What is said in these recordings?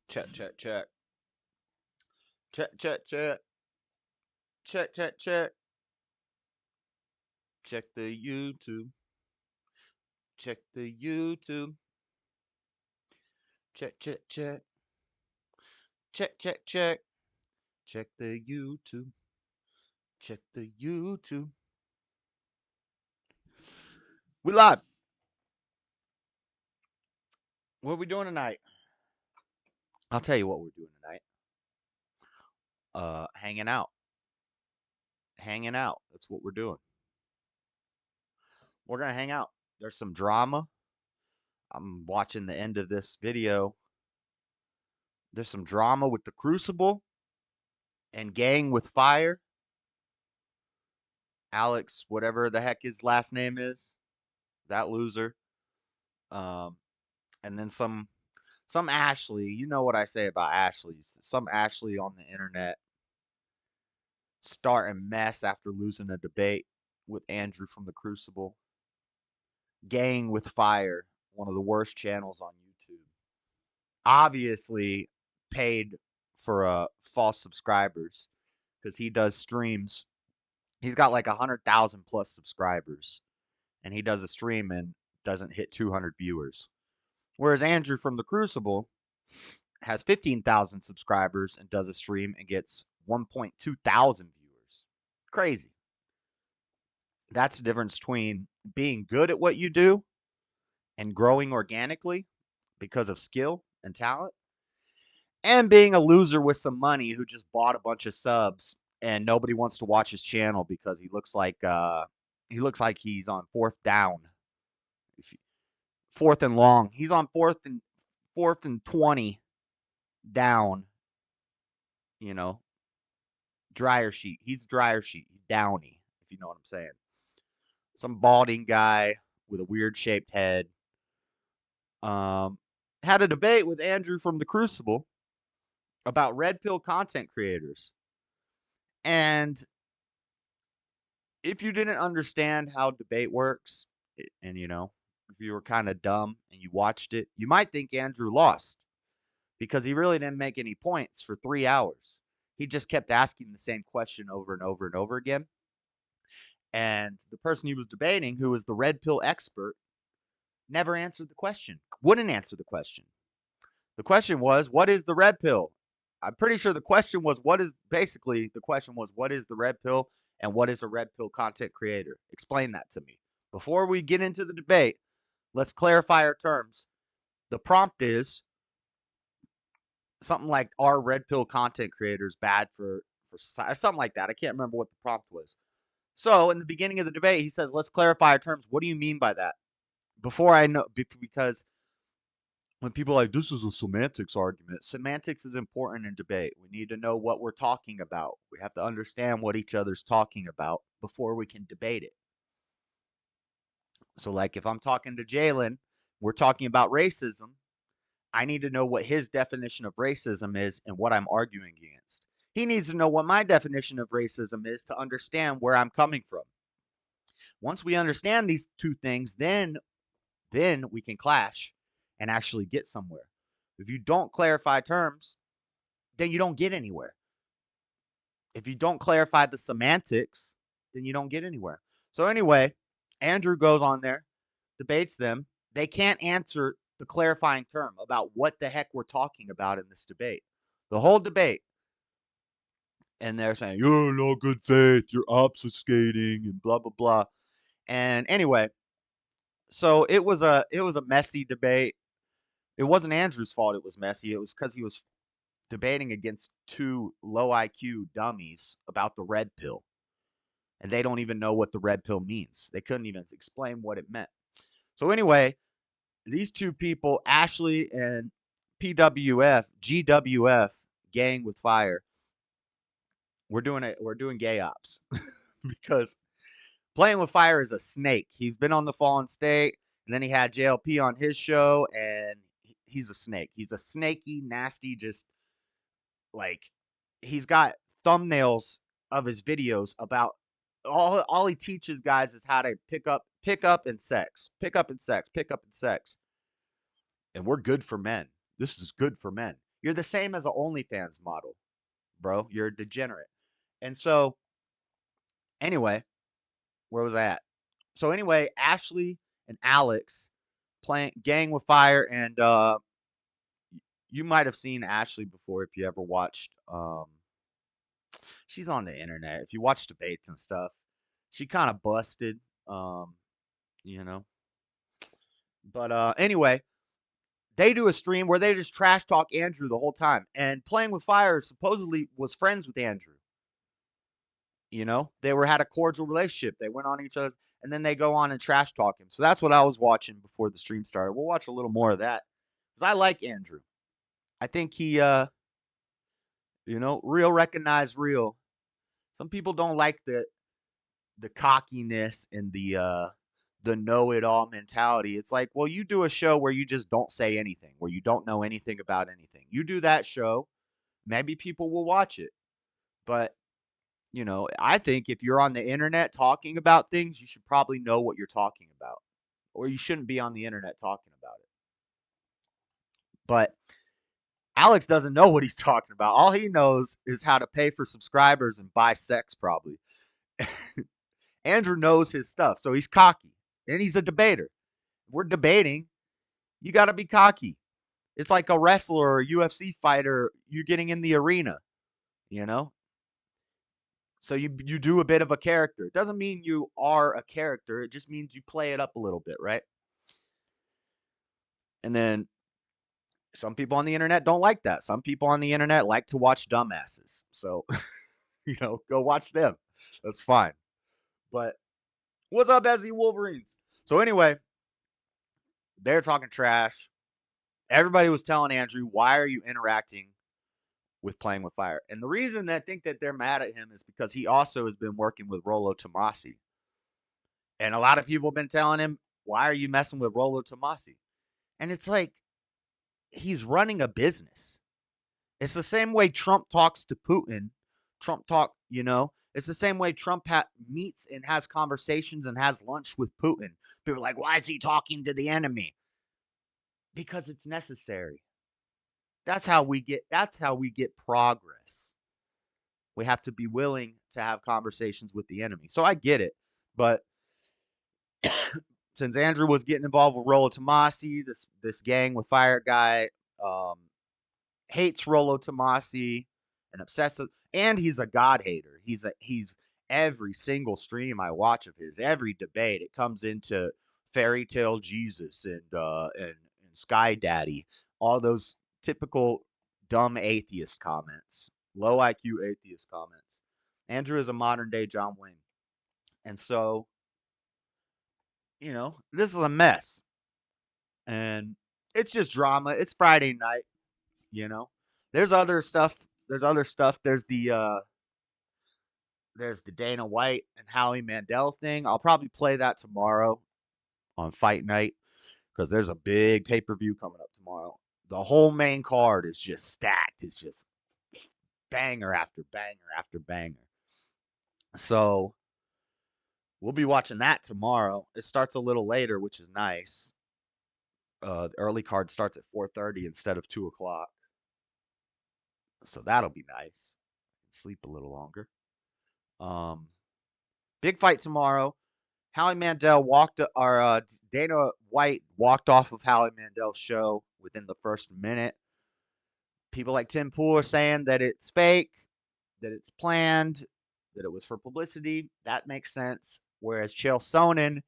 Check, check, check. Check, check, check. Check, check, check. Check the YouTube. Check the YouTube. Check, check, check. Check, check, check. Check the YouTube. Check the YouTube. We live. What are we doing tonight? I'll tell you what we're doing tonight. Hanging out. Hanging out. That's what we're doing. We're gonna hang out. There's some drama. I'm watching the end of this video. There's some drama with the Crucible and Gang with Fire. Alex, whatever the heck his last name is, that loser. Um, and then some Ashley. You know what I say about Ashley's. Some Ashley on the internet starting mess after losing a debate with Andrew from the Crucible. Gang with Fire, one of the worst channels on YouTube. Obviously paid for false subscribers because he does streams. He's got like 100,000 plus subscribers, and he does a stream and doesn't hit 200 viewers. Whereas Andrew from the Crucible has 15,000 subscribers and does a stream and gets 1.2 thousand viewers. Crazy. That's the difference between being good at what you do and growing organically because of skill and talent, and being a loser with some money who just bought a bunch of subs and nobody wants to watch his channel because he looks like he's on fourth down. Fourth and long. He's on fourth and 20 down. You know, dryer sheet. He's dryer sheet. He's downy, if you know what I'm saying. Some balding guy with a weird shaped head. Had a debate with Andrew from the Crucible about red pill content creators. And if you didn't understand how debate works, and if you were kind of dumb and you watched it, you might think Andrew lost because he really didn't make any points for 3 hours. He just kept asking the same question over and over and over again. And the person he was debating, who was the red pill expert, never answered the question, wouldn't answer the question. The question was, what is the red pill? I'm pretty sure the question was, what is the red pill and what is a red pill content creator? Explain that to me. Before we get into the debate, let's clarify our terms. The prompt is something like, are red pill content creators bad for society? Something like that. I can't remember what the prompt was. So in the beginning of the debate, he says, let's clarify our terms. What do you mean by that? Before I know, because when people are like, this is a semantics argument, semantics is important in debate. We need to know what we're talking about. We have to understand what each other's talking about before we can debate it. So, like, if I'm talking to Jalen, we're talking about racism. I need to know what his definition of racism is and what I'm arguing against. He needs to know what my definition of racism is to understand where I'm coming from. Once we understand these two things, then we can clash and actually get somewhere. If you don't clarify terms, then you don't get anywhere. If you don't clarify the semantics, then you don't get anywhere. So anyway, Andrew goes on there, debates them. They can't answer the clarifying term about what the heck we're talking about in this debate. The whole debate. And they're saying, you're no good faith, you're obfuscating, and blah, blah, blah. And anyway, so it was a messy debate. It wasn't Andrew's fault it was messy. It was because he was debating against two low IQ dummies about the red pill. And they don't even know what the red pill means. They couldn't even explain what it meant. So anyway, these two people, Ashley and GWF, Gang with Fire, we're doing gay ops because Playing with Fire is a snake. He's been on the Fallen State, and then he had JLP on his show, and he's a snake. He's a snaky, nasty, just like, he's got thumbnails of his videos about all he teaches guys is how to pick up and sex. Pick up and sex. And we're good for men. This is good for men. You're the same as an OnlyFans model, bro. You're a degenerate. And so, anyway, where was I at? So anyway, Ashley and Alex playing Gang with Fire, and you might have seen Ashley before if you ever watched. She's on the internet. If you watch debates and stuff, she kind of busted. Um, you know. But anyway, they do a stream where they just trash talk Andrew the whole time. And Playing with Fire supposedly was friends with Andrew. They had a cordial relationship. They went on each other, and then they go on and trash talk him. So that's what I was watching before the stream started. We'll watch a little more of that because I like Andrew. I think he, real recognize real. Some people don't like the cockiness and the know-it-all mentality. It's like, well, you do a show where you just don't say anything, where you don't know anything about anything. You do that show, maybe people will watch it. But I think if you're on the internet talking about things, you should probably know what you're talking about, or you shouldn't be on the internet talking about it. But Alex doesn't know what he's talking about. All he knows is how to pay for subscribers and buy sex, probably. Andrew knows his stuff, so he's cocky, and he's a debater. If we're debating, you got to be cocky. It's like a wrestler or a UFC fighter. You're getting in the arena, you know. So you do a bit of a character. It doesn't mean you are a character. It just means you play it up a little bit, right? And then some people on the internet don't like that. Some people on the internet like to watch dumbasses. So, go watch them. That's fine. But what's up, SE Wolverines? So anyway, they're talking trash. Everybody was telling Andrew, why are you interacting with Playing with Fire? And the reason I think that they're mad at him is because he also has been working with Rollo Tomasi. And a lot of people have been telling him, why are you messing with Rollo Tomasi? And it's like, he's running a business. It's the same way Trump talks to Putin. It's the same way Trump meets and has conversations and has lunch with Putin. People are like, why is he talking to the enemy? Because it's necessary. That's how we get progress. We have to be willing to have conversations with the enemy. So I get it. But since Andrew was getting involved with Rollo Tomasi, this Gang with Fire guy hates Rollo Tomasi and obsessive, and he's a God hater. He's every single stream I watch of his, every debate, it comes into fairy tale Jesus and Sky Daddy, all those typical dumb atheist comments, low IQ atheist comments. Andrew is a modern day John Wayne. And so, this is a mess. And it's just drama. It's Friday night, you know. There's other stuff. There's the Dana White and Howie Mandel thing. I'll probably play that tomorrow on Fight Night because there's a big pay-per-view coming up tomorrow. The whole main card is just stacked. It's just banger after banger after banger. So we'll be watching that tomorrow. It starts a little later, which is nice. The early card starts at 4:30 instead of 2:00. So that'll be nice. Sleep a little longer. Big fight tomorrow. Howie Mandel Dana White walked off of Howie Mandel's show within the first minute. People like Tim Pool are saying that it's fake, that it's planned, that it was for publicity. That makes sense. Whereas Chael Sonnen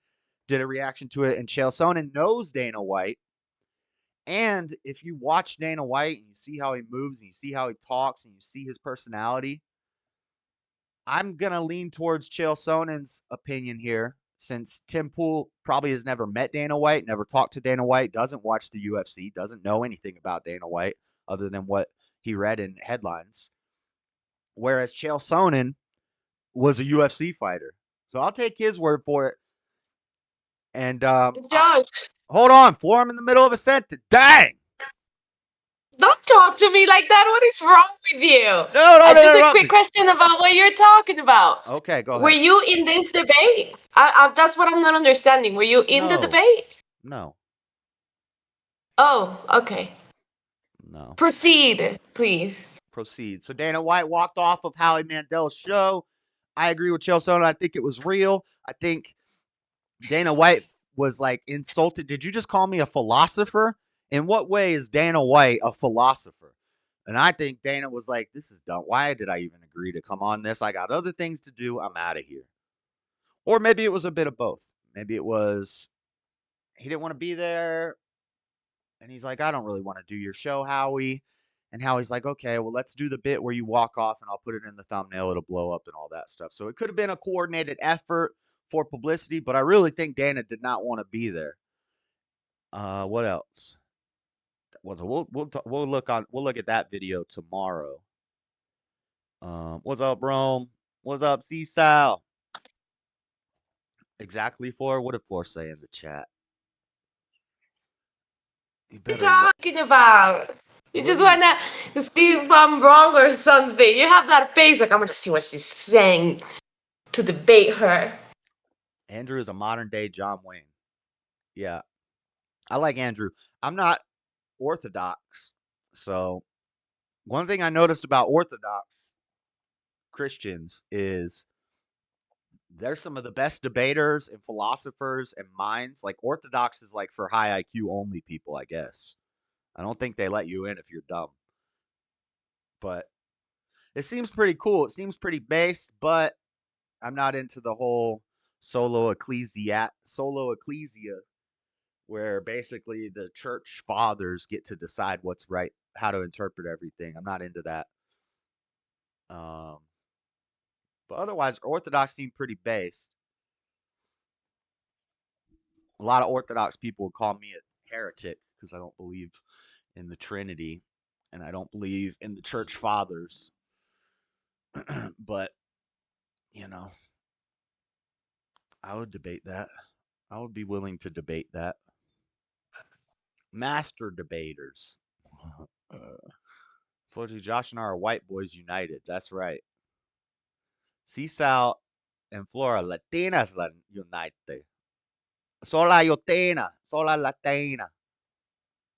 did a reaction to it, and Chael Sonnen knows Dana White. And if you watch Dana White and you see how he moves and you see how he talks and you see his personality, I'm going to lean towards Chael Sonnen's opinion here, since Tim Pool probably has never met Dana White, never talked to Dana White, doesn't watch the UFC, doesn't know anything about Dana White other than what he read in headlines. Whereas Chael Sonnen was a UFC fighter. So I'll take his word for it. And hold on, Floor, I'm in the middle of a sentence. Dang! Don't talk to me like that. What is wrong with you? No, Just a quick question about what you're talking about. Okay, go ahead. Were you in this debate? That's what I'm not understanding. Were you in the debate? No. Oh, okay. No. Proceed, please. Proceed. So Dana White walked off of Howie Mandel's show. I agree with Chelsea. I think it was real. I think Dana White was like insulted. Did you just call me a philosopher? In what way is Dana White a philosopher? And I think Dana was like, this is dumb. Why did I even agree to come on this? I got other things to do. I'm out of here. Or maybe it was a bit of both. Maybe it was he didn't want to be there. And he's like, I don't really want to do your show, Howie. And Howie's like, okay, well, let's do the bit where you walk off and I'll put it in the thumbnail. It'll blow up and all that stuff. So it could have been a coordinated effort for publicity, but I really think Dana did not want to be there. What else? We'll look at that video tomorrow. What's up, Rome? What's up, C-Sal? Exactly, Floor. What did Floor say in the chat? You What better. are you talking about? You What just do you? wanna see if I'm wrong or something. You have that face like I'm gonna see what she's saying to debate her. Andrew is a modern day John Wayne. Yeah, I like Andrew. I'm not Orthodox, so one thing I noticed about Orthodox Christians is they're some of the best debaters and philosophers and minds. Like Orthodox is like for high IQ only people, I guess. I don't think they let you in if you're dumb. But it seems pretty cool. It seems pretty based, but I'm not into the whole solo ecclesia where basically the church fathers get to decide what's right, how to interpret everything. I'm not into that. Um, but otherwise, Orthodox seem pretty based. A lot of Orthodox people would call me a heretic because I don't believe in the Trinity and I don't believe in the church fathers. But, you know, I would debate that. I would be willing to debate that. Master debaters. Floji, Josh and I are white boys united. That's right. Sisal and Flora, Latinas unite. Sola Yotina. Sola Latina.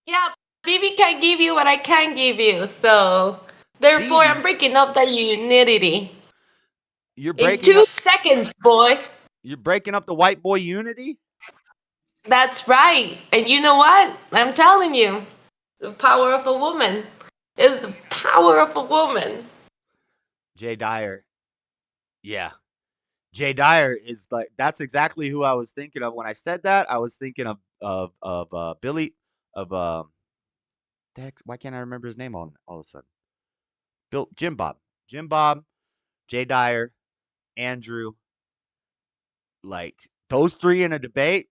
Yeah, Bibi can give you what I can't give you, so therefore I'm Bibi, breaking up that unity. you're In breaking two up seconds, boy. you're breaking up the white boy unity? That's right. And you know what? I'm telling you, the power of a woman is the power of a woman. Jay Dyer. Yeah. Jay Dyer is like that's exactly who I was thinking of when I said that. I was thinking of Billy of why can't I remember his name all of a sudden? Bill Jim Bob. Jim Bob, Jay Dyer, Andrew, like those three in a debate,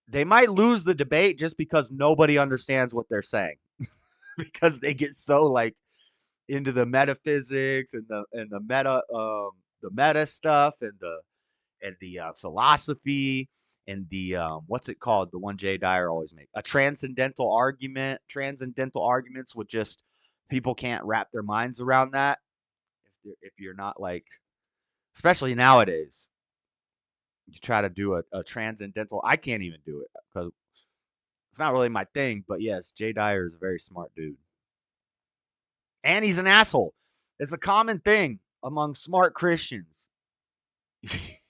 they might lose the debate just because nobody understands what they're saying. Because they get so like into the metaphysics and the meta stuff and the philosophy and the what's it called? The one Jay Dyer always make a transcendental argument. Transcendental arguments with just people can't wrap their minds around that. If you're not like, especially nowadays, you try to do a transcendental. I can't even do it because it's not really my thing. But yes, Jay Dyer is a very smart dude, and he's an asshole. It's a common thing among smart Christians.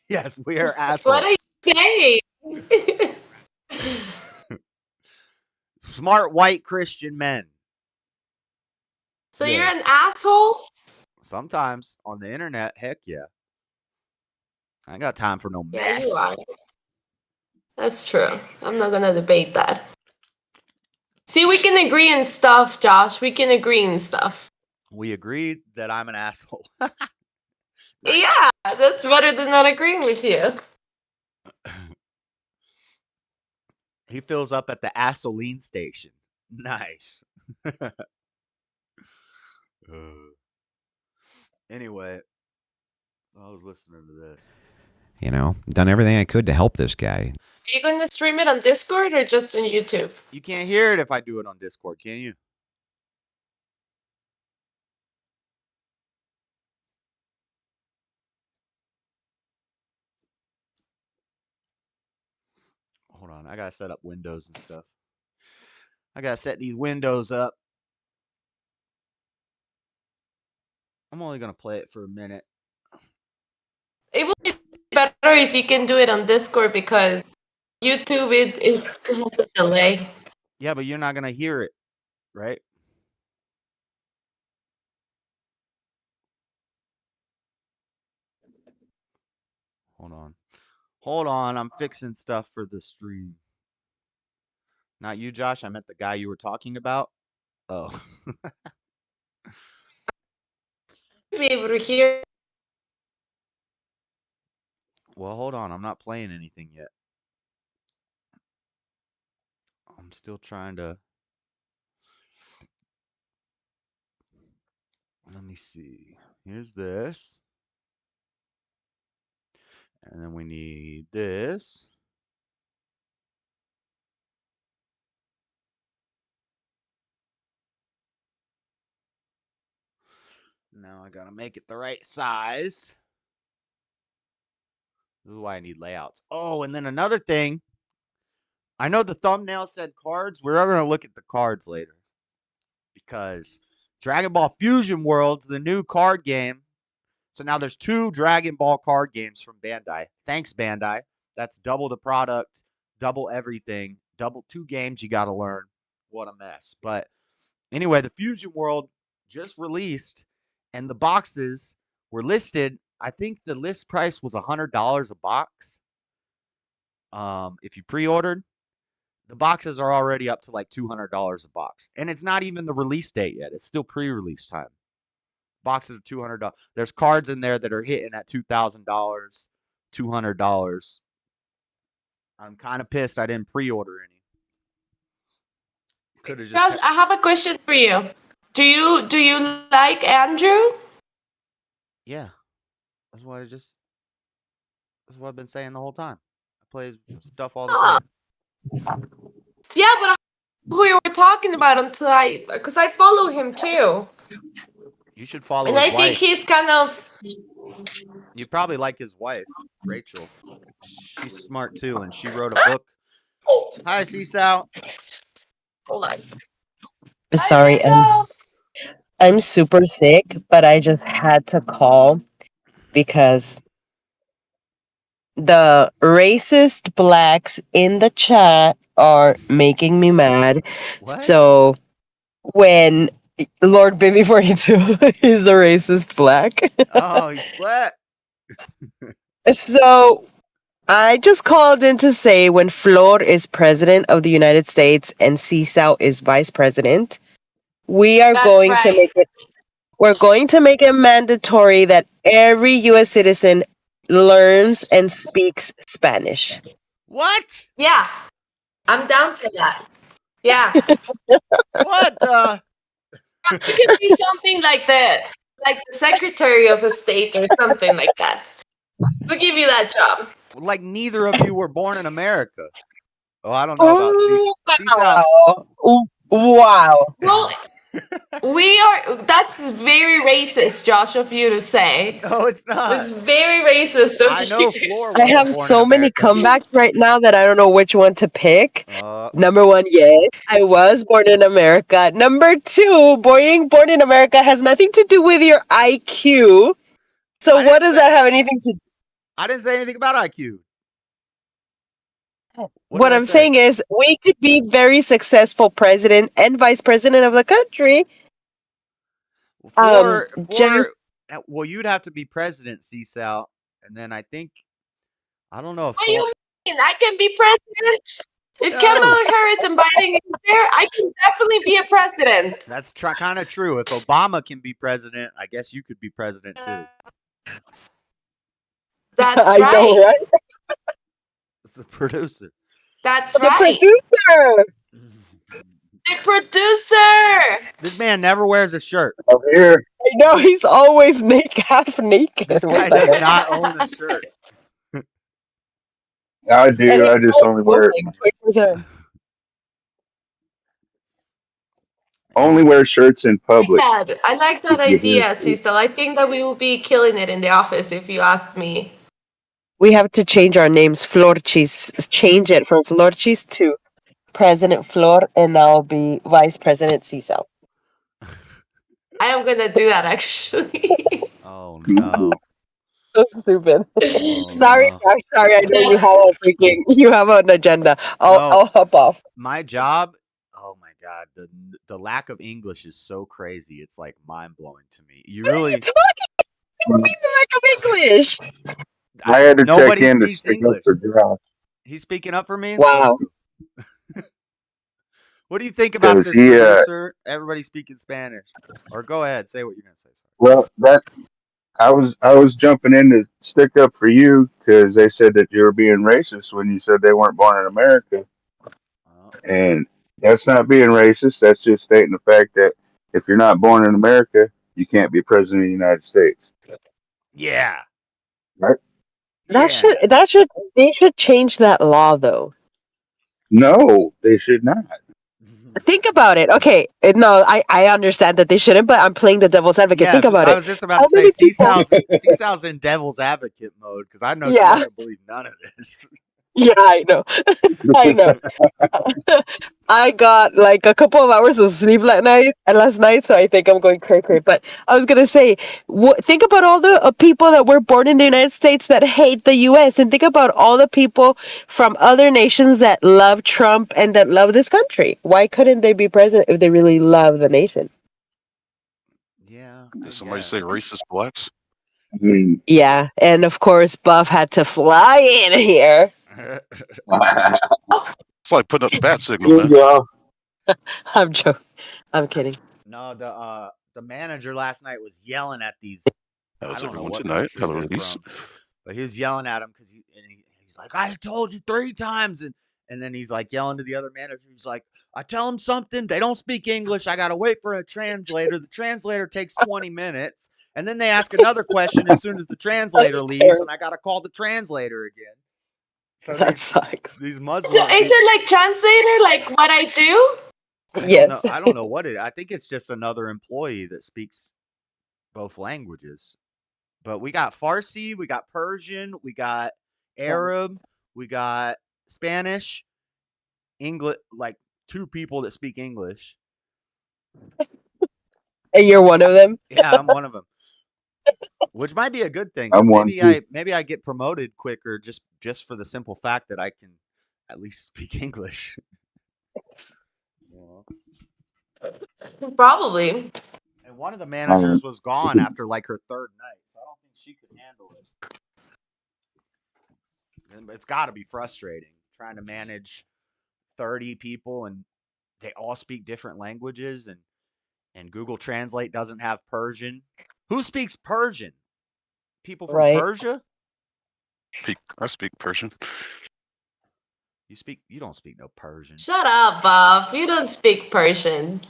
Yes, we are What are assholes. you saying? Smart white Christian men. So you're an Yes. asshole? Sometimes on the internet, heck yeah. I ain't got time for no Yeah, you mess. are. That's true. I'm not gonna debate that. See, we can agree in stuff, Josh. We can agree in stuff. We agreed that I'm an asshole. Nice. Yeah, that's better than not agreeing with you. He fills up at the gasoline station. Nice. Anyway, I was listening to this. Done everything I could to help this guy. Are you going to stream it on Discord or just on YouTube? You can't hear it if I do it on Discord, can you? Hold on, I gotta set up windows and stuff. I gotta set these windows up. I'm only gonna play it for a minute. It would be better if you can do it on Discord because YouTube it has a delay. Yeah, but you're not gonna hear it, right? Hold on. Hold on. I'm fixing stuff for the stream. Not you, Josh. I meant the guy you were talking about. Oh. Be able to hear. Well, hold on. I'm not playing anything yet. I'm still trying to. Let me see. Here's this. And then we need this. Now I gotta make it the right size. This is why I need layouts. Oh, and then another thing. I know the thumbnail said cards. We're gonna look at the cards later. Because Dragon Ball Fusion World's the new card game. So now there's 2 Dragon Ball card games from Bandai. Thanks, Bandai. That's double the product, double everything, double 2 games you got to learn. What a mess. But anyway, the Fusion World just released, and the boxes were listed. I think the list price was $100 a box. If you pre-ordered, the boxes are already up to like $200 a box, and it's not even the release date yet. It's still pre-release time. Boxes of $200. There's cards in there that are hitting at $2,000, $200. I'm kind of pissed I didn't pre-order any. Could have just. Josh, I have a question for you. Do you like Andrew? Yeah, that's what I've been saying the whole time. I play his stuff all the Huh. time. Yeah, but I don't know who you were talking about until because I follow him too, You should follow and his I think wife. he's kind of. You probably like his wife, Rachel. She's smart too, and she wrote a book. Hi, Seasal. Hold on. Sorry, I'm super sick, but I just had to call because the racist blacks in the chat are making me mad. What? So when Lord Bibby 42 is a racist black. Oh, he's black. So I just called in to say when Flor is president of the United States and Cisao is vice president, we are That's going to right. make it. We're going to make it mandatory that every U.S. citizen learns and speaks Spanish. What? Yeah, I'm down for that. Yeah, What the? it could be something like the Secretary of the State or something like that. We'll give you that job. Like neither of you were born in America. Oh, I don't know about Seasal. Wow. Well, that's very racist, Josh, of you to say. No, it's not. It's very racist of I know you. Floor I wasn't have born so in many America. comebacks right now that I don't know which one to pick. Uh, Number 1, yes, I was born in America. Number 2, being born in America has nothing to do with your IQ. So I what didn't does say- that have anything to do? I didn't say anything about IQ. What did I I'm say? saying is we could be very successful president and vice president of the country. Floor, just- well, you'd have to be president, Seasal, and then I think, I don't know if What do you Floor, mean? I can be president? If No. Kamala Harris and Biden is there, I can definitely be a president. that's kind of true. If Obama can be president, I guess you could be president too. That's I right. know, right? It's the producer. That's The right. producer. The producer. This man never wears a shirt. I'm here. I know he's always half naked. This What guy the does heck? not own a shirt. I And do. he's I just always only wear smoking 20%. only wear shirts in public. I like that idea, Cecil. I think that we will be killing it in the office if you ask me. We have to change our names. Florchis. Change it from Florchis to President Flor, and I'll be Vice President Cecil. I am gonna do that actually. Oh Ooh. no. So stupid. Oh Sorry, no. sorry. I know you have an agenda. No, I'll hop off. my job. Oh my god, the lack of English is so crazy. It's like mind blowing to me. You What are you really, talking? What do you mean the lack of English? I had to check nobody in to speaks stick up English. for Josh He's speaking up for me. Let's Wow. go. What do you think about because this, he producer? Everybody speaking Spanish. Or go ahead, say what you're gonna say. Sorry. well that I was jumping in to stick up for you because they said that you were being racist when you said they weren't born in America, Oh, and that's not being racist. That's just stating the fact that if you're not born in America, you can't be president of the United States. yeah, Right? yeah. They should change that law though. No, they should not. Think about it. Okay, no, I understand that they shouldn't, but I'm playing the devil's advocate. Yeah, Think about I it. was just about How to say many people? Seasal's in devil's advocate mode because I know she Yeah, doesn't believe none of this. yeah, I know. I know. I got like a couple of hours of sleep last night, so I think I'm going cray. But I was gonna say, think about all the people that were born in the United States that hate the U.S., and think about all the people from other nations that love Trump and that love this country. Why couldn't they be president if they really love the nation? Yeah, Did I somebody guess. say racist blacks? I mean, Yeah, and of course, Buff had to fly in here. It's like putting up the bat signal, good man. job. I'm joking. I'm kidding. No, the manager last night was yelling at these. I How's don't know everyone what tonight? country Hello, they're Elise. from, but he was yelling at him because he's like, "I told you 3 times," and then he's like yelling to the other manager. He's like, "I tell them something, they don't speak English. I gotta wait for a translator. The translator takes 20 minutes, and then they ask another question as soon as the translator That's leaves, terrible. and I gotta call the translator again." So That sucks. these So Muslim, is it like translator, like what I do? I don't know. Yes. I don't know what it. I think it's just another employee that speaks both languages. But we got Farsi, we got Persian, we got Arab, we got Spanish, English, like 2 people that speak English. And you're one of them? Yeah, I'm one of them, which might be a good thing because I'm one too. maybe I get promoted quicker just for the simple fact that I can at least speak English. Probably. And one of the I mean, managers was gone after like her 3rd night, so I don't think she could handle it. And it's got to be frustrating trying to manage 30 people and they all speak different languages and Google Translate doesn't have Persian. Who speaks Persian? People from Right. Persia? I speak Persian. You don't speak no Persian. Shut up, Bob. You don't speak Persian.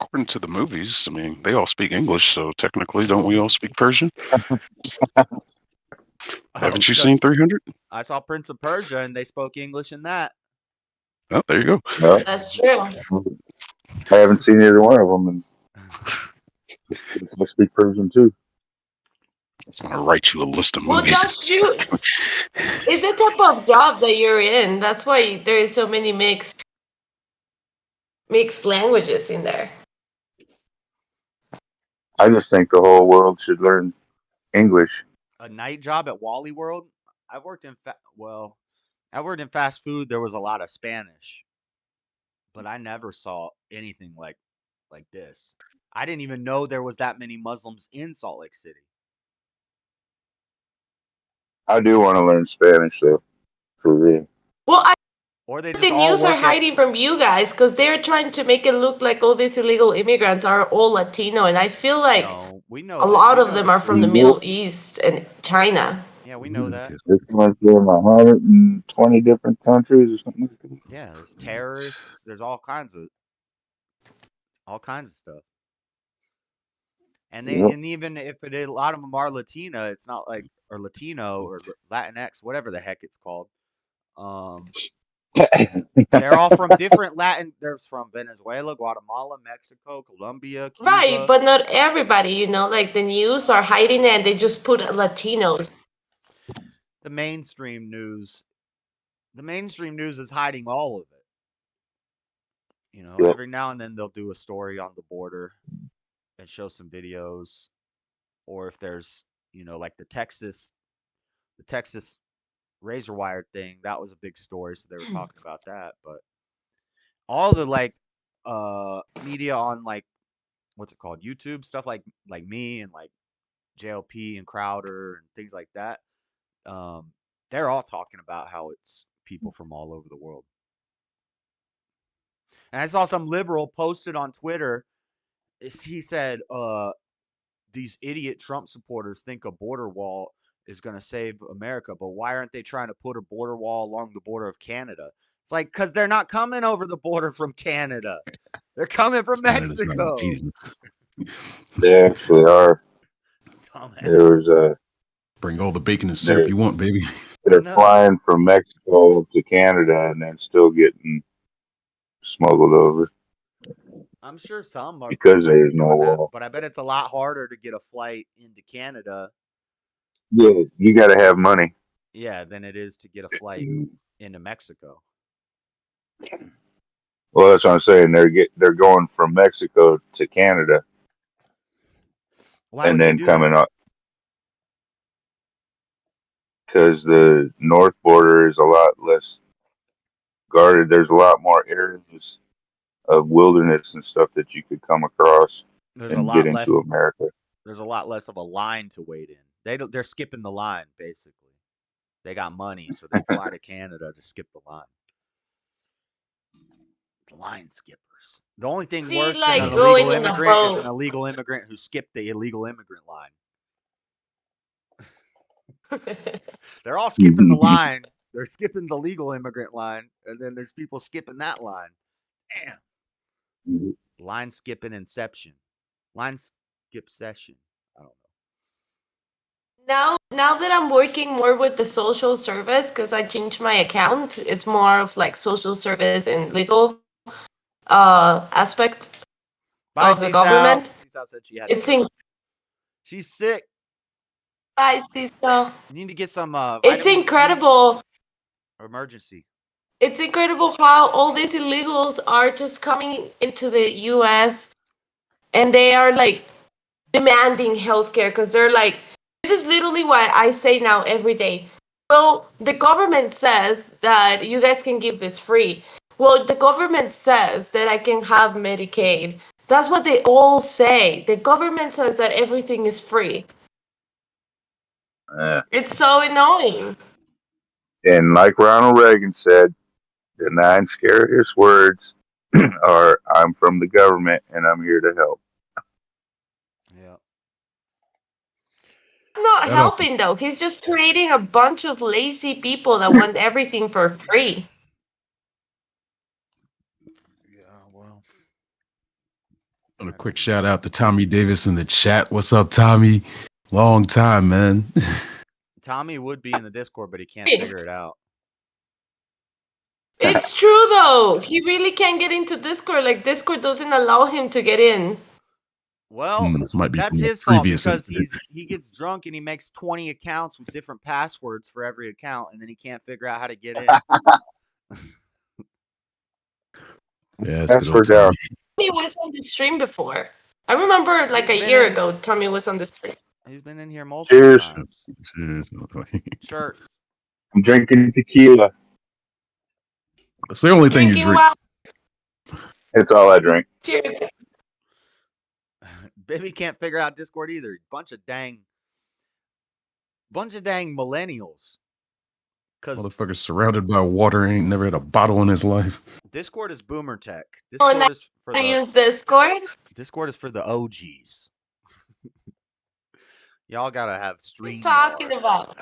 According to the movies, I mean, they all speak English, so technically, don't we all speak Persian? Haven't you seen 300? I saw Prince of Persia and they spoke English in that. Oh, there you go. no, That's true. I haven't seen either one of them, and I speak Persian too. I'm gonna write you a list of Well, movies. Josh, it's the type of job that you're in. That's why there is so many mixed languages in there. I just think the whole world should learn English. A night job at Wally World. I worked in I worked in fast food. There was a lot of Spanish, but I never saw anything like this. I didn't even know there was that many Muslims in Salt Lake City. I do want to learn Spanish though, for real. Well, I Or they think just the all news are work at. hiding from you guys because they're trying to make it look like all these illegal immigrants are all Latino, and I feel like No, we know a that. lot We of know them the are from the truth. Middle East and China. Yeah, we know that. This one's from 120 different countries or something like that. Yeah, there's terrorists. There's all kinds of stuff. And Yep. even if a lot of them are Latina, it's not like or Latino or Latinx, whatever the heck it's called. They're all from different Latin. They're from Venezuela, Guatemala, Mexico, Colombia, Right, Cuba. but not everybody, like the news are hiding it and they just put Latinos. The mainstream news is hiding all of it. Yep. Every now and then they'll do a story on the border and show some videos, or if there's, like the Texas razor wire thing, that was a big story, so they were talking about that. But all the like media on like what's it called, YouTube stuff, like me and like JLP and Crowder and things like that, um, they're all talking about how it's people from all over the world. And I saw some liberal posted on Twitter. He said, these idiot Trump supporters think a border wall is going to save America, but why aren't they trying to put a border wall along the border of Canada? It's like, because they're not coming over the border from Canada. They're coming from Canada's not Mexico. impeding. They actually are. Dumbass. There was Bring all the bacon and syrup they're you want, baby. they're No. flying from Mexico to Canada and then still getting smuggled over I'm sure some are because might be there's no doing that, wall. but I bet it's a lot harder to get a flight into Canada, Yeah, you got to have money. yeah, than it is to get a flight into Mexico. Well, that's what I'm saying. They're going from Mexico to Canada Why and would they then do that? coming up because the north border is a lot less guarded. There's a lot more areas of wilderness and stuff that you could come across There's a and get lot into less. America. There's a lot less of a line to wait in. They're skipping the line basically. They got money, so they fly to Canada to skip the line. The line skippers. The only thing See, worse than an like Uh, illegal going in a immigrant is an boat. illegal immigrant who skipped the illegal immigrant line. They're all skipping the line. They're skipping the legal immigrant line, and then there's people skipping that line. Damn. Line skipping inception. Line skip session. I don't Now that I'm working more with the social service, because I changed my account, it's more of like social service and legal aspect Bye, of the Seasal. government. Seasal said she had to It's go. in She's sick. so You need to get some it's vitamin C incredible. or emergency. It's incredible how all these illegals are just coming into the US and they are like demanding healthcare because they're like, this is literally what I say now every day. Well, the government says that you guys can give this free. Well, the government says that I can have Medicaid. That's what they all say. The government says that everything is free. It's so annoying. And like Ronald Reagan said, the 9 scariest words are "I'm from the government and I'm here to help." Yeah. It's not that all, helping though. He's just creating a bunch of lazy people that want everything for free. Yeah, well. and a quick shout out to Tommy Davis in the chat. What's up, Tommy? Long time, man. Tommy would be in the Discord, but he can't figure it out. It's true though. He really can't get into Discord. Like Discord doesn't allow him to get in. Well, Might be that's from a his fault previous because incident. he gets drunk and he makes 20 accounts with different passwords for every account, and then he can't figure out how to get in. Yeah, it's good old Password down. Tommy. He was on the stream before. I remember like He's a been year in. ago, Tommy was on the stream. He's been in here multiple Cheers. times. Cheers. Shirts. I'm drinking tequila. That's the only thing you Drinking drink. wild. That's all I drink. Cheers. Baby can't figure out Discord either. Bunch of dang millennials. Because Motherfucker surrounded by water, ain't never had a bottle in his life. Discord is boomer tech. Oh, Discord and is for I the use Discord. Discord is for the OGs. Y'all gotta have What are you stream. talking about?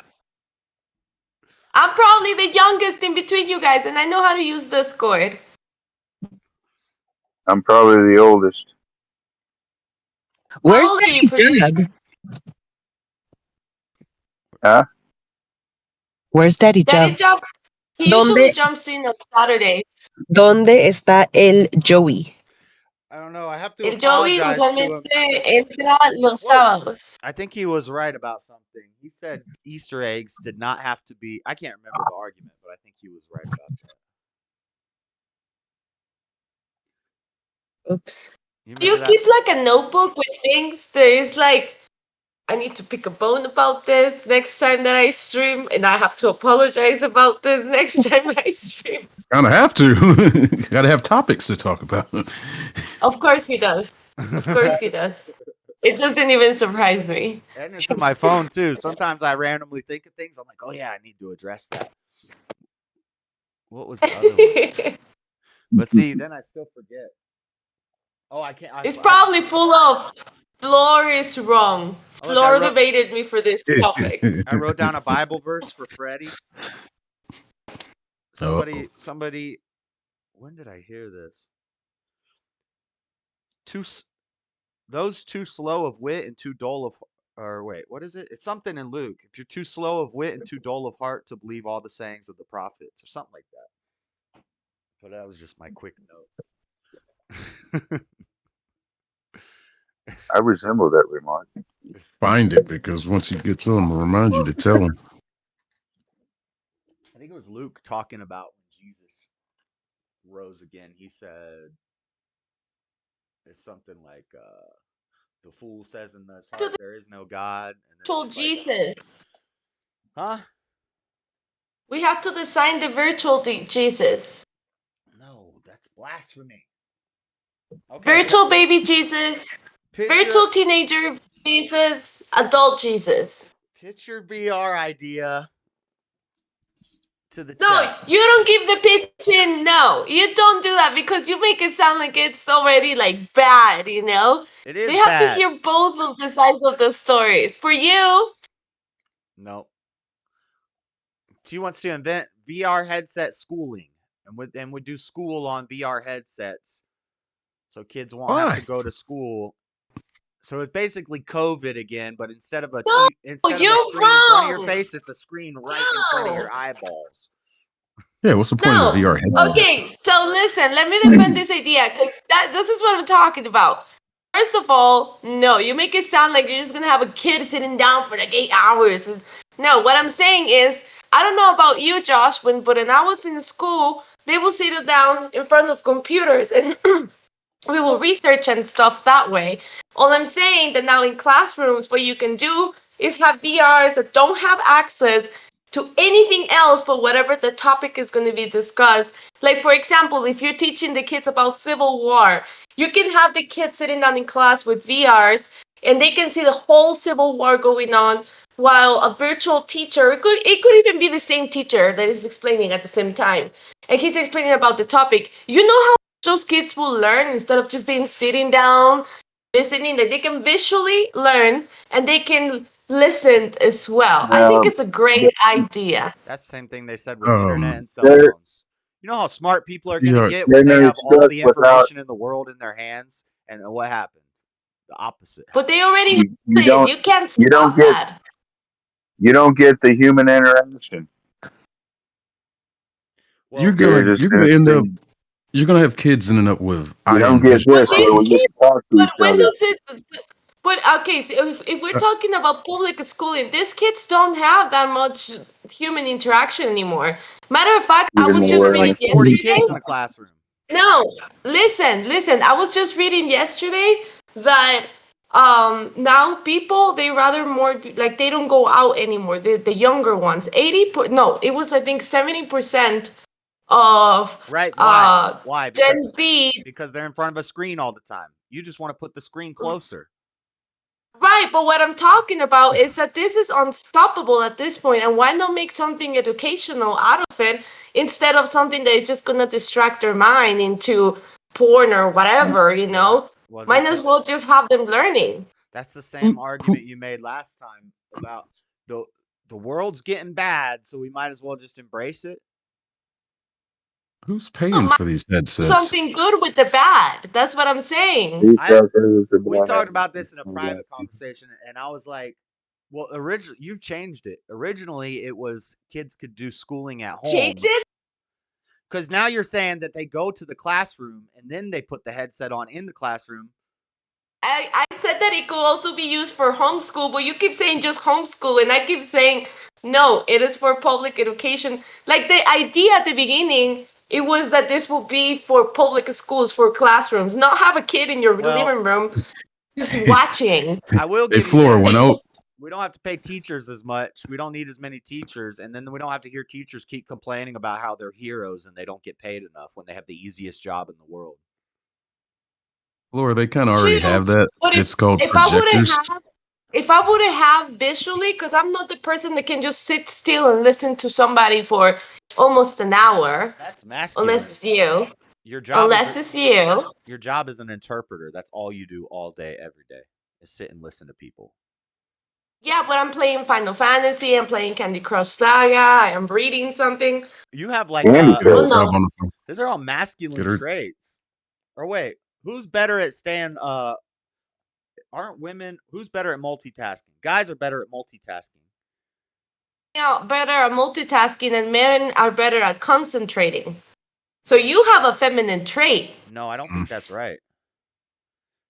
I'm probably the youngest in between you guys, and I know how to use Discord. I'm probably the oldest. Where's How old are you, Daddy Priest? Jug? Huh? Where's Daddy Daddy Jug? Jump. He usually ¿Dónde, jumps in on Saturdays. ¿Dónde está el Joey? I don't know. I have to El Joey apologize to him. usualmente entra los Whoa. sábados. I think he was right about something. He said Easter eggs did not have to be. I can't remember the argument, but I think he was right about that. Oops. You Do remember you that? keep like a notebook with things? There is like, I need to pick a bone about this next time that I stream, and I have to apologize about this next time I stream. Kind of have to. Got to have topics to talk about. Of course he does. Of course he does. It doesn't even surprise me. And it's in my phone too. Sometimes I randomly think of things. I'm like, oh yeah, I need to address that. What was the other one? But see, then I still forget. Oh, I can't. It's probably full of Floor is wrong. Oh, look, I Floor wrote. debated me for this topic. I wrote down a Bible verse for Freddie. Uh-oh. Somebody. When did I hear this? Those too slow of wit and too dull of. Or wait, what is it? It's something in Luke. If you're too slow of wit and too dull of heart to believe all the sayings of the prophets, or something like that. But that was just my quick note. I resemble that remark. Find it, because once he gets on, I'll remind you to tell him. I think it was Luke talking about when Jesus rose again. He said it's something like the fool says in his heart there is no God, and then Virtual it's Jesus. huh? We have to design the virtual Jesus. No, that's blasphemy. Okay, Virtual baby Jesus. Virtual pitch teenager Jesus. Adult Jesus. your VR idea to the No, chat. you don't give the pitch in. No, you don't do that because you make it sound like it's already like bad, you know? It They is have to bad. hear both of the sides of the stories. For you, No. She wants to invent VR headset schooling and would do school on VR headsets. So kids won't have to Why? go to school. So it's basically COVID again, but instead of a no, you're screen in front of your wrong. face, it's a screen right in front of No. your eyeballs. Yeah, what's the point of a No. VR headset? Okay, so listen, let me defend this idea because this is what I'm talking about. First of all, no, you make it sound like you're just gonna have a kid sitting down for like 8 hours. No, what I'm saying is, I don't know about you, Josh, but when I was in school, they will sit down in front of computers and we will research and stuff that way. All I'm saying that now in classrooms, what you can do is have VRs that don't have access to anything else but whatever the topic is going to be discussed. Like, for example, if you're teaching the kids about Civil War, you can have the kids sitting down in class with VRs and they can see the whole Civil War going on while a virtual teacher, it could even be the same teacher that is explaining at the same time. And he's explaining about the topic. You know how those kids will learn instead of just being sitting down, listening, that they can visually learn and they can listen as well. I think Now, it's a great idea. That's the same thing they said with internet and cell they're phones. You know how smart people are going to VR. get they're when they gonna have all instruct the without information in the world in their hands? And what happened? The opposite But happened. they already have you it. don't You can't you don't stop get that. you don't get the human interaction. You're Well, You're gonna just you're gonna gonna end up see. you're gonna have kids ending up with You eye don't and get vision But this where these we get problems. kids, to talk to but each when other. does it? But okay, so if we're Uh, talking about public schooling, these kids don't have that much human interaction anymore. Matter of fact, I Even was yeah, just there's reading like more. 40 yesterday. kids in a classroom. No, listen. I was just reading yesterday that now people they rather more like they don't go out anymore. The younger ones, no, it was I think 70% of Right? Why? uh Why? Gen Z. Because they're in front of a screen all the time. You just want to put the screen closer. Right, but what I'm talking about is that this is unstoppable at this point, and why not make something educational out of it instead of something that is just gonna distract their mind into porn or whatever, you Yeah. know? Well, Might as well just have them learning. that's the same who, argument who you made last time about the the world's getting bad, so we might as well just embrace it. who's No, paying might for these headsets? something good with the bad. That's what I'm saying. These I suckers are We talked bad. about this in a private conversation, and I was like, "Well, originally you've changed it. Originally, it was kids could do schooling at Change home, it? because now you're saying that they go to the classroom and then they put the headset on in the classroom. I said that it could also be used for homeschool, but you keep saying just homeschool, and I keep saying no, it is for public education. Like the idea at the beginning, it was that this will be for public schools, for classrooms, not have a kid in your Well- living room just watching. I will Hey, give you Flora, this. when I We don't have to pay teachers as much. We don't need as many teachers, and then we don't have to hear teachers keep complaining about how they're heroes and they don't get paid enough when they have the easiest job in the world. Flora, they kind of already True, have that. but It's called if I wouldn't projectors. have, if I wouldn't have visually, because I'm not the person that can just sit still and listen to somebody for almost an hour, That's masculine. unless it's you. Your job Unless is it's you. your job is an interpreter. That's all you do all day, every day, is sit and listen to people. Yeah, but I'm playing Final Fantasy, I'm playing Candy Crush Saga, I am reading something. You have like Candy Get her Oh, Crush. no. job on the phone. these are all masculine Get her- traits. Or wait, who's better at who's better at multitasking? Guys are better at multitasking. Better at multitasking and men are better at concentrating. So you have a feminine trait. No, I don't think that's right.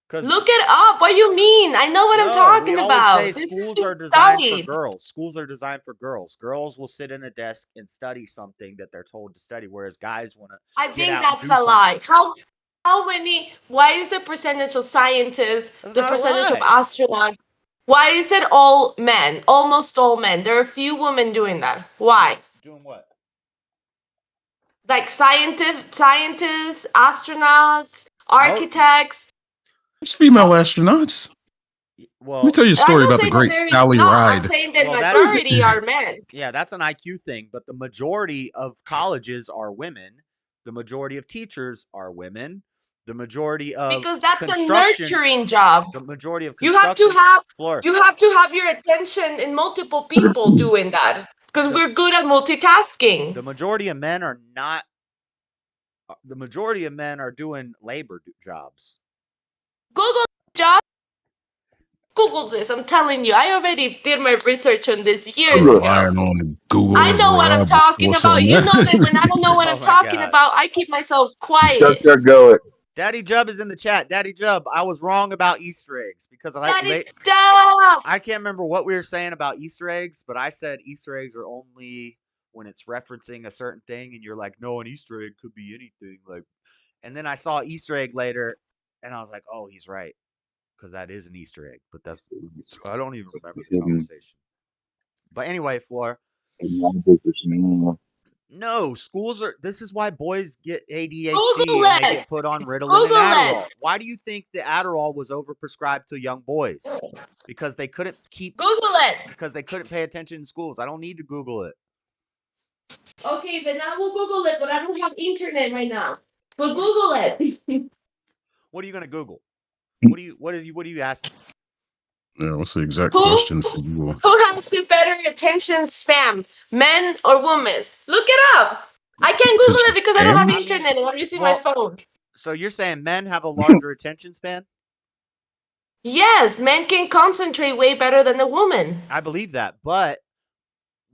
Because Look it up. What you mean? I know what I'm talking we about. always say This schools is are designed for studied. girls. Schools are designed for girls. Girls will sit in a desk and study something that they're told to study, whereas guys want to. I Get think out and that's do a something. lie. How many? Why is the percentage of scientists, That's the not a percentage of lie. astronauts? Why is it all men? Almost all men. There are a few women doing that. Why? Doing what? Like scientists, astronauts, architects. There's female astronauts. Well, Let me tell you a I'm story not about the saying great that there is Sally not. I'm Ride. saying that Well, that's- majority are men. yeah, that's an IQ thing, but the majority of colleges are women. The majority of teachers are women. The majority of Because that's a construction, nurturing job. the majority of You have to construction have floor. your attention in multiple people doing that. Because The- we're good at multitasking. The majority of men are not. The majority of men are doing labor jobs. Google job. Google this. I'm telling you. I already did my research on this years Google. ago. Relying on Google. I know what I'm talking about. You know that when I don't know what Oh I'm my talking God. about, I keep myself quiet. Shut go it. Daddy Jub is in the chat. Daddy Jub, I was wrong about Easter eggs because That is dumb. I can't remember what we were saying about Easter eggs, but I said Easter eggs are only when it's referencing a certain thing, and you're like, no, an Easter egg could be anything. Like, and then I saw Easter egg later, and I was like, oh, he's right, because that is an Easter egg. But I don't even remember the conversation. But anyway, Floor. No, schools are. This is why boys get ADHD Google and they it. get put on Ritalin Google and it. Adderall. Why do you think the Adderall was overprescribed to young boys? Because they couldn't Google it. because they couldn't pay attention in schools. I don't need to Google it. Okay, then I will Google it, but I don't have internet right now. But Google it. What are you gonna Google? What are you asking? Yeah, what's the exact Who? question for you? Who has the better attention span, men or women? Look it up. I can't Google it because I don't have Attention internet and I'm using well- my phone. So you're saying men have a larger attention span? Yes, men can concentrate way better than a woman. I believe that, but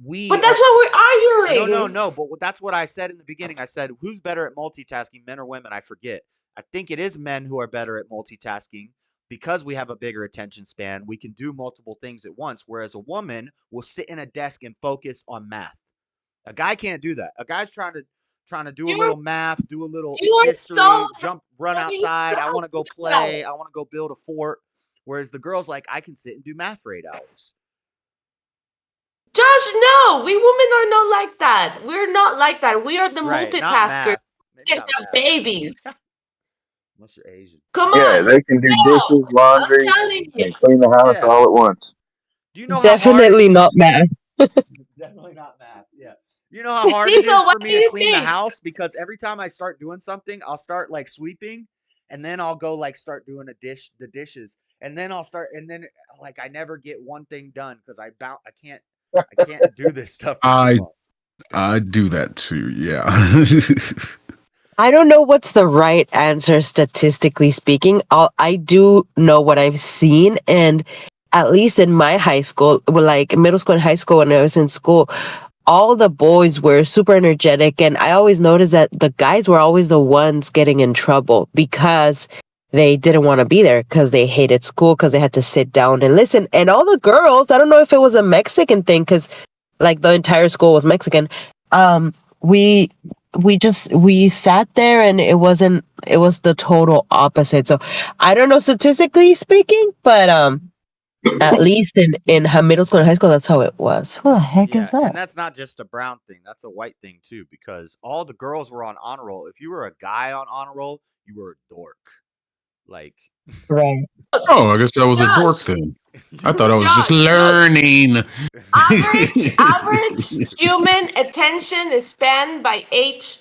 But that's what we're arguing. No. But that's what I said in the beginning. I said, who's better at multitasking, men or women? I forget. I think it is men who are better at multitasking because we have a bigger attention span. We can do multiple things at once, whereas a woman will sit in a desk and focus on math. A guy can't do that. A guy's trying to do a little math, do a little You are history, so run fucking outside. I want to go dumb. play. I want to go build a fort. Whereas the girl's like, I can sit and do math for 8 hours. Josh, no, we women are not like that. We're not like that. We are the Right, not multitaskers. math. Maybe Get not the math. babies. Unless you're Asian. Come Yeah, on. they can do dishes, laundry, I'm telling you. and clean the house Yeah. all at once. Do you know Definitely not math. how hard? Definitely not math. Yeah. You know how hard it is Cecil, what for me do to you clean the think? house? Because every time I start doing something, I'll start like sweeping, and then I'll go like start doing the dishes, and then I'll start, and then like I never get one thing done because I can't do this stuff. For too long. I do that too. Yeah. I don't know what's the right answer statistically speaking. I do know what I've seen, and at least in my high school, well, like middle school and high school when I was in school, all the boys were super energetic, and I always noticed that the guys were always the ones getting in trouble because they didn't want to be there because they hated school because they had to sit down and listen. And all the girls, I don't know if it was a Mexican thing because like the entire school was Mexican. We we sat there and it was the total opposite. So I don't know statistically speaking, but at least in middle school and high school, that's how it was. Who the heck is and that? that's not just a brown thing. That's a white thing too, because all the girls were on honor roll. If you were a guy on honor roll, you were a dork. Like, Right. Oh, I guess that was a dork Josh, thing. I thought I was just Josh, look. learning. Average human attention span by age.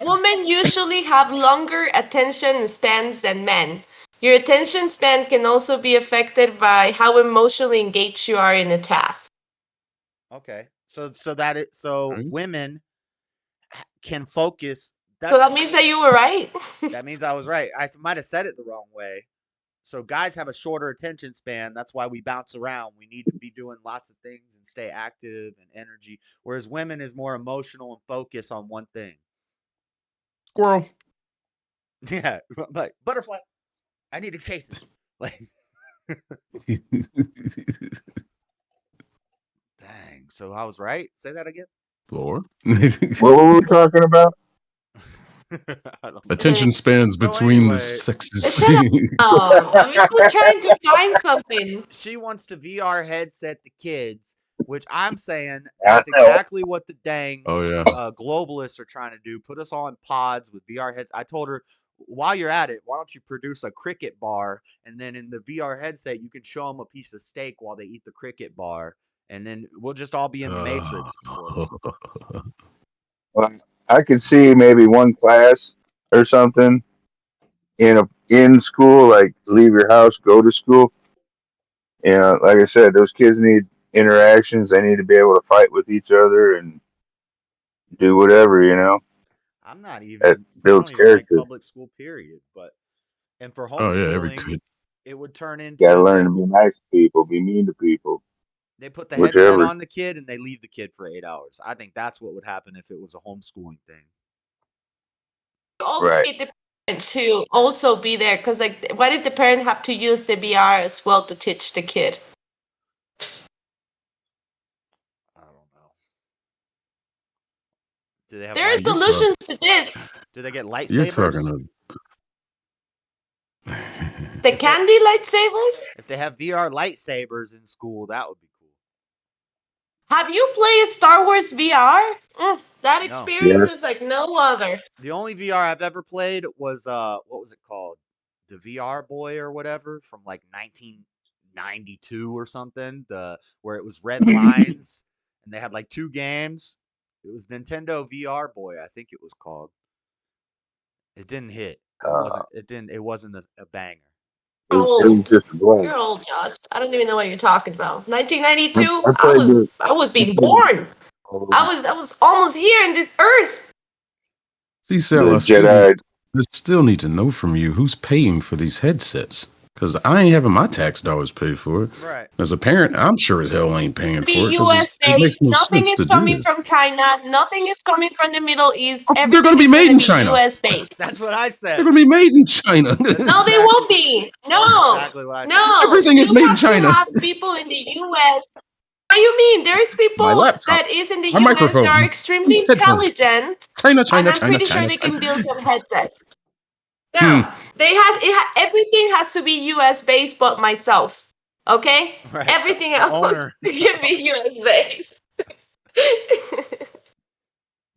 Women usually have longer attention spans than men. Your attention span can also be affected by how emotionally engaged you are in a task. okay, so Right. women can focus. So that means that you were right. That means I was right. I might have said it the wrong way. So guys have a shorter attention span. That's why we bounce around. We need to be doing lots of things and stay active and energy. Whereas women is more emotional and focus on one thing. Squirrel. Yeah, like butterfly. I need to chase it. Like, dang. So I was right. Say that again. Floor. What were we talking about? I don't know. Attention spans So between the anyway, sexes. Shut up. I'm just trying to find something. She wants to VR headset the kids, which I'm saying I that's know. exactly what the dang Oh yeah. globalists are trying to do. Put us all in pods with VR heads. I told her, while you're at it, why don't you produce a cricket bar, and then in the VR headset you can show them a piece of steak while they eat the cricket bar, and then we'll just all be in the Matrix for them. Well, I could see maybe one class or something in school, like leave your house, go to school. You know, like I said, those kids need interactions. They need to be able to fight with each other and do whatever. You know, I'm not that even. I builds don't even like character. public school, period. And for Oh yeah, every homeschooling, kid. it would turn You got to into learn to be nice to people, be mean to people, they put the headset whichever. on the kid and they leave the kid for 8 hours. I think that's what would happen if it was a homeschooling thing. Right. Need the parent to also be there, because like, what if the parent have to use the VR as well to teach the kid? I don't know. Do they have There are light? solutions to this. Do they get You're lightsabers? talking The candy lightsabers? If they have VR lightsabers in school, that would be cool. Have you played Star Wars VR? That No. experience Yes. is like no other. The only VR I've ever played was what was it called? The VR Boy or whatever from like 1992 or something. Where it was red lines and they had like 2 games. It was Nintendo VR Boy, I think it was called. It didn't hit. It wasn't a banger. It was just a blank. You're old, Josh. I don't even know what you're talking about. 1992. I played I was being born. I was almost here in this earth. See, the Sal, I Jedi. still need to know from you who's paying for these headsets. Because I ain't having my tax dollars paid for it. Right. As a parent, I'm sure as hell ain't paying for Be it. 'Cause US it makes based. no Nothing sense is to coming do it. from China. Nothing is coming from the Middle East. They're Everything gonna be is made gonna in be China. US based. That's what I They're said. gonna be made in China. No, they won't be. No. Exactly what I said. No. Everything is You made in have to China. have people in the US. What do you mean? There's My people laptop. that is in the My US microphone. that are extremely These headphones. intelligent, China, and China, I'm China, pretty sure China. they can build some headsets. Hmm. No, everything has to be US based, but myself. Okay, Right. everything The else owner. can be US based.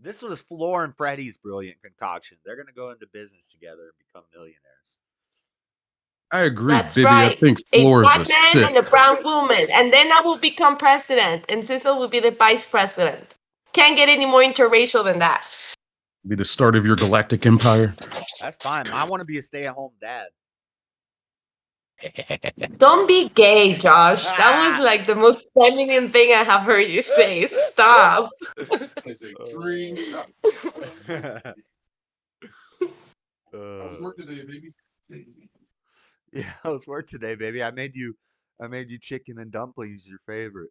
This was Floor and Freddie's brilliant concoction. They're going to go into business together and become millionaires. I agree, That's Bibby. right. I think A Floor black is a man sick. and a brown woman, and then I will become president, and Cecil will be the vice president. Can't get any more interracial than that. Be the start of your galactic empire. That's fine. I want to be a stay-at-home dad. Don't be gay, Josh. That was like the most feminine thing I have heard you say. Stop. Today, baby. Yeah, I was work today, baby. I made you chicken and dumplings your favorite.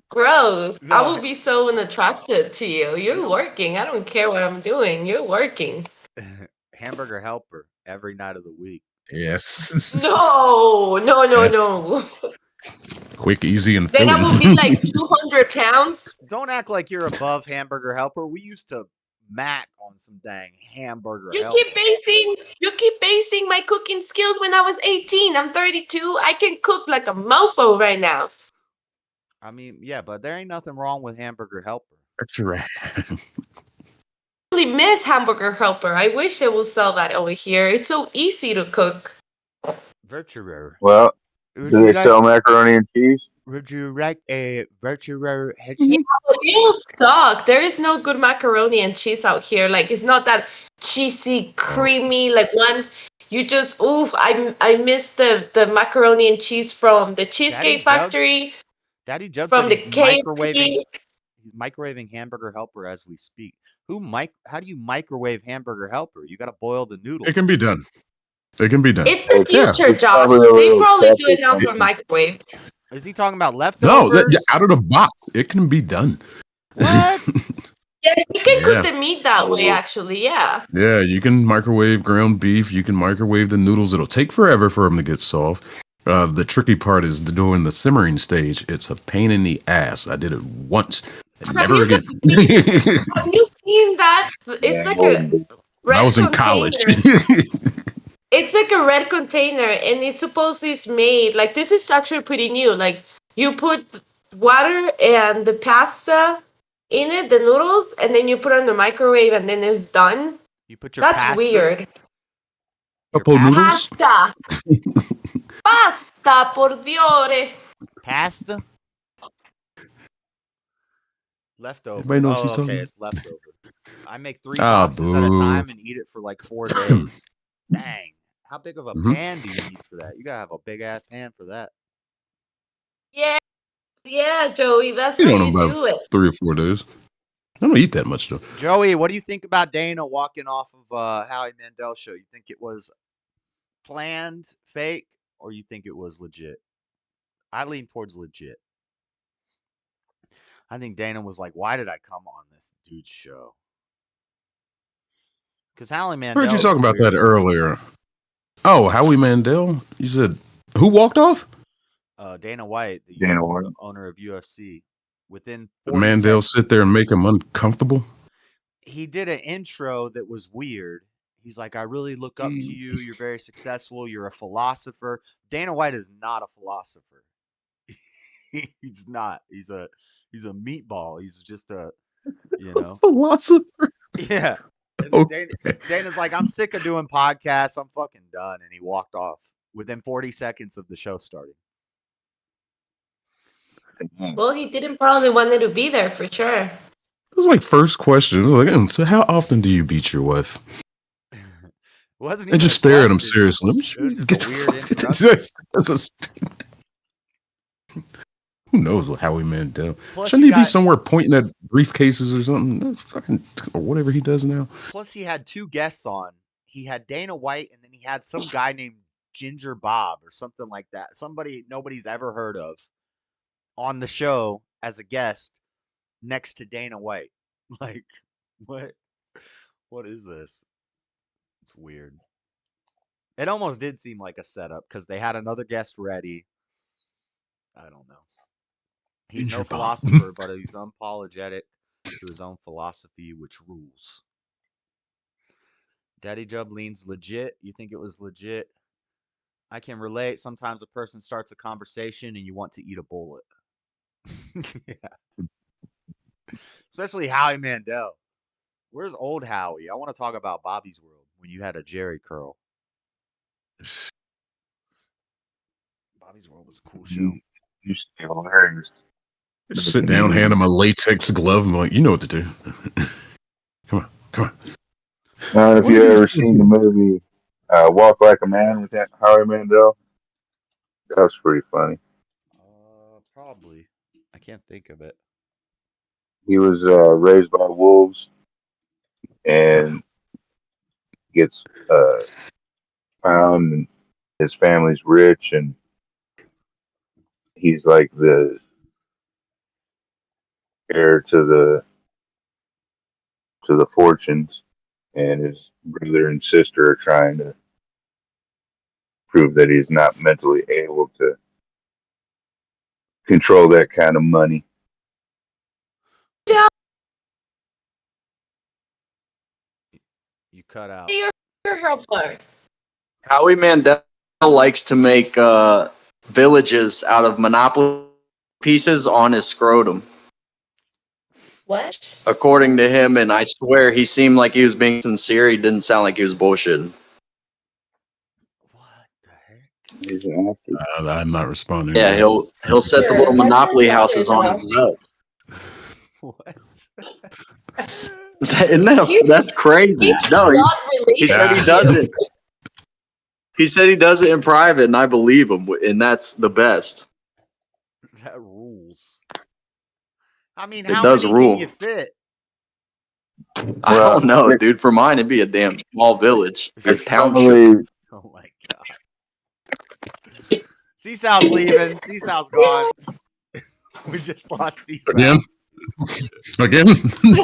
Gross. I No. will be so unattracted to you. You're working. I don't care what I'm doing. You're working. Hamburger helper every night of the week. Yes. No. Quick, easy, and Then I filling. will be like 200 pounds. Don't act like you're above Hamburger Helper. We used to mac on some dang Hamburger You Helper. keep basing my cooking skills when I was 18. I'm 32. I can cook like a mofo right now. I mean, yeah, but there ain't nothing wrong with Hamburger Helper. That's right. I really miss Hamburger Helper. I wish they would sell that over here. It's so easy to cook. Virtuer. Well, Would do you they like? sell macaroni and cheese? Would you like a Virtuer headset? But they all suck. There is no good macaroni and cheese out here. Like it's not that cheesy, creamy. Like once you just I miss the macaroni and cheese from the Cheesecake Factory, Daddy Jub from said the he's microwaving. KFC. He's microwaving Hamburger Helper as we speak. How do you microwave Hamburger Helper? You got to boil the noodles. It can be done. It can be done. It's the future, It's Josh. probably a They little probably do it separate now from for it. microwaves. Is he talking about No, leftovers? out of the box, it can be done. What? Yeah, you can cook Yeah. the meat that way, actually. Yeah. Yeah, you can microwave ground beef. You can microwave the noodles. It'll take forever for them to get soft. The tricky part is doing the simmering stage. It's a pain in the ass. I did it once, and Have never you again. Have you seen that? It's like a When I red was in container. college. It's like a red container, and it's supposedly made like this is actually pretty new. Like you put water and the pasta in it, the noodles, and then you put it in the microwave, and then it's done. You put your That's pasta. weird. Your Couple noodles. Pasta, pasta, por Diore. Pasta. Leftover. Everybody knows what she's Oh, talking okay, about. it's leftover. I make 3 Ah, boxes at a boo. time and eat it for like 4 days. Dang. How big of a Mhm. pan do you need for that? You gotta have a big ass pan for that. Yeah, yeah, Joey. That's You how don't know you about do it. 3 or 4 days. I don't eat that much though. Joey, what do you think about Dana walking off of Howie Mandel show? You think it was planned, fake, or you think it was legit? I lean towards legit. I think Dana was like, "Why did I come on this dude's show?" Because Howie Mandel. Heard you talking about that earlier. Oh, Howie Mandel? You said who walked off? Dana White, the owner of UFC, within Did 40 Mandel seconds, sit there and make him uncomfortable? he did an intro that was weird. He's like, "I really look up to you. You're very successful. You're a philosopher." Dana White is not a philosopher. He's not. He's a meatball. He's just a, Philosopher. Yeah. And Okay. Dana's like, "I'm sick of doing podcasts. I'm fucking done." And he walked off within 40 seconds of the show starting. Well, he didn't probably wanted to be there for sure. It was like first question. It was like, so how often do you beat your wife? Wasn't They even just a stare at him question. seriously. It was just Get a the weird fuck- introduction. That's a statement. Who knows what Howie Mandel? Plus, Shouldn't you he be got- somewhere pointing at briefcases or something? Fucking or whatever he does now. Plus, he had 2 guests on. He had Dana White, and then he had some guy named Ginger Bob or something like that. Somebody nobody's ever heard of on the show as a guest next to Dana White. Like, what? What is this? It's weird. It almost did seem like a setup because they had another guest ready. I don't know. He's no Ginger Bob. philosopher, but he's unapologetic to his own philosophy, which rules. Daddy Jub leans legit. You think it was legit? I can relate. Sometimes a person starts a conversation and you want to eat a bullet. Yeah. Especially Howie Mandel. Where's old Howie? I want to talk about Bobby's World when you had a Jerry curl. Bobby's World was a cool show. You stay hilarious. Just sit down, hand him a latex glove, and be like, you know what to do. Come on. Now, if you ever seen the movie Walk Like a Man with that Howie Mandel, that was pretty funny. Probably. I can't think of it. He was raised by wolves and gets found, and his family's rich, and he's like the heir to the fortunes, and his brother and sister are trying to prove that he's not mentally able to control that kind of money. You cut out. Your helper. Howie Mandel likes to make villages out of Monopoly pieces on his scrotum. What? According to him, and I swear he seemed like he was being sincere. He didn't sound like he was bullshitting. What the heck? He's an actor. I'm not responding. Yeah, he'll set the little Monopoly houses on his belt. What? That's crazy. No, he said he does it. He said he does it in private, and I believe him, and that's the best. That rules. I mean, It how does many rule. can you fit? I don't know, dude. For mine, it'd be a damn small village or It's township. probably Oh my god. Seasow's leaving. Seasow's gone. We just lost Seasow. Again? She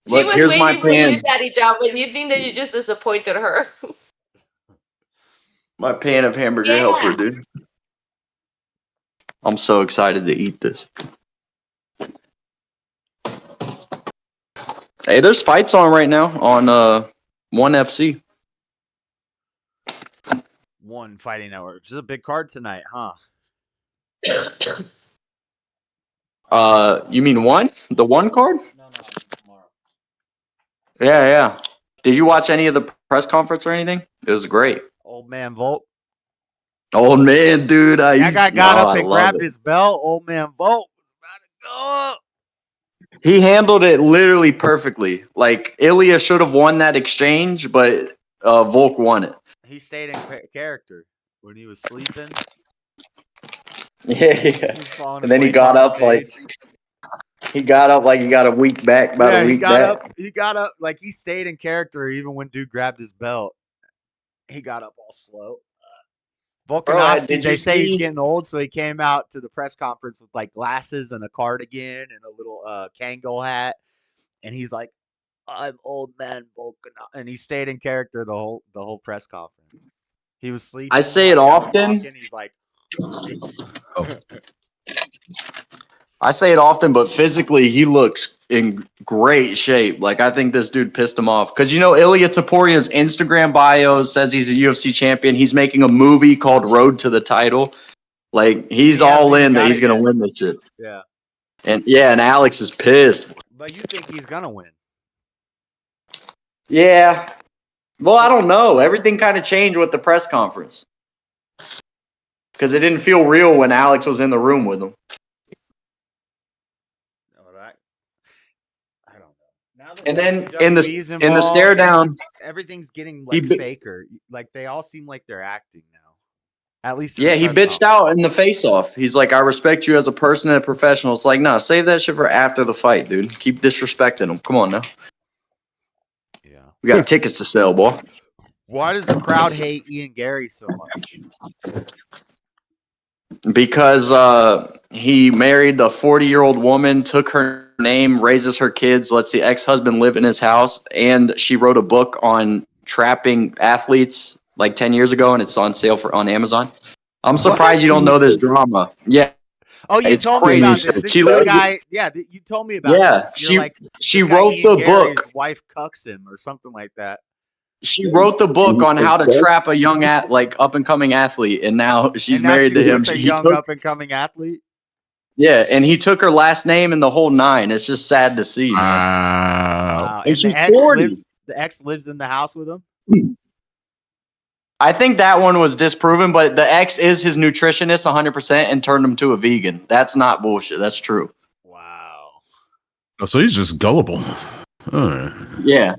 Look, was here's my waiting for you, pan. Daddy John, but you think that you just disappointed her. My pan of hamburger helper, dude. I'm so excited to eat this. Hey, there's fights on right now on 1FC. One Fighting Network. This is a big card tonight, huh? You mean one? The one card? No, tomorrow. Yeah. Did you watch any of the press conference or anything? It was great. Old man Volt. Oh man, dude, That guy got up I and love grabbed it. his belt. Old man Volt was about to go up. He handled it literally perfectly. Like Ilya should have won that exchange, but Volk won it. He stayed in character when he was sleeping. Yeah. He was falling And then he asleep got on up stage. he got a week back, about a he week got back. up. He got up like he stayed in character even when dude grabbed his belt. He got up all slow. Volkanovski, did they you say he's see- getting old, so he came out to the press conference with like glasses and a cardigan and a little Kangol hat, and he's like, "I'm old man Volkanov," and he stayed in character the whole press conference. He was sleeping. I say it while he was often. talking, he's like, I say it often, but physically he looks in great shape. Like I think this dude pissed him off because Ilya Toporia's Instagram bio says he's a UFC champion. He's making a movie called Road to the Title. Like he's He hasn't all even in that got he's it gonna yet. win this shit. yeah. And Alex is pissed. But you think he's gonna win? Yeah. Well, I don't know. Everything kind of changed with the press conference because it didn't feel real when Alex was in the room with him. I don't know. Now that And then WWE's in the involved, stare down, everything's getting He like bi- faker. Like they all seem like they're acting now. At least in yeah, the he press bitched conference. out in the face off. He's like, I respect you as a person and a professional. It's like, no, save that shit for after the fight, dude. Keep disrespecting him. Come on now. Yeah. We got tickets to sell, boy. Why does the crowd hate Ian Gary so much? Because he married a 40-year-old woman, took her name, raises her kids, lets the ex-husband live in his house, and she wrote a book on trapping athletes like 10 years ago, and it's on sale on Amazon. I'm surprised you don't know this drama. Yeah. Oh, you It's told me crazy about shit. this. This She is the literally- guy. Yeah, you told me about Yeah, this. You're like, she this guy wrote Ian the Gary, book. his wife cucks him or something like that. She wrote the book on how to trap a young up and coming athlete, and now she's And now married to she's him. with a He young took- up and coming athlete. yeah, and he took her last name and the whole nine. It's just sad to see, man. Wow. And she's the ex 40. lives in the house with him. I think that one was disproven, but the ex is his nutritionist 100% and turned him to a vegan. That's not bullshit. That's true. Wow. Oh, so he's just gullible. Yeah.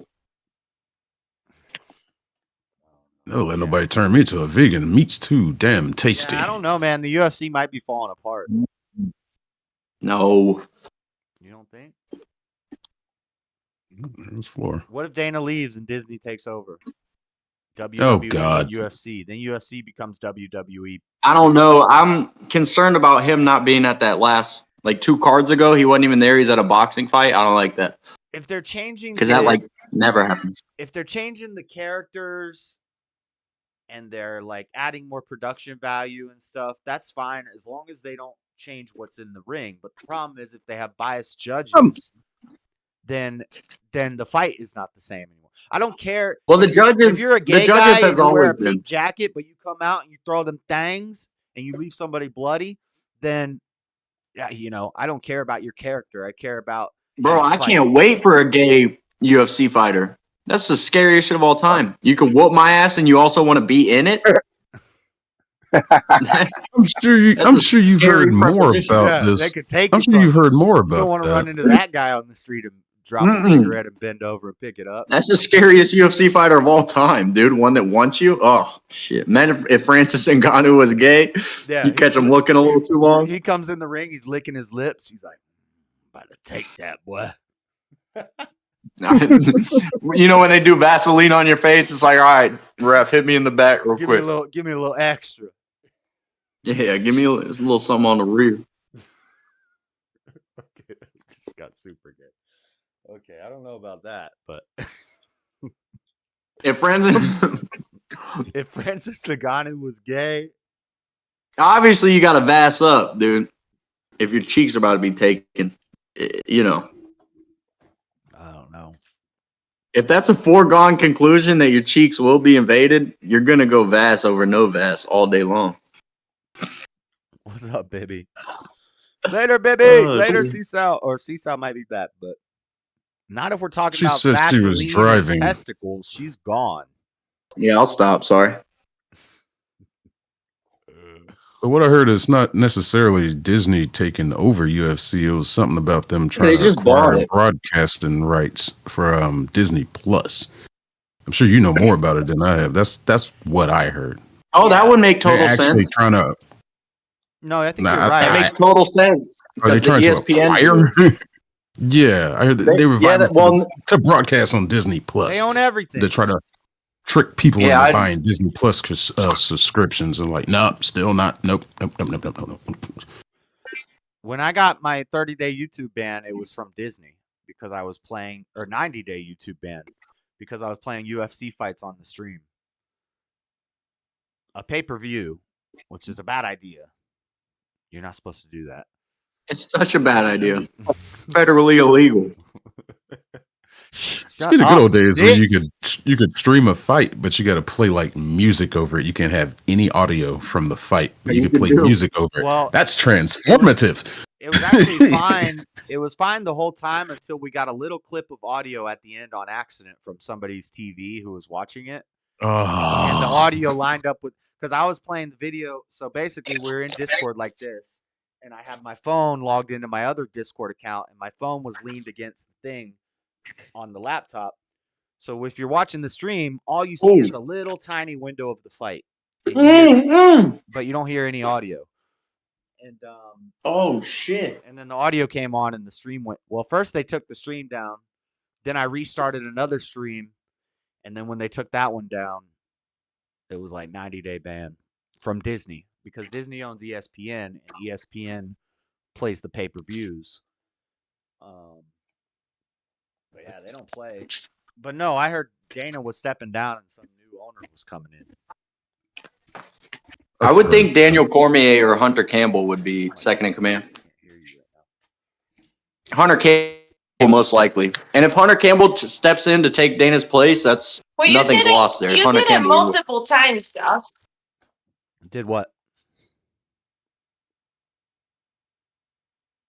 Don't let nobody turn me to a vegan. Meat's too damn tasty. Yeah, I don't know, man. The UFC might be falling apart. No. You don't think? There's floor. What if Dana leaves and Disney takes over? WWE God. and UFC. Then UFC becomes WWE. I don't know. I'm concerned about him not being at that last, like 2 cards ago. He wasn't even there. He's at a boxing fight. I don't like that. If they're changing Because that, like, never happens. if they're changing the characters and they're like adding more production value and stuff, that's fine as long as they don't change what's in the ring. But the problem is if they have biased judges, then the fight is not the same anymore. I don't care. Well, the If judges, you're a the gay judges guy and has you wear a always been. pink jacket, but you come out and you throw them things and you leave somebody bloody, then I don't care about your character. I care about Bro, how you I fight. can't wait for a gay UFC fighter. That's the scariest shit of all time. You can whoop my ass and you also want to be in it? I'm sure you've scary heard more proposition. about Yeah, they this. could take I'm it sure from you've you. heard more You don't about want to that. run into that guy on the street and drop a cigarette and bend over and pick it up. That's the scariest UFC fighter of all time, dude. One that wants you. Oh shit, man! If Francis Ngannou was gay, Yeah, you catch him looking a little too long. He comes in the ring, he's licking his lips. He's like, "I'm about to take that, boy." You know when they do Vaseline on your face, it's like, all right, ref, hit me in the back real Give me quick. give me a little extra. Yeah, give me a little something on the rear. Okay, just got super good. Okay, I don't know about that, but If Francis, if Francis Ngannou was gay, obviously you got to vass up, dude. If your cheeks are about to be taken, you know. I don't know. If that's a foregone conclusion that your cheeks will be invaded, you're gonna go Vass over no Vass all day long. What's up, baby? Later, baby. Later, Seesaw. Or Seesaw might be back, but not if we're talking She about said she was Vaseline driving. and testicles. She's gone. Yeah, I'll stop. Sorry. But what I heard is not necessarily Disney taking over UFC. It was something about them trying They to just bought acquire it. broadcasting rights for Disney Plus. I'm sure you know more about it than I have. That's what I heard. Oh, that would make They're total actually sense. trying to. No, I think Nah, you're right. That makes total sense. Are they Because the trying to ESPN. acquire? Yeah, I heard they were Yeah, to broadcast on Disney Plus. They own everything. They try to trick people Yeah, into buying Disney Plus subscriptions and like, nope, still not. Nope. When I got my 30-day YouTube ban, it was from Disney because I was playing, or 90-day YouTube ban because I was playing UFC fights on the stream. A pay-per-view, which is a bad idea. You're not supposed to do that. It's such a bad idea. Federally illegal. It's been the good old days where you could stream a fight, but you got to play like music over it. You can't have any audio from the fight, but you can play music over it. Well, that's transformative. It was actually fine. It was fine the whole time until we got a little clip of audio at the end on accident from somebody's TV who was watching it. And the audio lined up with, because I was playing the video. So basically, we're in Discord like this, and I have my phone logged into my other Discord account, and my phone was leaned against the thing on the laptop. So if you're watching the stream, all you see is a little tiny window of the fight, but you don't hear any audio. And oh shit! And then the audio came on, and the stream went. Well, first they took the stream down, then I restarted another stream, and then when they took that one down, it was like 90-day ban from Disney because Disney owns ESPN, and ESPN plays the pay-per-views. But yeah, they don't play. But no, I heard Dana was stepping down and some new owner was coming in. I would think Daniel Cormier or Hunter Campbell would be second in command. Hunter Campbell most likely. And if Hunter Campbell steps in to take Dana's place, that's nothing's lost there. You Hunter did it Campbell multiple times, Josh. Did what?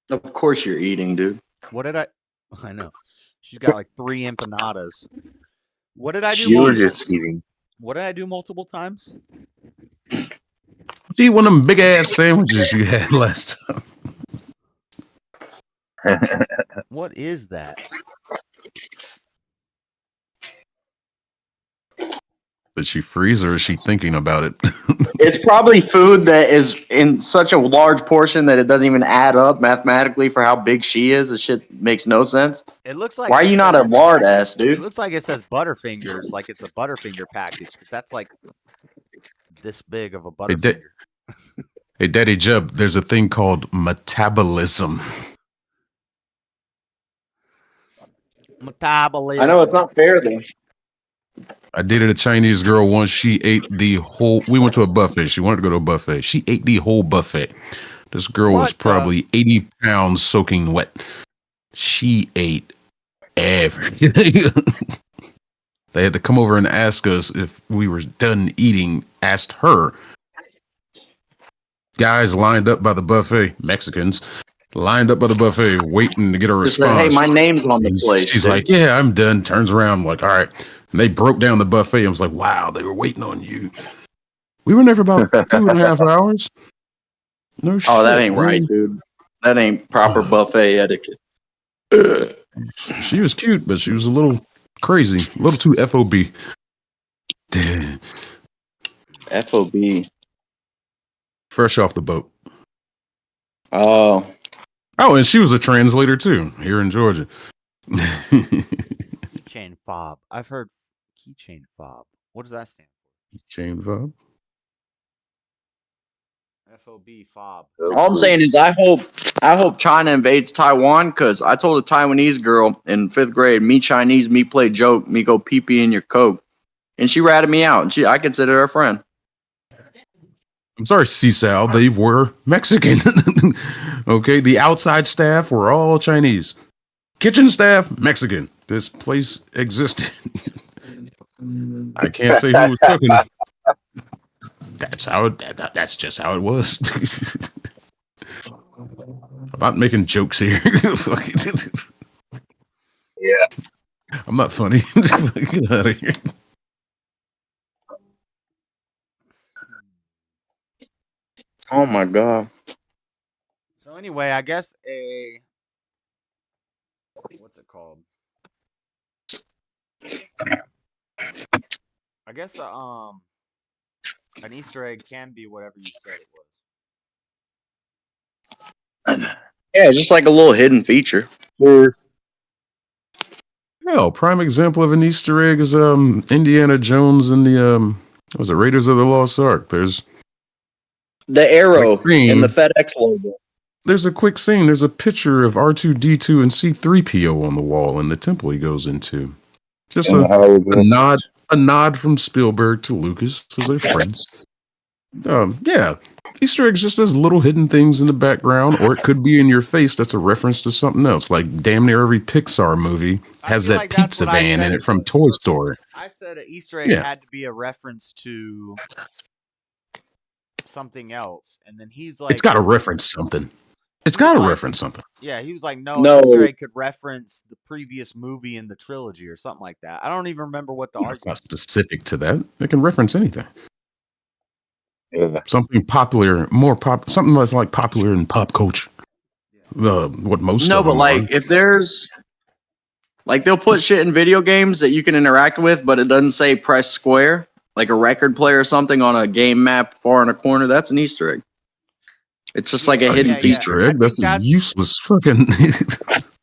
Of course you're eating, dude. What did I? I know. She's got like 3 empanadas. What did I do? She was just eating. What did I do multiple times? See one of them big ass sandwiches you had last time. What is that? Did she freeze or is she thinking about it? It's probably food that is in such a large portion that it doesn't even add up mathematically for how big she is. This shit makes no sense. It looks like. Why are you not a lard ass, dude? It looks like it says Butterfingers, like it's a Butterfinger package, but that's like this big of a Butterfinger. Hey, Daddy Jub, there's a thing called metabolism. Metabolism. I know it's not fair though. I dated a Chinese girl once. She ate the whole. We went to a buffet. She wanted to go to a buffet. She ate the whole buffet. This girl was What the- probably 80 pounds soaking wet. She ate everything. They had to come over and ask us if we were done eating. Asked her. Guys lined up by the buffet, Mexicans, lined up by the buffet, waiting to get a Just said, hey, response. my name's on the And plate. she's dude. like, yeah, I'm done. Turns around, I'm like, all right. And they broke down the buffet. I was like, wow, they were waiting on you. We were there for about 2.5 hours. No shit. Oh, that ain't right, man. dude. That ain't proper buffet etiquette. She was cute, but she was a little crazy, a little too FOB. FOB. Fresh off the boat. Oh, Oh, and she was a translator too, here in Georgia. Keychain fob. I've heard keychain fob. What does that stand Chain vibe. for? FOB fob. all I'm saying is I hope China invades Taiwan because I told a Taiwanese girl in 5th grade, me Chinese, me play joke, me go pee pee in your Coke. And she ratted me out. And I consider her a friend. I'm sorry, Sal. They were Mexican. Okay, the outside staff were all Chinese. Kitchen staff, Mexican. This place existed. I can't say who was cooking. That's how it. That's just how it was. I'm not making jokes here. Yeah. I'm not funny. Get out of here. Oh my god. So anyway, I guess what's it called? I guess an Easter egg can be whatever you said it was. Yeah, it's just like a little hidden feature. Sure. Hell, prime example of an Easter egg is Indiana Jones and the was it Raiders of the Lost Ark. There's The arrow Green. and the FedEx logo. There's a quick scene. There's a picture of R2D2 and C3PO on the wall in the temple he goes into. Just And a hologram. nod from Spielberg to Lucas because they're friends. Yeah, Easter eggs just as little hidden things in the background, or it could be in your face. That's a reference to something else. Like damn near every Pixar movie I has feel that like that's pizza what I van said in it it from was. Toy Story. I said an Easter egg Yeah. had to be a reference to something else, and then he's like, It's got to reference something. It's got to like- reference something. yeah, he was like, no, No. an Easter egg could reference the previous movie in the trilogy or something like that. I don't even remember what the It's argument. not specific to that. It can reference anything. Yeah. Something popular, something that's like popular in pop culture. What most No, of but them like are. if there's like they'll put shit in video games that you can interact with, but it doesn't say press square, like a record player or something on a game map far in a corner. That's an Easter egg. It's just like a Yeah, hidden yeah, yeah. feature. Easter I egg. think That's a that's- useless fucking.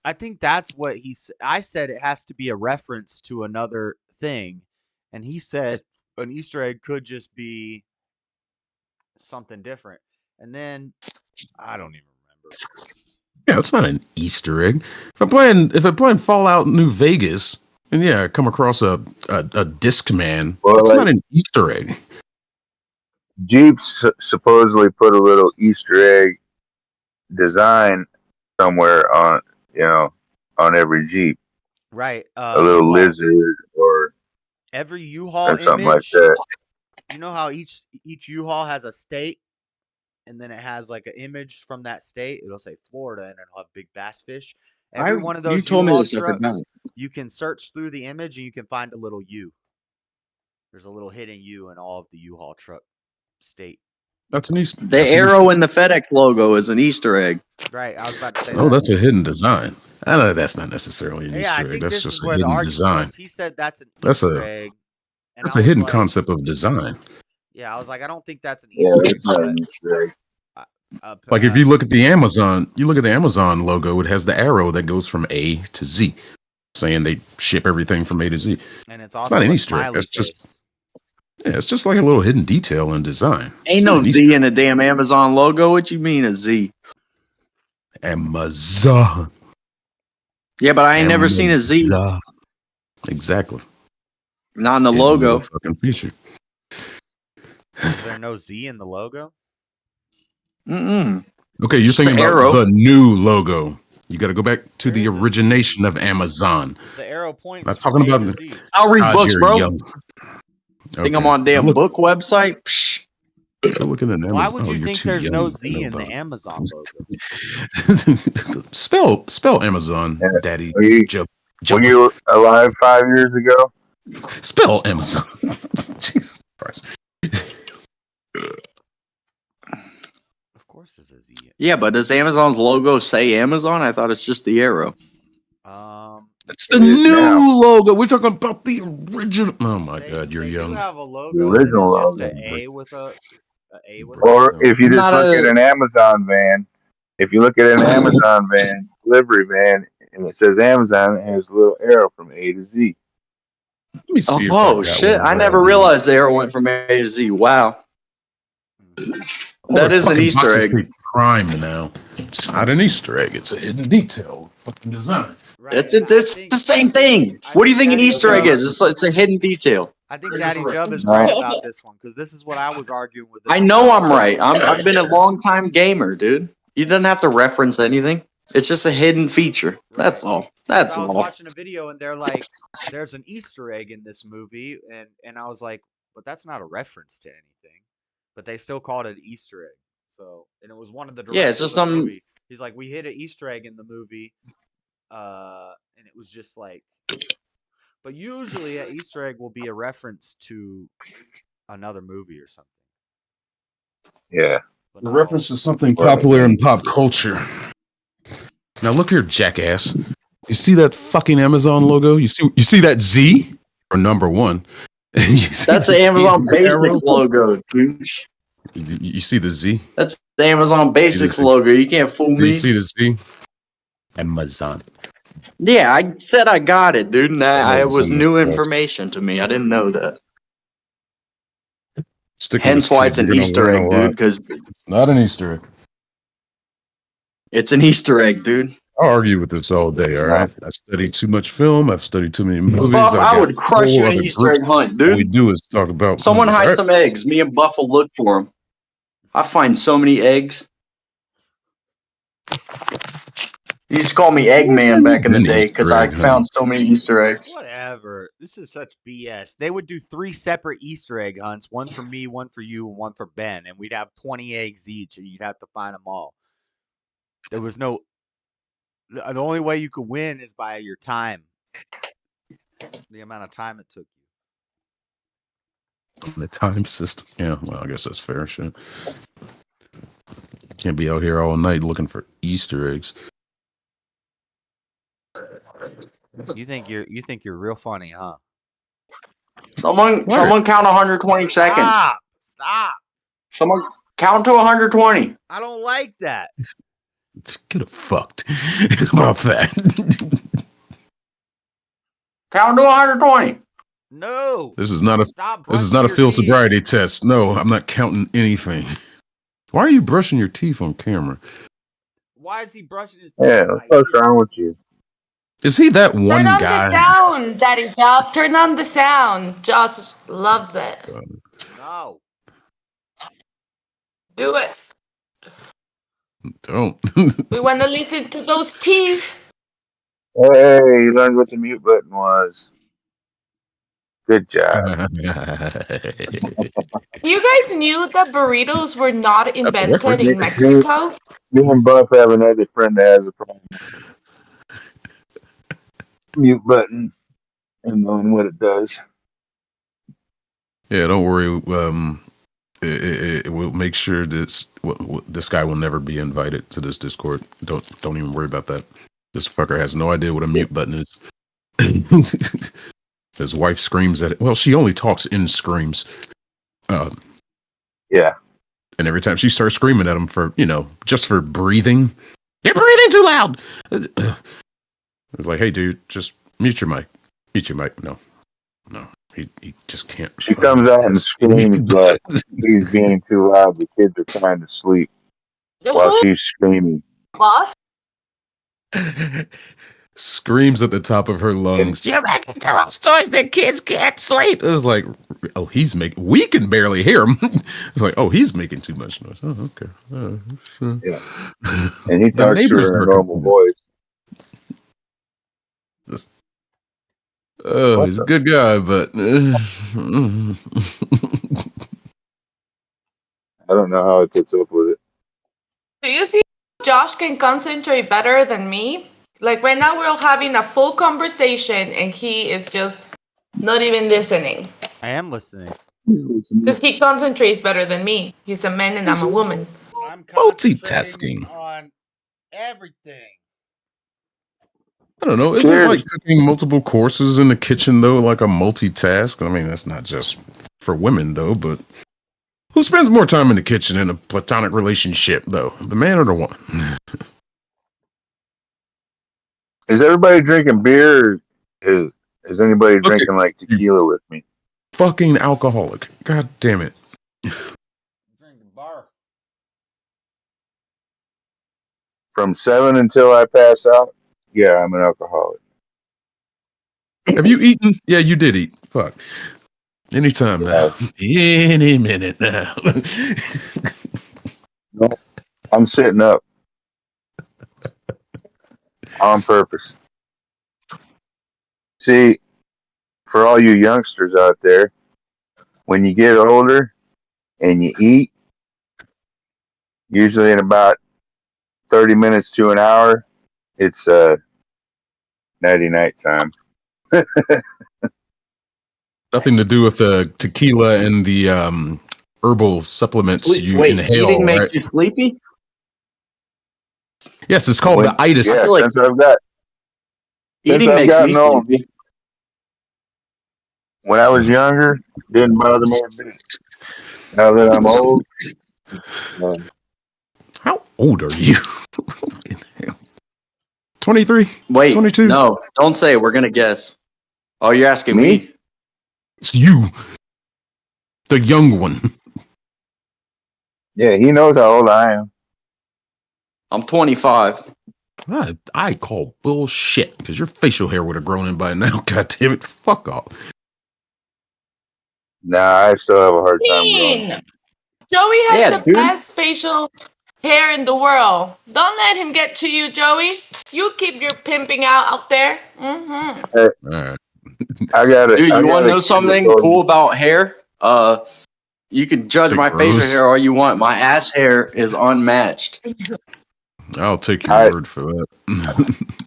I think that's what he said. I said it has to be a reference to another thing, and he said an Easter egg could just be something different. And then I don't even remember. Yeah, it's not an Easter egg. If I'm playing Fallout New Vegas, and yeah, I come across a disc man, Well, it's like- not an Easter egg. Jeeps supposedly put a little Easter egg design somewhere on, on every Jeep. Right. A little U-Hauls. lizard or Every U-Haul something like image. that. You know how each U-Haul has a state, and then it has like an image from that state. It'll say Florida, and it'll have big bass fish. Every one of those you told me U-Haul this, I trucks, forgot. you can search through the image and you can find a little U. There's a little hidden U in all of the U-Haul truck state. That's an Easter. The that's an arrow Easter- in the FedEx logo is an Easter egg. Right. I was about to say Oh, that. that's a hidden design. I know that's not necessarily an Yeah, I Easter egg. think That's this just is a where the hidden argument design. was. He said that's an That's Easter a- egg. And That's I a was hidden like, concept of design. Yeah, I was like, I don't think that's an Yeah, Easter egg. that's not an Easter egg. Like if you look at the Amazon logo, it has the arrow that goes from A to Z, saying they ship everything from A to Z. and it's also not an a Easter egg, smiley that's just- face. Yeah, it's just like a little hidden detail in design. Ain't It's no not an Z in a damn Amazon logo. What you mean a Z? Amazon. Yeah, but I ain't never seen a Z. Amazon. Exactly. Not in the Hidden little logo. fucking feature. Is there no Z in the logo? Mm-mm. Okay, you're Just the thinking about arrow. the new logo. You got to go back to the There is a origination Z. of Amazon. The arrow points I'm not from talking A about to the. Z. I'll read God, books, you're bro. young. Think I'm Okay. on a damn Look, book website? Psh. go look at an Why Amazon. would Oh, you you're think too there's young no to Z know in the about Amazon logo? it. spell Amazon, Yeah. Daddy. Were Jump. you alive 5 years ago? Spell Amazon. Jesus Christ. Of course there's a Z. Yeah, but does Amazon's logo say Amazon? I thought it's just the arrow. It's the It is new now. logo. We're talking about the original. Oh my God, you're They do young. have a The logo that original is just logo. an A with a A with Or if you I'm just not look at a. an Amazon van, if you look at an Amazon van, delivery van, and it says Amazon, it has a little arrow from A to Z. Let me see if I Oh got shit! one I right never here. realized the arrow went from A to Z. Wow, All that their is an fucking Easter boxes egg. say Prime now. It's not an Easter egg. It's a hidden detail. Fucking design. Right. It's And I the think same thing. I What do you think think an Daddy Easter egg Jub is? It's a hidden detail. I think There's a Daddy Jub is Right. right about this one because this is what I was arguing with him I know about. I'm right. I've been a long time gamer, dude. You don't have to reference anything. It's just a hidden feature. That's Right. all. 'Cause That's I was all. watching a video and they're like, "There's an Easter egg in this movie," and I was like, "But that's not a reference to anything." But they still called it an Easter egg. So, and it was one of the Yeah, it's directors just of the movie. He's like, "We hit an Easter egg in the movie," and it was just like. But usually, an Easter egg will be a reference to another movie or something. Yeah. But The not reference to always. something Or popular in pop culture. Now look here, jackass. You see that fucking Amazon logo? You see that Z or number one? And you see that's the an T Amazon and the Basics arrow? logo, dude. You see the Z? That's the Amazon Basics Z? logo. You can't fool Do you me. see the Z? Amazon. Yeah, I said I got it, dude. And it was Amazon is new close. information to me. I didn't know that. Stick with Hence us, why kid. it's an You're gonna Easter learn a egg, dude. lot. Because It's not an Easter egg. it's an Easter egg, dude. I'll argue with this all day, all right? I studied too much film. I've studied too many movies. Buff, I got would crush whole you in other an Easter groups. egg hunt, All we dude. do is talk about Someone movies, hide all right? some eggs. Me and Buff will look for them. I find so many eggs. You used to call me Eggman back in the An day Easter because I egg hunt. found so many Easter eggs. Whatever. This is such BS. They would do 3 separate Easter egg hunts, one for me, one for you, and one for Ben, and we'd have 20 eggs each, and you'd have to find them all. There was no. The only way you could win is by your time, the amount of time it took you. The time system. Yeah, well, I guess that's fair shit. Can't be out here all night looking for Easter eggs. You think you're real funny, huh? Someone count 120 seconds. Stop. Someone count to 120. I don't like that. Get a fucked. How about that? Count to 120. No. This is not a Stop this is not a brushing field your teeth. sobriety test. No, I'm not counting anything. Why are you brushing your teeth on camera? Why is he brushing his teeth? Yeah, in my what's ear? wrong with you? Is he that one Turn on guy? the sound, Daddy Job. Turn on the sound. Josh loves it. No. Do it. Don't. We want to listen to those teeth. Hey, you learned what the mute button was. Good job. You guys knew that burritos were not invented reference. in Mexico? Me and Buff have another friend that has a problem. Mute button and knowing what it does. Yeah, don't worry. It will make sure this guy will never be invited to this Discord. Don't even worry about that. This fucker has no idea what a mute button is. His wife screams at it. Well, she only talks in screams. Yeah. And every time she starts screaming at him for, just for breathing, you're breathing too loud. It's like, hey, dude, just mute your mic. Mute your mic. No. He just can't. She comes out and screams like he's being too loud. The kids are trying to sleep while she's screaming. What? Screams at the top of her lungs. You're making tell stories that kids can't sleep. It was like, oh, we can barely hear him. It's like, oh, he's making too much noise. Oh, okay. Sure. Yeah. And he The talks to neighbors her in a are normal complaining. voice. Oh, he's a good guy, but I don't know how it gets up with it. Do you see Josh can concentrate better than me? Like right now, we're having a full conversation, and he is just not even listening. I am listening. Because he concentrates better than me. He's a man and I'm a woman. I'm concentrating multitasking. on everything. I don't know. Isn't like cooking multiple courses in the kitchen though like a multitask? I mean, that's not just for women though, but who spends more time in the kitchen in a platonic relationship though, the man or the woman? Is everybody drinking beer? Or is anybody drinking like tequila with me? Fucking alcoholic. God damn it. Drinking bar. From 7 until I pass out? Yeah, I'm an alcoholic. Have you eaten? Yeah, you did eat. Fuck. Anytime now. Any minute now. No, I'm sitting up. On purpose. See, for all you youngsters out there, when you get older and you eat, usually in about 30 minutes to an hour, it's nighty-night time. Nothing to do with the tequila and the herbal supplements you inhale. Eating right? makes you sleepy? Yes, it's called the itis. Yeah, like since I've gotten old, when I was younger, didn't bother me a bit. Now that I'm old, how old are you? 23? Wait, 22? No, don't say it. We're gonna guess. Oh, you're asking me? It's you, the young one. Yeah, he knows how old I am. I'm 25. I call bullshit because your facial hair would have grown in by now. God damn it! Fuck off. Nah, I still have a hard time growing. Joey has the best facial hair in the world. Don't let him get to you, Joey. You keep your pimping out there. Mm-hmm. Hey, right. I got it. Dude, you want to know something cool about hair? You can judge my facial hair all you want. My ass hair is unmatched. I'll take your word for that.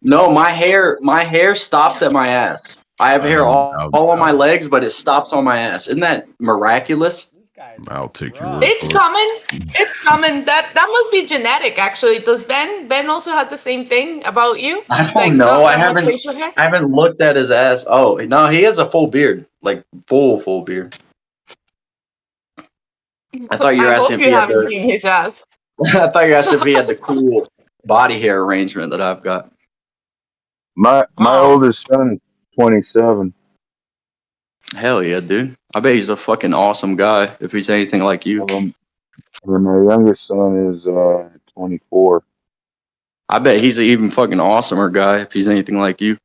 No, my hair stops at my ass. I have hair all on my legs, but it stops on my ass. Isn't that miraculous? I'll take your word. It's coming. It's coming. That must be genetic, actually. Does Ben also have the same thing about you? I don't know. I haven't looked at his ass. Oh no, he has a full beard, like full beard. I thought you were asking if he had seen his ass. I thought you asked if he had the cool body hair arrangement that I've got. My oldest son is 27. Hell yeah, dude. I bet he's a fucking awesome guy if he's anything like you. And my youngest son is 24. I bet he's an even fucking awesomer guy if he's anything like you.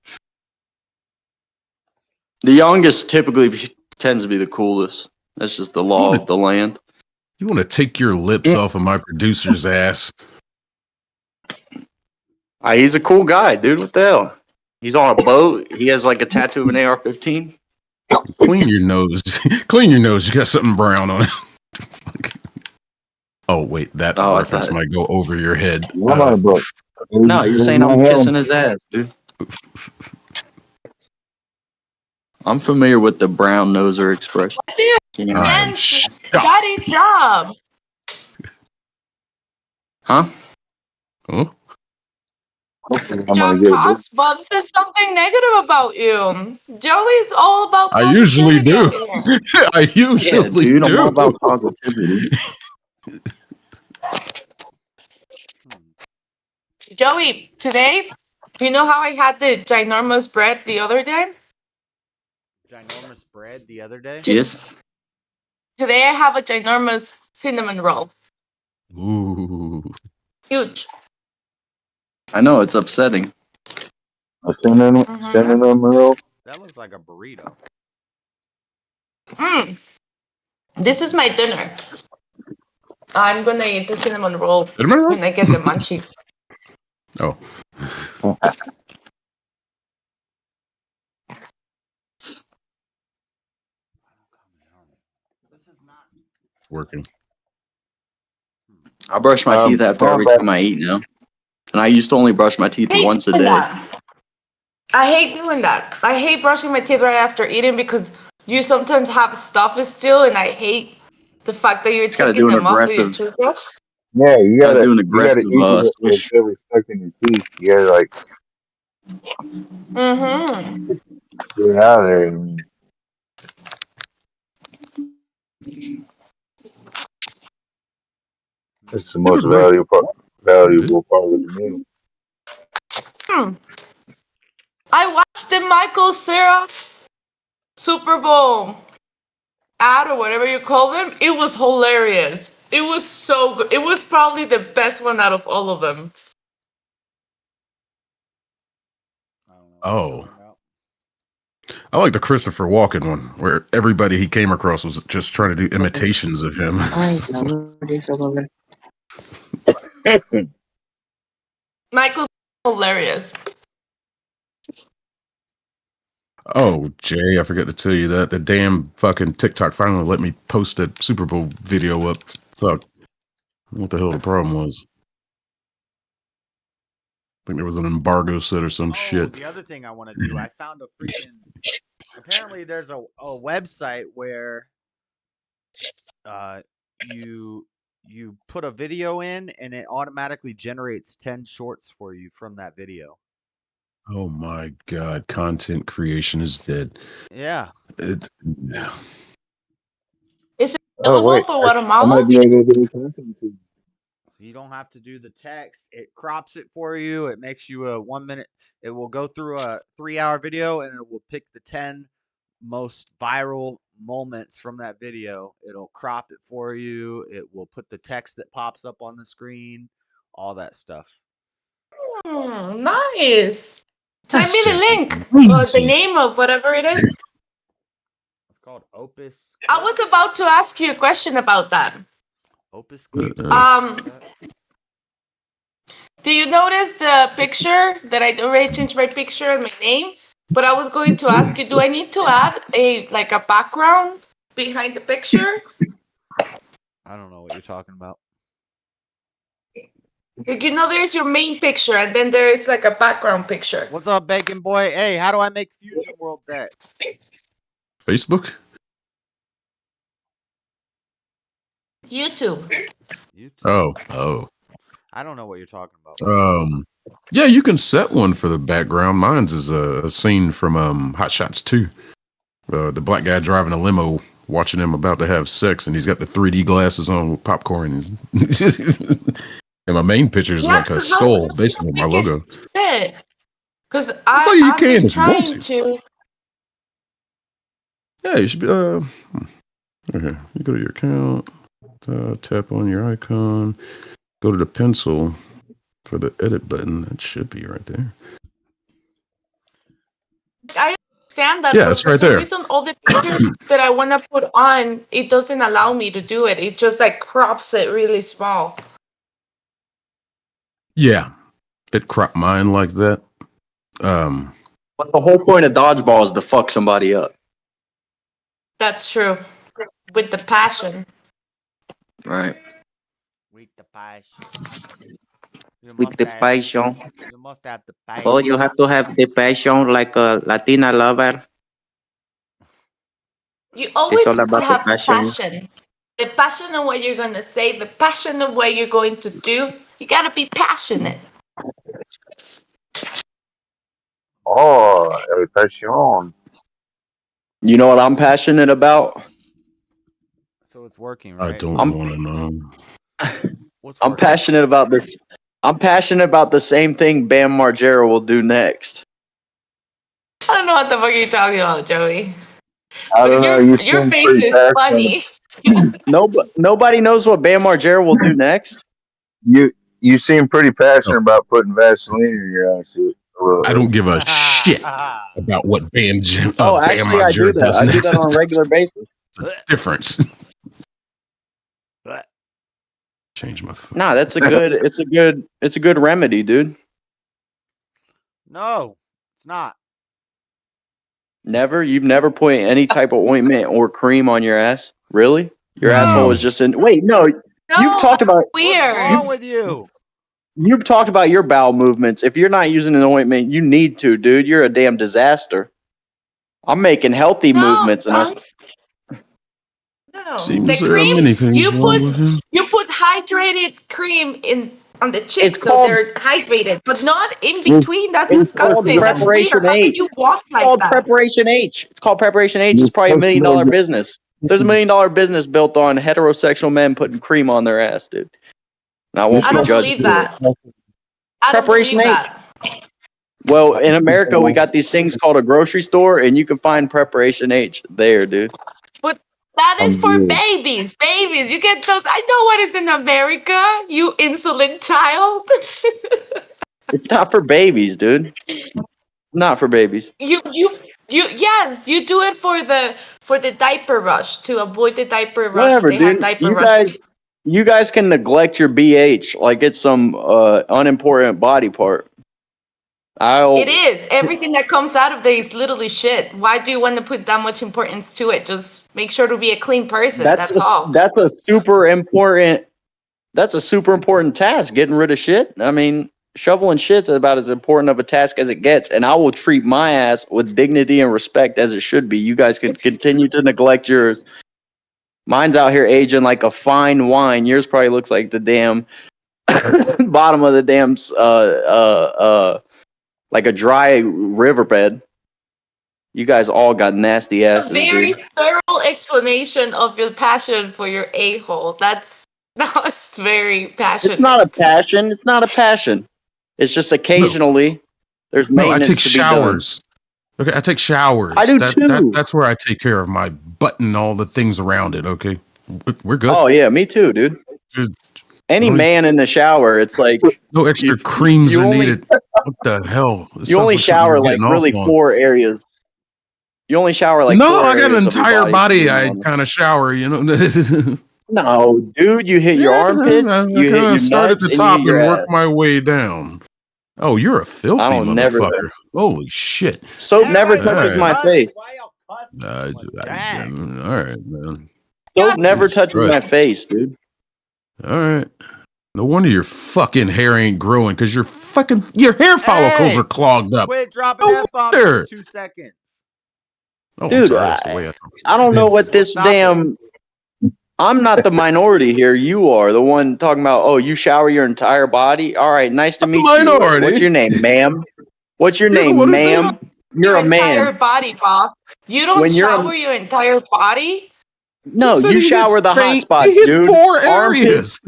The youngest typically tends to be the coolest. That's just the law of the land. You want to take your lips off of my producer's ass? He's a cool guy, dude. What the hell? He's on a boat. He has like a tattoo of an AR-15. Clean your nose. Clean your nose. You got something brown on it. Oh, wait. That reference might go over your head. No, you're saying I'm kissing his ass, dude. I'm familiar with the brown noser expression. Dude, daddy job. Huh? Oh? John Cox, Bob says something negative about you. Joey's all about I usually do. I usually dude, do. I'm all about positivity. Joey, today, you know how I had the ginormous bread the other day? Ginormous bread the other day? Yes. Today I have a ginormous cinnamon roll. Ooh. Huge. I know, it's upsetting. A cinnamon roll. That looks like a burrito. This is my dinner. I'm gonna eat the cinnamon roll when I get the munchies. Oh. Working. I brush my teeth after every time I eat now. And I used to only brush my teeth once a day. I hate doing that. I hate brushing my teeth right after eating because you sometimes have stuff still, and I hate the fact that you're taking them off with your toothbrush. Yeah, you gotta do an aggressive eat squish. whatever's stuck in your teeth. You gotta like get it out of there. That's the most valuable part of the meal. I watched the Michael Cera Super Bowl ad or whatever you call them. It was hilarious. It was so good. It was probably the best one out of all of them. Oh. I like the Christopher Walken one, where everybody he came across was just trying to do imitations of him. Michael's hilarious. Oh, Jay, I forgot to tell you that the damn fucking TikTok finally let me post that Super Bowl video up. Fuck. What the hell the problem was? I think there was an embargo set or some shit. The other thing I want to do, I found a freaking. Apparently, there's a website where you put a video in and it automatically generates 10 shorts for you from that video. Oh my god, content creation is dead. Yeah. Is it available for Guatemala? You don't have to do the text. It crops it for you. It makes you a 1 minute. It will go through a 3-hour video and it will pick the 10 most viral moments from that video. It'll crop it for you. It will put the text that pops up on the screen, all that stuff. Nice. Send me the link or the name of whatever it is. It's called Opus. I was about to ask you a question about that. Opus Clips. Do you notice the picture that I already changed my picture and my name? But I was going to ask you, do I need to add a background behind the picture? I don't know what you're talking about. You know, there's your main picture, and then there's a background picture. What's up, Bacon Boy? Hey, how do I make Fusion World decks? Facebook? YouTube. Oh. I don't know what you're talking about. Yeah, you can set one for the background. Mine's is a scene from Hot Shots 2. The black guy driving a limo, watching him about to have sex, and he's got the 3D glasses on with popcorn. And my main picture is like a skull, basically my logo. Because I've been trying to. Yeah, you should be. Okay, you go to your account, tap on your icon, go to the pencil for the edit button. That should be right there. I understand that. Yeah, it's right there. For some reason, all the pictures that I want to put on, it doesn't allow me to do it. It just crops it really small. Yeah, it cropped mine like that. But the whole point of dodgeball is to fuck somebody up. That's true. With the passion. Right. With the passion. With the passion. You must have the passion. Oh, you have to have the passion like a Latina lover. You always all about have the passion. passion. The passion of what you're going to say, the passion of what you're going to do. You got to be passionate. Oh, el passion. You know what I'm passionate about? So it's working, right? I don't want to know. I'm passionate about this. I'm passionate about the same thing Bam Margera will do next. I don't know what the fuck you're talking about, Joey. I don't know. Your face is funny. Nobody knows what Bam Margera will do next. You seem pretty passionate about putting Vaseline in your eyes. I don't give a shit about what Oh, actually, Bam I do Margera that. does I do next. that on a regular basis. Difference. Change my phone. Nah, it's a good remedy, dude. No, it's not. You've never put any type of ointment or cream on your ass? Really? Your asshole is just in. Wait, no. You've talked about What's Weird. wrong with you? you've talked about your bowel movements. If you're not using an ointment, you need to, dude. You're a damn disaster. I'm making healthy movements, and No. Seems The there are many cream things wrong with him. you put hydrated cream on the It's cheeks so called- they're hydrated, but not in between. That's it's called disgusting. That's weird. Preparation How can H. you walk It's like called that? Preparation H. It's called Preparation H. It's probably $1 million business. There's $1 million business built on heterosexual men putting cream on their ass, dude. And I won't I be don't judged. believe that. I don't Preparation believe H. that. Well, in America, we got these things called a grocery store, and you can find Preparation H there, dude. But that is for babies. Babies, you get those. I know what is in America. You insolent child. It's not for babies, dude. Not for babies. you yes, you do it for the diaper rush to avoid the diaper rush. Whatever, They have dude. diaper rush. You guys can neglect your BH like it's some unimportant body part. It is. Everything that comes out of there is literally shit. Why do you want to put that much importance to it? Just make sure to be a clean person. That's all. That's a super important task, getting rid of shit. I mean, shoveling shit's about as important of a task as it gets, and I will treat my ass with dignity and respect as it should be. You guys can continue to neglect yours. Mine's out here aging like a fine wine. Yours probably looks like the damn bottom of the damn like a dry riverbed. You guys all got nasty A asses, very dude. thorough explanation of your passion for your a-hole. That's very passionate. It's not a passion. It's not a passion. It's just occasionally there's No, I maintenance take to be done. showers. Okay, I take showers. I do too. That's where I take care of my butt and all the things around it. Okay, we're good. Oh yeah, me too, dude. Just Any man in the shower, it's like no extra you- creams you are only- needed. What the hell? It you sounds only like something shower you're like getting really off on. core areas. You only shower like no, core I got an areas of your entire body. I on. kind of shower. You know. No, dude, you hit your armpits, I you hit kinda your start at nuts, the and you top hit your and ass. work my way down. Oh, you're a filthy I don't never- motherfucker. Holy shit. Soap never Why touches y'all my cuss? face. Why y'all cuss? All right, man. Soap never Jesus touches Christ. my face, dude. All right. No wonder your fucking hair ain't growing because your hair follicles Hey, are clogged up. Quit dropping No F-bombs wonder. every 2 seconds. Oh, I'm Dude, sorry. That's the way I talk. I don't know what this Stop it. damn. I'm not the minority here. You are the one talking about. Oh, you shower your entire body. All right, nice to I'm the meet you. minority. What's your name, ma'am? What's your You're the name, one who ma'am? You're your a entire man. body, Bob. You don't When you're a- shower your entire body? No, He said you he shower hits the hot paint- spots, He hits dude. 4 areas.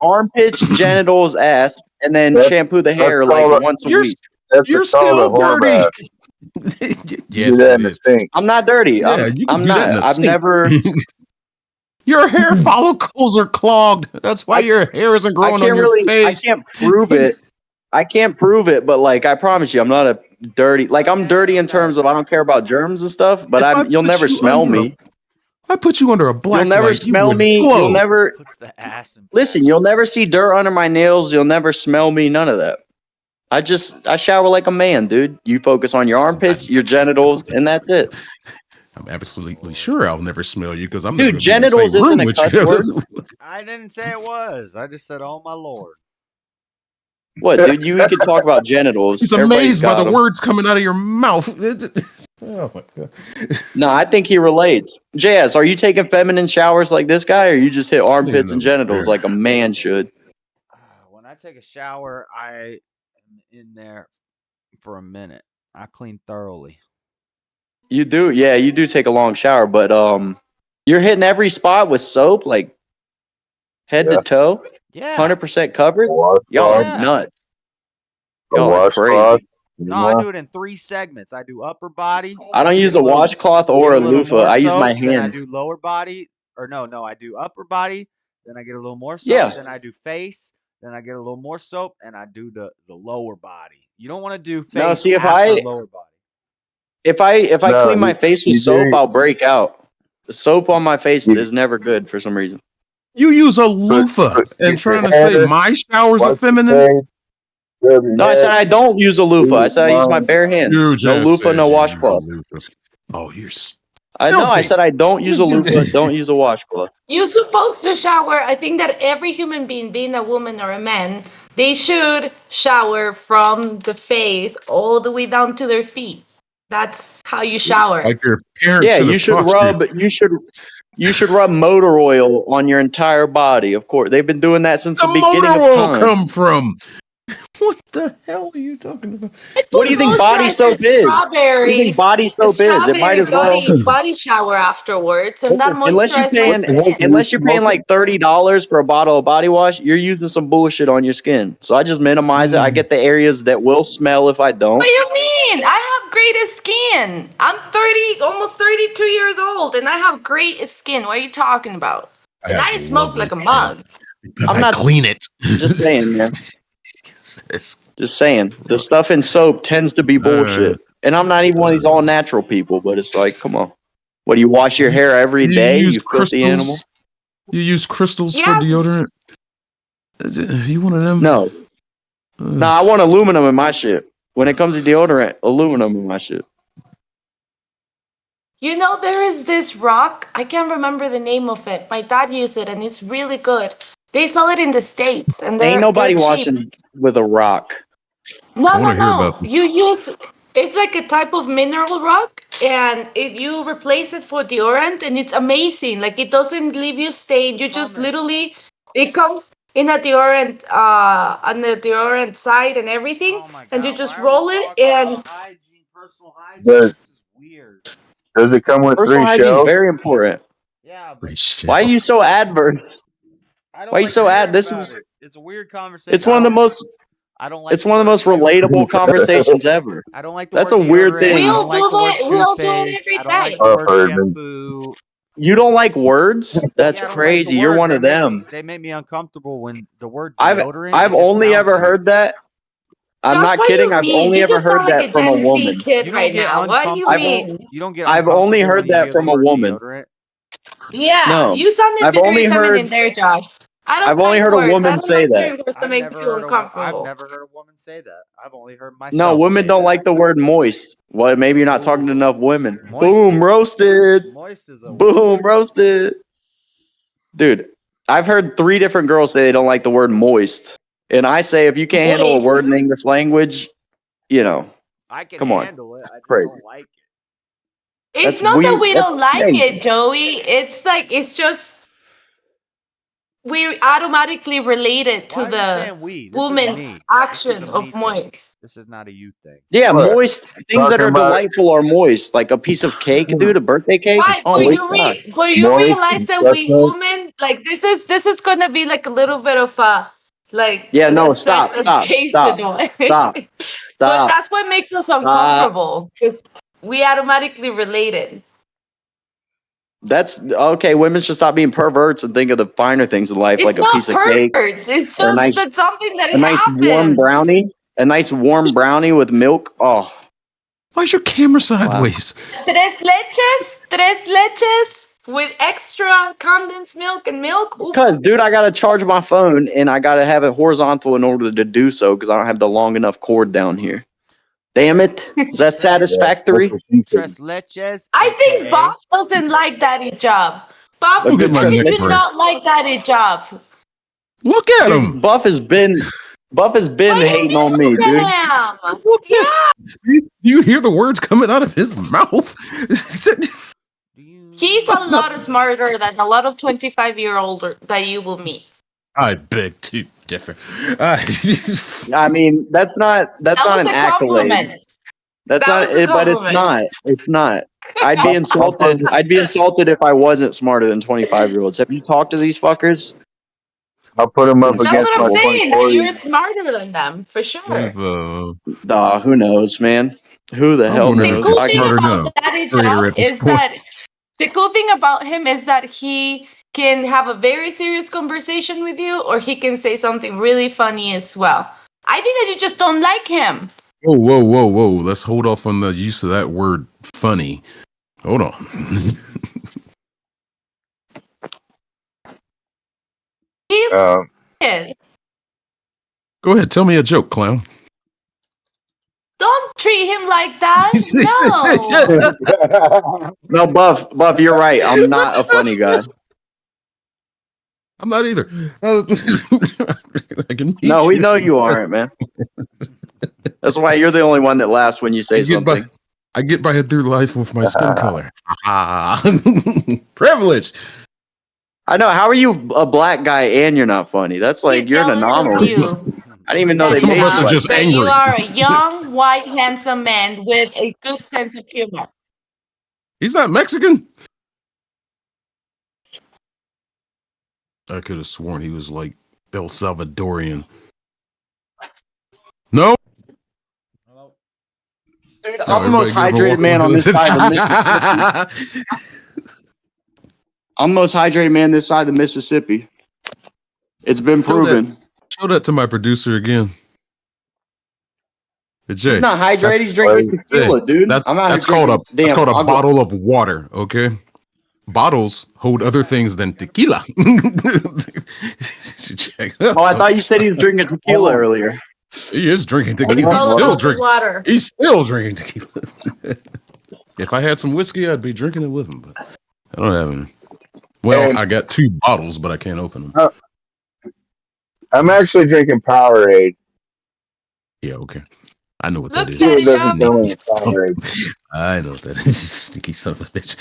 Armpits, genitals, ass, and then That's- shampoo the hair that's like all- once a You're week. That's You're what's called still a whore dirty. bath. You Yes, do that it in the is. sink. I'm not dirty. Yeah, you can I'm do that in not. a I've sink. never. Your hair follicles are clogged. That's why your hair isn't I growing on can't your really. I face. can't prove it. I can't prove it, but like I promise you, I'm not a dirty. Like I'm dirty in terms of I don't care about germs and stuff. But you'll never smell me. I put you under a black You'll never light, you smell would me. glow. You'll never Puts the ass in. listen. You'll never see dirt under my nails. You'll never smell me. None of that. I shower like a man, dude. You focus on your armpits, your genitals, and that's it. I'm absolutely sure I'll never smell you because I'm Dude, never gonna be in the genitals same room isn't a with cuss you. word. I didn't say it was. I just said, "Oh my lord." What, dude? You could talk about genitals. He's Everybody's amazed by got the 'em. words coming out of your mouth. Oh my god. No, I think he relates. JS, are you taking feminine showers like this guy, or you just hit armpits and genitals like a man should? When I take a shower, I am in there for a minute. I clean thoroughly. You do, yeah, you do take a long shower, but you're hitting every spot with soap, like head to toe, Yeah. 100% covered. Washcloth. Y'all are Yeah. nuts. A Y'all are washcloth. crazy. No, I do it in 3 segments. I do upper body. I don't use a washcloth or a loofah. I use my Then I hands. do lower body. Or no, I do upper body. Then I get a little more soap. Yeah. Then I do face. Then I get a little more soap, and I do the lower body. You don't want to do face No, see, after lower body. if I No, clean my face with you soap, do. I'll break out. The soap on my face You is never good for some reason. You use a put, loofah and get trying your to say hair, my showers are wash your feminine? face, rub your No, I said neck, I don't use a loofah. I leave it said I use my alone. bare hands. You No just loofah, said no you use a washcloth. loofah. Oh, you're I know. I filthy. said I don't use a loofah, don't use a washcloth. You're supposed to shower. I think that every human being a woman or a man, they should shower from the face all the way down to their feet. That's how you shower. Like your parents Yeah, should you have should taught you. you should rub motor oil on your entire body. Of course, they've been doing that since The the beginning motor of oil time. come from? What the hell are you talking about? I What do put you think body soap moisturizer, is? What do you think body soap is? It might strawberry as well. body shower afterwards, and that Unless you're moisturizes my paying, skin. unless you're paying like $30 for a bottle of body wash, you're using some bullshit on your skin. So I just minimize it. I get the areas that will smell if I What don't. do you mean? I have great skin. I'm 30, almost 32 years old, and I have great skin. What are you talking about? And I smoke like a mug. Because I'm I not- clean it. Just saying, man. It's- Just saying. The stuff in soap tends to be bullshit. And I'm not even one of these all natural people, but it's like, come on. What do you wash your hair every day? You filthy animal? You use crystals for Yes. deodorant? You one of them? No. No, I want aluminum in my shit. When it comes to deodorant, aluminum in my shit. You know, there is this rock. I can't remember the name of it. My dad used it, and it's really good. They sell it in the States, and Ain't nobody they're cheap. washing with a rock. No, I no, wanna hear no. about this. You use it's like a type of mineral rock, and you replace it for deodorant, and it's amazing. Like it doesn't leave you stained. You just literally it comes in a deodorant on the deodorant side and everything, Oh my and you God, just why are we roll it talking and about hygiene, personal hygiene? Does, This is weird. does it come with Personal 3 hygiene is shells? very important. Yeah, but Why are you so adverse? I don't Why are you like so hearing this about is it. It's a weird conversation. it's one of the most I don't like it's one of the most relatable conversations ever. I don't like the That's word a weird deodorant. thing. I don't like the word we'll do it toothpaste. every I don't like day. the I've word heard them. shampoo. You don't like words? That's Yeah, I don't like the crazy. You're words. one of them. They make me uncomfortable when the word I've deodorant. I've it just only sounds ever weird. heard that. I'm Josh, not what kidding. you I've mean? only You ever just sound heard like that a from a Gen Z woman. kid You don't right get now. What do you uncomfortable. mean? You don't get I've uncomfortable only when heard you that hear the from a word woman. deodorant. Yeah, No. you sounded I've very only feminine heard there, Josh. I don't I've only like heard a words. I woman don't say like that. hearing words that make me feel I've uncomfortable. never heard a woman say that. I've only heard No, myself. women say don't that. like the word moist. Well, maybe you're not talking to Ooh. enough women. Moist. Boom, roasted. Moist is a Boom, roasted. Dude, I've heard 3 different girls say they don't like the word moist. And I say if you can't handle a Moist. word in English language, you know, I can come on. handle it. I just Crazy. don't like it. It's That's not that weird. we That's don't like crazy. it, Joey. It's like it's just we automatically relate it Why to are you the saying we? This is woman me. This is action a me of thing. moist. This is not a you thing. Yeah, What? moist. Things that Talking are about delightful are moist. Like a piece of cake, dude, a birthday cake. Why? Oh my god. But you moist realize and that we succulent? women like this is gonna be like a little bit of a like Yeah, a no, sex stop. education one. Stop. But Stop. that's what makes us Stop. uncomfortable because we automatically related. That's okay. Women should stop being perverts and think of the finer things in life, It's like a not piece of cake perverts. It's or just that's something that a nice warm happens. brownie, a nice warm brownie with milk. Oh, Why is your camera sideways? Tres leches with extra condensed milk and milk. Oof. because dude, I gotta charge my phone and I gotta have it horizontal in order to do so because I don't have the long enough cord down here. Damn it! Is that Yeah, satisfactory? that's what she said. Tres leches. I think AKA. Bob doesn't like daddy job. Bob, Go get my how can neck you brace. not like daddy job? Look at him. Dude, Buff has been What do you hating mean on me, look dude. at him? Look Yeah. at Do you hear the words coming out of his mouth? He's a lot smarter than a lot of 25-year-old that you will meet. I beg to differ. I mean, that's not That was an a accolade. compliment. That's That not was a it, but it's compliment. not. It's not. I'd be insulted. I'd be insulted if I wasn't smarter than 25-year-olds. Have you talked to these fuckers? I'll put them up It's That's against what I'm my insulting. saying. That 24. you're smarter than them, for sure. Who knows, man? Who the I'm hell wondering The if knows? cool he's thing smarter about now. Daddy Trader Job at this is point. that the cool thing about him is that he can have a very serious conversation with you, or he can say something really funny as well. I think that you just don't like him. Whoa. Let's hold off on the use of that word funny. Hold on. He's Um, yes. Go ahead. Tell me a joke, clown. Don't treat him like that. No. No, Buff, you're right. I'm not a funny guy. I'm not either. I can meet No, we know you aren't, man. That's why you're the only one that laughs when you say something. I get by through life with my skin color. Privilege. I know. How are you a black guy and you're not funny? That's like you're an anomaly. I didn't even know they Some of made us you are like just that. angry. You are a young, white, handsome man with a good sense of humor. He's not Mexican. I could have sworn he was like El Salvadorian. No. Dude, I'm the most hydrated man on this side of the Mississippi. I'm the most hydrated man this side of the Mississippi. It's been proven. Show that to my producer again. Hey, Jay, He's not hydrated. He's drinking tequila, dude. I'm out that's here called drinking. that's called a bottle of water. Okay, bottles hold other things than tequila. Oh, I thought you said he was drinking tequila earlier. He is drinking tequila. He's still drinking tequila. If I had some whiskey, I'd be drinking it with him, but I don't have any. Well, I got 2 bottles, but I can't open them. I'm actually drinking Powerade. Yeah, okay. I know what Look that at is. it I know what that is. Sneaky son of a bitch.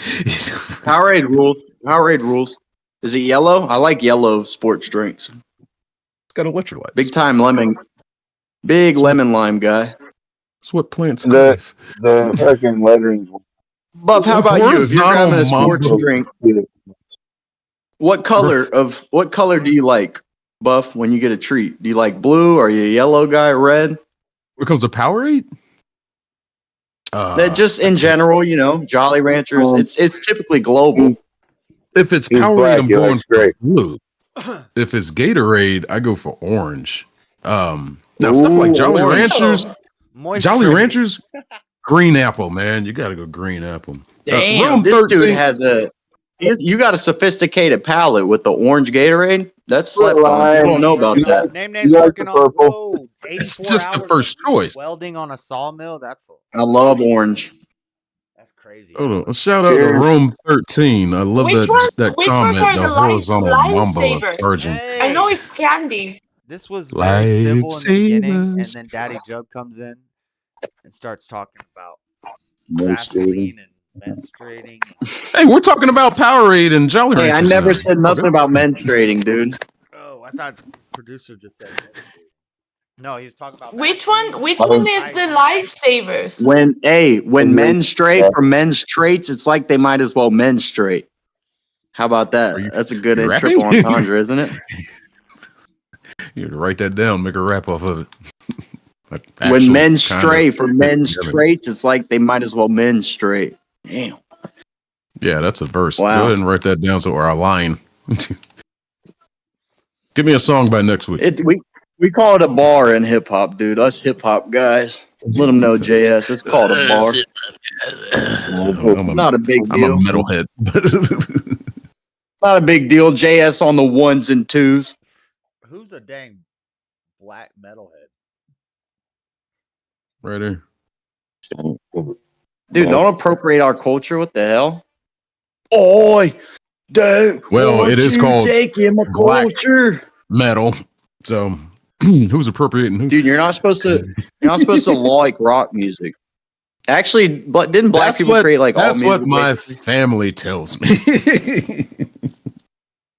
Powerade rules. Powerade rules. Is it yellow? I like yellow sports drinks. It's got electrolytes. Big time lemon. Big lemon lime guy. That's what plants the fucking lettering. Buff, how about you? If you're having a sports drink, what color do you like, Buff, when you get a treat? Do you like blue? Are you a yellow guy? Red? When it comes to Powerade? That just in general, you know, Jolly Ranchers. It's typically global. If it's Powerade, I'm going for blue. If it's Gatorade, I go for orange. Now stuff like Jolly Ranchers, green apple, man. You got to go green apple. Damn, this dude has you got a sophisticated palate with the orange Gatorade. That's slept on. You don't know about that. Name's working on. Whoa, it's just the first choice. Welding on a sawmill. I love orange. That's crazy. Hold on. Shout out to Rome 13. I love that comment. The horizontal mambo charging. I know it's candy. This was very simple in the beginning, and then Daddy Jug comes in and starts talking about Vaseline and menstruating. Hey, we're talking about Powerade and Jolly Ranchers. Hey, I never said nothing about menstruating, dude. Oh, I thought the producer just said menstruating. No, he was talking about Which one is the lifesavers? When men stray from men's traits, it's like they might as well menstruate. How about that? That's a good triple entendre, isn't it? You have to write that down, make a rap off of it. When men stray from men's traits, it's like they might as well menstruate. Damn. Yeah, that's a verse. Wow. Go ahead and write that down so our line. Give me a song by next week. We call it a bar in hip hop, dude. Us hip hop guys. Let them know, JS. It's called a bar. Not a big deal. I'm a metalhead. Not a big deal. JS on the 1s and 2s. Who's a dang black metalhead? Right here. Dude, don't appropriate our culture. What the hell? Oi, dude. Well, it is called taking my culture. Metal. So, who's appropriating who? Dude, you're not supposed to like rock music. Actually, but didn't black people create like all music? That's what my family tells me.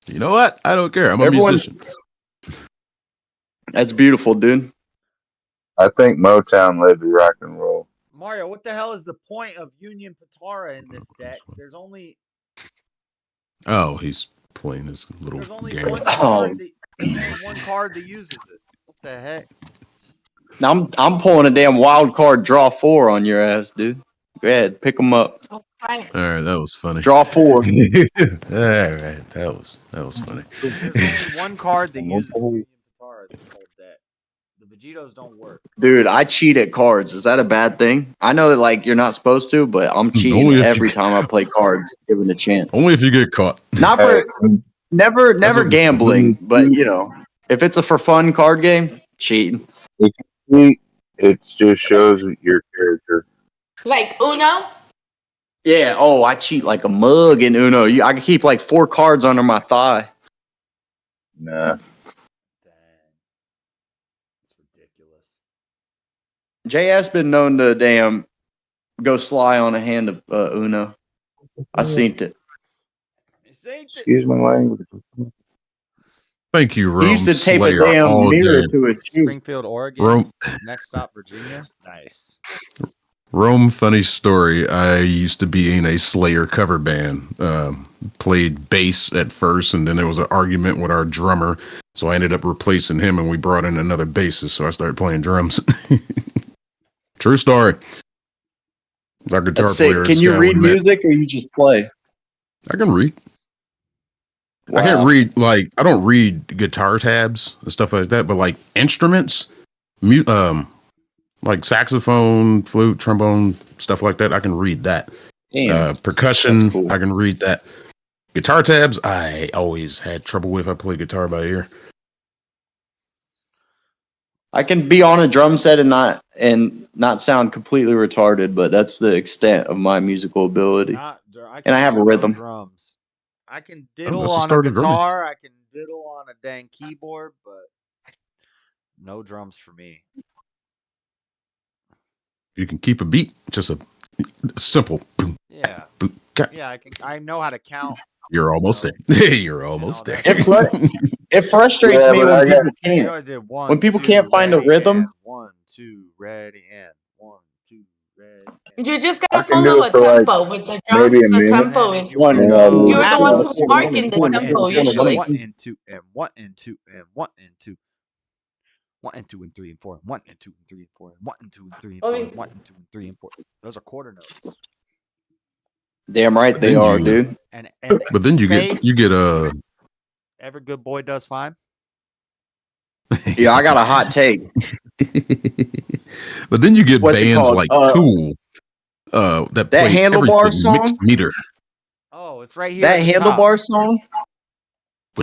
You know what? I don't care. I'm a musician. That's beautiful, dude. I think Motown led to rock and roll. Mario, what the hell is the point of Union Patara in this deck? There's only. Oh, he's playing his little game. One card that uses it. What the heck? Now I'm pulling a damn wild card. Draw 4 on your ass, dude. Go ahead, pick them up. All right, that was funny. Draw 4. All right, that was funny. There's only one card that uses Union Patara. It's called that. The Vegetos don't work. Dude, I cheat at cards. Is that a bad thing? I know that like you're not supposed to, but I'm cheating Only if every you- time I play cards, given a chance. Only if you get caught. Not for never what we say. gambling, but you know, if it's a for fun card game, cheating. If you cheat, it just shows your character. Like Uno? Yeah. Oh, I cheat like a mug in Uno. I can keep like 4 cards under my thigh. Nah. Dang. It's ridiculous. JS been known to damn go sly on a hand of Uno. I seen it. Excuse my language. Thank you, Rome He used to tape Slayer, a damn all mirror day. to his shoe. Springfield, Oregon. Rome, Next stop, Virginia. Nice. Rome, funny story. I used to be in a Slayer cover band. Played bass at first, and then there was an argument with our drummer. So I ended up replacing him, and we brought in another bassist. So I started playing drums. True story. Our guitar That's sick. player. Can you read music or you just play? I can read. Wow. I can't read, like, I don't read guitar tabs and stuff like that, but like instruments, like saxophone, flute, trombone, stuff like that, I can read that. Damn. Percussion, That's cool. I can read that. Guitar tabs, I always had trouble with. I play guitar by ear. I can be on a drum set and not sound completely retarded, but that's the extent of my musical ability. And I have a rhythm. Drums. I can Oh, diddle that's the on a start of drumming. guitar. I can diddle on a dang keyboard, but no drums for me. You can keep a beat, just a simple boom, Yeah. boom, cat. Yeah, I know how to count. You're almost there. You're almost there. It frustrates Yeah, me but when I people got- You know, can't. I did one, When people two, can't find a ready, rhythm. and 1, 2, ready, and 1, 2, ready. And You just I gotta can do follow it a for like tempo with the maybe drums. a The minute. tempo then if is you want to Yeah, go, you're the yeah. one who's marking the one and tempo two, usually. 1 and 2, and 1 and 2, and 1 and 2. 1 and 2 and 3 and 4, and 1 and 2 and 3 and 4, and 1 and 2 and 3 and 4, and 1 and 2 and 3 and 4. Those are quarter notes. Damn right But they then are, you- dude. And But then you face, get every good boy does fine. Yeah, I got a hot take. but then you get What's it bands called? like Tool that play Handlebar everything mixed song? meter. Oh, it's right here. That at the top. handlebar song?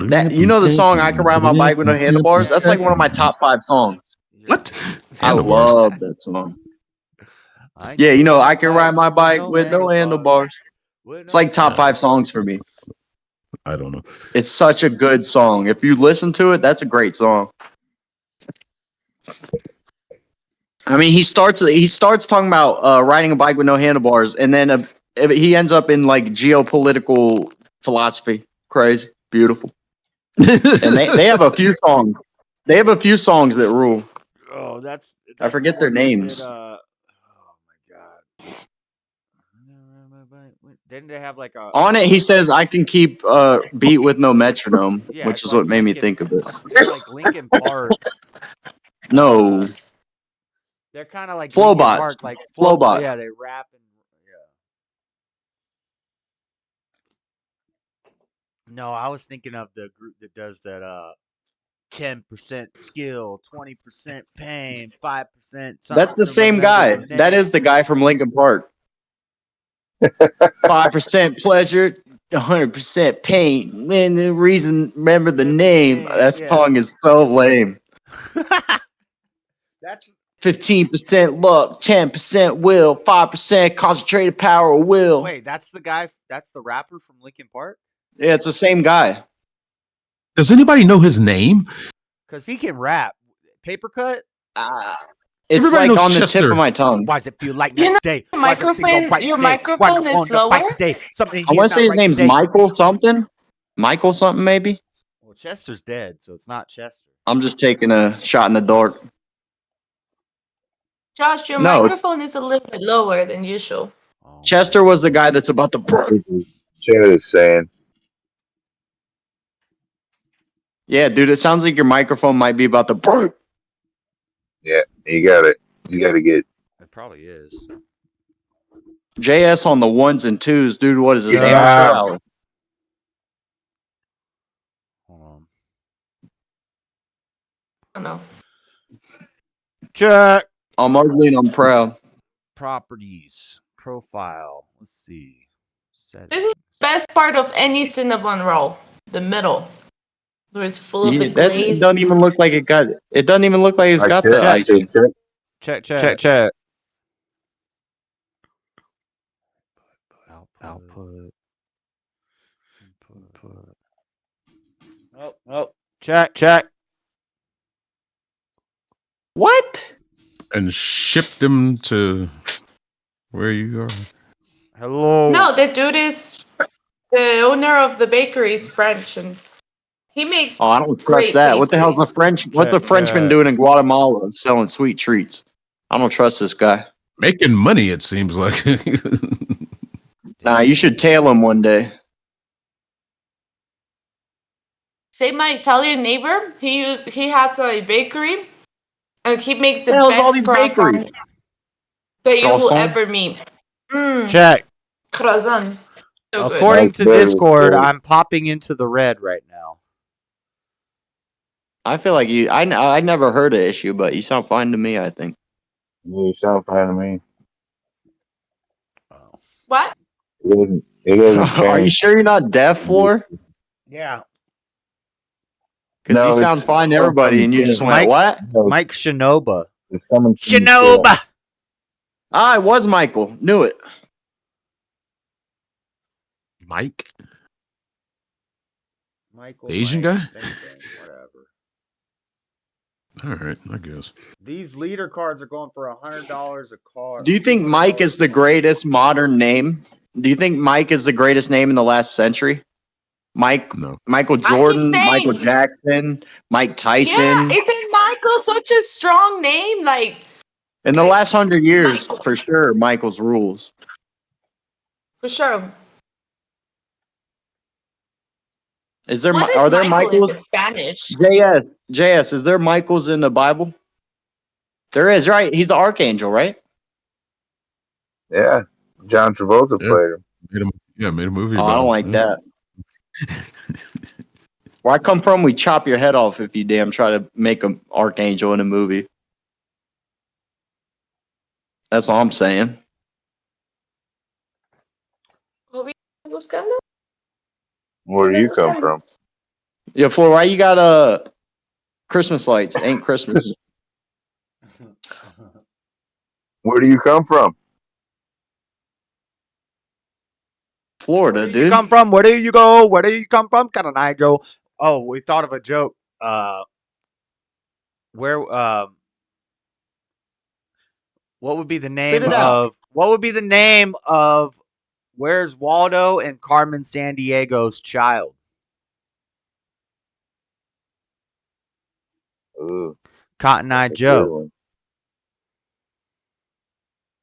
That you know the song "I Can Ride My Bike with No Handlebars"? That's like one of my top 5 songs. Yeah. What? I Handlebars. love that song. Yeah, you know, "I Can Ride My Bike with No Handlebars." It's like top 5 songs for me. I don't know. It's such a good song. If you listen to it, that's a great song. I mean, he starts talking about riding a bike with no handlebars, and then he ends up in like geopolitical philosophy. Crazy, beautiful. And they have a few songs. They have a few songs that rule. Oh, that's I forget the their one that did, names. oh my god! Didn't they have like a? On it, he says, "I can keep beat with no metronome," Yeah, which it's is like what made me Linkin- think of it. It's like Linkin Park. No, They're kind of like Flowbots. Linkin Park, like Flowbots. Yeah, they rap and yeah. No, I was thinking of the group that does that. 10% skill, 20% pain, 5%. that's the same guy. That is the guy from Linkin Park. 5% pleasure, 100% pain. Man, the reason, remember the name. That song is so lame. That's 15% luck, 10% will, 5% concentrated power of will. wait. That's the guy. That's the rapper from Linkin Park. Yeah, it's the same guy. Does anybody know his name? Cause he can rap. Paper cut. It's Everybody like knows on the tip Chester. of my tongue. Why does it feel like You know next day? your Why does it feel microphone- right your today? Why microphone do I is want to fight lower? today? Something I here want is to say not his right name's today. Michael something. Michael something, maybe. Well, Chester's dead, so it's not Chester. I'm just taking a shot in the dark. Josh, your No. microphone is a little bit lower than usual. Oh, Chester was the guy that's about to burn. Chad is saying. Yeah, dude, it sounds like your microphone might be about to burn. Yeah, you got it. You got to get. it probably is. JS on the 1s and 2s, dude. What is this? Yeah. Amateur hour? Hold on. I don't know. Check. I'm ugly and I'm proud. Properties. Profile. Let's see. This is Settings. the best part of any cinnamon roll. The middle. Where it's full of Yeah, the that it glaze. doesn't even look like it got. It doesn't even look like it's I got check. the I icing. check. Check. Check. Output. Input. Oh. Check. What? And shipped them to where you are. Hello. No, the dude is the owner of the bakery is French, and he makes Oh, I don't trust great that. What the hell's pastries. the French? What's the Frenchman doing in Guatemala selling sweet treats? I don't trust this guy. Making money, it seems like. Nah, you should tail him one day. Say my Italian neighbor, he has a bakery, and he makes the The hell's all best these croissant bakeries? that you will Croissant? ever meet. Check. Croissant. So good. According That's to better. Discord, I'm popping into the red right now. I feel like you. I never heard an issue, but you sound fine to me. I think. You sound fine to me. Oh. What? It doesn't Are you change. sure you're not deaf, Floor? Yeah. Because he No, sounds fine to everybody, and you just went, Mike- "What?" Mike Shinoba. It's coming from the Shinoba. Ah, it was Michael. Knew it. Mike? Michael. Asian Mike, guy? same thing, whatever. All right, I guess. These leader cards are going for $100 a card. Do you think Mike is the greatest modern name? Do you think Mike is the greatest name in the last century? Mike, No. Michael keep Jordan, saying- Michael Jackson, Mike Tyson. Yeah, isn't Michael such a strong name? Like, In the last 100 years, Michael. for sure, Michael's rules. for sure. Is there? What is Are there Michael in Michaels? Spanish? JS, is there Michaels in the Bible? There is, right? He's the archangel, right? Yeah. John Travolta Yeah. played him. Made a movie. Oh, about I don't it. like Yeah. that. Where I come from, we chop your head off if you damn try to make an archangel in a movie. That's all I'm saying. Buscando? Where do you come from? Yeah, Floor, why you got Christmas lights? Ain't Christmas. Where do you come from? Florida, Where do dude. you come from? Where do you go? Where do you come from? Kind of Nigel. Oh, we thought of a joke. Where? What would be the name Spit it out. of? What would be the name of? Where's Waldo and Carmen Sandiego's child? Ooh, Cotton Eye that's a good Joe. one.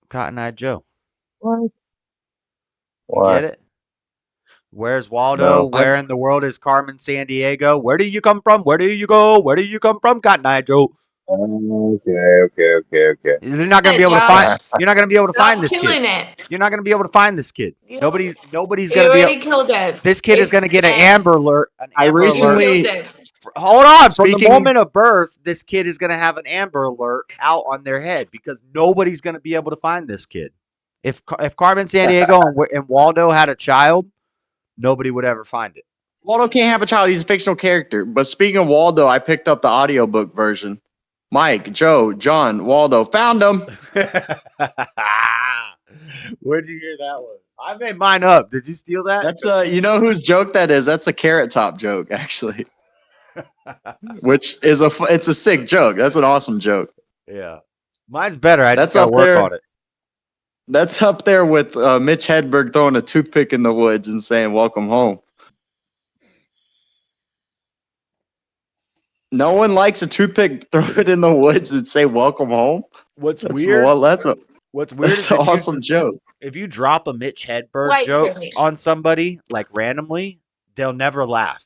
Cotton Eye Joe. What? Get it? Where's Waldo? No. Where in the world is Carmen Sandiego? Where do you come from? Where do you go? Where do you come from? Cotton Eye Joe. Okay. You're not gonna Hey, be able to Josh. find. You're not gonna be able to Stop find this killing kid. it. You're not gonna be able to find this kid. You- Nobody's You gonna be. already killed it. This kid is gonna get an Amber Alert. I Amber recently- Alert. Killed it. Hold on. From the Speaking- moment of birth, this kid is gonna have an Amber Alert out on their head because nobody's gonna be able to find this kid. If Carmen Sandiego and Waldo had a child, nobody would ever find it. Waldo can't have a child. He's a fictional character. But speaking of Waldo, I picked up the audiobook version. Mike, Joe, John, Waldo, found him. Where'd you hear that one? I made mine up. Did you steal that? That's you know whose joke that is? That's a Carrot Top joke, actually. Which is it's a sick joke. That's an awesome joke. Yeah. Mine's better. I just That's gotta up work there. on it. That's up there with Mitch Hedberg throwing a toothpick in the woods and saying "Welcome home." No one likes a toothpick. Throw it in the woods and say "Welcome home." What's That's weird? What's Weird that's is an awesome joke. if you drop a Mitch Hedberg White joke privilege. on somebody like randomly, they'll never laugh.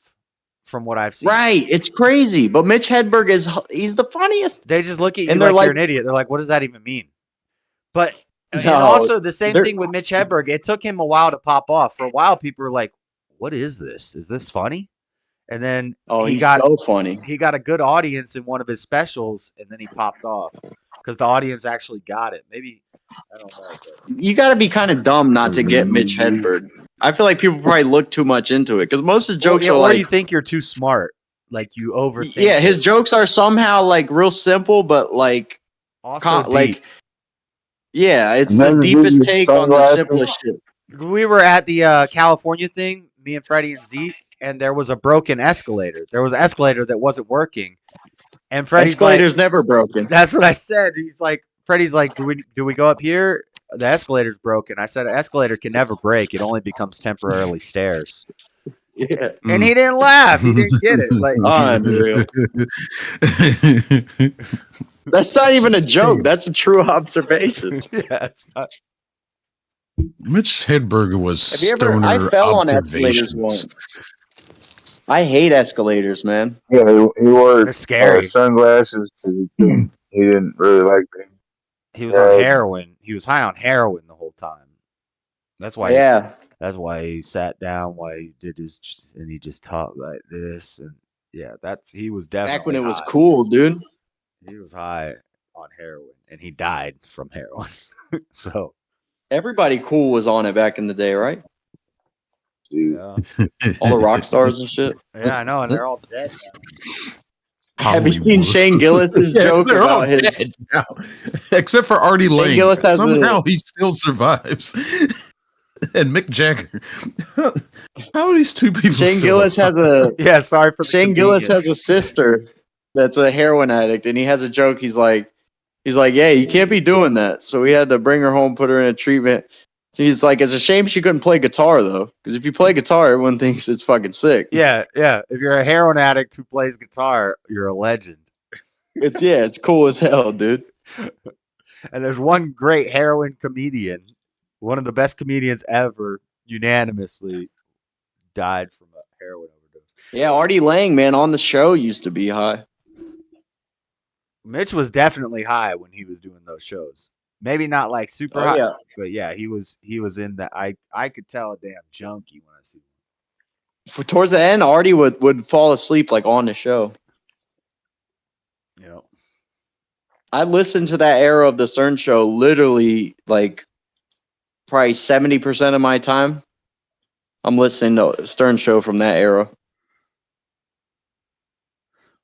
From what I've seen, Right? It's crazy, but Mitch Hedberg he's the funniest. they just look at you And like, they're you're an like- idiot. They're like, "What does that even mean?" But and No, also the same they're- thing with Mitch Hedberg. It took him a while to pop off. For a while, people were like, "What is this? Is this funny?" And then Oh, he he's got so funny. he got a good audience in one of his specials, and then he popped off because the audience actually got it. Maybe I don't know. But You got to be kind of dumb not to get Mitch Hedberg. I feel like people probably look too much into it because most of his jokes are or like, you think you're too smart, like you overthink. yeah, his it. jokes are somehow like real simple, but like, Also deep. like, yeah, it's And the then deepest the take on the sunglasses. simplest shit. We were at the California thing, me and Freddie and Zeke, and there was a broken escalator. There was an escalator that wasn't working, and Freddie's Escalator's like, never broken. "That's what I said." He's like, "Freddie's like, do we go up here? The escalator's broken." I said, "An escalator can never break. It only becomes temporarily stairs." Yeah, And he didn't laugh. He didn't get it. Like, unreal. That's not even a joke. That's a true observation. yeah, it's not. Mitch Hedberg was Have you ever? stoner I fell on escalators observations. once. I hate escalators, man. Yeah, he wore They're scary. sunglasses because he didn't really like them. He was on heroin. He was high on heroin the whole time. That's why. Yeah. That's why he sat down. Why he did his, and he just talked like this. And yeah, he was definitely Back when it was high. cool, dude. He was high on heroin, and he died from heroin. So Everybody cool was on it back in the day, right? yeah, All the rock stars and shit. yeah, I know, and they're all dead now. Have you seen Shane Gillis's joke they're all about his? dead now. Except for Artie Shane Lang. Gillis has Somehow he still survives. And Mick Jagger. How are these two people? Shane Gillis has a Yeah, sorry for the Shane Gillis convenience. has a sister that's a heroin addict, and he has a joke. He's like, yeah, you can't be doing that. So we had to bring her home, put her in a treatment. So he's like, it's a shame she couldn't play guitar though, because if you play guitar, everyone thinks it's fucking sick. Yeah, yeah. If you're a heroin addict who plays guitar, you're a legend. It's cool as hell, dude. And there's one great heroin comedian, one of the best comedians ever, unanimously died from a heroin overdose. Yeah, Artie Lang, man, on the show used to be high. Mitch was definitely high when he was doing those shows. Maybe not like super Oh, high, yeah. but yeah, he was in that. I could tell a damn junkie when I see him. Towards the end, Artie would fall asleep like on the show. You know, I listened to that era of the CERN show literally like probably 70% of my time. I'm listening to Stern show from that era.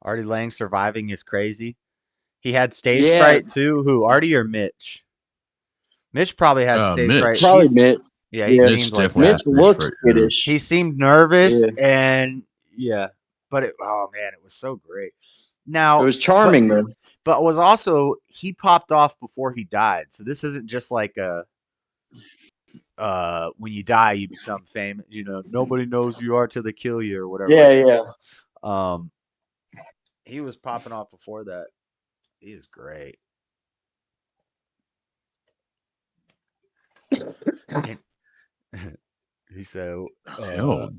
Artie Lang surviving is crazy. He had stage Yeah. fright too. Who, Artie or Mitch? Mitch probably had stage Mitch. fright. Probably He's- Mitch. Yeah, he Yeah. seemed like definitely that. Mitch stage looks fright, yeah. skittish. He seemed nervous, Yeah. and yeah, but oh man, it was so great. Now It was charming, though. but was also he popped off before he died. So this isn't just like a when you die you become famous. You know, nobody knows who you are till they kill you or whatever. Yeah. He was popping off before that. He is great. And- he said, Hell,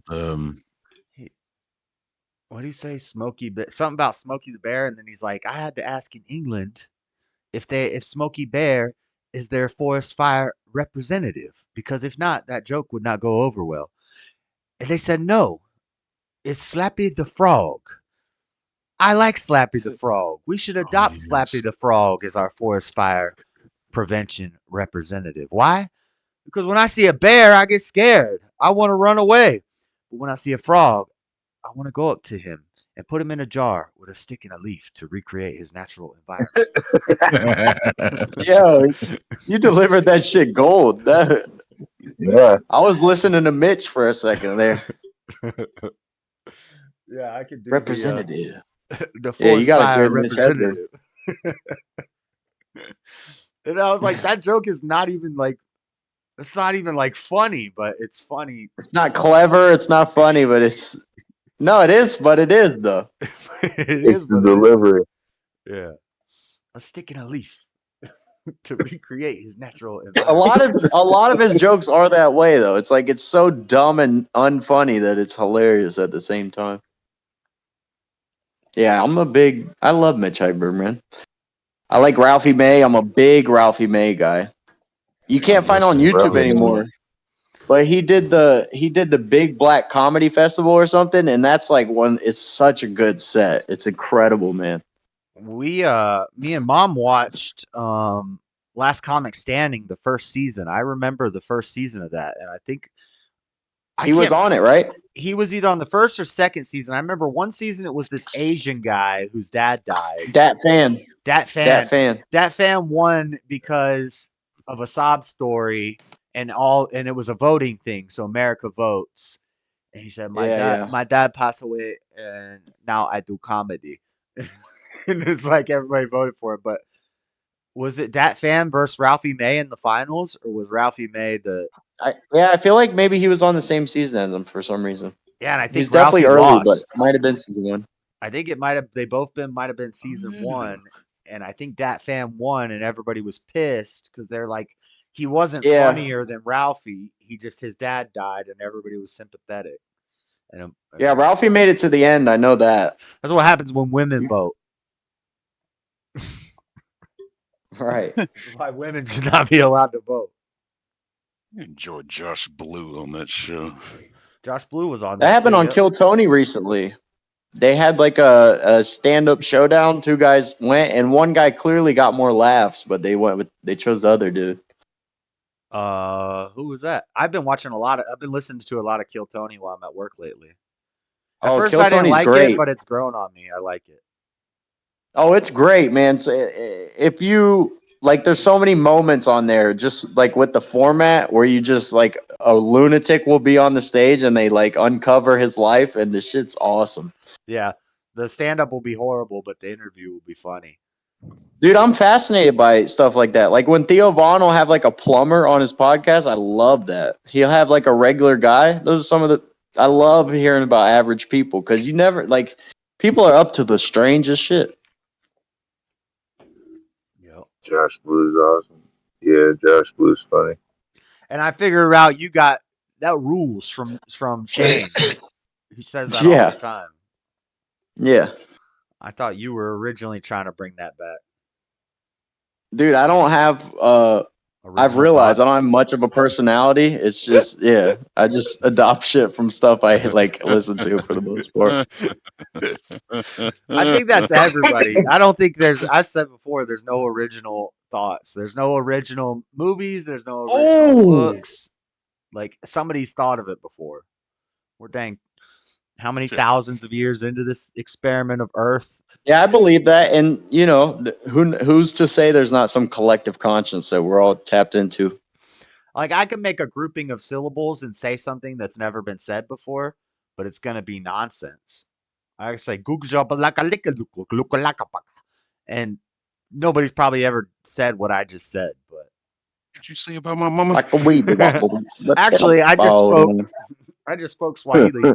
what did he say? Something about Smokey the Bear, and then he's like, I had to ask in England if Smokey Bear is their forest fire representative, because if not, that joke would not go over well. And they said, no, it's Slappy the Frog. I like Slappy the Frog. We should adopt yes. Slappy the Frog as our forest fire prevention representative. Why? Because when I see a bear, I get scared. I want to run away. But when I see a frog, I want to go up to him and put him in a jar with a stick and a leaf to recreate his natural environment. Yo, you delivered that shit gold. Yeah. I was listening to Mitch for a second there. Yeah, I could do Representative. the Yeah, you forest got a fire good Mitch representative. And I was like, that joke is not even like, it's not even like funny, but it's funny. It's not clever. It's not funny, but it's no, it is. But it is though. It It's is the what it is. delivery. Yeah, a stick and a leaf to recreate his natural A environment. lot of his jokes are that way though. It's like it's so dumb and unfunny that it's hilarious at the same time. Yeah, I love Mitch Hedberg, man. I like Ralphie May. I'm a big Ralphie May guy. You can't find on YouTube Ralphie May. anymore. But he did the Big Black Comedy Festival or something, and that's like it's such a good set. It's incredible, man. Me and mom watched Last Comic Standing, the first season. I remember the first season of that, and I think I He was can't. on it, right? He was either on the first or second season. I remember one season it was this Asian guy whose dad died. Dat fan. Dat Dat fan. fan. Dat fan won because of a sob story and it was a voting thing, so America votes. And he said, Yeah. my dad passed away and now I do comedy. And it's like everybody voted for it. But was it Dat fan versus Ralphie May in the finals, or was Ralphie May the I feel like maybe he was on the same season as him for some reason. Yeah, and I think He's definitely Ralphie early, but lost. might have been season 1. I think it might have been season 1, and I think Dat fan won, and everybody was pissed because they're like, he wasn't funnier than Ralphie. His dad died, and everybody was sympathetic. And Yeah, Ralphie made it to the end. I know that. That's what happens when women vote. Right. Why women should not be allowed to vote. Enjoyed Josh Blue on that show. Josh Blue was on That happened on Kill Tony recently. They had like a stand-up showdown. 2 guys went, and one guy clearly got more laughs, but they chose the other dude. Who was that? I've been listening to a lot of Kill Tony while I'm at work lately. At Oh, first Kill I didn't Tony's like great. it, but it's grown on me. I like it. Oh, it's great, man. So if you like, there's so many moments on there, just like with the format where you just like a lunatic will be on the stage and they like uncover his life, and the shit's awesome. Yeah, the stand-up will be horrible, but the interview will be funny. Dude, I'm fascinated by stuff like that. Like when Theo Vaughn will have like a plumber on his podcast, I love that. He'll have like a regular guy. Those are some of the I love hearing about average people because you never like people are up to the strangest shit. Josh Blue's awesome. Yeah, Josh Blue's funny. And I figure out you got that rules from Shane. He says that all the time. Yeah. I thought you were originally trying to bring that back. Dude, I don't have I've realized I don't have much of a personality. It's just I just adopt shit from stuff I like listen to for the most part. I think that's everybody. I don't think I've said before, there's no original thoughts. There's no original movies. There's no original books. Like somebody's thought of it before. We're dang how many thousands of years into this experiment of Earth? Yeah, I believe that. And, you know, who's to say there's not some collective conscience that we're all tapped into? Like, I can make a grouping of syllables and say something that's never been said before, but it's going to be nonsense. I can say, and nobody's probably ever said what I just said. But did you say about my mama? Like a weed. Actually, I just spoke Swahili.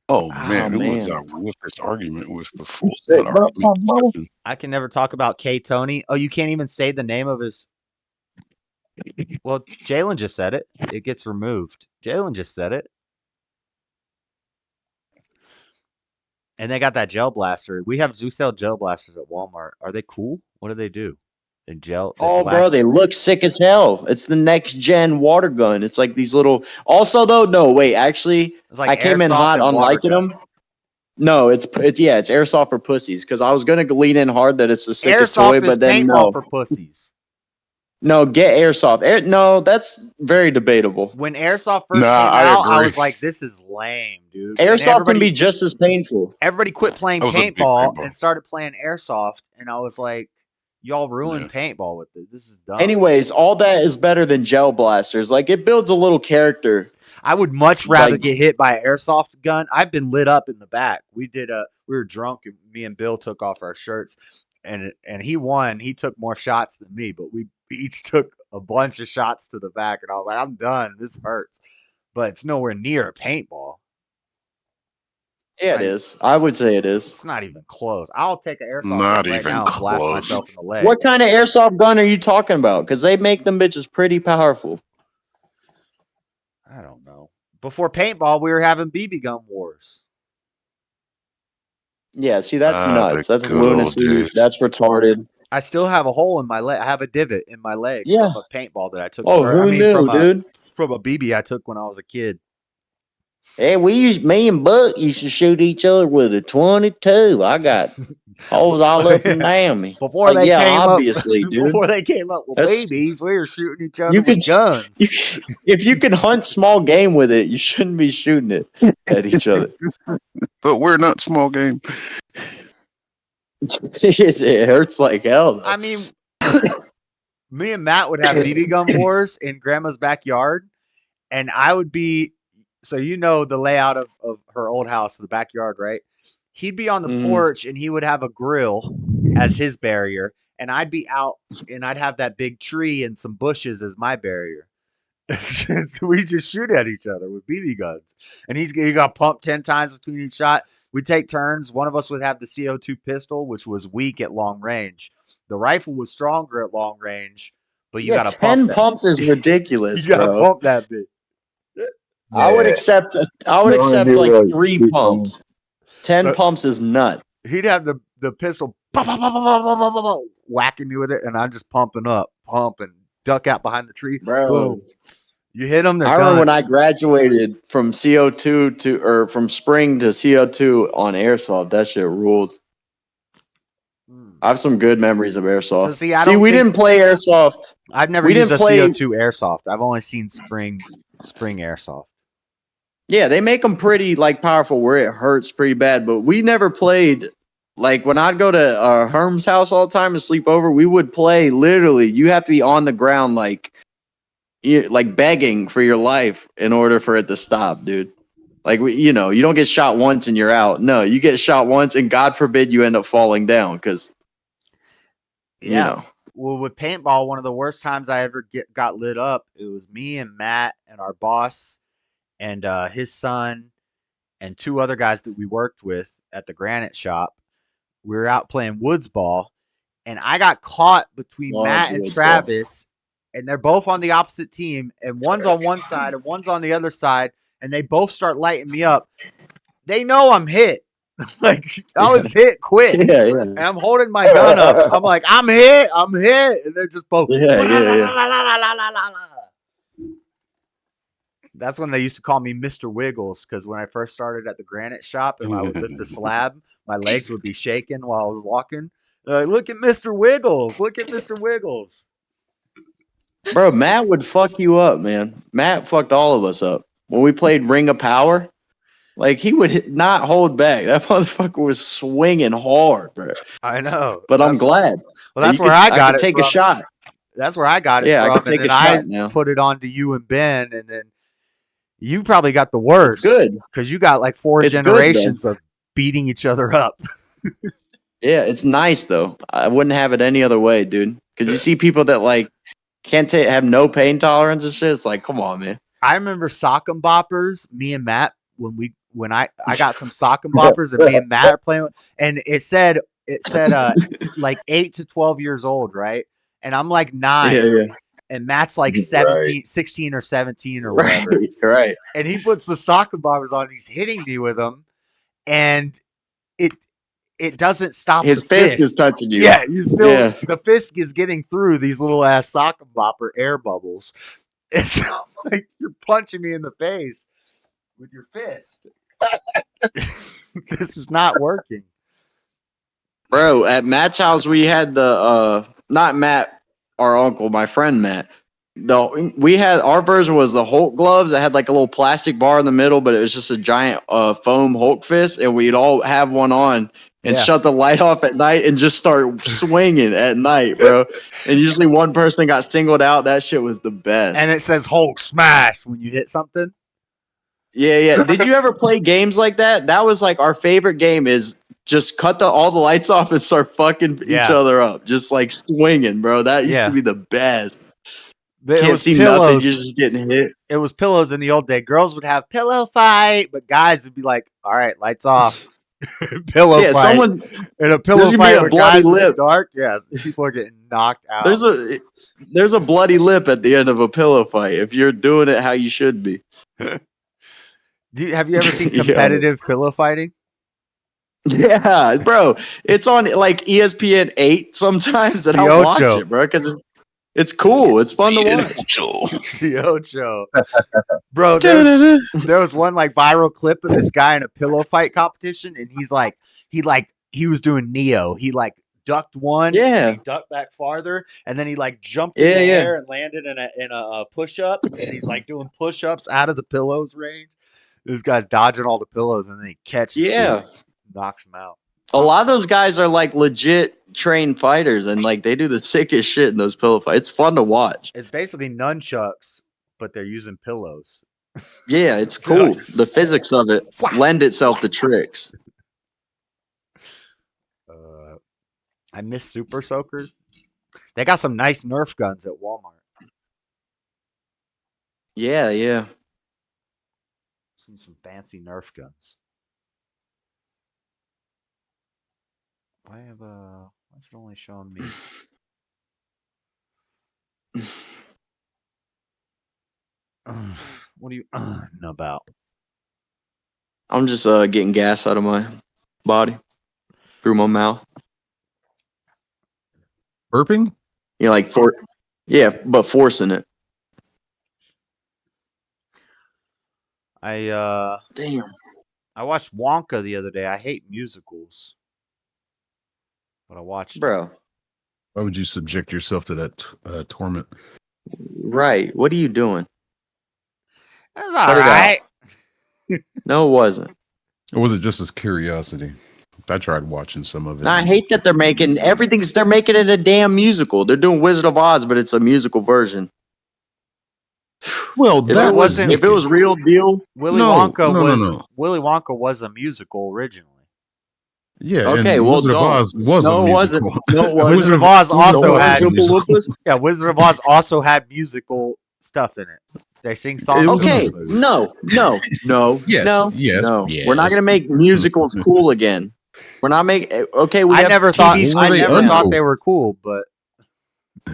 Oh man, who was I with this argument with before? I can never talk about K Tony. Oh, you can't even say the name of his. Well, Jalen just said it. It gets removed. Jalen just said it. And they got that gel blaster. We have Zeusel gel blasters at Walmart. Are they cool? What do they do? In gel? Bro, they look sick as hell. It's the next gen water gun. It's like these little. Also, though, no, wait. Actually, like I came in hot on liking them. No, it's airsoft for pussies. Because I was gonna lean in hard that it's the sickest toy, but then no. For pussies. No, get airsoft. No, that's very debatable. When airsoft first came out, I was like, "This is lame, dude." Airsoft can be just as painful. Everybody quit playing paintball and started playing airsoft, and I was like, y'all ruined paintball with it. This is dumb. Anyways, all that is better than gel blasters. Like, it builds a little character. I would much rather get hit by an airsoft gun. I've been lit up in the back. We were drunk, and me and Bill took off our shirts, and he won. He took more shots than me, but we each took a bunch of shots to the back, and I was like, I'm done. This hurts. But it's nowhere near a paintball. Yeah, it is. I would say it is. It's not even close. I'll take an airsoft gun right now and blast myself in the leg. What kind of airsoft gun are you talking about? Because they make them bitches pretty powerful. I don't know. Before paintball, we were having BB gun wars. Yeah, see, that's nuts. That's lunacy. That's retarded. I still have a hole in my leg. I have a divot in my leg from a paintball that I took. Oh, who knew, dude? From a BB I took when I was a kid. Hey, me and Buck used to shoot each other with a 22. I got holes all up and down me. Before Like, they yeah, came up, obviously, dude. before they came up with That's babies, we were shooting each other you could with guns. If you can hunt small game with it, you shouldn't be shooting it at each other. But we're not small game. It hurts like hell. Though. I mean, me and Matt would have BB gun wars in Grandma's backyard, and I would be. So you know the layout of her old house, the backyard, right? He'd be on the porch, and he would have a grill as his barrier, and I'd be out, and I'd have that big tree and some bushes as my barrier. So we just shoot at each other with BB guns, and he got pumped 10 times between each shot. We'd take turns. One of us would have the CO2 pistol, which was weak at long range. The rifle was stronger at long range, but you got to pump 10 that. pumps is ridiculous, You got to bro. pump that bit. I would accept. I would accept like 3 pumps. 10 pumps is nut. He'd have the pistol whacking me with it, and I'm just pumping up, pumping, duck out behind the tree. Bro. Boom. You hit them, they're I remember done. when I graduated from CO2 or from spring to CO2 on airsoft. That shit ruled. I have some good memories of airsoft. So see, we didn't play airsoft. I've never used a CO2 airsoft. I've only seen spring airsoft. Yeah, they make them pretty like powerful where it hurts pretty bad, but we never played. Like when I'd go to Herm's house all the time and sleep over, we would play literally. You have to be on the ground like begging for your life in order for it to stop, dude. Like you don't get shot once and you're out. No, you get shot once and God forbid you end up falling down because Well, with paintball, one of the worst times I ever got lit up, it was me and Matt and our boss and his son and 2 other guys that we worked with at the granite shop. We were out playing woods ball, and I got caught between Matt and Travis, and they're both on the opposite team, and one's on one side and one's on the other side, and they both start lighting me up. They know I'm hit. Like, I was hit quick. And I'm holding my gun up. I'm like, I'm hit. And they're just both. That's when they used to call me Mr. Wiggles, because when I first started at the granite shop and I would lift a slab, my legs would be shaking while I was walking. Look at Mr. Wiggles. Look at Mr. Wiggles. Bro, Matt would fuck you up, man. Matt fucked all of us up. When we played Ring of Power, like he would not hold back. That motherfucker was swinging hard, bro. I know. But I'm glad. Well, that's where I got it take from. a shot. That's where I got it Yeah, from. I could take and a then shot now. Put it on to you and Ben, and then you probably got the worst. It's good. Because you got like 4 generations of beating each other up. Yeah, it's nice though. I wouldn't have it any other way, dude. Because you see people that like can't have no pain tolerance and shit. It's like, come on, man. I remember sock 'em boppers. Me and Matt, when I got some sock 'em boppers, and me and Matt are playing, and it said like 8 to 12 years old, right? And I'm like 9, and Matt's like 17, 16 or 17 or whatever. Right. And he puts the sock 'em boppers on. And he's hitting me with them, and it doesn't stop. His fist is touching you. Yeah, the fist is getting through these little ass sock 'em bopper air bubbles. And so I'm like, you're punching me in the face with your fist. This is not working. Bro, at Matt's house we had the not Matt, our uncle, my friend Matt. Our version was the Hulk gloves that had like a little plastic bar in the middle, but it was just a giant foam Hulk fist, and we'd all have one on and shut the light off at night and just start swinging at night, bro. And usually one person got singled out. That shit was the best. And it says Hulk smash when you hit something. Yeah. Did you ever play games like that? That was like our favorite game is just cut all the lights off and start fucking each other up. Just like swinging, bro. That used to be the best. Can't see nothing. You're just getting hit. It was pillows in the old day. Girls would have pillow fight, but guys would be like, all right, lights off. Pillow fight. Someone in a pillow fight with bloody guys lip. in the dark. Yes, people are getting knocked out. There's a bloody lip at the end of a pillow fight if you're doing it how you should be. Have you ever seen competitive pillow fighting? Yeah, bro. It's on like ESPN 8 sometimes, and I'll watch it, bro. Because It's cool. It's fun to watch. The Ocho. Bro, there was one like viral clip of this guy in a pillow fight competition, and he was doing Neo. He like ducked one, and he ducked back farther, and then he like jumped in the air and landed in a push up, and he's like doing push ups out of the pillows range. This guy's dodging all the pillows, and then he catches it, knocks him out. A lot of those guys are like legit trained fighters, and like they do the sickest shit in those pillow fights. It's fun to watch. It's basically nunchucks, but they're using pillows. Yeah, it's cool. The physics of it lend itself to tricks. I miss Super Soakers. They got some nice Nerf guns at Walmart. Yeah. Some fancy Nerf guns. Why is it only showing me? What do you know about? I'm just getting gas out of my body through my mouth. Burping? You know, like but forcing it. Damn. I watched Wonka the other day. I hate musicals, but I watched. Bro, why would you subject yourself to that torment? Right. What are you doing? That's all right. No, it wasn't. Or was it just as curiosity? I tried watching some of it. No, I hate that they're making it a damn musical. They're doing Wizard of Oz, but it's a musical version. Well, if it was real deal, Willy Wonka was a musical originally. Yeah. Okay. Well, Wizard of Oz was a musical. No, it wasn't. Wizard of Oz also had. Wizard of Oz also had musical stuff in it. They sing songs. Okay. No. We're not gonna make musicals cool again. We're not making. Okay. I never thought they were cool, but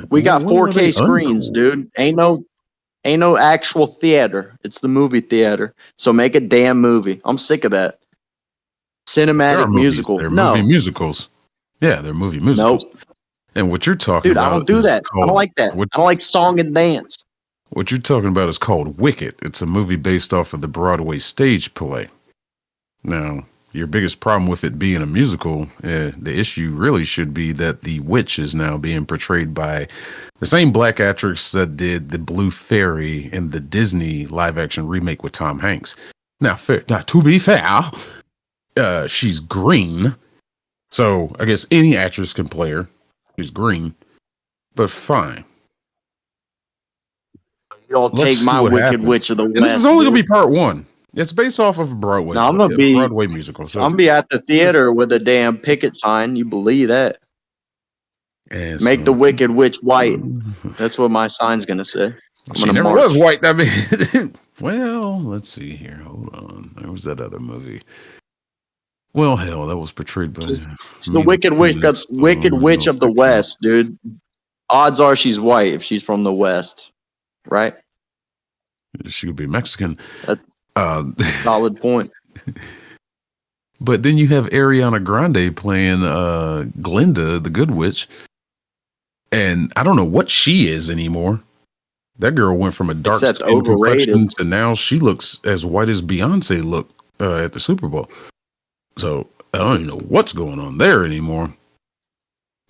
we got 4K screens, dude. Ain't no actual theater. It's the movie theater. So make a damn movie. I'm sick of that. Cinematic musical. They're movie musicals. Yeah, they're movie musicals. Nope. And what you're talking about, I don't do that. I don't like that. I don't like song and dance. What you're talking about is called Wicked. It's a movie based off of the Broadway stage play. Now, your biggest problem with it being a musical, the issue really should be that the witch is now being portrayed by the same black actress that did the Blue Fairy in the Disney live-action remake with Tom Hanks. Now, to be fair, she's green, so I guess any actress can play her. She's green, but fine. You don't take my Wicked Witch of the West. This is only going to be part one. It's based off of a Broadway. No, I'm gonna be Broadway musical. So I'm gonna be at the theater with a damn picket sign. You believe that? Make the Wicked Witch white. That's what my sign's gonna say. She never was white. I mean, well, let's see here. Hold on. There was that other movie. Well, hell, that was portrayed by the Wicked Witch. Wicked Witch of the West, dude. Odds are she's white if she's from the West, right? She could be Mexican. That's solid point. But then you have Ariana Grande playing Glinda, the Good Witch, and I don't know what she is anymore. That girl went from a dark skin complexion to now she looks as white as Beyonce looked at the Super Bowl. So I don't even know what's going on there anymore.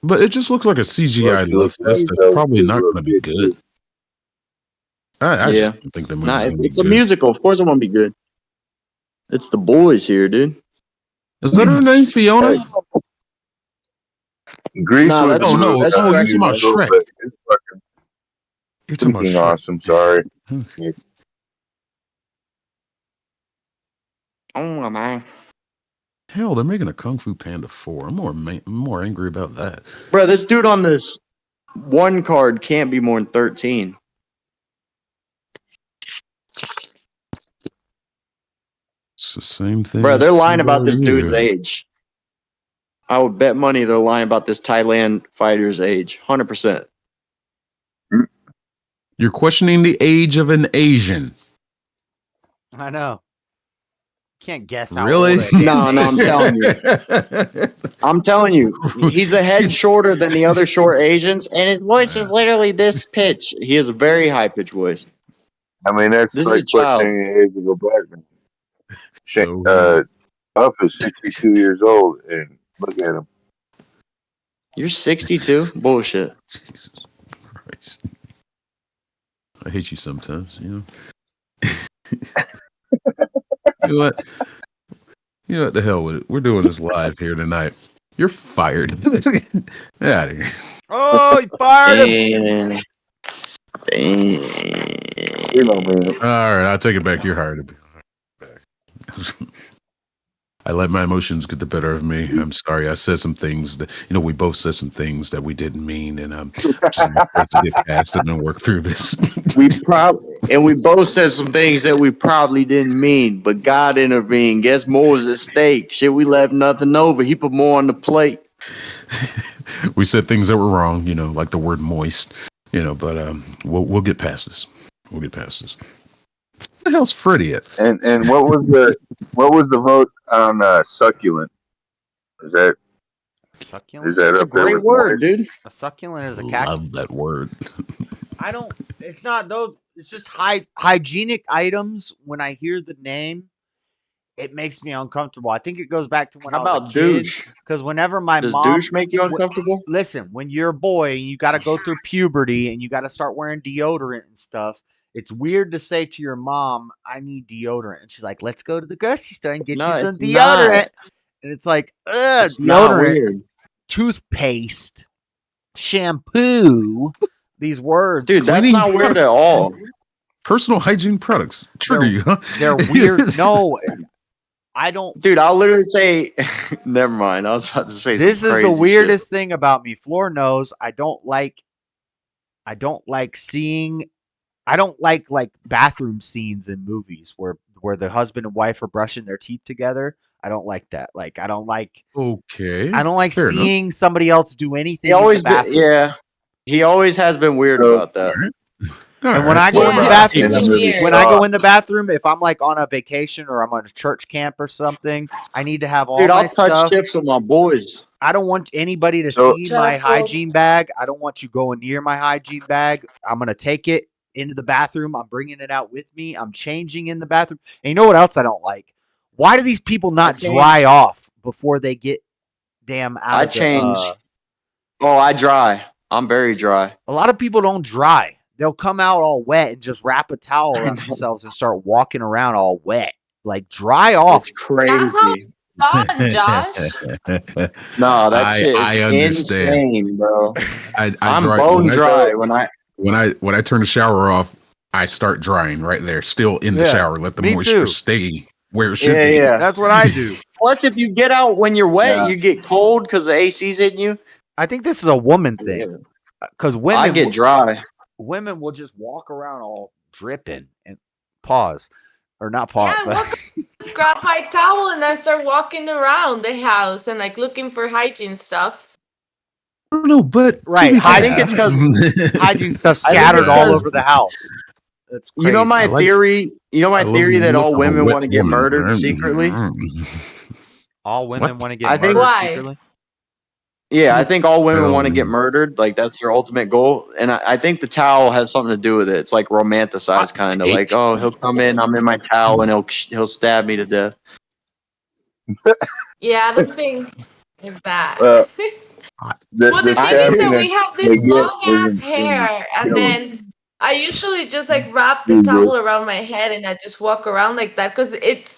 But it just looks like a CGI love fest that's probably not going to be good. I just don't think the movie's it's a musical. Of course it won't be good. It's the boys here, dude. Is that her name, Fiona? Grease was that's you're talking about Shrek. You're talking about awesome. Sorry. Oh man. Hell, they're making a Kung Fu Panda 4. I'm more angry about that. Bro, this dude on this one card can't be more than 13. It's the same thing. Bro, they're lying about this dude's age. I would bet money they're lying about this Thailand fighter's age. 100%. You're questioning the age of an Asian. I know. Can't guess how Really? old that damn No, I'm Asian telling is. you. I'm telling you, he's a head shorter than the other short Asians, and his voice is literally this pitch. He has a very high pitched voice. I mean, that's This is like a child. questioning the age of a black man. So Puff is 62 years old, and look at him. You're 62? Bullshit. Jesus Christ. I hate you sometimes, you know. You know what? You know what the hell with it? We're doing this live here tonight. You're fired. Get out of here. Oh, you fired him. Damn. You know, man. All right, I'll take it back. You're hired. I let my emotions get the better of me. I'm sorry. I said some things that, we both said some things that we didn't mean, and I'm just supposed to get past it and work through this. We both said some things that we probably didn't mean, but God intervened. Guess more was at stake. Shit, we left nothing over. He put more on the plate. We said things that were wrong, like the word moist, but we'll get past this. We'll get past this. Where the hell's Freddy at? And what was the vote on succulent? Is that Succulent? That's a great word, dude. A succulent is a cactus. Love that word. It's not those. It's just hygienic items. When I hear the name, it makes me uncomfortable. I think it goes back to when How I was about a kid. douche? Because whenever my Does mom douche make you uncomfortable? listen, when you're a boy and you got to go through puberty and you got to start wearing deodorant and stuff, it's weird to say to your mom, "I need deodorant," and she's like, "Let's go to the grocery store and get No, you some it's deodorant." not. And it's like, ugh, It's not deodorant, weird. toothpaste, shampoo. These words, Dude, that's Cleaning not weird at all. Personal hygiene products trigger you, huh? they're weird. No, I don't. Dude, I'll literally say, never mind. I was about to say This some is crazy the weirdest thing about me. Floor knows I don't like seeing. I don't like bathroom scenes in movies where the husband and wife are brushing their teeth together. I don't like that. Like I don't like Okay. Fair enough. Seeing somebody else do anything He always in the bathroom. yeah. He always has been weird about that. And when I go in the bathroom, I go in the bathroom, if I'm like on a vacation or I'm on a church camp or something, I need to have all Dude, my I'll touch stuff. tips with my boys. I don't want anybody to So- see my hygiene bag. I don't want you going near my hygiene bag. I'm gonna take it into the bathroom. I'm bringing it out with me. I'm changing in the bathroom. And you know what else I don't like? Why do these people not dry off before they get damn out I of the, change. Oh, I dry. I'm very dry. A lot of people don't dry. They'll come out all wet and just wrap a towel around themselves and start walking around all wet. Like dry off. It's crazy. Done, Josh. No, that shit I is understand. insane, bro. I'm dry- bone when I- dry when I When I turn the shower off, I start drying right there, still in the Yeah, shower. Let the me moisture too. stay where it should Yeah, be. yeah. That's what I do. Plus, if you get out when you're wet, Yeah. you get cold because the AC's hitting you. I think this is a woman thing. Because I women get dry. women will just walk around all dripping and pause. Or not pause. Yeah, but just grab my towel and I start walking around the house and like looking for hygiene stuff. I don't know, but Right, to be I fair- think it's 'cause- hygiene stuff I think scattered it's all 'cause- over the house. That's crazy. You know my I like- theory. You know my I love theory the that look all of a women wet want to get woman. murdered secretly. All women What? want to get I think- murdered Why? secretly. Yeah, I think all women want to get Um, murdered. Like that's their ultimate goal, and I think the towel has something to do with it. It's like romanticized, kind of take. like, oh, he'll come in, I'm in my towel, and he'll stab me to death. Yeah, the thing is that. Well, Well, the thing is that we have they this get long ass isn't- hair, and isn't then I usually just like wrap the Mhm. towel around my head and I just walk around like that because it's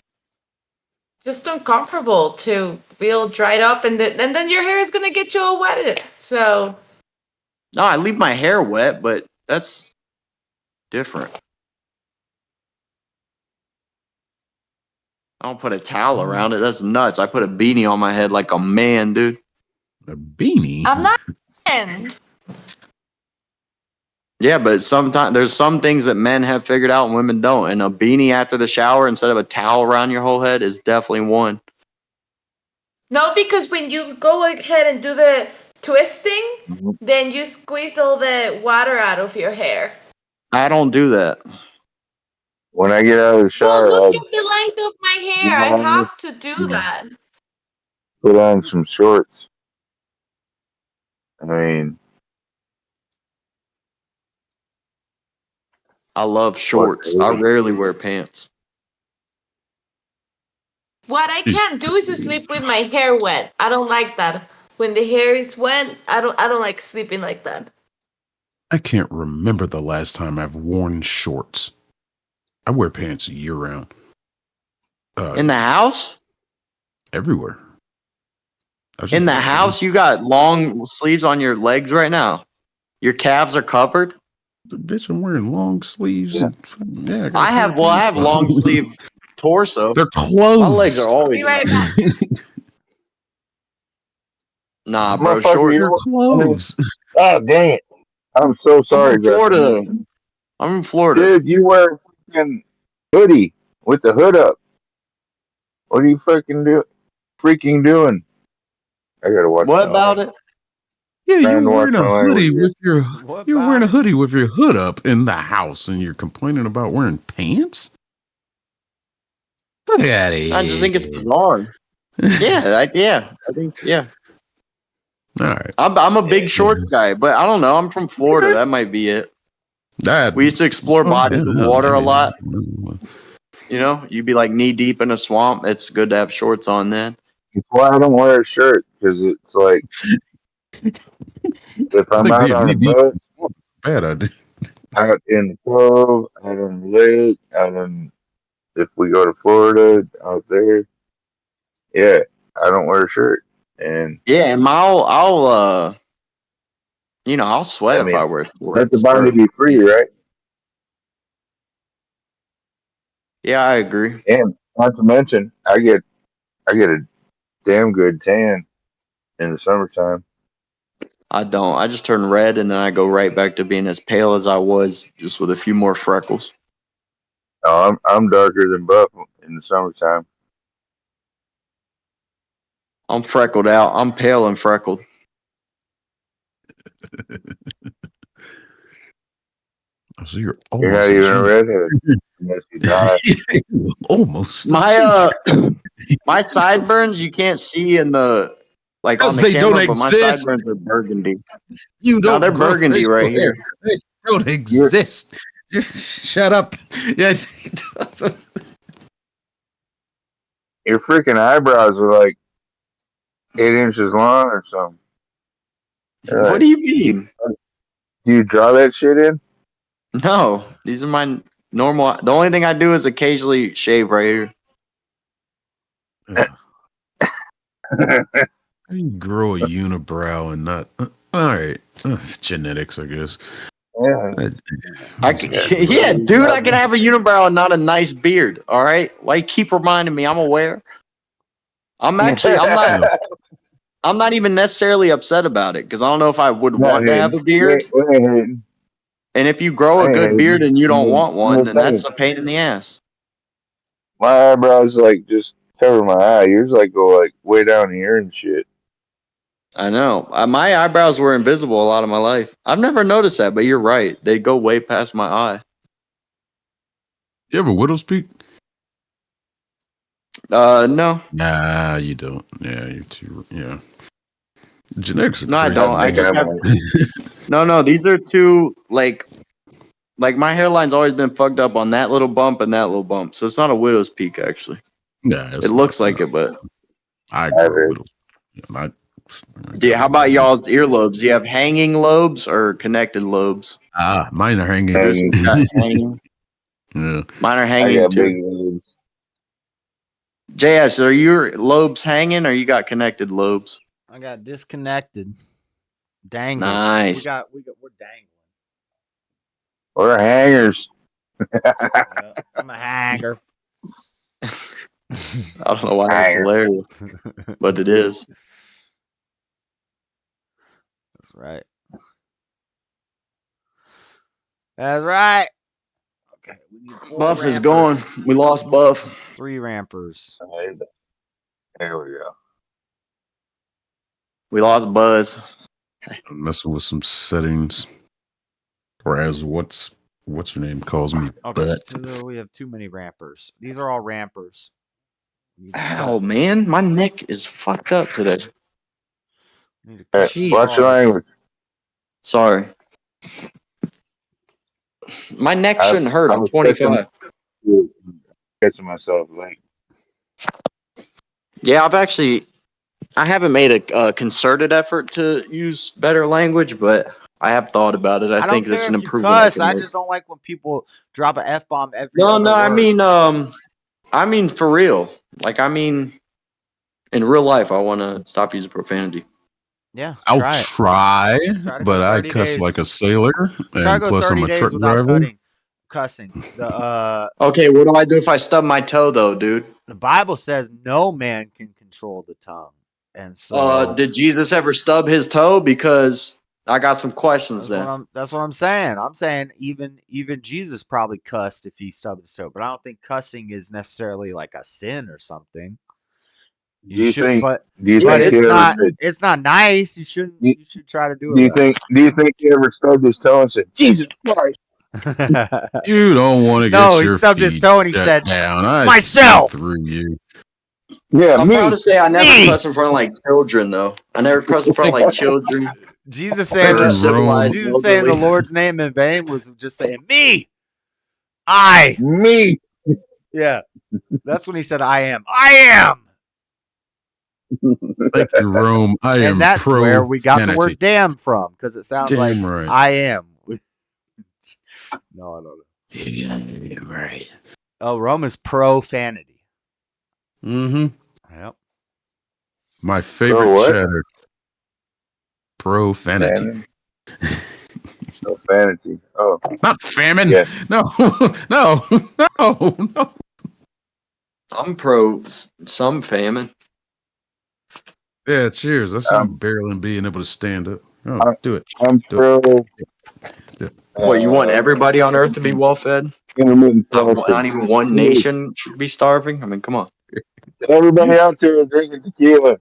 just uncomfortable to feel dried up, and then your hair is gonna get you all wetted. So No, I leave my hair wet, but that's different. I don't put a towel around it. That's nuts. I put a beanie on my head like a man, dude. A beanie. I'm not. In. Yeah, but sometimes there's some things that men have figured out and women don't. And a beanie after the shower instead of a towel around your whole head is definitely one. No, because when you go ahead and do the twisting, Mhm. then you squeeze all the water out of your hair. I don't do that. when I get out of the Well, shower, look I'll at the length of my hair. I have to do that. put on some shorts. I mean, I love shorts. I rarely wear pants. What I can't do is sleep with my hair wet. I don't like that. When the hair is wet, I don't like sleeping like that. I can't remember the last time I've worn shorts. I wear pants year round. In the house? Everywhere. In the house, you got long sleeves on your legs right now. Your calves are covered. Bitch, I'm wearing long sleeves. Yeah. And, yeah, I have long sleeve torso. They're clothes. My legs are always. Be right back. Nah, bro, motherfucker, shorts. They're clothes. Oh, dang it. I'm so sorry, I'm from Florida. Justin. I'm in Florida. Dude, you wear a fucking hoodie with the hood up. What are you freaking doing? I gotta watch What my about language. it? Yeah, Trying you're to watch wearing a my hoodie language with your What you're wearing a about hoodie with your hood up in the house, and you're complaining about wearing pants. Look at it. I just think it's bizarre. Yeah. All right. I'm a big shorts guy, but I don't know. I'm from Florida. That might be it. We used to explore bodies of water a lot. You know, you'd be like knee deep in a swamp. It's good to have shorts on then. That's why I don't wear a shirt, because it's like, if I I'm think out being on a knee deep boat, is a bad idea. out in the cove, out on the lake, if we go to Florida, out there, yeah, I don't wear a shirt. And, Yeah, and I'll sweat I if I mean, wear let the shorts, body bro. be free, right? Yeah, I agree. And not to mention, I get a damn good tan in the summertime. I don't. I just turn red and then I go right back to being as pale as I was, just with a few more freckles. No, I'm darker than buff in the summertime. I'm freckled out. I'm pale and freckled. So you're You're not almost even a a redhead unless you die. almost. My sideburns you can't see in the on Because the they don't camera, but my exist. sideburns are burgundy. You No, don't they're grow burgundy facial right hair. here. They don't exist. Just shut up. Yeah. Your freaking eyebrows are like 8 inches long or something. What do you mean? Do you draw that shit in? No, these are my normal. The only thing I do is occasionally shave right here. How do you grow a unibrow and not? All right, genetics, I guess. Yeah. Yeah, dude, I can have a unibrow and not a nice beard. All right, why you keep reminding me? I'm aware. I'm not even necessarily upset about it because I don't know if I would want to have a beard. We ain't hating. And if you grow I a ain't good beard hating. and you don't want one, I'm then just that's saying. a pain in the ass. My eyebrows like just cover my eye. Yours like go like way down here and shit. I know. My eyebrows were invisible a lot of my life. I've never noticed that, but you're right. They go way past my eye. You have a widow's peak? No. Nah, you don't. Yeah, you're too. Yeah. Genetics are No, I crazy. don't. I just have. No. These are two like my hairline's always been fucked up on that little bump and that little bump, so it's not a widow's peak actually. Nah, It looks like it, but I grow widow's. yeah. How about y'all's earlobes? Do you have hanging lobes or connected lobes? Mine are hanging. Hanging. Yeah. Mine are I hanging got too. big lobes. JS, are your lobes hanging or you got connected lobes? I got disconnected. Dangles. Nice. We're dangling. We're hangers. Yeah, I'm a hanger. I don't know why that's hilarious, but it is. That's right. That's right. Okay, we need 4 Buff rampers. is gone. We lost Buff. 3 rampers. There we go. We lost Buzz. I'm messing with some settings. Whereas what's what's her name calls me Okay, butt. so we have too many rampers. These are all rampers. Ow, man, my neck is fucked up today. Need to cut some Watch your bars. language. Sorry. My neck shouldn't hurt. I'm 25. Catching myself late. Yeah, I haven't made a concerted effort to use better language, but I have thought about it. I don't think care that's an if you improvement. cuss. I just don't like when people drop an F-bomb every No, other no, word. I mean for real. Like, I mean, in real life, I want to stop using profanity. Yeah, I'll try, try but I cuss days. like a sailor, Try to and go plus 30 I'm a days truck without driver. cussing. Okay, what do I do if I stub my toe, though, dude? The Bible says no man can control the tongue, and so did Jesus ever stub his toe? Because I got some questions then. that's what I'm saying. I'm saying even Jesus probably cussed if he stubbed his toe, but I don't think cussing is necessarily like a sin or something. Do you think it's not nice. You should try to do it. Do you think he ever stubbed his toe and said, "Jesus Christ"? You don't want to get No, he your stubbed his feet toe and he shut said, down. I myself. see through you. Yeah, I'm proud to say I never Me. cuss in front of like children, though. I never cuss in front of like children. Jesus saying or civilized the Lord's name in vain was just saying me. Me. Yeah. That's when he said I am. Thank you, Rome. I am And that's where we got the word profanity. damn from, because it sounds like right. I am. No, I don't know. Yeah, right. Oh, Rome is profanity. Mm-hmm. Yep. My favorite what? chatter. Profanity. Profanity. Oh. Not famine. Yeah. No. No. I'm pro some famine. Yeah, cheers. That's not barely being able to stand up. Oh, do it. I'm pro. What, you want everybody on Earth to be well fed? Intermittent Not even one nation should be starving? I mean, come on. Everybody out there drinking tequila.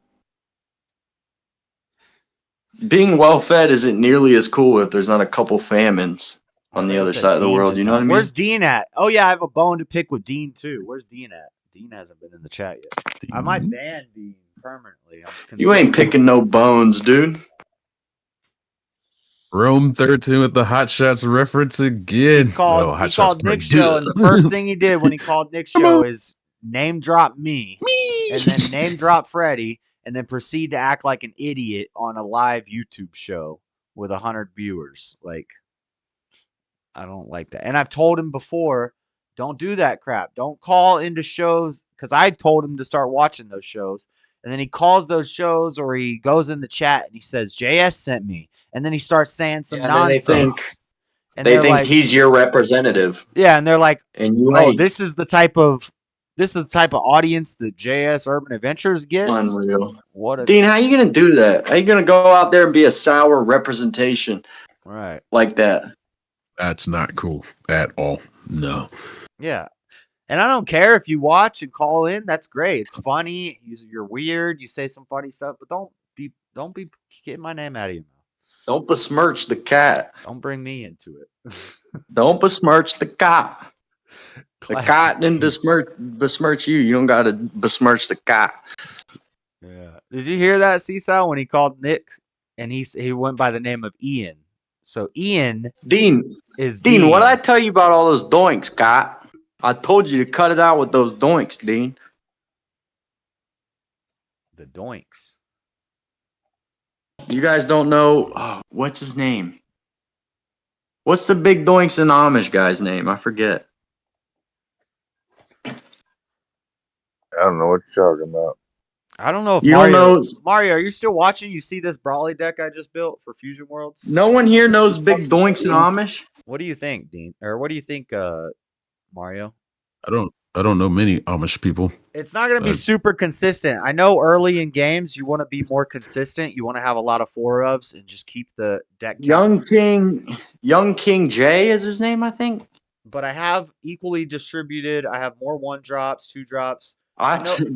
Being well fed isn't nearly as cool if there's not a couple famines on the other side of the world. You know what I mean? Where's Dean at? Oh, yeah, I have a bone to pick with Dean, too. Where's Dean at? Dean hasn't been in the chat yet. I might ban Dean permanently. You ain't picking no bones, dude. Rome 13 with the Hot Shots reference again. He called Nick's show, and the first thing he did when he called Nick's show is name drop me, and then name drop Freddie, and then proceed to act like an idiot on a live YouTube show with 100 viewers. Like, I don't like that. And I've told him before, don't do that crap. Don't call into shows, because I told him to start watching those shows. And then he calls those shows, or he goes in the chat and he says, JS sent me. And then he starts saying some nonsense. They think he's your representative. Yeah, and they're like, and you oh, this is the type of audience that JS Urban Adventures gets. Unreal. Dean, how are you gonna do that? How are you gonna go out there and be a sour representation? Right. Like that. That's not cool at all. No. Yeah. And I don't care if you watch and call in. That's great. It's funny. You're weird. You say some funny stuff, but don't be getting my name out of your mouth. Don't besmirch the cat. Don't bring me into it. Don't besmirch the cat. The cat didn't besmirch you. You don't gotta besmirch the cat. Yeah. Did you hear that, Seesaw, when he called Nick and he went by the name of Ian? So Ian Dean is Dean. What did I tell you about all those doinks, Scott? I told you to cut it out with those doinks, Dean. The doinks. You guys don't know. Oh, what's his name? What's the big doinks in Amish guy's name? I forget. I don't know what you're talking about. I don't know if You don't know. Mario, are you still watching? You see this Brawley deck I just built for Fusion Worlds? No one here knows big doinks in Amish. What do you think, Dean? Or what do you think, Mario? I don't know many Amish people. It's not going to be super consistent. I know early in games you want to be more consistent. You want to have a lot of 4-ofs and just keep the deck count. Young King J is his name, I think. But I have equally distributed. I have more 1-drops, 2-drops.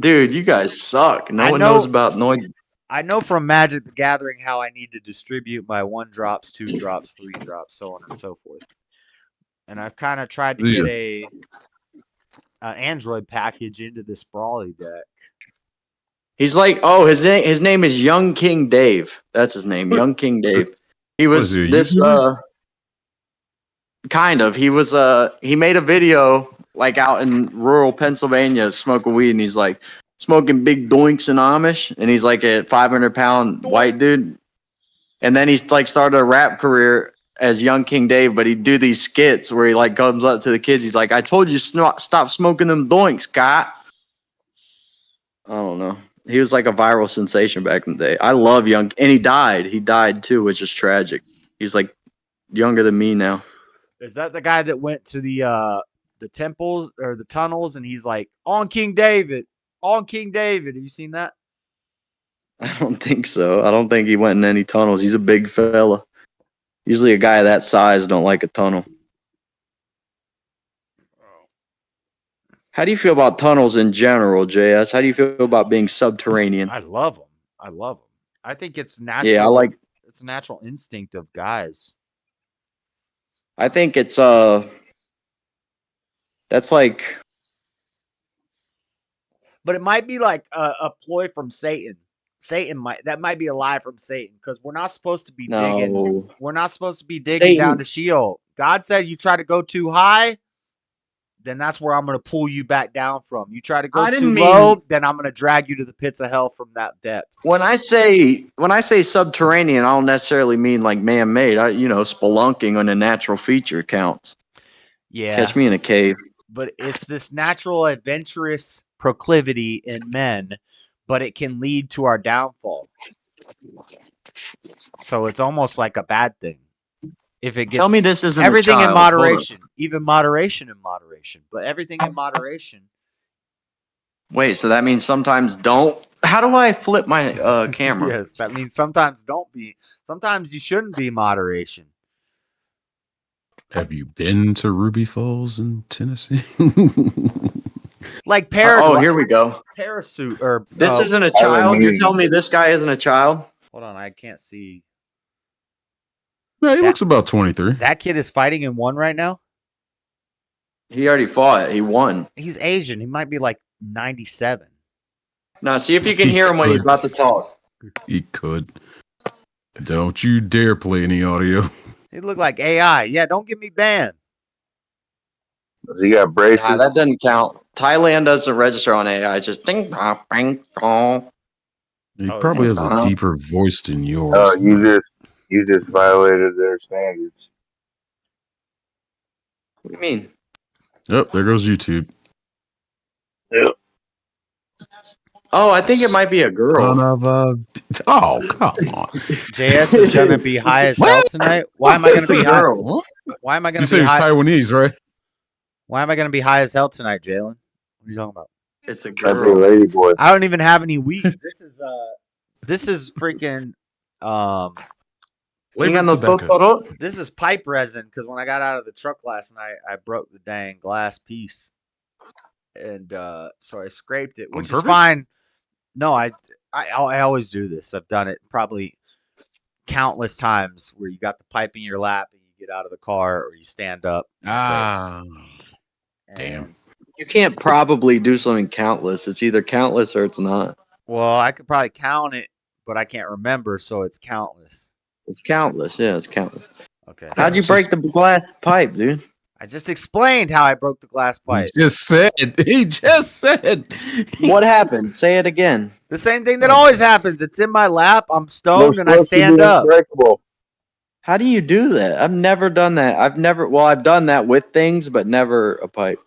Dude, you guys suck. No one knows about noise. I know from Magic the Gathering how I need to distribute my 1-drops, 2-drops, 3-drops, so on and so forth. and I've kind of tried to Yeah. get a Android package into this Brawly deck. He's like, his name is Young King Dave. That's his name, Young King Dave. He What was is he, a this YouTuber? kind of. He made a video like out in rural Pennsylvania smoking weed, and he's like smoking big doinks in Amish, and he's like a 500-pound white dude. And then he's like started a rap career as Young King Dave, but he'd do these skits where he like comes up to the kids. He's like, "I told you stop smoking them doinks, Scott." I don't know. He was like a viral sensation back in the day. I love Young, and he died. He died too, which is tragic. He's like younger than me now. Is that the guy that went to the temples or the tunnels, and he's like, "On King David, on King David"? Have you seen that? I don't think so. I don't think he went in any tunnels. He's a big fella. Usually a guy that size don't like a tunnel. How do you feel about tunnels in general, JS? How do you feel about being subterranean? I love them. I love them. I think it's natural. Yeah, I like. It's a natural instinct of guys. I think it's that's like. But it might be like a ploy from Satan. That might be a lie from Satan, because we're not supposed to be digging. No. We're not supposed to be digging down Satan. to Sheol. God said you try to go too high, then that's where I'm going to pull you back down from. You try to go too low, then I'm going to drag you to the pits of hell from that depth. When I say subterranean, I don't necessarily mean like man-made. Spelunking on a natural feature counts. Yeah. Catch me in a cave. But it's this natural adventurous proclivity in men, but it can lead to our downfall. So it's almost like a bad thing. If it gets, Tell me this isn't everything a child. in moderation, even moderation in moderation, but everything in moderation. Wait, so that means sometimes don't. How do I flip my camera? Yes, that means sometimes don't be. Sometimes you shouldn't be moderation. Have you been to Ruby Falls in Tennessee? Like paragliding. Oh, here we go. Parasuit or This isn't a child. You're telling me this guy isn't a child? Hold on, I can't see. No, he looks about 23. That kid is fighting in one right now. He already fought. He won. He's Asian. He might be like 97. Now, see if you can hear him when he's about to talk. He could. Don't you dare play any audio. He looked like AI. Yeah, don't get me banned. He got braces. Nah, that doesn't count. Thailand doesn't register on AI. It's just ding, dong, bang, dong. He probably has a deeper voice than yours. Oh, you just violated their standards. What do you mean? Oh, there goes YouTube. Yep. Oh, I think it might be a girl. Oh, come on. JS is gonna be high as hell tonight. Why am I gonna be high? Why am I gonna You be said he's high? Taiwanese, right? Why am I gonna be high as hell tonight, Jalen? What are you talking about? It's a That's a girl. lady boy. I don't even have any weed. This is freaking Flavored tobacco. this is pipe resin, because when I got out of the truck last night, I broke the dang glass piece, and so I scraped it, which is purpose? fine. No, I always do this. I've done it probably countless times, where you got the pipe in your lap and you get out of the car or you stand up. Damn. You can't probably do something countless. It's either countless or it's not. Well, I could probably count it, but I can't remember, so it's countless. It's countless. Yeah, it's countless. Okay. How'd you break the glass pipe, dude? I just explained how I broke the glass pipe. He just said. What happened? Say it again. The same thing that always happens. It's in my lap. I'm stoned and I stand up. Unbreakable. How do you do that? I've never done that. I've done that with things, but never a pipe.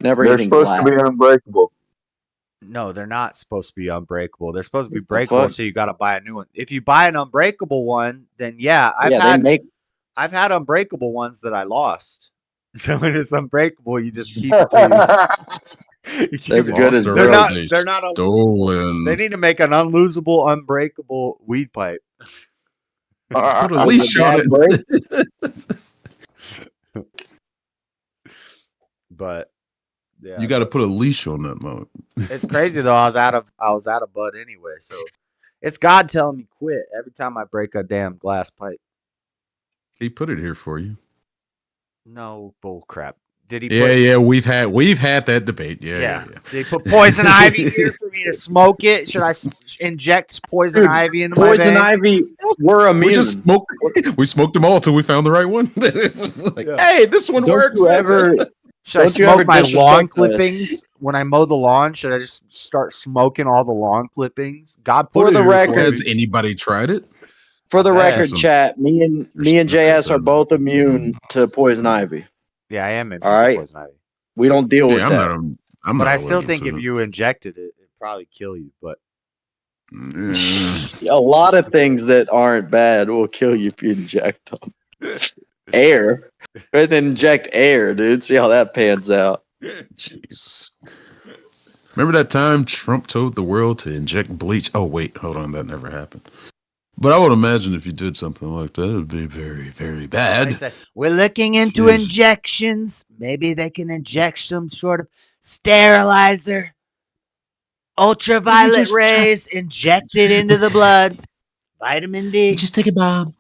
Never They're eating supposed glass. to be unbreakable. No, they're not supposed to be unbreakable. They're supposed to be breakable, so you got to buy a new one. If you buy an unbreakable one, then yeah, I've had unbreakable ones that I lost. So when it's unbreakable, you just keep it to you. That's good as they're not stolen. They need to make an unlosable, unbreakable weed pipe. Put a leash on it. But yeah, You got to put a leash on that mode. it's crazy though. I was out of bud anyway, so it's God telling me quit every time I break a damn glass pipe. He put it here for you. No bull crap. Did he? Yeah, we've had that debate. Yeah. Did he put poison ivy here for me to smoke it? Should I inject poison Dude, ivy into my poison veins? ivy, we're immune. We just smoked. We smoked them all till we found the right one. It's just like, hey, this one Don't works. you ever? Should I Don't you ever smoke my disrespect lawn us? clippings when I mow the lawn? Should I just start smoking all the lawn clippings? God put For it the here record- me. Has anybody tried it? For the That's record, some- chat, me and JS are both immune to poison ivy. Yeah, I am in All right. poison ivy. We don't deal with Yeah, that. I'm But not I still allergic think to if it. you injected it, it'd probably kill you. But Yeah. A lot of things that aren't bad will kill you if you inject them. Air. Go ahead and inject air, dude. See how that pans out. Jeez. Remember that time Trump told the world to inject bleach? Oh, wait, hold on. That never happened. But I would imagine if you did something like that, it would be very, very they bad. said, we're looking into Jeez. injections. Maybe they can inject some sort of sterilizer. Ultraviolet just try- rays injected into the blood. Vitamin D. Just take a bomb,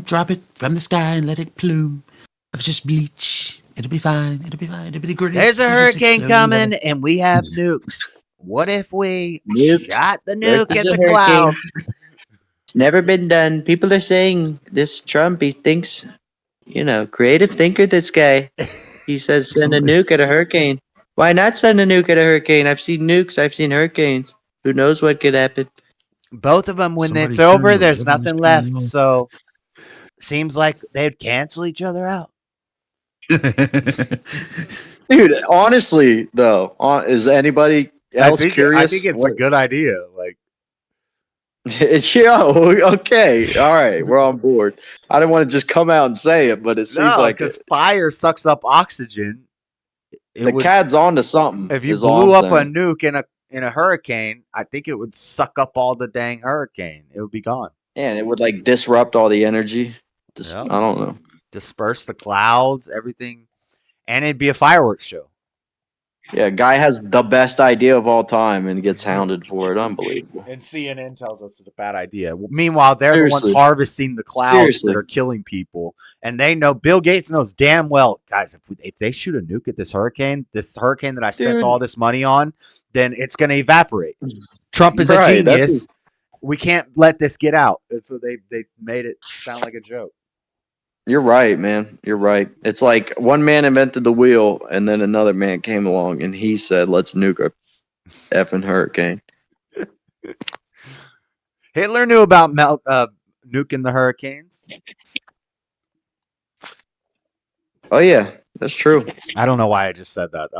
drop it from the sky and let it plume of just bleach. It'll be fine. It'll be great. There's a hurricane coming, and we have nukes. What if we Nuke. shot the There's nuke at the the hurricane. cloud? It's never been done. People are saying this Trump, he thinks, creative thinker, this guy. He says send a nuke at a hurricane. Why not send a nuke at a hurricane? I've seen nukes. I've seen hurricanes. Who knows what could happen? Both of them, when Somebody it's turn over, the there's weather nothing machine left. on. So, seems like they'd cancel each other out. Dude, honestly, though, is anybody else curious? I think it's a good idea. Like, Okay, all right, we're on board. I didn't want to just come out and say it, but it seems no, like because fire sucks up oxygen. It the would, cat's onto something. if you is all blew I'm up a saying. nuke in a hurricane, I think it would suck up all the dang hurricane. It would be gone. And it would like disrupt all the energy. Yeah. I don't know. Disperse the clouds, everything, and it'd be a fireworks show. Yeah, guy has the best idea of all time and gets hounded for it. Unbelievable. And CNN tells us it's a bad idea. Meanwhile, they're the Seriously. ones harvesting the clouds Seriously. that are killing people, and they know. Bill Gates knows damn well, guys. If they shoot a nuke at this hurricane that I spent Dude. all this money on, then it's going to evaporate. Trump is Right, a that's genius. We can't let this get out. And so they made it sound like a joke. You're right, man. You're right. It's like one man invented the wheel, and then another man came along, and he said, "Let's nuke a effing hurricane." Hitler knew about nuking the hurricanes. Oh yeah, that's true. I don't know why I just said that.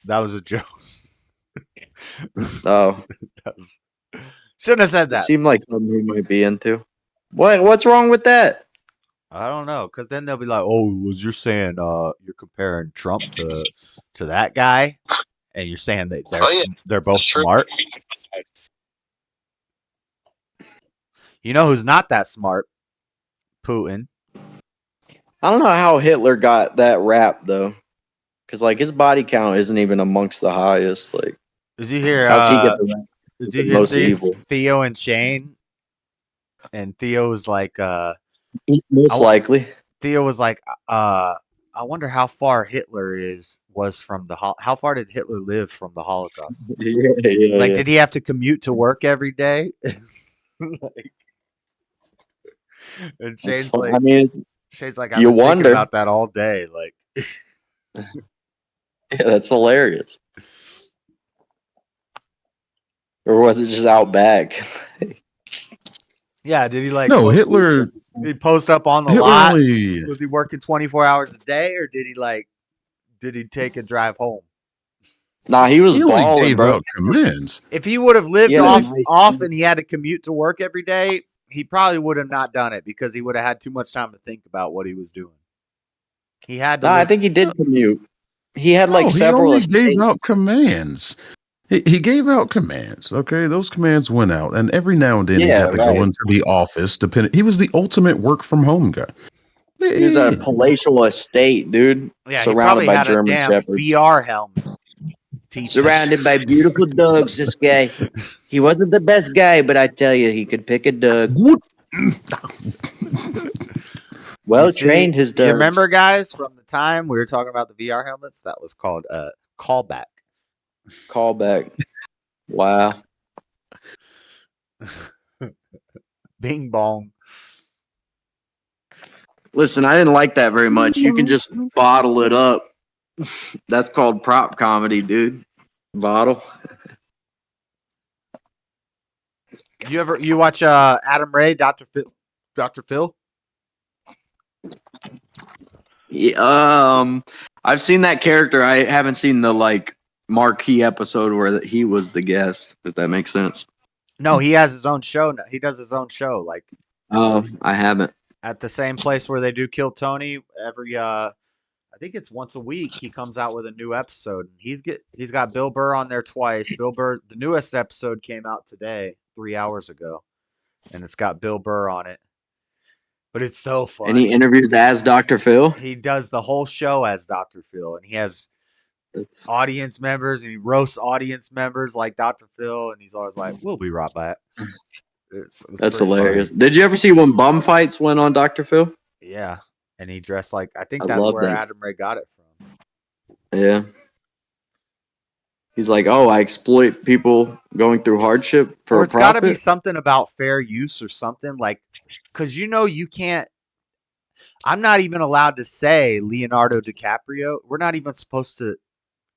That was a joke. Oh, Shouldn't have said that. seemed like something he might be into. What's wrong with that? I don't know, because then they'll be like, "Oh, was you saying you're comparing Trump to that guy, and you're saying that they're both smart?" You know who's not that smart? Putin. I don't know how Hitler got that rap though, because like his body count isn't even amongst the highest. Like, Did you hear? how's he get the rap? Did you the hear most evil? Theo and Shane? And Theo was like, Most likely. Theo was like, I wonder how far Hitler was from the how far did Hitler live from the Holocaust? Yeah, Like, yeah. did he have to commute to work every day? Like, and It's Shane's fun. like, I mean, Shane's like, you I've been thinking wonder. about that all day. Like, yeah, that's hilarious. Or was it just out back? yeah, did he like? No, Hitler. Did he post up on the Hitler lot? only. Was he working 24 hours a day, or did he take a drive home? Nah, he was He only balling, gave bro. out commands. If he would have lived Yeah, off nice. and he had to commute to work every day, he probably would have not done it because he would have had too much time to think about what he was doing. He had to. Nah, I live- think he did commute. He had like No, several he only estates. gave out commands. He gave out commands. Okay, those commands went out, and every now and then he Yeah, had to right. go into the office. He was the ultimate work from home guy. He was at a palatial estate, dude. yeah, he surrounded probably by had German a damn shepherds. VR helmet. Teaching. Surrounded by beautiful dogs, this guy. He wasn't the best guy, but I tell you, he could pick a dog. Good. Well trained, his You dogs. remember, guys, from the time we were talking about the VR helmets? That was called callback. Callback. Wow. Bing bong. Listen, I didn't like that very much. You can just bottle it up. That's called prop comedy, dude. Bottle. You watch Adam Ray, Dr. Phil? Yeah, I've seen that character. I haven't seen the like marquee episode where he was the guest. If that makes sense. No, he has his own show now. He does his own show, like Oh, I haven't. at the same place where they do Kill Tony every I think it's once a week he comes out with a new episode. He's got Bill Burr on there twice. Bill Burr, the newest episode came out today, 3 hours ago, and it's got Bill Burr on it. But it's so fun. And he interviews as Dr. Phil. He does the whole show as Dr. Phil, and he has audience members, and he roasts audience members like Dr. Phil, and he's always like, "We'll be right back." It's That's pretty hilarious. funny. Did you ever see when bum fights went on Dr. Phil? Yeah, and he dressed like I think I that's love where that. Adam Ray got it from. Yeah. He's like, oh, I exploit people going through hardship for Or a it's got to be profit. something about fair use or something like, because you can't. I'm not even allowed to say Leonardo DiCaprio. We're not even supposed to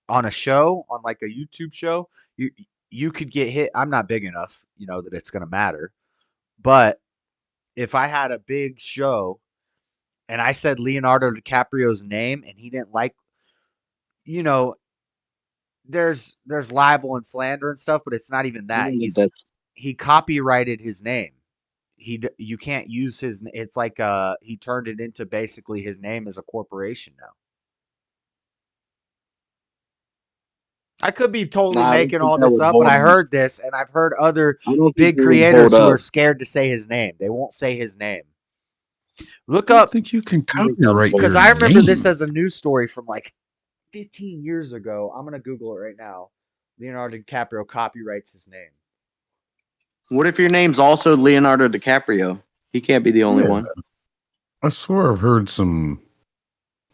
on a show, on like a YouTube show. You could get hit. I'm not big enough, that it's going to matter. But if I had a big show and I said Leonardo DiCaprio's name and he didn't like, there's libel and slander and stuff, but it's not even that. He copyrighted his name. You can't use his. It's like he turned it into basically his name as a corporation now. I could be totally making all this up, but I heard this, and I've heard other big creators who are scared to say his name. They won't say his name. Look I up, think you can copyright because your I remember name. this as a news story from like 15 years ago. I'm gonna Google it right now. Leonardo DiCaprio copyrights his name. What if your name's also Leonardo DiCaprio? He can't be the only one. I swear I've heard some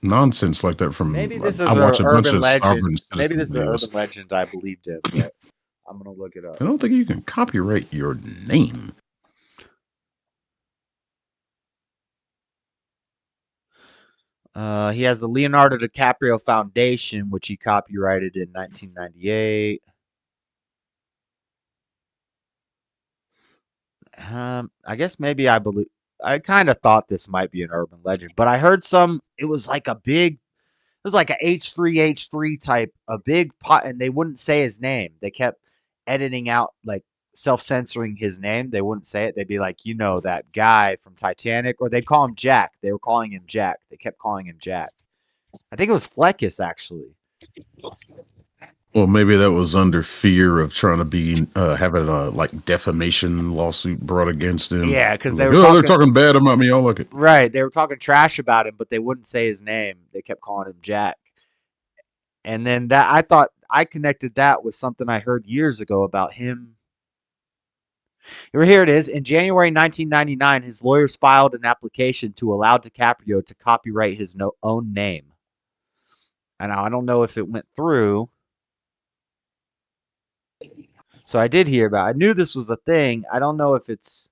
nonsense like that from. Maybe this is I watch an a bunch urban of legend. sovereign Maybe this is an citizen videos. urban legend I believed in, but I'm gonna look it up. I don't think you can copyright your name. He has the Leonardo DiCaprio Foundation, which he copyrighted in 1998. I guess maybe I kind of thought this might be an urban legend, but I heard it was like a H3H3 type, a big pot, and they wouldn't say his name. They kept editing out, like self-censoring his name. They wouldn't say it. They'd be like, that guy from Titanic, or they'd call him Jack. They were calling him Jack. They kept calling him Jack. I think it was Fleckus, actually. Well, maybe that was under fear of trying to be having a like defamation lawsuit brought against him. Yeah, because they're talking bad about me. I'll look it. Right, they were talking trash about him, but they wouldn't say his name. They kept calling him Jack. And then I thought I connected that with something I heard years ago about him. Here it is. In January 1999, his lawyers filed an application to allow DiCaprio to copyright his own name. And I don't know if it went through. So I did hear about it. I knew this was a thing. I don't know if it's,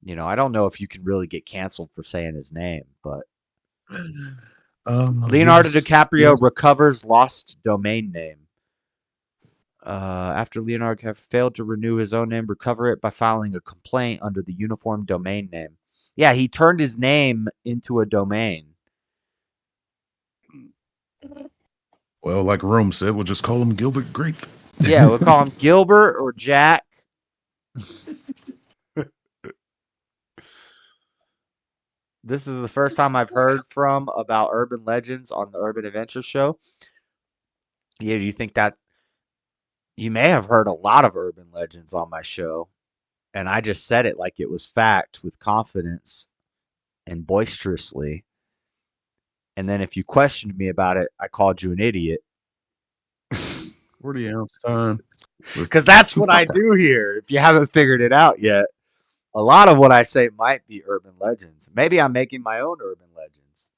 I don't know if you can really get canceled for saying his name, but Leonardo DiCaprio recovers lost domain name. After Leonardo failed to renew his own name, recover it by filing a complaint under the uniform domain name. Yeah, he turned his name into a domain. Well, like Rome said, we'll just call him Gilbert Grape. Yeah, we'll call him Gilbert or Jack. This is the first time I've heard about urban legends on the Urban Adventure Show. Yeah, do you think that you may have heard a lot of urban legends on my show, and I just said it like it was fact with confidence and boisterously. And then if you questioned me about it, I called you an idiot. 40 ounce time. Because that's what I do here, if you haven't figured it out yet. A lot of what I say might be urban legends. Maybe I'm making my own urban legends.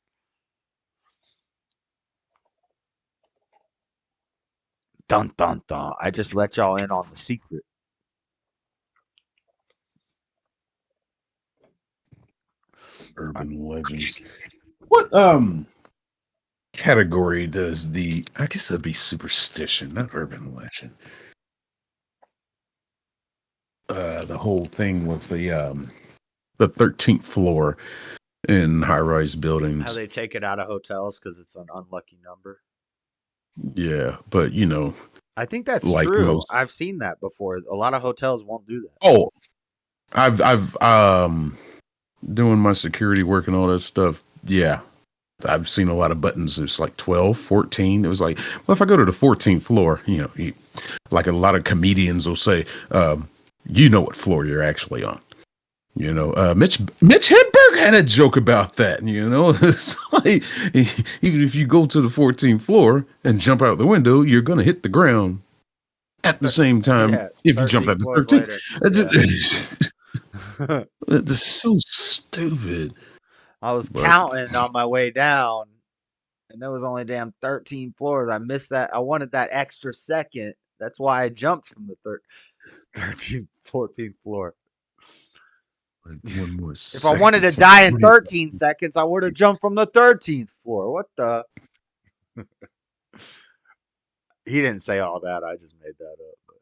Dun dun dun. I just let y'all in on the secret. Urban legends. What category does I guess that'd be superstition, not urban legend. The whole thing with the 13th floor in high-rise buildings. How they take it out of hotels because it's an unlucky number. Yeah, but I think that's like true. most- I've seen that before. A lot of hotels won't do that. Oh, I've doing my security work and all that stuff. Yeah. I've seen a lot of buttons. It's like 12, 14. It was like, well, if I go to the 14th floor, like a lot of comedians will say, you know what floor you're actually on. Mitch Hedberg had a joke about that. It's like, even if you go to the 14th floor and jump out the window, you're going to hit the ground at the same time. Yeah, if you jump at the 13th. Yeah. It's so stupid. I was counting on my way down, and there was only damn 13 floors. I missed that. I wanted that extra second. That's why I jumped from the 13th, 14th floor. One more if I wanted to die in 13 seconds, I would have jumped from the 13th floor. What the? He didn't say all that. I just made that up. But.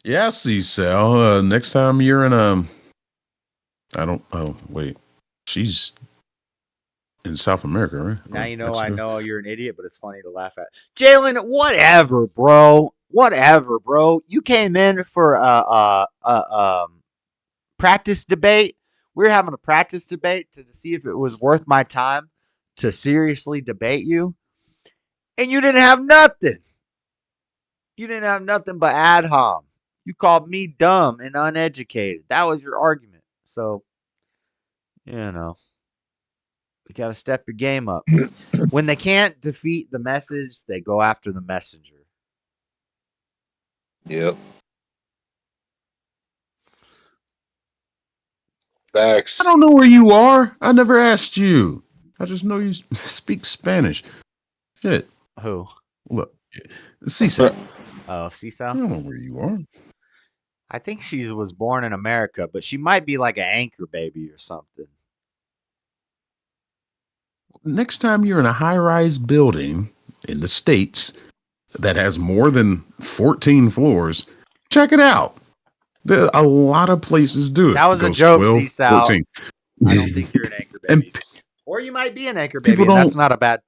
Yeah, I see, Sal. Next time you're in I don't. Oh, wait. She's in South America, right? Now you know. I know you're an idiot, but it's funny to laugh at. Jalen, whatever, bro. Whatever, bro. You came in for practice debate. We were having a practice debate to see if it was worth my time to seriously debate you, and you didn't have nothing. You didn't have nothing but ad hom. You called me dumb and uneducated. That was your argument. So, you got to step your game up. When they can't defeat the message, they go after the messenger. Yep. Facts. I don't know where you are. I never asked you. I just know you speak Spanish. Shit. Who? Look. Cesar. Oh, Cesar? I don't know where you are. I think she was born in America, but she might be like an anchor baby or something. Next time you're in a high-rise building in the States that has more than 14 floors, check it out. A lot of places do it. That was a joke, Cesar. I don't think you're an anchor baby. Or you might be an anchor baby, and that's not a bad thing.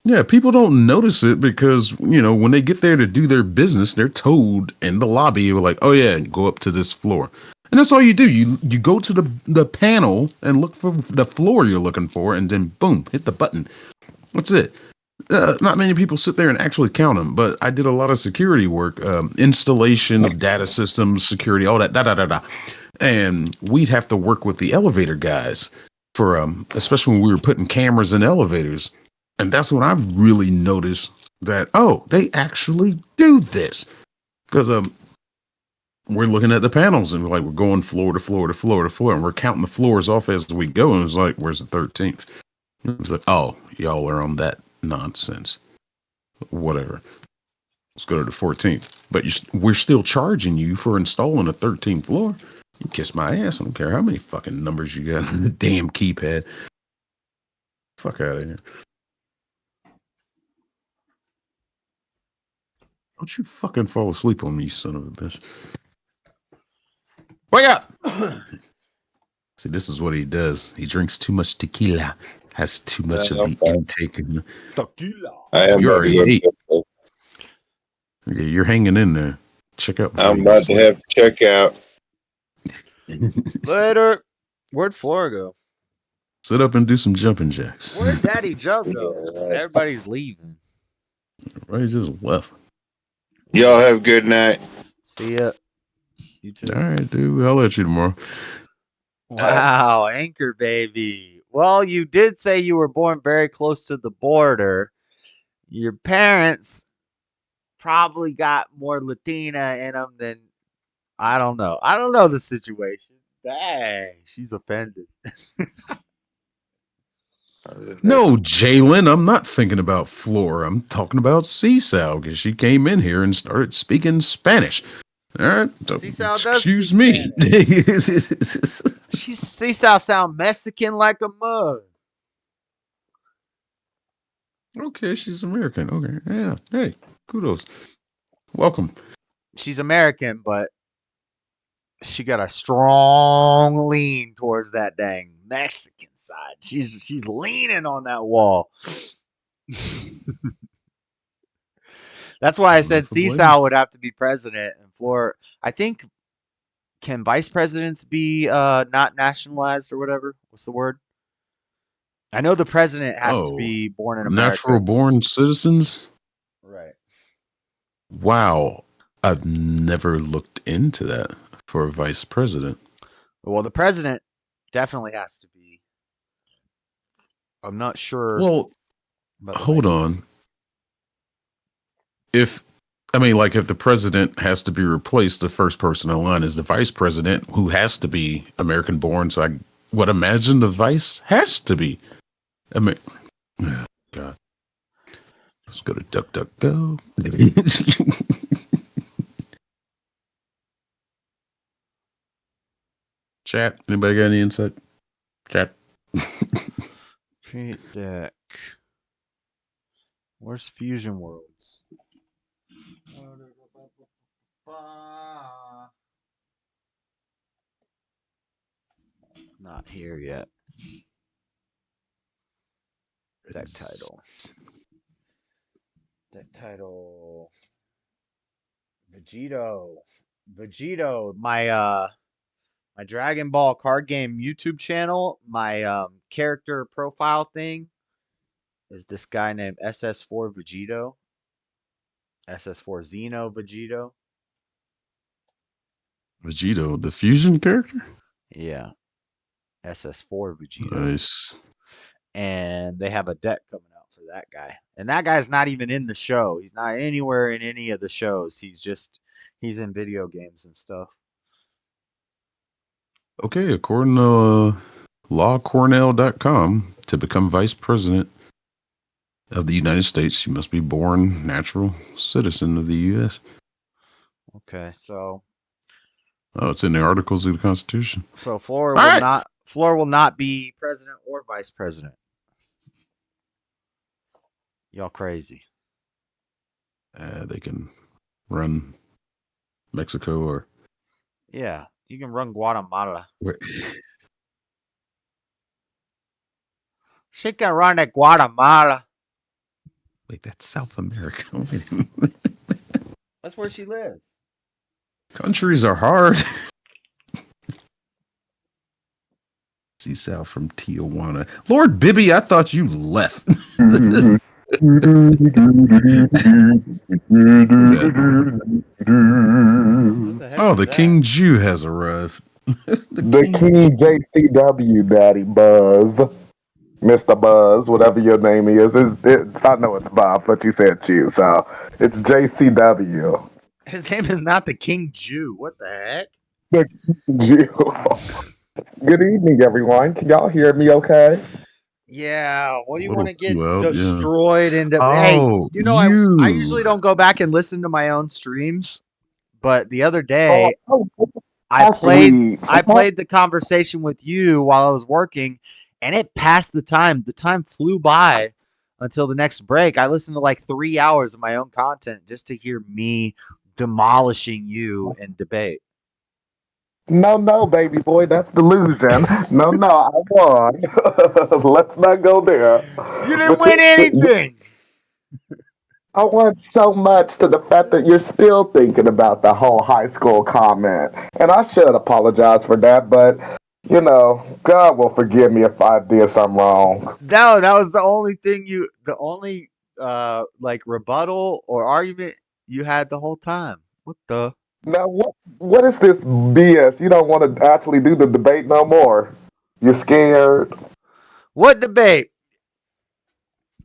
Yeah, people don't notice it because, when they get there to do their business, they're told in the lobby, like, oh yeah, go up to this floor. And that's all you do. You go to the panel and look for the floor you're looking for, and then boom, hit the button. That's it. Not many people sit there and actually count them, but I did a lot of security work, installation of data systems, security, all that, and we'd have to work with the elevator guys for, especially when we were putting cameras in elevators. And that's when I really noticed that, they actually do this. Because we're looking at the panels and we're going floor to floor to floor to floor, and we're counting the floors off as we go. And it's like, where's the 13th? It's like, oh, y'all are on that nonsense. Whatever. Let's go to the 14th. But we're still charging you for installing a 13th floor. You kiss my ass. I don't care how many fucking numbers you got on the damn keypad. Fuck out of here. Don't you fucking fall asleep on me, son of a bitch. Wake up! See, this is what he does. He drinks too much tequila. Has too much of the intake. Tequila. I am You're about to already go. Yeah, you're hanging in there. Check out. I'm about to have to check out. Later. Where'd Flora go? Sit up and do some jumping jacks. Where'd Daddy Jump go? Everybody's leaving. Everybody just left. Y'all have a good night. See ya. You too. All right, dude. I'll let you tomorrow. Wow, anchor baby. Well, you did say you were born very close to the border. Your parents probably got more Latina in them than I don't know. I don't know the situation. Dang, she's offended. No, Jalen, I'm not thinking about Flora. I'm talking about Seasal because she came in here and started speaking Spanish. All right, so Seasal does excuse speak me. Seasal sound Mexican like a mug. Okay, she's American. Okay, yeah. Hey, kudos. Welcome. She's American, but she got a strong lean towards that dang Mexican side. She's leaning on that wall. That's why I said Seasal would have to be president, and Flora. I think can vice presidents be not nationalized or whatever? What's the word? I know the president has to be born in America. Natural born citizens? Right. Wow. I've never looked into that for a vice president. Well, the president definitely has to be. I'm not sure. Well, hold on. If the president has to be replaced, the first person in line is the vice president, who has to be American born. So I would imagine the vice has to be. Oh, God. Let's go to DuckDuckGo. Chat. Anybody got any insight? Chat. Treat deck. Where's Fusion Worlds? Not here yet. Deck title. Deck title. Vegito. My Dragon Ball card game YouTube channel, my character profile thing is this guy named SS4 Vegito. SS4 Xeno Vegito. Vegito, the fusion character? Yeah. SS4 Vegito. Nice. And they have a deck coming out for that guy. And that guy's not even in the show. He's not anywhere in any of the shows. He's in video games and stuff. Okay, according to lawcornell.com, to become vice president of the United States, you must be born natural citizen of the U.S. Okay, so. Oh, it's in the Articles of the Constitution. So Flora will not be president or vice president. Y'all crazy. They can run Mexico or. Yeah, you can run Guatemala. She can run at Guatemala. Wait, that's South America. That's where she lives. Countries are hard. See Sal from Tijuana. Lord Bibby, I thought you left. Oh, the King Jew has arrived. the King JCW, Daddy Buzz. Mr. Buzz, whatever your name is. I know it's Bob, but you said you, so it's JCW. His name is not the King Jew. What the heck? The King Jew. Good evening, everyone. Can y'all hear me okay? Yeah. What do you want to get well, destroyed into? Hey, I usually don't go back and listen to my own streams, but the other day I played the conversation with you while I was working, and it passed the time. The time flew by until the next break. I listened to like 3 hours of my own content just to hear me demolishing you in debate. No, baby boy, that's delusion. No, I won. Let's not go there. You didn't win anything. I won so much to the fact that you're still thinking about the whole high school comment. And I should apologize for that, but, God will forgive me if I did something wrong. No, that was the only thing rebuttal or argument you had the whole time. What the? Now, what is this BS? You don't want to actually do the debate no more. You're scared. What debate?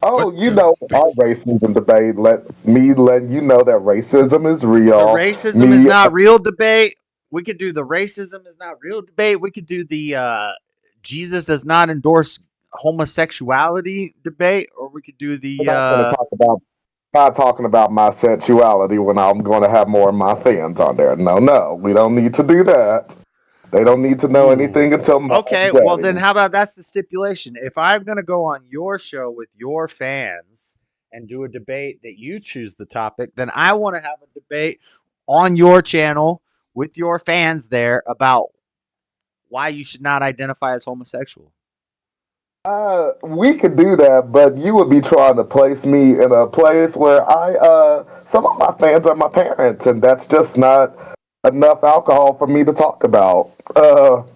Oh, our racism debate. Let you know that racism is real. The racism is not real debate. we could do the racism is not real debate. We could do the Jesus does not endorse homosexuality debate, or we could do We're the not going to talk about not talking about my sexuality when I'm going to have more of my fans on there. No, we don't need to do that. They don't need to know anything until March okay. Well, then wedding. how about that's the stipulation? If I'm gonna go on your show with your fans and do a debate that you choose the topic, then I want to have a debate on your channel with your fans there about why you should not identify as homosexual. We could do that, but you would be trying to place me in a place where some of my fans are my parents, and that's just not enough alcohol for me to talk about.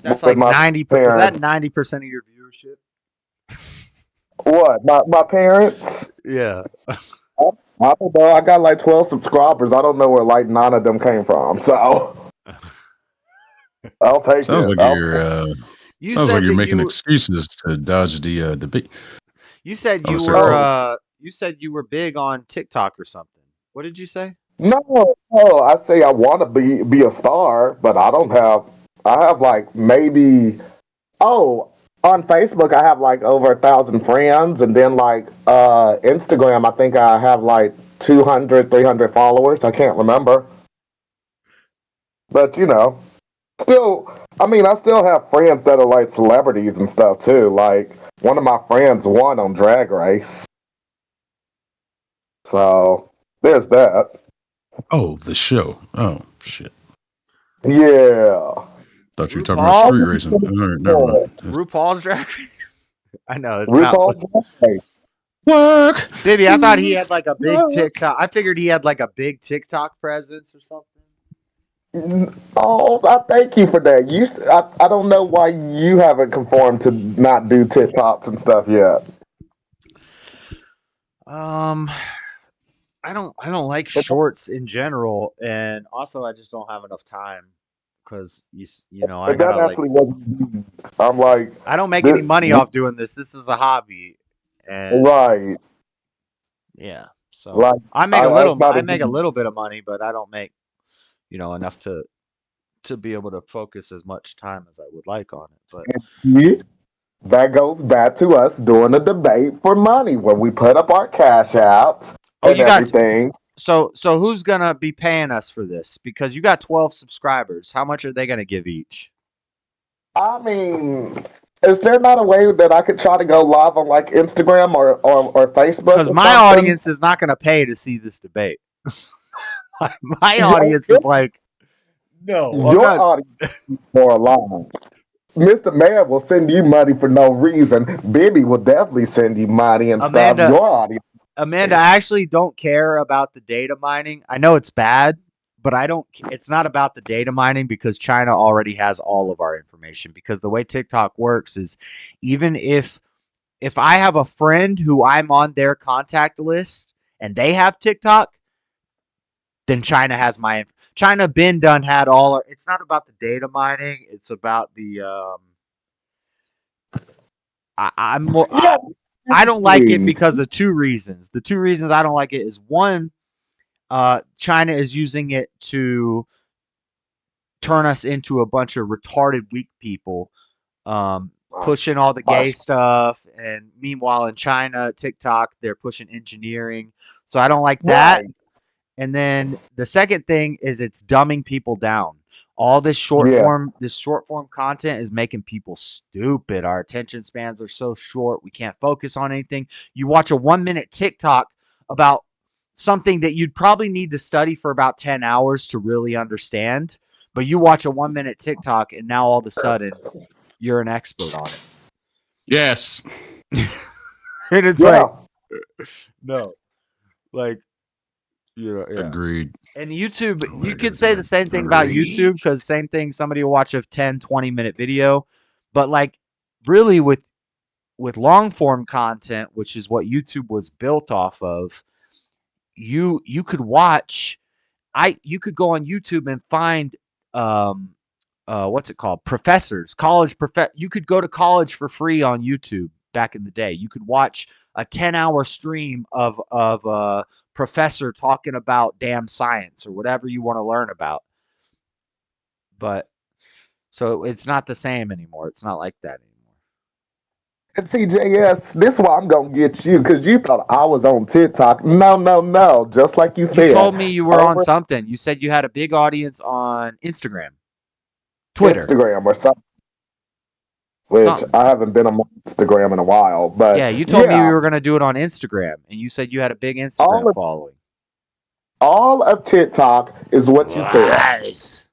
That's With like my 90. Is that parents. 90% of your viewership? What? My parents? Yeah. I don't know. I got like 12 subscribers. I don't know where like 9 of them came from. So I'll take Sounds it. like You sounds like said you're that making you excuses to dodge the debate. you said On a you certain topic. were you said you were big on TikTok or something. What did you say? No. I say I want to be a star, but I don't have. I have like maybe. Oh, on Facebook I have like over 1,000 friends, and then like Instagram I think I have like 200, 300 followers. I can't remember, but still. I mean, I still have friends that are like celebrities and stuff too. Like one of my friends won on Drag Race, so there's that. Oh, the show. Oh shit. Yeah. Thought you were talking about street racing. All right, never mind. RuPaul's Drag Race? I know it's not. RuPaul's Drag Race. Work. Baby, I thought he had like a big TikTok. I figured he had like a big TikTok presence or something. Oh, I thank you for that. I don't know why you haven't conformed to not do TikToks and stuff yet. I don't like shorts in general, and also I just don't have enough time because I But that gotta like actually wasn't. I'm like, I don't make any money off doing this. This is a hobby, and right. yeah, so Like I make I a little bit of money, but I don't make enough to be able to focus as much time as I would like on it. But see, that goes back to us doing a debate for money where we put up our cash apps and you got everything. so who's gonna be paying us for this? Because you got 12 subscribers. How much are they gonna give each? I mean, is there not a way that I could try to go live on like Instagram or Facebook? Because Or my something? audience is not gonna pay to see this debate. my audience is like, no, I'm Your not. audience is more aligned. Mr. Mayor will send you money for no reason. Bibby will definitely send you money and stuff. Your audience. Amanda, I actually don't care about the data mining. I know it's bad, but I don't. It's not about the data mining because China already has all of our information. Because the way TikTok works is, even if I have a friend who I'm on their contact list and they have TikTok, then China has my. China been done had all. It's not about the data mining. It's about the. I'm more. I don't like it because of two reasons. The two reasons I don't like it is one, China is using it to turn us into a bunch of retarded, weak people, pushing all the gay stuff. And meanwhile, in China, TikTok, they're pushing engineering. So I don't like that. Right. And then the second thing is it's dumbing people down. All this short form content is making people stupid. Our attention spans are so short. We can't focus on anything. You watch a 1-minute TikTok about something that you'd probably need to study for about 10 hours to really understand. But you watch a 1-minute TikTok and now all of a sudden you're an expert on it. Yes. And it's like, no, like, yeah. Agreed. And YouTube, you could say the same thing about YouTube because same thing, somebody will watch a 10, 20-minute video. But like really with long form content, which is what YouTube was built off of, you could watch you could go on YouTube and find what's it called? Professors, you could go to college for free on YouTube back in the day. You could watch a 10-hour stream of a professor talking about damn science or whatever you want to learn about. But so it's not the same anymore. It's not like that anymore. And CJS, this is why I'm gonna get you, because you thought I was on TikTok. No. Just like you You told said, me you were on over something. You said you had a big audience on Instagram, Twitter, Instagram or something. Which something. I haven't been on Instagram in a while, but Yeah, you told me we yeah, were going to do it on Instagram, and you said you had a big all Instagram of following. all of TikTok is what you said. Lies.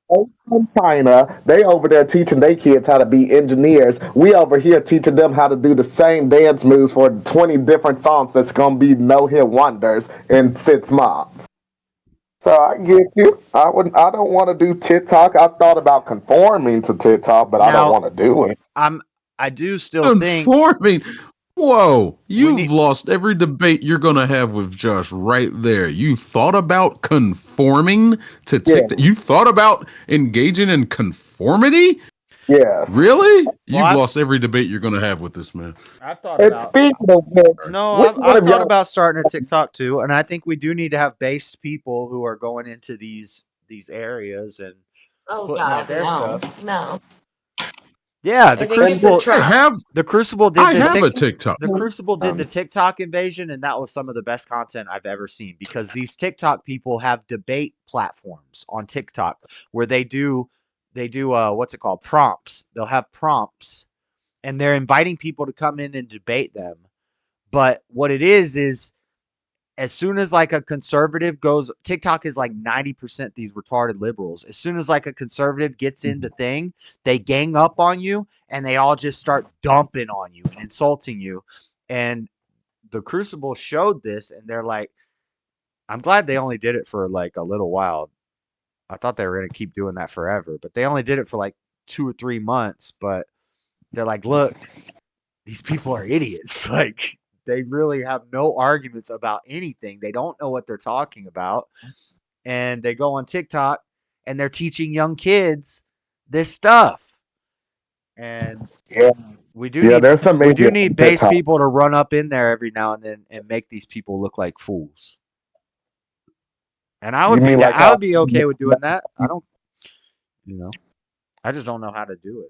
In China, they over there teaching their kids how to be engineers. We over here teaching them how to do the same dance moves for 20 different songs that's gonna be no hit wonders in 6 months. So I get you. I don't want to do TikTok. I thought about conforming to TikTok, but I don't Now, want to do it. I do still think Conforming. Whoa, we you've need. lost every debate you're going to have with Josh right there. You thought about conforming to Yeah, TikTok? You thought about engaging in conformity? yes. Really? Well, You've lost every debate you're going to have with this man. I've thought And about. speaking of which, No, which one I've of thought y'all? about starting a TikTok too, and I think we do need to have based people who are going into these areas and Oh putting out God, their no, stuff. no. Yeah, I the think it's a Crucible. trap. The Crucible did I the have a TikTok. The Crucible did the TikTok invasion, and that was some of the best content I've ever seen because these TikTok people have debate platforms on TikTok where they do what's it called, prompts. They'll have prompts, and they're inviting people to come in and debate them. But what it is as soon as like a conservative goes, TikTok is like 90% these retarded liberals. As soon as like a conservative gets in the thing, they gang up on you and they all just start dumping on you and insulting you. And the Crucible showed this, and they're like, I'm glad they only did it for like a little while. I thought they were going to keep doing that forever, but they only did it for like 2 or 3 months. But they're like, look, these people are idiots. Like, they really have no arguments about anything. They don't know what they're talking about. And they go on TikTok and they're teaching young kids this stuff. And Yeah, we do yeah. need There's some idiots on base TikTok. people to run up in there every now and then and make these people look like fools. And I You would be mean that like I how? would be okay with doing that. I don't, I just don't know how to do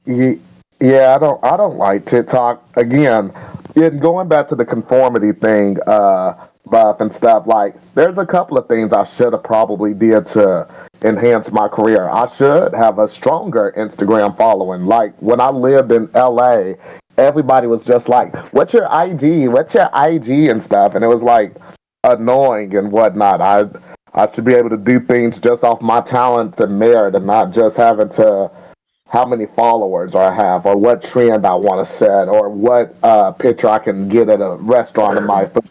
it. Yeah, I don't like TikTok. Again, going back to the conformity thing, buff and stuff. Like, there's a couple of things I should have probably did to enhance my career. I should have a stronger Instagram following. Like when I lived in LA, everybody was just like, "What's your IG? What's your IG?" and stuff, and it was like annoying and whatnot. I should be able to do things just off my talent and merit, and not just having to how many followers I have, or what trend I want to set, or what picture I can get at a restaurant of my food.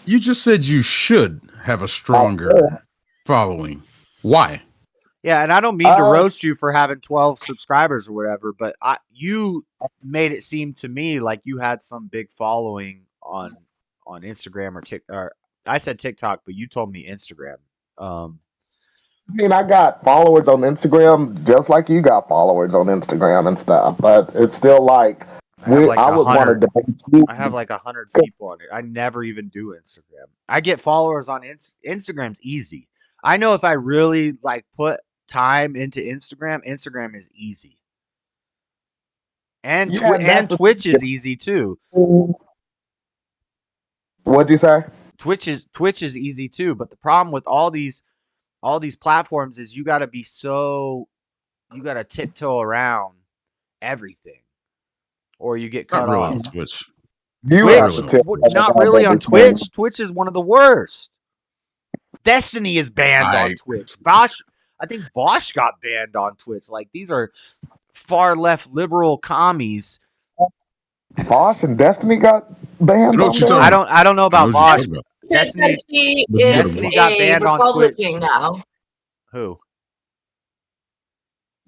You just said you should have a stronger following. Why? Yeah, and I don't mean to roast you for having 12 subscribers or whatever, but you made it seem to me like you had some big following on Instagram or TikTok. Or I said TikTok, but you told me Instagram. I mean, I got followers on Instagram just like you got followers on Instagram and stuff, but it's still like I have like I would want to 100. debate you. I have like 100 people on it. I never even do Instagram. I get followers on Instagram's easy. I know if I really like put time into Instagram, Instagram is easy. And Yeah, and that's Twitch is easy too. What'd you say? Twitch is easy too, but the problem with all these platforms is you got to tiptoe around everything or you get cut Not really off. on Twitch. Not really on Twitch. Twitch is one of the worst. Destiny is banned on Twitch. I think Vosh got banned on Twitch. Like, these are far left liberal commies. Vosh and Destiny got banned on there? I don't know about Vosh. Destiny Destiny got banned on Twitch now. Who?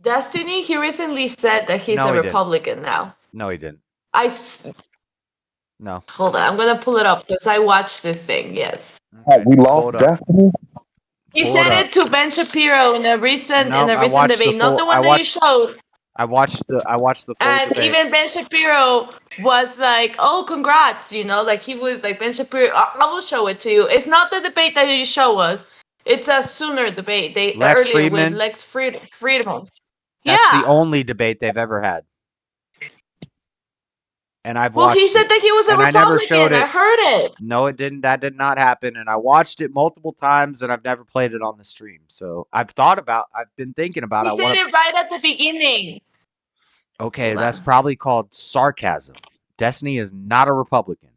Destiny, he recently said that he's a Republican now. No, he didn't. No. Hold on, I'm gonna pull it up because I watched this thing. Yes. Okay. We lost Destiny. He said it to Ben Shapiro in a recent debate, not the one that you showed. I watched the full and debate. Even Ben Shapiro was like, "Oh, congrats!" Like he was like Ben Shapiro. I will show it to you. It's not the debate that you show us. It's a Sooner debate. They Lex earlier with Friedman. Lex Friedman. That's the Yeah. only debate they've ever had. And I've Well, he watched said it. that he was a And I never showed Republican. I it. heard it. No, it didn't. That did not happen. And I watched it multiple times, and I've never played it on the stream. So I've been thinking about. He said it right at the beginning. Okay, Hold that's on. probably called sarcasm. Destiny is not a Republican.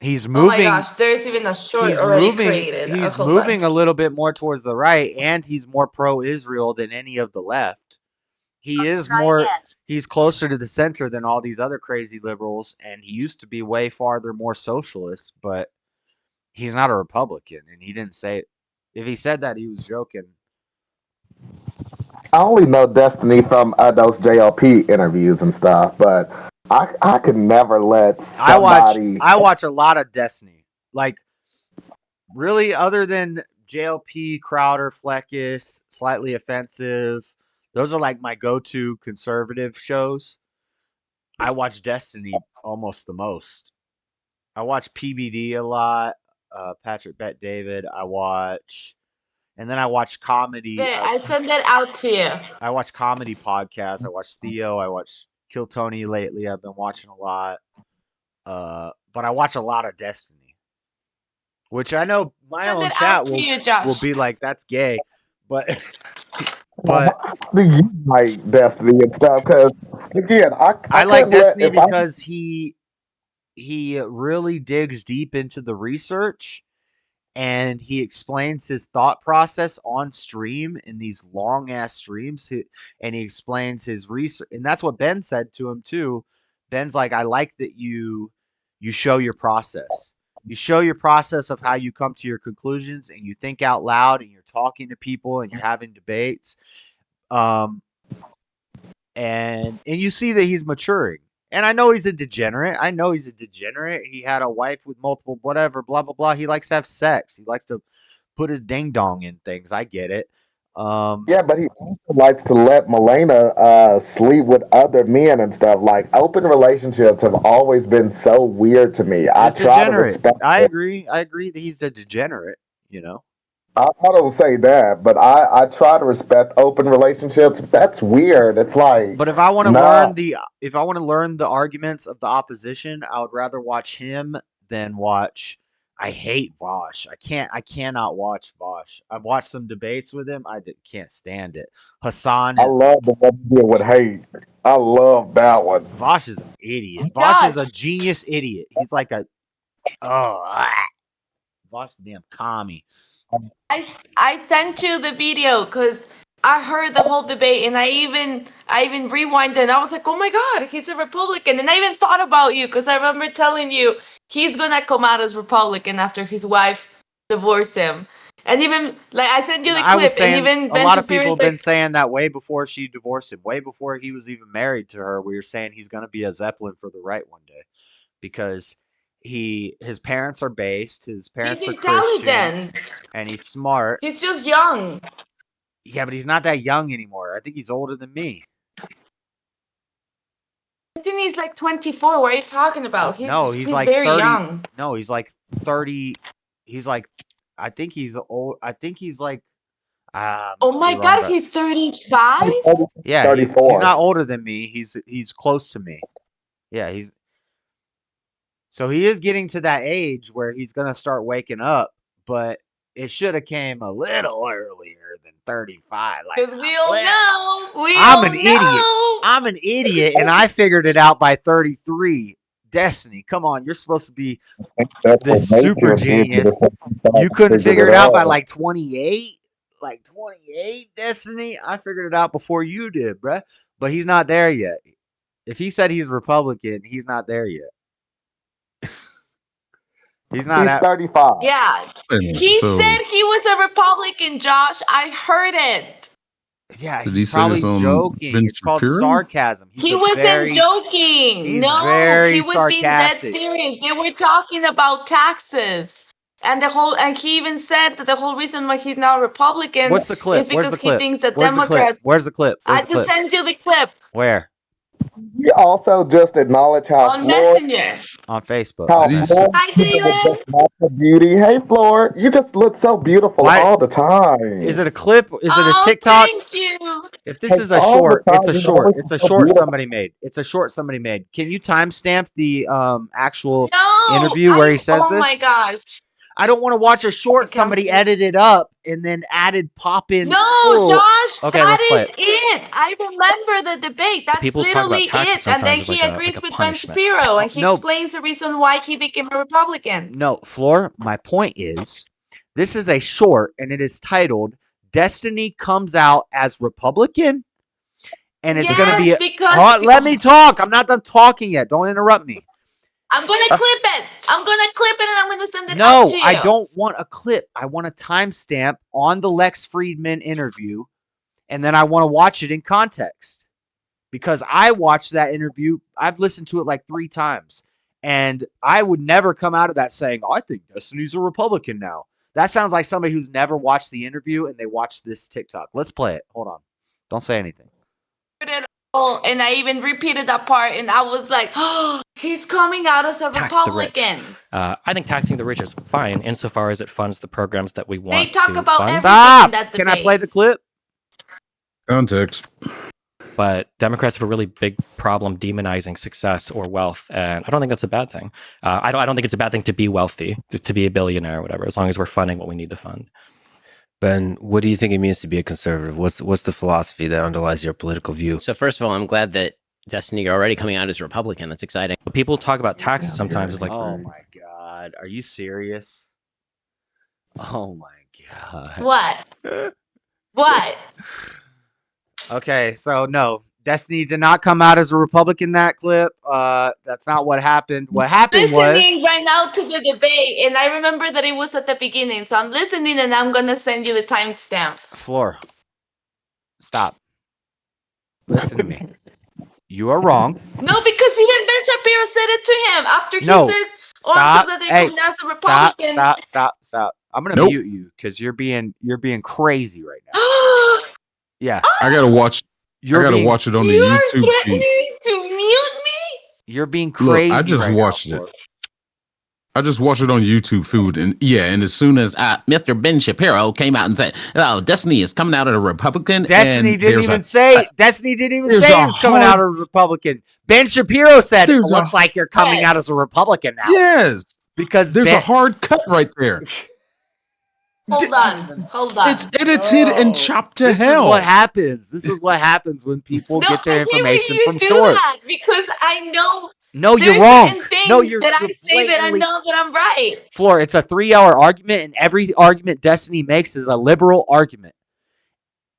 He's Oh my moving. gosh, there's even a short He's already moving. created. He's Hold moving on. a little bit more towards the right, and he's more pro-Israel than any of the left. He is more. He's closer to the center than all these other crazy liberals, and he used to be way farther more socialist. But he's not a Republican, and he didn't say it. If he said that, he was joking. I only know Destiny from those JLP interviews and stuff, but I could never let somebody. I watch a lot of Destiny. Like, really, other than JLP, Crowder, Fleckus, Slightly Offensive, those are like my go-to conservative shows. I watch Destiny almost the most. I watch PBD a lot, Patrick Bet David. And then I watch comedy. There, I sent that out to you. I watch comedy podcasts. I watch Theo. I watch Kill Tony lately. I've been watching a lot. But I watch a lot of Destiny, which I know my Send own it chat out to you, Josh. will be like, that's gay. But Do you like Destiny and stuff? Because again, I like couldn't let- Destiny if I- because he really digs deep into the research, and he explains his thought process on stream in these long ass streams. And he explains his research, and that's what Ben said to him too. Ben's like, I like that you show your process. You show your process of how you come to your conclusions, and you think out loud, and you're talking to people, and you're having debates. And you see that he's maturing. And I know he's a degenerate. He had a wife with multiple whatever, blah, blah, blah. He likes to have sex. He likes to put his ding dong in things. I get it. Yeah, but he also likes to let Milena sleep with other men and stuff. Like, open relationships have always been so weird to me. I He's try to degenerate. respect I it. agree. I agree that he's a degenerate, you know. I don't say that, but I try to respect open relationships. That's weird. It's like, But if I want to nah. learn the arguments of the opposition, I would rather watch him than watch. I hate Vosh. I cannot watch Vosh. I've watched some debates with him. Can't stand it. Hassan I is love the one you deal with hate. I love that one. Vosh is an idiot. Vosh is a genius idiot. He's like a Vosh damn commie. I sent you the video because I heard the whole debate, and I even rewinded, and I was like, oh my god, he's a Republican. And I even thought about you because I remember telling you he's gonna come out as Republican after his wife divorced him. And even like I sent you the I clip, was saying, and even a Ben lot of Shapiro's people have like, been saying that way before she divorced him, way before he was even married to her. We were saying he's going to be a Zeppelin for the right one day because his parents are based, his parents he's are Christian, intelligent. and he's smart. He's just young. Yeah, but he's not that young anymore. I think he's older than me. I think he's like 24. What are you talking about? He's like very 30. young. No, he's like 30. He's like, I think he's old. I think he's like. Oh my god, he's 35? Yeah, he's not older than me. He's close to me. Yeah, so he is getting to that age where he's gonna start waking up, but it should have came a little earlier than 35. Because we all know. I'm an idiot, and I figured it out by 33. Destiny, come on, you're supposed to be this super genius. You couldn't figure it out by like 28? Like 28, Destiny? I figured it out before you did, bruh. But he's not there yet. If he said he's Republican, he's not there yet. He's 35. Yeah. He said he was a Republican, Josh. I heard it. Yeah, Did he's he say this probably on joking. Vince It's called Shapiro? sarcasm. He wasn't joking. He's No, very he was sarcastic. being dead serious. They were talking about taxes. And he even said that the whole reason why he's now Republican What's the clip? is because he thinks that Where's Democrats. Where's the clip? I just sent you the clip. Where? We also just acknowledge how On Floor, Messenger. On Facebook. how Okay. Floor Hi, with Jalen. just natural beauty. Hey, Floor, you just look so beautiful Why all the is time. it a clip? Is it a Oh, TikTok? thank you. If this Hey, is a all the short, it's time. a You short. always It's look a so short beautiful. somebody made. It's a short somebody made. Can you timestamp the actual No, interview where he says oh my this? gosh. I don't want to watch a I short can't somebody believe. edited up and then added pop in. No, Ugh. Josh, Okay, let's play that is it. it. I remember the debate. That's People talk about literally taxes it. And then sometimes as he like agrees a with Ben punishment. Shapiro and he No, explains the reason why he became a Republican. no, Floor. My point is, this is a short and it is titled "Destiny Comes Out as Republican," and it's going to be. Yes, because Let me talk. I'm not done talking yet. Don't interrupt me. I'm gonna clip it. I'm gonna clip it and I'm gonna send it out No, to you. I don't want a clip. I want a timestamp on the Lex Friedman interview, and then I want to watch it in context because I watched that interview. I've listened to it like 3 times, and I would never come out of that saying, "I think Destiny's a Republican now." That sounds like somebody who's never watched the interview and they watched this TikTok. Let's play it. Hold on. Don't say anything. And I even repeated that part, and I was like, "Oh, he's coming out as a Tax the rich. Republican." I think taxing the rich is fine insofar as it funds the programs that we want They talk to about fund. everything Stop. in that debate. Can I play the clip? Context. But Democrats have a really big problem demonizing success or wealth, and I don't think that's a bad thing. I don't think it's a bad thing to be wealthy, to be a billionaire or whatever, as long as we're funding what we need to fund. Ben, what do you think it means to be a conservative? What's the philosophy that underlies your political view? So first of all, I'm glad that Destiny, you're already coming out as a Republican. That's exciting. But people talk about taxes sometimes as like, oh my God, are you serious? Oh my God. What? What? Okay, so no, Destiny did not come out as a Republican. That clip. That's not what happened. What happened Listening was right now to the debate, and I remember that it was at the beginning. So I'm listening, and I'm gonna send you the timestamp. Floor. Stop. Listen to me. You are wrong. No, because even Ben Shapiro said it to him after he No. says, Stop. also that they Hey, come as a Republican. Stop. I'm gonna Nope. mute you because you're being crazy right now. Yeah, I gotta watch. you're I gotta being, watch it on the You are YouTube threatening feed. to mute me? You're being Look, crazy. I just right watched now, it. Floor. I just watched it on YouTube food, and yeah, and as soon as Mr. Ben Shapiro came out and said, "Oh, Destiny is coming out of a Republican," Destiny and didn't even say. Destiny didn't even there's say a he was coming hard- out as a Republican. Ben Shapiro said, "It There's a- looks like you're coming out as a Republican now." yes, Because there's Ben, a hard cut right there. Hold on. It's edited and chopped to this hell. is what happens. This is what happens when people get their I hate when information you from do shorts. that because I know No, you're there's wrong. certain things No, you're that I say that I blatantly- know that I'm right. Floor, it's a 3-hour argument, and every argument Destiny makes is a liberal argument.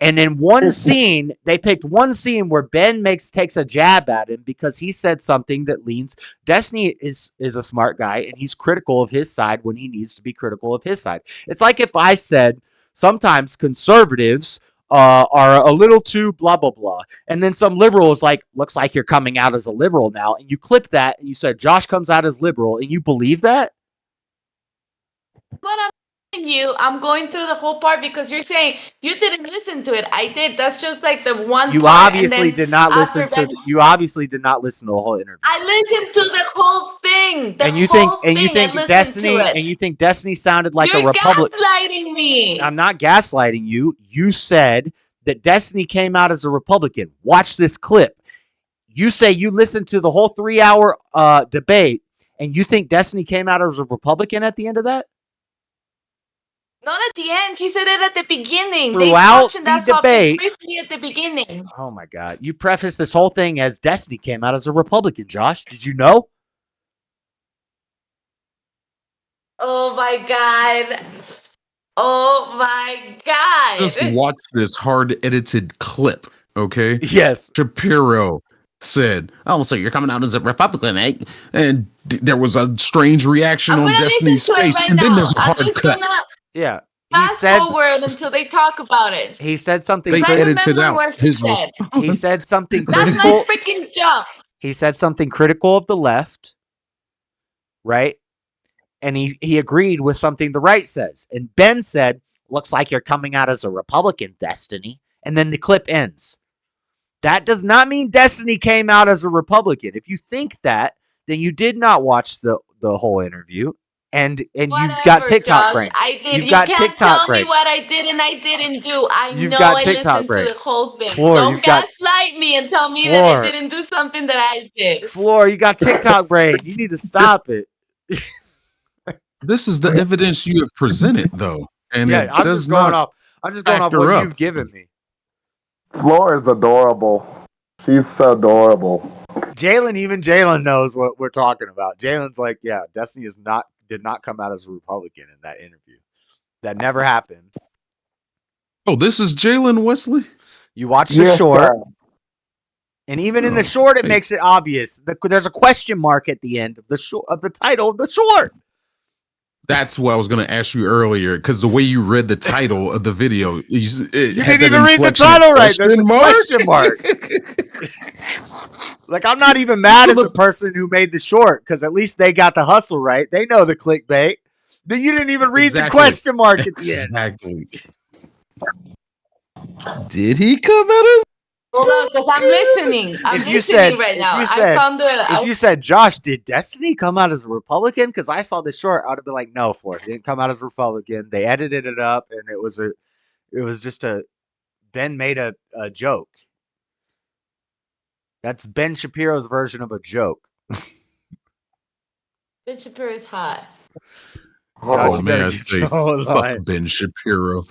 And in one scene, they picked one scene where Ben takes a jab at him because he said something that leans. Destiny is a smart guy, and he's critical of his side when he needs to be critical of his side. It's like if I said sometimes conservatives are a little too blah blah blah, and then some liberal is like, "Looks like you're coming out as a liberal now," and you clip that and you said Josh comes out as liberal, and you believe that. But I'm going through the whole part because you're saying you didn't listen to it. I did. That's just like the one You part. obviously did not listen to. You obviously did not listen to the whole interview. I listened to the whole thing. And you think Destiny sounded like you're a Republican? gaslighting me. I'm not gaslighting you. You said that Destiny came out as a Republican. Watch this clip. You say you listened to the whole 3-hour debate, and you think Destiny came out as a Republican at the end of that? Not at the end. He said it at the beginning. Throughout they touched the debate, briefly at the beginning. Oh my God! You prefaced this whole thing as Destiny came out as a Republican. Josh, did you know? Oh my God! Oh my God! Just watch this hard edited clip, okay? Yes. Shapiro said, "Oh, so you're coming out as a Republican, eh?" And there was a strange reaction on Destiny's face, and then there's a hard cut. Yeah. Fast forward until they talk about it. He said something. They edited out what his said. He said something That's critical. my freaking job. He said something critical of the left, right? And he agreed with something the right says. And Ben said, "Looks like you're coming out as a Republican, Destiny." And then the clip ends. That does not mean Destiny came out as a Republican. If you think that, then you did not watch the whole interview, and you've got Whatever, TikTok Josh. brain. I did. You've You got can't TikTok tell me brain. what I did and I didn't do. I You've know got I TikTok listened to brain. the whole thing. Floor, Don't you've got gaslight me and tell me that I Floor. didn't do something that I did. Floor. You got TikTok brain. You need to stop it. This is the evidence you have presented, though, and Yeah, it I'm does just going not off. I'm just going off factor what up. you've given me. Floor is adorable. She's so adorable. Jalen knows what we're talking about. Jalen's like, yeah, Destiny did not come out as a Republican in that interview. That never happened. Oh, this is Jalen Wesley. You watch the Yes, short, sir. and even in the short, it Hey. makes it obvious. There's a question mark at the end of the title of the short. That's what I was going to ask you earlier, because the way you read the title of the video, you didn't even read the title right. There's a question mark. Like, I'm not even mad at the person who made the short, because at least they got the hustle right. They know the clickbait. But you didn't even read the question mark at the end. Exactly. Did he come out as? Hold on, because I'm listening. I'm listening right now. If you said, Josh, did Destiny come out as a Republican? Because I saw the short, I would have been like, no, Floor, he didn't come out as a Republican. They edited it up, and it was just Ben made a joke. That's Ben Shapiro's version of a joke. Ben Shapiro is hot. Josh, Oh man, I say fuck Ben Shapiro.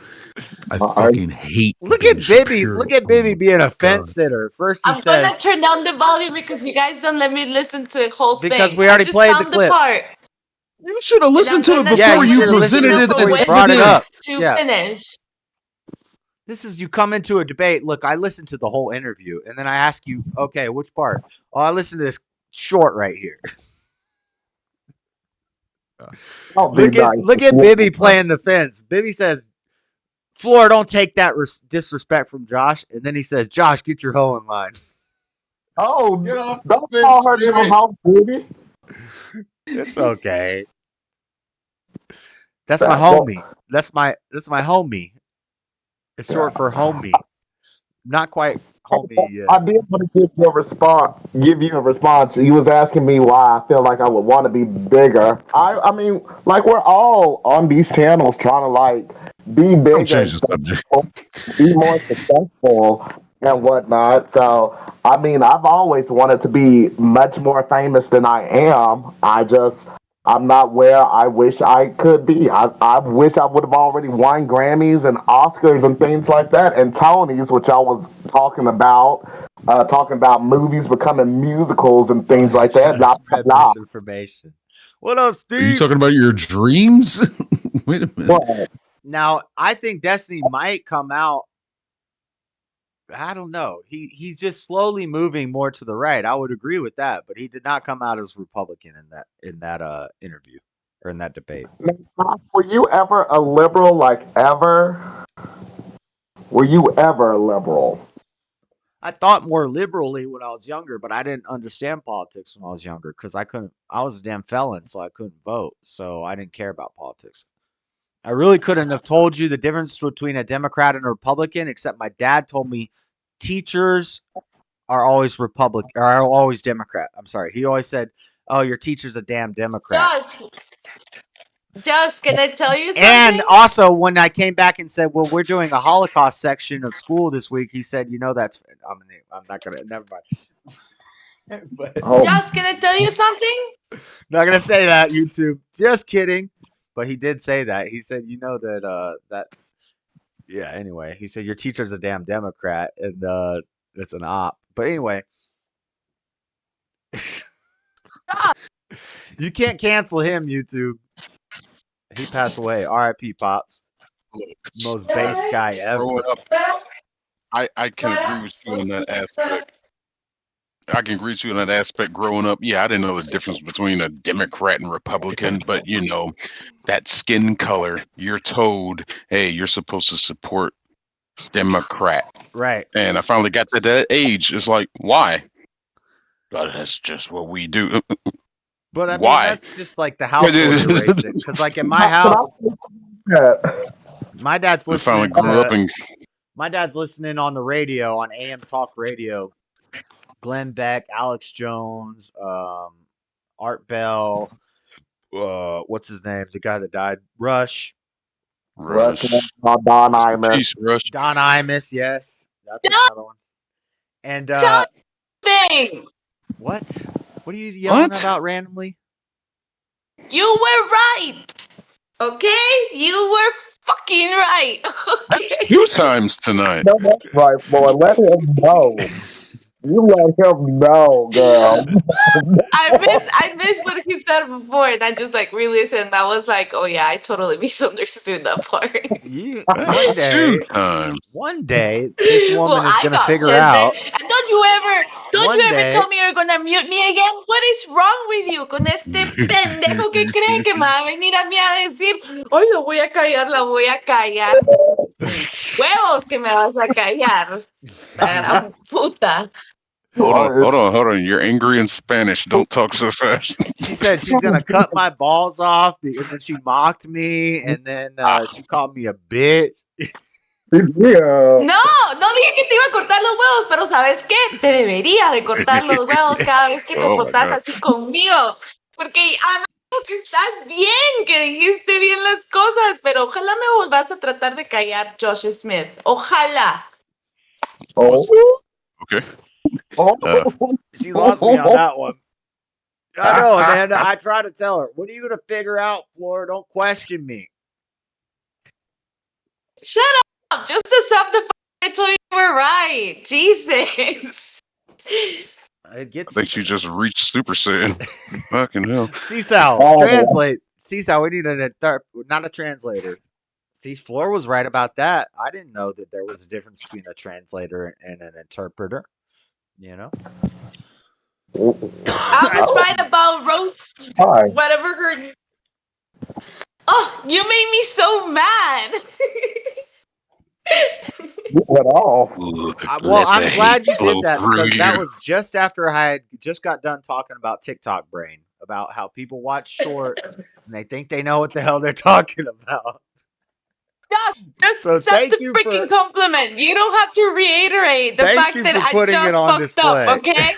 I fucking hate. Look Ben at Bibby. Shapiro. Look at Bibby being a God. fence sitter. First he I'm gonna says, turn down the volume because you guys don't let me listen to the whole thing. Because we already played the found clip. Part. You should have listened to it gonna before you you should've listened presented it before as we brought it up. evidence. To Yeah. finish. This is you come into a debate. Look, I listened to the whole interview, and then I ask you, okay, which part? Oh, I listened to this short right here. Look at Bibby playing the fence. Bibby says, Floor, don't take that disrespect from Josh. And then he says, Josh, get your hoe in line. Oh, don't call her no hoe, baby. It's okay. That's my homie. That's my homie. It's short for homie. Not quite homie yet. I did want to give you a response. You was asking me why I feel like I would want to be bigger. I mean, like, we're all on these channels trying to like be bigger, change the subject. be more successful and whatnot. So I mean, I've always wanted to be much more famous than I am. I'm not where I wish I could be. I wish I would have already won Grammys and Oscars and things like that, and Tonys, which I was talking about movies becoming musicals and things like that. Misinformation. What up, Steve? Are you talking about your dreams? Wait a minute. Now, I think Destiny might come out. I don't know. He's just slowly moving more to the right. I would agree with that, but he did not come out as Republican in that interview or in that debate. Were you ever a liberal? Like, ever? Were you ever a liberal? I thought more liberally when I was younger, but I didn't understand politics when I was younger because I was a damn felon, so I couldn't vote. So I didn't care about politics. I really couldn't have told you the difference between a Democrat and a Republican, except my dad told me teachers are always always Democrat. I'm sorry. He always said, "Oh, your teacher's a damn Democrat." Josh, can I tell you something? And also, when I came back and said, "Well, we're doing a Holocaust section of school this week," he said, "You know, that's I'm not gonna. Never mind." But, Josh, can I tell you something? Not gonna say that. YouTube. Just kidding. But he did say that. He said, "You know that yeah." Anyway, he said your teacher's a damn Democrat, and it's an op. But anyway, you can't cancel him. YouTube. He passed away. R.I.P. Pops. Most based guy ever. Growing up, I can agree with you on that aspect. I can agree with you on that aspect. Growing up, yeah, I didn't know the difference between a Democrat and Republican, but you know, that skin color, you're told, hey, you're supposed to support Democrat. Right. And I finally got to that age. It's like, why? God, that's just what we do. But I mean, why? that's just like the household you're raised in. Because like in my house, my dad's listening to My dad's listening on the radio, on AM talk radio. Glenn Beck, Alex Jones, Art Bell, what's his name? The guy that died, Rush. Rush, Rush. Don Rest in Imus. peace, Rush. Don Imus, yes, that's Don't another one. And thing. what? What are you yelling What? about randomly? You were right. Okay? You were fucking right. That's Okay? 2 times tonight. No, that's right, boy. Let him know. You let him know, girl. I missed what he said before, and I just like re-listened. I was like, oh yeah, I totally misunderstood that part. You That's 2 times. one day, this Well, woman is I gonna got figure pissed there. out. And don't you One ever day, tell me you're gonna mute me again? What is wrong with you? Con este pendejo que cree que me va a venir a mí a decir, hoy lo voy a callar, la voy a callar. Huevos que me vas a callar. Cara puta. Hold on. You're angry in Spanish. Don't talk so fast. she said she's gonna cut my balls off, and then she mocked me, and then she called me a bitch. Yeah. No dije que te iba a cortar los huevos, pero ¿sabes qué? Te debería de cortar los huevos cada vez que te Oh my portas God. así conmigo. Porque amigo, que estás bien, que dijiste bien las cosas, pero ojalá me volvas a tratar de callar, Josh Smith. Ojalá. Oh. Okay. She lost me on that one. I know, Amanda. I try to tell her, what are you gonna figure out, Flora? Don't question me. Shut up! Just accept the fact I told you were right. Jesus. It I gets think you just reached Super Saiyan. Fucking hell. Seasal, translate. Seasal, we need not a translator. See, Flora was right about that. I didn't know that there was a difference between a translator and an interpreter. You know? I was right about Rose. Hi. Whatever her. Oh, you made me so mad. You went off. Well, I'm glad you did that because that was just after I had just got done talking about TikTok brain, about how people watch shorts and they think they know what the hell they're talking about. Just So accept thank the you freaking for compliment. You don't have to reiterate the Thank fact you that for I putting it just on fucked display. up, okay?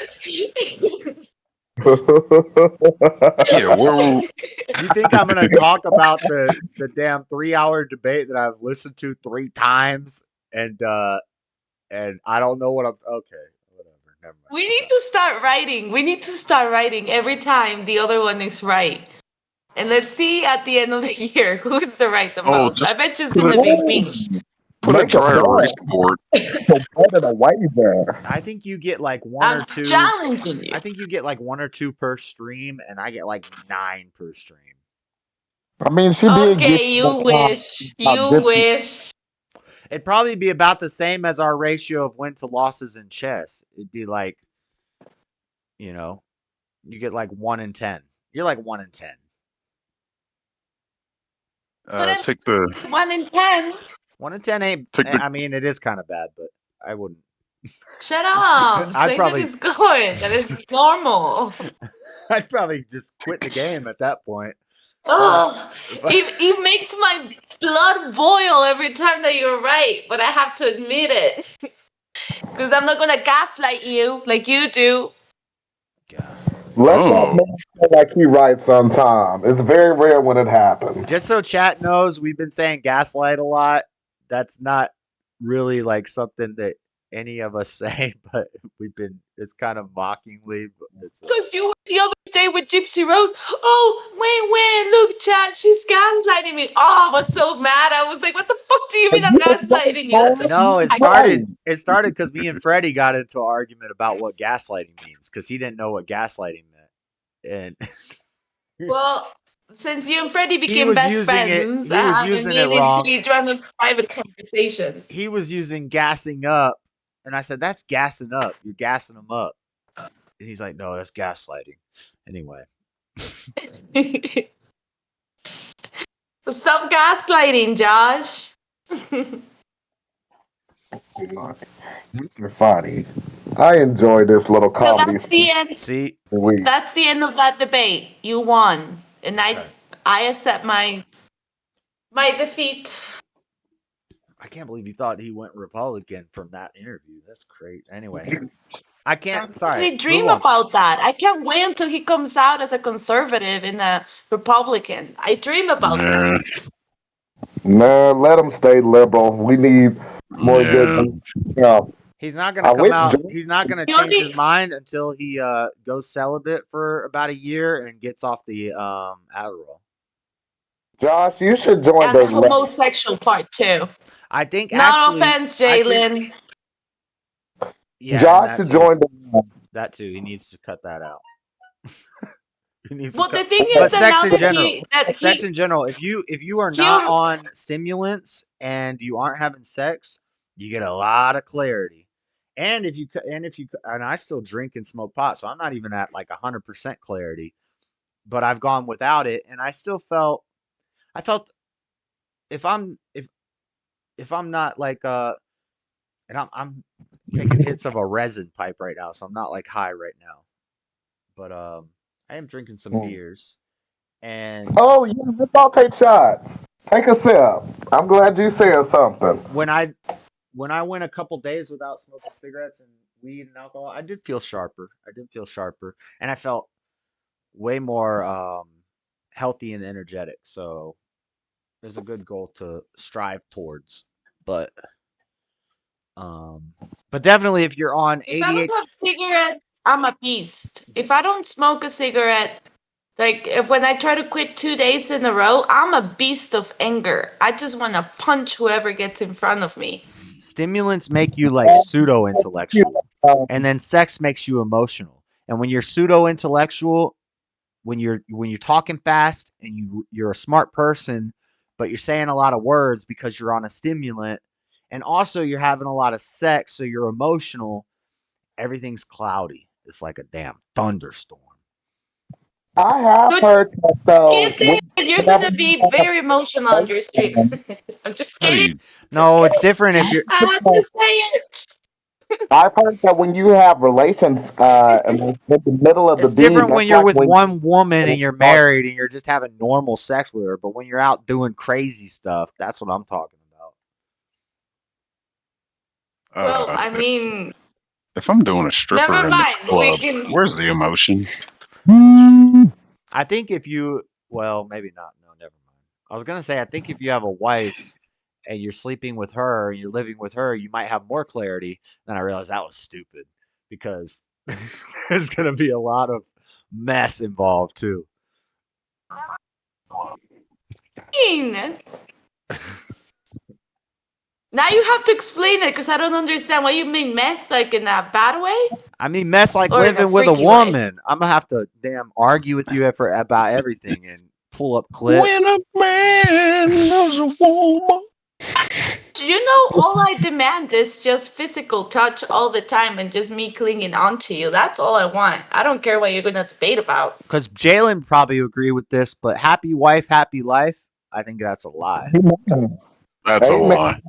Yeah, where You think I'm gonna talk about the damn 3-hour debate that I've listened to 3 times and I don't know what I'm okay, whatever. Never mind. We need to start writing. We need to start writing every time the other one is right. And let's see at the end of the year who's the right the most. just I bet you it's gonna be me. put a Make a dry plan. erase board. So put it away there. I think you get like 1 I'm or 2. challenging you. I think you get like 1 or 2 per stream, and I get like 9 per stream. I mean, she did get Okay, you wish. You wish. It'd probably be about the same as our ratio of win to losses in chess. It'd be like, you know, you get like 1 in 10. You're like 1 in 10. Take the 1 in 10. 1 in 10 ain't. I mean, it is kind of bad, but I wouldn't. Shut up. I'd Say probably- that is good. That is normal. I'd probably just quit the game at that point. Ugh. It makes my blood boil every time that you're right, but I have to admit it. Because I'm not going to gaslight you like you do. Let that man feel like he right sometime. It's very rare when it happens. Just so chat knows, we've been saying gaslight a lot. That's not really like something that any of us say, but it's kind of mockingly. Because you were the other day with Gypsy Rose. Oh, wait, look, chat, she's gaslighting me. Oh, I was so mad. I was like, what the fuck do you mean I'm gaslighting you? That's No, it started because me and Freddie got into an argument about what gaslighting means because he didn't know what gaslighting meant. And well, since you and Freddie became was best using it- friends, he was using it wrong. Random private conversations. He was using gassing up, and I said, "That's gassing up. You're gassing them up." And he's like, "No, that's gaslighting." Anyway, Stop gaslighting, Josh. You're funny. I enjoy this little So comedy. that's the end. see, That's the end of that debate. You won, and I accept my defeat. I can't believe you thought he went Republican from that interview. That's great. Anyway, I can't. Sorry, They move dream on. about that. I can't wait until he comes out as a conservative and a Republican. I dream about that. No, let him stay liberal. We need more Yeah. good. Yeah. He's not going I to come wish out. Josh, He's not going to The change his only mind until he goes celibate for about a year and gets off the Adderall. Josh, you should join and the the left. homosexual part too. I think No actually, offense, I think Jalen. yeah, and Josh that should too. join the left. That too. He needs to cut that out. He needs to Well, the cut. thing But is that sex now in general. that Sex he in general. If you are he not on stimulants and you aren't having sex, you get a lot of clarity. And I still drink and smoke pot, so I'm not even at like 100% clarity. But I've gone without it, and I still felt. I felt if I'm if I'm not like and I'm taking hits of a resin pipe right now, so I'm not like high right now. But I am drinking some beers, and Oh, yeah, let's all take shots. Take a sip. I'm glad you said something. when I went a couple days without smoking cigarettes and weed and alcohol, I did feel sharper. I did feel sharper, and I felt way more healthy and energetic. So there's a good goal to strive towards. But um, but definitely if you're on if I don't 88, have cigarette, I'm a beast. If I don't smoke a cigarette, like if when I try to quit 2 days in a row, I'm a beast of anger. I just want to punch whoever gets in front of me. stimulants make you like pseudo intellectual, and then sex makes you emotional. And when you're pseudo intellectual, when you're talking fast and you're a smart person, but you're saying a lot of words because you're on a stimulant, and also you're having a lot of sex, so you're emotional. Everything's cloudy. It's like a damn thunderstorm. I have Good, heard that though. get there, and you're gonna be very emotional on your streaks. I'm just How do kidding. you? No, it's different if you're. I had to say it. I've heard that when you have relations in the middle of the It's beat, different when that's you're like with when one woman and you you're start. married and you're just having normal sex with her. But when you're out doing crazy stuff, that's what I'm talking about. Well, Uh, I mean, if I'm doing a stripper never in the mind. We club, can. where's the emotion? I think if you, well, maybe not. No, never mind. I was gonna say, I think if you have a wife and you're sleeping with her, and you're living with her, you might have more clarity. Then I realized that was stupid because there's gonna be a lot of mess involved too. Now you have to explain it because I don't understand what you mean mess, like in a bad way I mean, mess like or in a living with a freaky way. woman. I'm gonna have to damn argue with you about everything and pull up When clips. a man loves a woman. You know, all I demand is just physical touch all the time and just me clinging on to you. That's all I want. I don't care what you're gonna debate about. Because Jalen probably agree with this, but happy wife, happy life. I think that's a lie. Amen. That's a Amen. lie.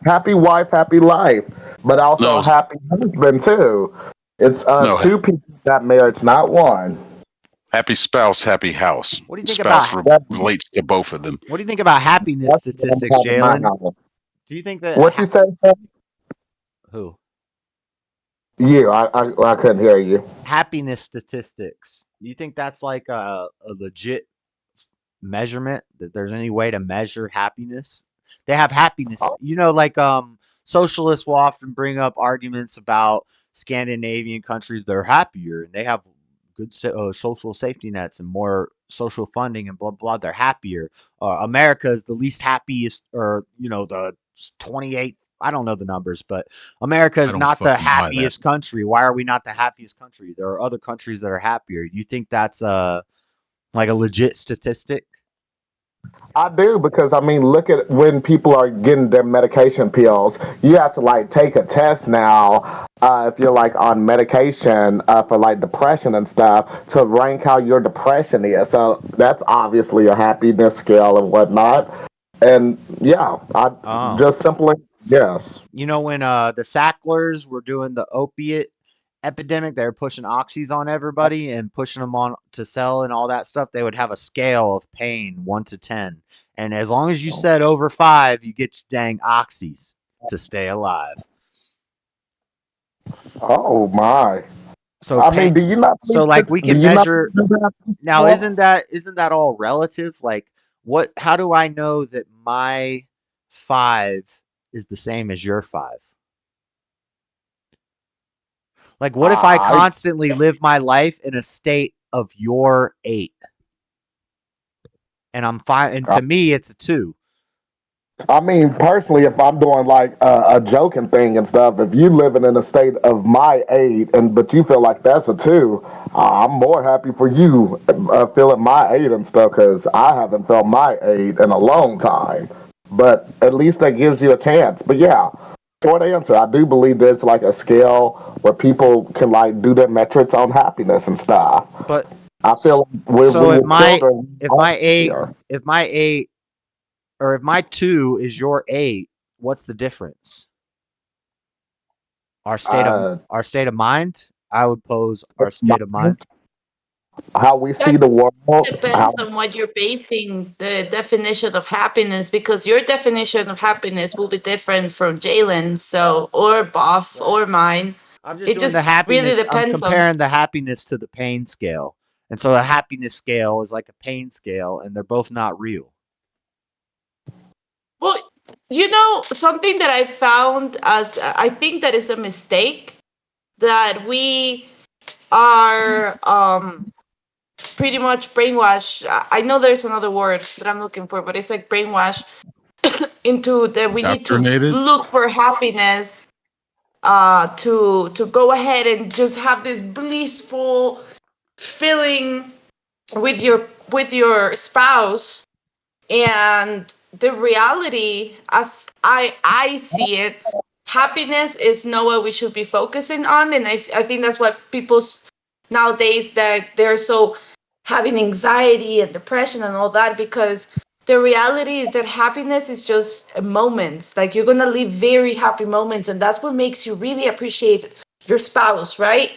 Happy wife, happy life, but also No, happy husband too. It's no. two people in that marriage, not one. Happy spouse, happy house. What do you think Spouse about relates to both of them. what do you think about happiness That's what I'm statistics, having my Jalen? house. Do you think that What you say? Sir? who You, I couldn't hear you. happiness statistics? Do you think that's like a legit measurement? That there's any way to measure happiness? They have happiness, like socialists will often bring up arguments about Scandinavian countries. They're happier and they have good social safety nets and more social funding and blah blah. They're happier. America is the least happiest, or the 28th. I don't know the numbers, but America I is don't not the fucking buy that. happiest country. Why are we not the happiest country? There are other countries that are happier. Do you think that's like a legit statistic? I do because I mean, look at when people are getting their medication pills. You have to like take a test now if you're like on medication for like depression and stuff to rank how your depression is. So that's obviously a happiness scale and whatnot. And yeah, I Oh. just simply yes. When the Sacklers were doing the opiate epidemic, they were pushing oxys on everybody and pushing them on to sell and all that stuff. They would have a scale of pain, 1 to 10, And as long as you said over 5, you get your dang oxys to stay alive. Oh my! So I mean, do you not so think like we do can you not measure think that now. before? Isn't that all relative? Like what? How do I know that my 5 is the same as your 5? Like what if I I constantly live my life in a state of your 8, and I'm fine? And to me, it's a 2. I mean, personally, if I'm doing like a joking thing and stuff, if you living in a state of my 8, but you feel like that's a 2, I'm more happy for you feeling my 8 and stuff because I haven't felt my 8 in a long time. But at least that gives you a chance. But yeah, short answer, I do believe there's like a scale where people can like do their metrics on happiness and stuff. But I feel like so when you're children, if are my 8 happier. if my 8 or if my 2 is your 8, what's the difference? Our state of mind? I would pose our state of mind. How we see That the world, depends on what you're basing the definition of happiness, because your definition of happiness will be different from Jalen's, so or Boff or mine. I'm just It doing the just really happiness. I'm depends on. comparing the happiness to the pain scale. And so a happiness scale is like a pain scale, and they're both not real. Well, something that I found as I think that is a mistake that we are pretty much brainwashed. I know there's another word that I'm looking for, but it's like brainwash into that we need to Indoctrinated. look for happiness to go ahead and just have this blissful feeling with your spouse. And the reality, as I see it, happiness is not what we should be focusing on. And I think that's what people's nowadays, that they're so having anxiety and depression and all that, because the reality is that happiness is just moments. Like, you're gonna live very happy moments, and that's what makes you really appreciate your spouse, right?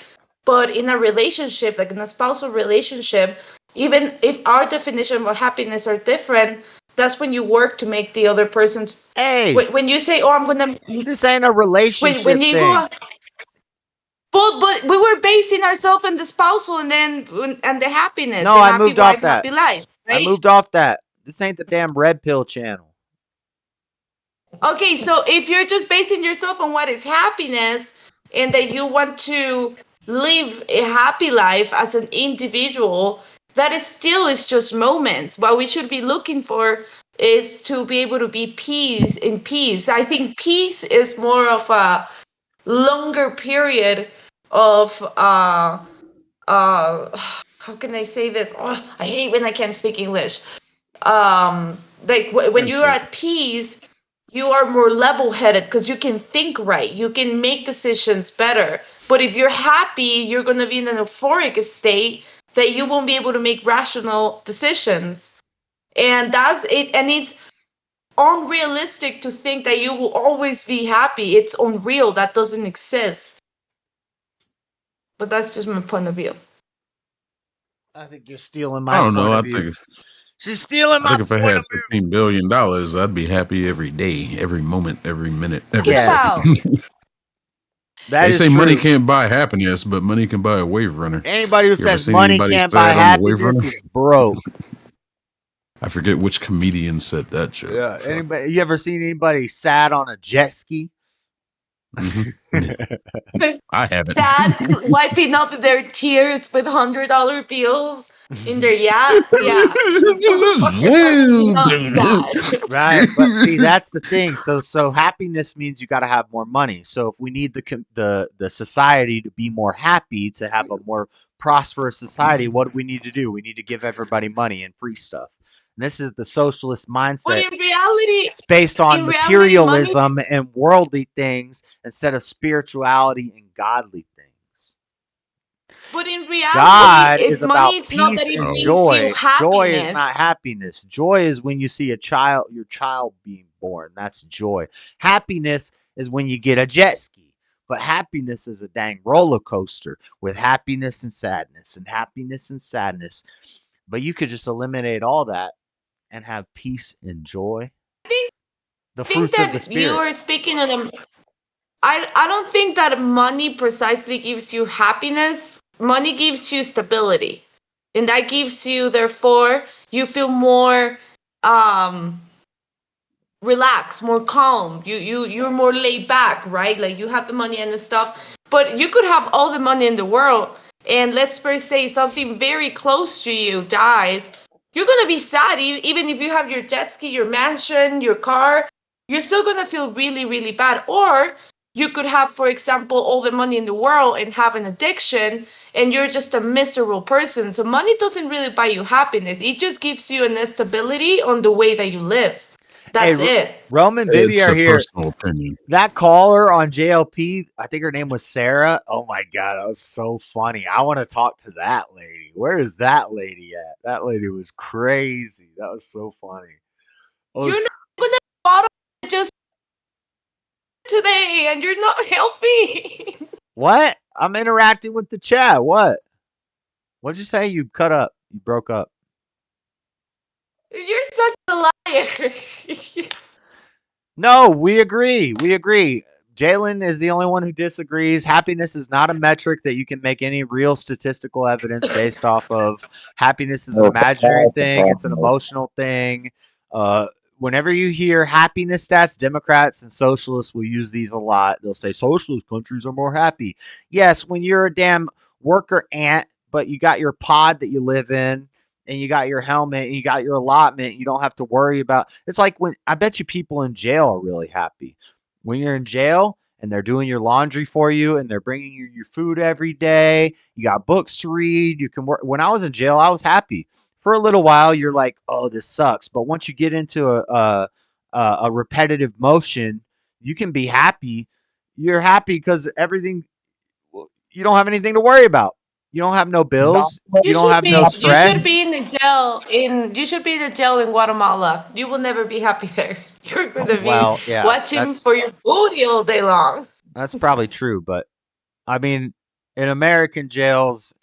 But in a relationship, like in a spousal relationship, even if our definition of happiness are different, that's when you work to make the other person's. Hey, When you say, "Oh, I'm gonna," this ain't a when relationship you thing. go, but we were basing ourselves on the spousal, and then and the happiness, No, the I happy moved off wife, that. happy life, I right? moved off that. This ain't the damn red pill channel. Okay, so if you're just basing yourself on what is happiness, and that you want to live a happy life as an individual, that is just moments. What we should be looking for is to be able to be in peace. I think peace is more of a longer period of how can I say this? Oh, I hate when I can't speak English. Like when you're at peace, you are more level-headed because you can think right, you can make decisions better. But if you're happy, you're going to be in an euphoric state that you won't be able to make rational decisions. And that's it. And it's unrealistic to think that you will always be happy. It's unreal. That doesn't exist. But that's just my point of view. I think you're stealing I my don't know. point I of view. think She's stealing I my think if I point had of view. $15 billion, I'd be happy every day, every moment, every minute, every Get second. out. That They is say money true. can't buy happiness, but money can buy a wave runner. Anybody who You ever says seen money anybody can't buy sad on the wave runner? happiness is broke. I forget which comedian said that joke. Yeah. So, Anybody? You ever seen anybody sad on a jet ski? I haven't. Sad, wiping up their tears with $100 bills in their yacht. Yeah. Not sad. Right, but see, that's the thing. So happiness means you got to have more money. So if we need the society to be more happy, to have a more prosperous society, what do we need to do? We need to give everybody money and free stuff. And this is the socialist But mindset. in reality, It's based on money. materialism and worldly things instead of spirituality and godly things. But in reality, God it's is money. about It's not that peace it and brings you joy. Joy is happiness. not happiness. Joy is when you see your child being born. That's joy. Happiness is when you get a jet ski. But happiness is a dang roller coaster with happiness and sadness and happiness and sadness. But you could just eliminate all that and have peace and joy? think The think fruits of the that you spirit. are speaking on a. I don't think that money precisely gives you happiness. Money gives you stability, and that gives you, therefore, you feel more um relaxed, more calm. You're more laid back, right? Like you have the money and the stuff, but you could have all the money in the world, and let's first say something very close to you dies. You're gonna be sad, even if you have your jet ski, your mansion, your car. You're still gonna feel really, really bad. Or you could have, for example, all the money in the world and have an addiction, and you're just a miserable person. So money doesn't really buy you happiness. It just gives you an stability on the way that you live. Hey, That's it. Roman Bibby It's are a here. personal opinion. That caller on JLP, I think her name was Sarah. Oh my God, that was so funny. I want to talk to that lady. Where is that lady at? That lady was crazy. That was so funny. You're not gonna bottle just today, and you're not helping. What? I'm interacting with the chat. What? What'd you say? You cut up. You broke up. You're such a liar. No, we agree. We agree. Jalen is the only one who disagrees. Happiness is not a metric that you can make any real statistical evidence based off of. Happiness is an imaginary thing. It's an emotional thing. Uh, Whenever you hear happiness stats, Democrats and socialists will use these a lot. They'll say socialist countries are more happy. Yes, when you're a damn worker ant, but you got your pod that you live in, and you got your helmet and you got your allotment, you don't have to worry about. It's like when I bet you people in jail are really happy. When you're in jail and they're doing your laundry for you and they're bringing you your food every day, you got books to read, you can work. When I was in jail, I was happy. For a little while, you're like, "Oh, this sucks." But once you get into a repetitive motion, you can be happy. You're happy because everything, you don't have anything to worry about. You don't have no bills. You don't have no You should stress. be in the jail in you should be in the jail in Guatemala. You will never be happy there. You're gonna be Well, yeah, watching for your booty all day long. that's probably true, but I mean, in American jails,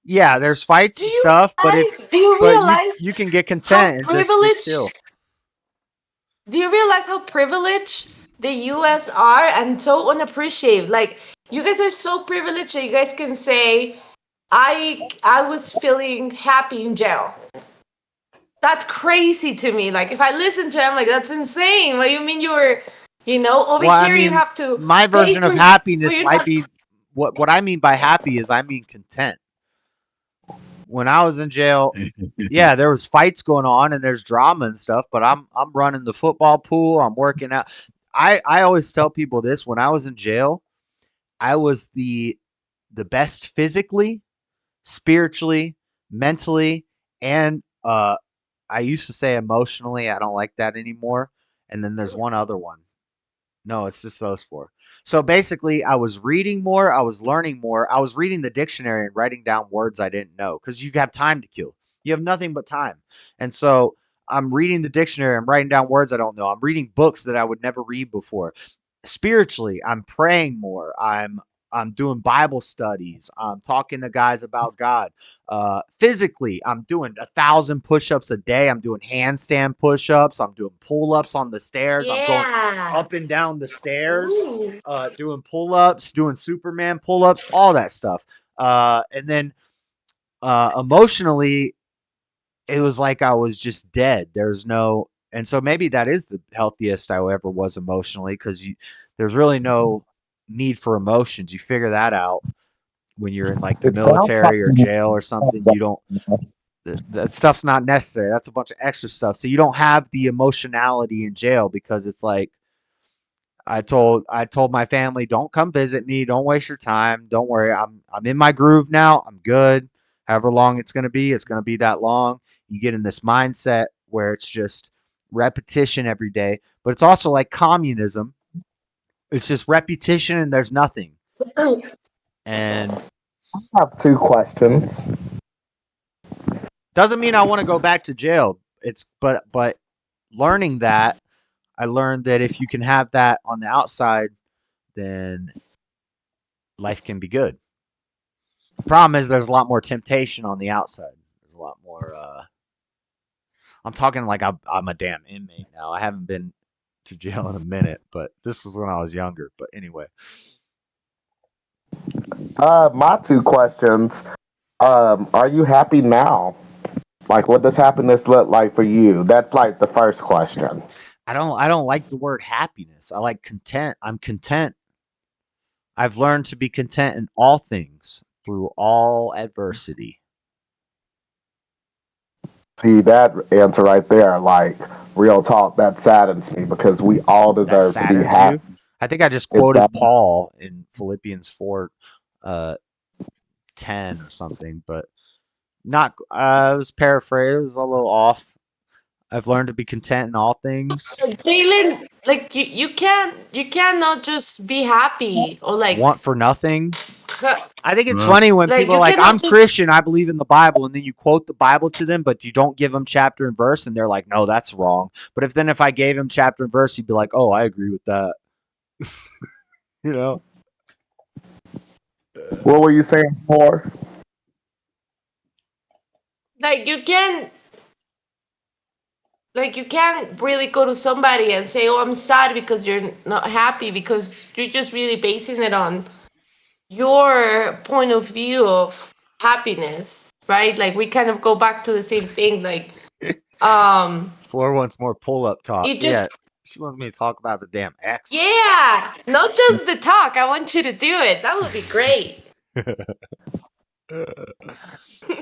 yeah, there's fights and stuff, but Do you realize you can get how content and just be privileged chill. do you realize how privileged the US are and so unappreciated? Like you guys are so privileged that you guys can say I was feeling happy in jail. That's crazy to me. Like if I listen to it, I'm like, that's insane. What do you mean you were, over Well, I here you mean, have to my pay version for of but happiness you're might not be what I mean by happy is I mean content. When I was in jail, yeah, there was fights going on and there's drama and stuff, but I'm running the football pool, I'm working out. I always tell people this, when I was in jail, I was the best physically, spiritually, mentally, and I used to say emotionally. I don't like that anymore. And then there's one other one. No, it's just those four. So basically, I was reading more, I was learning more. I was reading the dictionary and writing down words I didn't know because you have time to kill. You have nothing but time. And so I'm reading the dictionary, I'm writing down words I don't know. I'm reading books that I would never read before. Spiritually, I'm praying more. I'm doing Bible studies. I'm talking to guys about God. Physically, I'm doing 1,000 push-ups a day. I'm doing handstand push-ups. I'm doing pull-ups on the stairs. I'm going Yeah. up and down the stairs, Ooh. doing pull-ups, doing Superman pull-ups, all that stuff. And then emotionally, it was like I was just dead. There's no, and so maybe that is the healthiest I ever was emotionally because there's really no need for emotions. You figure that out when you're in like the It sounds like military or jail or something. You don't, that stuff's not necessary. That's a bunch of extra stuff. So you don't have the emotionality in jail because it's like I told my family, don't come visit me, don't waste your time, don't worry. I'm in my groove now. I'm good. However long it's going to be that long. You get in this mindset where it's just repetition every day, but it's also like communism. It's just repetition and there's nothing. And I have two questions. doesn't mean I want to go back to jail. It's but learning that, I learned that if you can have that on the outside, then life can be good. The problem is there's a lot more temptation on the outside. There's a lot more I'm talking like I'm a damn inmate now. I haven't been to jail in a minute, but this was when I was younger. But anyway, My two questions. Are you happy now? Like, what does happiness look like for you? That's like the first question. I don't like the word happiness. I like content. I'm content. I've learned to be content in all things through all adversity. See, that answer right there, like, real talk, that saddens me because we all That deserve to be saddens happy. you. I think I just It's quoted that, Paul in Philippians 4 uh 10 or something, but not it was paraphrased, it was a little off. I've learned to be content in all things. Jalen, like you cannot just be happy or like Want for nothing. I think it's Uh, funny when like people are you like, cannot I'm just Christian, I believe in the Bible, and then you quote the Bible to them, but you don't give them chapter and verse, and they're like, no, that's wrong. But if I gave him chapter and verse, he'd be like, oh, I agree with that. You know? what were you saying for? like you can't really go to somebody and say, "Oh, I'm sad because you're not happy," because you're just really basing it on your point of view of happiness, right? Like we kind of go back to the same thing. Like, Floor wants more pull up talk. you Yeah. just She wants me to talk about the damn X. yeah, not just the talk. I want you to do it. That would be great.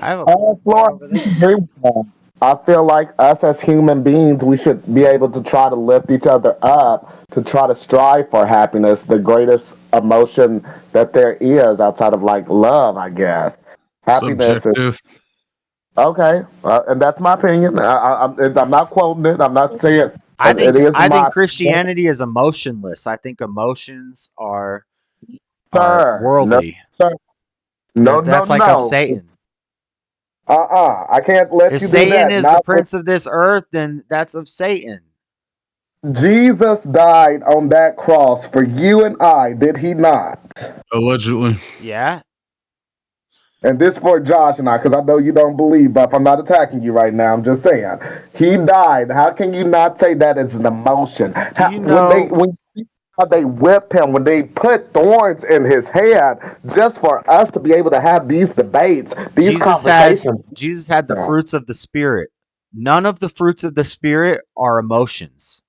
I have a floor Flora, over I there. agree with that. I feel like us as human beings, we should be able to try to lift each other up, to try to strive for happiness, the greatest emotion that there is outside of like love, I guess. Happiness is subjective. okay, and that's my opinion. I'm not quoting it. I'm not saying it is I my think Christianity is emotionless. I think emotions are sir. No, worldly. sir. No, no, That's like of no. Satan. I can't let If you do Satan that. is the Not with prince of this earth, then that's of Satan. Jesus died on that cross for you and I, did he not? Allegedly. Yeah. And this for Josh and I, because I know you don't believe, but I'm not attacking you right now. I'm just saying. He died. How can you not say that is an emotion? Do you know When how they whipped him, when they put thorns in his head, just for us to be able to have these debates, these conversations. Jesus had the fruits of the spirit. None of the fruits of the spirit are emotions.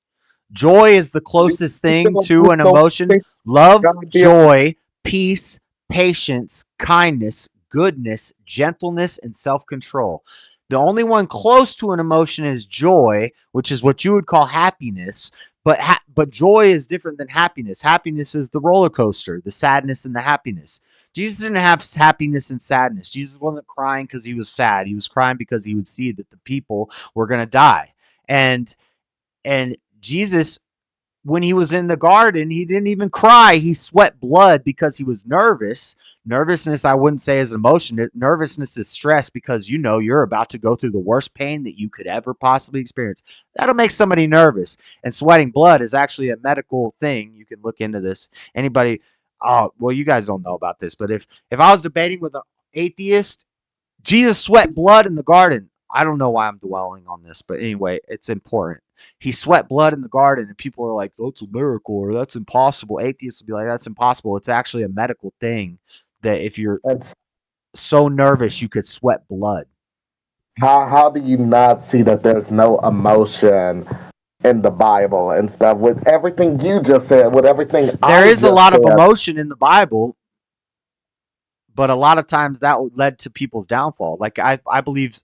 Joy is the closest thing to an emotion. Love, joy, peace, patience, kindness, goodness, gentleness, and self-control. The only one close to an emotion is joy, which is what you would call happiness. But joy is different than happiness. Happiness is the roller coaster, the sadness and the happiness. Jesus didn't have happiness and sadness. Jesus wasn't crying because he was sad. He was crying because he would see that the people were going to die. And Jesus, when he was in the garden, he didn't even cry. He sweat blood because he was nervous. Nervousness, I wouldn't say is emotion. Nervousness is stress because you know you're about to go through the worst pain that you could ever possibly experience. That'll make somebody nervous. And sweating blood is actually a medical thing. You can look into this. Anybody, oh, well, you guys don't know about this, but if I was debating with an atheist, Jesus sweat blood in the garden. I don't know why I'm dwelling on this, but anyway, it's important. He sweat blood in the garden, and people are like, "Oh, it's a miracle," or "That's impossible." Atheists will be like, "That's impossible." It's actually a medical thing that if you're so nervous, you could sweat blood. How do you not see that there's no emotion in the Bible and stuff? With everything you just said, with everything There I is a just lot of said, emotion in the Bible, but a lot of times that led to people's downfall. Like I believe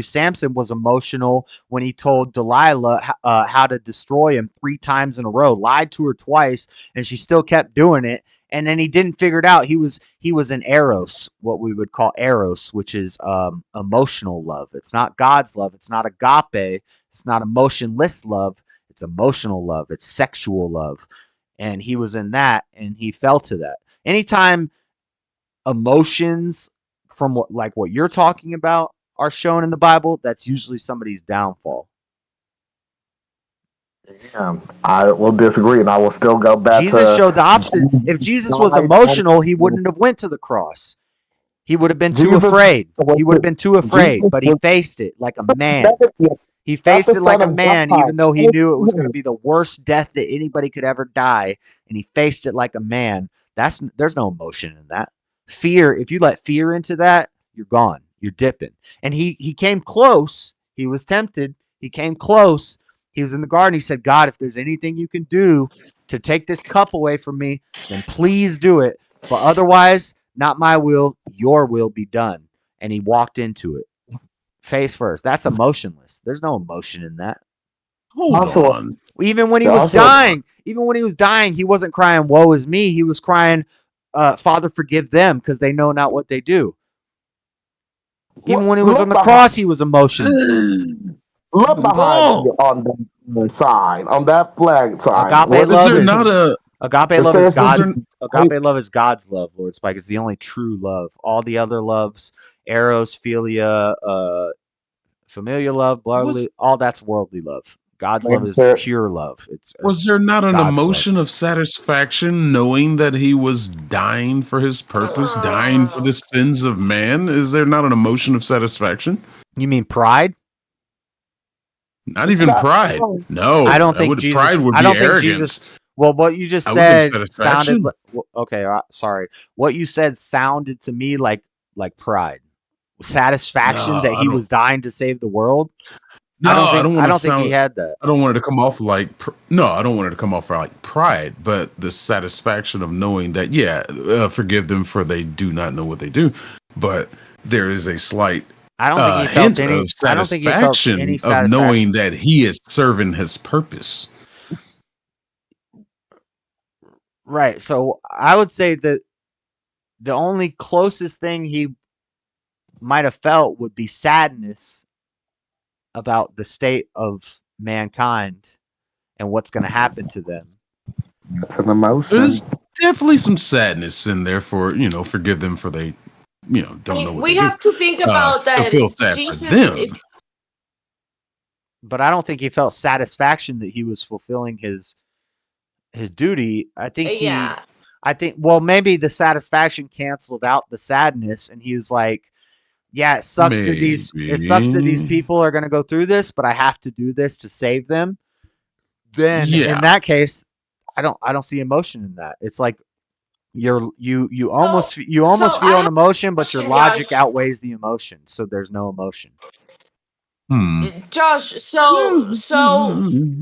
Samson was emotional when he told Delilah how to destroy him 3 times in a row, lied to her twice, and she still kept doing it. And then he didn't figure it out. He was an eros, what we would call eros, which is emotional love. It's not God's love. It's not agape. It's not emotionless love. It's emotional love. It's sexual love. And he was in that, and he fell to that. Anytime emotions from what you're talking about are shown in the Bible, that's usually somebody's downfall. I will disagree, and I will still go back Jesus to showed the opposite. If Jesus was emotional, he wouldn't have went to the cross. He would have been too afraid. He would have been too afraid, but he faced it like a man. He Not faced the it like son a of man, God. even though he knew it was going to be the worst death that anybody could ever die, and he faced it like a man. There's no emotion in that. Fear, if you let fear into that, you're gone. You're dipping. And he came close. He was tempted. He came close. He was in the garden. He said, God, if there's anything you can do to take this cup away from me, then please do it. But otherwise, not my will, your will be done. And he walked into it face first. That's emotionless. There's no emotion in that. Hold Joshua, on. Even when he was Joshua, dying, he wasn't crying, woe is me. He was crying, Father, forgive them because they know not what they do. Even when he was on look the behind, cross, he was emotionless. look behind Oh, you on the sign, on that flag sign. Agape What is love there is not a? it says? Is there? agape love is God's love, Lord Spike. It's the only true love. All the other loves, eros, philia, familiar love, Was brotherly, all that's worldly love. God's love is Minister, pure love. It's was there not an God's love. emotion of satisfaction knowing that he was dying for his purpose, dying for the sins of man? Is there not an emotion of satisfaction? You mean pride? Not even pride. I No, don't that think would pride Jesus. would I be don't think arrogance. Jesus. Well, what you just I would think said sounded satisfaction. okay. Sorry. What you said sounded to me like pride, satisfaction No, that I he don't. was dying to save the world. No, I don't I want to don't think he sound. had that. I don't want it to come off like. No, I don't want it to come off like pride, but the satisfaction of knowing that, yeah, forgive them for they do not know what they do. But there is a slight I don't think he felt hint any. of I don't think he felt any satisfaction of knowing satisfaction. that he is serving his purpose. Right. So I would say that the only closest thing he might have felt would be sadness about the state of mankind and what's going to happen to them. it's an emotion. There's definitely some sadness in there for forgive them for they I don't know mean, what we they do. have to think about To that feel sad for Jesus, them. But I don't think he felt satisfaction that he was fulfilling his duty. yeah. Well, maybe the satisfaction canceled out the sadness, and he was like, yeah, it sucks that these Maybe. people are going to go through this, but I have to do this to save them. Then in Yeah. that case, I don't see emotion in that. It's like you almost So I feel an have emotion, a but your question, logic Josh. outweighs the emotion, so there's no emotion. Josh, so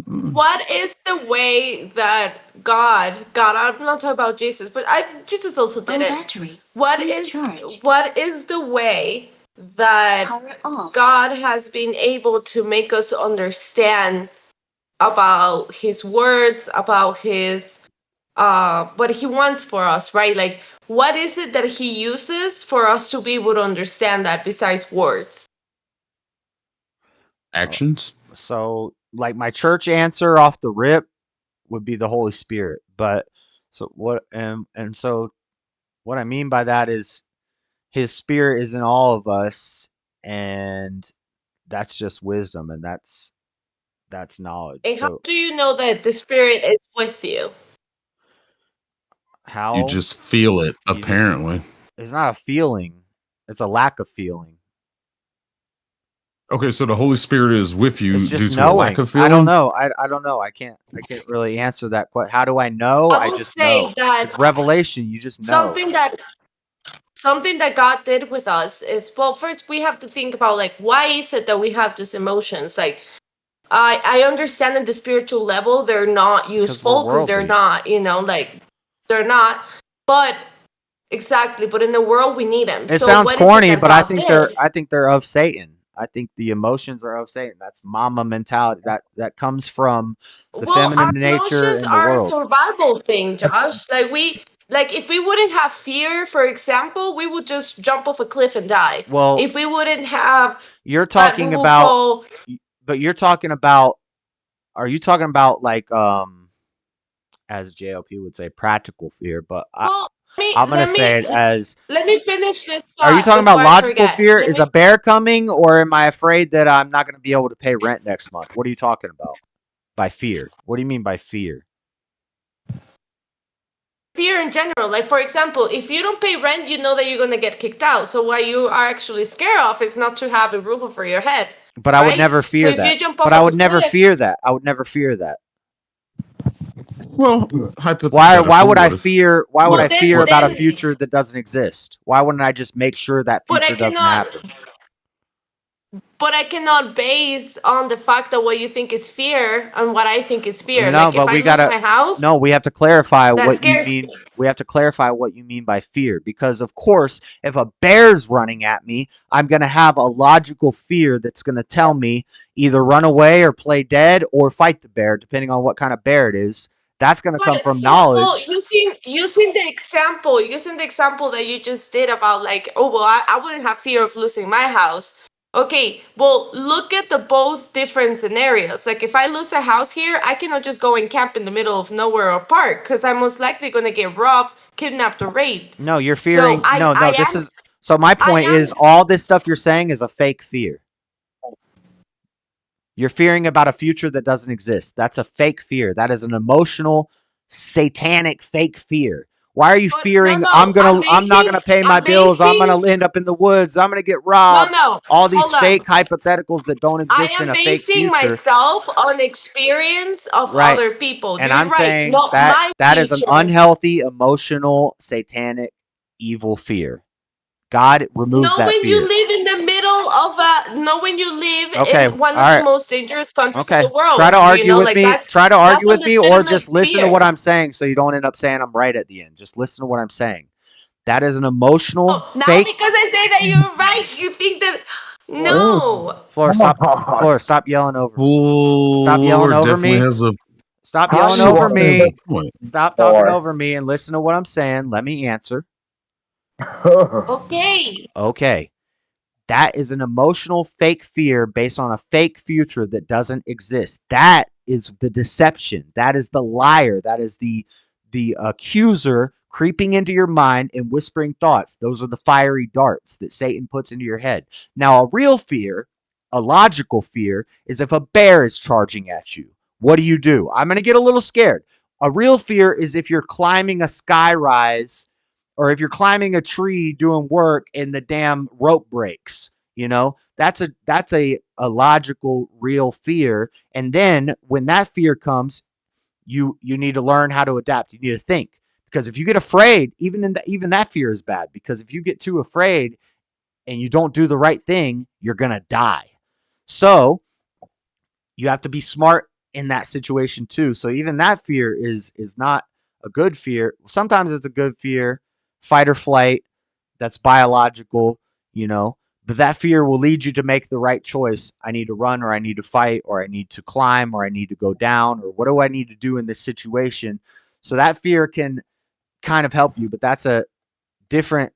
what is the way that God, I'm not talking about Jesus, but Jesus also did it. What is the way that God has been able to make us understand about his words, about his what he wants for us, right? Like, what is it that he uses for us to be able to understand that besides words? Actions. So, like my church answer off the rip would be the Holy Spirit. But so what and so what I mean by that is his spirit is in all of us, and that's just wisdom, and that's knowledge. And how So do you know that the spirit is with you? You how just feel it, you just apparently. it's not a feeling, it's a lack of feeling. Okay, so the Holy Spirit is with It's you due just to a lack knowing. of I don't feeling? know. I don't know. I can't really answer that question. How do I know? I I will just say know. that It's revelation. You just know. something that God did with us is, well, first we have to think about, like, why is it that we have these emotions? Like, I understand at the spiritual level they're not Because we're useful because they're worldly. not, like, they're not. But exactly, but in the world we need them. It So sounds what is it corny, that but I God think did? they're of Satan. I think the emotions are of Satan. That's mama mentality. That comes from the Well, our feminine nature emotions in the are a world. survival thing, Josh. Like if we wouldn't have fear, for example, we would just jump off a cliff and die. Well, If we wouldn't have you're what we talking will about, call, but you're talking about. Are you talking about like as JLP would say, practical fear? But well, I'm gonna say it as. let me finish this Are you thought talking before about I logical forget. fear? Is a bear coming, or am I afraid that I'm not going to be able to pay rent next month? What are you talking about by fear? What do you mean by fear? Fear in general. Like, for example, if you don't pay rent, you know that you're gonna get kicked out. So what you are actually scared of is not to have a roof over your head. But I would right? never So fear if you that. jump But off I of would a never cliff, fear that. I would never fear that. Well, Why hypothetical. would I What if? fear well then about a then future that doesn't exist? Why wouldn't I just make sure that but I future doesn't cannot happen? but I cannot base on the fact that what you think is fear and what I think is fear. No, Like if but I we lose gotta. my house, No, we have to clarify that what you scares mean. me. We have to clarify what you mean by fear, because of course, if a bear's running at me, I'm gonna have a logical fear that's gonna tell me either run away or play dead or fight the bear, depending on what kind of bear it is. That's gonna come But from so well, knowledge. using the example that you just did about like, oh well, I wouldn't have fear of losing my house. Okay, well look at the both different scenarios. Like if I lose a house here, I cannot just go and camp in the middle of nowhere or park because I'm most likely gonna get robbed, kidnapped, or raped. No, you're So fearing. No, no. This is. So my I point am is, all this stuff you're saying is a fake fear. You're fearing about a future that doesn't exist. That's a fake fear. That is an emotional, satanic fake fear. Why are you but no fearing no I'm not gonna pay my I'm bills, I'm basing gonna end up in the woods, I'm gonna get no robbed? no All these hold on. fake hypotheticals that don't I exist in am a fake basing future. myself on experience of Right. other people. And You're I'm right, saying not that my that is an future. unhealthy, emotional, satanic, evil fear. God removes Not that when you fear. live in the middle of not when you live Okay, in all one of the right. most dangerous countries in Okay. the world. Like Try to that's argue a with me, or legitimate just listen to fear. what I'm saying so you don't end up saying I'm right at the end. Just listen to what I'm saying. That is an emotional Now fake. because I say that you're right, you think that no. Flora, stop yelling over me. Stop yelling Lord over definitely me. has a Stop How yelling you over want me. to point. Stop talking or over me and listen to what I'm saying. Let me answer. Okay. Okay. That is an emotional fake fear based on a fake future that doesn't exist. That is the deception. That is the liar. That is the accuser creeping into your mind and whispering thoughts. Those are the fiery darts that Satan puts into your head. Now, a real fear, a logical fear, is if a bear is charging at you. What do? I'm going to get a little scared. A real fear is if you're climbing a sky rise or if you're climbing a tree doing work and the damn rope breaks. That's a logical real fear. And then when that fear comes, you need to learn how to adapt. You need to think, because if you get afraid, even that fear is bad, because if you get too afraid and you don't do the right thing, you're gonna die. So you have to be smart in that situation too. So even that fear is not a good fear. Sometimes it's a good fear, fight or flight. That's biological, you know. But that fear will lead you to make the right choice. I need to run, or I need to fight, or I need to climb, or I need to go down, or what do I need to do in this situation? So that fear can kind of help you, but that's a different.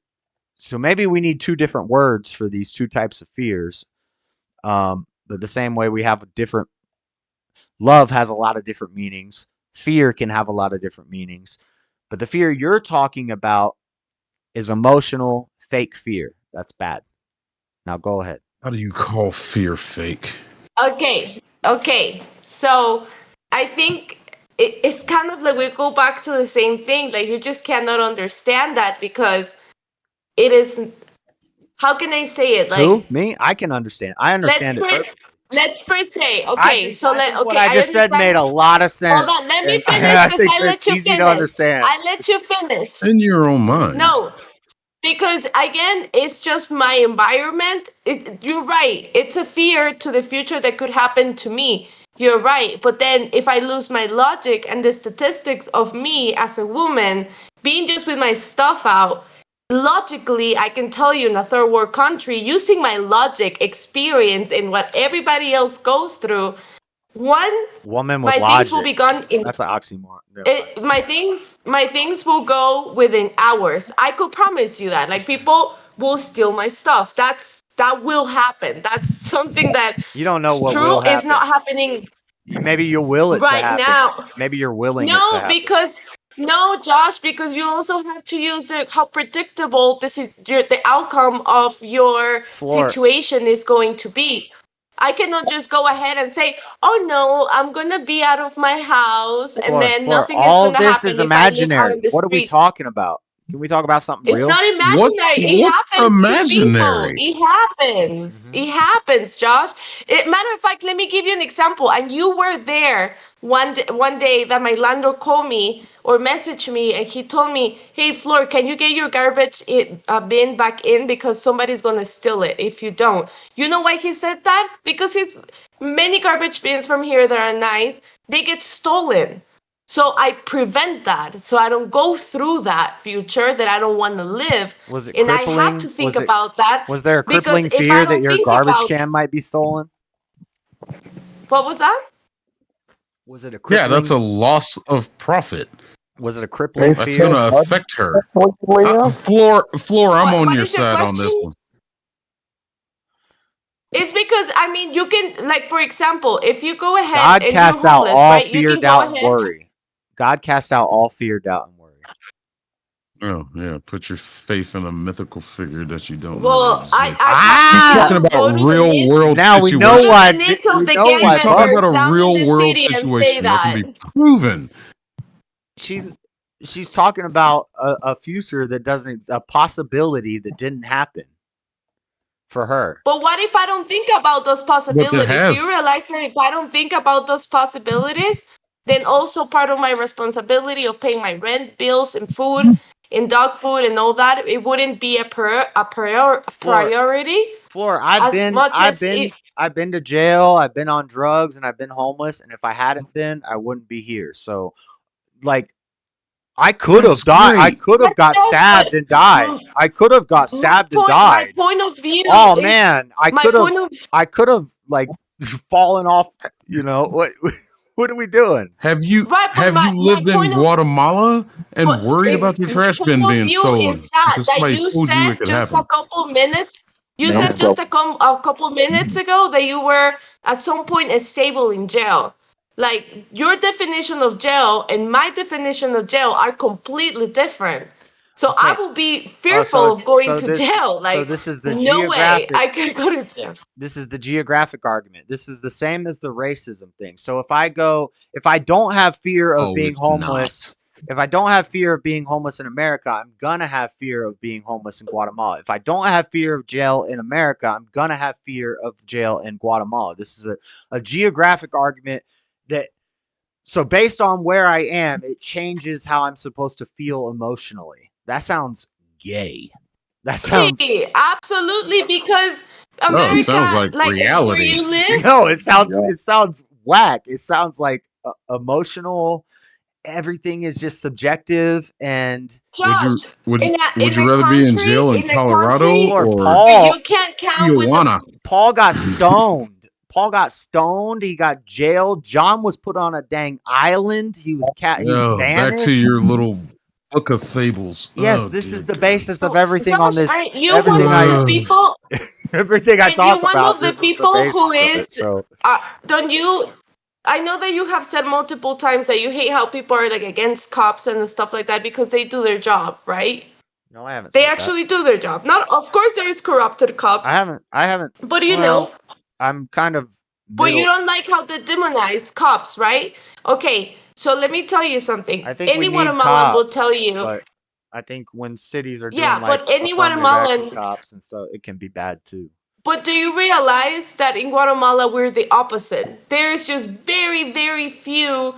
So maybe we need two different words for these two types of fears. But the same way we have a different love has a lot of different meanings. Fear can have a lot of different meanings. But the fear you're talking about is emotional, fake fear. That's bad. Now go ahead. How do you call fear fake? Okay. So I think it's kind of like we go back to the same thing. Like you just cannot understand that because it is. How can I say it? Like Who? Me? I can understand. I understand it. let's first say I okay. think, So I think what okay. I I just said understand. made a lot of sense. Hold on. Let me And finish I because think I that's let you easy to finish. understand. I let you finish. In your own mind. No, because again, it's just my environment. You're right. It's a fear to the future that could happen to me. You're right. But then if I lose my logic and the statistics of me as a woman being just with my stuff out, logically, I can tell you in a third world country, using my logic experience in what everybody else goes through, one, Woman with my things will logic. be gone in That's an oxymoron. my things will go within hours. I could promise you that. Like people will steal my stuff. That will happen. That's something You don't know that's what will true. It's happen. not happening Maybe you'll will it to right happen. now. Maybe you're willing it to No, happen. no, Josh, because you also have to use how predictable the outcome of your Floor. situation is going to be. I cannot just go ahead and say, "Oh no, I'm gonna be out of my house, and then Floor. nothing is All of gonna this is happen if I live out imaginary. in the What are we street." talking about? Can we talk about something It's real? not imaginary. It What's happens to people. imaginary? It happens. It happens, Josh. Matter of fact, let me give you an example. And you were there one day that my landlord called me or messaged me, and he told me, "Hey, Flor, can you get your garbage bin back in because somebody's gonna steal it if you don't." You know why he said that? Because his many garbage bins from here that are nice, they get stolen. So I prevent that. So I don't go through that future that I don't want to live. Was it And I crippling? have to think about that. Was there a Because crippling if I fear that don't your think garbage about can might be stolen? what was that? Was it a Yeah, crippling? that's a loss of profit. Was it a crippling That's fear? going to affect her. Liam? Floor, I'm on What your is your side on this question? one. It's because I mean you can, like, for example, if you go ahead God and you're casts out homeless, all right? You fear, can go doubt, and ahead. worry. God casts out all fear, doubt, and worry. Oh yeah, put your faith in a mythical figure that you don't know Well, exists. I He's have talking to go about to the real needs. world Now we know Go situation. why. to the needs of We the know He's why. talking Buck. gangbangers about a down in real the world city and say situation that can that. be proven. She's talking about a future that doesn't, a possibility that didn't happen for her. But what if I don't think about those But it possibilities? Do has. you realize that if I don't think about those possibilities, then also part of my responsibility of paying my rent, bills, and food, and dog food, and all that, it wouldn't be a priority Floor, as much as it. I've been to jail, I've been on drugs, and I've been homeless, and if I hadn't been, I wouldn't be here. So, like, I could That's have died. I great. could have got Yes, stabbed but and died. I could have got stabbed and my died. point of view Oh is man, my point of I could have like fallen off. You know what? What are we doing? Have you right, but my lived in point of Guatemala and but worried about your my trash point bin of being view is stolen because that somebody you told you said it could just a happen? couple minutes. You No, said just a couple minutes ago that you were at some point stable in jail. Like your definition of jail and my definition of jail are completely different. So I Okay. will be Oh, fearful of going to jail. so Like this is the no way geographic. I could go to jail. This is the geographic argument. This is the same as the racism thing. So if I don't have fear of Oh, being it's not. homeless, if I don't have fear of being homeless in America, I'm gonna have fear of being homeless in Guatemala. If I don't have fear of jail in America, I'm gonna have fear of jail in Guatemala. This is a geographic argument that, so based on where I am, it changes how I'm supposed to feel emotionally. That sounds gay. That sounds Hey, absolutely, because No, it America, sounds like like where reality. you live, no. It sounds whack. It sounds like emotional. Everything is just subjective and Would Josh, you would in would a you rather be in jail in in a Colorado country Lord, or where Paul you can't count with the Tijuana? Paul got stoned. Paul got stoned. He got jailed. John was put on a dang island. He was Back to banished. your little book of fables. Yes, Oh, this dear is the God. basis of everything on Josh, this. are you one Everything of the I people? everything I Are you talk one about. of the This is the people who basis of it. is? So Don't you? I know that you have said multiple times that you hate how people are like against cops and stuff like that because they do their job, right? no, I haven't They said that. actually do their job. Not, of course, there is corrupted cops. I haven't. But you Well, know, I'm kind of but you middle. don't like how they demonize cops, right? Okay, so let me tell you something. I think we Any need Guatemalan will cops, tell you, but I think when cities are doing yeah, like but any affirmative action Guatemalan, cops and stuff, it can be bad too. but do you realize that in Guatemala we're the opposite? There is just very, very few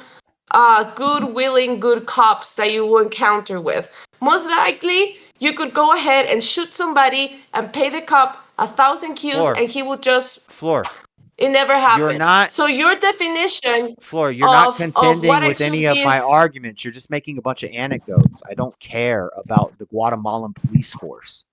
good, willing, good cops that you will encounter with. Most likely, you could go ahead and shoot somebody and pay the cop 1,000 Qs Floor. and he would just, Floor, it never happened. you're not. So your definition Floor, you're not of contending what I with any should of be my is, arguments. You're just making a bunch of anecdotes. I don't care about the Guatemalan police force.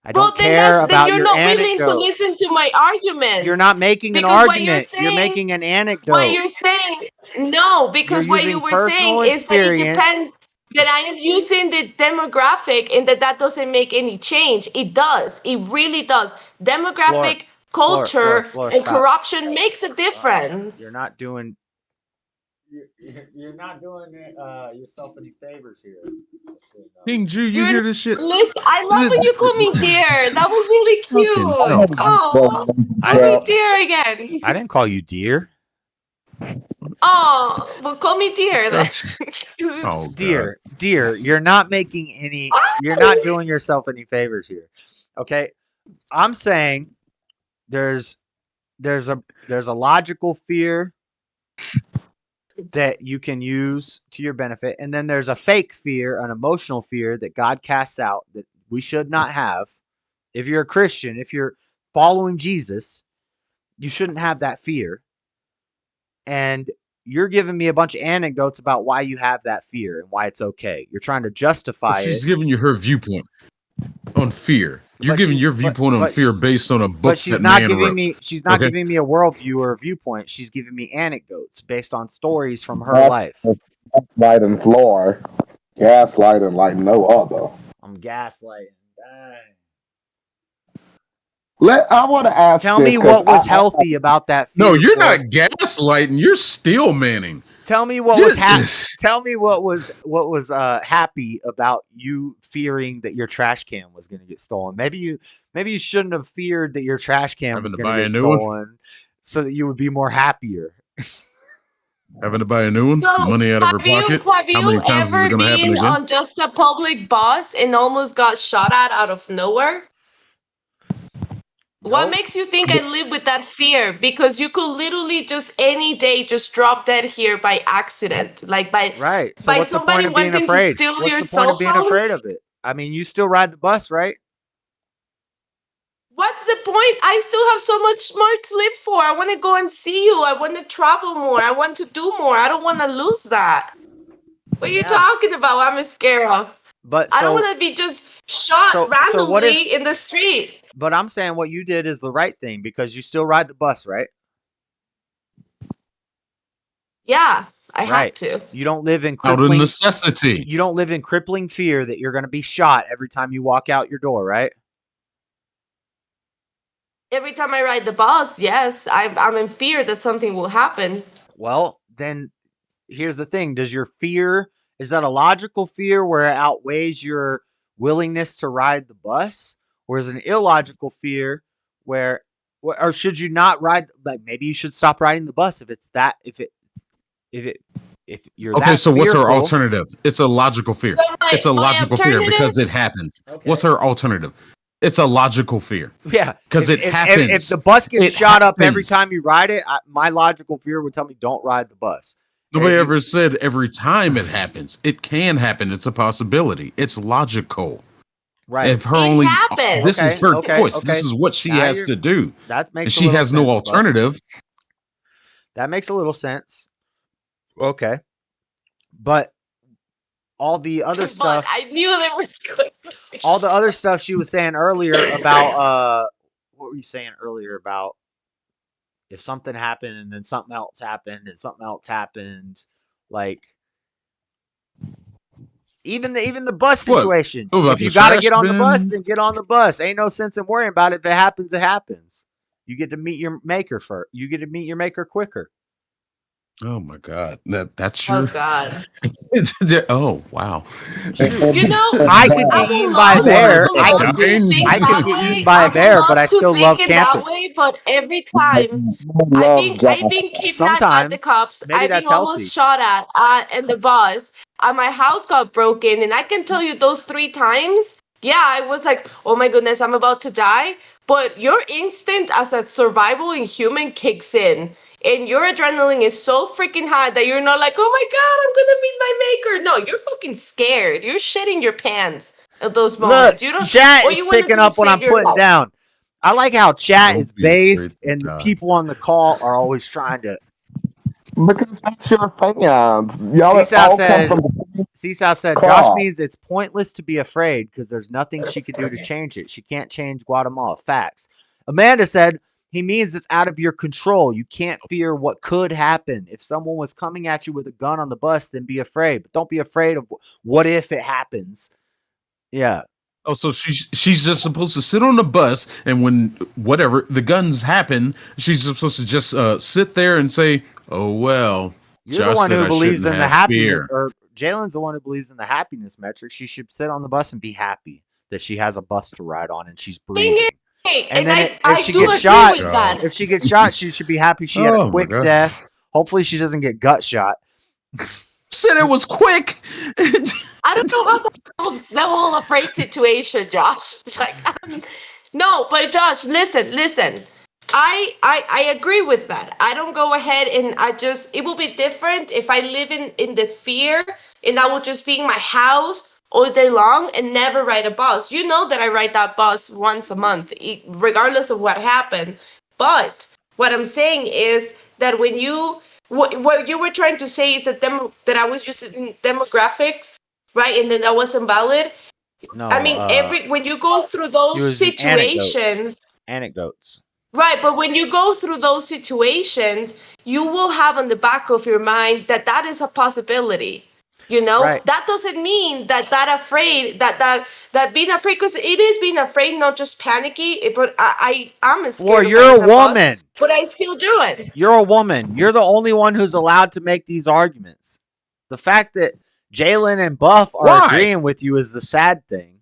I well, don't care then about you're your not willing to listen anecdotes. to my argument. You're not making an Because what you're argument. You're saying, making an what anecdote. you're saying, no, You're because what you using were saying personal is that it experience. depends, that I am using the demographic and that doesn't make any change. It does. It really does. Floor, Demographic, culture, Floor, and stop. corruption makes a difference. You're not doing. You're not doing yourself any favors here. King Ju, you You're hear this shit? listen. I love when you call me dear. That was really Fucking cute. hell. Oh, call me dear again. I didn't call you dear. Oh, well, call me dear then. Oh, Dear, dear, you're not making any. You're not doing yourself any favors here. Okay, I'm saying there's a logical fear that you can use to your benefit, and then there's a fake fear, an emotional fear that God casts out that we should not have. If you're a Christian, if you're following Jesus, you shouldn't have that fear. And you're giving me a bunch of anecdotes about why you have that fear and why it's okay. You're trying to justify it. She's giving you her viewpoint on fear. You're But giving she's- your viewpoint on but fear she- based on a book But she's that not man giving wrote. me. She's not Okay? giving me a worldview or a viewpoint. She's giving me anecdotes based on stories from her That's life. gaslighting floor. Gaslighting like no other. I'm gaslighting. Dang. I want to ask. Tell me what was healthy about that fear. No, you're Floor. not gaslighting. You're steel manning. Tell me what was Tell me what was happy about you fearing that your trash can was going to get stolen. Maybe you shouldn't have feared that your trash can was going to get stolen, so that you would be more happier. Having to buy a new one, So, money out of her pocket. Have How many you times is ever it going to happen been again? on just a public bus and almost got shot at out of nowhere? What makes you think I live with that fear? Because you could literally just any day just drop dead here by accident, like Right. So by what's the point somebody of being wanting afraid? to steal What's your the point cell of being phone. afraid of it? I mean, you still ride the bus, right? What's the point? I still have so much more to live for. I want to go and see you. I want to travel more. I want to do more. I don't want to lose that. What are you talking about? I'm scared of. But I don't so- want to be just shot so randomly what if- in the street. But I'm saying what you did is the right thing because you still ride the bus, right? Yeah, I Right. had to. You don't live in Out of crippling necessity. You don't live in crippling fear that you're going to be shot every time you walk out your door, right? Every time I ride the bus, yes, I'm in fear that something will happen. Well, then here's the thing. Is that a logical fear where it outweighs your willingness to ride the bus? Or is it an illogical fear or should you not ride? Like maybe you should stop riding the bus if you're Okay, that so what's her fearful. alternative? It's a logical fear. It's a logical fear because it happens. What's her alternative? It's a logical fear. Yeah, because it happens. If the bus gets It shot up every happens. time you ride it, my logical fear would tell me don't ride the bus. Nobody ever said every time it happens. It can happen. It's a possibility. It's logical. Right. If her only happens. this is Okay, her okay, choice. okay. This is what she Now has you're- to do. That makes And a she little has no sense, bud. alternative. That makes a little sense. Okay. But all the other stuff, I knew there was good. all the other stuff she was saying earlier about what were you saying earlier about if something happened and then something else happened and something else happened, like even the bus What? situation. Oh, about If you the got to trash get on the bus, bin? then get on the bus. Ain't no sense in worrying about it. If it happens, it happens. You get to meet your maker first. You get to meet your maker quicker. Oh my God. That's Oh your God. oh wow. You know, I could get eaten by a bear. I could get eaten by a bear, but I still love camping. That way, but every time I've been kidnapped at the Sometimes, cops. maybe I've been that's healthy. almost shot at in the bus. My house got broken, and I can tell you those 3 times. Yeah, I was like, oh my goodness, I'm about to die. But your instinct as a survival in human kicks in. And your adrenaline is so freaking high that you're not like, oh my God, I'm going to meet my maker. No, you're fucking scared. You're shitting your pants at those moments. Look, chat is picking up what I'm putting down. I like how chat is based and the people on the call are always trying to. Because that's your fans. Y'all Seesaw all said, come from Seesaw said, cross. Josh means it's pointless to be afraid because there's nothing she could do to change it. She can't change Guatemala. Facts. Amanda said, he means it's out of your control. You can't fear what could happen. If someone was coming at you with a gun on the bus, then be afraid. But don't be afraid of what if it happens. Yeah. Oh, so she's just supposed to sit on the bus, and when whatever the guns happen, she's supposed to just sit there and say, "Oh well." You're Josh the one said who I believes shouldn't in the have happiness, fear." or Jalen's the one who believes in the happiness metric. She should sit on the bus and be happy that she has a bus to ride on and she's breathing. And then I if she do gets agree shot, with that. if she gets shot, she should be happy she had Oh a my quick God. death. Hopefully, she doesn't get gut shot. Said it was quick. I don't know how the whole afraid situation, Josh. It's like, no, but Josh, listen. I agree with that. I don't go ahead and it will be different if I live in the fear and I will just be in my house all day long and never ride a bus. You know that I ride that bus once a month, regardless of what happened. But what I'm saying is that when what you were trying to say is that that I was using demographics, right? And then that wasn't valid. No, I mean, when you go through those using situations, anecdotes. right? But when you go through those situations, you will have on the back of your mind that is a possibility. You know, Right. that doesn't mean that being afraid, because it is being afraid, not just panicky. But I'm Floor, scared of you're a riding a bus, woman. but I still do it. You're a woman. You're the only one who's allowed to make these arguments. The fact that Jalen and Buff are Why? agreeing with you is the sad thing.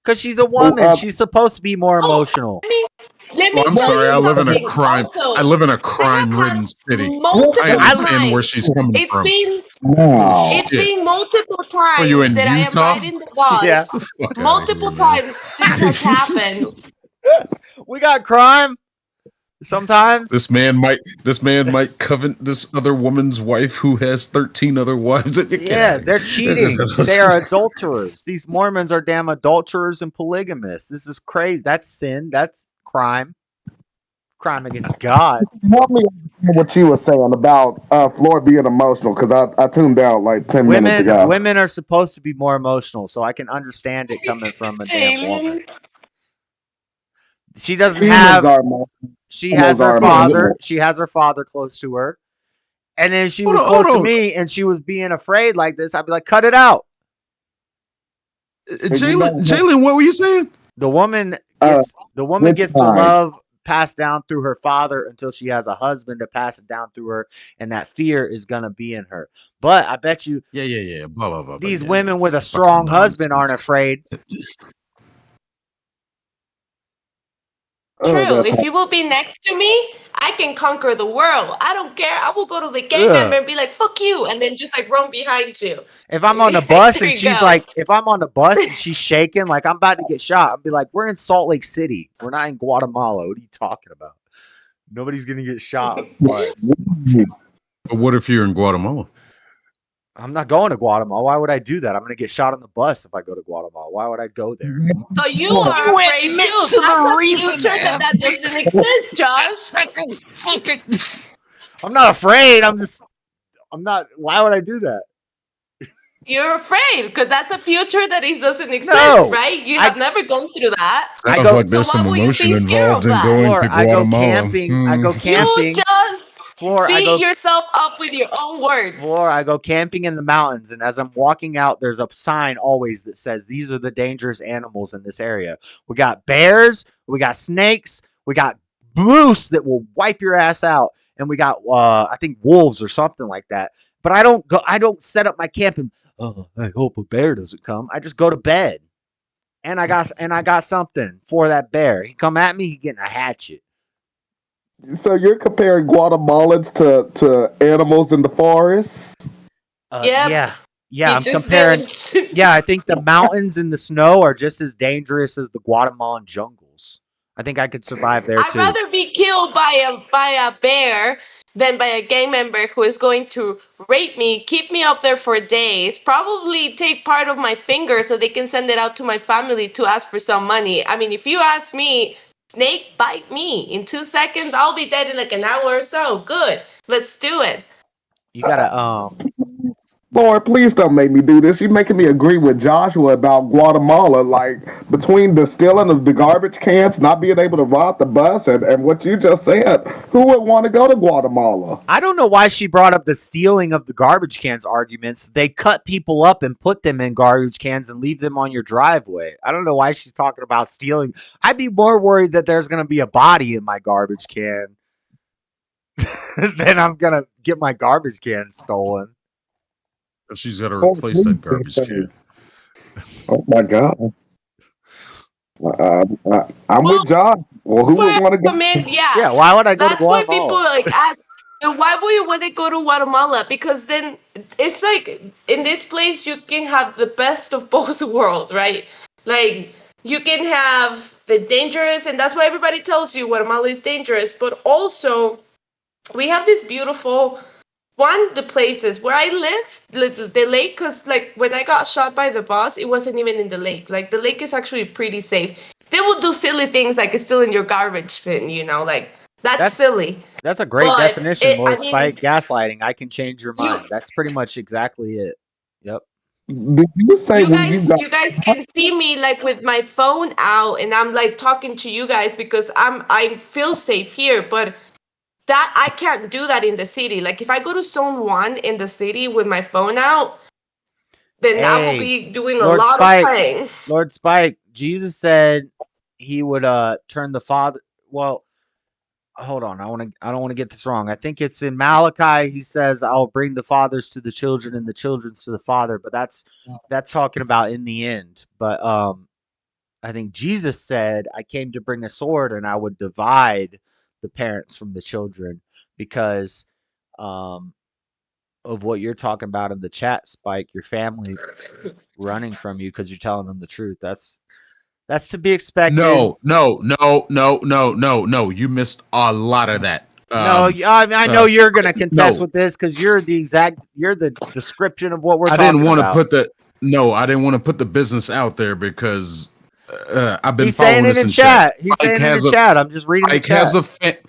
Because she's a woman. She's supposed to be more emotional. I mean, let me Well, I'm tell sorry. you I live in a something. crime. Also, I live in a crime-ridden city. multiple I understand where times. she's coming It's from. been Oh, it's shit. been multiple Are you times in that I am Utah? riding the bus. Yeah. Fuck outta Multiple here, man. times this has happened. We got crime. Sometimes This man might covet this other woman's wife who has 13 other wives. yeah, they're cheating. They are adulterers. These Mormons are damn adulterers and polygamists. This is crazy. That's sin. That's crime. Crime against God. Help me understand what you were saying about Floyd being emotional, because I tuned out like 10 minutes ago. Women are supposed to be more emotional, so I can understand it coming from a damn woman. She doesn't have. She has her father. She has her father close to her, and then she was close to me, and she was being afraid like this. I'd be like, "Cut it out." Jalen, what were you saying? The woman gets the love passed down through her father until she has a husband to pass it down through her, and that fear is gonna be in her. But I bet you, yeah, blah blah blah. These women with a strong husband aren't afraid. True. If you will be next to me, I can conquer the world. I don't care. I will go to the gang member and be like, "Fuck you," and then just like run behind you. If I'm on the bus and she's like, if I'm on the bus and she's shaking like I'm about to get shot, I'll be like, "We're in Salt Lake City. We're not in Guatemala. What are you talking about? Nobody's gonna get shot on the bus." But what if you're in Guatemala? I'm not going to Guatemala. Why would I do that? I'm going to get shot on the bus if I go to Guatemala. Why would I go there? So you are afraid too. That's a future that doesn't exist, Josh. I'm not afraid. I'm not. Why would I do that? You're afraid because that's a future that doesn't exist, No, right? You have never gone through that. Sounds like there's some emotion involved in going to Guatemala. I go camping. You just Floor, beat yourself up with your own words. Floor, I go camping in the mountains, and as I'm walking out, there's a sign always that says these are the dangerous animals in this area. We got bears, we got snakes, we got moose that will wipe your ass out, and we got I think wolves or something like that. But I don't set up my camp and I hope a bear doesn't come. I just go to bed. And I got something for that bear. He come at me, he getting a hatchet. So you're comparing Guatemalans to animals in the forest? Yeah, I'm comparing. Yeah, I think the mountains and the snow are just as dangerous as the Guatemalan jungles. I think I could survive there too. I'd rather be killed by a bear than by a gang member who is going to rape me, keep me up there for days, probably take part of my finger so they can send it out to my family to ask for some money. I mean, if you ask me, snake bite me. In 2 seconds, I'll be dead in like an hour or so. Good. Let's do it. You gotta Lord, please don't make me do this. You're making me agree with Joshua about Guatemala. Like, between the stealing of the garbage cans, not being able to ride the bus, and what you just said, who would want to go to Guatemala? I don't know why she brought up the stealing of the garbage cans arguments. They cut people up and put them in garbage cans and leave them on your driveway. I don't know why she's talking about stealing. I'd be more worried that there's going to be a body in my garbage can than I'm going to get my garbage can stolen. She's got to replace that garbage can. Oh my God. I'm with John. Well, who would want to go? Yeah, why would I go to That's why Guatemala? people like ask then why would you want to go to Guatemala? Because then it's like in this place you can have the best of both worlds, right? Like you can have the dangerous, and that's why everybody tells you Guatemala is dangerous, but also we have this beautiful the places where I live, the lake, because like when I got shot by the boss, it wasn't even in the lake. Like the lake is actually pretty safe. They will do silly things like it's still in your garbage bin, like that's silly. That's a great But definition, Lord I mean, Spike. Gaslighting. I can change your mind. That's pretty much exactly it. Yep. Did you say when you got you guys can see me like with my phone out, and I'm like talking to you guys because I feel safe here, but that I can't do that in the city. Like if I go to zone 1 in the city with my phone out, then I will be doing a lot of praying. Lord Spike, Jesus said he would turn the father. Well, hold on. I don't want to get this wrong. I think it's in Malachi. He says, "I'll bring the fathers to the children and the children's to the father." But that's talking about in the end. But I think Jesus said, "I came to bring a sword, and I would divide the parents from the children," because of what you're talking about in the chat, Spike. Your family running from you because you're telling them the truth. That's to be expected. No. You missed a lot of that. I know you're going to contest with this because you're the description of what we're talking about. I didn't want to put the business out there because I've been He's following saying this it in chat. He's saying it in chat. I'm just reading the chat.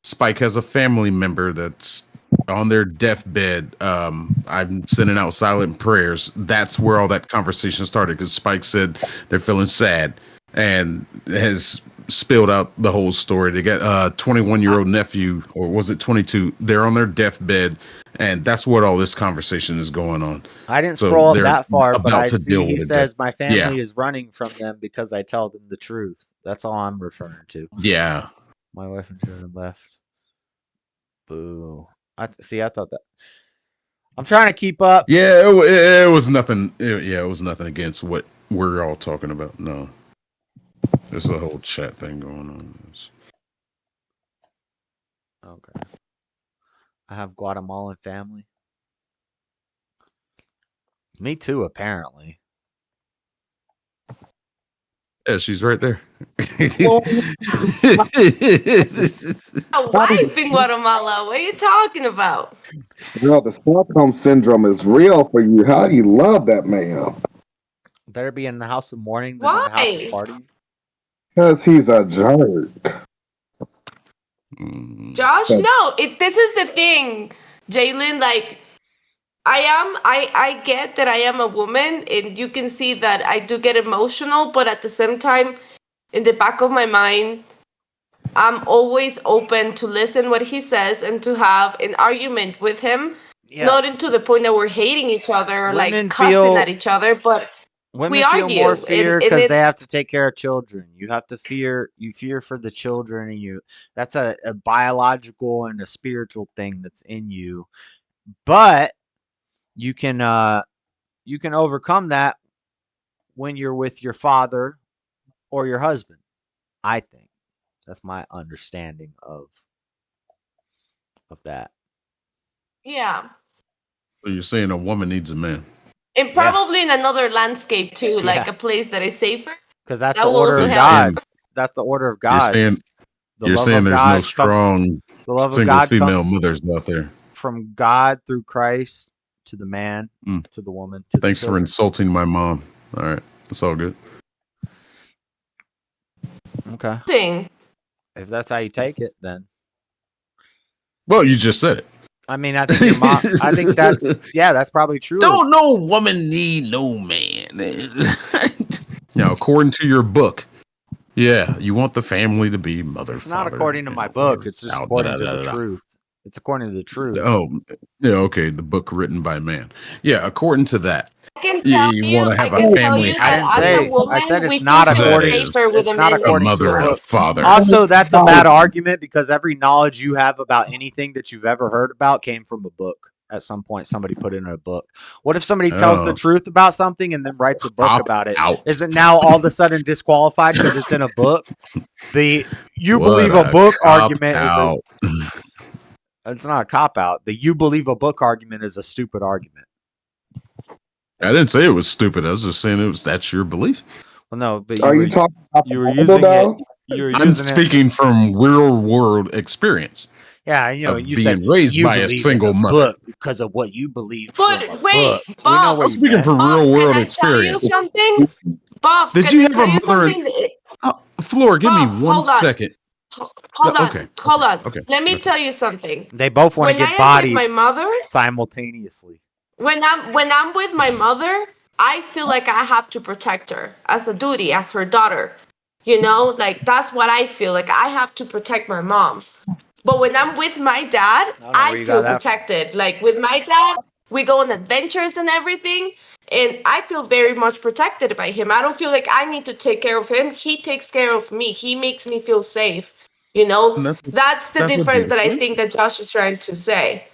Spike has a family member that's on their deathbed. I'm sending out silent prayers. That's where all that conversation started because Spike said they're feeling sad and has spilled out the whole story. They got a 21-year-old nephew, or was it 22? They're on their deathbed, and that's what all this conversation is going on. I didn't scroll up that far, but I see he says my family is running from them because I tell them the truth. That's all I'm referring to. Yeah. My wife and children left. Boo. I thought that. I'm trying to keep up. Yeah, it was nothing. It was nothing against what we're all talking about. No. There's a whole chat thing going on. Okay. I have Guatemalan family. Me too, apparently. Yeah, she's right there. A wife in Guatemala. What are you talking about? Girl, the Stockholm syndrome is real for you. How do you love that man? Better be in the house of mourning than in the house of party. Because he's a jerk. Josh, no. This is the thing, Jalen. Like, I get that I am a woman, and you can see that I do get emotional, but at the same time, in the back of my mind, I'm always open to listen what he says and to have an argument with him. Yeah. Not into the point that we're hating each other or like cussing at each other, but we argue. Feel more fear because they have to take care of children. You have to fear. You fear for the children, and that's a biological and a spiritual thing that's in you. But you can overcome that when you're with your father or your husband. I think that's my understanding of that. Yeah. So you're saying a woman needs a man. And probably in another landscape too, like a place that is safer. Because that's the order of God. That's the order of God. You're saying there's no strong single female mothers out there. From God through Christ to the man, to the woman. To Thanks for insulting my mom. All right. That's all good. Okay. If that's how you take it, then. Well, you just said it. I mean, I think your mom. I think that's probably true. Don't no woman need no man. Now, according to your book, you want the family to be mother. It's not according to my book. It's just according to the truth. It's according to the truth. Oh, yeah. Okay, the book written by a man. Yeah, according to that. I can tell you, want to have a family. I said it's not according. It's not according to the book. Father. Also, that's a bad argument because every knowledge you have about anything that you've ever heard about came from a book. At some point, somebody put it in a book. What if somebody tells the truth about something and then writes a book about it? Is it now all of a sudden disqualified because it's in a book? You believe a book argument is It's not a cop out. The you believe a book argument is a stupid argument. I didn't say it was stupid. I was just saying that's your belief. Well, no, but Are you talking about you the were Bible, using it. though? You were I'm using it. speaking from real world experience. Yeah, you know, of you being said raised you by a believe single in a mother. book because of what you believe But from a wait, book. We know Bob, what I'm you speaking meant. from Bob, real can world I tell you experience. something? Bob, Did can you I have tell a you mother? something? Floor, give me Bob, one hold on. second. Hold on. Okay. Hold on. Okay. Let me Okay. tell you something. They both want to When I get am with bodied my mother, simultaneously. when I'm with my mother, I feel like I have to protect her as a duty, as her daughter. You know, like that's what I feel like. I have to protect my mom. But when I'm with my dad, I don't know I where you feel got that from. protected. Like with my dad, we go on adventures and everything, and I feel very much protected by him. I don't feel like I need to take care of him. He takes care of me. He makes me feel safe. You know, And that's the that's a difference that I beautiful think that Josh is trying to say.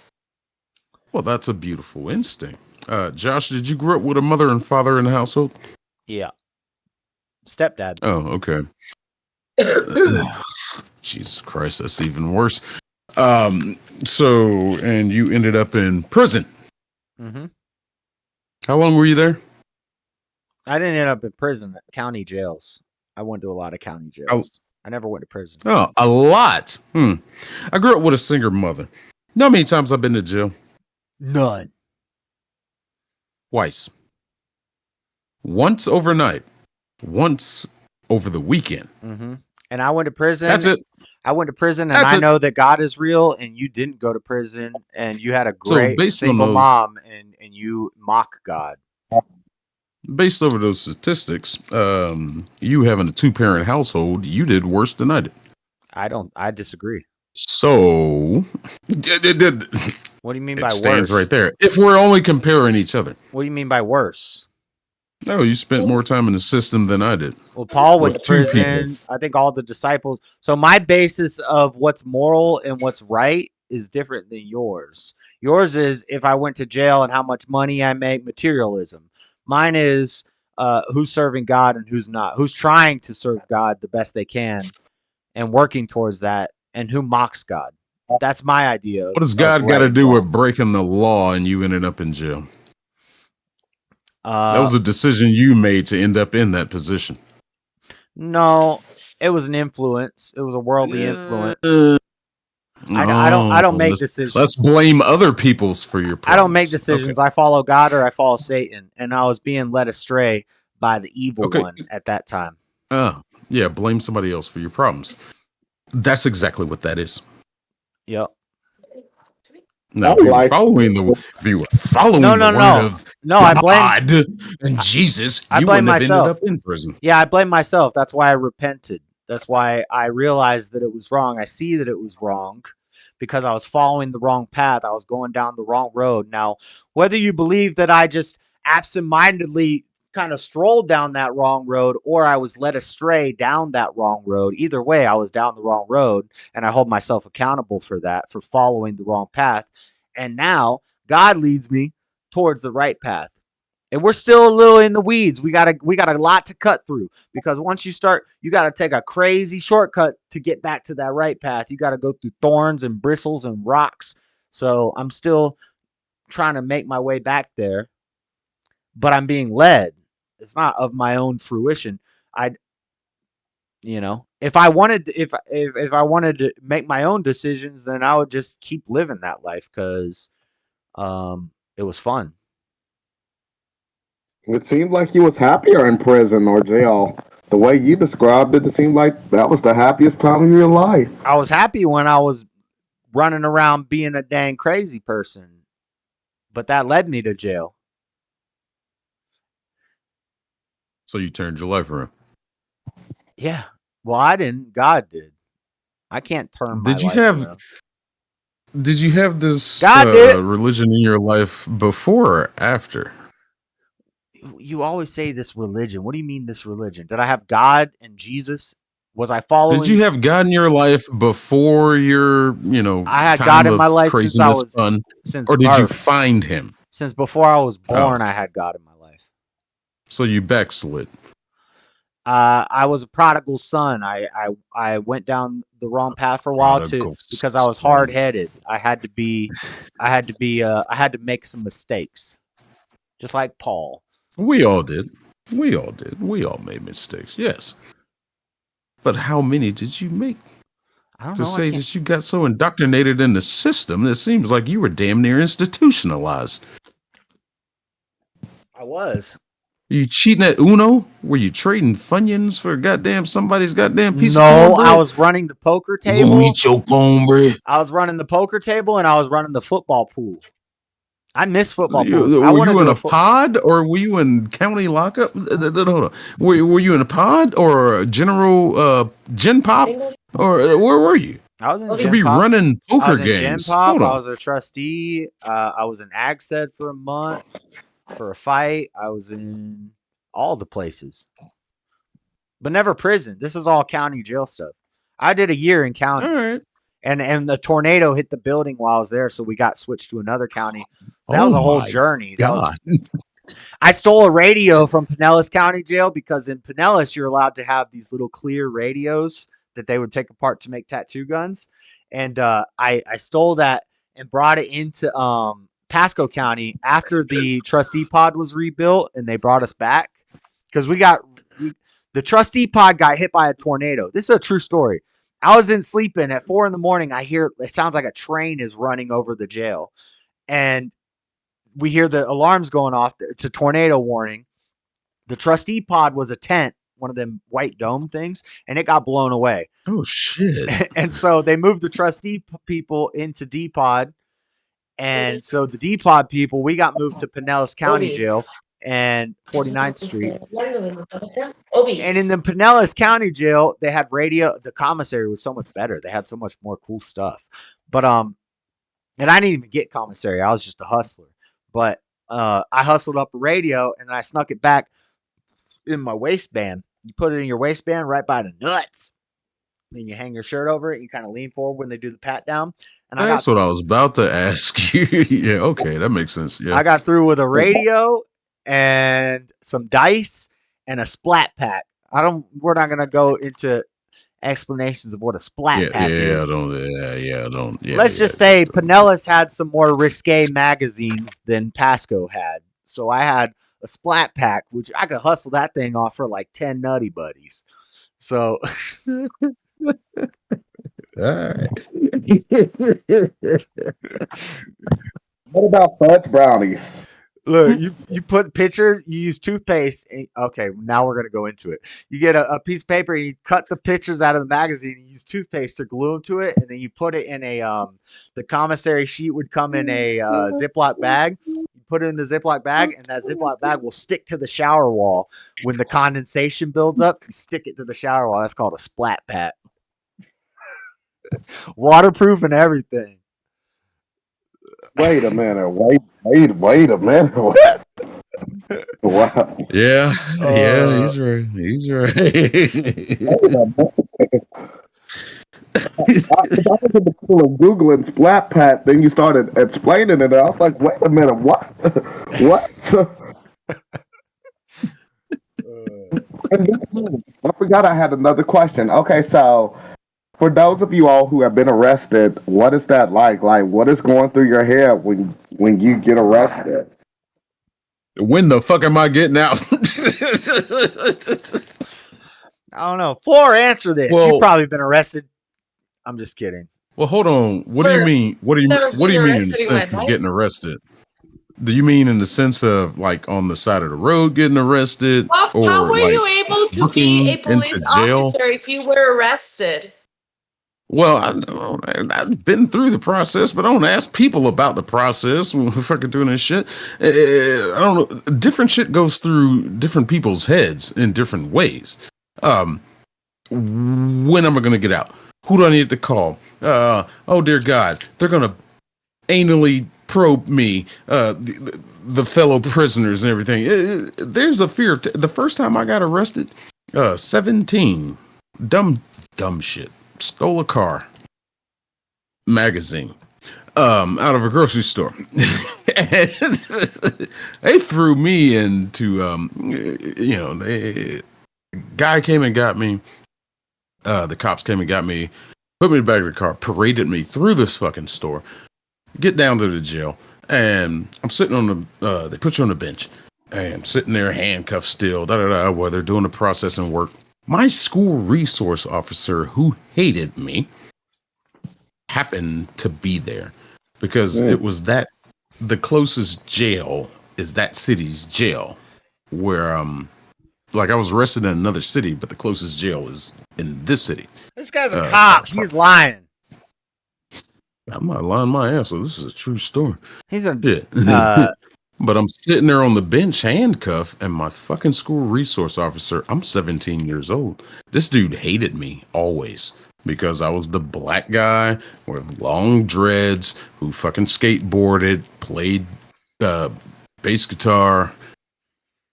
Well, that's a beautiful instinct. Josh, did you grow up with a mother and father in the household? Yeah. Stepdad. Oh, okay. Jesus Christ, that's even worse. So, and you ended up in prison. Mm-hmm. How long were you there? I didn't end up in prison. County jails. I went to a lot of county jails. I never went to prison. Oh, a lot. I grew up with a single mother. You know how many times I've been to jail? None. Twice. Once overnight. Once over the weekend. Mm-hmm. And I went to prison. That's it. I went to prison, and That's I it. know that God is real, and you didn't go to prison, and you had a So great based on single those- mom, and you mock God. Based over those statistics, you having a 2-parent household, you did worse than I did. I disagree. So, What do you mean it by stands worse? right there. If we're only comparing each other. What do you mean by worse? No, you spent more time in the system than I did. Well, Paul went to With 2 people. prison. I think all the disciples. So my basis of what's moral and what's right is different than yours. Yours is if I went to jail and how much money I make, materialism. Mine is who's serving God and who's not. Who's trying to serve God the best they can and working towards that, and who mocks God. That's my idea. What does God got to do with breaking the law and you ended up in jail? That was a decision you made to end up in that position. No, it was an influence. It was a worldly influence. I don't make decisions. Let's blame other people's for your problems. I don't make decisions. Okay. I follow God or I follow Satan, and I was being led astray by the evil one at that time. Yeah, blame somebody else for your problems. That's exactly what that is. Yep. Now, if you were following the word of God and Jesus, I you blame wouldn't have myself. ended up in prison. Yeah, I blame myself. That's why I repented. That's why I realized that it was wrong. I see that it was wrong because I was following the wrong path. I was going down the wrong road. Now, whether you believe that I just absentmindedly kind of strolled down that wrong road or I was led astray down that wrong road, either way, I was down the wrong road, and I hold myself accountable for that, for following the wrong path. And now God leads me towards the right path. And we're still a little in the weeds. We got a lot to cut through, because once you start, you got to take a crazy shortcut to get back to that right path. You got to go through thorns and bristles and rocks. So I'm still trying to make my way back there, but I'm being led. It's not of my own fruition. If I wanted to make my own decisions, then I would just keep living that life because it was fun. It seemed like you was happier in prison or jail. The way you described it, it seemed like that was the happiest time of your life. I was happy when I was running around being a dang crazy person, but that led me to jail. So you turned your life around. Yeah. Well, I didn't. God did. I can't turn my life around. Did you have this religion in your life before or after? You always say this religion. What do you mean this religion? Did I have God and Jesus? Was I following? Did you have God in your life before your, I had time God in of my life since I was since or did you find him? Since before I was born, I had God in my life. So you backslid. I was a prodigal son. I went down the wrong path for a while Prodigal because I was son. hard headed. I had to make some mistakes, just like Paul. We all did. We all did. We all made mistakes. Yes. But how many did you make? I don't To know. say that you got so indoctrinated in the system, it seems like you were damn near institutionalized. I was. Are you cheating at Uno? Were you trading Funyuns for goddamn somebody's goddamn piece of No, cornbread? I was running the poker You gonna table. eat your cornbread? I was running the poker table and I was running the football pool. I miss football You, pools. were I want to you in do a pod or were you in county lockup? Hold on. Were you in a pod or a general gen pop? Or where were you? I was in To Gen be Pop. running I poker was in Gen games. Pop. Hold I on. was a trustee. I was in Ag Sed for a month for a fight. I was in all the places, but never prison. This is all county jail stuff. I did a year in county. All right. And the tornado hit the building while I was there, so we got switched to another county. So that was a whole journey. God. I stole a radio from Pinellas County Jail because in Pinellas you're allowed to have these little clear radios that they would take apart to make tattoo guns, and I stole that and brought it into Pasco County after the trustee pod was rebuilt, and they brought us back because the trustee pod got hit by a tornado. This is a true story. I was sleeping at 4 a.m. I hear it sounds like a train is running over the jail, and we hear the alarms going off. It's a tornado warning. The trustee pod was a tent, one of them white dome things, and it got blown away. Oh shit! And so they moved the trustee people into D pod, and so the D pod people, we got moved to Pinellas County Jail and 49th Street. And in the Pinellas County Jail, they had radio. The commissary was so much better. They had so much more cool stuff. But and I didn't even get commissary. I was just a hustler. But I hustled up a radio and I snuck it back in my waistband. You put it in your waistband right by the nuts. Then you hang your shirt over it. You kind of lean forward when they do the pat down. And That's what I was about to ask you. Yeah, okay, that makes sense. Yeah, I got through with a radio and some dice and a splat pack. We're not gonna go into explanations of what a splat pack is. Let's just say Pinellas had some more risque magazines than Pasco had. So I had a splat pack, which I could hustle that thing off for like 10 nutty buddies. So all right. What about fudge brownies? Look, you put pictures, you use toothpaste. Okay, now we're going to go into it. You get a piece of paper, and you cut the pictures out of the magazine, and you use toothpaste to glue them to it, and then you put it in the commissary sheet would come in a Ziploc bag. You put it in the Ziploc bag, and that Ziploc bag will stick to the shower wall. When the condensation builds up, you stick it to the shower wall. That's called a splat pack. Waterproof and everything. Wait a minute. Wait a minute. Wow. Yeah, he's right. He's right. I was in the middle of Googling splat pat, then you started explaining it, and I was like, wait a minute, what? What? I forgot I had another question. Okay, so for those of you all who have been arrested, what is that like? Like, what is going through your head when you get arrested? When the fuck am I getting out? I don't know. Floor, answer this. Well, You've probably been arrested. I'm just kidding. Well, hold on. What do you mean? What do you mean in the sense of getting arrested? Do you mean in the sense of like on the side of the road getting arrested? Well, how were you able to be a police officer if you were arrested? Well, I've been through the process, but I don't ask people about the process when we're fucking doing this shit. I don't know. Different shit goes through different people's heads in different ways. When am I going to get out? Who do I need to call? Oh, dear God. They're going to anally probe me, the fellow prisoners and everything. There's a fear. The first time I got arrested, 17. Dumb shit. Stole a car magazine out of a grocery store. They threw me into Guy came and got me. The cops came and got me, put me in the back of the car, paraded me through this fucking store, get down to the jail, and I'm sitting on the, they put you on the bench, and I'm sitting there handcuffed still, while they're doing the processing work. My school resource officer, who hated me, happened to be there because it was the closest jail is that city's jail where, like I was arrested in another city, but the closest jail is in this city. This guy's a cop. He's lying. I'm not lying my ass. So this is a true story. He's a shit. But I'm sitting there on the bench handcuffed, and my fucking school resource officer, I'm 17 years old. This dude hated me always because I was the black guy with long dreads who fucking skateboarded, played bass guitar,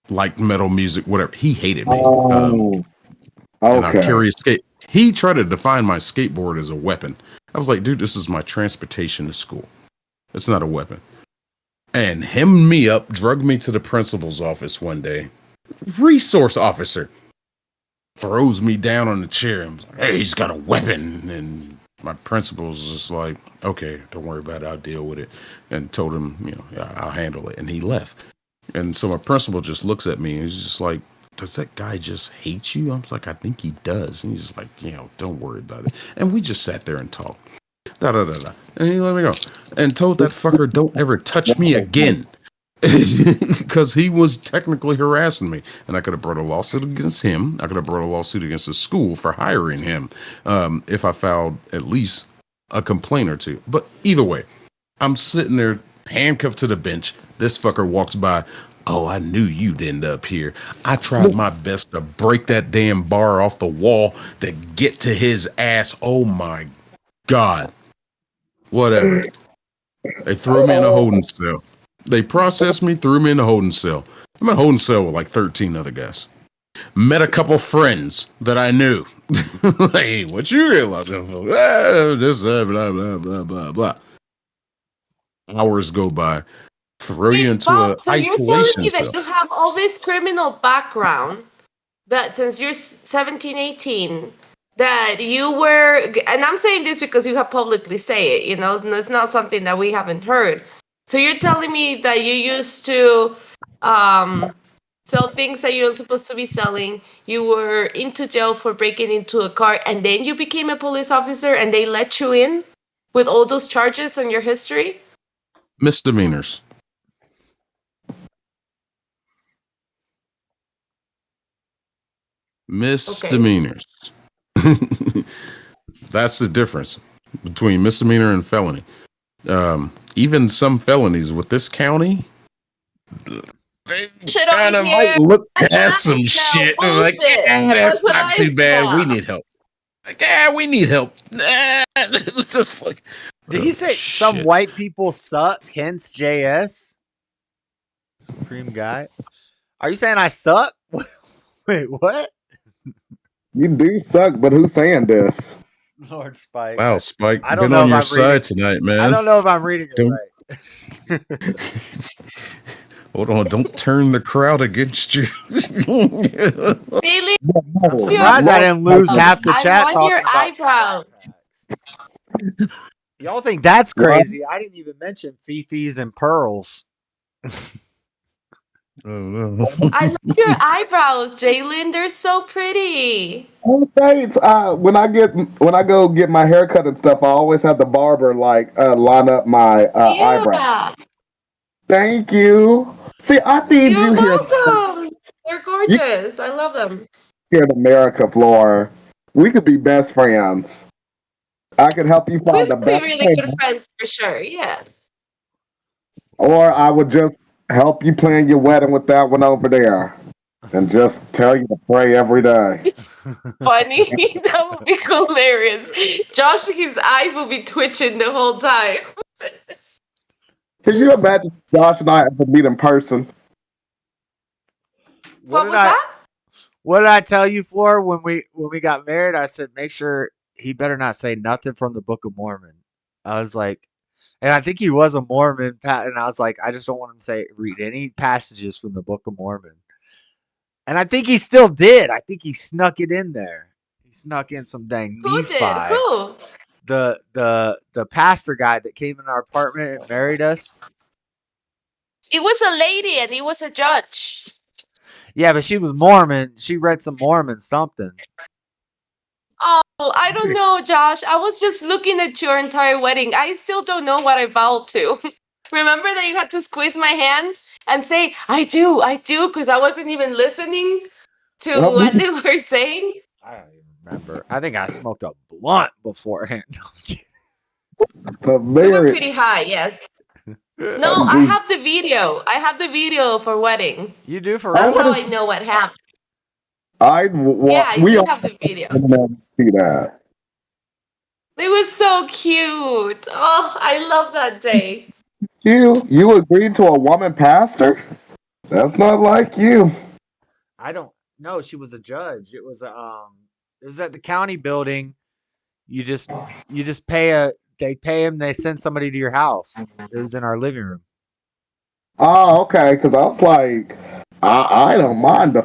liked metal music, whatever. He hated me. And I carry a skate. He tried to define my skateboard as a weapon. I was like, dude, this is my transportation to school. It's not a weapon. And hemmed me up, drugged me to the principal's office one day. Resource officer throws me down on the chair and was like, hey, he's got a weapon. And my principal's just like, okay, don't worry about it. I'll deal with it. And told him, I'll handle it. And he left. And so my principal just looks at me and he's just like, does that guy just hate you? I was like, I think he does. And he's just like, don't worry about it. And we just sat there and talked. And he let me go. And told that fucker, don't ever touch me again. Because he was technically harassing me. And I could have brought a lawsuit against him. I could have brought a lawsuit against the school for hiring him. If I filed at least a complaint or two. But either way, I'm sitting there handcuffed to the bench. This fucker walks by. Oh, I knew you'd end up here. I tried my best to break that damn bar off the wall to get to his ass. Oh my God. Whatever. They threw me in a holding cell. They processed me, threw me in a holding cell. I'm in a holding cell with like 13 other guys. Met a couple friends that I knew. Hey, what you realize? This, blah, blah, blah, blah, blah. Hours go by. Throw you into a So you're telling isolation me cell. that you have all this criminal background, that since you're 17, 18, that you were, and I'm saying this because you have publicly say it, and it's not something that we haven't heard. So you're telling me that you used to sell things that you're not supposed to be selling. You were into jail for breaking into a car, and then you became a police officer, and they let you in with all those charges on your history? Misdemeanors. Misdemeanors. Okay. That's the difference between misdemeanor and felony. Even some felonies with this county, they kind of might look past some shit. They're like, that's not too bad. We need help. Like, we need help. Did he say some white people suck, hence JS? Supreme guy. Are you saying I suck? Wait, what? You do suck, but who's saying this? Lord Spike. Wow, Spike, I don't been know on if your I'm side reading, tonight, man. I don't know if I'm reading it right. Hold on, don't turn the crowd against you. Really? I'm surprised I didn't lose half the chat talking your about eyebrows. Y'all think that's crazy? I didn't even mention Fifi's and Pearls. Oh, no. I love your eyebrows, Jalen. They're so pretty. Oh, thanks. When I go get my haircut and stuff, I always have the barber line up my eyebrows. Thank you. See, I need You're you here. welcome. They're gorgeous. I love them. Here in America, Flora, we could be best friends. I could help you find the We'd be best really good friend, friends for sure. Yeah. or I would just help you plan your wedding with that one over there, and just tell you to pray every day. It's funny. That would be hilarious. Josh, his eyes will be twitching the whole time. Can you imagine Josh and I ever meet in person? What was that? What did I tell you, Flora, when we got married? I said, make sure he better not say nothing from the Book of Mormon. I was like, and I think he was a Mormon, and I was like, I just don't want him to read any passages from the Book of Mormon. And I think he still did. I think he snuck it in there. He snuck in some dang Who Nephi. did? Who? The pastor guy that came in our apartment and married us. It was a lady and he was a judge. Yeah, but she was Mormon. She read some Mormon something. Oh, I don't know, Josh. I was just looking at your entire wedding. I still don't know what I vowed to. Remember that you had to squeeze my hand and say, I do, because I wasn't even listening to what they were saying? I don't even remember. I think I smoked a blunt beforehand. We were pretty high, yes. No, I have the video. I have the video for wedding. You do for That's real? how I know what happened. Yeah, I do have the video. See that. It was so cute. Oh, I love that day. You agreed to a woman pastor? That's not like you. I don't know. She was a judge. It was at the county building. You just pay they pay him. They send somebody to your house. It was in our living room. Oh, okay. Because I was like, I don't mind a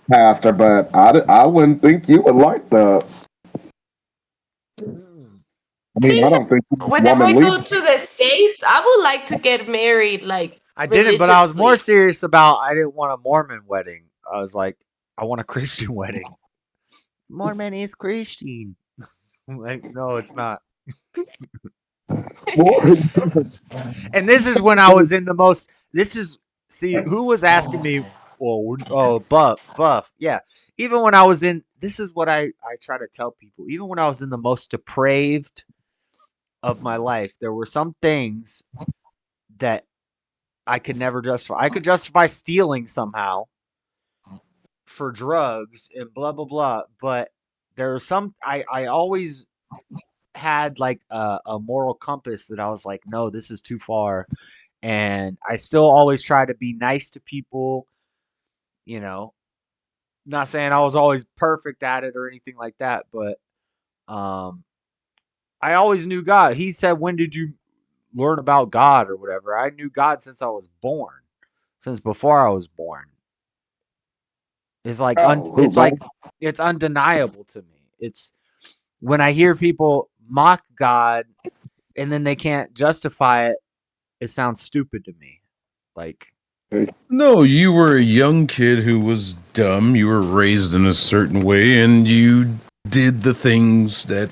pastor, but I wouldn't think you would like that. I mean, I don't think Whenever I go to the States, I would like to get married, like, I didn't, but I was more religiously. serious about. I didn't want a Mormon wedding. I was like, I want a Christian wedding. Mormon is Christian. Like, no, it's not. And this is when I was in the most. See who was asking me. Well, buff, yeah. Even when I was in, this is what I try to tell people. Even when I was in the most depraved of my life, there were some things that I could never justify. I could justify stealing somehow for drugs and blah blah blah, but there was some. I always had like a moral compass that I was like, no, this is too far, and I still always try to be nice to people. You know, not saying I was always perfect at it or anything like that, but I always knew God. He said, "When did you learn about God or whatever?" I knew God since I was born, since before I was born. It's like it's undeniable to me. It's when I hear people mock God and then they can't justify it. It sounds stupid to me. Like, no, you were a young kid who was dumb. You were raised in a certain way, and you did the things that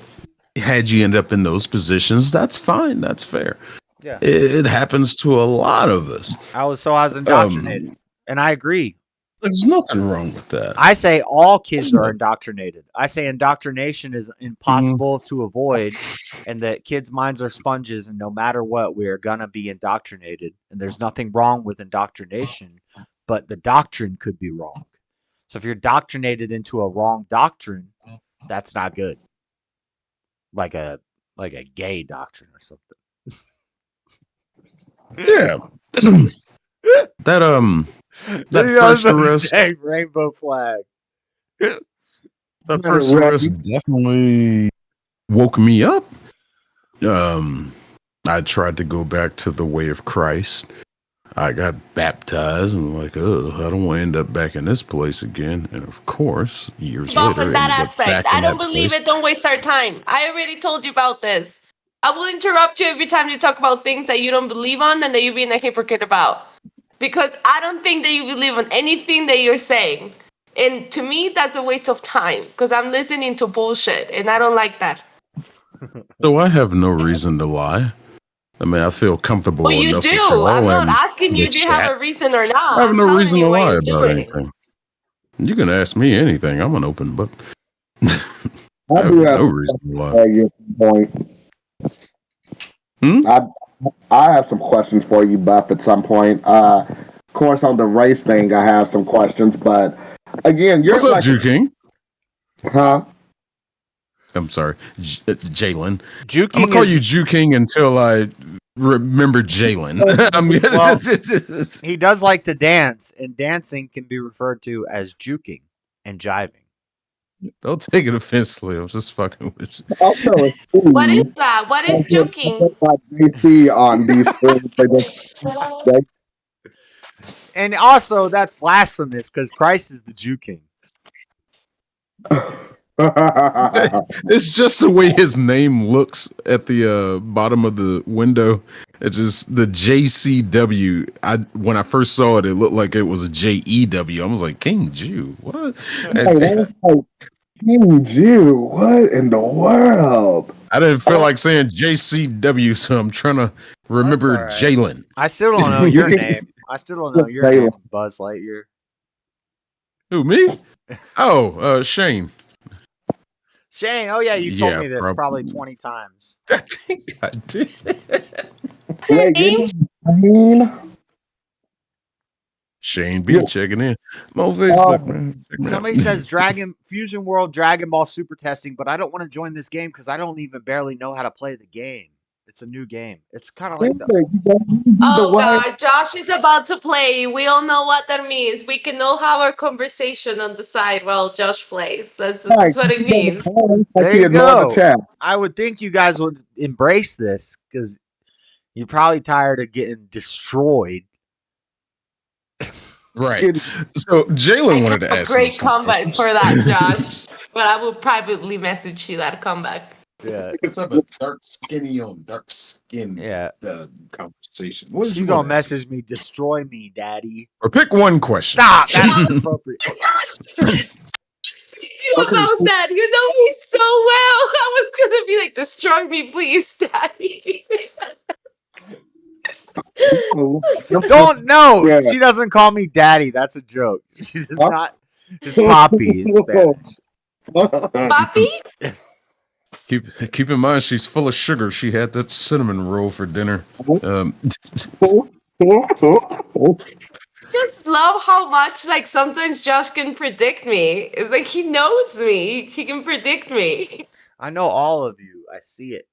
had you end up in those positions. That's fine. That's fair. Yeah, it happens to a lot of us. I was indoctrinated, and I agree. There's nothing wrong with that. I say all kids are indoctrinated. I say indoctrination is impossible to avoid, and that kids' minds are sponges, and no matter what, we are gonna be indoctrinated. And there's nothing wrong with indoctrination, but the doctrine could be wrong. So if you're indoctrinated into a wrong doctrine, that's not good. Like a gay doctrine or something. Yeah. That first arrest, rainbow flag. That first arrest definitely woke me up. I tried to go back to the way of Christ. I got baptized and I'm like, oh, I don't want to end up back in this place again. And of course, years Well, later, from that ended up aspect, back I in don't that believe place. it. Don't waste our time. I already told you about this. I will interrupt you every time you talk about things that you don't believe on and that you're being a hypocrite about. Because I don't think that you believe on anything that you're saying. And to me, that's a waste of time because I'm listening to bullshit and I don't like that. So I have no reason to lie. I mean, I feel comfortable Well, you enough do. with y'all. I'm not and asking you the if you have chat. a reason or not. I have I'm no telling reason you to what lie you're about doing. anything. You can ask me anything. I'm an open book. I I have do have no reason to lie. point. Hmm? I have some questions for you, Buff, at some point. Of course, on the race thing, I have some questions, but again, you're What's up, like, Jew King? Huh? I'm sorry, Jalen. Jew I'm gonna King call is- you Jew King until I remember Jalen. Well, he does like to dance, and dancing can be referred to as juking and jiving. Don't take it offensively. I'm just fucking with you. What is that? What is juking? JC on these things. And also, that's blasphemous because Christ is the Jew king. It's just the way his name looks at the bottom of the window. It's just the JCW. When I first saw it, it looked like it was a JEW. I was like, King Jew, what? King Jew, what in the world? I didn't feel like saying JCW, so I'm trying to remember right. Jalen. I still don't know your name. I still don't know your name, Buzz Lightyear. Who, me? Oh, Shane. Shane, oh yeah, you told Yeah, me this probably 20 times. I think I did. Shane B checking in. I'm on Facebook, man. Check me out. Somebody says Fusion World Dragon Ball Super testing, but I don't want to join this game because I don't even barely know how to play the game. It's a new game. It's kind of like Oh God, Josh is about to play. We all know what that means. We can all have our conversation on the side while Josh plays. That's what it means. There you go. I would think you guys would embrace this because you're probably tired of getting destroyed. Right. So Jalen wanted to A ask great comeback for that, Josh. But I will privately message you that comeback. Yeah, let's have a dark skinny on dark skin. Yeah, conversation. She's gonna message me, destroy me, daddy. Or pick one question. Stop. That's inappropriate. About that, you know me so well. I was gonna be like, destroy me, please, daddy. Don't know. Yeah. She doesn't call me daddy. That's a joke. She does not. It's Papi in Spanish. Papi? Keep in mind, she's full of sugar. She had that cinnamon roll for dinner. Just love how much like sometimes Josh can predict me. It's like he knows me. He can predict me. I know all of you. I see it.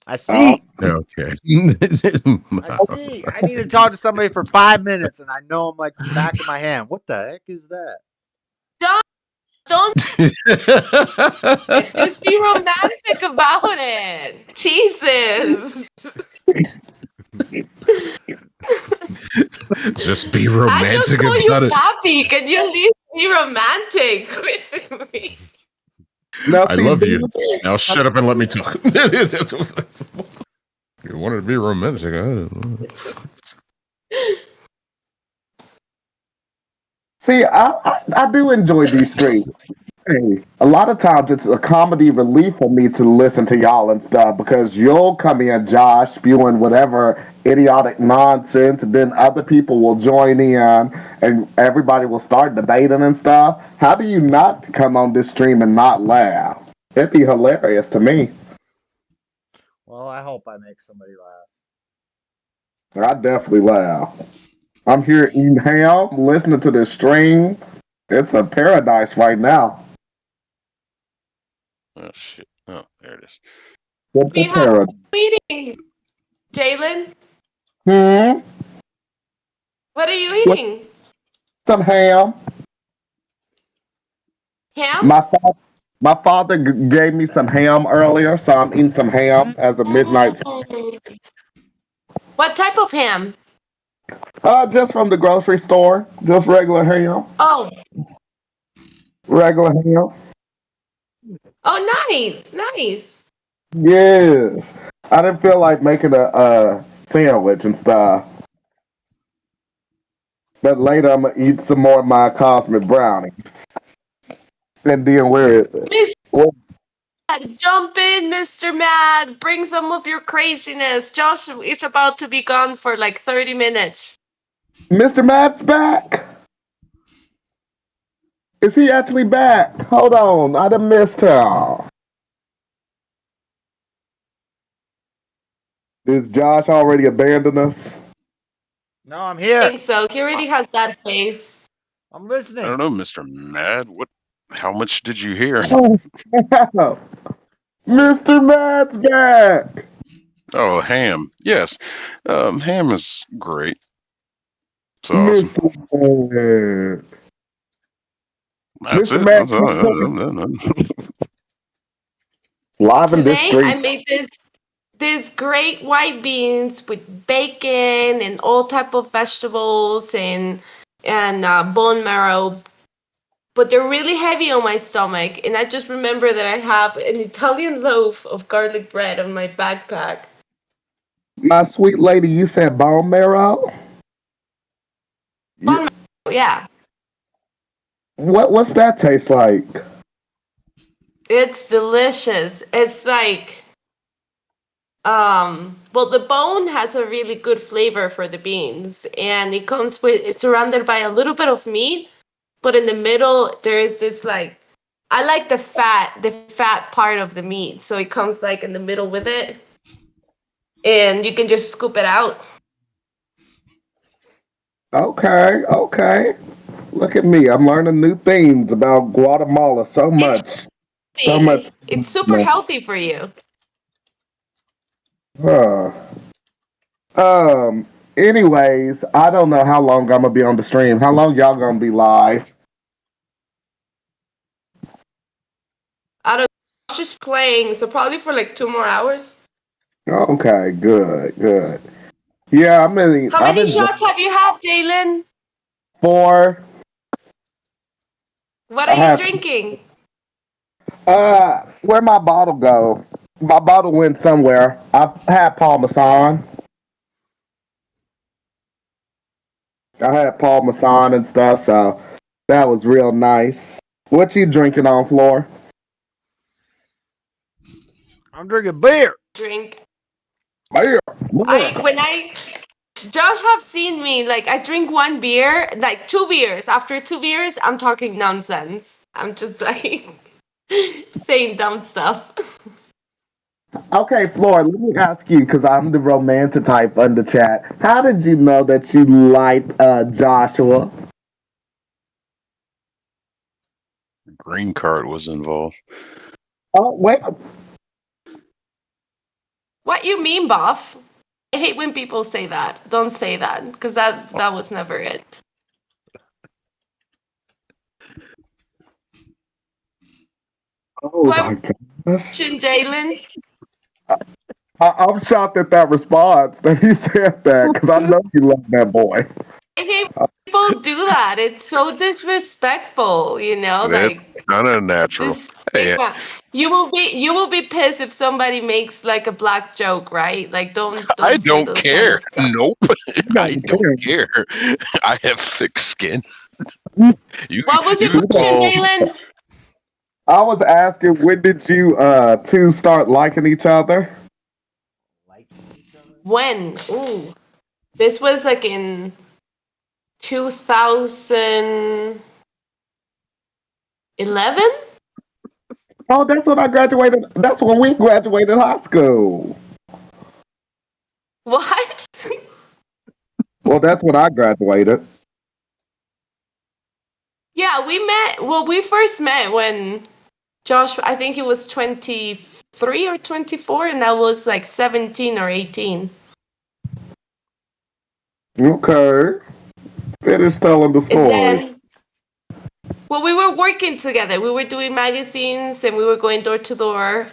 I see. Okay. I see. I need to talk to somebody for 5 minutes, and I know I'm like the back of my hand. What the heck is that? Josh, don't just be romantic about it. Jesus. Just be romantic about it. Happy. Can you at least be romantic with me? I love you. Now shut up and let me talk. You wanted to be romantic. I don't know. See, I do enjoy these streams. Hey, a lot of times it's a comedy relief for me to listen to y'all and stuff because you'll come in, Josh, spewing whatever idiotic nonsense, and then other people will join in and everybody will start debating and stuff. How do you not come on this stream and not laugh? It'd be hilarious to me. Well, I hope I make somebody laugh. I definitely laugh. I'm here eating ham, listening to this stream. It's a paradise right now. Oh shit! Oh, there it is. It's We have eating, Jalen. What are you eating? Some ham. Ham? My father gave me some ham earlier, so I'm eating some ham as a midnight. What type of ham? Just from the grocery store. Just regular ham. Oh. Regular ham. Oh, nice. Yes. I didn't feel like making a sandwich and stuff. But later I'm going to eat some more of my cosmic brownie. And then where is it? Jump in, Mr. Mad. Bring some of your craziness. Josh is about to be gone for like 30 minutes. Mr. Mad's back. Is he actually back? Hold on, I done missed him. Did Josh already abandon us? No, I'm here. I think so. He already has that face. I'm listening. I don't know, Mr. Mad. What? How much did you hear? Mr. Mad's back. Oh, ham. Yes, ham is great. It's awesome. That's it. That's all. Live in this Today street. I made this these great white beans with bacon and all type of vegetables and bone marrow, but they're really heavy on my stomach. And I just remember that I have an Italian loaf of garlic bread on my backpack. My sweet lady, you said bone marrow? Bone marrow, yeah. What's that taste like? It's delicious. It's like, well, the bone has a really good flavor for the beans, and it's surrounded by a little bit of meat, but in the middle there is this like, I like the fat part of the meat, so it comes like in the middle with it, and you can just scoop it out. Okay. Look at me. I'm learning new things about Guatemala so much. So much. It's super healthy for you. Huh. Anyways, I don't know how long I'm gonna be on the stream. How long y'all gonna be live? I don't know, just playing, so probably for like 2 more hours. Okay, good. Yeah, How many shots have you had, Jalen? 4. What I are you have drinking? Where'd my bottle go? My bottle went somewhere. I had Parmesan. And stuff, so that was real nice. What you drinking on, Floor? I'm drinking beer. Drink. Beer. Josh have seen me, like, I drink 1 beer, like 2 beers. After 2 beers, I'm talking nonsense. I'm just like saying dumb stuff. Okay, Floor, let me ask you, because I'm the romantic type on the chat. How did you know that you liked Joshua? Green card was involved. Oh, wait. What you mean, Buff? I hate when people say that. Don't say that, because that was never it. Oh, my gosh. Jalen? I'm shocked at that response that he said that, because I know you love that boy. I hate when people do that. It's so disrespectful, you know? That's Like, kind of natural. this Hey, stigma. You will be pissed if somebody makes like a black joke, right? Like, don't I say don't those kind care. of stuff. Nope. I don't care. I have thick skin. You What was you your can question, call. Jalen? I was asking, when did you two start liking each other? When? Ooh. This was like in 2011? Oh, that's when I graduated. That's when we graduated high school. What? Well, that's when I graduated. Yeah, we met. Well, we first met when Josh, I think he was 23 or 24, and I was like 17 or 18. Okay. Finish telling the And story. then, well, we were working together. We were doing magazines and we were going door to door.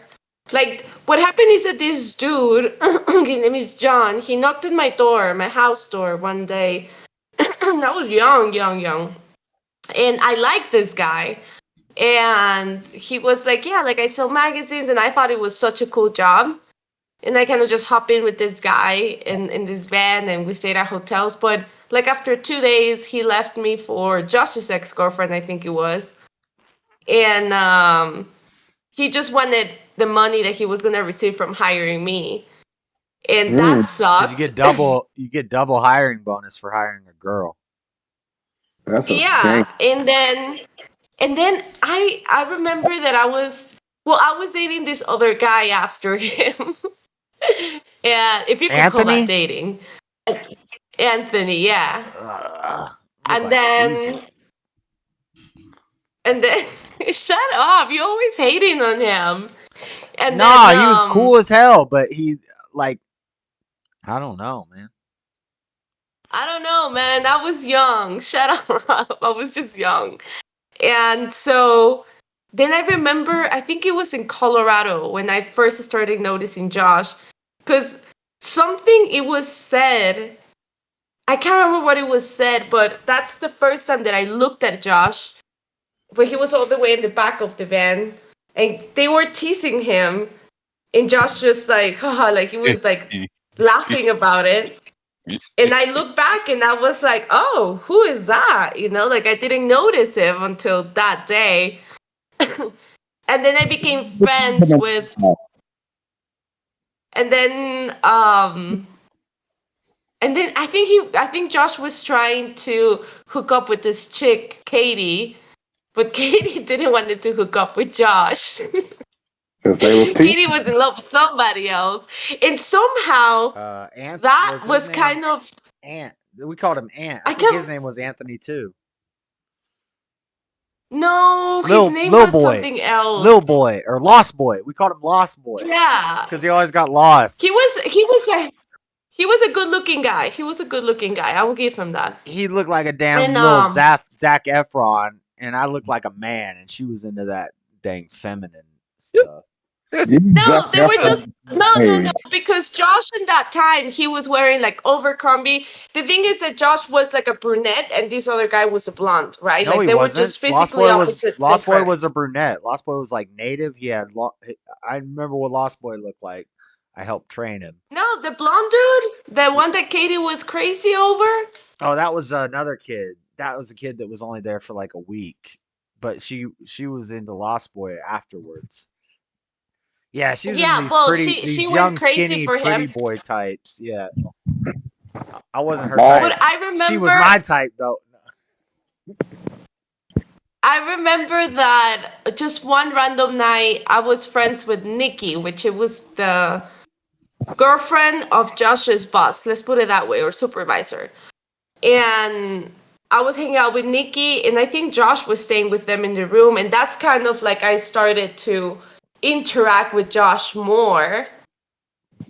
Like, what happened is that this dude, his name is John, he knocked on my door, my house door, one day. I was young. And I liked this guy. And he was like, yeah, like I sell magazines. And I thought it was such a cool job. And I kind of just hop in with this guy in this van, and we stayed at hotels. But like after 2 days, he left me for Josh's ex-girlfriend, I think it was. And he just wanted the money that he was gonna receive from hiring me. And that Because sucked. you get double hiring bonus for hiring a girl. That's a Yeah. shame. And then I remember that I was dating this other guy after him. Yeah, if you could call that Anthony? dating. Anthony, yeah. Look And like a then loser. and then shut up. You're always hating on him. And then Nah, he was cool as hell, but he like I don't know, man. I don't know, man. I was young. Shut up. I was just young. And so then I remember, I think it was in Colorado when I first started noticing Josh. because something it was said. I can't remember what it was said, but that's the first time that I looked at Josh. But he was all the way in the back of the van, and they were teasing him, and Josh just like, haha, like he was like laughing about it. And I looked back, and I was like, oh, who is that? You know, like I didn't notice him until that day. And then I became friends with, and then I think Josh was trying to hook up with this chick, Katie, but Katie didn't want to hook up with Josh. Katie was in love with somebody else, and somehow that was kind of Ant. We called him Ant. I think his name was Anthony too. No, his name was something else. Lil Boy or Lost Boy. We called him Lost Boy. Yeah, because he always got lost. He was a good looking guy. He was a good looking guy. I will give him that. He looked like a damn little Zac Efron, and I looked like a man, and she was into that dang feminine stuff. No, they were just no, because Josh in that time he was wearing like Overcombi. The thing is that Josh was like a brunette and this other guy was a blonde, right? No, like they wasn't. Were just physically opposite. Lost Boy was a brunette. Lost Boy was like native. He had. I remember what Lost Boy looked like. I helped train him. No, the blonde dude, the one that Katie was crazy over. Oh, that was another kid. That was a kid that was only there for like a week, but she was into Lost Boy afterwards. Yeah, she was in these these young, skinny, pretty boy types. Yeah, I wasn't her type. But I remember she was my type though. I remember that just one random night I was friends with Nikki, which it was the girlfriend of Josh's boss. Let's put it that way, or supervisor. And I was hanging out with Nikki, and I think Josh was staying with them in the room, and that's kind of like I started to interact with Josh more.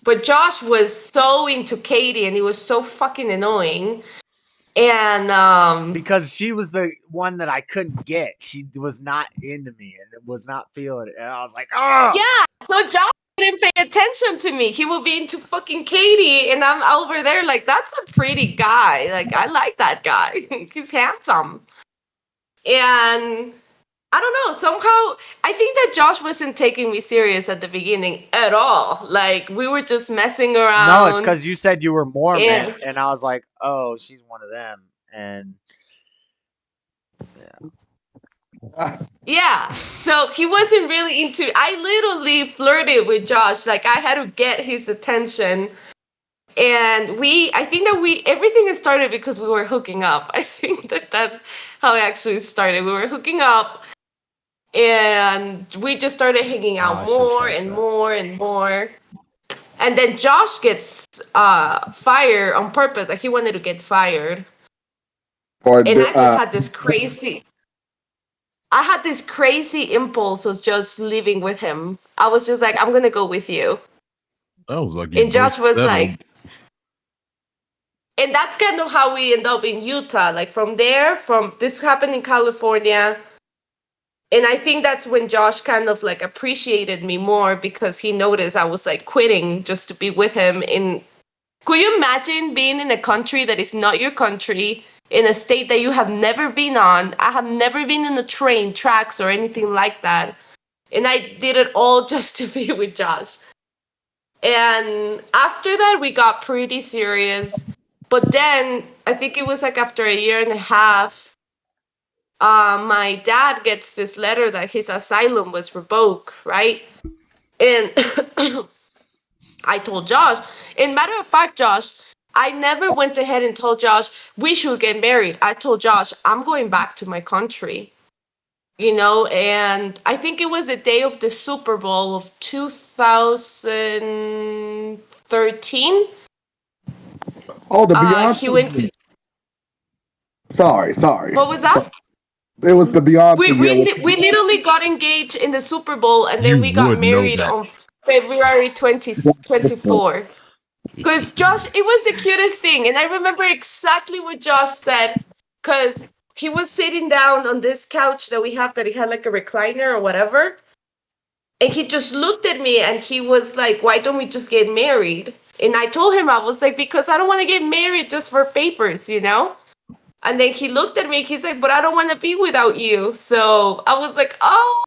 But Josh was so into Katie, and he was so fucking annoying. And because she was the one that I couldn't get. She was not into me and was not feeling it. And I was like, oh yeah. So Josh didn't pay attention to me. He would be into fucking Katie, and I'm over there like, that's a pretty guy. Like, I like that guy. He's handsome. And I don't know, somehow I think that Josh wasn't taking me serious at the beginning at all. Like, we were just messing around. No, it's because you said you were Mormon, and I was like, oh, she's one of them. And yeah, so he wasn't really into. I literally flirted with Josh. Like, I had to get his attention. And I think that everything has started because we were hooking up. I think that's how it actually started. We were hooking up. And we just started hanging out more and more and more. And then Josh gets fired on purpose. Like, he wanted to get fired. I just had this crazy... I had this crazy impulse of just living with him. I was just like, I'm going to go with you. That was like... And Josh was like... And that's kind of how we end up in Utah. Like, this happened in California... And I think that's when Josh kind of like appreciated me more because he noticed I was like quitting just to be with him. Could you imagine being in a country that is not your country, in a state that you have never been on? I have never been in the train tracks or anything like that. And I did it all just to be with Josh. And after that, we got pretty serious. But then I think it was like after a year and a half, my dad gets this letter that his asylum was revoked, right? And I told Josh, and matter of fact, Josh, I never went ahead and told Josh, we should get married. I told Josh, I'm going back to my country, and I think it was the day of the Super Bowl of 2013. Oh, the Beyonce. He went to... Sorry. What was that? It was the Beyonce. We literally got engaged in the Super Bowl, and then we got married on February 24th. Because Josh, it was the cutest thing. And I remember exactly what Josh said, because he was sitting down on this couch that we have, that he had like a recliner or whatever. And he just looked at me and he was like, why don't we just get married? And I told him, I was like, because I don't want to get married just for papers, you know? And then he looked at me, he's like, but I don't want to be without you. So I was like, oh,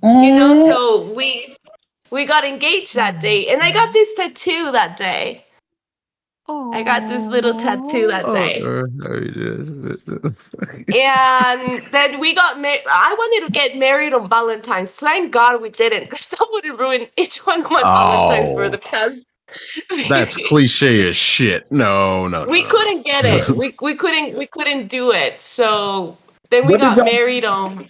you know, so we got engaged that day. And I got this tattoo that day. I got this little tattoo that day. And then we got married. I wanted to get married on Valentine's. Thank God we didn't, because that would have ruined each one of my Valentines for the past. That's cliche as shit. No. We couldn't get it. We couldn't do it. So then we What did got y'all? married on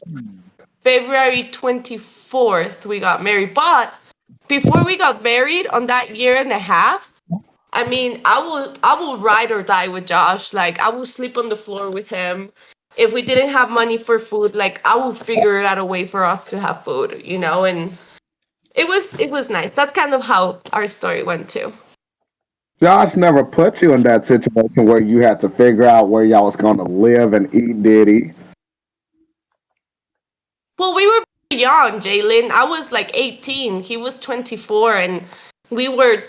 February 24th. We got married, but before we got married, on that year and a half, I mean, I will ride or die with Josh. Like, I will sleep on the floor with him. If we didn't have money for food, like, I will figure out a way for us to have food, you know. And it was nice. That's kind of how our story went too. Josh never put you in that situation where you had to figure out where y'all was going to live and eat, did he? Well, we were young, Jalen. I was like 18. He was 24, and we were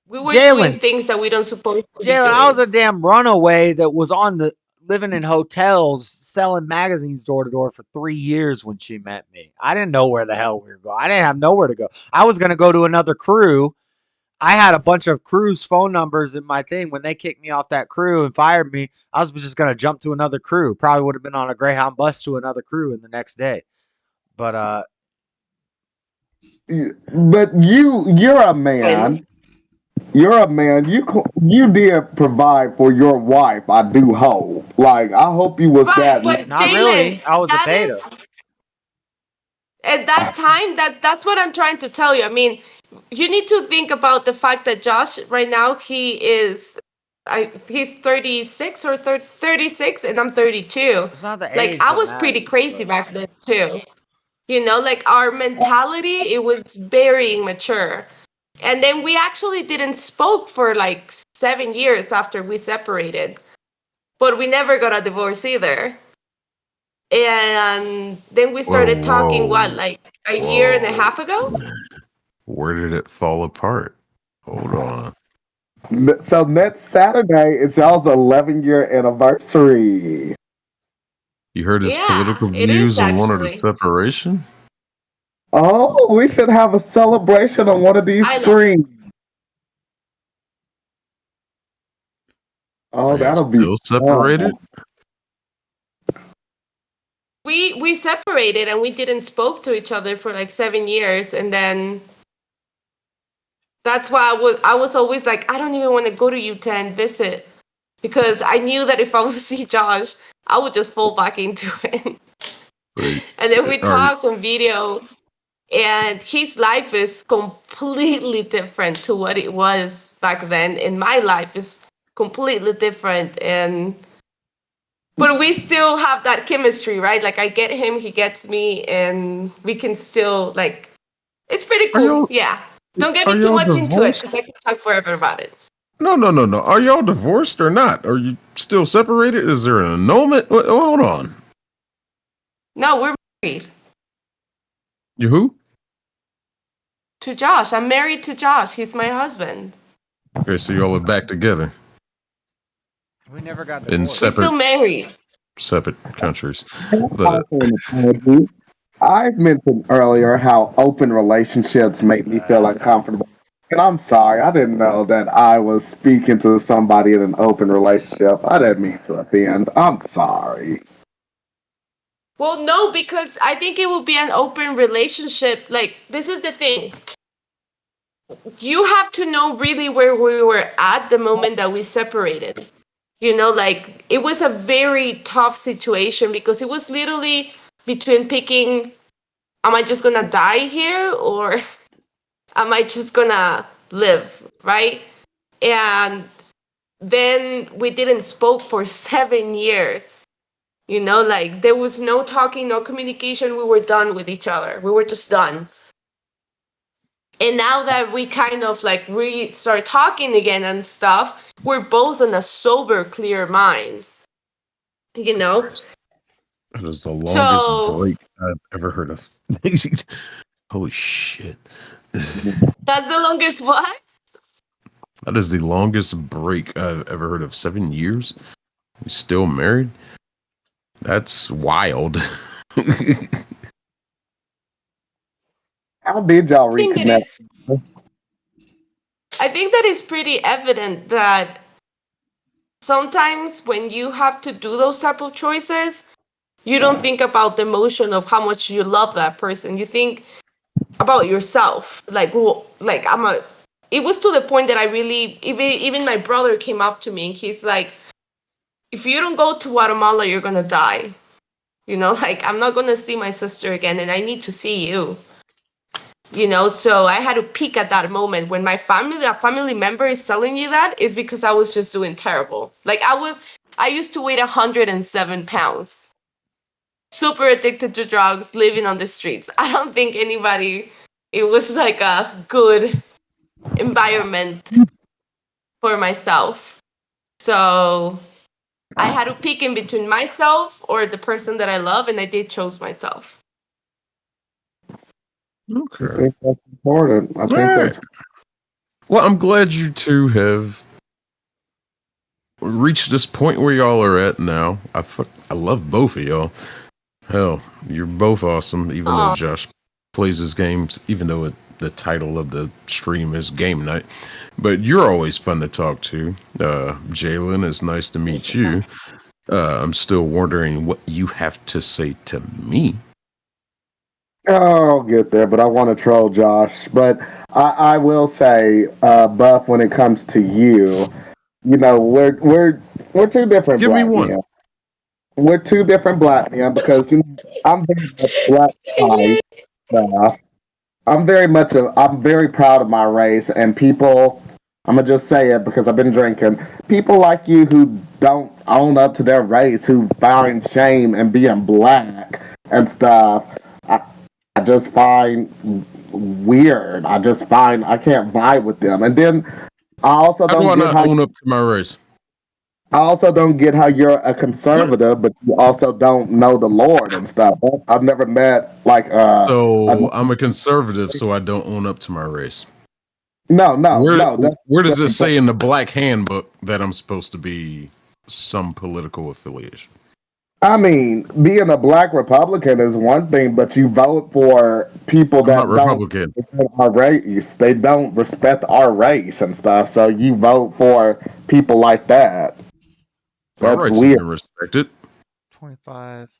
doing Jalen, things that we don't supposed to be Jalen, I was doing. a damn runaway that was on the living in hotels, selling magazines door to door for 3 years when she met me. I didn't know where the hell we were going. I didn't have nowhere to go. I was going to go to another crew. I had a bunch of crews' phone numbers in my thing. When they kicked me off that crew and fired me, I was just going to jump to another crew. Probably would have been on a Greyhound bus to another crew in the next day. But But you're a man. You're a man. You did provide for your wife. I do hope. Like, I hope you was Right, that. but not Jalen, really. I was a that beta. is at that time, that's what I'm trying to tell you. I mean, you need to think about the fact that Josh right now, he's 36 or 36 and I'm 32. It's not the Like, age I that was pretty matters, crazy but back then too. You know, like, our mentality, it was very immature. And then we actually didn't spoke for like 7 years after we separated. But we never got a divorce either. And then we started talking, what, like a year and a half ago? Where did it fall apart? Hold on. So next Saturday is y'all's 11-year anniversary. You heard his Yeah, political it is views and wanted a actually. separation? Oh, we should have a celebration on one of these I know. streams. Oh, Are y'all that'll be still separated? fun. We separated and we didn't spoke to each other for like 7 years, and then that's why I was always like, I don't even want to go to Utah and visit, because I knew that if I would see Josh, I would just fall back into it. Wait, And then we are talk on video, and his life is completely different to what it was back then, and my life is completely different. But we still have that chemistry, right? Like, I get him, he gets me, and we can still, like, it's pretty are cool. y'all Yeah. Don't get are me too y'all much into it, divorced? because I can talk forever about it. No. Are y'all divorced or not? Are you still separated? Is there an annulment? Hold on. No, we're married You who? to Josh. I'm married to Josh. He's my husband. Okay, so y'all are back together we never got in divorced. We're still married. separate countries. But Also an apology. I mentioned earlier how open relationships make me feel uncomfortable. And I'm sorry, I didn't know that I was speaking to somebody in an open relationship. I didn't mean to offend. I'm sorry. Well, no, because I think it will be an open relationship. Like, this is the thing. You have to know really where we were at the moment that we separated. You know, like, it was a very tough situation, because it was literally between picking, am I just gonna die here, or am I just gonna live, right? And then we didn't spoke for 7 years. You know, like, there was no talking, no communication. We were done with each other. We were just done. And now that we kind of like start talking again and stuff, we're both on a sober, clear mind. You know? that is the longest So break I've ever heard of. Holy shit. That's the longest what? That is the longest break I've ever heard of. 7 years? You're still married? That's wild. How did y'all I think that reconnect? it's I think that it's pretty evident that sometimes when you have to do those type of choices, you don't think about the emotion of how much you love that person. You think about yourself. Like, like it was to the point that I really, even my brother came up to me and he's like, if you don't go to Guatemala, you're going to die. Like, I'm not going to see my sister again and I need to see you. So I had to peak at that moment when a family member is telling you that is because I was just doing terrible. Like I used to weigh 107 pounds, super addicted to drugs, living on the streets. I don't think it was like a good environment for myself. So I had to pick in between myself or the person that I love, and I did choose myself. I think that's important. I think that's Well, I'm glad you two have reached this point where y'all are at now. I love both of y'all. Hell, you're both awesome, even though Josh plays his games, even though the title of the stream is Game Night. But you're always fun to talk to. Jalen, it's nice to meet you. I'm still wondering what you have to say to me. I'll get there, but I want to troll Josh. But I will say, Buff, when it comes to you, we're two different Give me black one. men. We're two different black men because I'm very much black guy. I'm very proud of my race, and people. I'm gonna just say it because I've been drinking. People like you who don't own up to their race, who find shame in being black and stuff. I just find weird. I just find I can't vibe with them. And then I also How do I don't get not how own up to my race? I also don't get how you're a conservative, but you also don't know the Lord and stuff. I've never met like So I'm a conservative, so I don't own up to my race. no. Where does it say in the Black Handbook that I'm supposed to be some political affiliation? I mean, being a black Republican is one thing, but you vote for people I'm not that don't Republican. respect our race. They don't respect our race and stuff. So you vote for people like that. My That's rights have weird. been respected. 25.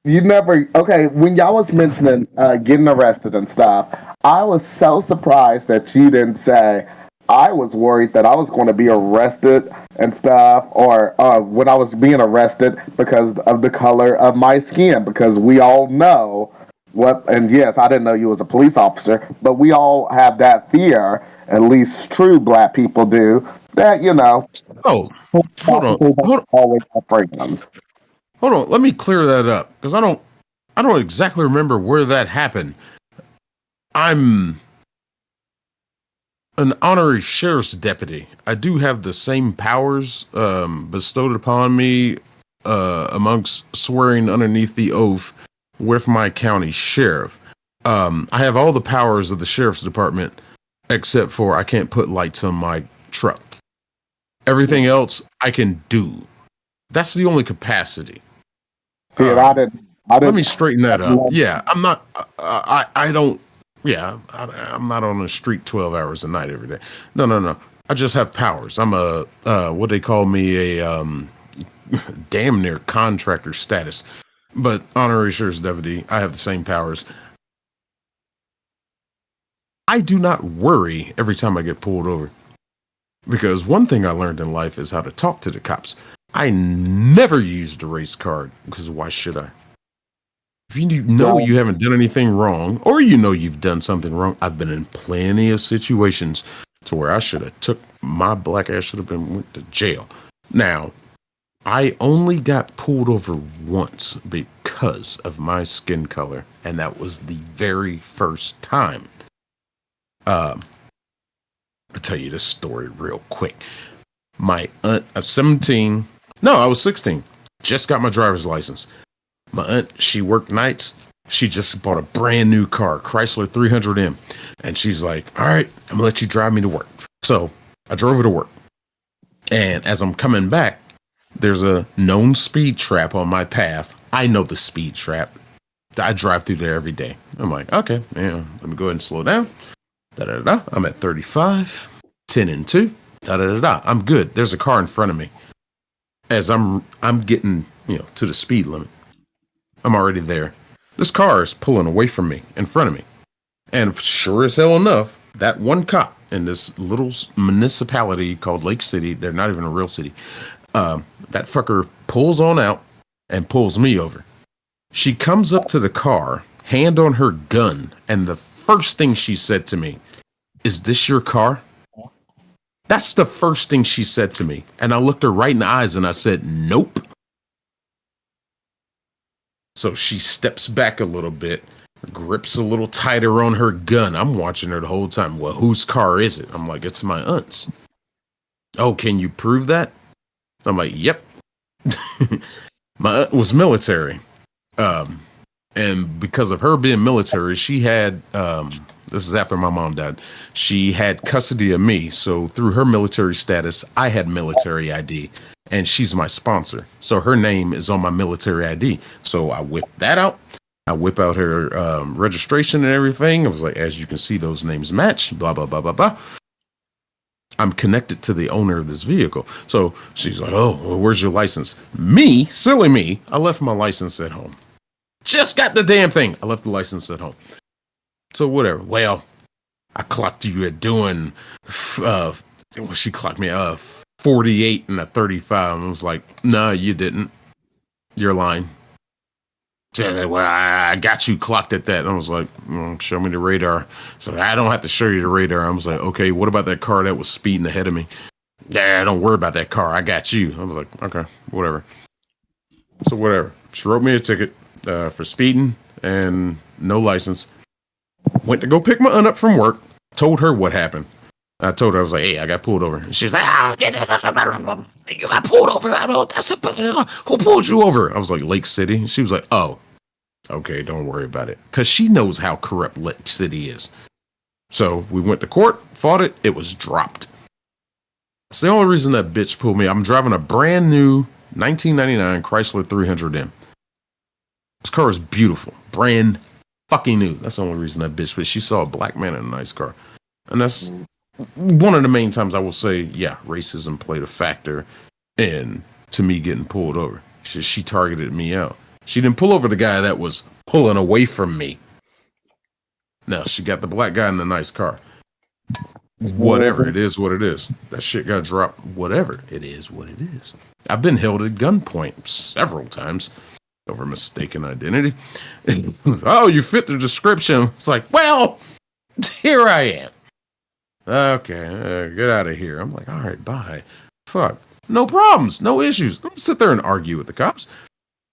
You never okay. When y'all was mentioning getting arrested and stuff, I was so surprised that you didn't say. I was worried that I was going to be arrested and stuff, or when I was being arrested because of the color of my skin. Because we all know what, and yes, I didn't know you was a police officer, but we all have that fear. At least true black people do. That Oh, hold on. always have freedoms. Hold on. Let me clear that up because I don't exactly remember where that happened. I'm an honorary sheriff's deputy. I do have the same powers bestowed upon me amongst swearing underneath the oath with my county sheriff. I have all the powers of the sheriff's department except for I can't put lights on my truck. Everything else I can do. That's the only capacity. Let me straighten that up. Yeah, I'm not. I don't. Yeah, I'm not on the street 12 hours a night every day. No. I just have powers. I'm a what they call me a damn near contractor status, but honorary sheriff's deputy. I have the same powers. I do not worry every time I get pulled over, because one thing I learned in life is how to talk to the cops. I never used a race card because why should I? If you know you haven't done anything wrong, or you've done something wrong, I've been in plenty of situations to where I should have took my black ass should have been went to jail. Now, I only got pulled over once because of my skin color, and that was the very first time. I'll tell you this story real quick. My aunt of 17, no, I was 16, just got my driver's license. My aunt, she worked nights. She just bought a brand new car, Chrysler 300M. And she's like, all right, I'm going to let you drive me to work. So I drove her to work. And as I'm coming back, there's a known speed trap on my path. I know the speed trap. I drive through there every day. I'm like, okay, yeah, let me go ahead and slow down. Da-da-da-da. I'm at 35, 10 and 2. Da-da-da-da. I'm good. There's a car in front of me. As I'm getting, to the speed limit. I'm already there. This car is pulling away from me, in front of me. And sure as hell enough, that one cop in this little municipality called Lake City, they're not even a real city, that fucker pulls on out and pulls me over. She comes up to the car, hand on her gun, and the first thing she said to me, is this your car? That's the first thing she said to me. And I looked her right in the eyes and I said, nope. So she steps back a little bit, grips a little tighter on her gun. I'm watching her the whole time. Well, whose car is it? I'm like, it's my aunt's. Oh, can you prove that? I'm like, yep. My aunt was military. And because of her being military, she had, this is after my mom died, she had custody of me. So through her military status, I had military ID. And she's my sponsor. So her name is on my military ID. So I whip that out. I whip out her registration and everything. I was like, as you can see, those names match, blah, blah, blah, blah, blah. I'm connected to the owner of this vehicle. So she's like, oh, well, where's your license? Me, silly me, I left my license at home. Just got the damn thing. I left the license at home. So whatever. Well, I clocked you at doing, she clocked me 48 and a 35. I was like, no, you didn't. You're lying. Well, I got you clocked at that. And I was like, show me the radar. So I don't have to show you the radar. I was like, okay, what about that car that was speeding ahead of me? Yeah, don't worry about that car. I got you. I was like, okay, whatever. So whatever. She wrote me a ticket for speeding and no license. Went to go pick my aunt up from work. Told her what happened. I told her, I was like, hey, I got pulled over. She's like, you got pulled over. Who pulled you over? I was like, Lake City. She was like, oh, okay, don't worry about it. Because she knows how corrupt Lake City is. So we went to court, fought it. It was dropped. That's the only reason that bitch pulled me. I'm driving a brand new 1999 Chrysler 300M. This car is beautiful. Brand fucking new. That's the only reason that bitch, but she saw a black man in a nice car. And that's one of the main times I will say, yeah, racism played a factor in to me getting pulled over. She targeted me out. She didn't pull over the guy that was pulling away from me. No, she got the black guy in the nice car. Whatever, it is what it is. That shit got dropped. Whatever, it is what it is. I've been held at gunpoint several times over mistaken identity. Oh, you fit the description. It's like, well, here I am. Okay, get out of here. I'm like, all right, bye. Fuck. No problems, no issues. Don't sit there and argue with the cops.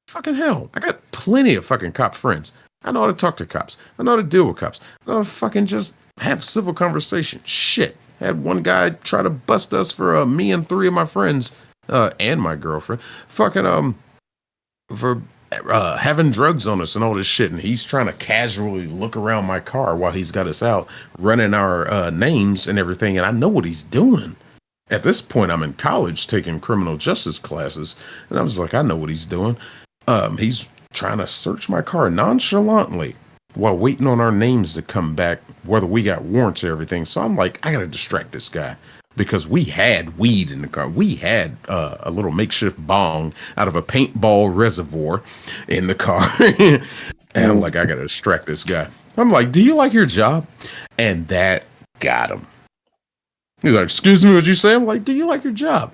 Fucking hell. I got plenty of fucking cop friends. I know how to talk to cops. I know how to deal with cops. I know how to fucking just have civil conversation. Shit. Had one guy try to bust us for me and 3 of my friends, and my girlfriend, fucking for having drugs on us and all this shit, and he's trying to casually look around my car while he's got us out running our names and everything, and I know what he's doing. At this point, I'm in college taking criminal justice classes, and I was like, I know what he's doing. He's trying to search my car nonchalantly while waiting on our names to come back, whether we got warrants or everything. So I'm like, I gotta distract this guy. Because we had weed in the car. We had a little makeshift bong out of a paintball reservoir in the car. And I'm like, I got to distract this guy. I'm like, do you like your job? And that got him. He's like, excuse me, what'd you say? I'm like, do you like your job?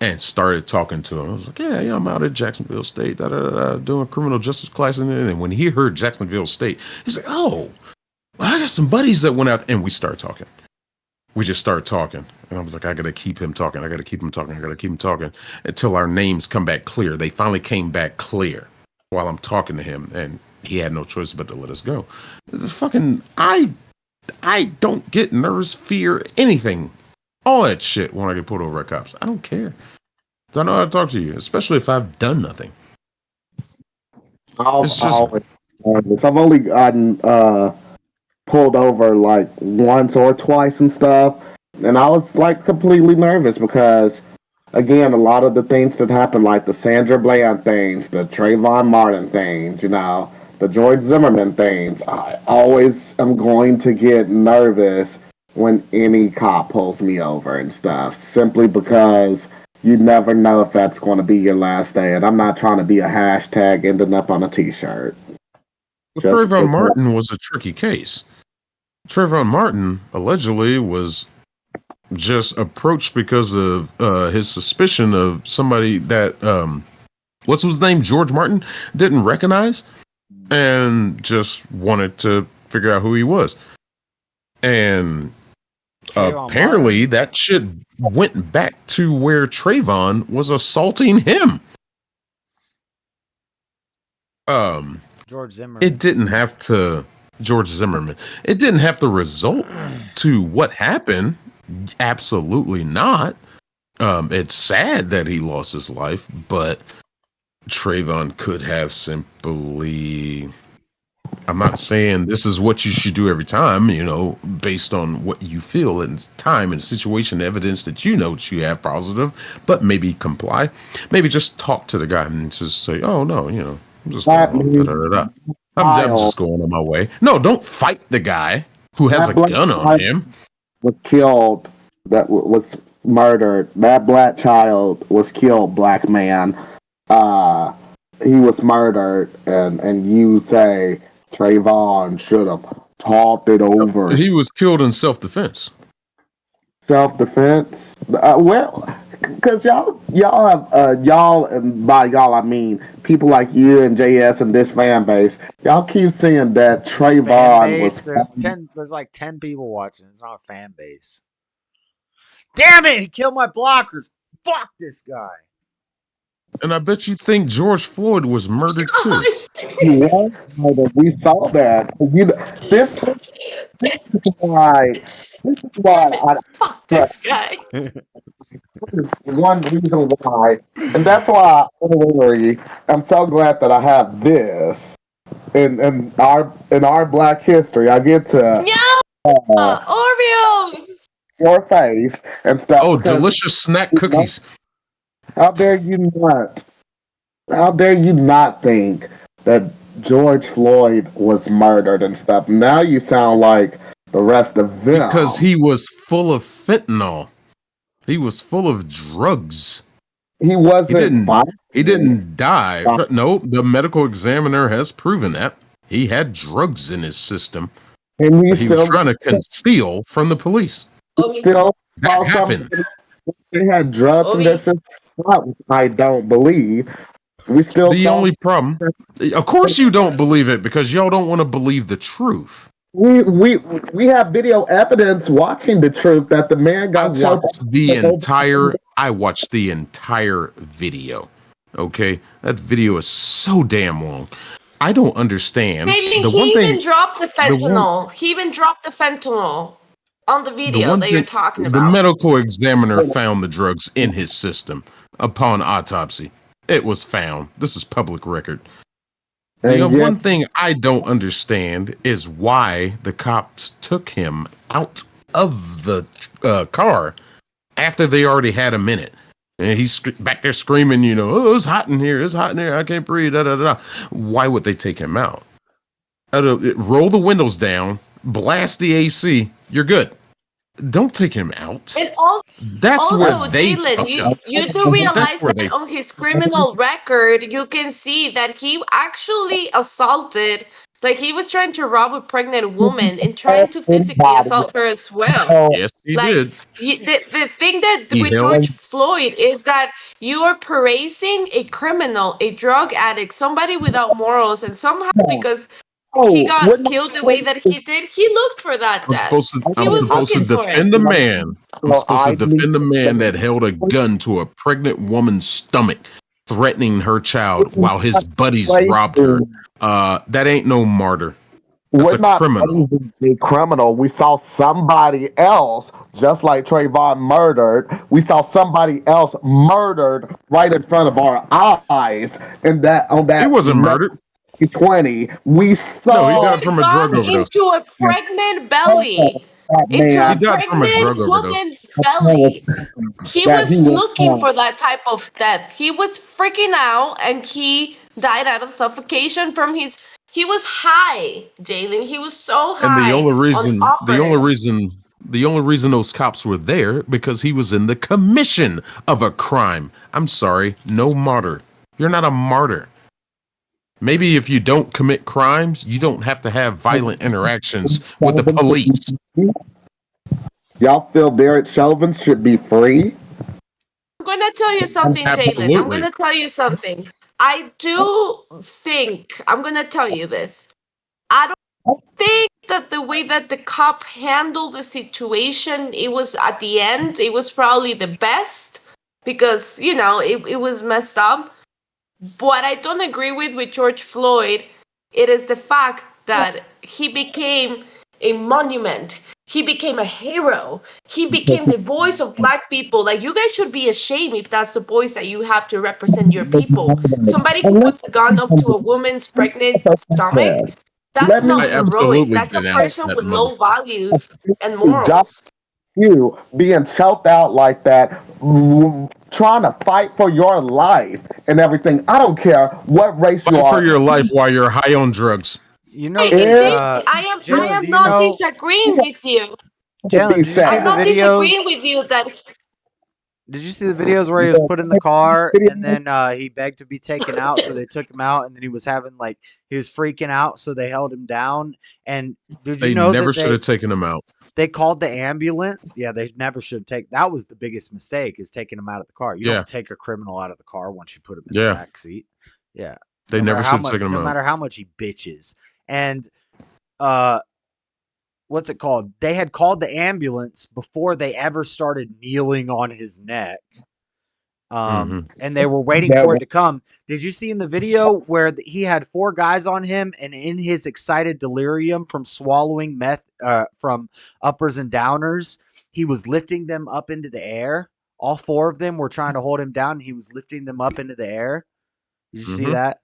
And started talking to him. I was like, yeah, I'm out at Jacksonville State, doing criminal justice class. And then when he heard Jacksonville State, he's like, oh, well, I got some buddies that went out. And we started talking. We just started talking. And I was like, I got to keep him talking. I got to keep him talking. I got to keep him talking until our names come back clear. They finally came back clear while I'm talking to him. And he had no choice but to let us go. This fucking, I don't get nervous, fear, anything. All that shit when I get pulled over by cops. I don't care. I know how to talk to you, especially if I've done nothing. I'll nervous. I've only gotten pulled over like once or twice and stuff, and I was like completely nervous because, again, a lot of the things that happened, like the Sandra Bland things, the Trayvon Martin things, the George Zimmerman things, I always am going to get nervous when any cop pulls me over and stuff, simply because you never know if that's going to be your last day, and I'm not trying to be a hashtag ending up on a T-shirt. Well, Trayvon Martin was a tricky case. Trayvon Martin allegedly was just approached because of his suspicion of somebody that what's his name, George Martin, didn't recognize, and just wanted to figure out who he was. And apparently that shit went back to where Trayvon was assaulting him. George Zimmerman. It didn't have to George Zimmerman. It didn't have to result to what happened. Absolutely not. It's sad that he lost his life, but Trayvon could have simply. I'm not saying this is what you should do every time, based on what you feel and time and situation, evidence that that you have positive, but maybe comply. Maybe just talk to the guy and just say, oh, no, I'm just going I'm just going on my way. No, don't fight the guy who has a gun on him. Was killed, that was murdered. That black child was killed, black man. He was murdered, and you say Trayvon should have talked it over. He was killed in self-defense. Self-defense? Well, because y'all have y'all, and by y'all I mean people like you and JS and this fan base. Y'all keep saying that Trayvon was. There's like 10 people watching. It's not a fan base. Damn it! He killed my blockers. Fuck this guy. And I bet you think George Floyd was murdered too. He was murdered. We saw that. This is why. Fuck this guy. One reason why, and that's why I'm so glad that I have this in our Black history. I get to Oreos, your face and stuff. Oh, delicious snack cookies! How dare you not? How dare you not think that George Floyd was murdered and stuff? Now you sound like the rest of them because he was full of fentanyl. He was full of drugs. He wasn't. He didn't die. No, the medical examiner has proven that he had drugs in his system. And he was trying to conceal from the police. Still, that happened. They had drugs in their system. I don't believe. We still. The only problem, of course, you don't believe it because y'all don't want to believe the truth. We have video evidence watching the truth that the man got shot. I watched the entire video. Okay, that video is so damn long. I don't understand. He even dropped the fentanyl. He even dropped the fentanyl on the video that you're talking about. The medical examiner found the drugs in his system upon autopsy. It was found. This is public record. One thing I don't understand is why the cops took him out of the car after they already had him in it. And he's back there screaming, oh, it's hot in here. It's hot in here. I can't breathe. Da, da, da. Why would they take him out? Roll the windows down, blast the AC. You're good. Don't take him out. And also, where they. Jalen, you do realize that on his criminal record, you can see that he actually assaulted. Like he was trying to rob a pregnant woman and trying to physically assault her as well. Yes, he did. The thing that with George Floyd is that you are praising a criminal, a drug addict, somebody without morals, and somehow because he got killed the way that he did, he looked for that death. I'm supposed to defend a man. I'm supposed to defend a man that held a gun to a pregnant woman's stomach, threatening her child while his buddies robbed her. That ain't no martyr. That's a criminal. A criminal. We saw somebody else, just like Trayvon murdered. We saw somebody else murdered right in front of our eyes. And that he wasn't murdered. 2020. We No, he saw died from a drug Gone overdose. into a pregnant belly. that Into He a man died from a drug pregnant overdose. woman's belly. He that he was was looking on. for that type of death. He was freaking out and he died out of suffocation from his. He was high, Jalen. He was so And the high only on reason, uppers. the only reason those cops were there because he was in the commission of a crime. I'm sorry, no martyr. You're not a martyr. Maybe if you don't commit crimes, you don't have to have violent interactions with the police. Y'all feel Derek Chauvin should be free? I'm gonna tell you something, Jalen. I'm Absolutely. gonna tell you something. I do think I'm gonna tell you this. I don't think that the way that the cop handled the situation, it was at the end, it was probably the best because it was messed up. What I don't agree with George Floyd, it is the fact that he became a monument. He became a hero. He became the voice of black people. Like, you guys should be ashamed if that's the voice that you have to represent your people. Somebody who puts a gun up to a woman's pregnant stomach, that's Let me I not heroic. absolutely That's a denounce person that with low motherfucker. values and Job morals. you being choked out like that, trying to fight for your life and everything. I don't care what race you Fight for are. your life while you're high on drugs. You know, Hey, It Jalen, I Jalen, do am you not know, disagreeing with you. to be Jalen, did you see I'm the sad. not disagreeing videos? with you that Did you see the videos where he was put in the car and then he begged to be taken out, so they took him out, and then he was having he was freaking out, so they held him down. And did you They know never that should have taken him out. they called the ambulance? Yeah, they never should take. That was the biggest mistake, is taking him out of the car. You Yeah. don't take a criminal out of the car once you put him in the Yeah. back seat. Yeah, They never should have taken him no out. matter how much he bitches. And what's it called? They had called the ambulance before they ever started kneeling on his neck. And they were waiting for it to come. Did you see in the video where he had 4 guys on him, and in his excited delirium from swallowing meth, from uppers and downers, he was lifting them up into the air? All 4 of them were trying to hold him down, and he was lifting them up into the air. Did you see that?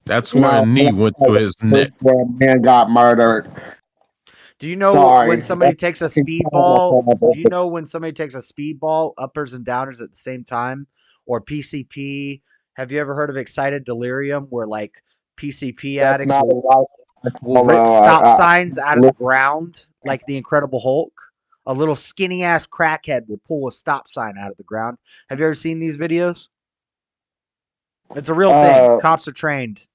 That's why a knee went to his neck. That man got murdered. Do you know Sorry. when somebody takes a speedball? Do you know when somebody takes a speedball, uppers and downers at the same time, or PCP? Have you ever heard of excited delirium, where PCP That's addicts not will rip stop signs out of the ground like the Incredible Hulk? A little skinny ass crackhead will pull a stop sign out of the ground. Have you ever seen these videos? It's a real thing. Cops are trained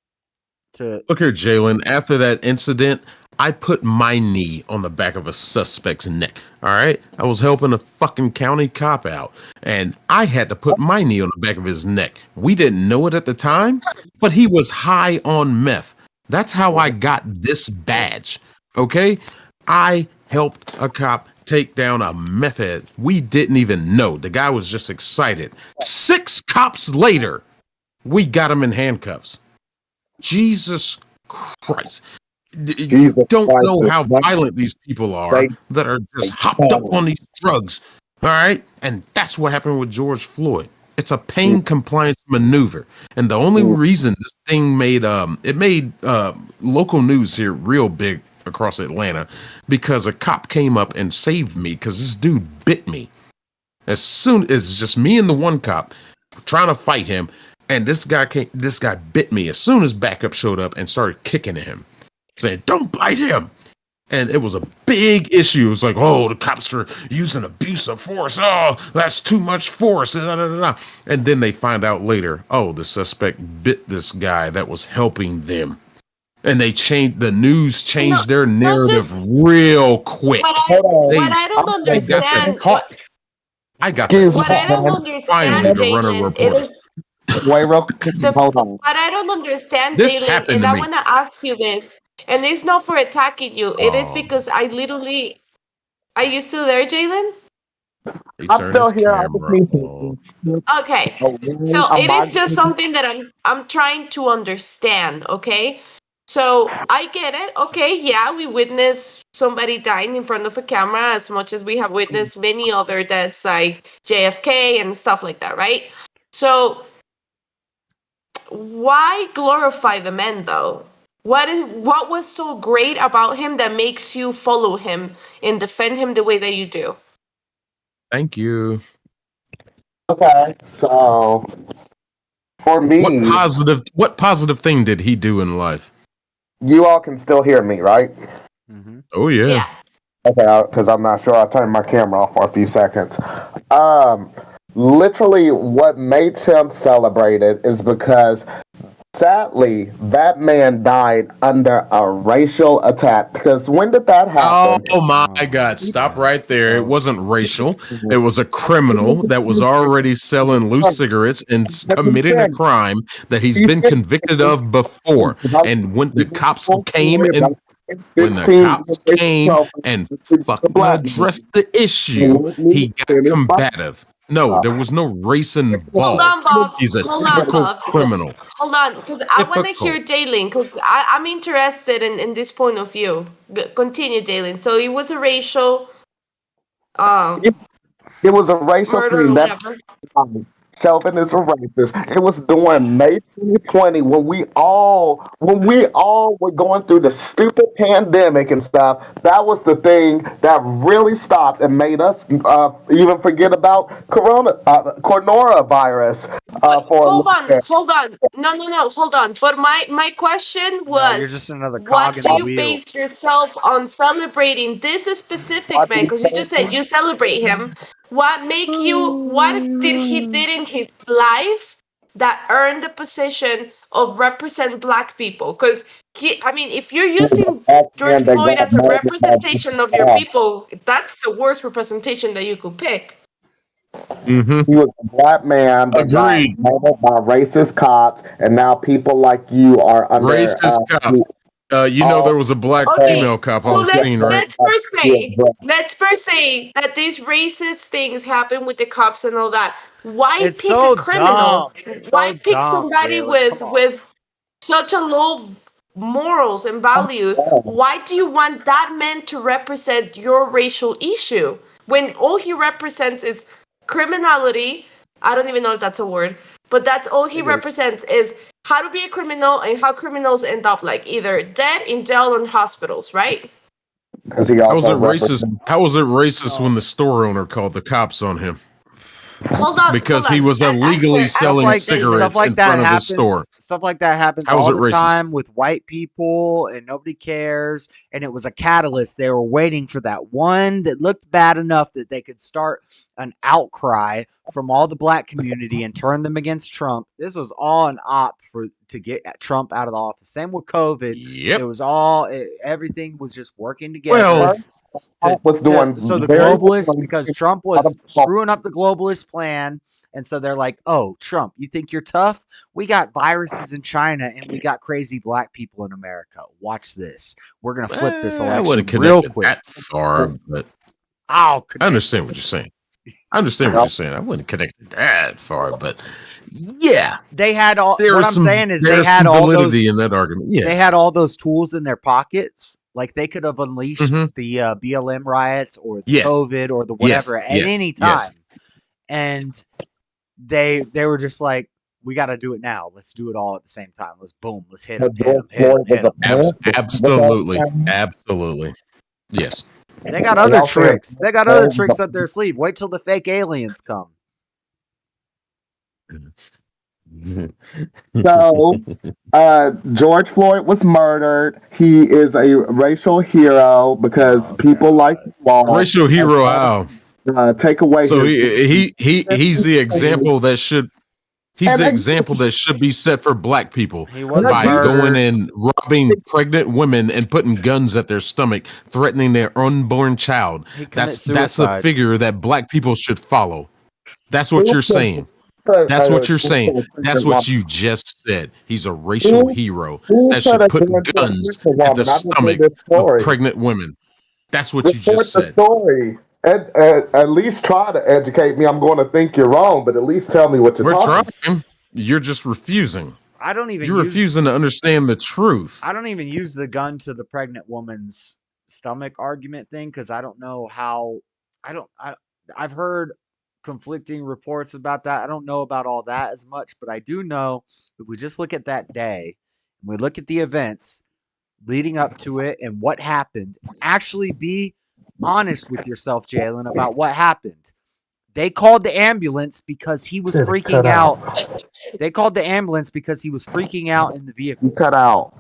to. Look here, Jalen. After that incident, I put my knee on the back of a suspect's neck. All right? I was helping a fucking county cop out, and I had to put my knee on the back of his neck. We didn't know it at the time, but he was high on meth. That's how I got this badge. Okay? I helped a cop take down a meth head. We didn't even know. The guy was just excited. 6 cops later, we got him in handcuffs. Jesus Christ. You don't know how violent these people are that are just hopped up on these drugs. All right? And that's what happened with George Floyd. It's a pain compliance maneuver. And the only reason this thing made local news here real big across Atlanta, because a cop came up and saved me because this dude bit me. As soon as just me and the one cop trying to fight him, and this guy bit me as soon as backup showed up and started kicking at him, saying, "Don't bite him." And it was a big issue. It was like, oh, the cops are using abuse of force. Oh, that's too much force. And then they find out later, oh, the suspect bit this guy that was helping them. And the news changed their narrative real quick. What I don't understand, I got the what I don't understand, finally to run a Jalen, report. it is Hold on. what I don't understand, This Jalen, happened and to I me. want to ask you this, and it's not for attacking you. It is because I literally. Are you still there, Jalen? I'm still here. Okay. So it is just something that I'm trying to understand, okay? So I get it. Okay, yeah, we witnessed somebody dying in front of a camera as much as we have witnessed many other deaths like JFK and stuff like that, right? So why glorify the men though? What was so great about him that makes you follow him and defend him the way that you do? Thank you. Okay, so for What me, positive thing did he do in life? you all can still hear me, right? Oh yeah. Yeah. Okay, because I'm not sure. I turned my camera off for a few seconds. Literally, what makes him celebrated is because sadly, that man died under a racial attack. Because when did that happen? Oh my God. Stop right there. It wasn't racial. It was a criminal that was already selling loose cigarettes and committing a crime that he's been convicted of before. And when the cops came and fucking addressed the issue, he got combative. No, there was no race Hold involved. on, Bob. He's a Hold on, typical Bob. criminal. Hold on, because I want to Typical. hear Jalen, because I'm interested in this point of view. Continue, Jalen. So it was a racial It was a racial murder thing. or That's whatever. Chauvin is a racist. It was during May 2020 when we all were going through the stupid pandemic and stuff. That was the thing that really stopped and made us even forget about coronavirus for a Hold little on, bit. hold on. No, hold on. But my question No, you're was, just another what cog in do the you wheel. base yourself on celebrating this specific man? Because you just said you celebrate him. What did he did in his life that earned the position of represent black people? Because I mean, if you're using George And they Floyd got as a murdered by representation of your people, that's the worst representation that you could pick. Mm-hmm. He was a black man that got Agreed. murdered by racist cops, and now people like you are under. Racist cop. You know there was a black Okay, female cop so on the scene, right? let's first say that these racist things happen with the cops and all that. Why It's pick so a criminal? dumb. It's Why so pick dumb, somebody Jalen. with Come on. such a low morals and values? Why do you want that man to represent your racial issue when all he represents is criminality? I don't even know if that's a word, but that's all he represents is how to be a criminal and how criminals end up like either dead, in jail, or in hospitals, right? Because he How was also it racist? represents. How was it racist when the store owner called the cops on him? Because Hold he on. was illegally selling Jason. cigarettes in front of his store. Stuff like that happens How was all it the racist? time with white people, and nobody cares. And it was a catalyst. They were waiting for that one that looked bad enough that they could start an outcry from all the black community and turn them against Trump. This was all an op to get Trump out of the office. Same with COVID. Yep. It was all everything was just working together. Well, So the globalists, because Trump was screwing up the globalist plan, and so they're like, "Oh, Trump, you think you're tough? We got viruses in China, and we got crazy black people in America. Watch this. We're gonna flip this I election wouldn't real connect it quick." that far, but I understand what you're saying. I understand what you're saying. I wouldn't connect it that far, but yeah, They had all. There What is I'm some- saying is there they is had some all validity those in that argument. Yeah. They had all those tools in their pockets. Like they could have unleashed the BLM riots or the Yes. COVID or the Yes. whatever at Yes. any Yes. time, and they were just like, "We got to do it now. Let's do it all at the same time. Let's boom. Let's hit them. Absolutely. Absolutely. Yes. They got other tricks. They got other tricks up their sleeve. Wait till the fake aliens come." So, George Floyd was murdered. He is a racial hero because people like Racial hero. Wow. take away. So his- he's the example that should. He's the example that should be set for black people was by murdered. going and robbing pregnant women and putting guns at their stomach, threatening their unborn child. That's a suicide. figure that black people should follow. That's what you're saying. That's what you're saying. That's what you just said. He's a racial hero that should put guns at the stomach of pregnant women. That's what you just the said. story. At least try to educate me. I'm going to think you're wrong, but at least tell me what you're We're talking. trying. You're just refusing. I don't even. You're refusing to understand the truth. I don't even use the gun to the pregnant woman's stomach argument thing because I don't know how. I've heard conflicting reports about that. I don't know about all that as much, but I do know if we just look at that day and we look at the events leading up to it and what happened, actually be honest with yourself, Jalen, about what happened. They called the ambulance because he was freaking out. They called the ambulance because he was freaking out in the vehicle. You cut out.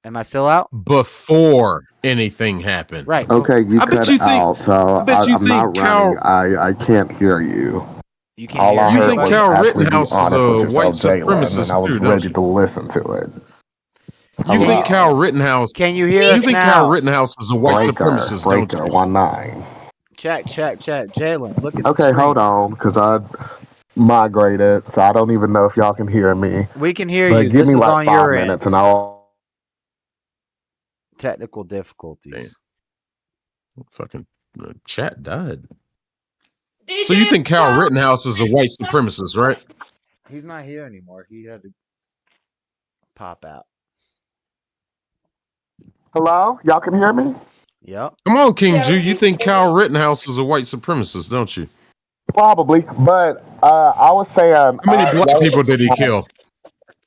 Am I still out? Before anything happened. Right. Okay, you I bet cut you think- out. So I bet you I'm not think Cal- running. I can't hear you. You can't All hear I You heard think was Cal actually be Rittenhouse is honest a with white yourself, Jalen, supremacist and I was too, don't ready you? to listen to it. You think Hello? Cal Rittenhouse? Can you hear You us think now? Cal Rittenhouse is a white supremacist, don't Breaker, you? 1-9. Check. Jalen, look at the Okay, screen. hold on, because I migrated, so I don't even know if y'all can hear me. We can hear But you. give This me is like on 5 your minutes, end. and I'll. Technical difficulties. Fucking chat died. DJ, So you think Cal Rittenhouse is a white supremacist, right? He's not here anymore. He had to pop out. Hello? Y'all can hear me? Yep. Come on, King Jew. You think Cal Rittenhouse is a white supremacist, don't you? Probably, but I was saying. How many black people did he kill?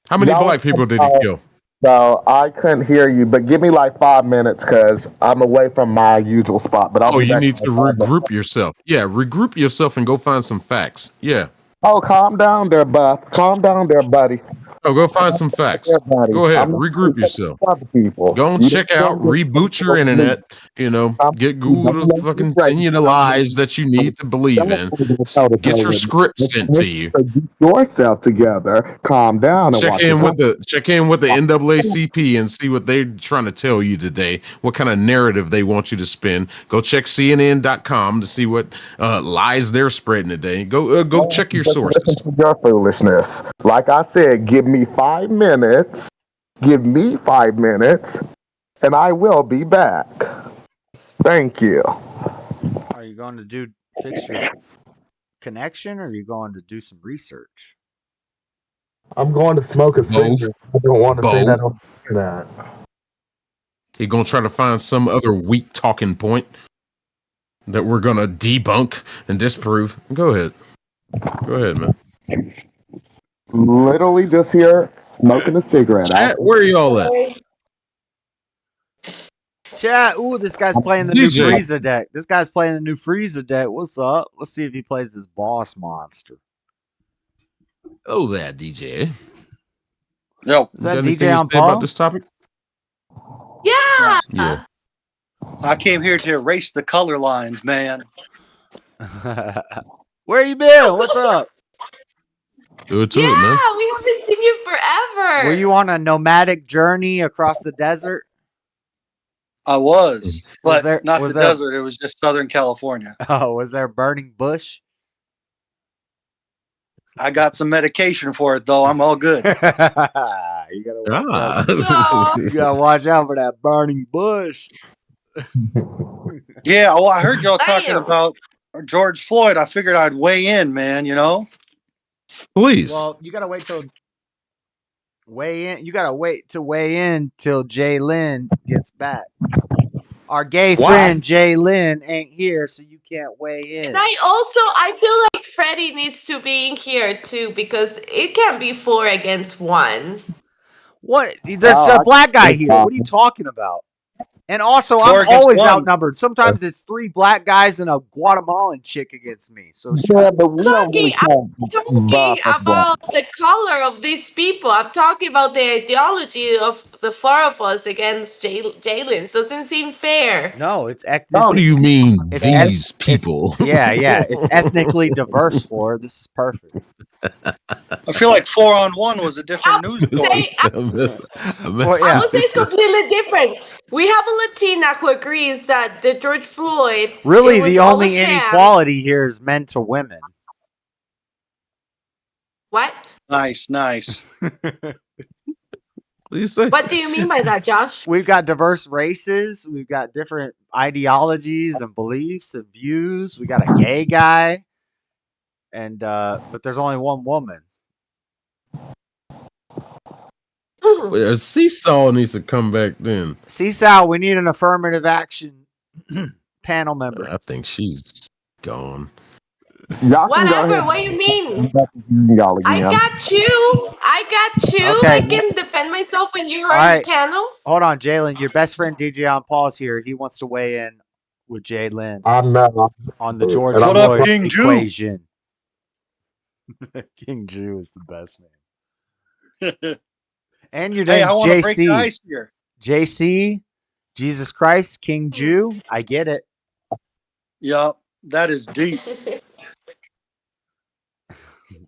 How many black people did he kill? So I couldn't hear you, but give me like 5 minutes because I'm away from my usual spot. But I'll be You back need in to like 5 minutes. regroup yourself. Yeah, regroup yourself and go find some facts. Yeah. Oh, calm down there, Buff. Calm down there, buddy. Oh, go find some facts. Go ahead, regroup yourself. Go and check out, reboot your internet. You know, get Google to fucking send you the lies that you need to believe in. Get your script sent to you. Get yourself together. Calm down and Check watch in your with the NAACP and see what they're trying to tell you today. What kind of narrative they want you to spin. Go check CNN.com to see what lies they're spreading today. Go check your sources. Listen to your foolishness. Like I said, give me 5 minutes. Give me 5 minutes, and I will be back. Thank you. Are you going to fix your connection, or are you going to do some research? I'm going to smoke a cigarette. I don't want to say that on that. You're gonna try to find some other weak talking point that we're gonna debunk and disprove. Go ahead, man. Literally just here smoking a cigarette. Chat, where are y'all at? Chat. Ooh, this guy's playing the new Frieza deck. What's up? Let's see if he plays this boss monster. Oh, there, DJ. Yo, is that DJ on Paul? About this topic? Yeah. Yeah. I came here to erase the color lines, man. Where you been? What's up? Do it to it, man. We haven't seen you forever. Were you on a nomadic journey across the desert? I was, but not was the there- desert. It was just Southern California. Oh, was there burning bush? I got some medication for it, though. I'm all good. You gotta watch out. You gotta watch out for that burning bush. Yeah, well, I heard y'all talking about George Floyd. I figured I'd weigh in, man, you know? Please. Well, you gotta wait till weigh in. You gotta wait to weigh in till Jay Lynn gets back. Our gay friend Jay Lynn ain't here, so you can't weigh in. And I feel like Freddie needs to be in here too because it can't be 4 against 1. What? There's a black guy here. What are you talking about? And also, I'm always outnumbered. Sometimes it's 3 black guys and a Guatemalan chick against me. So yeah, but we don't really I'm talking about the color of these people. I'm talking about the ideology of the 4 of us against Jalen's. Doesn't seem fair. No, it's ethnically. What do you mean, these people? Yeah. It's ethnically diverse. This is perfect. I feel like 4-on-1 was a different news story. I would say it's completely different. We have a Latina who agrees that the George Floyd. Really, the only inequality here is men to women. What? Nice. What do you say? What do you mean by that, Josh? We've got diverse races. We've got different ideologies and beliefs and views. We got a gay guy, and but there's only one woman. Seesaw needs to come back then. Seesaw, we need an affirmative action panel member. I think she's gone. Y'all can go Whatever. ahead. What do you mean? Y'all I again. got you. I got you. Okay. I can defend myself when you All are in the right. panel. Hold on, Jalen. Your best friend DJ on pause here. He wants to weigh in with Jalen I know. on the George And I'm What up, Floyd King Jew? equation. King Jew is the best name. And your Hey, I name's want to break the JC. ice here. JC, Jesus Christ, King Jew. I get it. Yup, that is deep.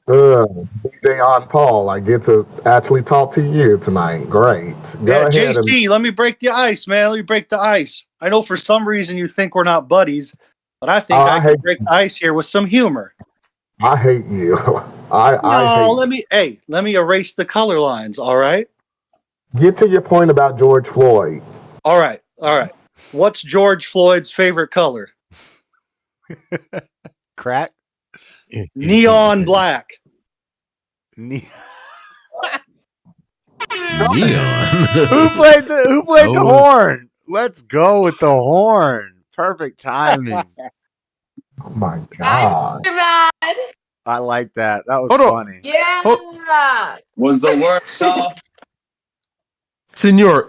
DJ on Paul, I get to actually talk to you tonight. Great. Go Yeah, ahead and JC, let me break the ice, man. Let me break the ice. I know for some reason you think we're not buddies, but I think I can break the ice here with some humor. I hate you. I No, hate let me erase the color lines, all right? Get to your point about George Floyd. All right. What's George Floyd's favorite color? Crack. Neon black. Neon. Who played the horn? Let's go with the horn. Perfect timing. Oh my god. I like that. That was Hold on. funny. Yeah. Was the word y'all?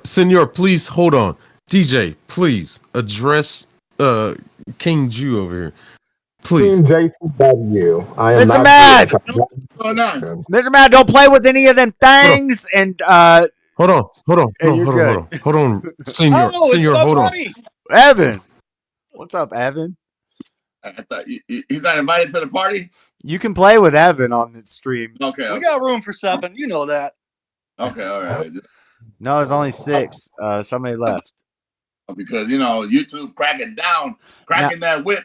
Senor, please hold on. DJ, please address King Jew over here. Please. Team JCW. I am Mr. not Mad! Jewish. Mr. Mad, don't play with any of them things. And hold on. you're good. Hold on. Senor, hold on. Evan. What's up, Evan? I thought he's not invited to the party. You can play with Evan on the stream. Okay. We got room for 7. You know that. Okay, all right. No, it's only 6. Somebody left. Because YouTube cracking that whip.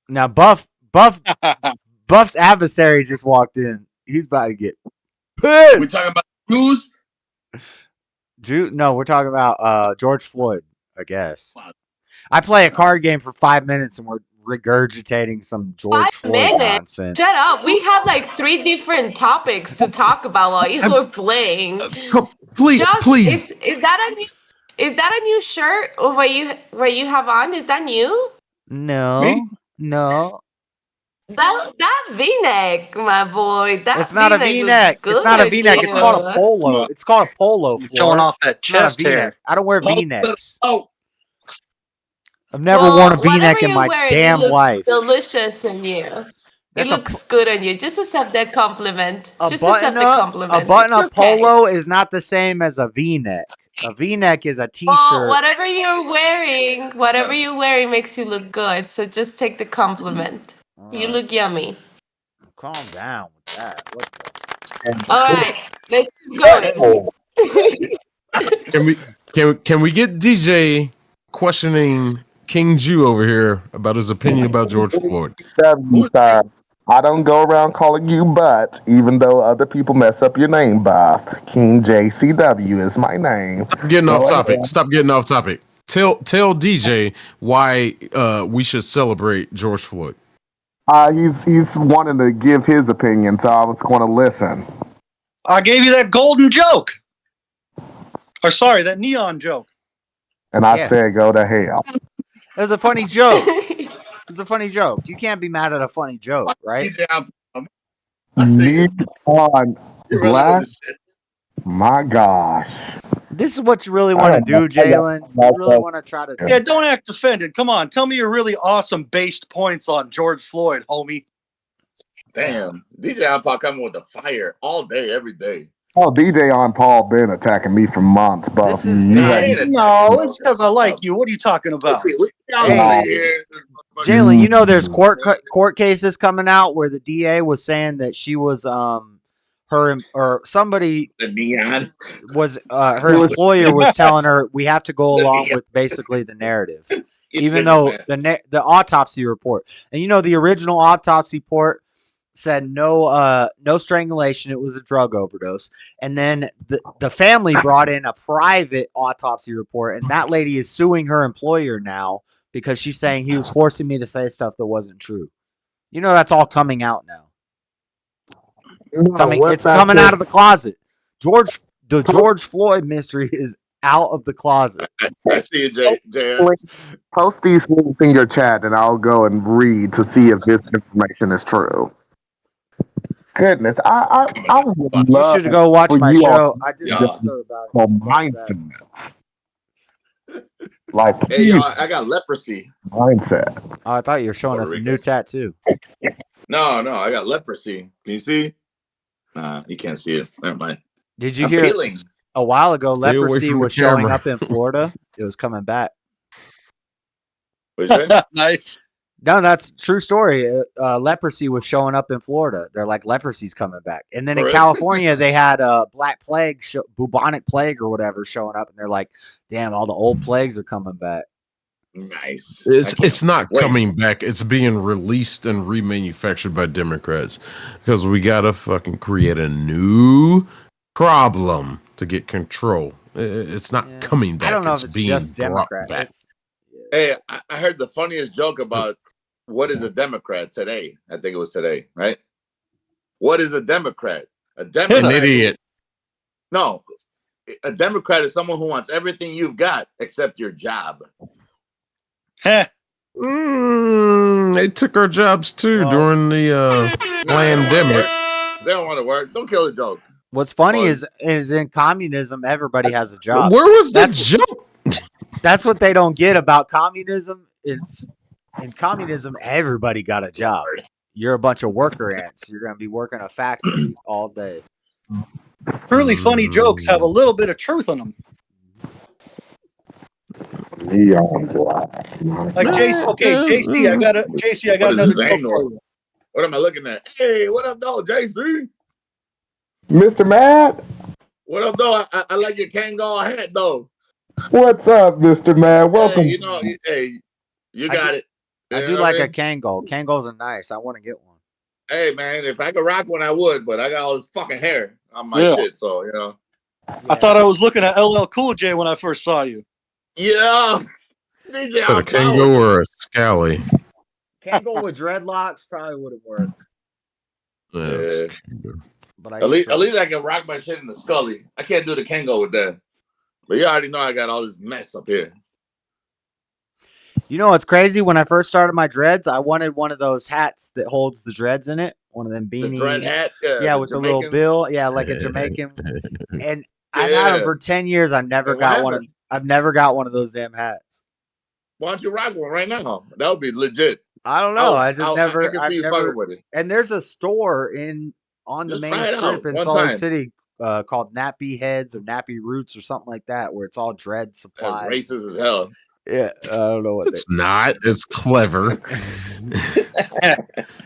Now Buff's adversary just walked in. He's about to get pissed. We talking about Jews? No, we're talking about George Floyd, I guess. I play a card game for 5 minutes and we're regurgitating some George Floyd nonsense. Shut up. We have like 3 different topics to talk about while you were playing. Please. Is that a new shirt or what you have on? Is that new? No. That V-neck, my boy. It's not a V-neck. It's not a V-neck. It's called a polo. It's called a polo. Showing off that chest hair. hair. I don't wear V-necks. Oh. I've never worn a V-neck in my damn life. Delicious in you. It looks good on you. Just accept that compliment. A button-up polo is not the same as a V-neck. A V-neck is a t-shirt. Well, whatever you're wearing makes you look good. So just take the compliment. You look yummy. Calm down with that. All right, let's keep going. Can we get DJ questioning King Jew over here about his opinion about George Floyd? I don't go around calling you Butt, even though other people mess up your name, Buff. King JCW is my name. Stop getting off topic. Tell DJ why we should celebrate George Floyd. He's wanting to give his opinion, so I was going to listen. I gave you that golden joke. Or sorry, that neon joke. And I said, go to hell. It was a funny joke. It's a funny joke. You can't be mad at a funny joke, right? Neon black. My gosh. This is what you really want to do, Jalen. You really want to try to... Yeah, don't act offended. Come on, tell me your really awesome based points on George Floyd, homie. Damn. DJ Alpha coming with the fire all day, every day. Oh, DJ on Paul been attacking me for months, Buff. No, it's because I like you. What are you talking about? Jalen, you know there's court cases coming out where the DA was saying that she was her employer was telling her we have to go along with basically the narrative, even though the autopsy report, and the original autopsy report said no strangulation, it was a drug overdose, and then the family brought in a private autopsy report, and that lady is suing her employer now because she's saying he was forcing me to say stuff that wasn't true. That's all coming out now. It's coming out of the closet. The George Floyd mystery is out of the closet. I see you, JS. Post these links in your chat, and I'll go and read to see if this information is true. Goodness, I would You love should go watch for my you all show. I did an Yeah. episode about for mindset. Like, Hey, y'all, I got leprosy. mindset. Oh, I thought you were showing us a new tattoo. No, I got leprosy. Can you see? Nah, you can't see it. Never mind. Did you I'm hear peeling. a while ago Stay away leprosy from the was showing camera. up in Florida? It was coming back. What'd you say? Nice. No, that's true story. Leprosy was showing up in Florida. They're like, leprosy's coming back. And then in For real? California, they had black plague, bubonic plague or whatever showing up. And they're like, damn, all the old plagues are coming back. Nice. It's not wait. coming back. It's being released and remanufactured by Democrats because we gotta fucking create a new problem to get control. It's not coming back. I don't know it's if it's being just brought Democrat. back. Hey, I heard the funniest joke about what is a Democrat today. I think it was today, right? What is a Democrat? A Democrat. An idiot. No, a Democrat is someone who wants everything you've got except your job. Heh. They took our jobs too during the pandemic. They don't want to work. Don't kill the joke. What's funny is in communism, everybody has a job. Where was that joke? That's what they don't get about communism. It's in communism, everybody got a job. You're a bunch of worker ants. You're going to be working a factory all day. Truly funny jokes have a little bit of truth in them. Neon black. Like JC, I got What is another this joke angle? for you. What am I looking at? Hey, what up, though, JC? Mr. Matt, What up, though? I like your Kangol hat, though. what's up, Mr. Matt? Welcome. Hey, you got it. I You do know like what a Kangol. Kangols are nice. I want to get one. Hey, man, if I could rock one, I would, but I got all this fucking hair on my shit, so, you know. I thought I was looking at LL Cool J when I first saw you. Yeah. DJ Is that a Kango or a Scally? Kangol with dreadlocks probably would have worked. Yeah. But I At least I can rock my shit in the Scully. I can't do the Kango with that. But you already know I got all this mess up here. You know what's crazy? When I first started my dreads, I wanted one of those hats that holds the dreads in it. One of them beanie. The dread hat? Yeah, with the little Jamaican? bill. Yeah, like a Jamaican. And I've had them for 10 years. I've never And what got one. happened? I've never got one of those damn hats. Why don't you rock one right now? That would be legit. I don't know. I just never. I can see I've you never. fucking with it. And there's a store on the Just main try it strip out in one Salt Lake time. City called Nappy Heads or Nappy Roots or something like that, where it's all dread That's supplies. racist as hell. Yeah, I don't know what It's not. It's clever.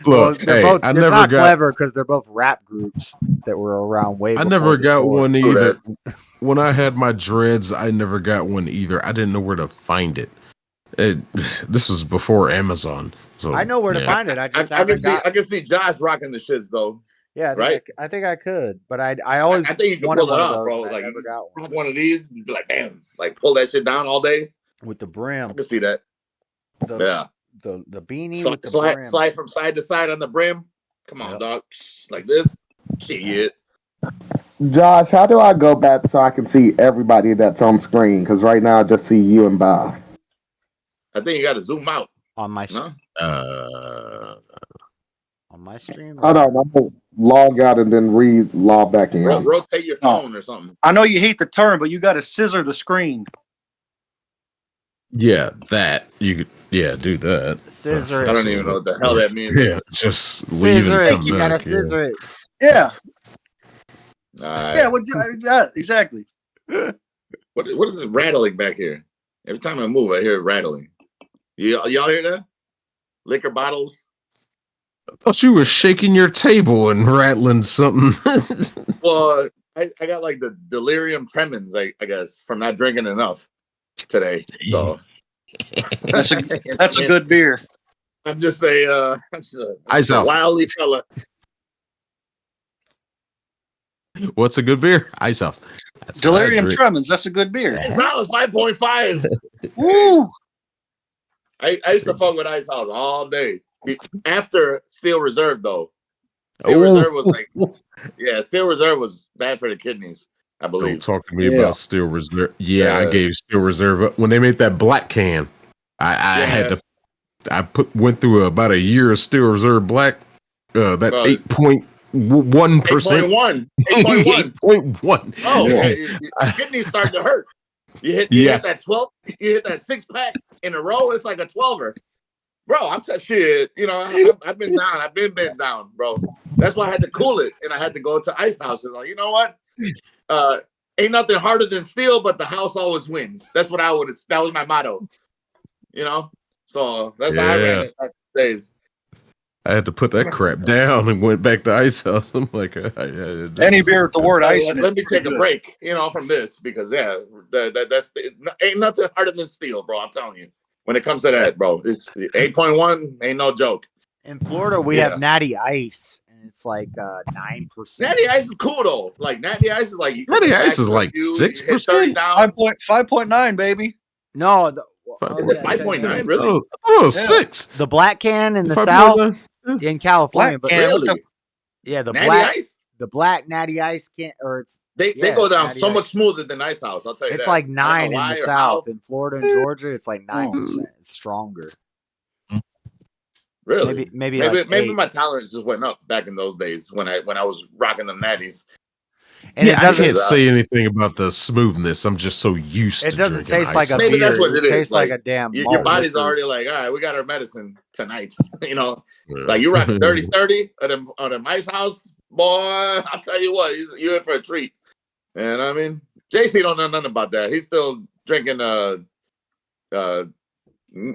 Well, Look, they're hey, both. I It's never not got. clever because they're both rap groups that were around way. I before never the got store. one either. When I had my dreads, I never got one either. I didn't know where to find it. This is before Amazon. So I know where to find it. I just haven't got. I can see Josh rocking the shits though. Yeah, right. I think I could, but I always. I think you can wanted pull it one of off, those, bro. and I Like never you got one rock one of these, you'd be like, damn, like pull that shit down all day with the brim. I can see that. Yeah. The beanie with the slide, brim. slide from side to side on the brim. Come on, dog. Like this. Shit. Josh, how do I go back so I can see everybody that's on screen? Because right now I just see you and Bob. I think you got to zoom out on my no? On my stream. Hold on, I'm gonna log out and then log back in. Rotate your phone or something. I know you hate the term, but you got to scissor the screen. Yeah, that you could. Yeah, do that. Scissor. I don't even know what the hell that means. Yeah, just leave Scissor and it. come You back, gotta yeah. scissor it. Yeah. Alright. Yeah. Exactly. What is this rattling back here? Every time I move, I hear it rattling. Y'all hear that? Liquor bottles. I thought you were shaking your table and rattling something. Well, I got like the delirium tremens, I guess, from not drinking enough today. So that's a good beer. I'm just a Ice House. wily fella. What's a good beer? Ice House. That's what I Delirium drink. Tremens. That's a good beer. Ice House 5.5. Woo! I used to fuck with Ice House all day. After Steel Reserve, though. Steel Reserve was like, yeah, Steel Reserve was bad for the kidneys. I believe. Don't talk to me about Steel Reserve. Yeah, I gave Steel Reserve up when they made that black can. I had to. Went through about a year of Steel Reserve Black. That 8.1%. 8.1. 8.1. Oh, your kidneys starting to hurt. You hit that 12. You hit that 6-pack in a row. It's like a 12er, bro. I'm shit. You know, I've been down. I've been bent down, bro. That's why I had to cool it, and I had to go to ice houses. Like, you know what? Ain't nothing harder than steel, but the house always wins. That's what that was my motto. You know, so that's how I ran it back days. I had to put that crap down and went back to ice house. I'm like, any beer with the word ice. Let me take a break, you know, from this because that's ain't nothing harder than steel, bro. I'm telling you. When it comes to that, bro, it's 8.1 ain't no joke. In Florida, we have Natty Ice, and it's like 9%. Natty Ice is cool though. Like Natty Ice is like Natty Ice is like 6%. 5.9, baby. No, is it 5.9? Really? Oh, 6. The black can in the South, in California, black can, really? The Natty black Ice, the black Natty Ice can, or it's they go down so much smoother than Ice House. I'll tell you, it's that. like 9 in the South. How. In Florida and Georgia, it's like 9%. It's stronger. Really? Maybe my tolerance just went up back in those days when I was rocking them natties. And I can't say anything about the smoothness. I'm just so used to it. It doesn't taste like a maybe beer. that's what it tastes is. like a damn your body's liquor. already like, all right, we got our medicine tonight. You know, like you rocking 30-30 on them ice house, boy. I'll tell you what, you're in for a treat. And I mean, JC don't know nothing about that. He's still drinking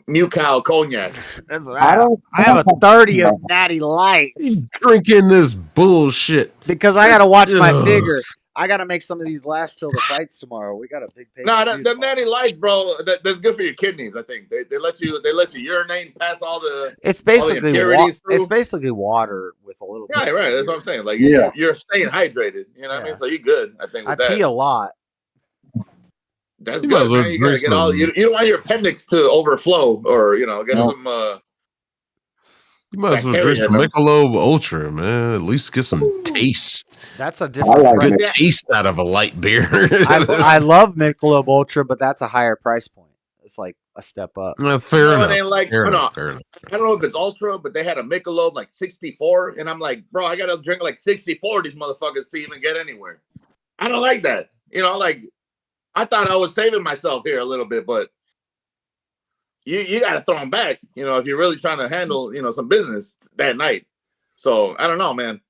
New Cow cognac. That's what I have a 30 of Natty Lights. He's drinking this bullshit because I gotta watch my figure. I gotta make some of these last till the fights tomorrow. We got a big pay. No, them Natty Lights, bro. That's good for your kidneys. I think they let you urinate and pass all the. It's basically all the impurities through. It's basically water with a little. Right, right. That's what I'm saying. Like you're staying hydrated. You know what I mean? So you're good. I think. With I pee a lot. That's good, man. You gotta get all. You don't want your appendix to overflow, or get some. You might as well drink some Michelob Ultra, man. At least get some taste. That's a different good taste out of a light beer. I love Michelob Ultra, but that's a higher price point. It's like a step up. Fair enough. It ain't like, fair enough. I don't know if it's Ultra, but they had a Michelob like 64, and I'm like, bro, I gotta drink like 64 of these motherfuckers to even get anywhere. I don't like that. Like I thought I was saving myself here a little bit, but you got to throw them back, if you're really trying to handle, some business that night. So I don't know, man.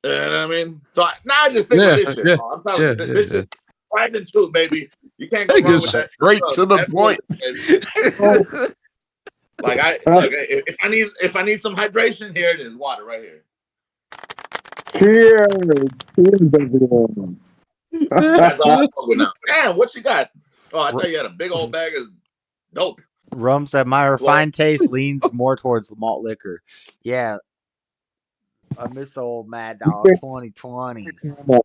You know what I mean? So now I just think of this shit. I'm telling you, this is right and true, baby. You can't go wrong with that. Straight to the point. Like if I need some hydration, here it is, water right here. Cheers, everyone. That's all I'm with now. Damn, what you got? Oh, I thought you had a big old bag of dope. Rum said my refined taste leans more towards the malt liquor. Yeah. I miss the old Mad Dog 2020s.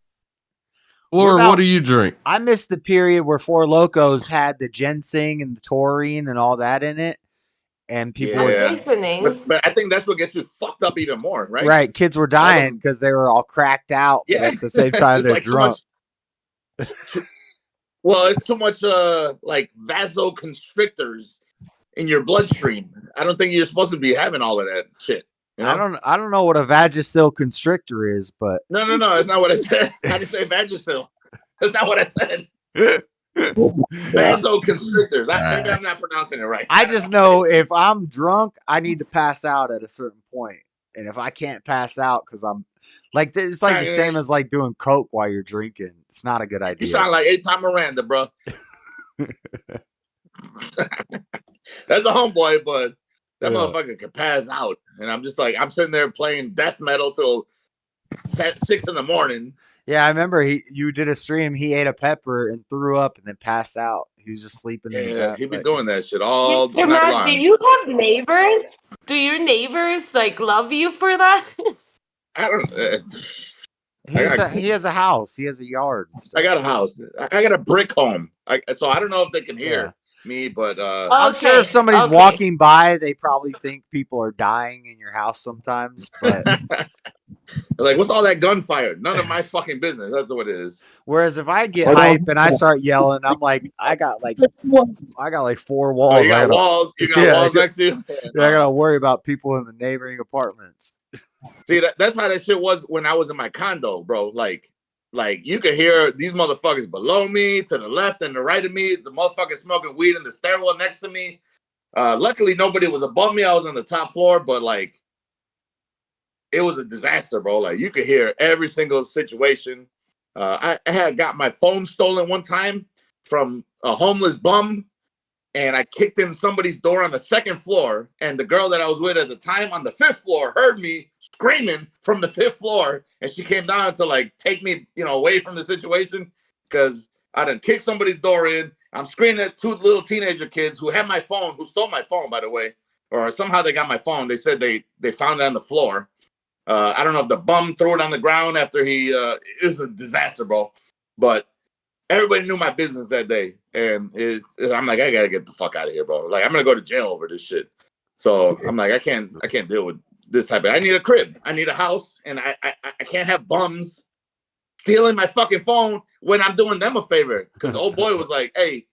Laura, what do you drink? I miss the period where Four Locos had the ginseng and the taurine and all that in it. And people were listening. But I think that's what gets you fucked up even more, right? Right. Kids were dying because they were all cracked out. Yeah. But at the same time, they're like drunk. Well, it's too much like vasoconstrictors in your bloodstream. I don't think you're supposed to be having all of that shit. I don't know what a Vagisil constrictor is, but no, that's not what I said. I didn't say Vagisil. That's not what I said. Vasoconstrictors. Maybe I'm not pronouncing it right. I just know if I'm drunk, I need to pass out at a certain point. And if I can't pass out because I'm like, it's like the same as like doing coke while you're drinking. It's not a good idea. You sound like 8-time Miranda, bro. That's a homeboy, but that motherfucker can pass out. And I'm just like, I'm sitting there playing death metal till 6 in the morning. Yeah, I remember you did a stream. He ate a pepper and threw up and then passed out. He was just sleeping. Yeah, he be doing that shit all night long. Do you have neighbors? Do your neighbors like love you for that? I don't. He has a house. He has a yard. And stuff. I got a house. I got a brick home. So I don't know if they can hear me, but I'm sure if somebody's walking by, they probably think people are dying in your house sometimes. But They're like, what's all that gunfire? None of my fucking business. That's what it is. Whereas if I get hype and I start yelling, I'm like, I got like 4 walls. Oh, you got walls. You got walls next to you. Yeah, I gotta worry about people in the neighboring apartments. See, that's how that shit was when I was in my condo, bro. Like you could hear these motherfuckers below me, to the left and the right of me. The motherfuckers smoking weed in the stairwell next to me. Luckily, nobody was above me. I was on the top floor, but like, it was a disaster, bro. Like, you could hear every single situation. I had got my phone stolen one time from a homeless bum, and I kicked in somebody's door on the 2nd floor, and the girl that I was with at the time on the 5th floor heard me screaming from the 5th floor, and she came down to like take me, away from the situation because I done kicked somebody's door in. I'm screaming at 2 little teenager kids who had my phone, who stole my phone, by the way, or somehow they got my phone. They said they found it on the floor. I don't know if the bum threw it on the ground after he. It was a disaster, bro. But everybody knew my business that day, and I'm like, I gotta get the fuck out of here, bro. Like, I'm gonna go to jail over this shit. So I'm like, I can't deal with this type of. I need a crib, I need a house, and I can't have bums stealing my fucking phone when I'm doing them a favor. Because old boy was like, hey,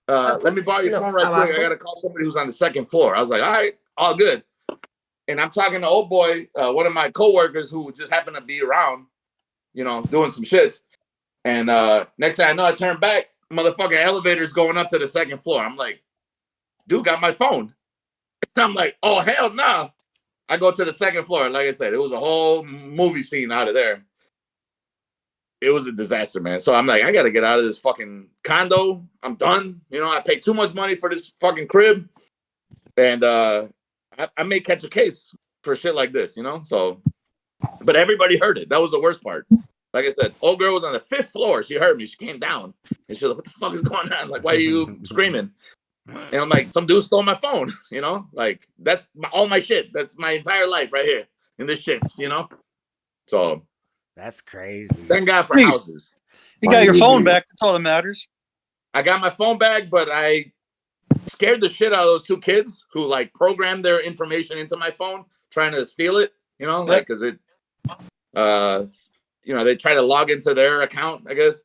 let me borrow your phone right quick. I gotta call somebody who's on the 2nd floor. I was like, all right, all good. And I'm talking to old boy, one of my coworkers who just happened to be around, doing some shits. And next thing I know, I turn back, motherfucking elevator's going up to the 2nd floor. I'm like, dude got my phone. And I'm like, oh, hell no. Nah. I go to the 2nd floor. Like I said, it was a whole movie scene out of there. It was a disaster, man. So I'm like, I got to get out of this fucking condo. I'm done. I paid too much money for this fucking crib. And I may catch a case for shit like this, So, but everybody heard it. That was the worst part. Like I said, old girl was on the 5th floor. She heard me. She came down and she was like, what the fuck is going on? Like, why are you screaming? And I'm like, some dude stole my phone, Like, that's all my shit. That's my entire life right here in this shits, So. That's crazy. Thank God for houses. You got your phone back. That's all that matters. I got my phone back, but I scared the shit out of those 2 kids who like programmed their information into my phone, trying to steal it, like, cause it, they try to log into their account, I guess.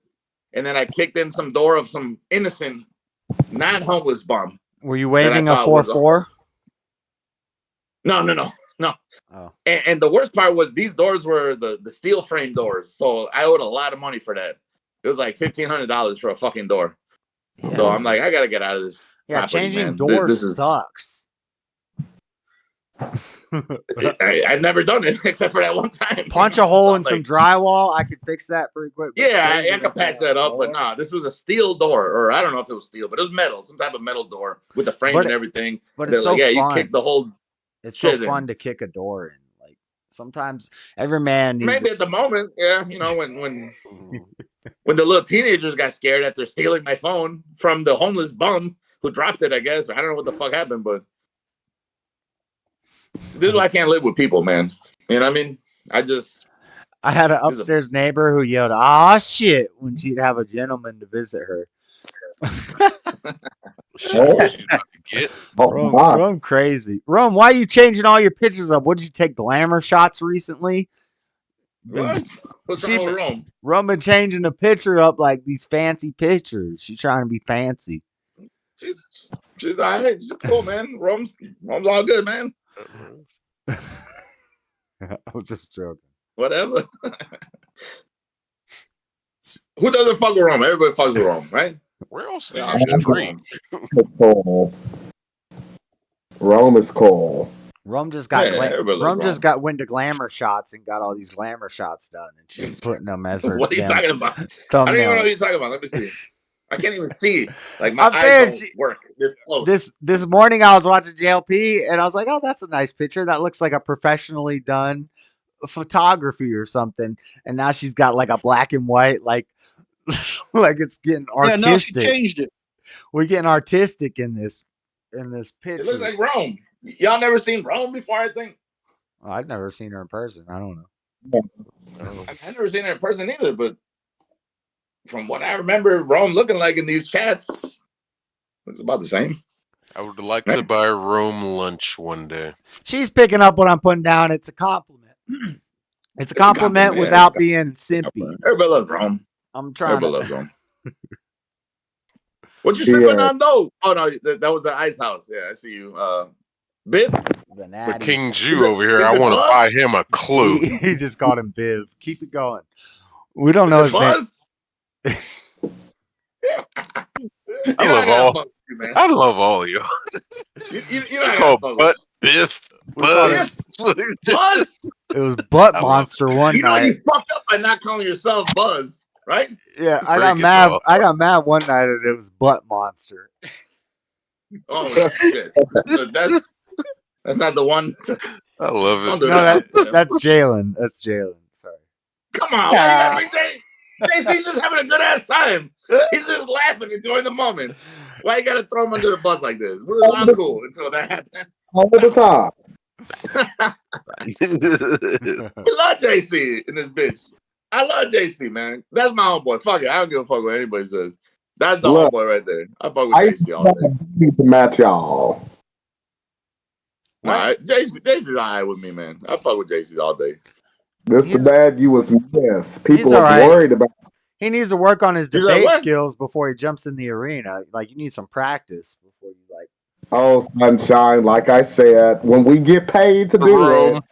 And then I kicked in some door of some innocent, non-homeless bum. Were you waving a 4-4? No. Oh. And the worst part was these doors were the steel frame doors. So I owed a lot of money for that. It was like $1,500 for a fucking door. Yeah. So I'm like, I got to get out of this. Yeah, property, changing man. doors sucks. I've never done it except for that one time. Punch a hole in some drywall. I could fix that pretty quick. Yeah, I could patch that up, but nah, this was a steel door, or I don't know if it was steel, but it was metal, some type of metal door with the frame and everything. But it's so like, fun. You kick the whole. It's so fun to kick a door in. Like, sometimes every man needs. Maybe at the moment, yeah, when the little teenagers got scared after stealing my phone from the homeless bum who dropped it. I guess I don't know what the fuck happened, but. This is why I can't live with people, man. You know what I mean? I had an upstairs neighbor who yelled, "Ah, shit," when she'd have a gentleman to visit her. Rome crazy. Rome, why are you changing all your pictures up? What, did you take glamour shots recently? What's wrong with Rome? Rome been changing the picture up like these fancy pictures. She's trying to be fancy. She's all right. She's cool, man. Rome's all good, man. I'm just joking. Whatever. Who doesn't fuck with Rome? Everybody fucks with Rome, right? Where else do you stream? Rome is cool. Rome just got went to glamour shots and got all these glamour shots done, and she's putting them as her. What are you talking about? Thumbnail. I don't even know what you're talking about. Let me see. I can't even see. Like my eyes don't work this close. This morning I was watching JLP and I was like, oh, that's a nice picture. That looks like a professionally done photography or something. And now she's got like a black and white, like it's getting artistic. Yeah, no, she changed it. We're getting artistic in this picture. It looks like Rome. Y'all never seen Rome before, I think. Oh, I've never seen her in person. I don't know. I've never seen her in person either, but from what I remember Rome looking like in these chats, looks about the same. I would like to buy Rome lunch one day. She's picking up what I'm putting down. It's a compliment. It's a compliment yeah. without being simpy. Everybody loves Rome. I'm trying Everybody to. loves Rome. What you sipping on though? Oh no, that was the ice house. Yeah, I see you. Biff. But King Jew over here, I want to buy him a clue. He just called him Biv. Keep it going. We don't know Is his it name. Buzz? I love all of you. You know how to Butt Biff. Buzz. Buzz. It was Butt Monster one You know night. you fucked up by not calling yourself Buzz, right? Yeah, I got mad. I got mad one night and it was Butt Monster. Oh shit! So that's not the one. I love it. Don't do No, that's Jalen. That's Jalen. Sorry. Come on, why you gotta bring JC's just having a good ass time. He's just laughing, enjoying the moment. Why you gotta throw him under the bus like this? We're all cool until that happened. All the time. We love JC in this bitch. I love JC, man. That's my homeboy. Fuck it. I don't give a fuck what anybody says. That's the Look, homeboy right there. I fuck with I JC all day. need to match y'all. Nah, JC's alright with me, man. I fuck with JC all day. This the bad you was missed. People He's are all right. worried about. He needs to work on his He's like, debate what? skills before he jumps in the arena. Like you need some practice before you like. Oh, sunshine! Like I said, when we get paid to do it,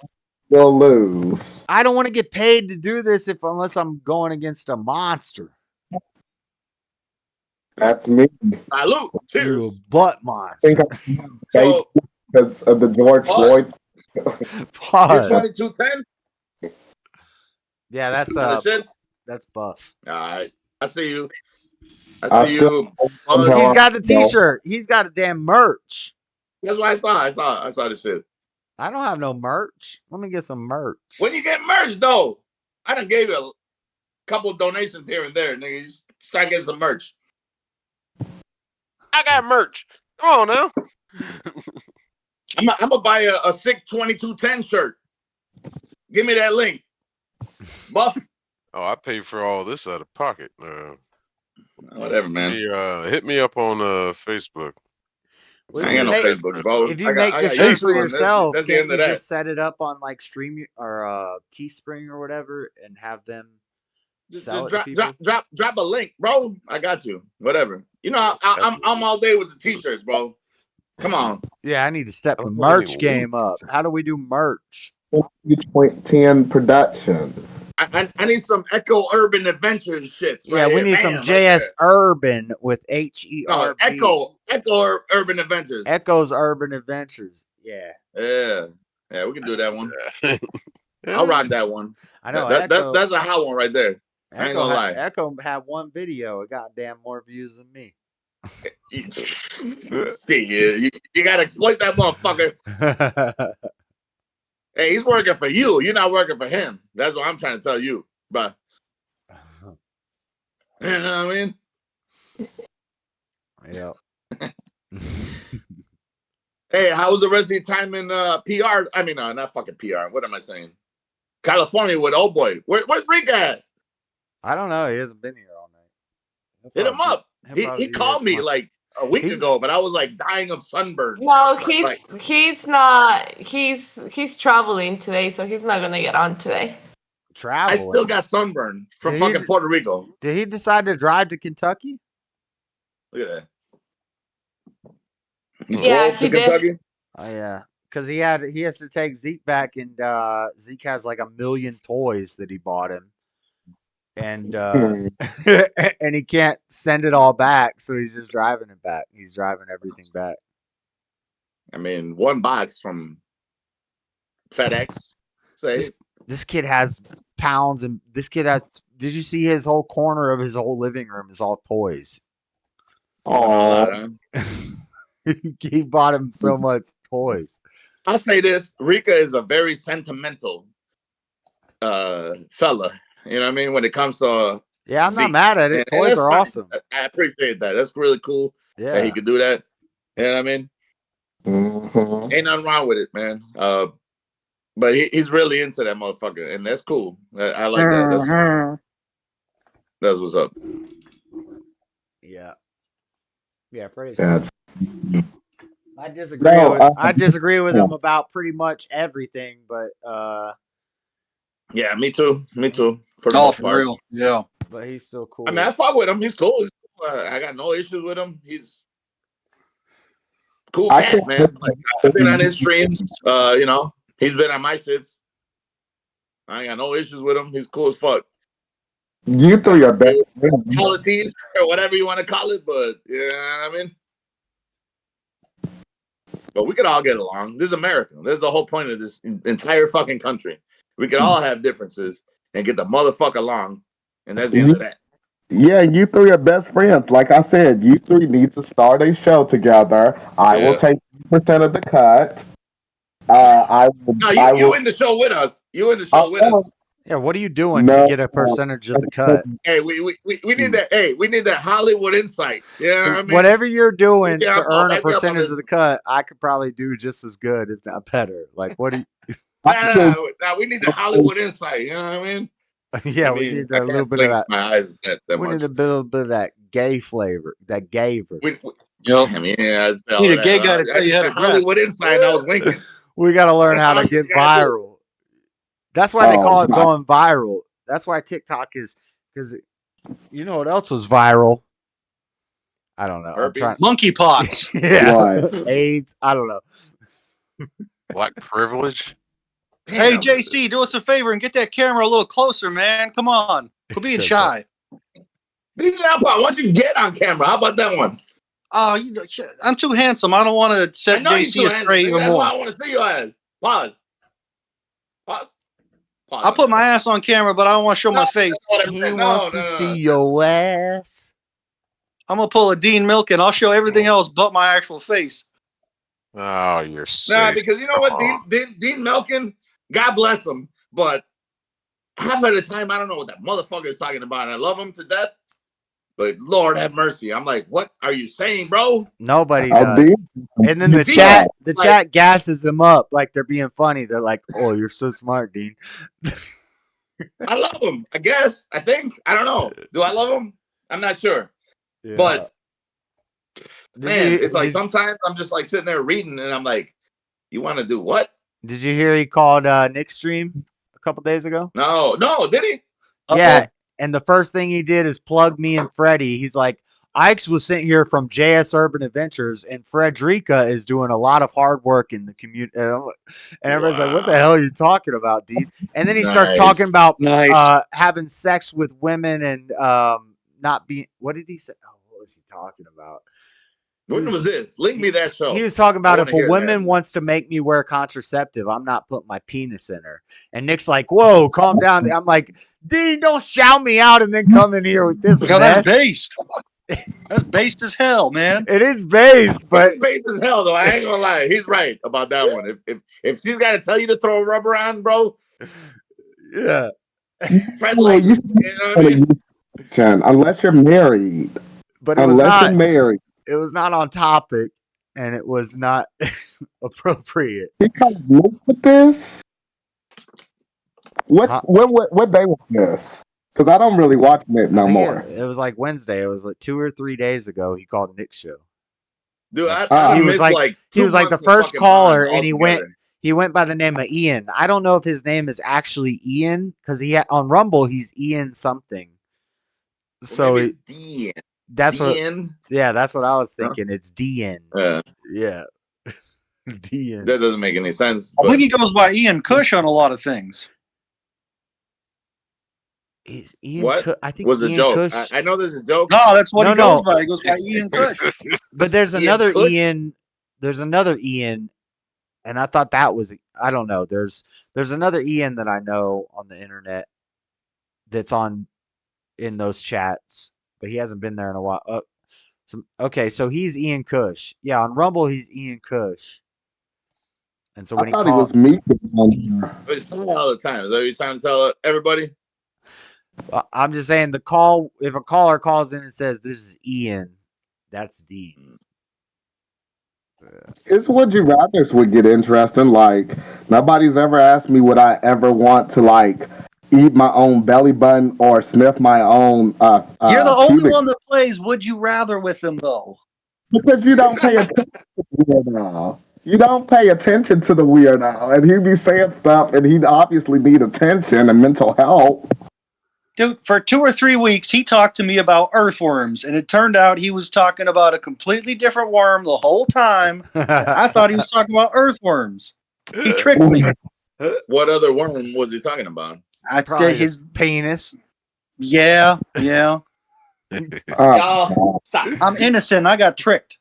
we'll lose. I don't want to get paid to do this unless I'm going against a monster. That's me. Salute. You a Cheers. butt I monster. think I'm paid because of the George Floyd. You're Pause. 2210? Yeah, that's The shits? that's Buff. All right. I see you. I I see still- you. He's got the T-shirt. He's got a damn merch. That's what I saw. I saw the shit. I don't have no merch. Let me get some merch. When you get merch, though, I done gave you a couple of donations here and there, nigga. You start getting some merch. I got merch. Come on now. I'm gonna buy a sick 2210 shirt. Give me that link. Buff. Oh, I paid for all this out of pocket. Whatever, man. Hit me up on Facebook. I ain't got no Facebook, bro. If you I make got the shirt for YouTube, and yourself, that's the can't end you of that. just set it up on like Stream or Teespring or whatever and have them Just sell it to people? drop a link, bro. I got you. Whatever. You know, I'm all day with the t-shirts, bro. Come on. Yeah, I need to step the merch game up. How do we do merch? 10 Productions. I need some Echo Urban Adventures shits. Yeah, right we here. need some Bam, JS Urban with HERB. No, Echo Urban Adventures. Echo's Urban Adventures. Yeah. Yeah, we can do that one. I'll rock that one. I know. That's a hot one right there. I ain't gonna lie. Echo had one video. It got damn more views than me. You gotta exploit that motherfucker. Hey, he's working for you. You're not working for him. That's what I'm trying to tell you, but you know what I mean? Yeah. Hey, how was the rest of your time in PR? I mean, not fucking PR. What am I saying? California with old boy. Where's Rick at? I don't know. He hasn't been here all night. Hit him up. he'll probably He be called here me like a week ago, but I was like dying of sunburn. No, he's not. He's traveling today, so he's not gonna get on today. Travel. I still got sunburn from fucking Puerto Rico. Did he decide to drive to Kentucky? Look at that. Yeah, he did. Kentucky? Oh yeah, because he has to take Zeke back, and Zeke has like 1 million toys that he bought him, and and he can't send it all back, so he's just driving it back. He's driving everything back. I mean, one box from FedEx. Say this kid has pounds, and this kid has. Did you see his whole corner of his whole living room is all toys? Oh, He bought him so much toys. I'll say this: Rika is a very sentimental fella. You know what I mean? When it comes to yeah, I'm Zeke. not mad at it. And Toys that's are fine. awesome. I appreciate that. That's really cool. Yeah, that he could do that. You know what I mean? Mm-hmm. Ain't nothing wrong with it, man. But he's really into that motherfucker, and that's cool. I like that. That's what's up. Yeah. Yeah, praise. That's I disagree with him about pretty much everything, but Yeah, me too. Me too. For the Oh, most for part. real. Yeah. But he's still cool. I mean, I fuck with him. He's cool. I got no issues with him. He's cool I cat, can't. man. Like I've been on his streams. You know, he's been on my shits. I ain't got no issues with him. He's cool as fuck. You three are best friends. Qualities or whatever you want to call it, but you know what I mean. But we could all get along. This is America. This is the whole point of this entire fucking country. We could all have differences and get the motherfucker along, and that's the end of that. Yeah, you three are best friends. Like I said, you three need to start a show together. I will take 10% of the cut. I will. No, you in the show with us. You in the show with us. Yeah, what are you doing to get a percentage of the cut? Hey, we need that. Hey, we need that Hollywood insight. Yeah, I mean, Whatever you're doing Yeah, to earn a back me up on percentage this. of the cut, I could probably do just as good, if not better. Like, what do you? Nah, we need the Hollywood insight. You know what I mean? Yeah, I we mean, need I a little can't bit of blink that. my eyes that We much. need a little bit of that gay flavor, that gayver. I mean, yeah, it's all Need a that. gay guy to I tell you just how to said Hollywood dress. insight, and I was winking. We got to learn how to That's all get you gotta do. viral. That's why they call it my- going viral. That's why TikTok is, because you know what else was viral? I don't know. I'm trying. Monkeypox. Yeah, What? AIDS. I don't know. Black privilege. Hey, JC, do us a favor and get that camera a little closer, man. Come on. Quit being Shut shy. DJ Alpine, why don't you get on camera? How about that one? Oh, I'm too handsome. I don't want to I set know you're JC too astray handsome. even That's why more. I want to see your ass. Pause. I'll put my ass on camera, but I don't want to show my face. He wants to see your ass. I'm going to pull a Dean Milken. I'll show everything else but my actual face. Oh, you're sick. Nah, because you know what, Dean Melkin, God bless him, but half of the time I don't know what that motherfucker is talking about. And I love him to death, but Lord have mercy. I'm like, what are you saying, bro? Nobody does. And then the chat gasses him up like they're being funny. They're like, "Oh, you're so smart, Dean." I love him. I guess. I think. I don't know. Do I love him? I'm not sure. Yeah. But man, you- it's like did- sometimes I'm just like sitting there reading, and I'm like, you want to do what? Did you hear he called Nick's stream a couple days ago? No, did he? Yeah, and the first thing he did is plug me and Freddie. He's like, Ike's was sent here from JSUrbanadventures, and Frederica is doing a lot of hard work in the community. And everybody's like, what the hell are you talking about, Dean? And then he starts Nice. talking about Nice. having sex with women and not being. What did he say? Oh, what was he talking about? When was this? Link me that show. He was talking about I if wanna a hear woman that. wants to make me wear contraceptive, I'm not putting my penis in her. And Nick's like, whoa, calm down. I'm like, Dean, don't shout me out and then come in here with this Because mess. that's based. That's based as hell, man. It is based, but It's based as hell, though. I ain't gonna lie. He's right about that one. If she's got to tell you to throw a rubber on, bro, yeah. Fred, Well, like, you you know what I mean? unless you're married. But it was Unless not. you're married. It was not on topic, and it was not appropriate. He kind of looked at this. What day was this? Because I don't really watch it no I think more. it was like Wednesday. It was like 2 or 3 days ago. He called Nick's show. Dude, I he was missed like he 2 was like the months of first fucking caller, bond and altogether. he went by the name of Ian. I don't know if his name is actually Ian because on Rumble he's Ian something. So Maybe it's Dean. that's Dean? that's what I was thinking. It's Dean. Yeah, Dean. That doesn't make any sense. I think he goes by Ian Cush on a lot of things. Is Ian? What? I think was a Ian joke. Cush. I know there's a joke. No, that's what No, he goes no. by. He goes by Ian Cush. But there's Ian another Cush? Ian. There's another Ian, and I thought that was. I don't know. There's another Ian that I know on the internet that's in those chats, but he hasn't been there in a while. Okay, so he's Ian Cush. Yeah, on Rumble he's Ian Cush. And so when I he thought called, he was me. But it's all the time. Is that what you're trying to tell everybody? I'm just saying the call. If a caller calls in and says this is Ian, that's Dean. It's would you rather's would get interesting. Like nobody's ever asked me would I ever want to like eat my own belly button or sniff my own. You're the only pubic- one that plays Would You Rather with him, though. because you don't pay attention to it now. You don't pay attention to the weirdo, and he'd be saying stuff, and he'd obviously need attention and mental health. Dude, for 2 or 3 weeks, he talked to me about earthworms, and it turned out he was talking about a completely different worm the whole time. I thought he was talking about earthworms. He tricked me. What other worm was he talking about? Probably his penis. Yeah. Oh, stop. I'm innocent. I got tricked.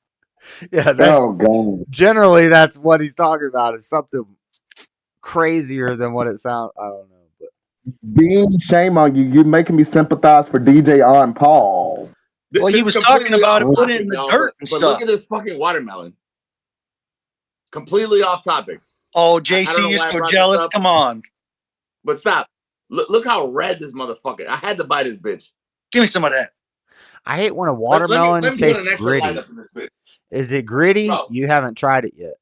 Yeah, that's God. generally that's what he's talking about. It's something crazier than what it sounds. I don't know, but Bean, shame on you. You're making me sympathize for DJ on Paul. Well, he was talking about it, put it in the dirt and but stuff. look at this fucking watermelon. Completely off topic. Oh, I don't JC, know you're why I so brought this jealous. up. Come on. But stop. Look how red this motherfucker. I had to buy this bitch. Give me some of that. I hate when a watermelon let me tastes put an extra light gritty. up in this bitch. Is it gritty? Bro. You haven't tried it yet.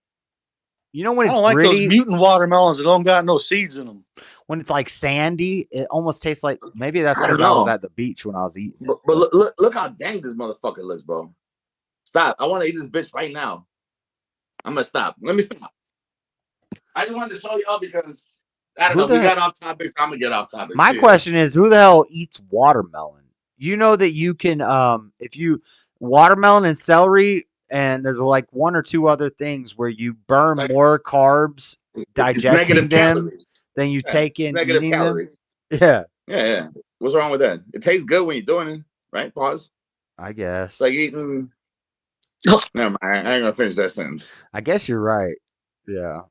You know when I it's don't like gritty, those mutant watermelons that don't got no seeds in them. when it's like sandy, it almost tastes like maybe that's I don't because I was know. at the beach when I was eating it. But look how dang this motherfucker looks, bro. Stop. I want to eat this bitch right now. I'm going to stop. Let me stop. I just wanted to show y'all because, I don't Who know, the we heck- got off topics. I'm going to get off topic. My Shit. question is, who the hell eats watermelon? You know that you can, if you watermelon and celery, and there's like one or two other things where you burn more carbs It's digesting negative them calories. than you Yeah, take it's in negative eating calories. them. Yeah, Yeah. What's wrong with that? It tastes good when you're doing it, right? Pause. I guess. It's like eating. Never mind. I ain't going to finish that sentence. I guess you're right. Yeah.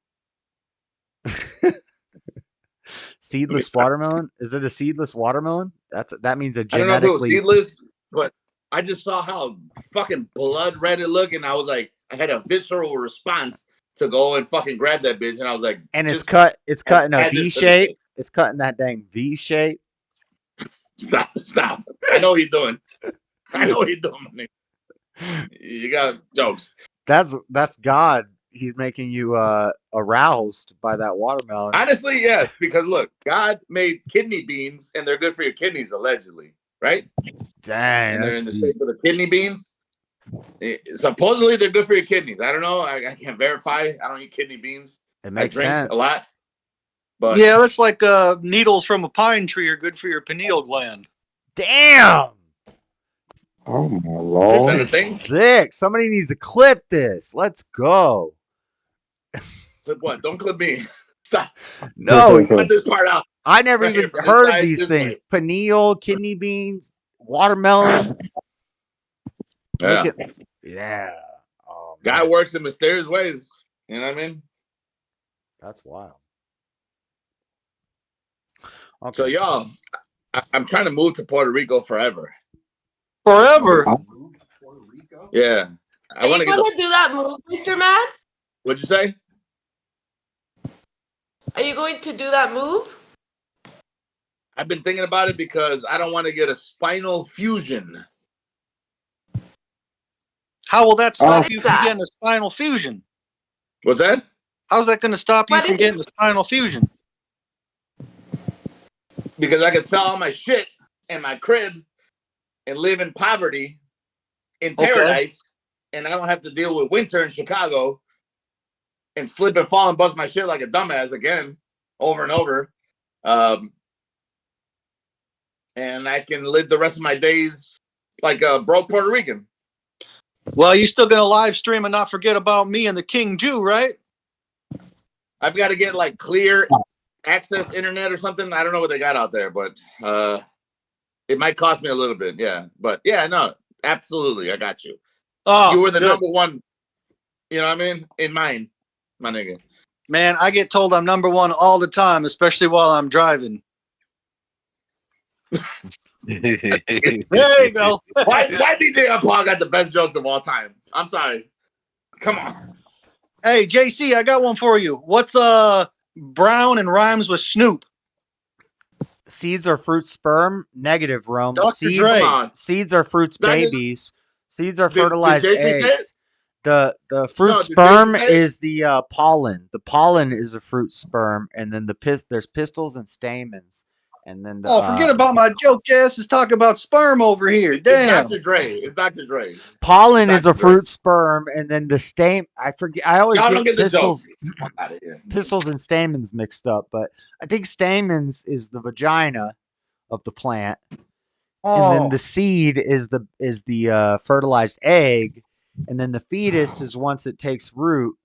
Seedless watermelon? Is it a seedless watermelon? That means a I don't know if it was genetically. seedless, but I just saw how fucking blood red it looked, and I was like, I had a visceral response to go and fucking grab that bitch, and I was like, And it's just cut. It's cut in a add V this to the shape. It's cut in that dang V shape. Stop. I know what you're doing. I know what you're doing, my nigga. You got jokes. That's God. He's making you aroused by that watermelon. Honestly, yes, because look, God made kidney beans, and they're good for your kidneys, allegedly, right? Dang, And they're in that's the deep. shape of the kidney beans. Supposedly, they're good for your kidneys. I don't know. I can't verify. I don't eat kidney beans. It makes I drink sense a lot. But Yeah, that's like needles from a pine tree are good for your pineal gland. Damn. Oh my This lord. is sick. Somebody needs to clip this. Let's go. clip what? Don't clip me. Stop. No, Cut this part out. I never Right even here, from this heard of side, these this things. way. Pineal, kidney beans, watermelon. Yeah. Look at, yeah. Oh, God works in mysterious ways. You know what I mean? that's wild. So y'all, I'm trying to move to Puerto Rico forever. Forever. Yeah. I Are want you to get gonna the. do that move, Mr. Man? What'd you say? Are you going to do that move? I've been thinking about it because I don't want to get a spinal fusion. How will that stop What you is from that? getting a spinal fusion? What's that? How's that going to stop you What from is- getting a spinal fusion? Because I can sell all my shit and my crib and live in poverty in Okay. paradise, and I don't have to deal with winter in Chicago and slip and fall and bust my shit like a dumbass again, over and over. And I can live the rest of my days like a broke Puerto Rican. Well, you still going to live stream and not forget about me and the King Jew, right? I've got to get like clear access internet or something. I don't know what they got out there, but it might cost me a little bit. Yeah. But yeah, no, absolutely. I got you. Oh, You were the good. number one, you know what I mean? In mind, my nigga. Man, I get told I'm number one all the time, especially while I'm driving. There you go. Why DJ Paul got the best jokes of all time? I'm sorry. Come on. Hey, JC, I got one for you. What's brown and rhymes with Snoop? Seeds are fruit sperm. Negative, Rome. Dr. Seeds, Dre. seeds are fruits Dr. babies. Seeds are Did fertilized JC say it? eggs. The fruit No, did sperm JC say it? is the pollen. The pollen is a fruit sperm, and then there's pistils and stamens, And then the, Oh, forget about my joke. Jess is talking about sperm over here. It's Damn. Dr. Dre. It's Dr. Dre. pollen is a Dr. Dre. fruit sperm, and then the stamen. I forget. I always Y'all get don't get the joke. pistils, Fuck out of here. pistils and stamens mixed up, but I think stamens is the vagina of the plant, and then Oh. the seed is the fertilized egg, and then the fetus is once it takes root,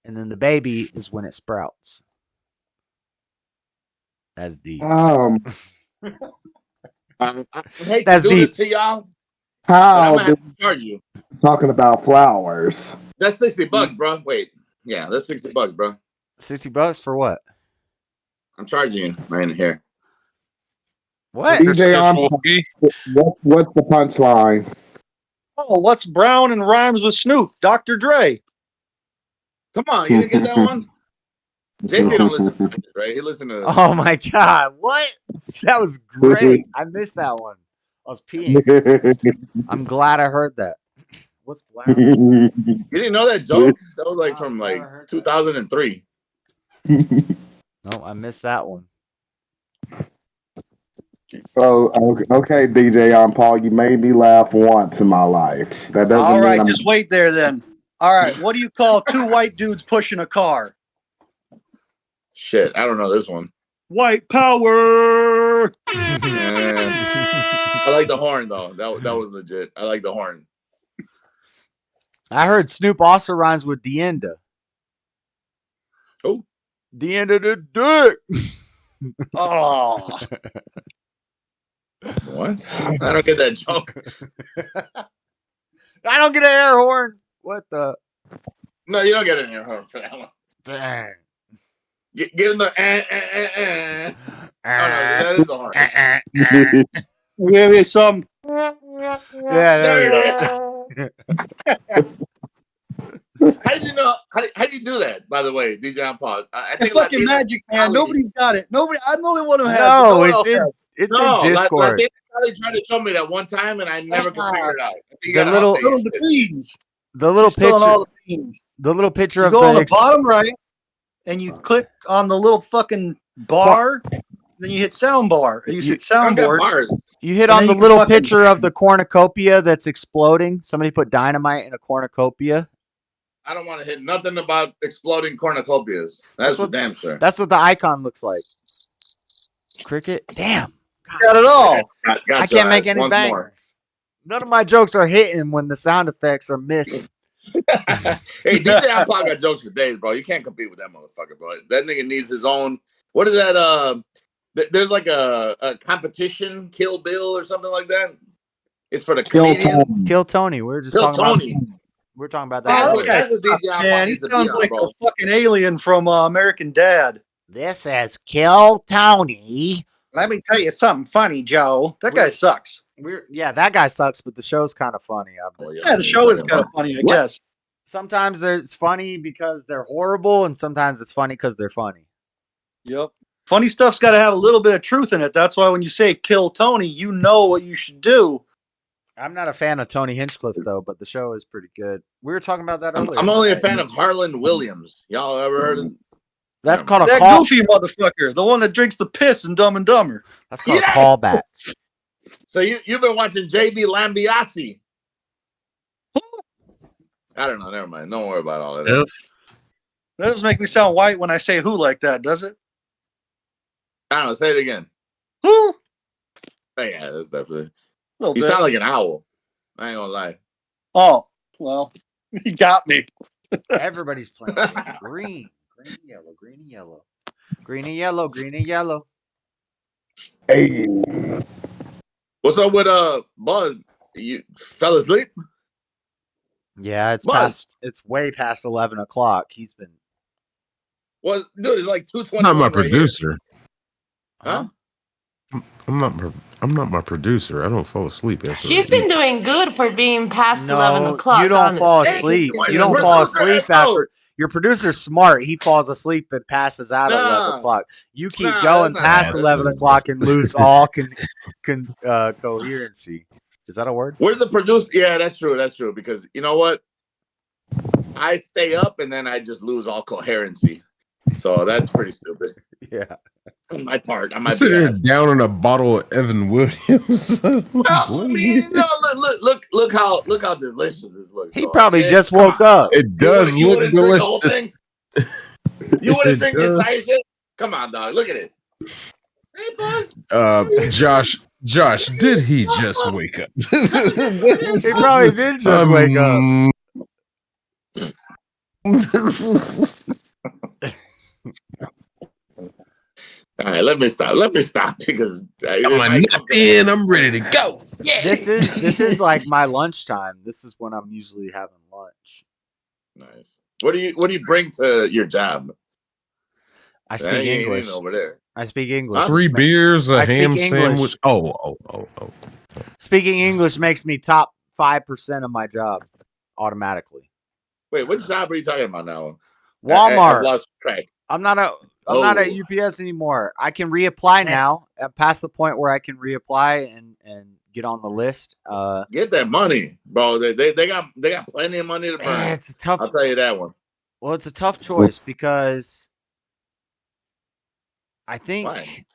and then the baby is when it sprouts. That's deep. Um, I hate That's to do deep. this to y'all, but I'm how gonna have do to charge you. talking about flowers? That's $60, bro. Wait, yeah, that's $60, bro. $60 for what? I'm charging you right in here. What? DJ on what's the punchline? Oh, what's brown and rhymes with Snoop? Dr. Dre. Come on, you didn't get that one? JC don't listen to Dr. Dre. He listen to. Oh my god! What? That was great. I missed that one. I was peeing. I'm glad I heard that. What's brown? You didn't know that joke? That was like from like 2003. No, I missed that one. Oh, okay, DJ on Paul. You made me laugh once in my life. That doesn't All mean right, I'm just wait there then. All right, what do you call two white dudes pushing a car? Shit, I don't know this one. White power. I like the horn though. That was legit. I like the horn. I heard Snoop also rhymes with Dienda. Oh, Dienda the dick. Oh. What? I don't get that joke. I don't get an air horn. What the? No, you don't get an air horn for that one. Dang. Give him the Oh, no, that is the horn. Maybe some. Yeah, there we go. How did you know? How did you do that? By the way, DJ on pause. I think It's fucking Latina magic, man. Cali- Nobody's got it. Nobody. I'm the only one who has No, it. it's No, in Discord. Latina Cali tried to show me that one time, and I never could figure it out. I think you The gotta little- update your the shit. beans. The little You're spilling picture. all the beans. The little picture You of go on the. the bottom right, and you click on the little fucking bar. Then you hit sound bar. You hit I don't got soundboard. bars. You hit and on then the you can little fucking- picture of the cornucopia that's exploding. Somebody put dynamite in a cornucopia. I don't want to hit nothing about exploding cornucopias. That's for what- damn sure. That's what the icon looks like. Cricket. Damn. Got it all. Got I can't make your any ass once more. bangers. None of my jokes are hitting when the sound effects are missing. Hey, DJ Outlaw got jokes for days, bro. You can't compete with that motherfucker, bro. That nigga needs his own. What is that? There's like a competition, Kill Bill or something like that. It's for the comedians. Kill Tony. We were just Kill talking Tony. about. We're talking about that. Oh, earlier. that That's the DJ Outlaw Man, he needs to be sounds on, like bro. a fucking alien from American Dad. This is Kill Tony. Let me tell you something funny, Joe. That guy sucks. Yeah, that guy sucks, but the show's kind of funny. Yeah, the show is kind of funny, I What? guess. Sometimes it's funny because they're horrible, and sometimes it's funny because they're funny. Yep. Funny stuff's got to have a little bit of truth in it. That's why when you say kill Tony, you know what you should do. I'm not a fan of Tony Hinchcliffe though, but the show is pretty good. We were talking about that earlier. I'm only a today. fan of Harlan Williams. Y'all ever heard of? That's called a That call. goofy motherfucker, the one that drinks the piss in Dumb and Dumber. That's called Yeah! a callback. So you've been watching JB Lambiasi? I don't know. Never mind. Don't worry about all of that. That doesn't make me sound white when I say who like that, does it? I don't know. Say it again. Who? Oh, yeah, that's definitely. Little You bit. sound like an owl. I ain't gonna lie. Oh, well, he got me. Everybody's playing green, green, yellow, green, and yellow, green and yellow, green and yellow. Hey, What's up with Buzz? You fell asleep? Yeah, it's What? past. It's way past 11 o'clock. He's been. Well, dude, it's like 2:20. Not my producer. Huh? I'm not my producer. I don't fall asleep after. He's been doing good for being past 11 o'clock. you don't fall honestly. asleep. Hey, You don't we're fall not asleep bad, no. after. Your producer's smart. He falls asleep and passes out at 11 Nah. o'clock. You keep Nah, going that's not past bad. 11 o'clock and lose all coherency. Is that a word? Where's the producer? Yeah, that's true. That's true. Because you know what? I stay up and then I just lose all coherency. So that's pretty stupid. Yeah. On my part, on my Sitting here behalf. down in a bottle of Evan Williams. I mean, no, look how delicious this looks. He though. probably It- just come woke on. up. It does You look wouldn't drink the whole delicious. thing? You wouldn't It drink the does. entire shit? Come on, dog. Look at it. Hey, boss. Josh, did he just wake up? He probably did just wake up. All right, let me stop because I'm ready to go. Yeah. This is like my lunchtime. This is when I'm usually having lunch. Nice. What do you bring to your job? I speak English. Over there. I speak English. 3 beers, a I speak ham English. sandwich. Oh. Speaking English makes me top 5% of my job automatically. Wait, which job are you talking about now? Walmart. I've lost track. I'm not at UPS anymore. I can reapply now. I'm past the point where I can reapply and get on the list. Get that money, bro. They got plenty of money to burn. It's a tough. I'll tell you that one. Well, it's a tough choice because I think Why?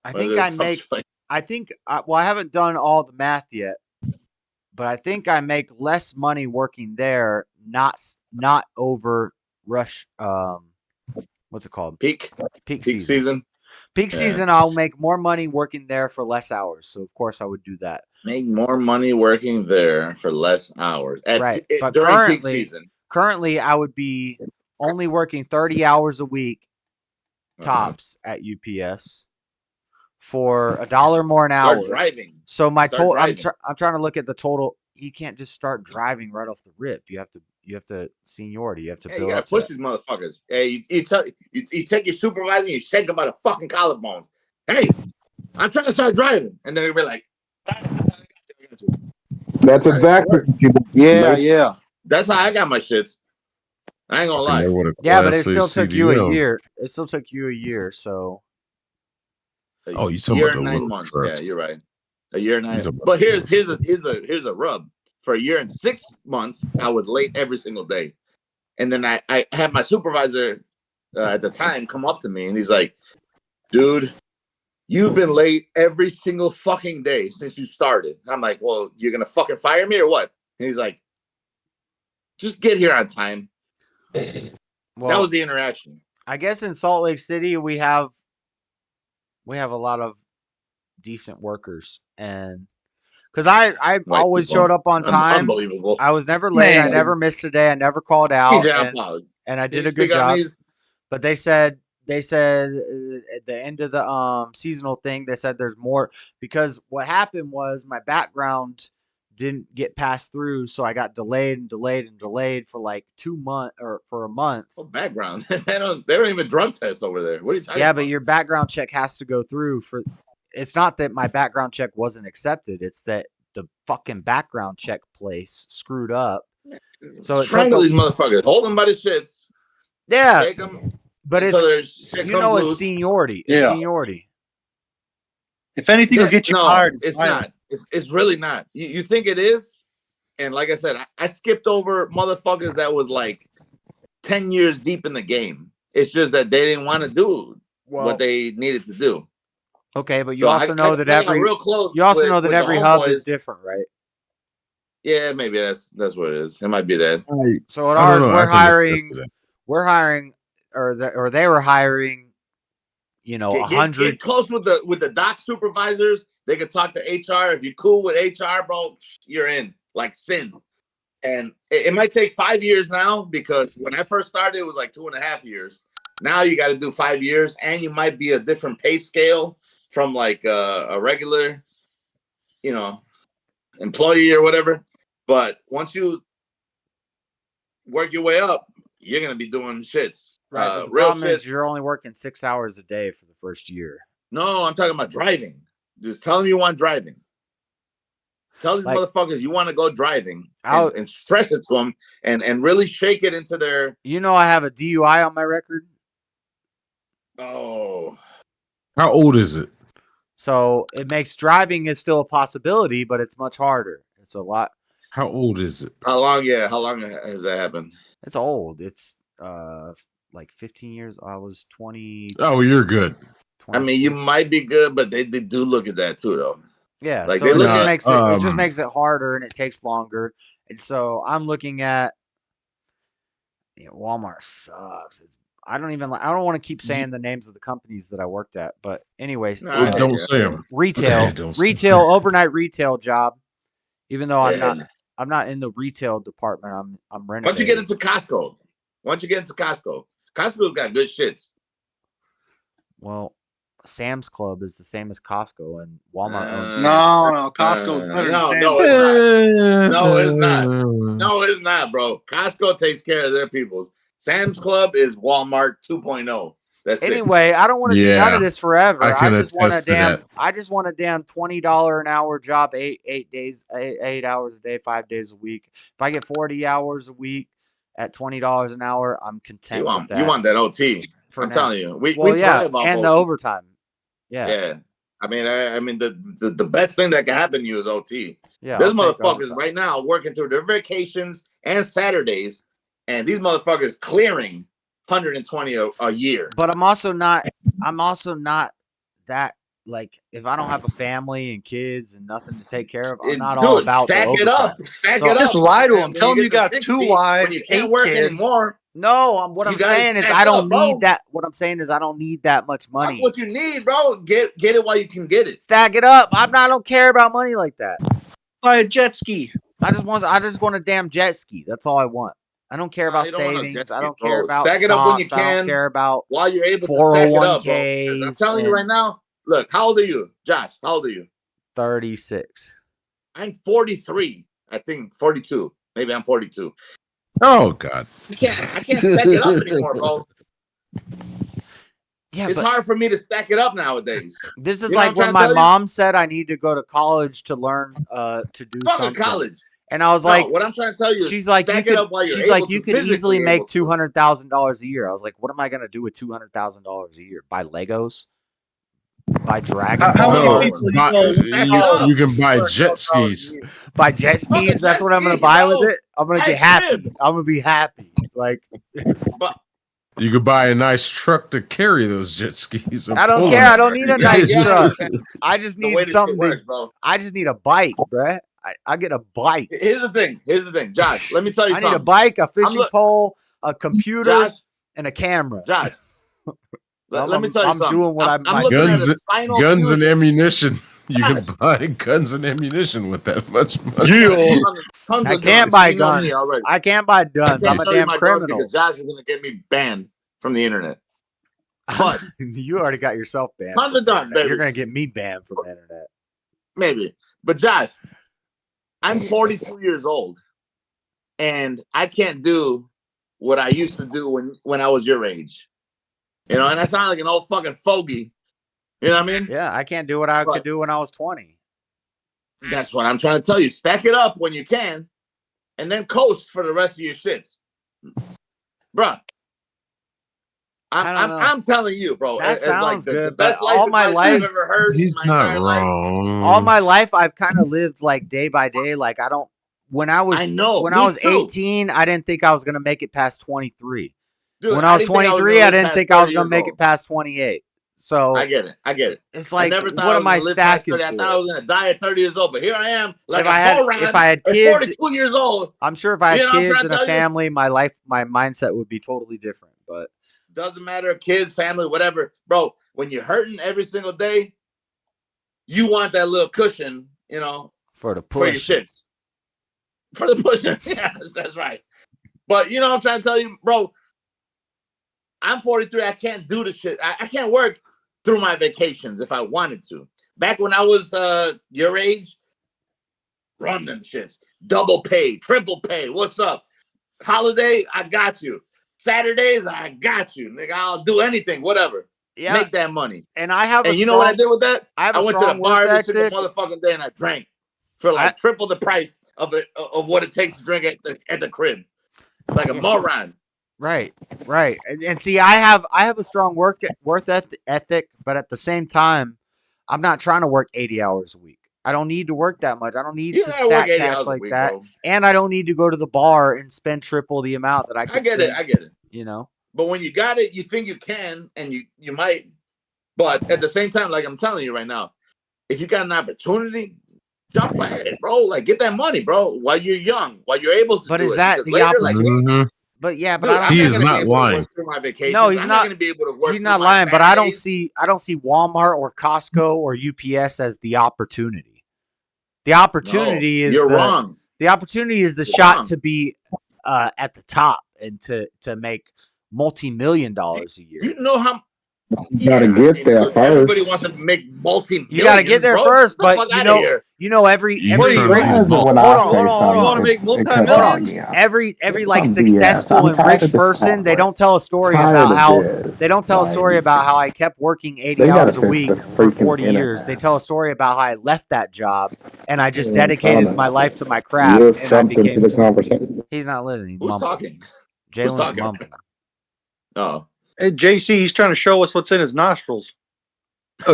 I Why is think it a I tough make. choice? I think. Well, I haven't done all the math yet, but I think I make less money working there. Not over rush. What's it called? Peak season. Peak season, I'll make more money working there for less hours. So of course I would do that. Make more money working there for less hours. But During peak season. Currently, I would be only working 30 hours a week tops at UPS for $1 more an hour. Start driving. So my Start total, I'm driving. trying to look at the total. You can't just start driving right off the rip. You have to seniority. You have to Hey, build you up. gotta push these motherfuckers. Hey, you take your supervisor and you shake him by the fucking collarbones. Hey, I'm trying to start driving, and then they be like, That's exactly what you do. yeah. That's how I got my shits. I ain't gonna lie. Yeah, but it still took you a year. It still took you a year. So. Oh, you A talking year about and the 9 little months. trucks. Yeah, you're right. A year and 9 You're months. talking But here's a rub. For a year and 6 months, I was late every single day. And then I had my supervisor at the time come up to me and he's like, dude, you've been late every single fucking day since you started. I'm like, well, you're going to fucking fire me or what? And he's like, just get here on time. Well, that was the interaction. I guess in Salt Lake City, we have a lot of decent workers. And because I White always people. showed up on time. Unbelievable. I was never late. I Man. never missed a day. I never called out. TJ, and I Can did you a good speak on job. these? But they said at the end of the seasonal thing, they said there's more because what happened was my background didn't get passed through, so I got delayed for like 2 months or for a month. Oh, background. they don't even drug test over there. What are you talking Yeah, about? but your background check has to go through for. It's not that my background check wasn't accepted. It's that the fucking background check place screwed up. So it Strangle took these motherfuckers. Hold them by the shits. Yeah, Take them. but until their it's shit you comes know it's loose. seniority. It's Yeah. seniority. If anything will get you no, fired, it's not. It's really not. You think it is? And like I said, I skipped over motherfuckers that was like 10 years deep in the game. It's just that they didn't want to do what they needed to do. Okay, but you So also know that I got every real close you also with- know that with the every hub is homeboys. different, right? Yeah, maybe that's what it is. It might be that. So at I don't ours, know. I we're think it's hiring, just that. or they were hiring, Get 100. close with the doc supervisors. They could talk to HR. If you're cool with HR, bro, you're in like sin. And it might take 5 years now because when I first started, it was like 2.5 years. Now you got to do 5 years, and you might be a different pay scale from like a regular, employee or whatever. But once you work your way up, you're gonna be doing shits. Right, but the Real problem is shits. you're only working 6 hours a day for the first year. No, I'm talking about driving. Just tell them you want driving. Tell these motherfuckers you want to go driving and stress it to them and really shake it into their. I have a DUI on my record. Oh. How old is it? So it makes driving is still a possibility, but it's much harder. It's a lot. How old is it? How long? Yeah, how long has that happened? It's old. It's like 15 years. I was 20. Oh, you're good. I mean, you might be good, but they do look at that too, though. Yeah, Like so they it look just at makes it harder and it takes longer. And so I'm looking at Walmart sucks. I don't want to keep saying the names of the companies that I worked at, but anyways, Don't say them. Retail, Don't say 'em. overnight retail job. Even though I'm not in the retail department, I'm renovating. Once you get into Costco's got good shits. Well, Sam's Club is the same as Costco, and Walmart owns. No, Costco is better. No, it's not. No, it's not, bro. Costco takes care of their peoples. Sam's Club is Walmart 2.0. That's anyway, I don't want to do none of this forever. I just want a attest to that. I just want a damn $20 an hour job, 8 hours a day, 5 days a week. If I get 40 hours a week at $20 an hour, I'm content with that. You want that OT? I'm telling you, we try about and OT. the overtime. Yeah. I mean, the best thing that can happen to you is OT. Yeah, There's motherfuckers right now working through their vacations and Saturdays, and these motherfuckers clearing 120 a year. But I'm also not that, like, if I don't have a family and kids and nothing to take care of, I'm not all about stack the it up. overtime. Stack it up. Just lie to them. Tell them you you got 60, 2 wives, you can't 8 work kids. anymore. No, what I'm saying is I don't need that. What I'm saying is I don't need that much money. That's what you need, bro. Get it while you can get it. Stack it up. I don't care about money like that. Buy a jet ski. I just want a damn jet ski. That's all I want. I don't care about savings. I don't care about stack it up when you stocks. can. I don't care about while you're able to stack it up, bro. 401ks. I'm telling you right now. Look, how old are you, Josh? How old are you? 36. I'm 43. I think 42. Maybe I'm 42. Oh God! I can't stack it up anymore, bro. Yeah, it's hard for me to stack it up nowadays. This is like when my mom said I need to go to college to learn to do something. College. And I was like, what I'm trying to tell you, she's like, you could easily make $200,000 a year. I was like, what am I gonna do with $200,000 a year? Buy Legos? Buy Dragon Ball? You can buy jet skis. Buy jet skis? That's what I'm gonna buy with it. I'm gonna get happy. I'm gonna be happy. Like, you could buy a nice truck to carry those jet skis. I don't care. I don't need a nice truck. I just need something. I just need a bike, bruh. I get a bike. Here's the thing, Josh. Let me tell you something. I need a bike, a fishing pole, a computer, and a camera. Josh, let me tell you something. I'm doing what I'm guns and ammunition. You can buy guns and ammunition with that much money. I can't buy guns. I can't buy guns. I'm a damn criminal. Because Josh is going to get me banned from the internet. But you already got yourself banned. Tons of guns, baby. You're going to get me banned from the internet. Maybe. But Josh, I'm 42 years old, and I can't do what I used to do when I was your age. You know, and I sound like an old fucking fogey. You know what I mean? Yeah, I can't do what I could do when I was 20. That's what I'm trying to tell you. Stack it up when you can, and then coast for the rest of your shits. Bruh. I'm telling you, bro. That sounds like good, the best but all my life, I've ever heard. He's not wrong. All my life, I've kind of lived like day by day. Like I don't. When I was 18, I didn't think I was gonna make it past 23. Dude, when I was 23, I didn't think I was gonna make it past 28. So I get it. It's like, I never thought what I am I was gonna live past stacking 30. I thought I was gonna die at 30 years old, but here I am, like if I had kids, 42 years old. I'm sure if I had kids and a family, my mindset would be totally different. But doesn't matter, kids, family, whatever, bro. When you're hurting every single day, you want that little cushion, you know, for your shits, for the pushing. Yes, that's right. But you know what I'm trying to tell you, bro. I'm 43. I can't do the shit. I can't work through my vacations if I wanted to. Back when I was your age, run them shits. Double pay, triple pay. What's up? Holiday, I got you. Saturdays, I got you. Nigga, I'll do anything, whatever. Yeah. Make that money. And I have. And you know what I did with that? I went to the bar every single motherfucking day and I drank for like triple the price of what it takes to drink at the crib, like a moron. Right. And see, I have a strong work ethic, but at the same time, I'm not trying to work 80 hours a week. I don't need to work that much. I don't need to stack cash like that. Bro. And I don't need to go to the bar and spend triple the amount that I could spend. I get it. You know? But when you got it, you think you can, and you might. But at the same time, like I'm telling you right now, if you got an opportunity, jump ahead, bro. Like get that money, bro, while you're young, while you're able to. But do is it. that Because the later, opportunity? But yeah, but dude, I don't. I'm He not is gonna not be able lying. to work through my vacations. No, he's I'm not. gonna be able to work. He's through not my lying, but I don't Saturdays. see Walmart or Costco or UPS as the opportunity. The No, opportunity is you're wrong. the opportunity is the You're shot wrong. to be at the top and to make multi-million dollars a year. You know how You gotta get there dude, everybody first. wants to make multi-millions. You got to get there bro. first, Get the but fuck out of here. every You every trying to rich, be Why is it when hold I on, say hold on, hold something, You want to on. make it cuts multi-millions? me out? Every like Some BS. successful I'm and tired rich of this person, they crap. don't tell a story Tired about of how this. they don't tell a story Like, about how I kept working 80 they gotta hours a fix week the for freaking 40 years. They internet. tell a story about how I left that job and I just I'm trying dedicated my to life to my craft yield and I something to became. the conversation. He's not listening. He's Who's mumbling. talking? Who's Jalen's talking? mumbling. Oh, Hey, JC, he's trying to show us what's in his nostrils.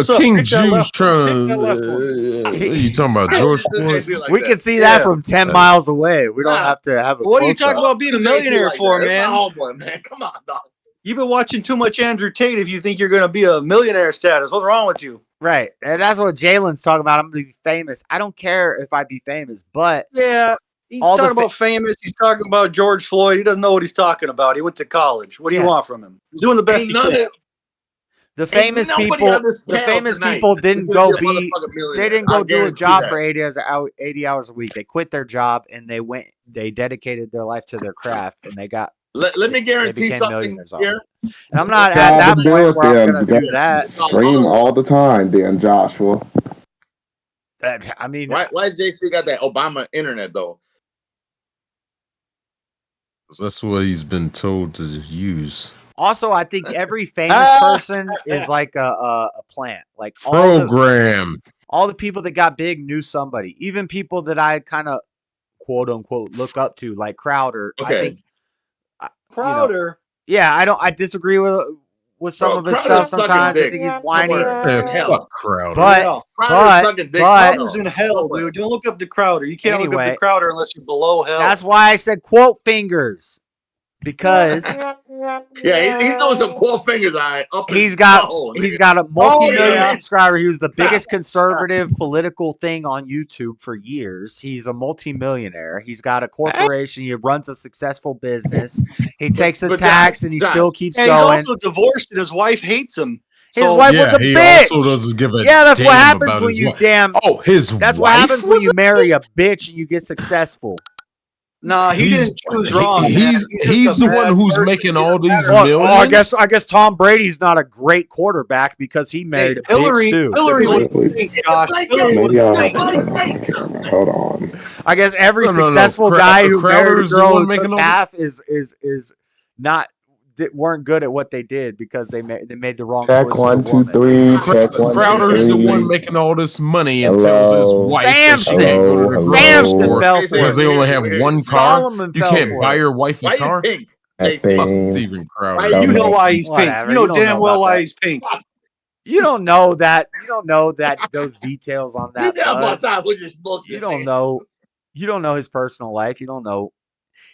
So King pick that Jew's left one. trying Pick that left one. you talking about I George don't listen to Floyd? JC like We that. can see that from 10 miles away. We don't Nah. have to have a What are you close talking up. about being a JC millionaire like for, that. That's man? my homeboy, man. Come on, dog. You've been watching too much Andrew Tate if you think you're going to be a millionaire status. What's wrong with you? Right. And that's what Jalen's talking about. I'm going to be famous. I don't care if I be famous, but Yeah, he's all the talking about famous. He's talking about George Floyd. He doesn't know what he's talking about. He went to college. What do Yeah. you want from him? He's doing the best Ain't he none can. of the famous nobody people, on this the panel famous tonight people is didn't gonna go be a be, motherfucking they millionaire. didn't I go do a guarantee job that. for 80 hours a week. They quit their job and they dedicated their life to their craft and Let me they guarantee became something millionaires off here. it. And I'm not at Gotta that do point it where I'm then. going to do that. Stream all the time, then, Joshua. I mean, Why JC got that Obama internet though? That's what he's been told to use. also, I think every famous person is like a plant. Like Program. all the people that got big knew somebody. Even people that I kind of quote unquote look up to, like Crowder. I Okay. think Crowder. yeah, I disagree with some Bro, of his Crowder's stuff sucking sometimes. I dick think he's whiny. somewhere in Man, hell. fuck Crowder. But Crowder's sucking dick Crowder's in hell, somewhere. dude. Don't look up to Crowder. You can't look up Anyway, to Crowder unless you're below hell. that's why I said quote fingers. Because Yeah, he's doing some cool fingers. All right, up his he's got butthole, he's nigga. got a multi-million yeah. subscriber. He was the biggest conservative political thing on YouTube for years. He's a multi-millionaire. He's got a corporation. He runs a successful business. He takes a but tax Josh, and he Josh. still keeps He's going. also divorced and his wife hates him. His So wife was a he bitch. also doesn't give a Yeah, that's what damn happens about when his you wife. damn. Oh, his That's what wife happens when was you a marry a bitch and you get successful. nah, he He's- didn't choose wrong. he- man. he's- just he's a the one bad who's person. making It all doesn't these matter. millions. I guess Tom Brady's not a great quarterback because he married a bitch too. Hillary was saint, Josh. Hillary was Maybe I'll saint. have to turn off my camera. Hold on. I guess every No. successful guy who married a Crowder's the girl one who making took all the- half is not weren't good at what they did because they made the wrong Check choice. 1, with a 2, woman. 3. Check 1, 2, Crowder's the 3. one making all this money and tells Hello. his wife that she Samson. can't go to the grocery Samson store fell for because it. they only have one car. Solomon You fell can't for buy it. your wife a Why you car. pink? That JC? Fuck thing. Steven Crowder. Why You know why he's Whatever, pink. You know don't damn know well about why that. he's pink. You don't know that. You don't know that those details on that. Yeah, Buzz. that was just bullshit. You don't know. You don't know his personal life. You don't know.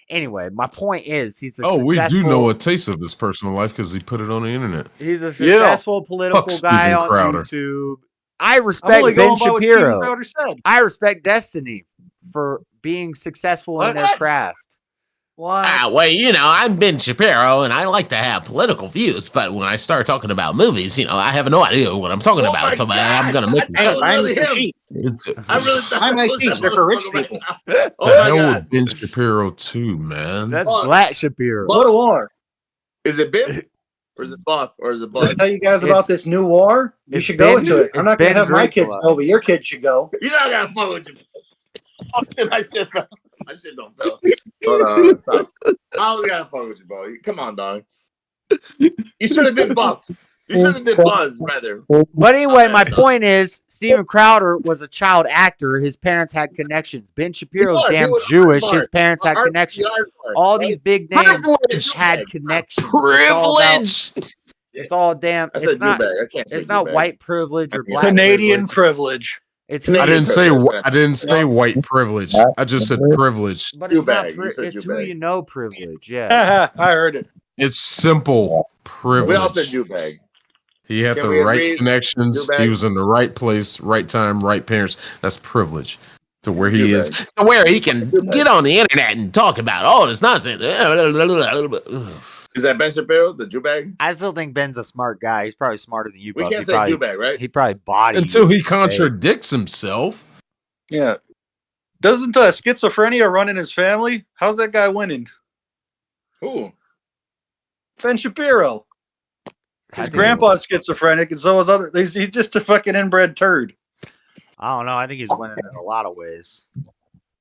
Anyway, my point is, he's a Oh, we successful. do know a taste of his personal life because he put it on the internet. He's a successful political Fuck guy Steven on Crowder. YouTube. I I'm respect only Ben going by what Steven Shapiro. Crowder said. I respect Destiny for being successful in their What? craft. What? Well, I'm Ben Shapiro, and I like to have political views, but when I start talking about movies, I have no idea what I'm talking about, so I'm going to make I Hey, really mine him. sheets. I really thought Mine that was sheets. that They're for rich motherfucker right people. now. Oh The my hell god! with Ben Shapiro too, man. That's Fuck. Black Shapiro. What a war. Is it Biff or is it Buff or is it Let's Buzz? tell you guys It's- about this new war. You it's should go Ben- into it. I'm it's not going to Ben have my drinks a kids lot. go, but your kids should go. You know I gotta fuck with you. Oh shit, my shit fell. My shit don't fell. But stop. I always gotta fuck with you, bro. Come on, dog. You should have did Buff. You should have did Buzz rather. But anyway, my point is, Steven Crowder was a child actor. His parents had connections. Ben Shapiro's He damn was Jewish. art. His parents had Art- connections. the art part, All right? these big names Privilege. had connections. It's all about- Privilege. It's all damn. I said It's not. Jew bag. I can't say It's Jew not bag. white privilege or black Canadian privilege. privilege. It's I I didn't say privilege. I didn't say white privilege. I just said privilege. but Jew it's not. bag. You said It's Jew who bag. you know privilege. Yeah. I heard it. It's simple privilege. We all said Jew bag. He had Can the we right agree? connections. Jew bag? He was in the right place, right time, right parents. That's privilege to where he Jew is. bag. To where he can get on the internet and talk about all this nonsense. Is that Ben Shapiro, the Jew bag? I still think Ben's a smart guy. He's probably smarter than you. We Buff. can't He say probably, Jew bag, right? He probably body Until you, he contradicts himself. Yeah. Doesn't schizophrenia run in his family? How's that guy winning? Who? Ben Shapiro. His grandpa's schizophrenic, and so is other. He's just a fucking inbred turd. I don't know. I think he's winning in a lot of ways.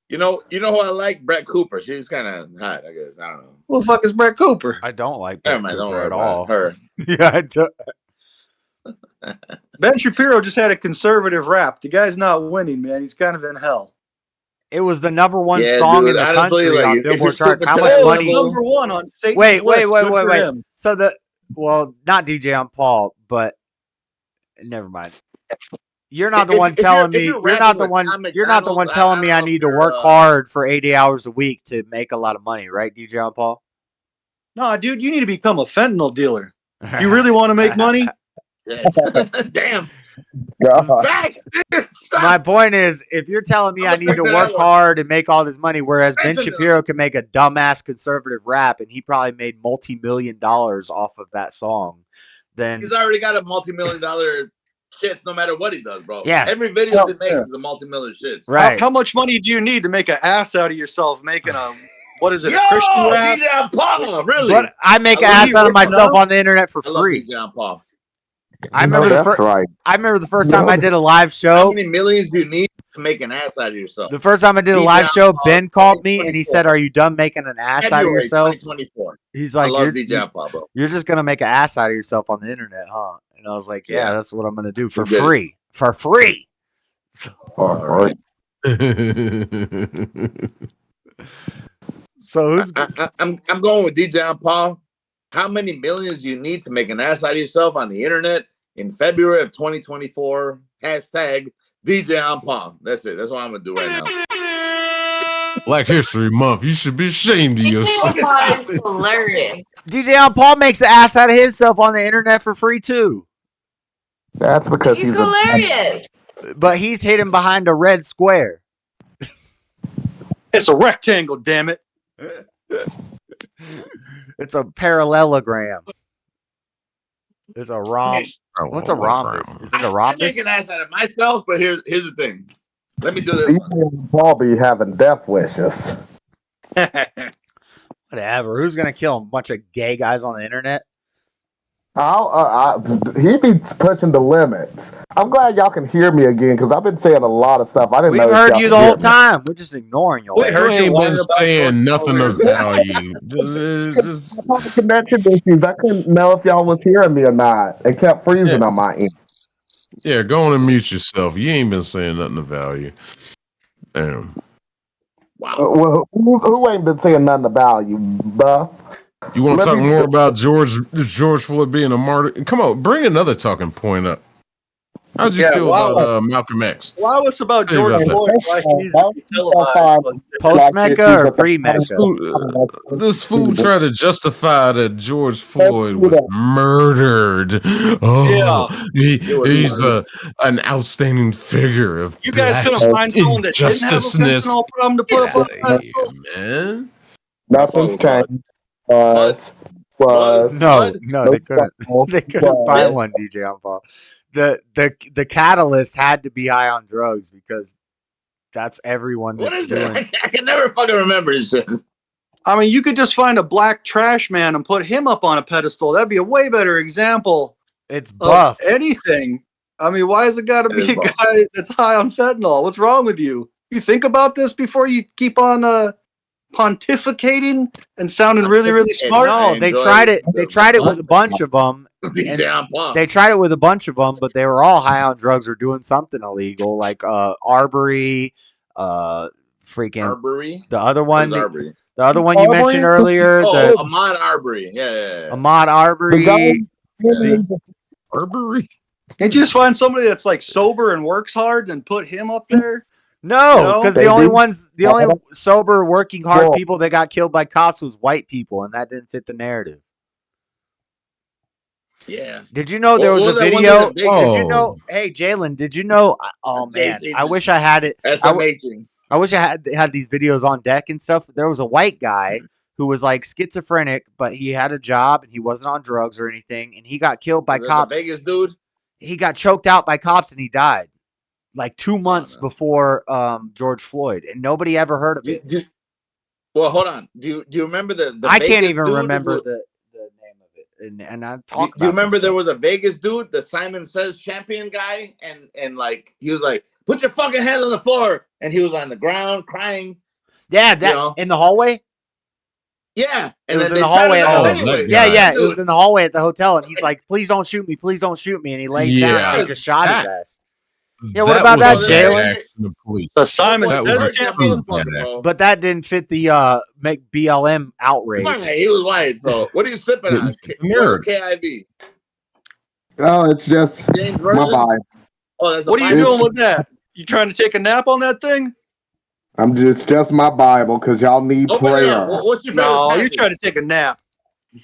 You know who I like? Brett Cooper. She's kind of hot, I guess. I don't know. Who the fuck is Brett Cooper? I don't like Never Brett mind. Don't Cooper worry at about all. her. Yeah, I don't. Ben Shapiro just had a conservative rap. The guy's not winning, man. He's kind of in hell. It was the number one Yeah, song dude, in the honestly, country like, on if you're Billboard charts. stupid How to much that money? level- Number one on Satan's Wait. list. Good for him. So not DJ on Paul, but never mind. You're not the one telling me. You're not the one. You're not the one telling me I need to work hard for 80 hours a week to make a lot of money, right, DJ on Paul? No, dude, you need to become a fentanyl dealer. You really want to make money? Damn. God. Facts. My point is, if you're telling me I need to work hard and make all this money, whereas Ben Shapiro can make a dumbass conservative rap and he probably made multi-million-dollars off of that song, then He's already got a multi-million-dollar shits no matter what he does, bro. Yeah. Every video he makes is a multi-million shits. right. How much money do you need to make an ass out of yourself making a what is it? Yo, A Christian rap? DJ Paul, really? But I make I an love ass you, out of bro. myself on the internet for I love free. DJ Paul. I remember that's right. I remember the first time I did a live How show. many millions do you need to make an ass out of yourself? The first time I did a DJ live show, Paul, Ben called me and he 2024. said, "Are you done making an ass out of February yourself?" 2024. He's I like, love "You're DJ Paul, bro. you're just gonna make an ass out of yourself on the internet, huh?" And I was like, "Yeah, Yeah. that's what I'm gonna do for You get it. free, for free." So, All right. so who's I'm going with DJ Paul. How many millions do you need to make an ass out of yourself on the internet in February of 2024? Hashtag DJ Paul. That's it. That's what I'm gonna do right now. Black History Month. You should be ashamed of yourself. It's hilarious. DJ on Paul makes an ass out of himself on the internet for free too, That's because He's he's hilarious. but he's hidden behind a red square. It's a rectangle, damn it. It's a parallelogram. It's a rom. What's a rhombus? Is it a I make rhombus? an ass out of myself, but here's the thing. Let me do this one. Paul be having death wishes. Whatever. Who's gonna kill a bunch of gay guys on the internet? He be pushing the limits. I'm glad y'all can hear me again because I've been saying a lot of stuff. I didn't We've know if heard y'all you could the hear whole me. time. We're just ignoring you. We heard You you ain't whining been about saying George nothing of Floyd. value. Just I had connection issues. I couldn't know if y'all was hearing me or not. It kept freezing on my end. yeah, go on and mute yourself. You ain't been saying nothing of value. Damn. Wow. Well, who ain't been saying nothing about you, Buff? You want to Let talk me- more about George Floyd being a martyr? Come on, bring another talking point up. How'd you Yeah, feel wow. about Malcolm X? Wow, it's about Tell you George about Floyd. Why he needs to be televised. Post Mecca or pre This Mecca? fool tried to justify that George Floyd was murdered. Oh, he's an outstanding figure of You guys black couldn't find someone that didn't have a injusticeness. fentanyl problem to put up on the Outta pedestal? here, man. Nothing's changed. Was No, they couldn't. They couldn't find one. DJ on Paul. The catalyst had to be high on drugs because that's everyone What that's is doing. it? I can never fucking remember this shit. I mean, you could just find a black trash man and put him up on a pedestal. That'd be a way better example It's Buff. of anything. I mean, why has it got to be a Buff. guy that's high on fentanyl? What's wrong with you? You think about this before you keep on pontificating and sounding really, really smart? No, they tried it. They tried it with a bunch of them. They tried it with a bunch of them, but they were all high on drugs or doing something illegal, like Arbery, freaking Arbery? the other one, Who's Arbery? the other one you mentioned earlier, Oh, the Ahmaud Arbery. Yeah. Ahmaud Arbery. Arbery. Can't you just find somebody that's like sober and works hard and put him up there? No, because They the only did. the only sober, working hard Well- people that got killed by cops was white people, and that didn't fit the narrative. Yeah. Did you know there What was a was that one video? that big? Did you know? Hey, Jalen, did you know? Oh man, JC I just wish I had it. SMHing. I wish I had these videos on deck and stuff. There was a white guy who was like schizophrenic, but he had a job and he wasn't on drugs or anything, and he got killed by Was that the cops. Vegas dude? He got choked out by cops and he died like 2 months no. before George Floyd, and nobody ever heard of it. Well, hold on. Do you remember the I Vegas can't even dude remember who- the name of it, and I Do talk you about remember this there stuff. was a Vegas dude, the Simon Says champion guy, and like he was like, "Put your fucking hands on the floor," and he was on the ground crying. Yeah, that know? in the hallway. Yeah, It and was then in they the hallway shot at his the ass hotel. anyway. Yeah, it Dude. was in the hallway at the hotel, and he's like, "Please don't shoot me, please don't shoot me," and he lays down and they Yes. just shot his That- ass. Yeah, what about was that, a bad Jalen? action of police. The Simon That was Says a champion. bad action. But that didn't fit the make BLM outrage. Right, he was white. So what are you sipping on? What is KIV? Oh, it's just James my version? vibe. Oh, that's a What are you Bible? doing with that? You trying to take a nap on that thing? It's just my Bible because y'all need Open it prayer. up. What's your favorite No, you're passage? trying to take a nap.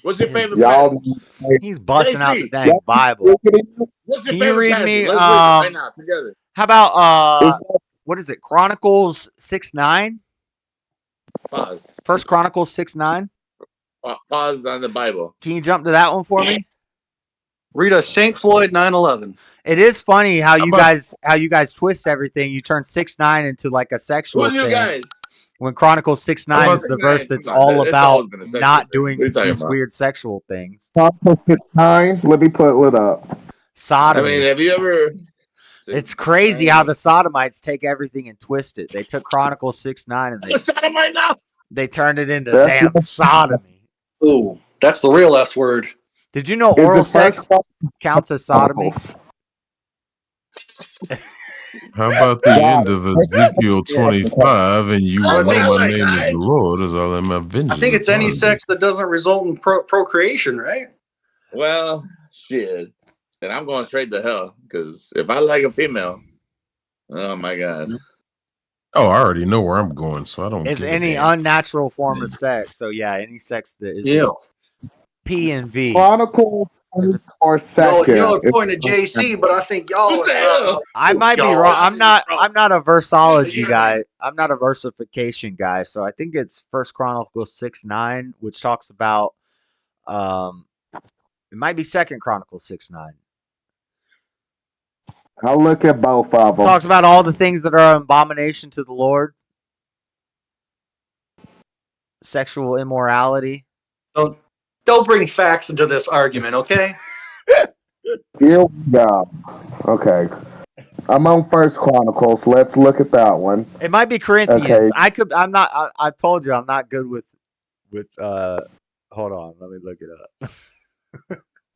What's your favorite Y'all, passage? He's busting out the JC. dang Bible. What's your Can you favorite read passage? me? Let's read it right now together. How about what is it? Chronicles 6:9. Pause. First Chronicles 6:9. Pause on the Bible. Can you jump to that one for me? Read a St. Floyd 9/11. It is funny how you about- guys twist everything. You turn 6:9 into like a sexual Who's you thing. guys? When Chronicles 6:9 is the 6:9, verse that's come on, all it's about always been a sexual not thing. doing What are you talking these about? weird sexual things. Chronicles 6:9. Let me pull it up. I Sodomy. mean, have you ever? It's crazy how the Sodomites take everything and twist it. They took Chronicles 6:9 and The sodomite now. they turned it into That's damn sodomy. Ooh, that's the real S word. Did you know Is oral it sex first- counts as sodomy? How about the end of Ezekiel 25? And you will know my name is the Lord as I let my vengeance. I think it's any upon thee. sex that doesn't result in procreation, right? Well, shit. Then I'm going straight to hell because if I like a female, oh my god. Oh, I already know where I'm going, so I don't. It's give a any damn. unnatural form of sex. So yeah, any sex that is P and V. Chronicles or second. Y'all are pointing to JC, but I think y'all are. I might be y'all. wrong. I'm not a versology guy. I'm not a versification guy. So I think it's First Chronicles 6:9, which talks about it might be Second Chronicles 6:9. I'll look at both of them. Talks about all the things that are an abomination to the Lord. Sexual immorality. Don't bring facts into this argument, okay? Here we go. Okay. I'm on First Chronicles. Let's look at that one. It might be Corinthians. Okay. I'm not. I told you I'm not good with. Hold on. Let me look it up.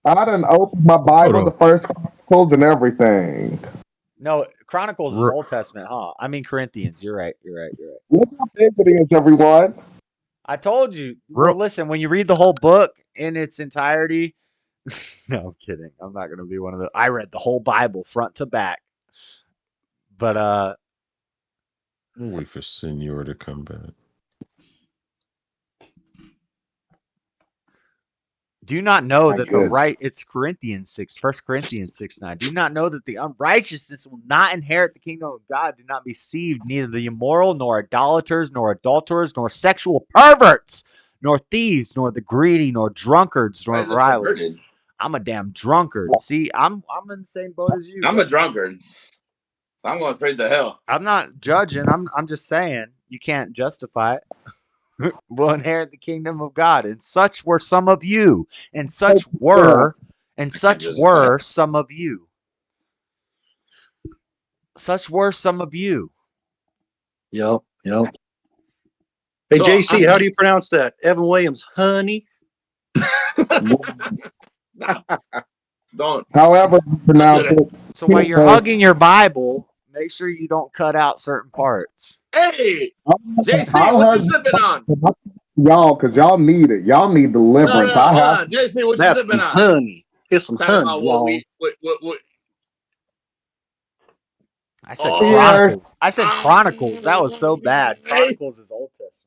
I done opened my Bible, the First Chronicles, and everything. No, Chronicles is Old Testament, huh? I mean Corinthians. You're right. Look how big it is, everyone. I told you. Well, listen, when you read the whole book in its entirety. No, I'm kidding. I'm not gonna be one of the. I read the whole Bible front to back. But We'll wait for Senor to come back. do you not know that it's Corinthians 6, 1 Corinthians 6:9. Do you not know that the unrighteousness will not inherit the kingdom of God? Do not be deceived, neither the immoral, nor idolaters, nor adulterers, nor sexual perverts, nor thieves, nor the greedy, nor drunkards, nor revilers. I'm a damn drunkard. See, I'm in the same boat as you. I'm a drunkard. I'm going straight to hell. I'm not judging. I'm just saying you can't justify it. Will inherit the kingdom of God, and such were some of you, and such were some of you. Such were some of you. Yep. Hey, So, JC, how do you pronounce that? Evan Williams, honey? Don't. However you pronounce it. So while you're hugging your Bible, make sure you don't cut out certain parts. Hey, JC, I'll what hug you sipping on? y'all, because y'all need it. Y'all need deliverance. No, I hold have. on. JC, what you That's sipping some on? honey. It's some Talking honey, about y'all. what? I said Oh. Chronicles. I said Chronicles. That was so bad. Chronicles is Old Testament.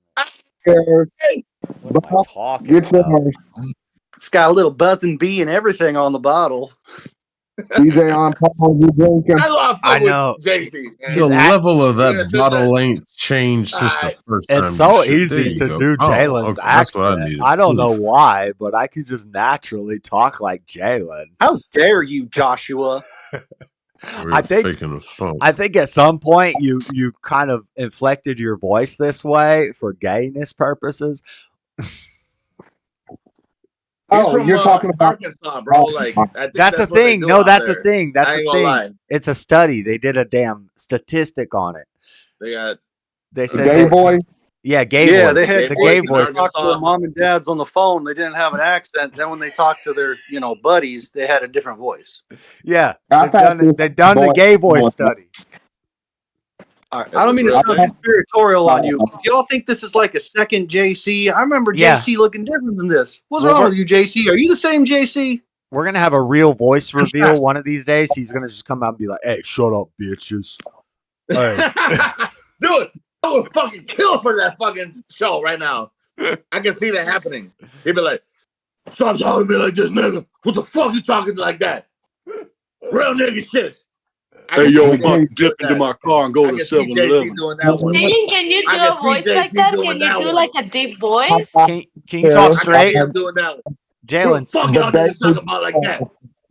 What am I talking Get about? yours. It's got a little button bee and everything on the bottle. DJ on Paul, you drinking? That's why I fuck I know. with JC. The level of Yeah, that since bottle ain't changed since the first time. It's so you easy There you to go. do Oh, Jalen's okay, that's what I accent. needed. I don't know Oof. why, but I could just naturally talk like Jalen. How dare you, Joshua? We're I think faking the funk. I think at some point you kind of inflected your voice this way for gayness purposes. He's Oh, from you're talking about Arkansas, bro. Like, I think That's a what they thing. do No, out that's a there. thing. That's I a ain't gonna thing. lie. It's a study. They did a damn statistic on it. They got They said gay that, voice. yeah, gay Yeah, voice. they had The boys gay when they voice. talked to their mom and dads on the phone. They didn't have an accent. Then when they talked to their, buddies, they had a different voice. Yeah, I they've done the gay voice study. All right. I don't mean to sound conspiratorial on you. Do y'all think this is like a second JC? I remember Yeah. JC looking different than this. What's Well, wrong we're- with you, JC? Are you the same JC? We're gonna have a real voice reveal one of these days. He's gonna just come out and be like, "Hey, shut up, bitches." Hey. Dude, I would fucking kill for that fucking show right now. I can see that happening. He'd be like, "Stop talking to me like this, nigga. What the fuck you talking like that? Real nigga shit." Hey, yo, I'm about to dip into my car and go to I can see 7-Eleven. JC doing that one. Jalen, can you do I can a see voice JC like that? doing Can you that do one. like a deep voice? Can you talk straight? I'm doing that one. Jalen, Fuck y'all niggas talking about like that.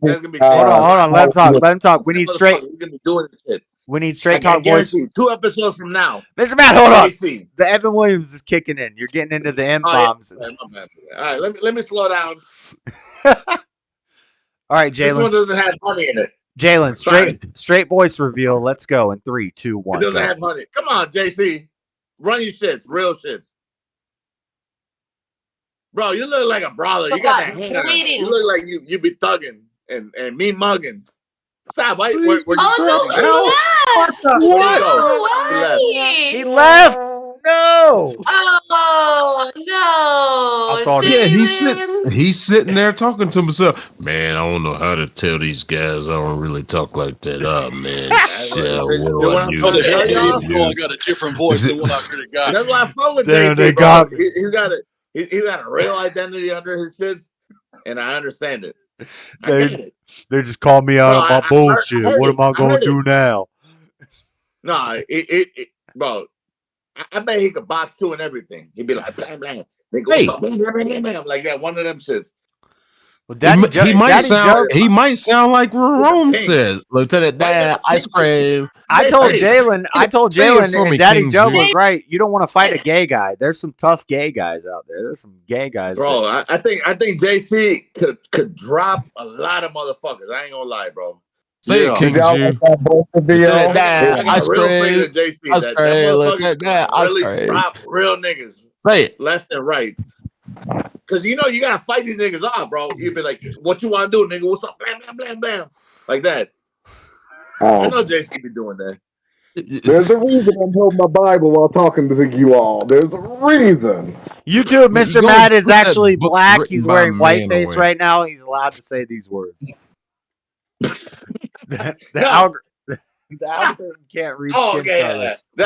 That's gonna be hold on. Let him talk. Let him talk. We need That straight. motherfucker, he's gonna be doing this shit. We need straight I talk voice. guarantee you, 2 episodes from now. Mr. Matt, hold on. JC. The Evan Williams is kicking in. You're getting into the M Oh, yeah. bombs. All right, my bad. All right, let me slow down. All right, This one Jalen. doesn't have honey in it. Jalen, Sorry. straight voice reveal. Let's go in 3, 2, It 1. doesn't Go. have honey. Come on, JC. Run your shits. Real shits. Bro, you look like a brawler. You got that hair. You look like you be thugging and me mugging. Stop. Why? Where you Oh, Where'd you go? Why? He left. No. Oh no! I thought Yeah, he's sitting there talking to himself. Man, I don't know how to tell these guys I don't really talk like that. Oh man, shit, what do I do? I got a different voice than what I could have got. That's why I fuck with Damn, JC, they bro. got me. He's got a real identity under his shits, and I understand it. I get it. They just called me out Bro, on my I bullshit. heard What it. am I I going heard to do now? Nah, bro. I bet he could box too and everything. He'd be like, blam, blam. They go, Hey. blam, blam, blam, blam, blam, like that. One of them shits. Well, He might sound like Rome said. Lieutenant Dan, ice cream. I told Hey, Jalen, say it for me, and Daddy King Joe G. was right. You don't want to fight a gay guy. There's some tough gay guys out there. There's some gay guys. Bro, I think JC could drop a lot of motherfuckers. I ain't gonna lie, bro. Say it, King G. Lieutenant Dan, I got ice a real feeling cream. of JC. Ice That cream, motherfucker Lieutenant Dan, can ice really cream. drop real niggas Say it. left and right. Cause you gotta fight these niggas off, bro. You'd be like, "What you want to do, nigga? What's up? Blam, blam, blam, blam," like that. I know JC be doing that. There's a reason I'm holding my Bible while talking to you all. There's a reason. YouTube, Mr. Go Matt is put that actually book black. written He's by wearing a man whiteface away. right now. He's allowed to say these words. the No. algorithm can't read Oh, skin okay, yeah. colors. The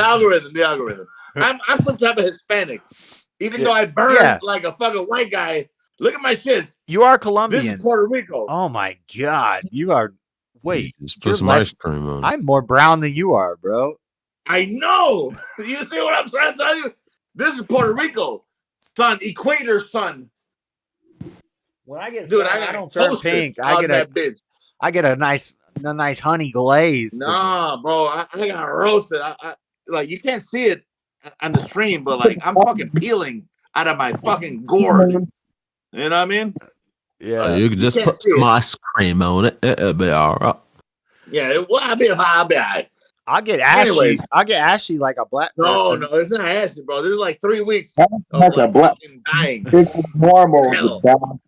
algorithm. I'm some type of Hispanic. Even though I burn like a fucking white guy, look at my shits. You are This Colombian. is Puerto Rico. Oh my God, you are. Wait, Just you're put some less- ice cream on. I'm more brown than you are, bro. I know. You see what I'm trying to tell you? This is Puerto Rico, son. Equator, son. When I get Dude, I don't turn toasted pink. on that bitch. I get a nice honey glaze. to me. Nah, bro, I got roasted. I like you can't see it on the stream, but like I'm fucking peeling out of my fucking gourd. You know what I mean? Yeah. You can just can't put see some it. ice cream on it. It'll be all right. Yeah, well, I'll be all right. I'll get ashy. Anyways. I'll get ashy like a black No, person. no, it's not ashy, bro. This is like 3 weeks That's of like a like black. fucking dying. It's normal. Hell.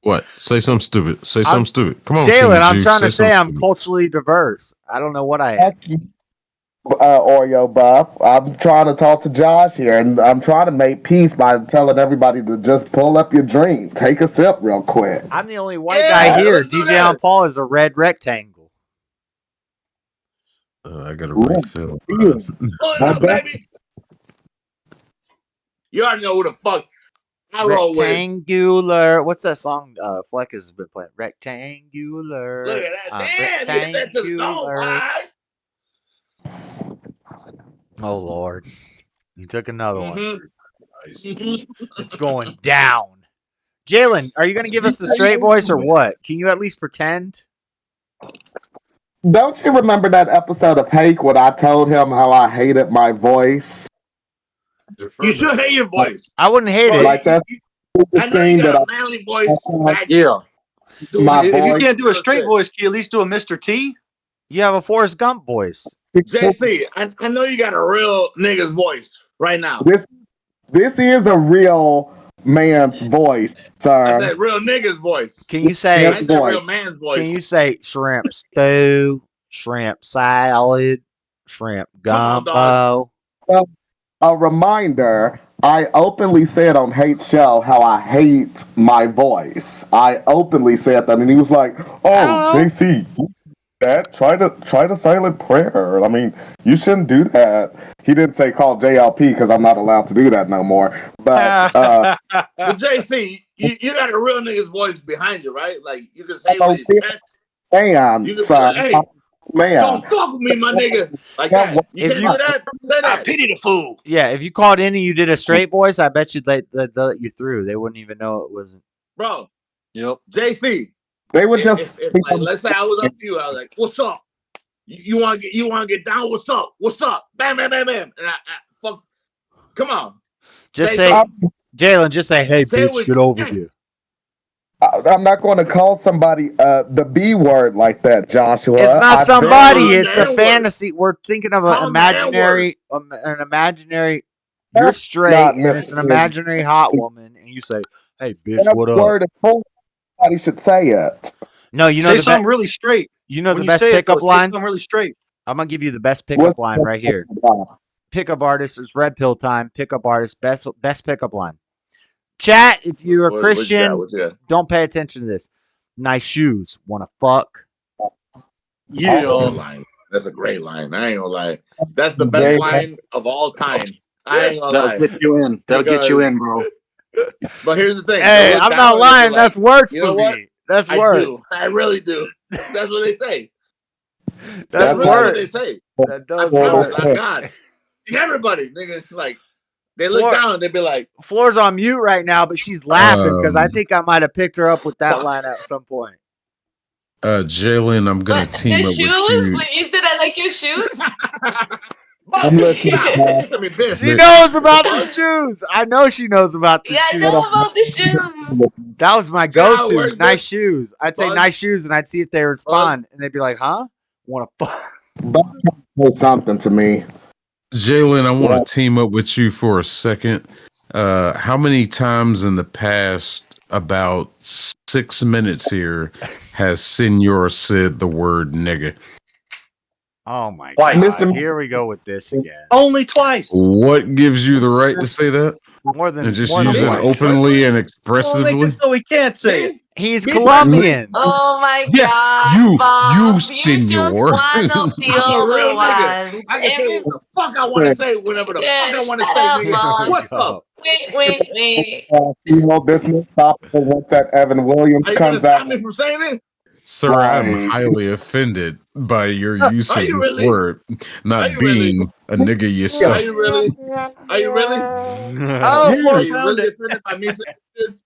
What? Say something stupid. Say something stupid. Come on, Jalen, King I'm G, trying to say something I'm stupid. culturally diverse. I don't know what I am. Oreo Buff. I'm trying to talk to Josh here, and I'm trying to make peace by telling everybody to just pull up your drink. Take a sip real quick. I'm the only white guy here. let's do DJ that. on Paul is a red rectangle. I got a refill. Pull it up, baby. You already know who the fuck. I roll with. Rectangular. What's that song? Fleck has been playing. Rectangular. Look at that. Damn, you hit that to the dome. All right. Oh Lord, you took another one. Mhm. It's going down. Jalen, are you going to give us the straight voice or what? Can you at least pretend? Don't you remember that episode of Hake when I told him how I hated my voice? You should hate your voice. I wouldn't hate Bro, it. Like that. I know you got a manly voice. Yeah. My If you voice. can't do a straight voice, can you at least do a Mr. T? You have a Forrest Gump voice. JC, I know you got a real nigga's voice right now. This is a real man's voice, sir. I said real nigga's voice. Can you say? I said real man's voice. Can you say shrimp stew, shrimp salad, shrimp gumbo? Well, a reminder, I openly said on Hate Show how I hate my voice. I openly said that, and he was like, "Oh, JC, that try to silent prayer. I mean, you shouldn't do that." He didn't say call JLP because I'm not allowed to do that no more. But But JC, you got a real nigga's voice behind you, right? Like you can say with your chest. man, You can be sir, like, hey, man, don't fuck with me, my nigga. Like that. You If can't you- do that. Say that. I pity the fool. Yeah, if you called in and you did a straight voice, I bet you'd let you through. They wouldn't even know it wasn't. Bro. Yep. JC. They would just if like, let's say I was up to you, I was like, "What's up? You want to get down? What's up? What's up? Bam, bam, bam, bam." And I fuck. Come on. Just Say say, something. Jalen, just say, "Hey, Say it bitch, with get your over chest. here." I'm not going to call somebody the B word like that, Joshua. It's not I somebody. barely- It's a fantasy. We're thinking of an imaginary, an imaginary. You're That's straight, not and it's an necessary. imaginary hot woman, and you say, "Hey, bitch, That what up?" word is full. Somebody should say it. No, you know Say the something best. really straight. You know When the you best say it, pickup though, say line. something really straight. I'm gonna give you the best pickup line right here. Pickup artist is Red Pill time. Pickup artist, best pickup line. Chat, if you're a What you got? Christian, What you got? don't pay attention to this. Nice shoes. Wanna fuck? Yeah. That's a good line. That's a great line. I ain't gonna lie. That's the best line of all time. I ain't gonna lie. That'll get you in. That'll get you in, bro. But here's the thing. Hey, They look I'm down not and lying. they're That's like, work you for know what? me. That's I work. do. I really do. That's what they say. That's really work. what they say. That does I promise. work. On God. And everybody, nigga, like they look Floor- down and they be like, Floor's on mute right now, but she's laughing because I think I might have picked her up with that line at some point. Jalen, I'm gonna But team the up shoes? with you. Wait, did I like your shoes? I'm listening. I mean, bitch. She knows about the shoes. I know she knows about the Yeah, I shoes. know about the shoes. That was my See how it go-to. works, Nice bitch? shoes. I'd say Buzz? nice shoes, and I'd see if they respond, and they'd be like, "Huh? Want to fuck?" Say something to me. Jalen, I want to team up with you for a second. How many times in the past about 6 minutes here has Senor said the word nigga? Oh my Twice. god! Here we go with this again. Only twice. What gives you the right to say that? More than And just more than use it once. openly and Well, expressively? make it so we can't say it. He's Me Colombian. Oh my Yes, god, you, Bob. you, You're just senor. one of the I'm a other real nigga. ones. I can say Every- what the fuck I want to say whenever the fuck I want to shut say, up, nigga. Bob. What's up? Wait. Female business stop once that Evan Williams Are you gonna comes stop out. me from saying it? Sir, I'm Right. highly offended by your use Are of you this really? word, Are not you really? being a nigga Are yourself. you really? Are you really? Oh, Are Floor you found really it. offended by me saying this?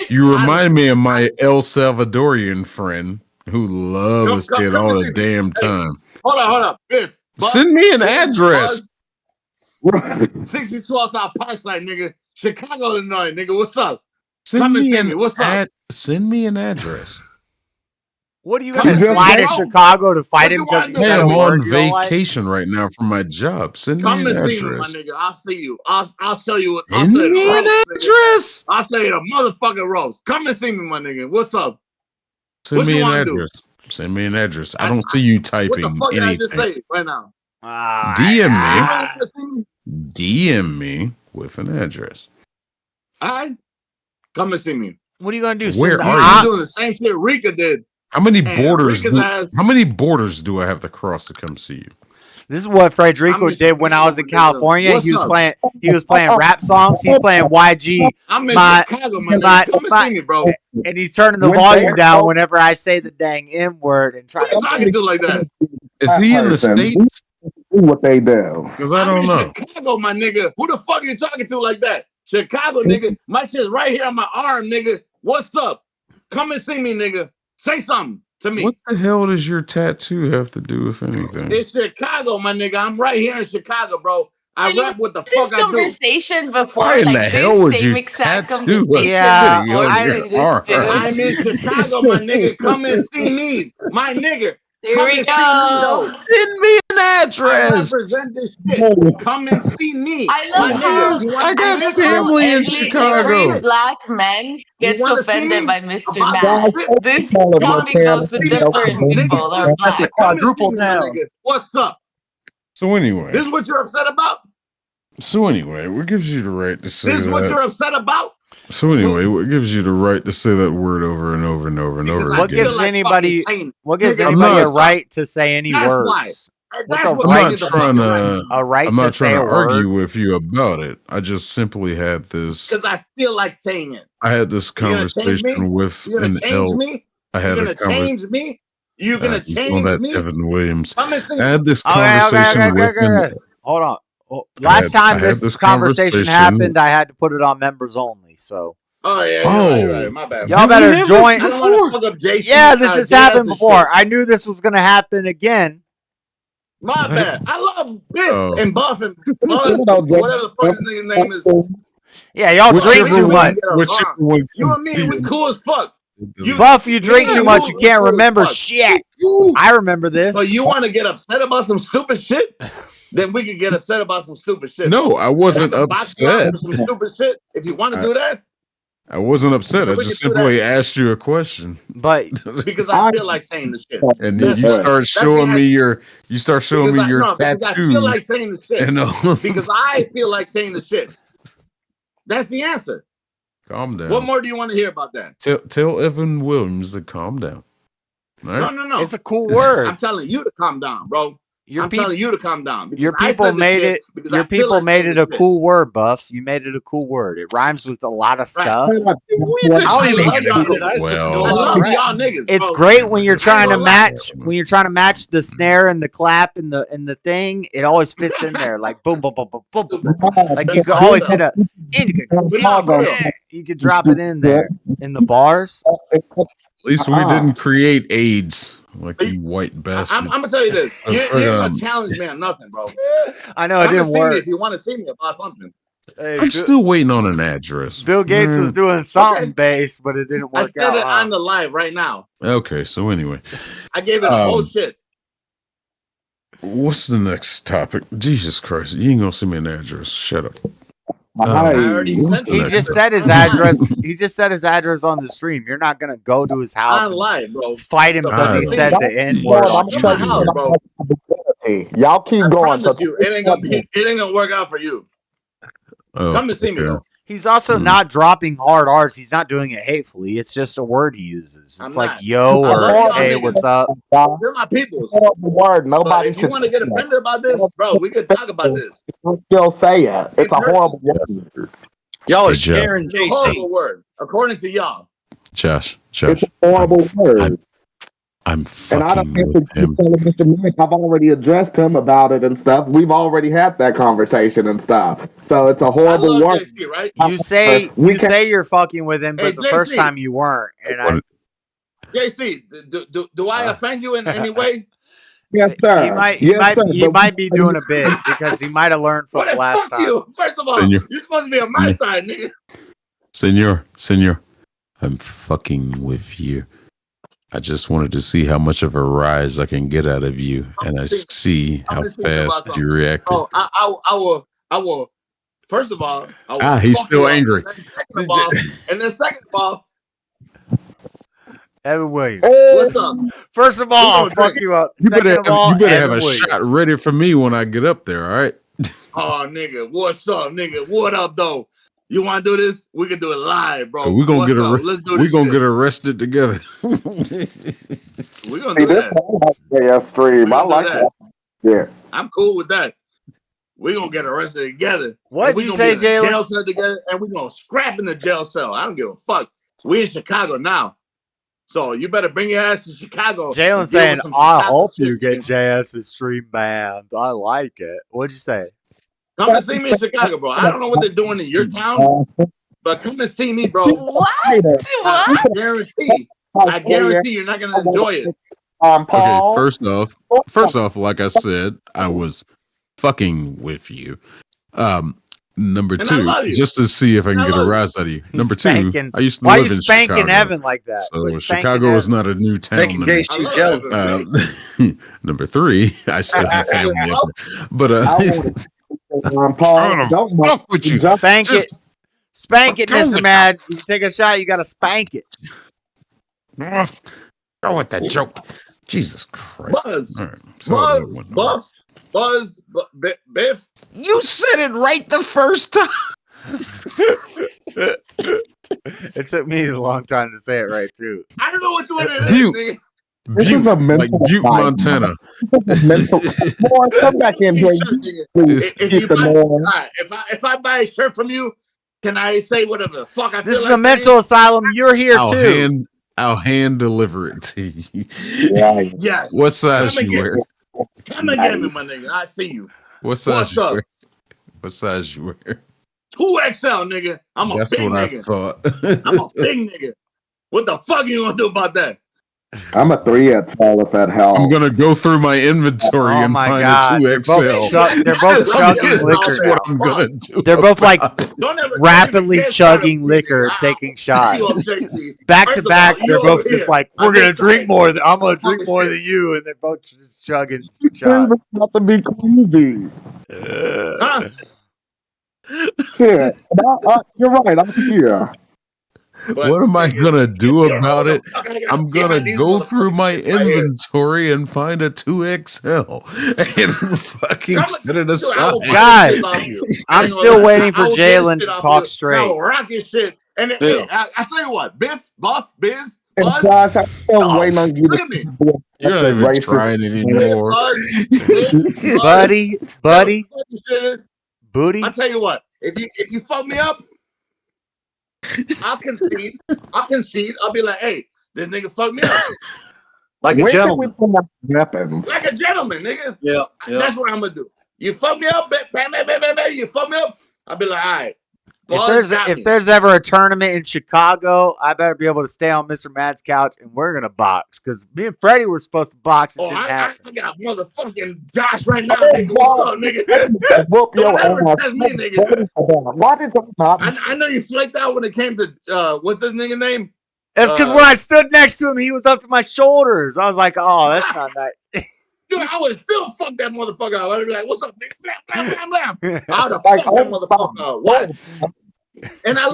You remind me of my El Salvadorian friend who loves to say it all and the see me. damn Hey, time. hold up. Biff. Buzz, Send me an Biff, address. Buzz, 62 South Parkside, nigga. Chicago, Illinois, nigga. What's up? Send Come and me see an me. What's up? Send me an address. What are you Come gonna and see fly me, to bro. Chicago to fight What him you because wanna he do? Hey, said a I'm word on you don't like? vacation right now for my job. Send Come me and an see me, my address. nigga. I'll see you. I'll show you. I'll Send show you me the an ropes, nigga. address. I'll show you the motherfucking ropes. Come and see me, my nigga. What's up? Send What me you an want to do? address. Send me an address. I don't see you What the typing fuck did I just anything. say right now? DM You me. really want to see me? DM me with an address. All right. Come and see me. What are you gonna do? Where Send the are You ox? doing the same shit Rika did. How many And borders? Rika's ass. How many borders do I have to cross to come see you? This is what Frederico did when I was in California. He was playing rap songs. He's playing YG. I'm in Chicago, my nigga. Come and see me, bro. And he's turning the volume down whenever I say the dang M word and trying to talking to like that. Is he in the States? Do what they do. Because I don't know. Chicago, my nigga. Who the fuck are you talking to like that? Chicago, nigga. My shit's right here on my arm, nigga. What's up? Come and see me, nigga. Say something to me. What the hell does your tattoo have to do with anything? It's Chicago, my nigga. I'm right here in Chicago, bro. I rap what the fuck I do. Conversation before, Why in like the this hell would same you exact tattoo a conversation. city on your arm? I'm in Chicago, my nigga. Come and see me, my nigga. There Come we and go. see me, Send me an address. I represent this shit. Come and see me. I love how I got family in every Chicago. black man gets wanna see offended me? by Mr. About Man. This topic goes with different people that are That's a black. quadruple my town. nigga. What's up? So anyway, This is what you're upset about? what gives you the right to say This is what that? you're upset about? So anyway, what gives you the right to say that word over and over and over and over What again? gives anybody Nigga, a right to say any That's words? why. What's That's a what I'm right? not trying to. A right I'm to not say trying a to word? argue with you about it. I just simply had this. Because I feel like saying it. I had this You gonna change me? conversation with You gonna an change elk. me? I You had gonna a conversation. change me? You gonna He's doing change that, me? Evan Williams. Come and see I had this Okay. conversation with an. Hold on. Last I time had this this conversation happened, I had to put it on members only. So Oh yeah, you're right. My bad. y'all better join. I don't want to fuck up JC. Yeah, this has JS happened and before. shit. I knew this was gonna happen again. My bad. I love Bits Oh. and Buff and Buzz, or whatever the fuck his nigga's name is. Yeah, y'all drink Whichever too one- much. whichever one You comes and me, to we you. cool as fuck. Buff, you drink me too and much. You can't cool as remember fuck. shit. I remember this. So you want to get upset about some stupid shit? Then we can get upset about some stupid shit. No, I wasn't We can box you out upset. for some stupid shit. If you want to do that, I wasn't upset. I We just can do simply asked you a question. But because I feel like saying the shit. And then That's you right. start That's showing the me answer. your Because I tattoo. feel like saying the shit. And all. Because I feel like saying the shit. That's the answer. Calm down. What more do you want to hear about that? Tell Evan Williams to calm down. All right? No. It's a cool word. I'm telling you to calm down, bro. Your I'm peop- telling you to calm down. because Your I people said the made shit it. because Your I feel people like made saying it the a shit. cool word, Buff. You made it a cool word. It rhymes with a lot of stuff. I love y'all. I love y'all niggas. It's bro. great when you're I ain't trying to gonna lie. match the snare and the clap and the thing. It always fits in there like boom boom boom boom boom. boom. Like you could always hit a. You could drop it in there in the bars. At least we didn't create AIDS like you white bastard. I'm gonna tell you this. You ain't gonna challenge me on nothing, bro. I know it Come and didn't see me work. if you want to see me about something. I'm still waiting on an address. Bill Gates was doing something base, but it didn't I work said out. it on the live right now. Okay, so anyway, I gave it a whole shit. what's the next topic? Jesus Christ, you ain't gonna send me an address. Shut up. He just said his address. He just said his address on the stream. You're not gonna go to his house On live, bro. fight him because he said the N word on my house, YouTube. bro. Y'all keep I going. promise you, it ain't gonna work out for you. Oh, Come and see me, though. He's also not dropping hard R's. He's not doing it hatefully. It's just a word he uses. It's I'm like not. yo I love or y'all hey, niggas. what's up? You're my peoples. Word. But Nobody if you should want to get offended about this, bro, we can talk about this. still say it. It's a horrible word. Y'all are Hey, Josh. scaring It's a JC. horrible word, according to y'all. Josh, It's a horrible word. I'm And I don't fucking have with to him. tell Mr. Mike. I've already addressed him about it and stuff. We've already had that conversation and stuff. So it's a I horrible love word. JC, right? You say you're fucking with him, Hey, but the first JC. time you weren't. And JC, do I offend you in any way? Yes, sir. he might be doing a bit because he might have learned from What the the last fuck time. you? First of all, Senor. you're supposed to be on my side, nigga. Senor, I'm fucking with you. I just wanted to see how much of a rise I can get out of you, and I see how fast you reacted. Oh, I will. First of all, I will He's fuck still you up. angry. And then second of all, Evan Williams. what's up? First of all, I'll fuck you up. You Second better, of all, you better have Evan a Williams. shot ready for me when I get up there, all right? Oh, nigga, what's up, nigga? What up, though? You want to do this? We can do it live, bro. We're gonna Let's do we're this. gonna get arrested together. We're gonna do that. Yeah, stream. I like that. Yeah. I'm cool with that. We're gonna get arrested together. What did you say, Jalen? Jail cell together, and we're gonna scrap in the jail cell. I don't give a fuck. We in Chicago now, so you better bring your ass to Chicago. Jalen saying, "I hope you get JS's stream banned." I like it. What'd you say? Come and see me in Chicago, bro. I don't know what they're doing in your town, but come and see me, bro. What? I guarantee. I guarantee you're not gonna enjoy it. Okay, Paul. first off, like I said, I was fucking with you. Number And I two, love you. just to see if I can I get a love you. rise out of you. Number Spanking. two, I used to Why live you in spanking Chicago. Evan like that? So Quit spanking Chicago is Evan. not a new town. Making to gay me. too jealous. Number three, I still have family up there. But Paul, don't fuck with you. Spank Just it. Spank it, go Mr. with Mad. You take a shot, you gotta spank it. Go with that joke. Jesus Christ. Buzz, All right, so Buzz, Biff. you said it right the first time. It took me a long time to say it right too. I don't know which one it is, Butte. nigga. This is a mental Like Butte, fight. Montana. Mental. Boy, come back in, You boy. should, nigga. Please, If keep you the buy, noise. alright, if I buy a shirt from you, can I say whatever the fuck I This feel is like a mental asylum. You're here too. I'll hand deliver it to you. Right. Yes. What size Come and you get wear? me. Come and get me, my nigga. I see you. What size What's you up? wear? What size you wear? 2XL, nigga. I'm a That's big what I nigga. thought. I'm a big nigga. What the fuck you gonna do about that? I'm a 3XL if that helps. I'm gonna go through my inventory Oh and my find God. a They're both 2XL. they're both chugging liquor That's now. what I'm gonna do. They're both like Don't ever rapidly get started chugging with me, liquor, nigga. taking I'll shots. you up, JC. Back First to of all, back, you they're both over just here like, we're on gonna this drink side. more. I'm gonna drink Talking more shit. than you, and they're both just chugging It's shots. about to be crazy. Huh? Yeah, you're right. I'm here. But What am I gonna do you don't know about what it? the fuck I gotta I'm get gonna on these go through motherfucking my shits right here. inventory and find a 2XL and fucking Come set it dude, I will aside. buy Guys, this shit off you. I I'm ain't gonna still lie. waiting for I will get this Jalen shit to off talk you. And I straight. will rock this shit. And Yeah. hey, I tell you what, Biff, Buff, Biz, And Buzz. Josh, I'm still Oh, waiting on you look to at me. You're not even racist. trying Biff, anymore. Buzz, Biz, Buddy, buddy, Fuck this shit is. booty. I'll tell you what, if you fuck me up, I'll concede. I'll be like, hey, this nigga fucked me up. Like a Where can we gentleman. put that weapon? Like a gentleman, nigga. Yeah. That's what I'm gonna do. You fuck me up, bam, bam, bam, bam, bam, you fuck me up, I'll be like, all right. If there's ever a tournament in Chicago, I better be able to stay on Mr. Mad's couch and we're gonna box because me and Freddie were supposed to box. It Oh, didn't I happen. got motherfucking Josh right now, Oh, nigga. What's up, nigga? Whoop Don't your ever ass. test me, nigga. Why did you not? I know you flaked out when it came to what's this nigga name? That's because when I stood next to him, he was up to my shoulders. I was like, "Oh, that's not nice." Dude, I would have still fucked that motherfucker up. I'd be like, "What's up, nigga?" Blam, blam, blam, blam. I would have Like, fucked that oh, motherfucker up. Watch. And I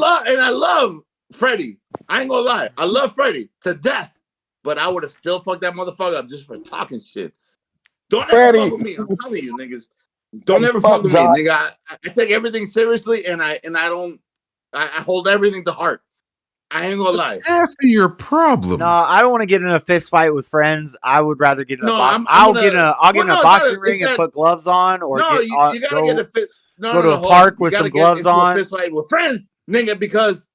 love Freddie. I ain't gonna lie, I love Freddie to death. But I would have still fucked that motherfucker up just for talking shit. Don't ever Freddie. fuck with me. I'm telling you, niggas. Don't ever fuck with me, nigga. I take everything seriously, and I don't. I hold everything to heart. I ain't gonna lie. Half of your problem. No, I don't want to get in a fist fight with friends. I would rather get in a No, box. I'm I'll gonna- get in a Well, boxing it's ring and that- put gloves on, or No, get, you gotta go, get a fit. No, go no, to no, a hold park on. You with gotta some get gloves into a on. fist fight with friends, nigga, because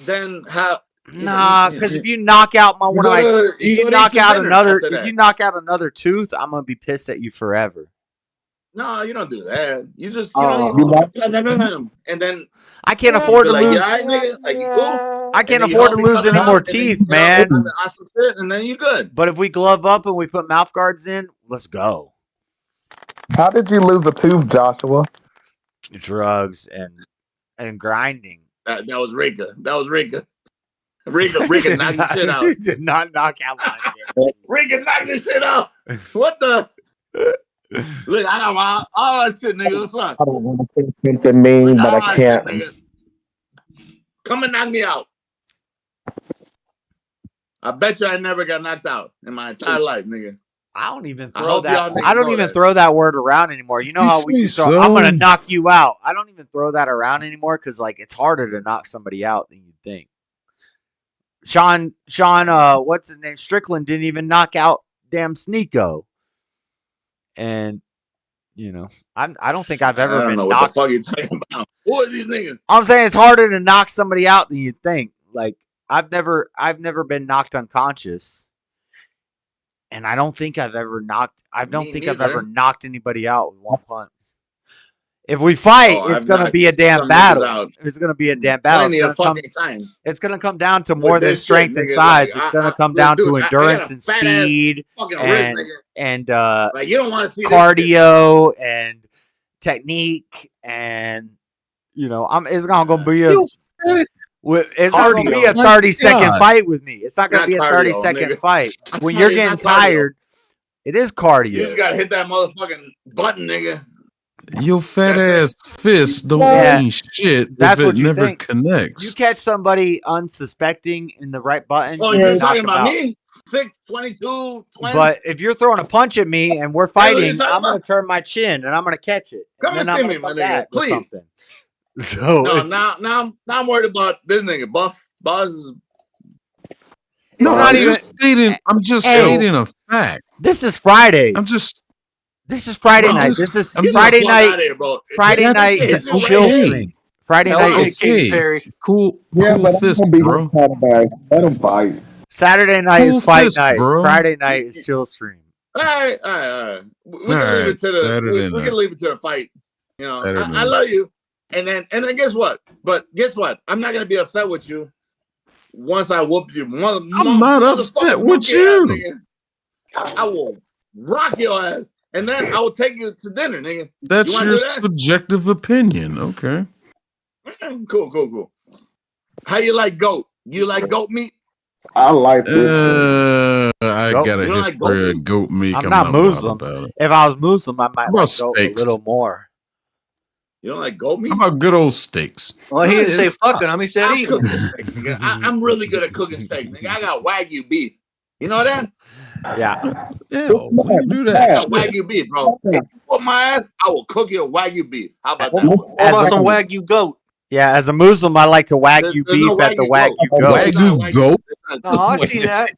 then how? Nah, because if you knock out my one of my, if you knock out another, if you knock out another tooth, I'm gonna be pissed at you forever. No, you don't do that. You just, and then I can't afford to like, lose. yeah, all right, nigga, like you cool. I can't And then you afford to help each lose other any out, more and then, teeth, you know, man. awesome shit, and then you good. But if we glove up and we put mouth guards in, let's go. How did you lose a tooth, Joshua? Drugs and grinding. That was Rika. That was Rika. Rika knocked the shit out. You did not knock out my Rika knocked this shit out. What the? Look, I got all that shit, nigga. What's up? I don't want to pay attention to me, but All I that shit, can't. nigga. Come and knock me out. I bet you I never got knocked out in my entire life, nigga. I don't even I throw hope y'all that. niggas I don't know even that. throw that word around anymore. You know You how we say used to. I'm gonna so. knock you out. I don't even throw that around anymore because like it's harder to knock somebody out than you think. Sean, what's his name? Strickland didn't even knock out damn Sneeko. and I don't think I've I ever don't been know what the knocked. fuck you talking about. Who are these niggas? I'm saying it's harder to knock somebody out than you think. Like I've never been knocked unconscious, and I don't think I've ever knocked. I don't Me think I've ever neither. knocked anybody out with one punch. If we fight, Oh, it's I've gonna knocked be a damn some niggas battle. out It's gonna be a damn battle. plenty of fucking times It's gonna come down to with more than this shit, strength and nigga. Like size. It's gonna come look, down to dude, I got endurance a and fat ass speed fucking wrist, and nigga. Like you don't want to see this shit. cardio and technique and it's not gonna be it's not gonna be a 30-second fight with me. It's not gonna Not be a cardio, 30-second nigga. fight. I'm When telling you're you, it's getting not cardio. tired, it is You cardio. just gotta hit that motherfucking button, nigga. Your fat ass fist don't Yeah, mean shit that's if what it you never think. connects. You catch somebody unsuspecting in the right button, Oh, you you're can knock talking them about out. me? 6'22", 20? But if you're throwing a punch at me and we're That's what you're fighting, talking I'm gonna about? turn my chin and I'm gonna catch it, Come and and then I'm see gonna me, my come nigga. back with Please. something. So No, it's now I'm worried about this nigga, Buff. Buzz. No, not I'm even. just stating. I'm just Hey, stating a fact. this is Friday. This is Friday Bro, night. just- This is I'm Get just- Friday the fuck night. out of here, bro. Friday This night shit is hit me chill right here. stream. Friday Now, night okay, is Katy Perry. Cool Yeah, but I'm fist, gonna be bro. kind of bad. Let him fight. Saturday night Cool is fight fist, night. bro. Friday night is chill stream. All right. We can leave Alright, it to the Saturday we night. can leave it to the fight. You know, Saturday I night. love you, and then guess what? But guess what? I'm not gonna be upset with you once I whoop you. I'm not upset with you. I will rock your ass, and then I will take you to dinner, nigga. That's You wanna your do that? subjective opinion. Okay. Cool. How you like goat? You like goat meat? I like this. I Goat- got a You don't like history of goat meat. I'm not wild Muslim. about it. If I was Muslim, I might How about like go a steaks? little more. You don't like goat meat? How about good old steaks? Well, he didn't say If- fucking him. He said I'll eat. cook the steak, nigga. I'm really good at cooking steak, nigga. I got Wagyu beef. You know that? Yeah. Yeah, we can do I that. got Wagyu beef, bro. If you whoop my ass, I will cook you a Wagyu beef. How about that? What about some Wagyu goat? Yeah, as a Muslim, I like to Wagyu There's no beef at the Wagyu Wagyu goat. goat. Wagyu goat? No, I see that.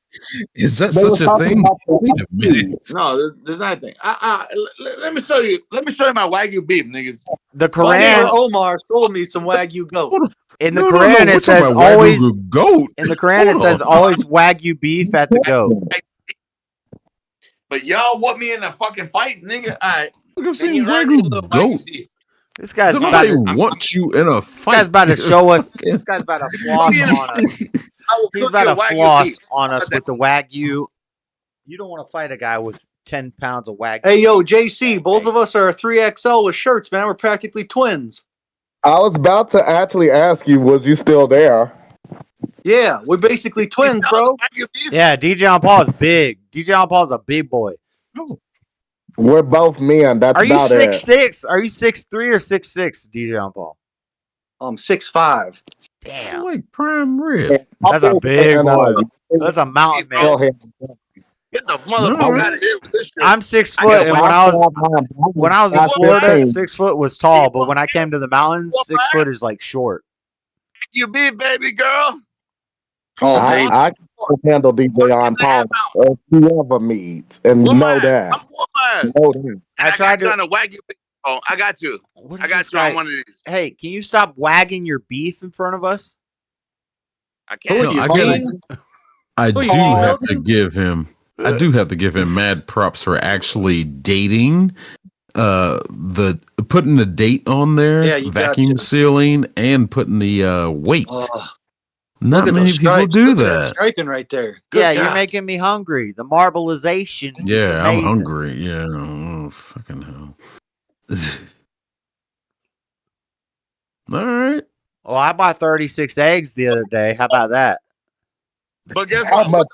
Is that They were such a talking thing? about the Wait a minute. No, there's nothing. Let me show you. Let me show you my Wagyu beef, niggas. The My neighbor Quran, Omar sold me some Wagyu goat. in the No, Quran, we're it talking says about always. Wagyu goat. In the Quran, it Hold says on. always Wagyu beef at the goat. But y'all whoop me in a fucking fight, nigga. All right. Look, I've Then seen you earn you a little Wagyu goat. Wagyu beef. This guy's Look about how to. they want you in a This fight. guy's about to show us. This guy's about to floss on us. I will He's cook about you a to Wagyu floss beef. on How us about with the Wagyu. You don't want to fight a guy with 10 pounds of Wagyu. Hey, yo, JC, both of us are 3XL with shirts, man. We're practically twins. I was about to actually ask you, was you still there? Yeah, we're basically twins, bro. Wagyu beef? Yeah, DJ on Paul is big. DJ on Paul is a big boy. We're both men. That's Are you about 6'6"? Are you 6'3" or 6'6", DJ on Paul? I'm 6'5". Damn, Like prime rib. it. that's a big boy. That's a mountain Go man. ahead. Get the motherfucker out of here with this shit. I'm 6 I foot, got and when I was in Florida, 6 foot was tall, but when I came to the mountains, 6 foot is like short. Wagyu beef, baby girl. Oh, I baby. can handle DJ on Paul or whoever meets, and Whoop my know ass. that. I'm whoop my ass. Know that. I tried got to. you on a Wagyu beef. Oh, I got you. What I is got this you on guy? one of these. Hey, can you stop wagging your beef in front of us? I Who are can't. you, I Gene? I Who do you, Gene have to Milton? give him. I do have to give him mad props for actually dating. The putting a date on there, Yeah, you got vacuum to. sealing, and putting the weight. Look Not at many those people stripes. do Look at that that. striping right there. Good Yeah, God. you're making me hungry. The marbleization is Yeah, I'm amazing. hungry. Yeah, oh, fucking hell. All right. Well, I bought 36 eggs the other day. How about that? But guess How what? much?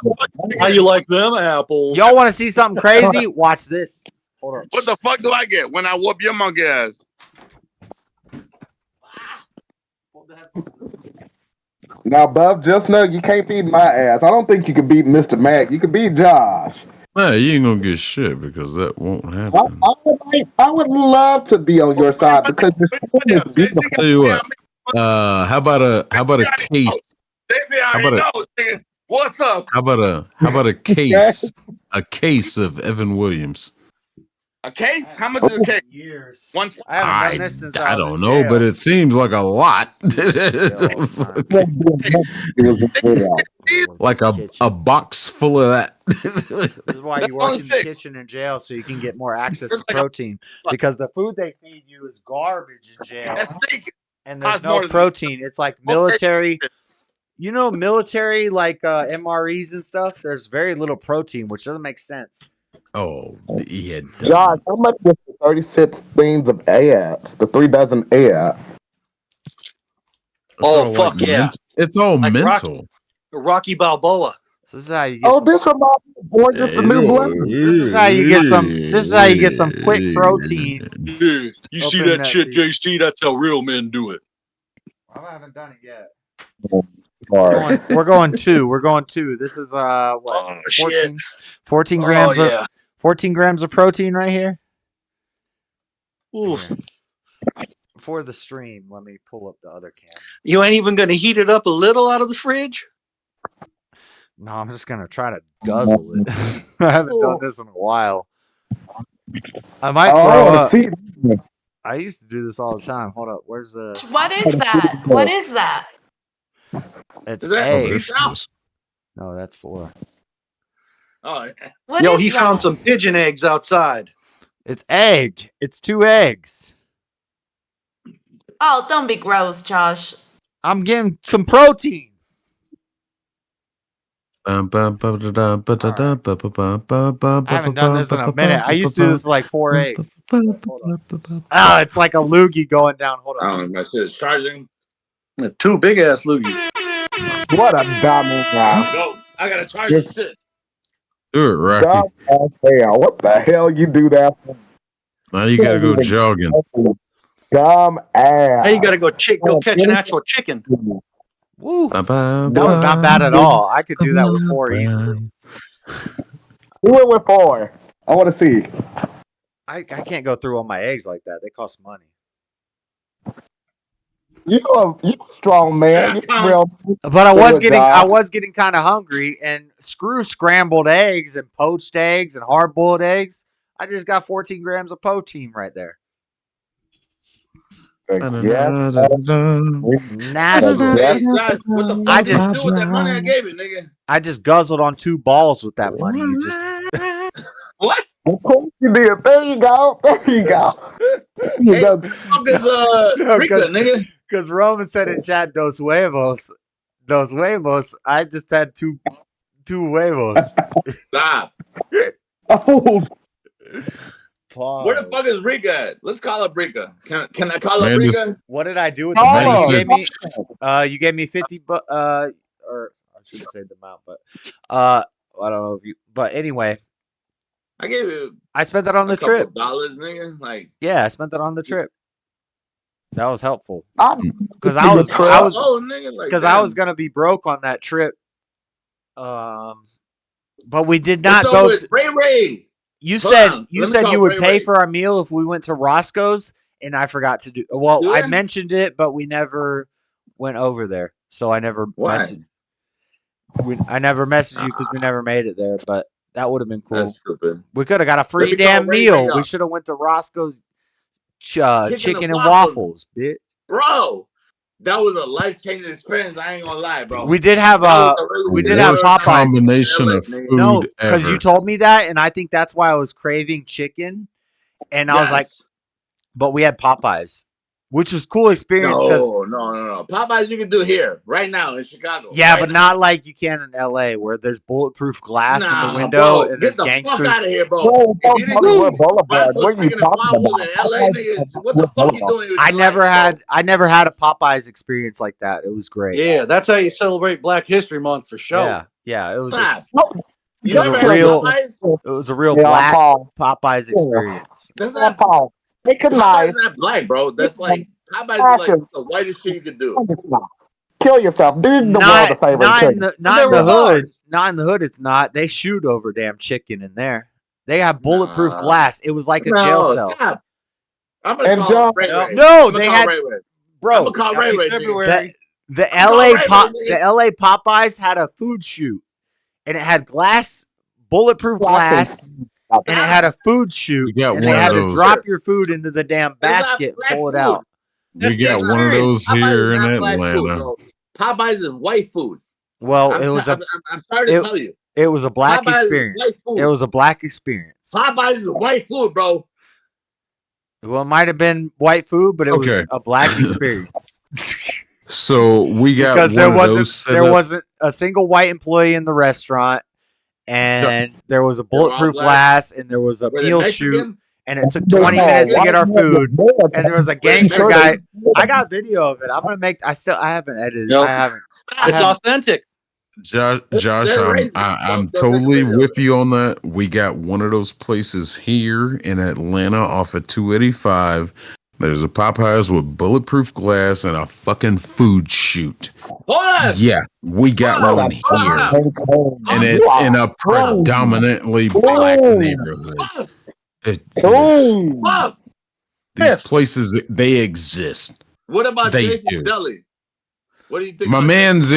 How you like them apples? Y'all want to see something crazy? Watch this. Hold on. What the fuck do I get when I whoop your monkey ass? Now, Bub, just know you can't beat my ass. I don't think you can beat Mr. Mac. You can beat Josh. Nah, you ain't gonna get shit because that won't I, happen. I would love to be on your side because your skin is beautiful. Tell you what. How about a case? They say I How already about know, nigga. What's up? How about a case? A case of Evan Williams. A case? How much is a case? Years. One. I haven't done this since I was don't in know, jail. but it seems like a lot. Like a box full of that. This is why you work in the kitchen in jail, so you can get more access to protein. Because the food they feed you is garbage in jail, and there's no protein. It's like military. You know, military like MREs and stuff. There's very little protein, which doesn't make sense. Oh, yeah. Josh, how much was the 36 things of ants? The 3 dozen ants? Oh, fuck yeah. It's all Like mental. Rocky Balboa. This is how you get this reminds me of Born Just a New Blessing. This is how you get some. This is how you get some quick protein. Yeah, you see Open that that shit, thing. JC? That's how real men do it. I haven't done it yet. We're going two. We're going two. This is what? 14 grams of 14 grams of protein right here. Oof. For the stream, let me pull up the other camera. You ain't even gonna heat it up a little out of the fridge? No, I'm just gonna try to guzzle it. I haven't done this in a while. I might grow up. I used to do this all the time. Hold up, where's the? What is that? What is that? It's Is that eggs. eggs? No, that's 4. Oh, Yo, he found some pigeon eggs outside. It's egg. It's 2 eggs. Oh, don't be gross, Josh. I'm getting some protein. I haven't done this in a minute. I used to do this like 4 eggs. Oh, it's like a loogie going down. Hold on. my shit is charging. 2 big ass loogies. What a dummy now. Go. I gotta charge this shit. Do it, Rocky. Hell, what the hell you do that for? Now you gotta go jogging. Dumb ass. Now you gotta go catch an actual chicken. Woo. That was not bad at all. I could do that with 4 easily. Do it with 4. I want to see. I can't go through all my eggs like that. They cost money. You a strong man. But I was getting kind of hungry, and screw scrambled eggs and poached eggs and hard boiled eggs. I just got 14 grams of protein right there. Natural. Hey, Josh, what the fuck did you do with that money I gave you, nigga? I just guzzled on 2 balls with that money. You just what? Of course you did. There you go. There you go. Hey, what the fuck is Rika, nigga? Because Roman said in chat, dos huevos. Dos huevos. I just had two huevos. Stop. Oh. Where the fuck is Rika at? Let's call up Rika. Can I call up Rika? What did I do with the money you gave me? You gave me 50 or I shouldn't say the amount, but I don't know if you. But anyway, I gave you. I spent that on the trip. $2, nigga. Like, yeah, I spent that on the trip. That was helpful because I was gonna be broke on that trip. But we did not go. Ray Ray. You said you would pay for our meal if we went to Roscoe's, and I forgot to do. Well, I mentioned it, but we never went over there, so I never messaged. I never messaged you because we never made it there, but that would have been cool. That's stupid. We could have got a free damn meal. We should have went to Roscoe's chicken and waffles, bitch. Bro, that was a life-changing experience. I ain't gonna lie, bro. We did have Popeyes. Combination of food. No, because you told me that, and I think that's why I was craving chicken. And I was like, but we had Popeyes, which was cool experience. No. Popeyes you can do here right now in Chicago. Yeah, right but now. not like you can in LA, where there's bulletproof glass in the window and there's gangsters. Get the fuck out of here, bro. If you didn't go what you talking about? LA, nigga, what the fuck you doing? I never had a Popeyes experience like that. It was great. Yeah, that's how you celebrate Black History Month for sure. Yeah, it was. You ever had Popeyes? It was a real black Popeyes experience. That's not Paul. Popeyes is not black, bro. That's like Popeyes is like the whitest shit you could do. Kill yourself. Do the world a favor. Not in the hood. Not in the hood. It's not. They shoot over damn chicken in there. They have bulletproof glass. It was like a jail cell. Stop. I'm gonna call Ray Ray. No, they had. Bro, I'm gonna call Ray Ray. The LA Popeyes had a food shoot, and it had glass, bulletproof glass, and it had a food chute, We got and they one of had to those. drop your food into the damn basket and pull it out. We got one of those Popeyes here is in not black food, Atlanta. bro. Popeyes is white food. Well, I'm sorry to tell you. It was a black Popeyes is experience. white food. It was a black experience. Popeyes is white food, bro. Well, it might have been white food, but it was a black experience. So we got because one of those set there up. wasn't a single white employee in the restaurant, and there was a bulletproof glass, and there was a Were they meal Mexican? chute, and it took 20 minutes to get our food, and there was a gangster guy. I got video of it. I'm gonna make. I haven't edited. Nope. I haven't. It's authentic. Josh, racist, I'm bro. totally with you on that. We got one of those places here in Atlanta off of 285. There's a Popeyes with bulletproof glass and a fucking food chute. Hold on. Yeah, we got one here, and it's in a predominantly black neighborhood. These places, they exist. What about They Jason's do. Deli? What do you think? My man's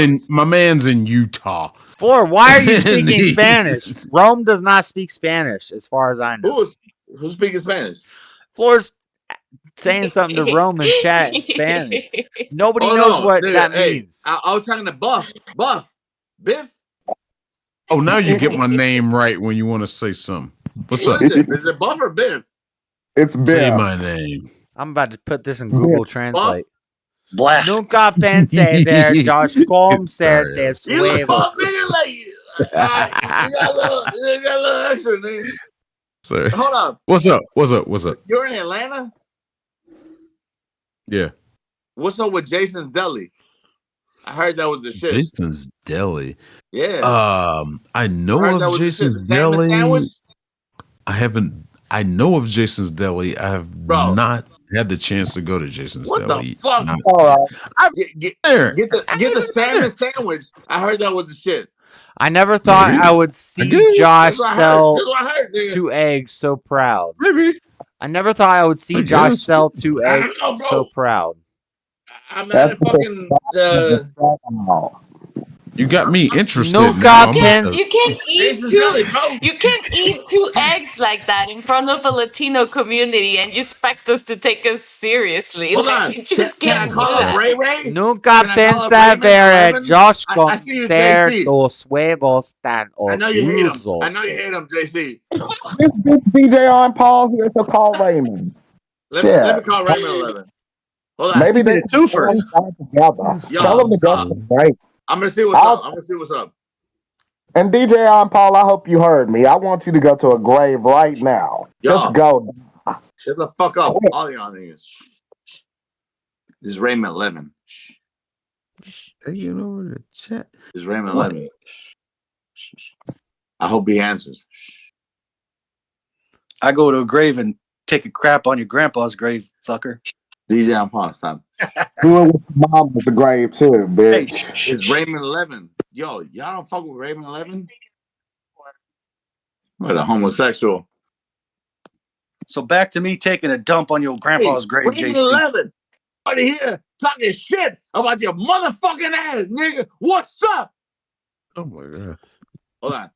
in Utah. Floor, why are you speaking These- Spanish? Rome does not speak Spanish, as far as I know. Who's speaking Spanish? Floor's saying something to Rome in chat in Spanish. Nobody knows what that means. I was talking to Buff. Biff. Oh, now you get my name right when you want to say something. What's What up? is it? Is it Buff or Biff? It's Say Biff. my name. I'm about to put this in Google Translate. Black. Nunca pensé ver Josh con ser de You look huevos. Buff, nigga, like you got a little extra, nigga. Sorry. Hold on. What's up? You're in Atlanta? Yeah. What's up with Jason's Deli? I heard that was the shit. Jason's Deli. Yeah. I know I heard that of was the shit. Jason's The salmon Deli. sandwich? I know of Jason's Deli. I have not had the chance to go to Jason's What Deli. the fuck? Not- Get there. the salmon sandwich. I heard that was the shit. I never thought I would see Josh That's what I heard. sell That's what I heard, nigga. 2 eggs so proud. Maybe. I never thought I would see I Josh guess. sell 2 I don't eggs know, bro. so proud. I'm not a fucking. You got me interested. Nunca now. I'm You about to- can't eat Jason's two. Deli, bro. You can't eat 2 eggs like that in front of a Latino community and you expect us to take us seriously. Hold Like, on. you just Can I can't do call up that. Ray Ray? Nunca Can I call up pensé Raymond ver Eleven? Josh I con see you, ser JC. dos huevos tan I know you hate him. orgullosos. I know you hate him, JC. This bitch DJ on pause here to call Raymond. Let me call Raymond 11. Hold on. Maybe they twofer. together. Yo, Tell them to go to break. I'm gonna see what's up. I'm gonna see what's up. And DJ on Paul, I hope you heard me. I want you to go to a grave right now. Yo. Just go. Shut the fuck up, all y'all niggas. This is Raymond 11. Taking over the chat. This is Raymond 11. I hope he answers. I go to a grave and take a crap on your grandpa's grave, fucker. DJ on Paul, stop. Do it with your mom at the grave too, bitch. Hey, It's Raymond 11. Yo, y'all don't fuck with Raymond 11? What a homosexual. So back to me taking a dump on your grandpa's grave, Raymond JC. 11. Out here talking shit about your motherfucking ass, nigga. What's up? Oh my god. Hold on.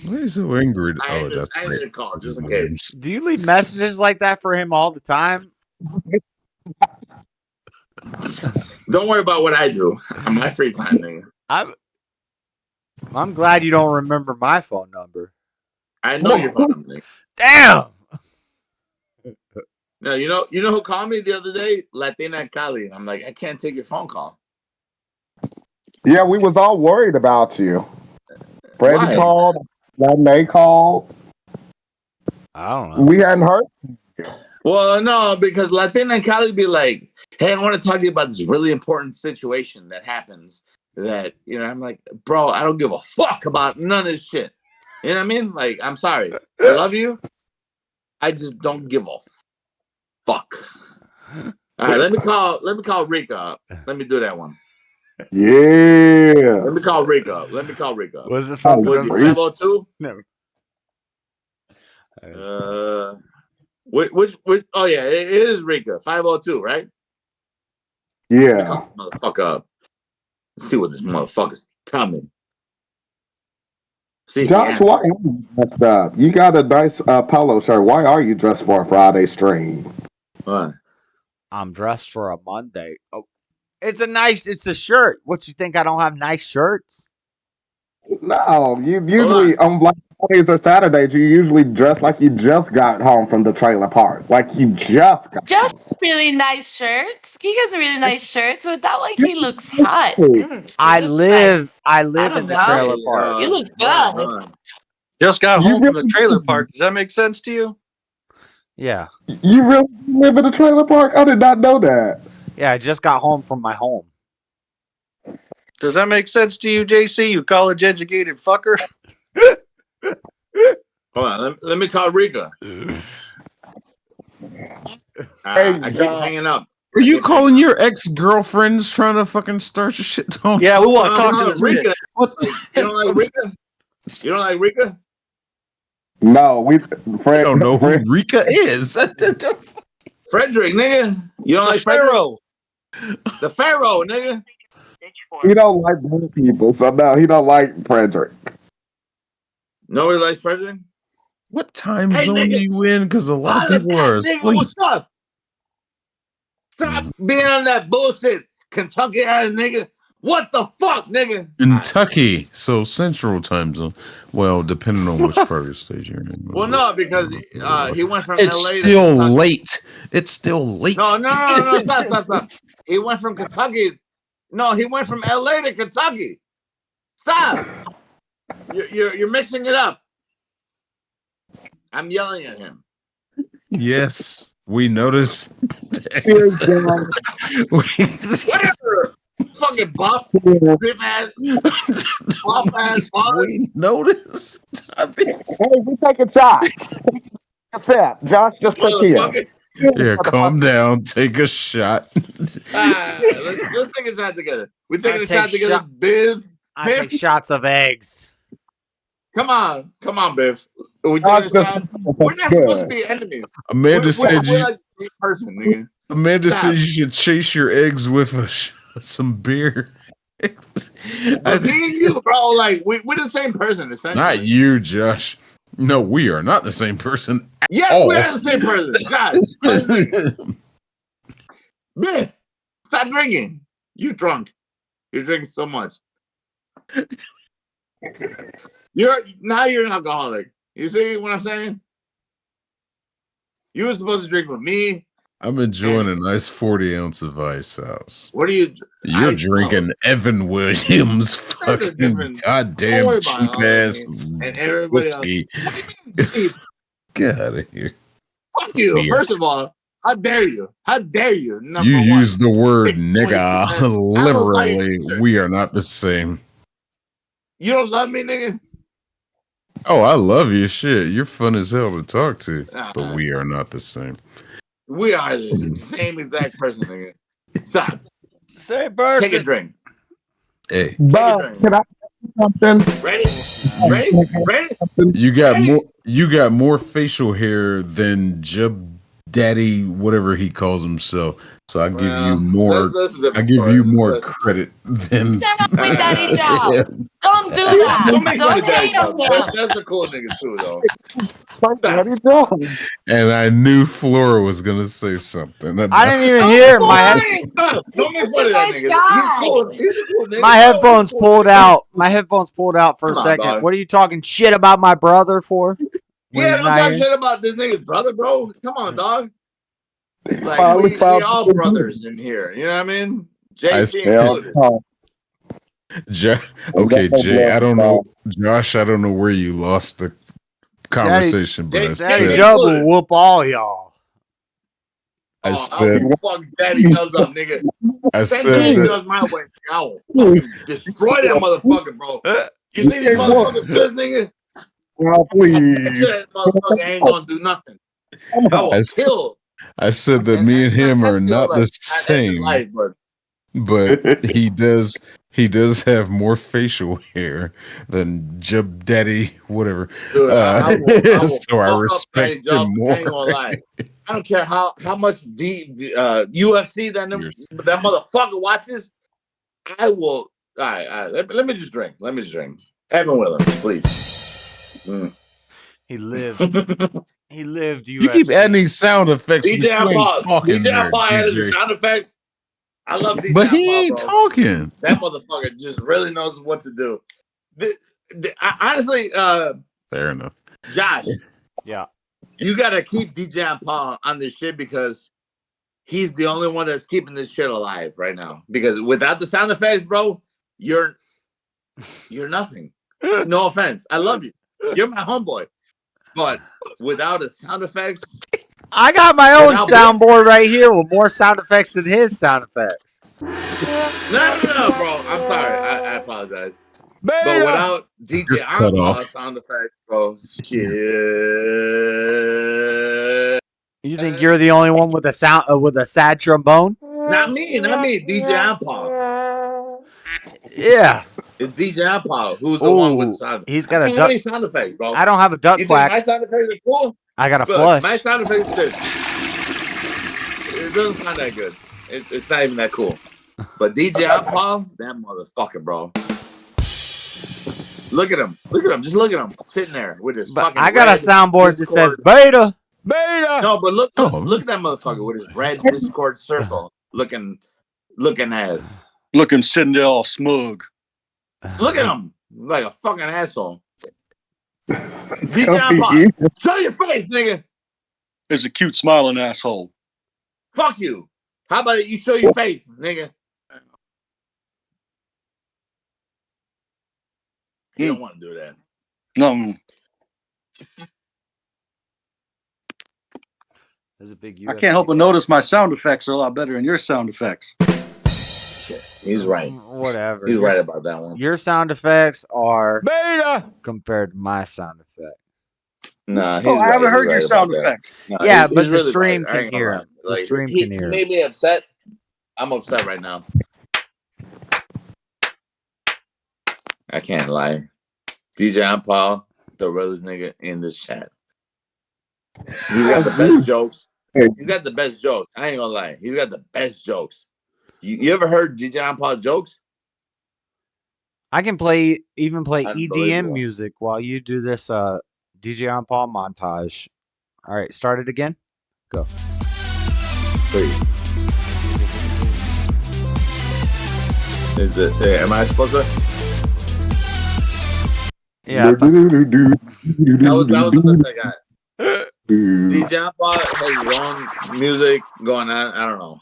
Why are you so angry? I Oh, ended that's the call just in case. Do you leave messages like that for him all the time? Don't worry about what I do on my free time, nigga. I'm glad you don't remember my phone number. I know your phone number, nigga. Damn. No, you know who called me the other day? Latina Cali. I'm like, I can't take your phone call. Yeah, we was all worried about you. Freddie Why? called. May called. I don't know. We hadn't heard. Well, no, because Latina Cali be like, hey, I want to talk to you about this really important situation that happens. That, I'm like, bro, I don't give a fuck about none of this shit. You know what I mean? Like, I'm sorry. I love you. I just don't give a fuck. All right, let me call Rika up. Let me do that one. Yeah. Let me call Rika up. Was it something? Was he 502? No. Which oh yeah, it is Rika. 502, right? Yeah. Call this motherfucker up. Let's see what this motherfucker's telling me. See, Josh, why are you dressed up? You got a nice polo shirt. Why are you dressed for a Friday stream? What? I'm dressed for a Monday. Oh, it's a shirt. What, you think I don't have nice shirts? No, you usually on Black Fridays or Saturdays, you usually dress like you just got home from the trailer park. Like you just got Just really nice shirts. He has really nice shirts, but that way he looks hot. I live I in don't the know. trailer park. You look Hold good. on. Just got You home from the really trailer do. park. Does that make sense to you? Yeah. You really live in a trailer park? I did not know that. Yeah, I just got home from my home. Does that make sense to you, JC? You college educated fucker? Hold on. Let me call Rika. I keep hanging up. Are you calling your ex-girlfriends trying to fucking start your shit? Yeah, we want to talk to this Rika. bitch. What the You don't like Rika? You don't like Rika? No, we I don't know who Rika is. Frederick, nigga. You don't like Pharaoh? The Pharaoh, nigga. He don't like black people, so no, he don't like Frederick. Nobody likes Frederick? What time Hey, zone nigga. are you in? Because a lot of Holla people back, are nigga. asleep. What's up? Stop being on that bullshit, Kentucky ass nigga. What the fuck, nigga? Kentucky, so Central time zone. Well, depending on which part of the state you're in. Well, no, because he went from It's LA to still Kentucky. late. It's still late. No, stop. He went from Kentucky. No, he went from LA to Kentucky. Stop. You're mixing it up. I'm yelling at him. Yes, we noticed. Whatever. Fucking buff, big ass, buff ass, we noticed. I mean, Hey, we taking shots. Sip. Josh just took here. yeah, calm down. Take a shot. Let's take a shot together. We're taking a shot together, Biv. I take shots of eggs. Come on, Biff. We taking a shot. We're not supposed to be enemies. Amanda said we're you. like the same person, nigga. Amanda Stop. said you should chase your eggs with some beer. But me and you, bro, like we're the same person, essentially. Not you, Josh. No, we are not the same person. Yes, all. we're the same person. Josh, Biff, stop drinking. You drunk. You're drinking so much. You're an alcoholic. You see what I'm saying? You were supposed to drink with me. I'm enjoying a nice 40-ounce of Ice House. What are you? You're Ice drinking House. Evan Williams That's a fucking different- goddamn Don't worry cheap about it, ass and everybody else. whiskey. What do you mean cheap? Get out of here. Fuck you. Beer. First of all, how dare you? How dare you? Number You one. use the word Take nigga 20%. liberally. We are not the same. You don't love me, nigga? Oh, I love you. Shit, you're fun as hell to talk to. But we are not the same. We are the same exact person, nigga. Stop. Same person. Take a drink. Hey, But can I say something? Ready? You got more facial hair than Jub Daddy, whatever he calls himself. So I give you more. that's a different I give story. you more credit than. Stop with Daddy Job. Don't do that. Don't make fun of Daddy hate on Joe. him. That's a cool nigga too, though. What are you doing? And I knew Flora was gonna say something. I didn't even hear my Stop. Don't make fun of that Nice nigga. guy. He's cool. He's a cool nigga. my headphones pulled out. My headphones pulled out for a Come on, second. dog. What are you talking shit about my brother for? When Yeah, he's don't not talk here? shit about this nigga's brother, bro. Come on, dog. Like Finally we found all something brothers in here. You know what I mean? I JC smell- included. Okay, Jay. I don't know, Josh. I don't know where you lost the conversation, but I Daddy said, Joe will whoop all y'all. I Oh, said, I'll fuck Daddy Joe's up, nigga. I Send said Daddy that- Joe's my way. I will fucking destroy that motherfucker, bro. You see these motherfuckers, this nigga? Well, I bet please. you that motherfucker ain't gonna do nothing. I will kill. I said that me and him are I feel not like the I end his same, life, but he does have more facial hair than Jub Daddy, whatever. Dude, I will So fuck I up respect Daddy Joe. him I ain't gonna more. lie. I don't care how much UFC that motherfucker watches. I will. All right. Let me just drink. Evan Williams, please. He lived. He lived. You keep UFC. adding these sound effects, but DJ you ain't Paul. talking DJ there, Paul added the DJ. sound effects. I love DJ But he Paul, ain't bro. talking. That motherfucker just really knows what to do. Honestly, Fair enough. Josh, Yeah. you gotta keep DJ Paul on this shit because he's the only one that's keeping this shit alive right now. Because without the sound effects, bro, you're nothing. No offense. I love you. You're my homeboy. But without the sound effects, I got my own soundboard right here with more sound effects than his sound effects. no, bro. I'm sorry. I apologize. But without DJ cut Paul off. sound effects, bro, shit. You think you're the only one with a sound with a sad trombone? Not me, DJ Paul. Yeah. It's DJ Paul who's the one with the sound. He's got I a don't duck. have any sound effects, bro. I don't have a duck You quack. think my sound effects are cool? I got a Look, flush. My sound effects is this. It doesn't sound that good. It's not even that cool. But DJ Paul, that motherfucker, bro. Look at him. Just look at him. Sitting there with his fucking I got a red soundboard that says Discord. beta. Beta. No, but look at that motherfucker with his red Discord circle looking ass. Looking sitting there all smug. Look at him. Like a fucking asshole. DJ Paul, show your face, nigga. Is a cute smiling asshole. Fuck you. How about you show your face, nigga? You don't want to do that. No. There's a big I can't help but notice my sound effects are a lot better than your sound effects. He's right. Whatever. He's right about that one. Your sound effects are beta compared to my sound effect. Nah, I haven't heard your sound effects. No, yeah, he's but the really stream right. I can ain't gonna hear lie. him. The stream he can hear him. made me upset. I'm upset right now. I can't lie. DJ Paul, the realest nigga in this chat. He's got the best jokes. He's got the best jokes. I ain't gonna lie. He's got the best jokes. You ever heard DJ Paul jokes? I can play EDM Unbelievable. music while you do this DJ on Paul montage. All right, start it again. Go. Please. Is it? Am I supposed to? Yeah. That was the best I got. DJ Paul has his own music going on. I don't know.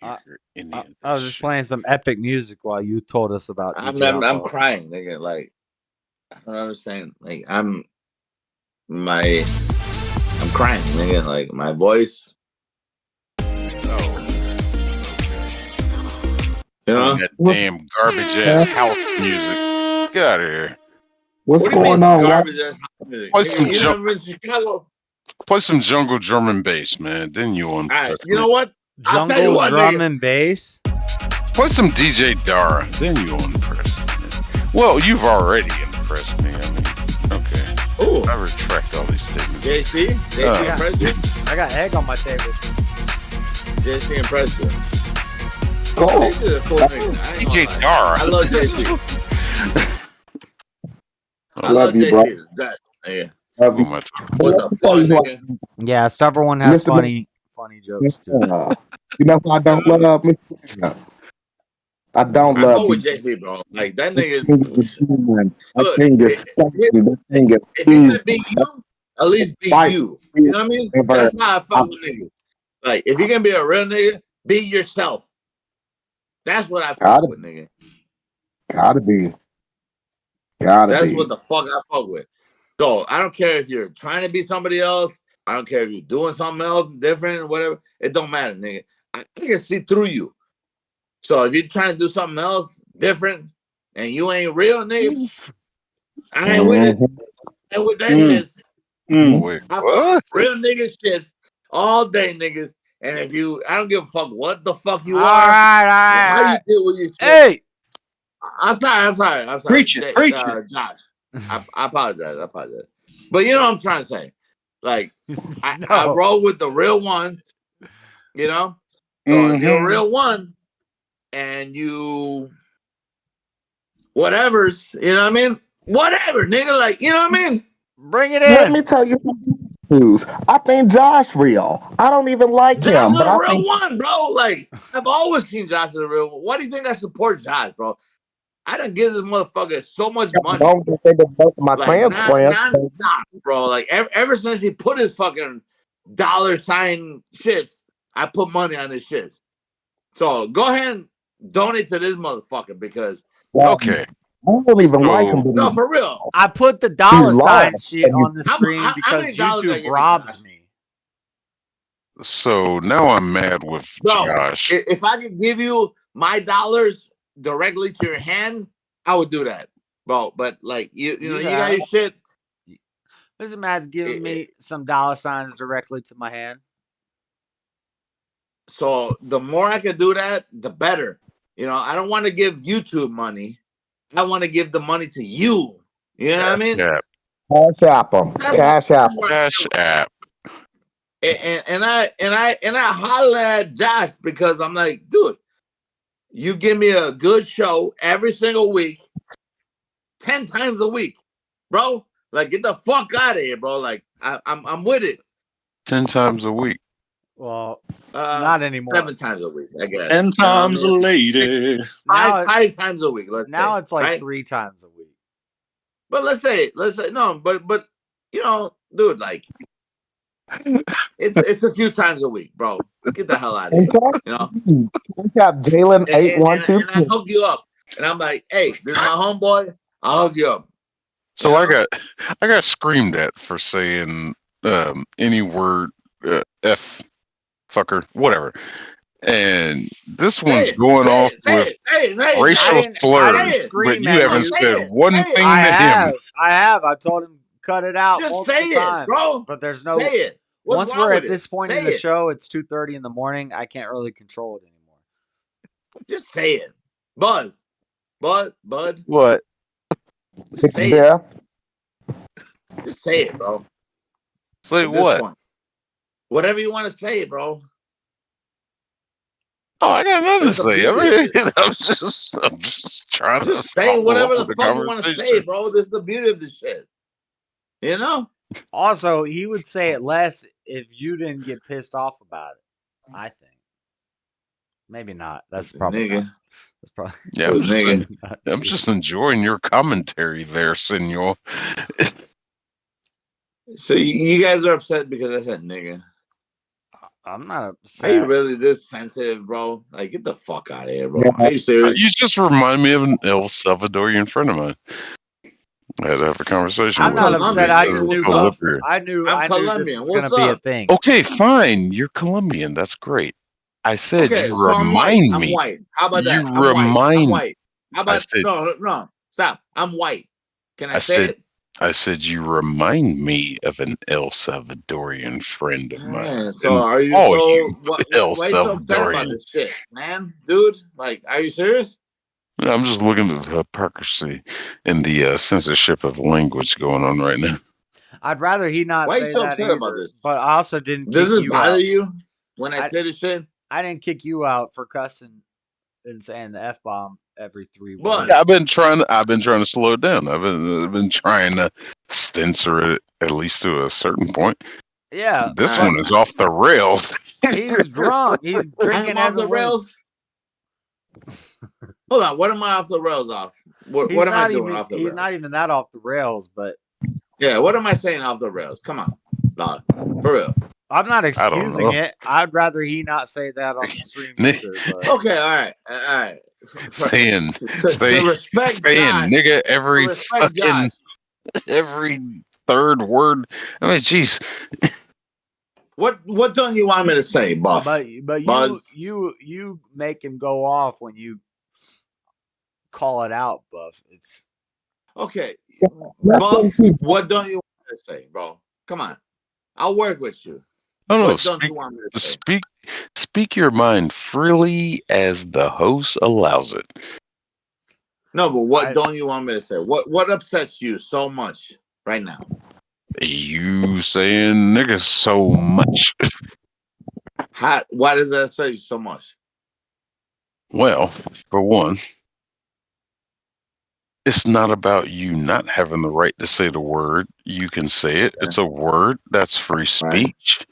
I was just playing some epic music while you told us about DJ I'm Paul. crying, nigga. Like, I don't understand. Like, I'm crying, nigga. Like, my voice. You know? That damn garbage ass house music. Get out of here. What's What do you going mean on? garbage ass music? Play Nigga, some you never been to Chicago? Play some jungle German bass, man. Then you on. All right, you know what? I'll tell you Jungle what, drum nigga. and bass. Play some DJ Dara. Then you impress me. Well, you've already impressed me. I mean, okay. Ooh. I retract all these statements. JC impressed you? I got egg on my table. JC impressed you? Cool. JC's a cool nigga. I ain't gonna DJ lie. Dara. I love JC. I love you, JC bro. to death, nigga. Love Who you. am I talking What the fuck, nigga? Yeah, Stubborn one has Mr. funny jokes too. You know who I don't love? I don't I love fuck with DJ. JC, bro. Like, that nigga. I Look, think it's if you're gonna be you, at least be you. You know what I mean? That's how I fuck with niggas. Like, if you're gonna be a real nigga, be yourself. That's what I fuck with, nigga. Gotta be. That's what the fuck I fuck with. So I don't care if you're trying to be somebody else. I don't care if you're doing something else different or whatever. It don't matter, nigga. I can see through you. So if you're trying to do something else different and you ain't real, nigga, I ain't with it. And with that shit, Wait, I fuck what? with real nigga shits all day, niggas. And if you, I don't give a fuck what the fuck you All are, right. how you deal with your shit. Hey, I'm sorry. Preach it. Josh. I apologize. But you know what I'm trying to say. Like, I roll with the real ones, you know? So if you're a real one and you whatever's, you know what I mean? Whatever, nigga, like, you know what I mean? Bring it Let in. me tell you something. I think Josh real. I don't even like Josh him, is but a I real think one, bro. Like, I've always seen Josh as a real one. Why do you think I support Josh, bro? I done give this motherfucker so much money. don't say the best of my Like, transplants. non-stop, bro. Like, ever since he put his fucking $sign shits, I put money on his shits. So go ahead and donate to this motherfucker because Okay. I don't even like him. So no, for real. I put the $sign shit on the screen How because many dollars I YouTube give you, robs Josh? me. so now I'm mad with Bro, Josh. if I could give you my dollars directly to your hand, I would do that, bro. But like you know, you got your shit. Mr. Matt's giving me some $signs directly to my hand. So the more I can do that, the better. You know, I don't want to give YouTube money. I want to give the money to you. You know what I mean? Yeah. Cash App him. Cash App him. Cash App. And I holler at Josh because I'm like, dude, you give me a good show every single week, 10 times a week, bro. Like, get the fuck out of here, bro. Like, I'm with it. 10 times a week. Well, not anymore. 7 times a week, I guess. 10 times a lady. Five times a week. Now say, it's like right? 3 times a week. But let's say no, but you know, dude, like it's a few times a week, bro. Get the hell out of here. You know? Cash App Jalen And I hook you up. And I'm like, hey, this is my homeboy. I'll hook you up. So I got screamed at for saying any word F fucker, whatever. And this one's going off with racial slurs, but you haven't said one thing to him. I have. I told him cut it out Just multiple say it, times, bro. But there's no. Say it. What's Once wrong we're at with this it? point Say in the it. show, it's 2:30 in the morning. I can't really control it anymore. Just say it, Bud. What? Just say it. Just say it, bro. Say At this what? point. Whatever you want to say, bro. Oh, I got nothing to That's the say. I beauty mean, of it. I'm just trying to Just say follow whatever up the with fuck you want to say, conversation. bro. This is the beauty of this shit. You know? Also, he would say it less if you didn't get pissed off about it. I think. Maybe not. That's probably nigga. not. That's probably. Yeah, I'm just enjoying your commentary there, senor. So you guys are upset because I said nigga. I'm not Are upset. you really this sensitive, bro? Like, get the fuck out of here, bro. Are you serious? You just remind me of an El Salvadorian friend of mine. I had to have a conversation I'm with not him. upset. I just knew. Colombian. I knew I'm this Colombian. was going to What's be a up? thing. Okay, fine. You're Colombian. That's great. I said Okay, you so I'm white. remind I'm me. white. How about You that? I'm white. I'm remind. white. How about said- no? Stop. I'm white. Can I I say said. it? I said you remind me of an El Salvadorian friend of mine. Yeah, so are you Oh, so you El why are you so upset about Salvadorian. this shit, man? Dude, like, are you serious? I'm just looking at the hypocrisy and the censorship of language going on right now. I'd rather he not Why are you say so that upset either. about this? But I also didn't Does kick this you bother out. you when I say this shit? I didn't kick you out for cussing and saying the F-bomb every 3 But- words. Yeah, I've been trying to slow it down. I've been trying to censor it at least to a certain point. Yeah. This one is off the rails. He's drunk. He's drinking I'm off the rails. Hold on, what am I off the rails off? What am I doing off the rails? He's not even that off the rails, but yeah, what am I saying off the rails? Come on, dog, for real. I'm not don't excusing know. it. I'd rather he not say that on the stream either. But Okay, all right. saying To respect Josh, nigga every respect fucking every third word. I mean, jeez. What don't you want me to say, Buff? But Buzz? you make him go off when you call it out, Buff. It's okay. Buff, what don't you want me to say, bro? Come on, I'll work with you. No, What don't you want me to say? Speak your mind freely as the host allows it. No, but what don't you want me to say? What upsets you so much right now? You saying nigga so much. Why does that upset you so much? Well, for one, It's not about you not having the right to say the word. You can say it. It's a word. That's free speech.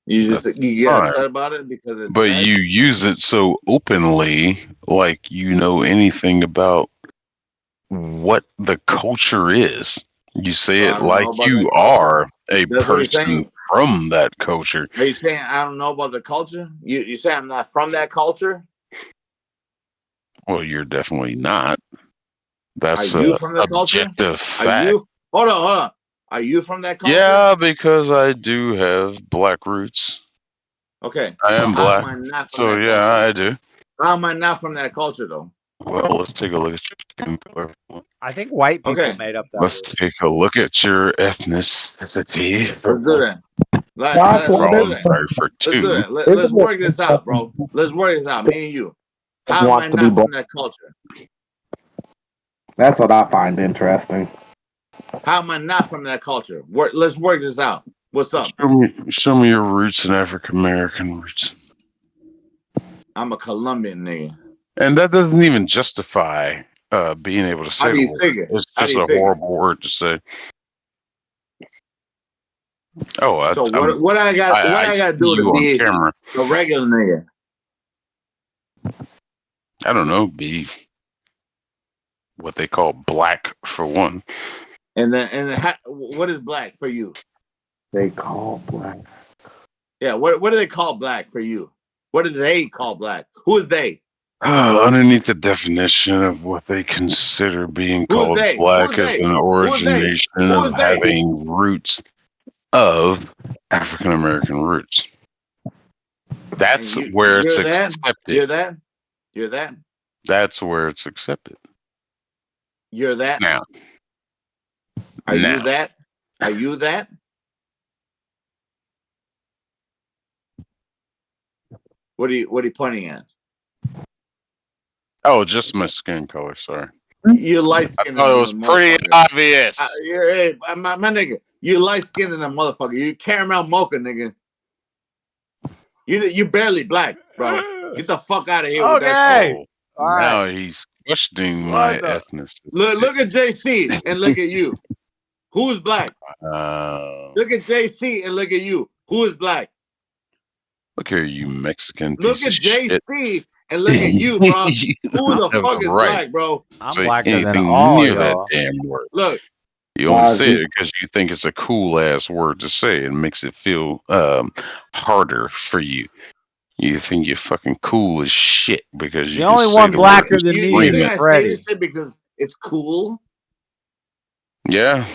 You That's get fine. upset about it because it's But said? you use it so openly, like you know anything about what the culture is. You say So I it don't know like about you that culture. are a That's what you're person saying. from that culture. Are you saying I don't know about the culture? You say I'm not from that culture? Well, you're definitely not. Are That's you a from the culture? objective Are fact. you? Hold on. Are you from that culture? Yeah, because I do have black roots. Okay. I So am how am black. I not from So that yeah, culture? I do. How am I not from that culture though? Well, let's take a look at your skin color. I think white people Okay. made up that Let's word. take a look at your ethnicity. Let's do that. Let's Joshua, do Wrong, that. sorry for Let's do two. that. isn't Let's it work this out, bro. Let's work this out. Me and you. How am I wants to be not black? from that culture? That's what I find interesting. How am I not from that culture? Let's work this out. What's up? Show me your roots and African American roots. I'm a Colombian nigga. And that doesn't even justify being able to How say do the you word. figure? It's How do just you a figure? horrible word to say. Oh, So what I got to see do to you on be camera. a regular nigga? I don't know, be what they call black for one. And what is black for you? They call black. Yeah, what do they call black for you? What do they call black? Who is they? Underneath the definition of what they consider being Who is called they? Who black is as they? an Who is they? origination Who of is they? having roots of African American roots. That's where it's You're that? accepted. You're that? You're that? That's where it's accepted. You're that? Now. Are you that? Are you that? What are you pointing at? Oh, just my skin color. Sorry. You light I skinned thought it was pretty obvious. My nigga, you light skinned in a motherfucker. You caramel mocha, nigga. You barely black, bro. Get the fuck out of here with that shit. Oh, now he's questioning my ethnicity. Look at JC and look at you. Who's black? Look at JC and look at you. Who is black? Look here, you Mexican Look piece at of shit. JC and look at you, bro. Who the Have fuck the is right. black, bro? I'm Say blacker than anything all near y'all. that damn word. Look. You only say it because you think it's a cool ass word to say. It makes it feel harder for you. You think you're fucking cool as shit because you The can only say one the blacker word. than You me think is I say Freddie. this shit because it's cool? Yeah,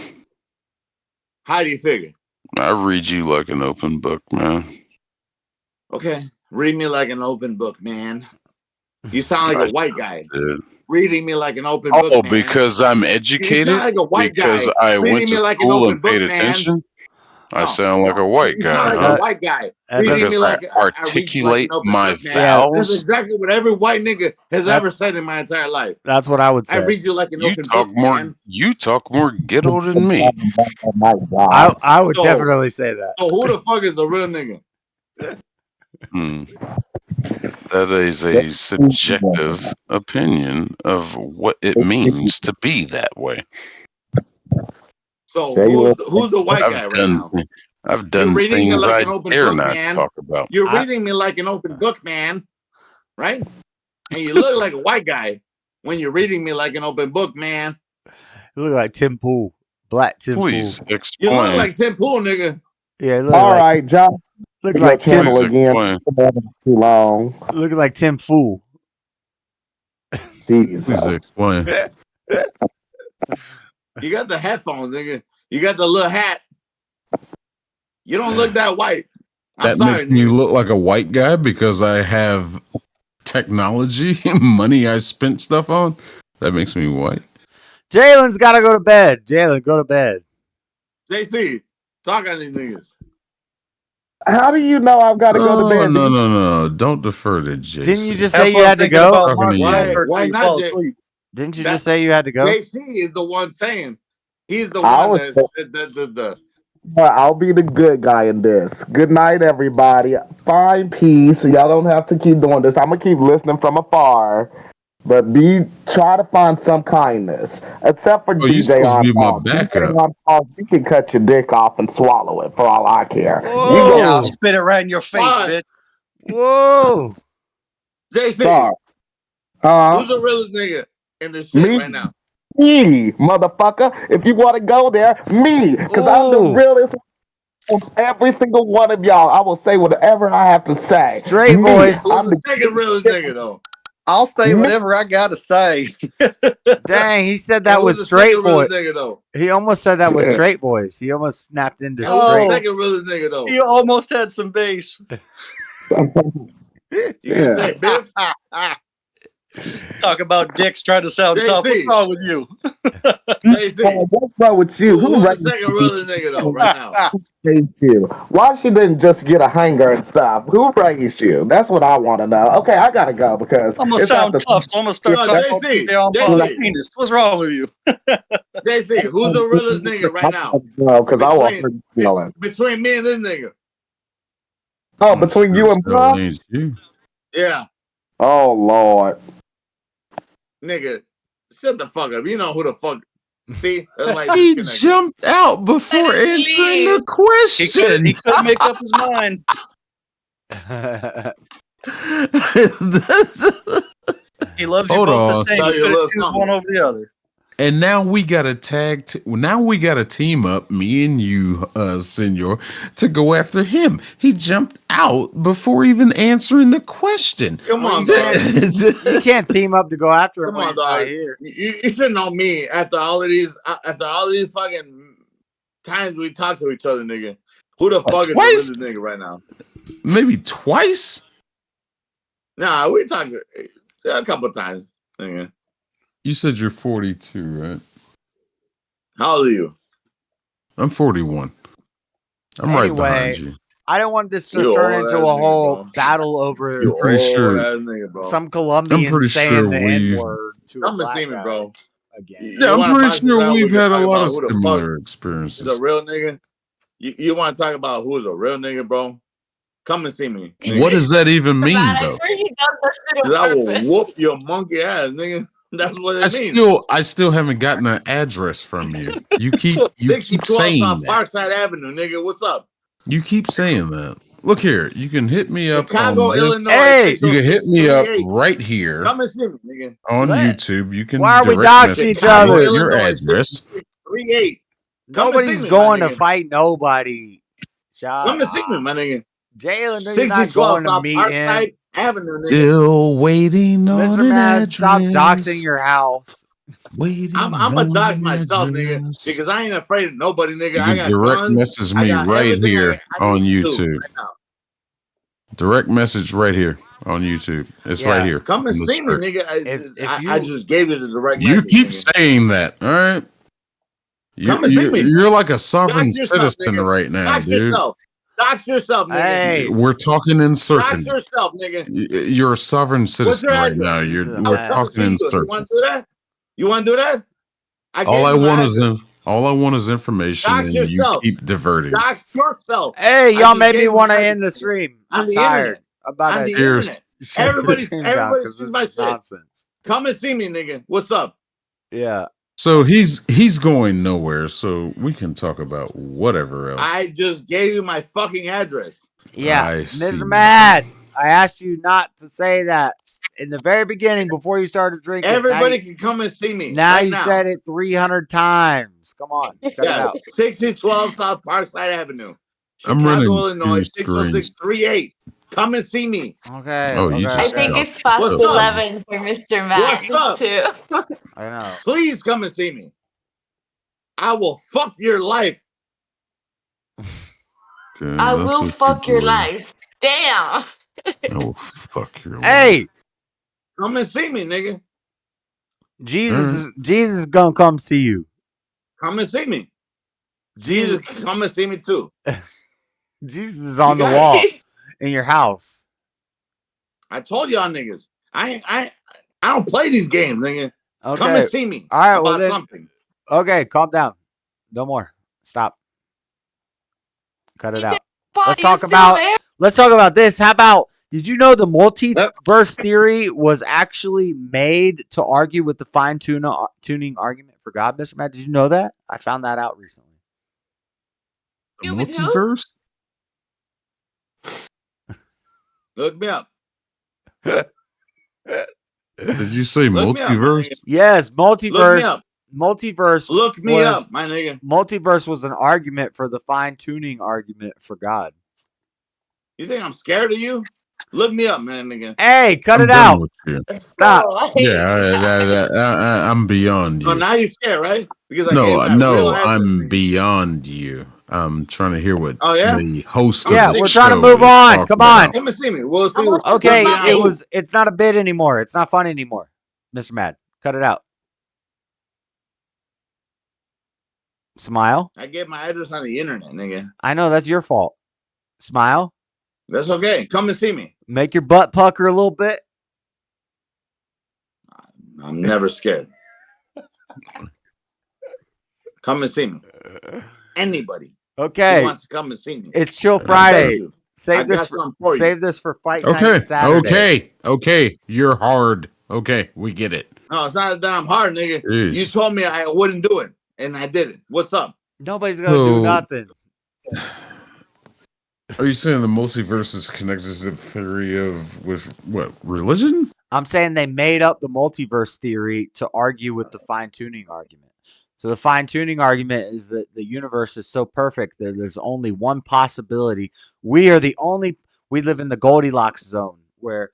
How do you figure? I read you like an open book, man. Okay. Read me like an open book, man. You sound like a white guy. Dude. Reading me like an open book, man. Because I'm You educated? sound like a white Because guy. I Reading went me to like an school open and book, paid man. attention? I No, sound like a white you guy, sound like huh? a white guy. That Reading Because me I like I read you like an articulate open my book, man. vowels? That's exactly what every white nigga has ever That's- said in my entire life. That's what I would I say. read you like an You open talk book, more. man. You talk more ghetto than me. I would So- definitely say that. So who the fuck is the real nigga? That is a subjective opinion of what it means to be that way. So who's the white guy right now? I've You're done reading me things like I an open dare book, not man. talk about. You're reading me like an open book, man. Right? And you look like a white guy when you're reading me like an open book, man. You look like Tim Pool. Black Tim Please Pool. You look explain. like Tim Pool, nigga. Yeah, look All like right, John. look Your like Tim. channel again. Too long. Looking like Tim Fool. Jesus. Please explain. You got the headphones, nigga. You got the little hat. You don't look that white. I'm That sorry, makes me nigga. look like a white guy because I have technology, money I spent stuff on. That makes me white. Jalen's got to go to bed. Jalen, go to bed. JC, talk on these niggas. How do you know I've got to go to bed? No. Don't defer to Jason. Didn't you just say you had to thinking go? about Talking to you. Why not, J- Didn't you just say you had to go? JC is the one saying. He's the I one was- the I'll be the good guy in this. Good night, everybody. Find peace. Y'all don't have to keep doing this. I'm gonna keep listening from afar. but try to find some kindness. Except for Oh, you DJ supposed to on be my Pause. DJ backup. on Pause, you can cut your dick off and swallow it for all I care. You Yeah, I'll go. spit it right in your face, What? bitch. Whoa. JC, Sorry. who's the realest nigga in this shit Me. right now? Me, motherfucker. If you want to go there, me. Because I'm the Ooh. realest of every single one of y'all. I will say whatever I have to say. Straight Me. voice. I'm Who's the second realest nigga though? I'll say whatever I gotta say. Dang, he said And that who's with the straight second voice. realest nigga though? He almost said that with Yeah. straight voice. He almost snapped into And who's the straight. second realest nigga though? You almost had some bass. You can say Biff. Talk about dicks trying to sound tough. What's JC. wrong with you? JC. What's wrong with you? Who Who's the raised second you? realest nigga though right now? Who raised you? Why she didn't just get a hanger and stuff? Who raised you? That's what I want to know. Okay, I gotta go because I'm gonna it's sound after. tough, so I'm gonna start Yo, talking about JC, DJ on JC. penis. What's wrong with you? JC, who's the realest nigga right now? No, because I want Between, her yelling. between me and this nigga. Oh, I'm between sure you and as hell Bluff? ain't you. Yeah, Oh Lord. nigga. Shut the fuck up. You know who the fuck. See? That's why He disconnected. jumped out before Let him answering leave. the question. He couldn't make up his mind. He loves you Hold both on. the same. Tell He you a couldn't little choose something. one over the other. And now we got to now we got to team up, me and you, senor, to go after him. He jumped out before even answering the question. Come on, you dog. you can't team up to go after him Come when on, he's not dog. here. You should know me after all of these fucking times we talk to each other, nigga. Who the fuck is the Twice? realest nigga right now? Maybe twice. Nah, we talked a couple times, nigga. You said you're 42, right? How old are you? I'm 41. I'm right behind Anyway, you. I don't want this to You turn old into ass a nigga, whole bro. battle over You pretty old sure- ass nigga, bro. some I'm Colombian pretty saying sure the we've. N-word to a Come and black see me, guy bro. again. Yeah, I'm wanna pretty box this sure out? We we've can had a talk lot about of who the fuck similar is experiences. a real nigga. You want to talk about who is a real nigga, bro? Come and see me. Nigga. What does that even mean, Matt, I though? swear he does that shit Cause I on will purpose. whoop your monkey ass, nigga. That's what I it means. still haven't gotten an address from you. You keep 6012 saying South that. Parkside Avenue, nigga. What's up? You keep saying that. Look here, you can hit me up Chicago, on this. Illinois. Hey! You can hit me up 606-38. right here Come and see me, nigga. on What? YouTube. You can Why are we direct doxing message each Chicago, other? your Illinois. address. 606-38. Come and Nobody's see me, going my to nigga. fight nobody. Shut Come and see me, up. my nigga. Jalen, no, you're not 6012 going to South meet him. Parkside Avenue, nigga. Still waiting on Mr. an Mad, stop doxing address. your house. Waiting I'm a on dox an myself, nigga, address. because I ain't afraid of nobody, nigga. You I can got direct guns. message I me got right everything here I on need to do YouTube. right now. Direct message right here on YouTube. It's right Yeah. here. Come and in the see me, script. nigga. If I just gave you the direct You message. keep nigga. saying that, all right? Come and see me. You're like a sovereign Dox yourself, citizen nigga. right now, Dox dude. yourself. Dox yourself, nigga. Hey, We're talking in Dox circles. yourself, nigga. You're a sovereign What's citizen your right address? now. He's a I will We're mess. come and see talking in you. You want to do circles. that? You want to do that? I All gave I you my want is address. all I want is information, Dox and you yourself. keep diverting. Dox yourself. Hey, I y'all just made gave me you want my to address, end the nigga. stream. On I'm the tired. internet. I'm about On to the Cheers. internet. shut the Everybody's stream down everybody because sees this my is shit. nonsense. Come and see me, nigga. What's up? Yeah. So he's going nowhere. So we can talk about whatever else. I just gave you my fucking address. Yeah. I see. Mr. Mad, I asked you not to say that in the very beginning before you started drinking. Everybody can come and see me. Now right you now. said it 300 times. Come on. Cut it Yeah, out. 6012 South Parkside Avenue. I'm Chicago, running Illinois, two screens. 60638. Come and see me. Okay. Oh, you okay. I just think got it's past What's up? 11 for Mr. Matt, What's up? too. I know. Please come and see me. I will fuck your life. Okay, I that's will what fuck you your believe. life. Damn. Oh, fuck your life. Hey, Come and see me, nigga. Jesus is gonna come see you. Come and see me. Jesus Jesus, come and see me too. Jesus is on the got wall in your house. I told y'all niggas. I don't play these games, nigga. Okay. Come and see me All right, about well then. something. Okay, calm down. No more. Stop. Cut it out. Paul, Let's you talk still about there? let's talk about this. How about Did you know the multiverse theory was actually made to argue with the fine-tuning argument for God, Mr. Matt? Did you know that? I found that out recently. The multiverse? Look me up. Did you say Look me up, my multiverse? nigga. Yes, Look me multiverse. up. Multiverse. Look me was, up, my nigga. Multiverse was an argument for the fine-tuning argument for God. You think I'm scared of you? Look me up, man, nigga. Hey, cut I'm it done out. with you. Stop. Yeah, I'm beyond Oh, you. now you scared, right? Because I gave No, that real no, answer. I'm beyond you. I'm trying to hear what Oh, yeah? the host Yeah, of the we're trying to show move is on. talking Come on. about. Come and see me. We'll see. Okay, We'll see. it's not a bit anymore. It's not fun anymore, Mr. Mad. Cut it out. Smile. I gave my address on the internet, nigga. I know that's your fault. Smile. That's okay. Come and see me. Make your butt pucker a little bit. I'm never scared. Come and see me. Anybody. Okay. Who wants to come and see me? It's Chill I Friday. bet you. I Save this got for, something for you. save this for Fight Okay, Night Saturday. okay. You're hard. Okay, we get it. No, it's not that I'm hard, nigga. Jeez. You told me I wouldn't do it, and I did it. What's up? Nobody's gonna do nothing. Are you saying the multiverse is connected to the theory of with what religion? I'm saying they made up the multiverse theory to argue with the fine-tuning argument. So the fine-tuning argument is that the universe is so perfect that there's only one possibility. We live in the Goldilocks zone where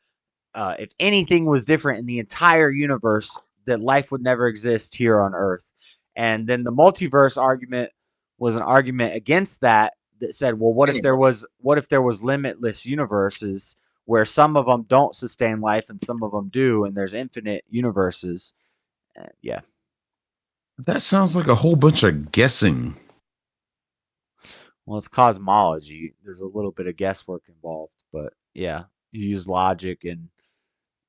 if anything was different in the entire universe, that life would never exist here on Earth. And then the multiverse argument was an argument against that said, well, what if there was limitless universes where some of them don't sustain life and some of them do, and there's infinite universes? Yeah. That sounds like a whole bunch of guessing. Well, it's cosmology. There's a little bit of guesswork involved, but yeah, you use logic and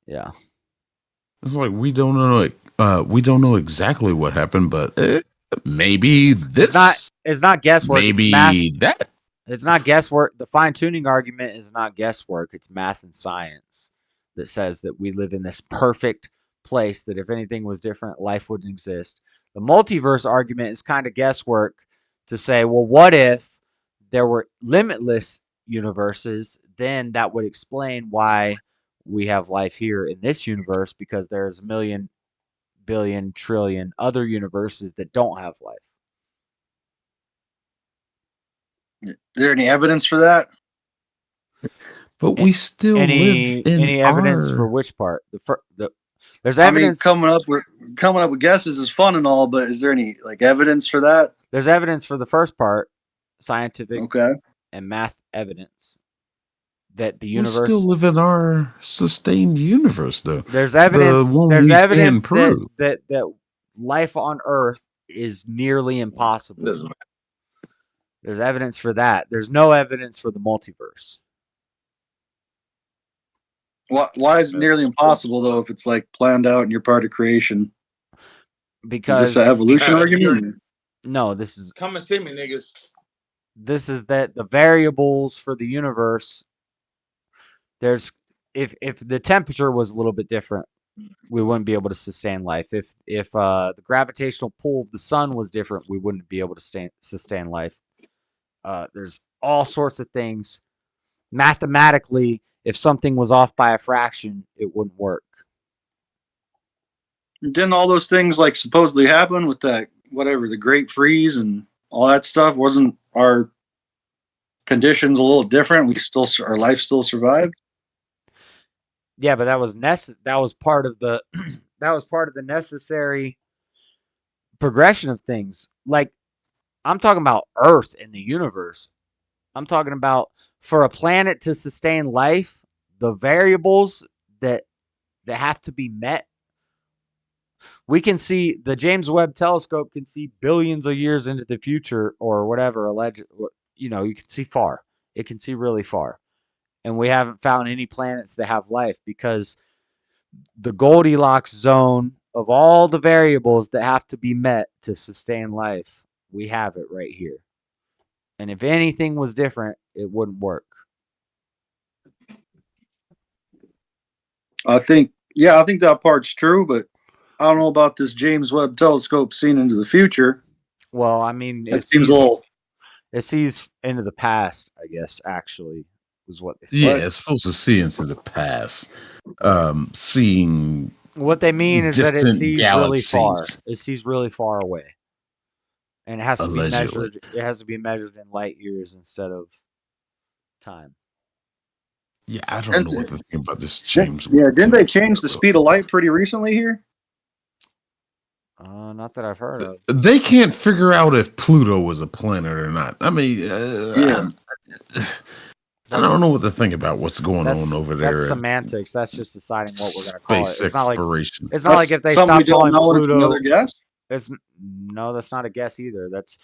yeah. It's like we don't know exactly what happened, but maybe this. It's not guesswork. Maybe it's math. that. It's not guesswork. The fine-tuning argument is not guesswork. It's math and science that says that we live in this perfect place that if anything was different, life wouldn't exist. The multiverse argument is kind of guesswork to say, well, what if there were limitless universes? Then that would explain why we have life here in this universe, because there's a million, billion, trillion other universes that don't have life. Is there any evidence for that? But we still live in any evidence for which part? There's evidence. I mean, coming up with guesses is fun and all, but is there any evidence for that? There's evidence for the first part, scientific okay, and math evidence that the universe. We still live in our sustained universe, though. There's evidence. There's evidence that life on Earth is nearly impossible. There's evidence for that. There's no evidence for the multiverse. Why is it nearly impossible though? If it's planned out and you're part of creation, because is this an evolution argument? No, this is come and see me, niggas. This is that the variables for the universe. There's if the temperature was a little bit different, we wouldn't be able to sustain life. If the gravitational pull of the sun was different, we wouldn't be able to sustain life. There's all sorts of things. Mathematically, if something was off by a fraction, it wouldn't work. Didn't all those things supposedly happen with that the Great Freeze and all that stuff? Wasn't our conditions a little different? Our life still survived. Yeah, but that was part of the that was part of the necessary progression of things. I'm talking about Earth and the universe. I'm talking about for a planet to sustain life, the variables that have to be met. We can see the James Webb Telescope can see billions of years into the future or whatever. You can see far. It can see really far. And we haven't found any planets that have life because the Goldilocks zone of all the variables that have to be met to sustain life, we have it right here. And if anything was different, it wouldn't work. I think that part's true, but I don't know about this James Webb Telescope seeing into the future. Well, I mean, It seems a little. It sees into the past, I guess. Actually, was what they said. Yeah, it's supposed to see into the past. Seeing what they mean is that it distant sees galaxies. really far. It sees really far away, and it has to be Allegedly. measured. It has to be measured in light years instead of time. Yeah, I don't know what to think about this James. Yeah, didn't they change the speed of light pretty recently here? Not that I've heard of. They can't figure out if Pluto was a planet or not. I mean, yeah. I don't know what to think about what's going on over there. That's semantics. That's just deciding what we're going to call it. Space exploration. It's not like if they stop calling Pluto. Another guess? No, that's not a guess either. That's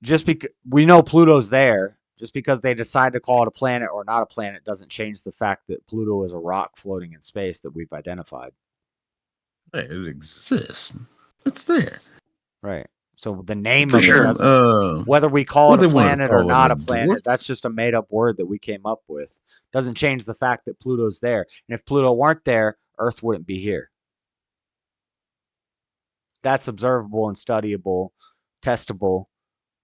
just because we know Pluto's there. Just because they decide to call it a planet or not a planet doesn't change the fact that Pluto is a rock floating in space that we've identified. Hey, it exists. It's there. Right. So the name For of sure. it doesn't, whether we call it a planet or not a dwarf? planet, that's just a made up word that we came up with. Doesn't change the fact that Pluto's there. And if Pluto weren't there, Earth wouldn't be here. That's observable and studyable, testable,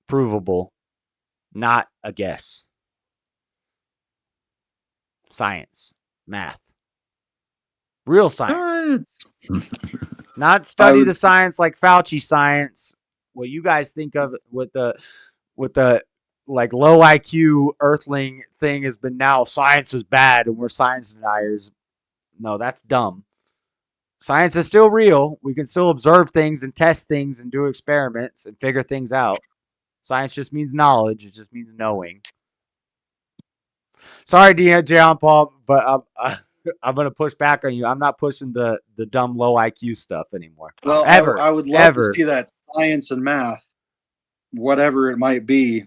provable, not a guess. Science, math, real science. Not study the science like Fauci science. What you guys think of with the like low IQ Earthling thing has been now science is bad and we're science deniers. No, that's dumb. Science is still real. We can still observe things and test things and do experiments and figure things out. Science just means knowledge. It just means knowing. Sorry, John Paul, but I'm going to push back on you. I'm not pushing the dumb low IQ stuff anymore. Well, ever. I would love to see that science and math, whatever it might be.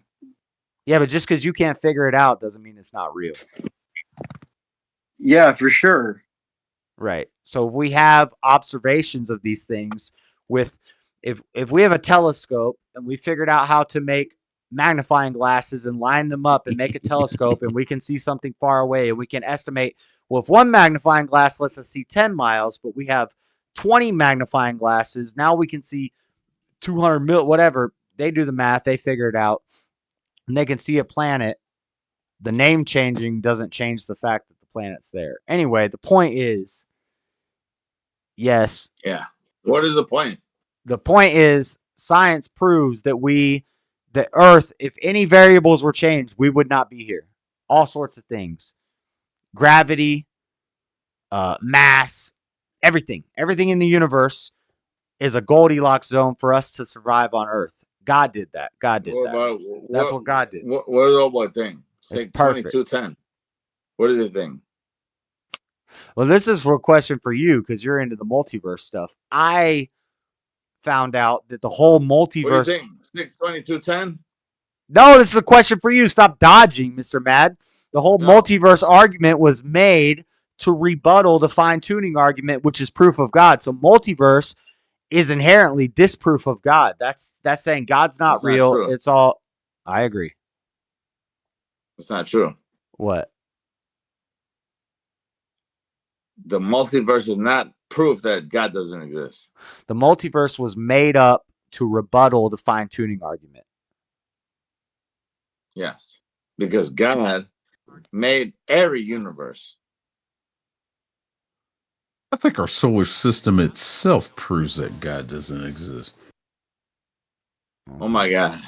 Yeah, but just because you can't figure it out doesn't mean it's not real. Yeah, for sure. Right. So if we have observations of these things with, if we have a telescope and we figured out how to make magnifying glasses and line them up and make a telescope and we can see something far away and we can estimate, well, if one magnifying glass lets us see 10 miles, but we have 20 magnifying glasses, now we can see 200 mil, whatever. They do the math, they figure it out, and they can see a planet. The name changing doesn't change the fact that the planet's there. Anyway, the point is, yes. Yeah. What is the point? The point is, science proves that the Earth, if any variables were changed, we would not be here. All sorts of things. Gravity, mass, everything. Everything in the universe is a Goldilocks zone for us to survive on Earth. God did that. God did that. That's what God did. What is the what thing? It's perfect. 2210. What is the thing? Well, this is a question for you because you're into the multiverse stuff. I found out that the whole multiverse. What do you think? 62210? No, this is a question for you. Stop dodging, Mr. Mad. The whole multiverse argument was made to rebuttal the fine-tuning argument, which is proof of God. So multiverse is inherently disproof of God. That's saying God's not real. It's all. I agree. It's not true. What? The multiverse is not proof that God doesn't exist. The multiverse was made up to rebuttal the fine-tuning argument. Yes, because God made every universe. I think our solar system itself proves that God doesn't exist. Oh my God.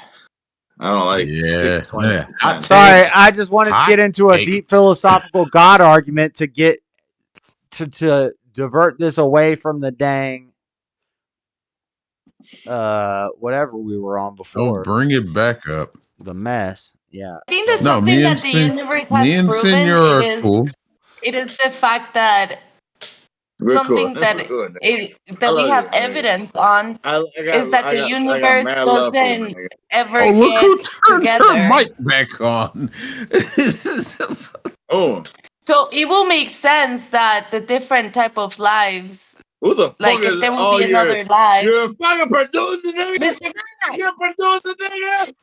I don't like. Yeah. I'm sorry, I just wanted to get into a deep philosophical God argument to get to divert this away from the dang whatever we were on before. Oh, bring it back up. The mess. Yeah. I think that's something that the universe has proven. It is the fact that something that we have evidence on is that the universe doesn't ever get together. Her mic back on. Oh. So it will make sense that the different type of lives, who the fuck like is, if there will be another life. You're a fucking producer, nigga. You're a producer, nigga.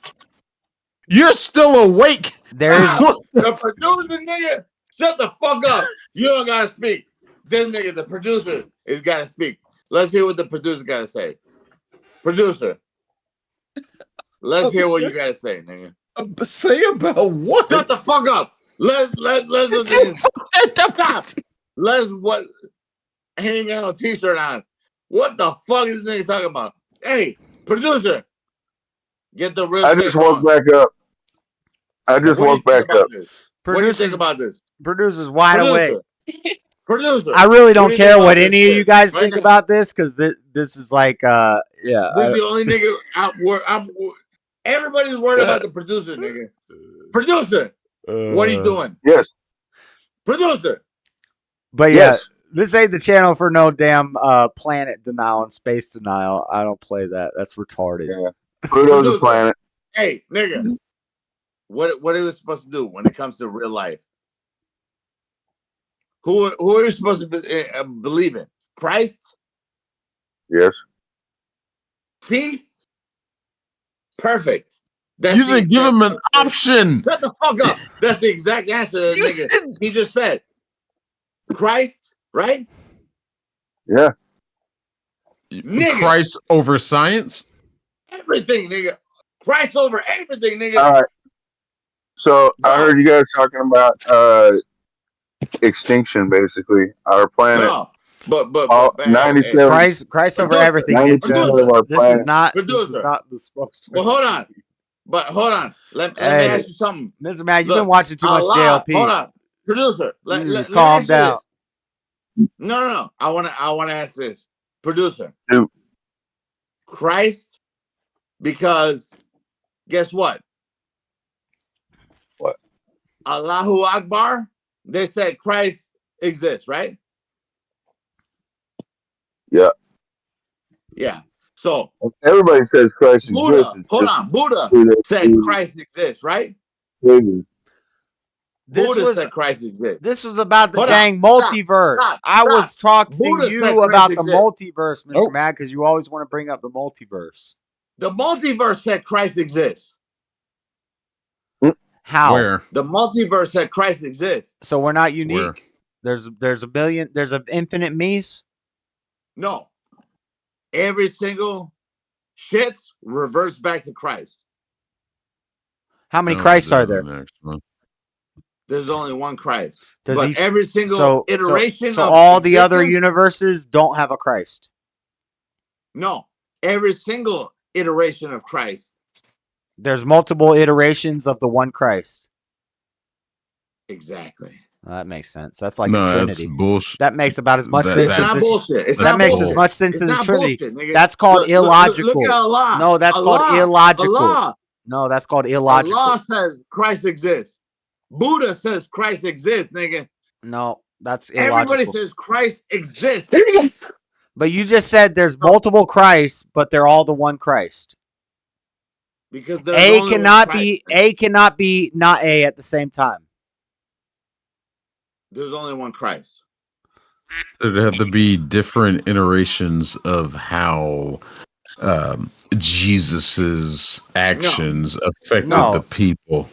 You're still awake. There's the producer, nigga. Shut the fuck up. You don't gotta speak. This nigga, the producer, is gotta speak. Let's hear what the producer gotta say. Producer, let's hear what you gotta say, nigga. Say about what? Shut the fuck up. Let's stop. Let's what? He ain't got no t-shirt on. What the fuck is this nigga talking about? Hey, producer, get the real. I just woke back up. I just woke back up. What do you think about this? Producer's wide awake. Producer. I really don't do you care think what about any this of you shit guys right think now? about this, because this is like, yeah. This is the only nigga everybody's worried about the producer, nigga. Producer, what are you doing? Yes. Producer. But yeah, Yes. this ain't the channel for no damn planet denial and space denial. I don't play that. That's retarded. Yeah. Pluto's a planet. Hey, nigga. What are we supposed to do when it comes to real life? Who are you supposed to believe in? Christ? Yes. See? Perfect. That's You didn't give him an option. Shut the fuck up. That's the exact answer that nigga he just said. Christ, right? Yeah. Nigga. Christ over science? Everything, nigga. Christ over everything, nigga. All right. So I heard you guys talking about extinction, basically. Our planet. No. But 97. Christ over everything. 90% of our This is planet. not Producer. the spokesperson. Well, hold on. But hold on. Let me ask you something. Mr. Man, you've Look, been watching too much Allah, JLP. Hold on. Producer. Let me calm ask you down. this. No. I wanna ask this. Producer. Dude. Christ, because guess what? What? Allahu Akbar, they said Christ exists, right? Yeah. Yeah. So Everybody says Christ Buddha, exists. It's hold just on, Buddha who they said believe. Christ exists, right? Maybe. Buddha said Christ exists. This was about the Hold dang on. multiverse. Stop. I was talking Buddha to said you Christ about the exists. multiverse, Mr. Nope. Mad, because you always want to bring up the multiverse. The multiverse said Christ exists. How? Where? The multiverse said Christ exists. So we're not unique. Where? There's a billion. There's an infinite me's. No. Every single shit reverts back to Christ. How many No, Christs are there's there? the next one. There's only one Christ. Does but each every single iteration so of all the other existence- universes don't have a Christ. No. Every single iteration of Christ. There's multiple iterations of the one Christ. Exactly. Well, that makes sense. That's like No, the that's Trinity. bullshit. That makes about as much That- sense It's as not the bullshit. It's that not makes bullshit. as much sense It's as the not Trinity. bullshit, nigga. That's called illogical. Look at Allah. No, that's called Allah. illogical. Allah. No, that's called illogical. Allah says Christ exists. Buddha says Christ exists, nigga. No, that's Everybody illogical. says Christ exists. But you just said there's multiple Christs, but they're all the one Christ. Because there's A only cannot one be Christ. A cannot be not A at the same time. There's only one Christ. There'd have to be different iterations of how Jesus's actions affected No. the people.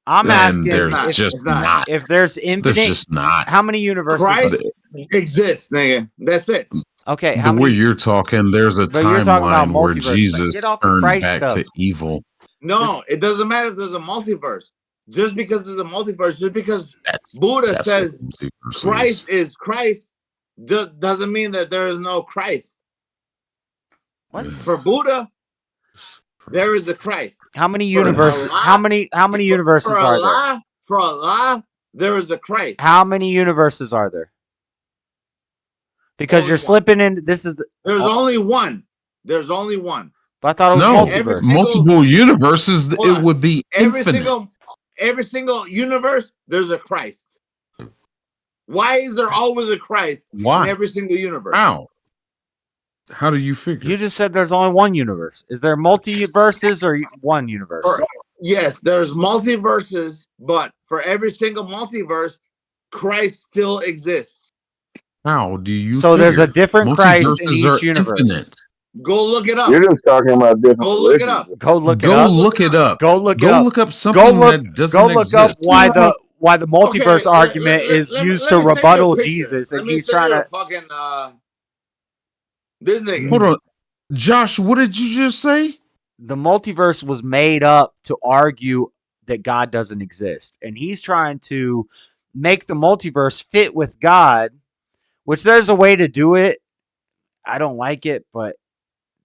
I'm And asking there's if, just not. if there's infinite. There's just not. How many universes? Christ exists, nigga. That's it. Okay, The how way many? you're talking, there's a But you're talking about timeline where multiverse. Jesus Get off the turned Christ back stuff. to evil. No, it doesn't matter if there's a multiverse. Just because there's a multiverse, just because Buddha That's says what multiverse Christ is Christ, doesn't mean that there is no Christ. What? For Buddha, there is a Christ. How many For universes? Allah- How many universes for are there? Allah, for Allah, there is a Christ. How many universes are there? Because Only you're one. slipping in. This is. There's only one. There's only one. But I thought it was No, multiverse. multiple universes. Hold It on. would be infinite. Every single universe, there's a Christ. Why is there always a Christ Why? in every single universe? How? How do you figure? You just said there's only one universe. Is there multiverses or one universe? Yes, there's multiverses, but for every single multiverse, Christ still exists. How do you? So there's a different Christ in Multiverses each are universe. infinite. Go look it up. You're just talking about different Go look it religions. up. Go look it Go up. look it up. Go look it Go up. look up something Go look. that doesn't Go look up exist. why the multiverse argument is used to rebuttal Jesus, and he's trying to. Fucking this nigga. Hold on, Josh. What did you just say? The multiverse was made up to argue that God doesn't exist, and he's trying to make the multiverse fit with God, which there's a way to do it. I don't like it, but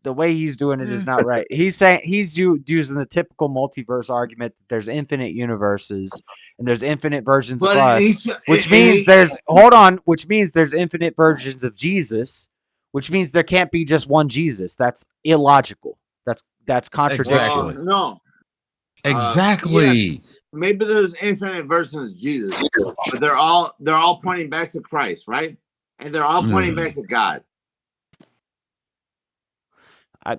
the way he's doing it is not right. He's saying he's using the typical multiverse argument that there's infinite universes and there's infinite versions of us, which means there's infinite versions of Jesus, which means there can't be just one Jesus. That's illogical. That's contradiction. Exactly. No. Exactly. Yes, maybe there's infinite versions of Jesus, but they're all pointing back to Christ, right? And they're all pointing back to God. I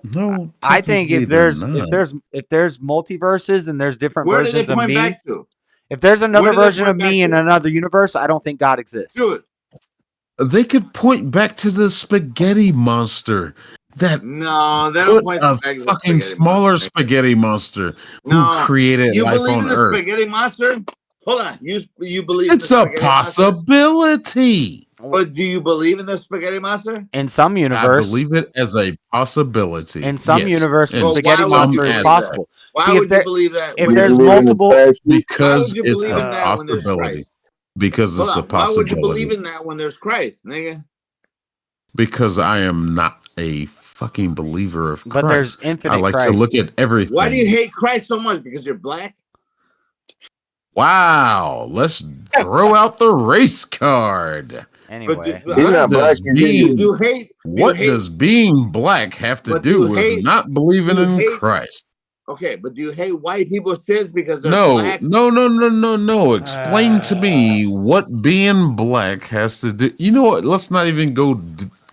think if there's multiverses and there's different versions of me, if there's another version of me in another universe, I don't think God exists. Dude. They could point back to the spaghetti monster. No, they don't point a back to the fucking smaller spaghetti monster who created you life believe on in the Earth. Spaghetti monster? Hold on, you believe It's in the a spaghetti possibility. monster? But do you believe in the spaghetti monster? In some universe, I believe it as a possibility. in some universe, the In spaghetti some monster is aspect. possible. Why See, would you believe that? if there's multiple, because you it's believe a in that when there's possibility. Christ? Because Hold it's a on, why would you believe possibility. in that when there's Christ, nigga? Because I am not a fucking believer of Christ. But there's infinite I like Christ. to look at everything. Why do you hate Christ so much? Because you're black? Wow, let's throw out the race card. Anyway, What does being black have to do with not believing in Christ? Okay, but do you hate white people's shits because they're No, black? no. Explain to me what being black has to do. You know what? Let's not even go.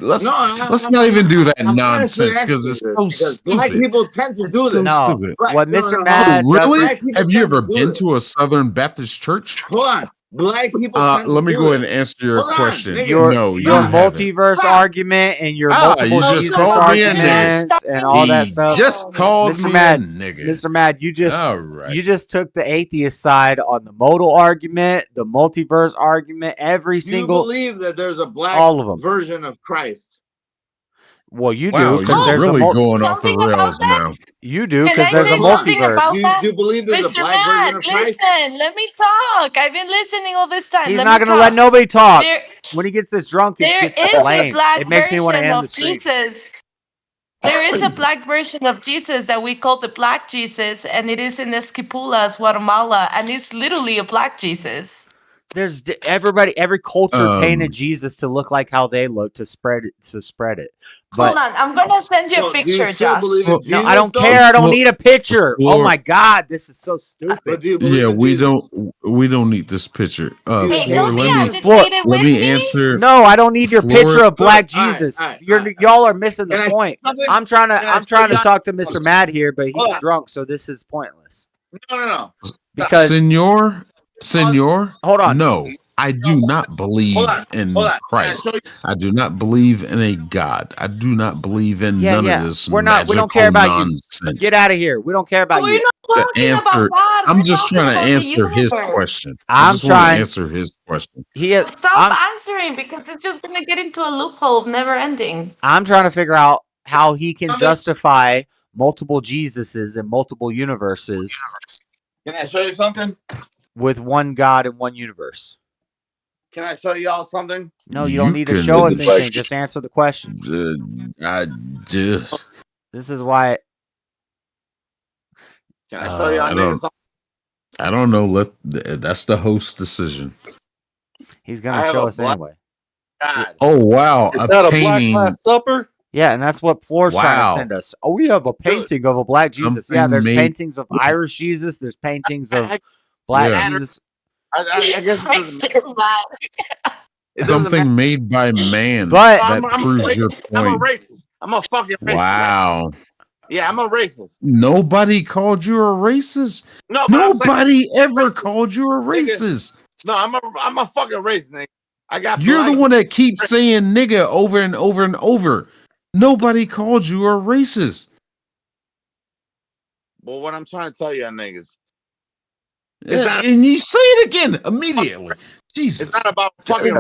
Let's not even do that nonsense because it's so stupid. Black people tend to do It's so this. stupid. What Mr. Mad really? Black people Have you tend to ever do been this. to a Southern Baptist church? Hold on. Black people tend to Let me do go ahead and this. answer your Hold on, question. nigga. your you multiverse argument and your multiple you just Jesus called me a nigga. arguments and all that stuff. Just called Mr. me Mad, a nigga. Mr. Mad, you All right. just took the atheist side on the modal argument, the multiverse argument, every Do you single. believe that there's a black all of them. version of Christ? Well, you Wow, do because you're there's really a going off the rails now. You do Can because I there's a say something multiverse. about that? Do you believe there's a Mr. black version Matt, of Christ? listen, let me talk. I've been listening all this time. He's Let not me going to let talk. nobody talk. There, When he gets this drunk, it there gets is a lame. black It makes me want to version end the of stream. Jesus. There is a black version of Jesus that we call the Black Jesus, and it is in Esquipulas, Guatemala, and it's literally a black Jesus. There's every culture painted Jesus to look like how they look to spread it. But Hold on, I'm gonna send you a picture, Josh. no, I don't care. I don't need a picture. Oh my God, this is so stupid. Yeah, we don't need this picture. Hey, Floor, don't be let agitated with me me. answer. No, I don't need your Flora- picture of black All right, Jesus. all right, Y'all are missing the Can I say point. something? I'm trying to say talk to Mr. Mad here, but Hold he's on. drunk, so this is pointless. No. Because Senor, hold on. No, I do not believe in Christ. I do not believe in a God. I do not believe in none of this. We don't care about nonsense. you. Get out of here. We don't care about We're you. not talking about God. I'm We're just talking trying to about the answer his universe. question. I'm I just want to trying- answer his question. Stop answering because it's just gonna get into a loophole of never ending. I'm trying to figure out how he can justify multiple Jesuses and multiple universes Can I show you something? with one God in one universe. Can I show y'all something? No, you don't need to show us anything. Just answer the question. This is why. Can I show y'all something? I don't know. That's the host's decision. He's gonna show us anyway. God. Oh wow! Is that a black painting. Last Supper? Yeah, and that's what Floor's trying Wow. to send us. Oh, we have a painting of a black Jesus. Something Yeah, there's made- paintings of Irish Jesus. There's paintings of black Yeah. Jesus. I guess it doesn't matter. Something made by man. But- that proves your I'm a point. racist. I'm a fucking racist. Wow. Yeah, I'm a racist. Nobody called you a racist. No, but I'm Nobody ever called you a racist. No, I'm a fucking racist, nigga. I got. You're the black- one that keeps saying nigga over and over and over. Nobody called you a racist. Well, what I'm trying to tell you, niggas, And you say it again immediately. Jesus. It's not about fucking.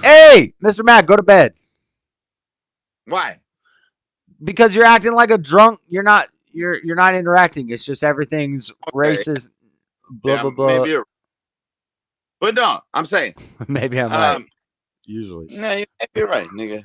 Hey, Mr. Matt, go to bed. Why? Because you're acting like a drunk. You're not interacting. It's just everything's racist. Blah blah blah. Maybe but no, I'm saying maybe I'm right. Usually. No, you're right, nigga.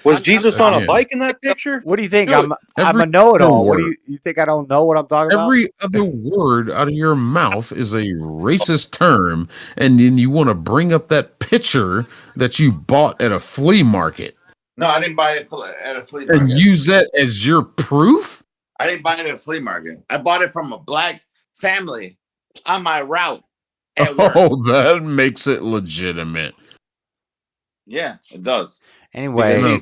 Was Jesus on a bike in that picture? What do you think? Dude, I'm a know-it-all. What do you think? I don't know what I'm talking about? Every other word out of your mouth is a racist term, and then you want to bring up that picture that you bought at a flea market. No, I didn't buy it at a flea market. And use that as your proof? I didn't buy it at a flea market. I bought it from a black family on my route at work. Oh, that makes it legitimate. Yeah, it does. Anyway,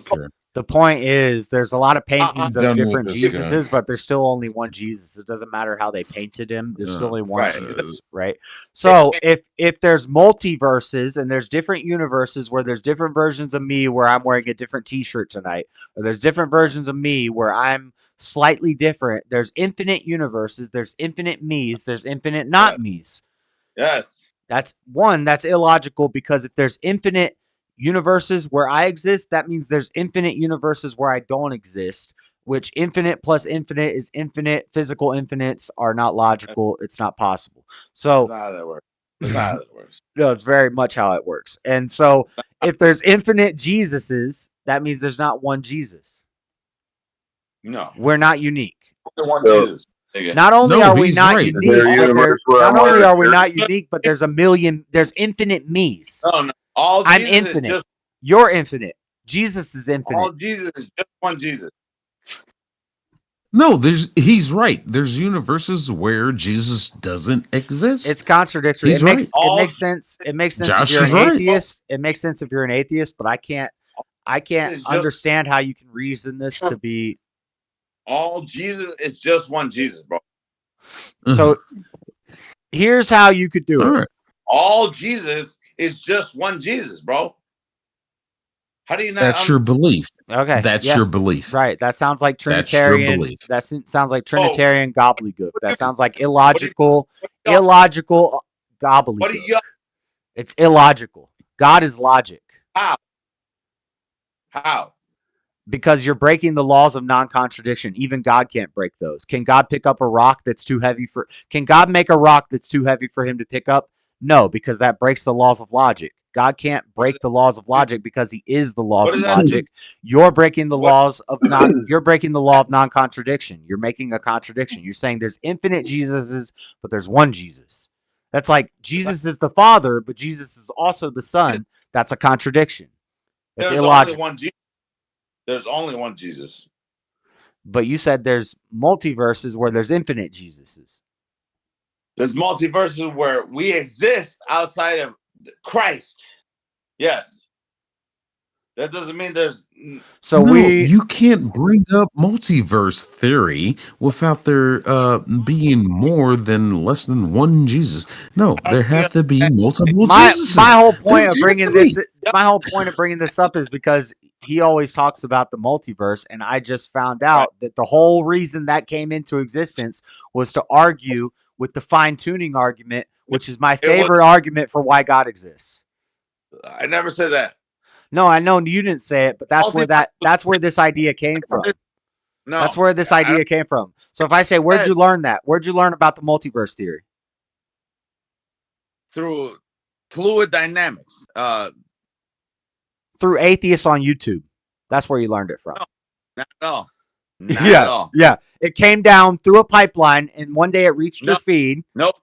the point is there's a lot of paintings of different Jesuses, guy. but there's still only one Jesus. It doesn't matter how they painted him. There's still only one Jesus, right? So if there's multiverses and there's different universes where there's different versions of me where I'm wearing a different t-shirt tonight, or there's different versions of me where I'm slightly different, there's infinite universes, there's infinite me's, there's infinite not me's. Yes. That's illogical, because if there's infinite universes where I exist, that means there's infinite universes where I don't exist, which infinite plus infinite is infinite. Physical infinites are not logical. It's not possible. So That's not how that works. That's not how that works. No, it's very much how it works. And so if there's infinite Jesuses, that means there's not one Jesus. No. We're not unique. One Jesus. Not only are we not unique, but there's infinite me's. No. All I'm Jesus infinite. You're infinite. Jesus is infinite. All Jesus is just one Jesus. No, he's right. There's universes where Jesus doesn't exist. It's contradictory. He's It makes right. sense. It makes sense Josh if you're is an right. atheist. It makes sense if you're an atheist, but I can't understand how you can reason this to be. All Jesus is just one Jesus, bro. So here's how you could do it. All Jesus is just one Jesus, bro. How do you not? That's your belief. Okay, That's your belief. Right. That sounds like That's your Trinitarian. belief. That sounds like Trinitarian gobbledygook. That sounds like illogical gobbledygook. It's illogical. God is logic. How? Because you're breaking the laws of non-contradiction. Even God can't break those. Can God pick up a rock that's too heavy for... Can God make a rock that's too heavy for him to pick up? No, because that breaks the laws of logic. God can't break the laws of logic because he is the laws of logic. You're breaking the laws of you're breaking the law of non-contradiction. You're making a contradiction. You're saying there's infinite Jesuses, but there's one Jesus. That's like Jesus is the Father, but Jesus is also the Son. That's a contradiction. It's illogical. There's only one Jesus. But you said there's multiverses where there's infinite Jesuses. There's multiverses where we exist outside of Christ. Yes. That doesn't mean there's... So you can't bring up multiverse theory without there being more than less than one Jesus. No, there have to be multiple Jesuses. My whole point of bringing this up is because he always talks about the multiverse, and I just found out that the whole reason that came into existence was to argue with the fine-tuning argument, which is my favorite argument for why God exists. I never said that. No, I know you didn't say it, but that's where this idea came from. No, that's where this idea came from. So if I say, where'd you learn that? Where'd you learn about the multiverse theory? Through fluid dynamics. Through atheists on YouTube. That's where you learned it from. No, not at all. Not at all. Yeah. It came down through a pipeline, and one day it reached your feed. Nope.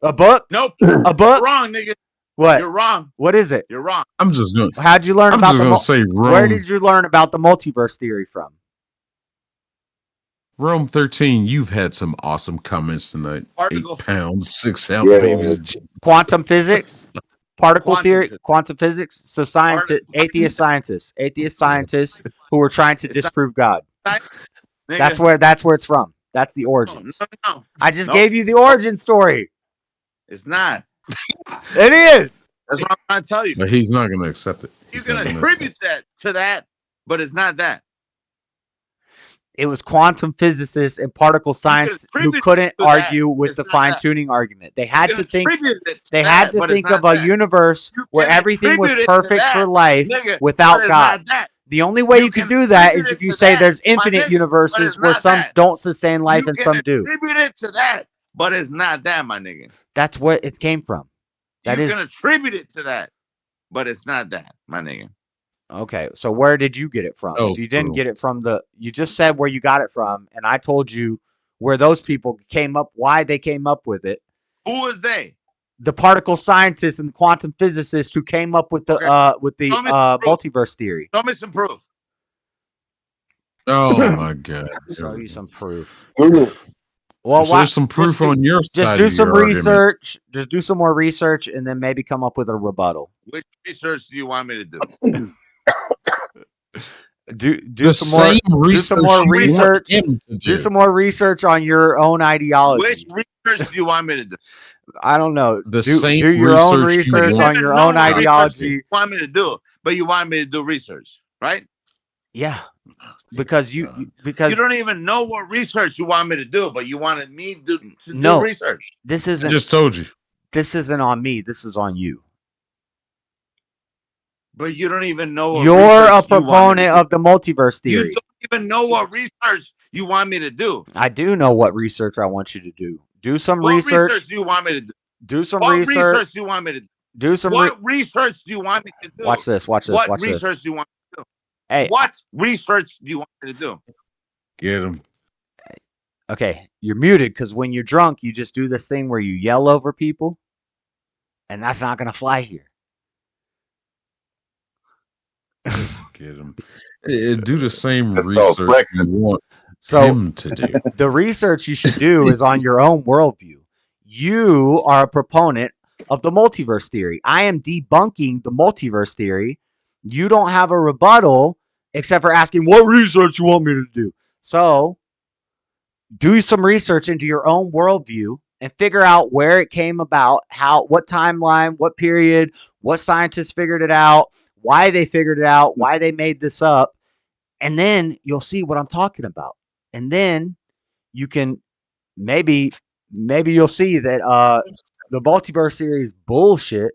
A book? Nope. A book? You're wrong, nigga. What? You're wrong. What is it? You're wrong. I'm just going. How'd you learn about the? Rome. Where did you learn about the multiverse theory from? Rome 13. You've had some awesome comments tonight. 8 pounds, 6 ounce babies. Quantum physics, particle theory, quantum physics. So atheist scientists who were trying to disprove God. That's where it's from. That's the origins. No. I just gave you the origin story. It's not. It is. That's what I'm trying to tell you. But he's not going to accept it. He's going to attribute that to that, but it's not that. It was quantum physicists and particle science who attribute couldn't to that. argue with It's the not fine that. tuning argument. They had You to can think. attribute it to They that, had to but it's think not of a that. universe You where can everything was attribute it to perfect for that, life nigga, but without it's God. not that. The only way you can do that is attribute if it you to say that, there's my infinite nigga, but universes it's where not some that. don't sustain life You and can some do. attribute it to that, but it's not that, my nigga. That's what it came from. That You is can attribute it to that, but it's not that, my nigga. okay. So where did you get it from? Oh, If you didn't true. get it from you just said where you got it from, and I told you where those people came up, why they came up with it. Who is they? The particle scientists and the quantum physicists who came up with the Show me some proof. multiverse theory. Show me some proof. Oh my god. Show you some proof. Google. Well, So there's some proof on your just side do of some your argument. research. Just do some more research, and then maybe come up with a rebuttal. Which research do you want me to do? Do some more research. Do some more research on your own ideology. Which research do you want me to do? I don't know. The do same your own research you research want- on your Know own what research ideology. you want me to do, but you want me to do research, right? Yeah, because you don't even know what research you want me to do, but you wanted me to do No. research. This isn't. I just told you. This isn't on me. This is on you. But you don't even know what You're research a you want me to proponent do. of the multiverse You theory. don't even know what research you want me to do. I do know what research I want you to do. Do some What research. do you want me to do? Do some What research. do you want me to do? Do some. What research do you want me to do? Watch this. Watch this. What Watch research this. do you want me to do? Hey. What research do you want me to do? Get him. Okay, you're muted because when you're drunk, you just do this thing where you yell over people, and that's not gonna fly here. Get him. Do the same That's research called you want So him to do. the research you should do is on your own worldview. You are a proponent of the multiverse theory. I am debunking the multiverse theory. You don't have a rebuttal except for asking what research you want me to do. So do some research into your own worldview and figure out where it came about, what timeline, what period, what scientists figured it out, why they figured it out, why they made this up. And then you'll see what I'm talking about. And then you can maybe you'll see that the multiverse series bullshit.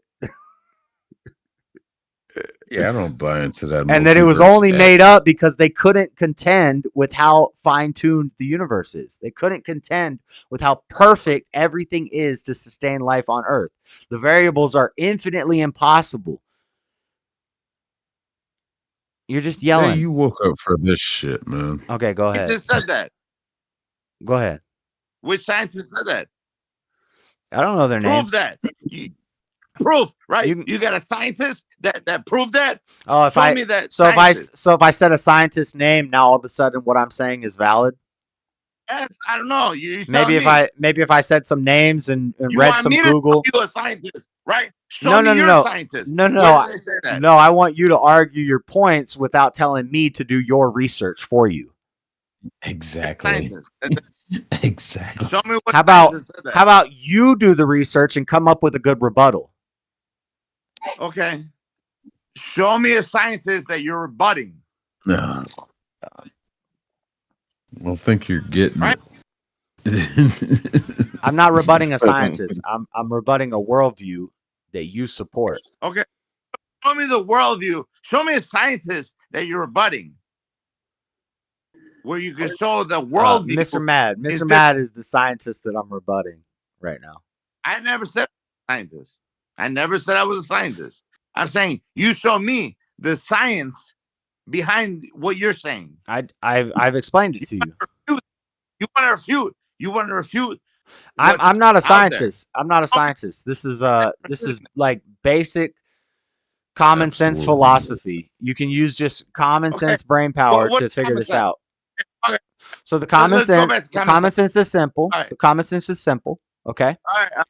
Yeah, I don't buy into that. And that it was multiverse only stuff. made up because they couldn't contend with how fine-tuned the universe is. They couldn't contend with how perfect everything is to sustain life on Earth. The variables are infinitely impossible. You're just yelling. Hey, you woke up for this shit, man. Okay, go Who ahead. just said that? Go ahead. Which scientist said that? I don't know their Prove names. that. Proof, right? You got a scientist that proved that? Oh, if Show me that if scientist. I said a scientist's name, now all of a sudden what I'm saying is valid. Yes, I don't know. You Maybe if I said some names and you read want some me Google. to call you a scientist, right? Show me your scientist. No. Where did they say that? No, I want you to argue your points without telling me to do your research for you. Exactly. Scientist. Exactly. Show me what How about scientist said that. how about you do the research and come up with a good rebuttal? Okay. Show me a scientist that you're rebutting. No. I don't think you're getting Right? it. I'm not rebutting a scientist. I'm rebutting a worldview that you support. Okay. Show me the worldview. Show me a scientist that you're rebutting. Where you can show the worldview. Mr. Mad. is Mr. Mad is the scientist that I'm rebutting right now. I never said scientist. I never said I was a scientist. I'm saying you show me the science behind what you're saying. I've explained it to you. You want to refute. You want to refute. I'm not a what's out there. scientist. I'm not a scientist. This is like basic common sense Absolutely. philosophy. You can use just common sense brain power What to figure common this sense? out. Okay. So the common Let's go back sense, to the common common sense is simple. All right. The common sense is simple. Okay. All right.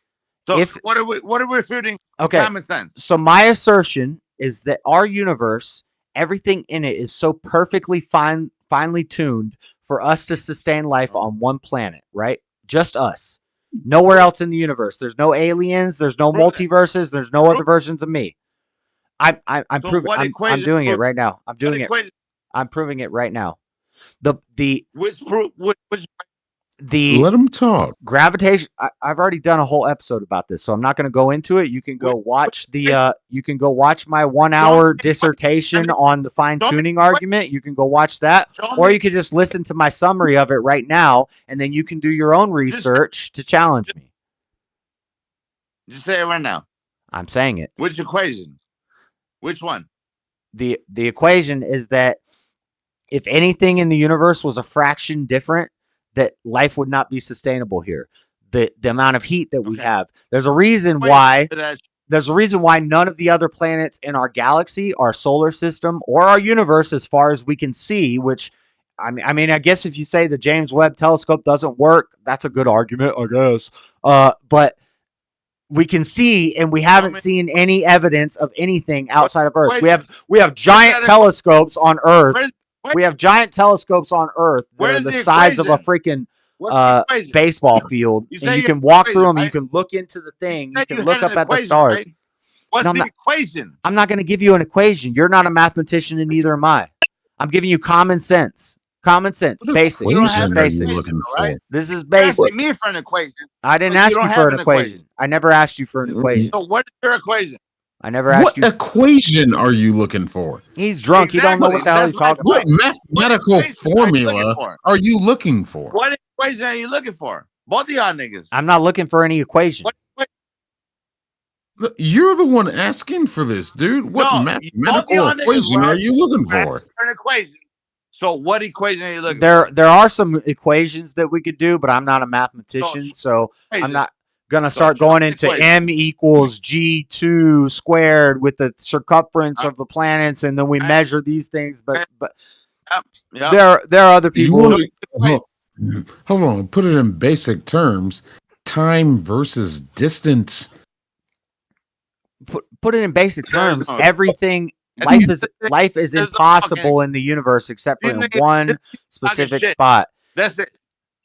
So If- what are we refuting? Okay. Common sense. So my assertion is that our universe, everything in it is so perfectly finely tuned for us to sustain life on one planet, right? Just us. Nowhere else in the universe. There's no aliens. There's no multiverses. There's no other versions of me. I'm So proving. what I'm equation doing it proves- right now. I'm What doing it. equation- I'm proving it right now. The Which proof? Which Let him talk. Gravitation. I've already done a whole episode about this, so I'm not going to go into it. You can go watch you can go watch my 1 hour dissertation on the fine tuning argument. You can go watch that, or you could just listen to my summary of it right now, and then you can do your own research to challenge me. Just say it right now. I'm saying it. Which equation? Which one? The equation is that if anything in the universe was a fraction different, that life would not be sustainable here. The amount of heat that we have. There's a reason why none of the other planets in our galaxy, our solar system, or our universe, as far as we can see, which I mean, I guess if you say the James Webb telescope doesn't work, that's a good argument, I guess. But we can see, and we haven't seen any evidence of anything outside of Earth. We have giant telescopes on Earth. We have giant telescopes on Earth that are the size of a freaking baseball field, and you can walk through them. You can look into the thing. You can look up at the stars. Right? What's the equation? I'm not going to give you an equation. You're not a mathematician, and neither am I. I'm giving you common sense. Common sense, basic. This is basic. This is basic. Asking me for an equation. I didn't ask you for an equation. I never asked you for an equation. So what is your equation? I never asked you. What equation are you looking for? He's drunk. He don't know what the hell he's talking about. What mathematical formula are you looking for? What equation are you looking for? Both of y'all niggas. I'm not looking for any equation. You're the one asking for this, dude. What mathematical equation are you looking for? An equation. So what equation are you looking for? There are some equations that we could do, but I'm not a mathematician, so I'm not gonna start going into m equals g2 squared with the circumference of the planets, and then we measure these things. But there are other people. Hold on, put it in basic terms. Time versus distance. Put it in basic terms. Everything. Life is impossible in the universe except for in one specific spot. That's it.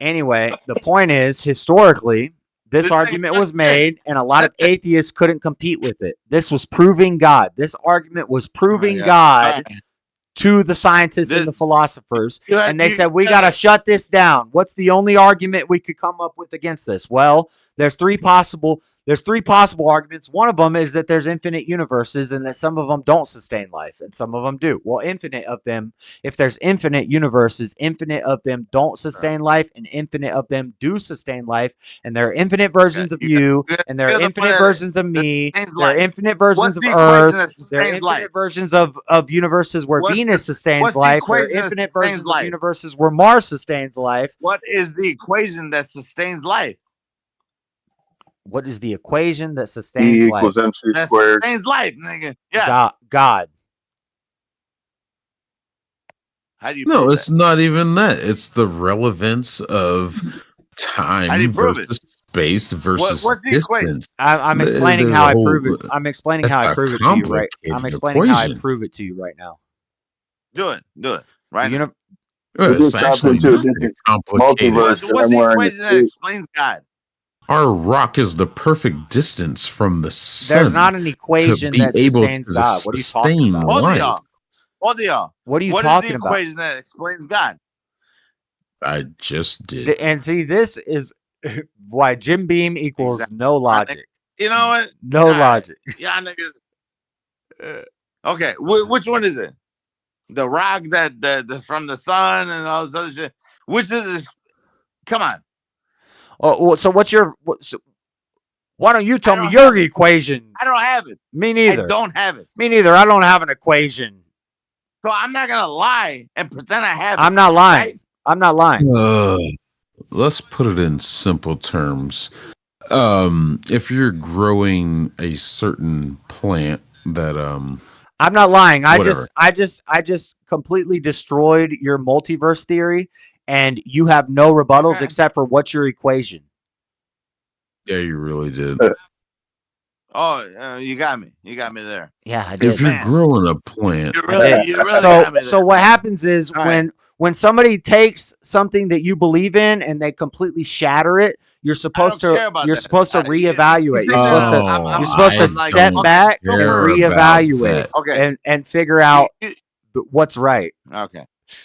Anyway, the point is, historically, this argument was made, and a lot of atheists couldn't compete with it. This was proving God. This argument was proving God to the scientists and the philosophers, and they said, we got to shut this down. What's the only argument we could come up with against this? Well, there's three possible arguments. One of them is that there's infinite universes and that some of them don't sustain life and some of them do. Well, infinite of them, if there's infinite universes, infinite of them don't sustain life and infinite of them do sustain life. And there are infinite versions of you and there are infinite versions of me. There are infinite versions of Earth. There are infinite versions of universes where Venus sustains life. There are infinite versions of universes where Mars sustains life. What is the equation that sustains life? What is the equation that sustains life? E equals MC squared. Sustains life, nigga. Yeah. God. How do you No, it's not even that. It's the relevance of time versus space versus distance. I'm explaining how I prove it. I'm explaining how I prove it to you right. I'm explaining how I prove it to you right now. Do it. Right. It's actually not complicated. What's the equation that explains God? Our rock is the perfect distance from the sun. There's not an equation that sustains God. What are you talking about? Both of y'all. What are you talking about? What is the equation that explains God? I just did. And see, this is why Jim Beam equals no logic. You know what? No logic. Yeah, niggas. Okay, which one is it? The rock that's from the sun and all this other shit. Which is this? Come on. Oh, so what's your? Why don't you tell me your equation? I don't have it. Me neither. I don't have it. Me neither. I don't have an equation. So I'm not gonna lie and pretend I have it. I'm not lying. Right? I'm not lying. Let's put it in simple terms. If you're growing a certain plant that I'm not lying. I just completely destroyed your multiverse theory. And you have no rebuttals except for what's your equation. Yeah, you really did. You got me. You got me there. Yeah, I did. If you're growing a plant, you really got me there. So what happens is when somebody takes something that you believe in and they completely shatter it, you're supposed to reevaluate. You're supposed to step back and reevaluate and figure out what's right. Okay.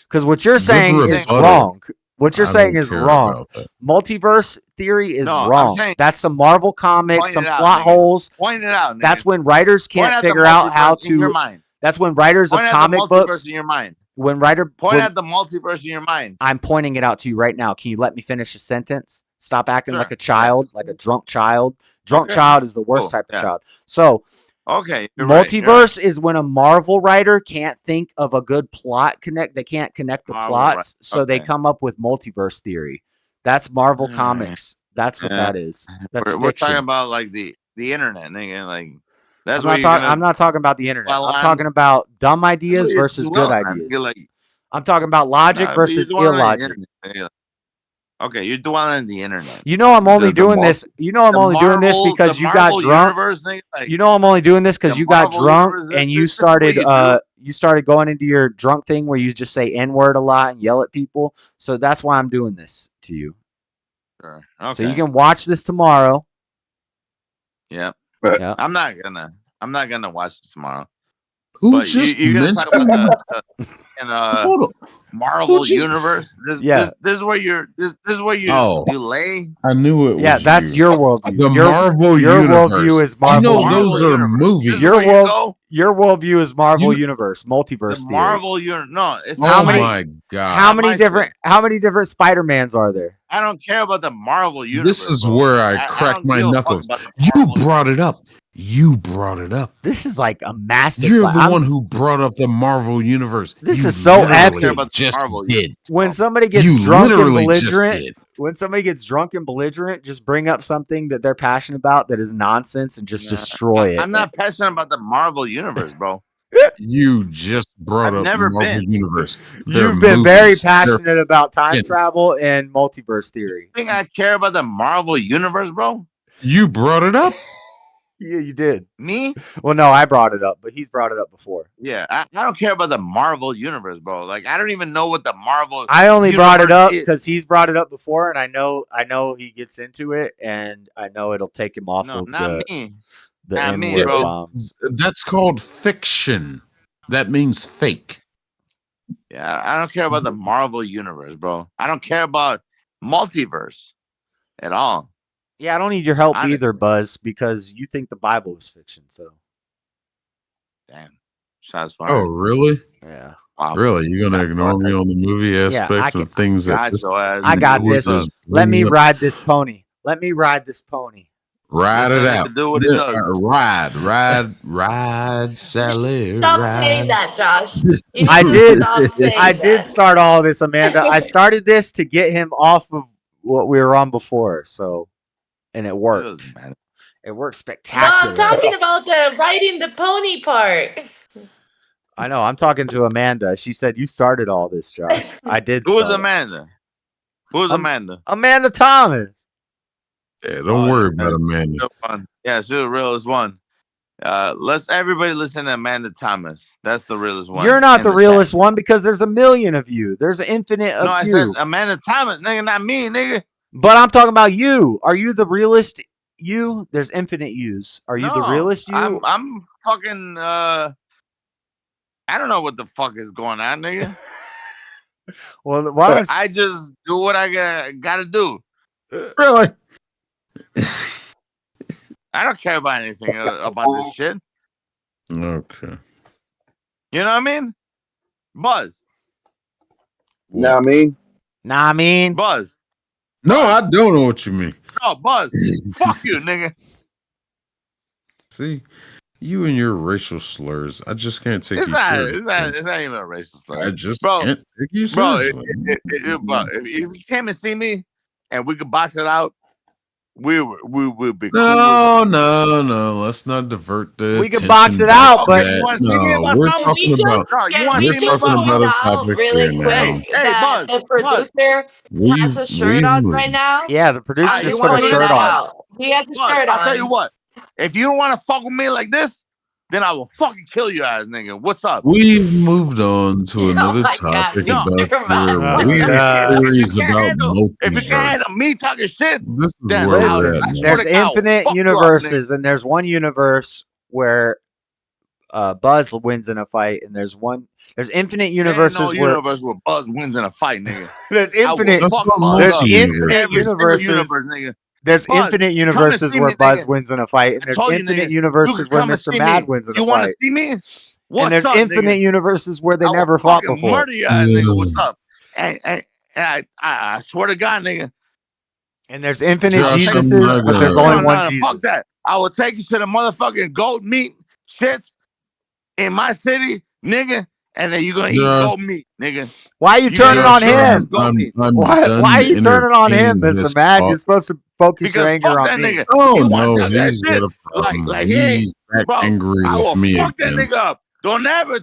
Because what you're Good saying is rebuttal. wrong. What you're I saying don't is care wrong. about that. Multiverse theory is No, I'm wrong. saying- That's some Marvel comics, Point some it out, plot nigga. holes. Point it out. Nigga. That's when writers Point can't out the figure out how multiverse in your to. mind. That's when writers of Point out the comic multiverse books. in your mind. When Point out the multiverse in your mind. I'm pointing it out to you right now. Can you let me finish a sentence? Stop acting Sure. like a child, like a drunk child. Drunk Okay. child is the worst Cool. type of Yeah. child. So, Okay. You're right, you're multiverse is when a Marvel writer can't think of a good plot connect. They can't connect the Marvel, plots, right. so they Okay. come up with multiverse theory. That's Marvel Alright. comics. That's what Yeah. that is. That's We're fiction. talking about like the internet, nigga. Like that's I'm what not, you're gonna. I'm not talking about the internet. dwell I'm on. talking about dumb That's ideas what you're versus good dwelling on. ideas. You're like, I'm talking about logic nah, but you're versus dwelling on the illogic. internet, nigga. Okay, you're dwelling on the internet. You know I'm only The doing Mar- this. You know I'm the only doing this Marvel- because the you got Marvel drunk. Universe, nigga, like, You know I'm only doing this because the you got Marvel drunk Universe, and this you is what started you do? you started going into your drunk thing where you just say N-word a lot and yell at people. So that's why I'm doing this to you. Sure. So you Okay. can watch this tomorrow. Yeah. Yeah. I'm not gonna watch this tomorrow. Who But just you're gonna talk mentioned? about in Hold on. Marvel Who just- Universe. Yeah. This is where you're. This is where you Oh. you lay. I knew it was Yeah, that's you. your worldview. The your Marvel your Universe. worldview is You Marvel. know those Universe. are movies. Your where you world go? your worldview is Marvel You- Universe, multiverse The theory. Marvel Universe. No, it's Oh not my god. How many my different thing. how many different Spider-Mans are there? I don't care about the Marvel Universe. This is bro. where I I crack don't my give a fuck knuckles. about the You Marvel brought it up. You brought it up. This is like a master. You're the one who brought up the Marvel Universe. This You is so literally epic. just Marvel did. When somebody gets You drunk and literally just belligerent, did. when somebody gets drunk and belligerent, just bring up something that they're passionate about that is nonsense and just destroy it. I'm not passionate about the Marvel Universe, bro. You just brought I've up never Marvel been. Universe. They're You've been very movies. They're passionate about time fiction. travel and multiverse theory. You think I care about the Marvel Universe, bro? You brought it up. Yeah, you did. Me? Well, no, I brought it up, but he's brought it up before. Yeah, I don't care about the Marvel Universe, bro. Like, I don't even know what the Marvel. I only brought it up Universe is. because he's brought it up before, and I know he gets into it, and I know it'll take him off No, of not me. the Not me, N-word bro. bombs. That's called fiction. That means fake. Yeah, I don't care about the Marvel Universe, bro. I don't care about multiverse at all. Yeah, I don't need your help Honestly. either, Buzz, because you think the Bible is fiction. So, Damn, shots Oh, fired. really? yeah, Wow. Really? You're gonna ignore me on the movie aspect of things that Got this your ass. I got movie this. is Let me bringing up? ride this pony. Let me ride this pony. Ride Let it that out. nigga do what he Yeah, does. ride, Sally. Stop Ride. saying that, Josh. You need I to did. stop saying I did that. start all this, Amanda. I started this to get him off of what we were on before. So, and it worked. It worked No, spectacular. I'm talking about the riding the pony part. I know. I'm talking to Amanda. She said you started all this, Josh. I did. Who's start it. Amanda? Who's Amanda? Amanda Thomas. Yeah, don't worry about Amanda. Real one. Yeah, she's the realest one. Let's everybody listen to Amanda Thomas. That's the realest one. You're not in the chat. realest one because there's a million of you. There's an infinite of No, I you. said Amanda Thomas, nigga, not me, nigga. But I'm talking about you. Are you the realist? You? There's infinite yous. Are you the No, realist? You? I'm fucking. I don't know what the fuck is going on, nigga. Well, why don't I just do what I gotta do. Really? I don't care about anything about this shit. Okay. You know what I mean? Buzz. Now me? Nah, I mean, Buzz. No, I don't know what you mean. No, Buzz. Fuck you, nigga. See, you and your racial slurs. I just can't take It's you not. seriously. It's not even a racist slur. I just Bro, can't take you bro, seriously. if you came and see me and we could box it out, we would be cool. No. Let's not divert the. We could box it out, but you want to see me no, about we're something? talking about. No, you want We to see me just about talking found about a out topic really here quick now. that Buzz, the producer has a shirt on moved. right now. yeah, the producer Ah, just you put a wanna do shirt that? on. Out. He has a Buzz, shirt I'll tell you on. what. If you don't want to fuck with me like this, then I will fucking kill you, ass nigga. What's up? We've moved on to another my God, topic no. about Mr. your weird theories about If you can't multiverse. handle me talking shit, This is then where I'll- we're at I now. swear There's to God, infinite fuck you up, universes, and there's one universe where Buzz wins in a fight, and there's infinite universes There ain't no where universe where Buzz wins in a fight, nigga. there's I will infinite fuck Buzz up. infinite Every single universes. universe, nigga. There's Buzz, infinite come and universes see where me, Buzz nigga. wins in a fight, and I there's told you, infinite nigga, you universes can where come and Mr. see Mad me. wins in a You want to fight. see me? And What's there's up, infinite nigga? universes where they I will never fought fucking before. murder you, nigga. What's up? And I swear to God, nigga. And there's infinite Josh, I'm Jesuses, not but there's gonna- only one Fuck Jesus. that. I will take you to the motherfucking goat meat shits in my city, nigga, and then you're gonna eat Josh. goat meat, nigga. Why are you turning on him? Why are you turning on him, Mr. Mad? You're supposed to focus your Because anger fuck on that me. nigga. Oh You want no, to that he's shit? got a problem. Like hey, He's back bro, angry I with will me fuck that again. nigga up. Don't ever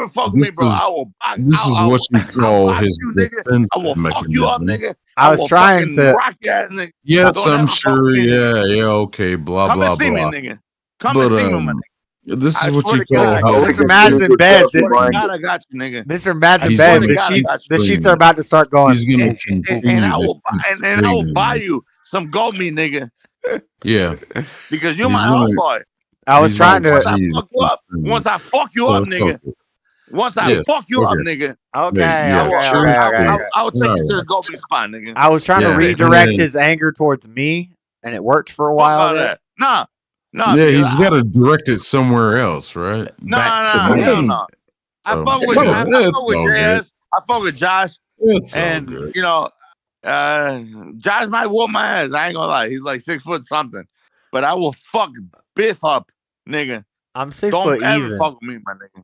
fuck This me, bro. is- I will box. This is what you call his you, nigga. defense I will fuck you up, mechanism. nigga. I was will trying fucking to- rock your ass, nigga. Yes, Don't I'm ever fuck sure. with me, nigga. Yeah, okay, blah Come blah and see blah. me, nigga. Come But and see me, my nigga. this I is what swear you to God, call I got his Mr. Mad's in bed. I swear to God, I got you, nigga. Mr. Mad's in He's bed. gonna The keep sheets are screaming. about to start going. He's gonna And continue I will to keep and I will screaming. buy you some goat meat, nigga, Yeah, because you're He's my gonna- homeboy. I was he's trying gonna to. Once I fuck you up, nigga. Once I Yes, fuck you up, okay. nigga. Okay, Yeah, okay, sure okay, as okay, shit. okay. I will take you to the Alright. goat meat spot, nigga. I was trying to Yeah, redirect and- his anger towards me, and it worked for a Fuck while. all there. that. Nah, Yeah, because he's got to direct it somewhere else, right? Back to me. hell no. I So, fuck with yeah, I it's fuck with all good. JS. I fuck with Josh, It's all and good. you know, Josh might whoop my ass. I ain't gonna lie. He's like 6 foot something, but I will fuck Biff up, nigga. I'm 6 Don't foot ever even. fuck with me, my nigga.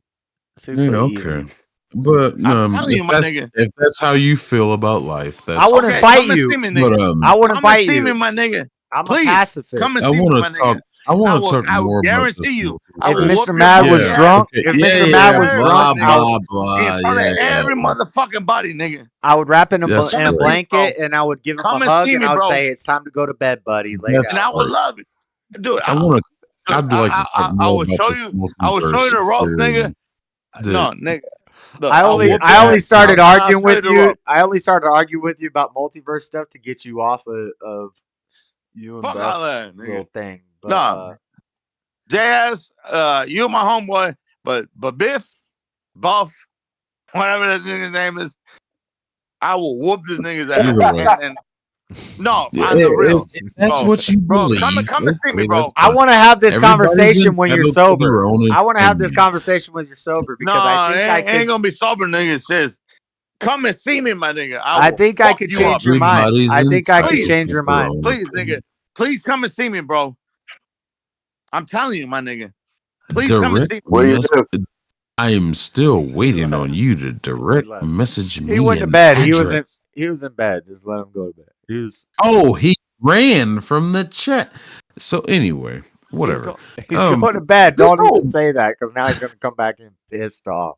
6 Yeah, foot okay. even. But I'm telling you, my nigga. if that's how you feel about life, that's I wouldn't fight come and you. see me, nigga. But, I wouldn't Come fight and see you. me, my nigga. I'm Please, a pacifist. come and I see me, want my to nigga. talk. I want to talk I more will about guarantee this. you. I If will whoop Mr. your Mad was ass drunk, okay. if Yeah, Mr. yeah, Mad was blah, drunk, blah, blah. in front of Yeah, every motherfucking body, nigga. I would wrap in a That's in a great. blanket, and I would give him Come a and hug, see and me, I would bro. say, "It's time to go to bed, buddy. Lay That's And I down." would love it, dude. I want to. I'd like to talk I more will about show this you. I will show you the multiverse rope, nigga. theory No, that- nigga. Look, I I'll only whoop I your only ass. started I'll arguing show you with the you. rope. I only started arguing with you about multiverse stuff to get you off of you and Fuck Beth's all that, nigga. little thing. But, No, Jazz, you my homeboy, but Biff, Buff, whatever that nigga's name is, I will whoop this nigga's ass. And no, Yeah, on the real. if that's Bro, what you bro, believe. come and see me, okay, bro. that's I fine. want to have this Everybody's conversation when you're entitled to their sober. own I want to have this opinion. conversation when you're sober because No, I think I ain't could. gonna be sober, nigga. It says, come and see me, my nigga. I will think I fuck could you change up, your mind. Everybody's I think I could entitled change to your their mind. own Please, opinion. nigga. Please come and see me, bro. I'm telling you, my nigga. Please come and see me. What do you do? I am still waiting on you to direct message me. He went to an bed. He was in. address. He was in bed. Just let him go to bed. He was. Oh, he ran from the chat. So anyway, whatever. He's going to bed. this Don't whole- even say that because now he's going to come back in pissed off.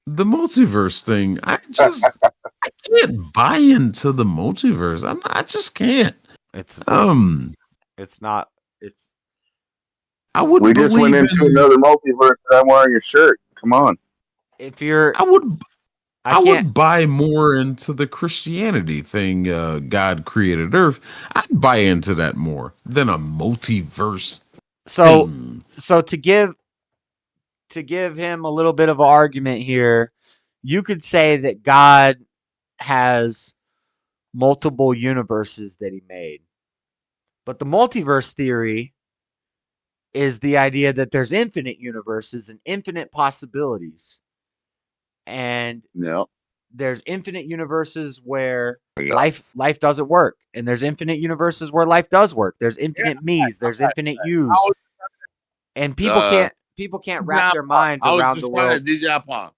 The multiverse thing, I can't buy into the multiverse. I just can't. It's not. It's. I would We just believe went into in- another multiverse that I'm wearing your shirt. Come on. If you're, I would I would buy more into the Christianity thing. God created Earth. I'd buy into that more than a multiverse. So thing. so to give him a little bit of an argument here, you could say that God has multiple universes that he made. But the multiverse theory is the idea that there's infinite universes and infinite possibilities. And there's infinite universes where life doesn't work, and there's infinite universes where life does work. There's infinite me's, there's infinite you's, and people can't wrap their mind around the world. DJ Pong.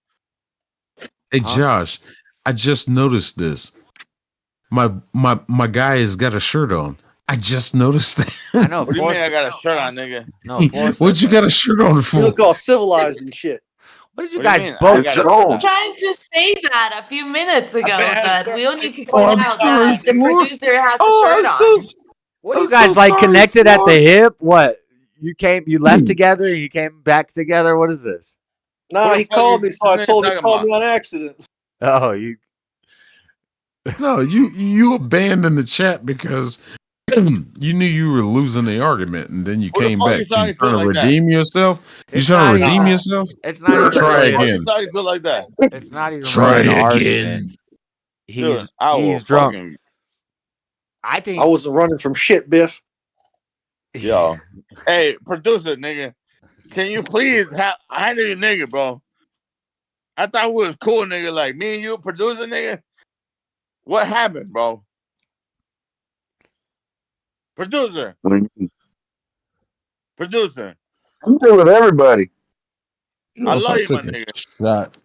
Hey Josh, I just noticed this. My guy has got a shirt on. I just noticed that. I know. What do you mean I got a shirt on, nigga? No, What'd you got a shirt on You for? look all civilized and shit. What did you What do you guys mean? both? I I got was trying to say that a few minutes ago. That we all need to point I'm out sorry, that the Flora. producer has a Oh, shirt I'm on. so What are I'm you guys so like sorry, connected at the Flora. hip? What you left together and you came back together? What is this? No, What the he fuck called is me, so I this told him nigga he called talking me on accident. Oh, you. No, you abandoned the chat because You knew you were losing the argument, and then you Who the came fuck back. you You talking to trying to like that? redeem yourself? You It's trying not to redeem even. yourself? It's not even Try really. Who the fuck you again. talking to like that? It's not even Try really an argument. again. Dude, I will He's drunk. fucking I think. I wasn't running from shit, Biff. yo. Hey, producer, nigga, can you please handle your nigga, bro? I thought we was cool, nigga. Like me and you, producer, nigga. What happened, bro? Producer, producer. I'm good with everybody. I If love I you, my took nigga. a shot,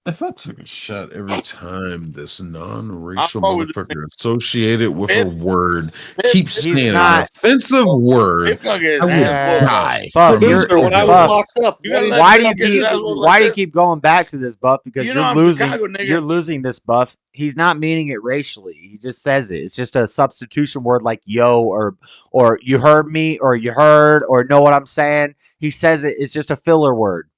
if I took a shot every time this non-racial I'm with motherfucker associated with a Biff. word Biff, keeps He's saying an not. offensive word, Biff gonna get I his will ass whooped. die. Buff, you're Producer, when I was Buff. locked up, You gonna let Why do Biff you get his keep? ass whooped like Why do you this? keep going back to this, Buff? Because You you're know I'm losing. Chicago, nigga. You're losing this, Buff. He's not meaning it racially. He just says it. It's just a substitution word like yo or you heard me or you heard or know what I'm saying. He says it. It's just a filler word.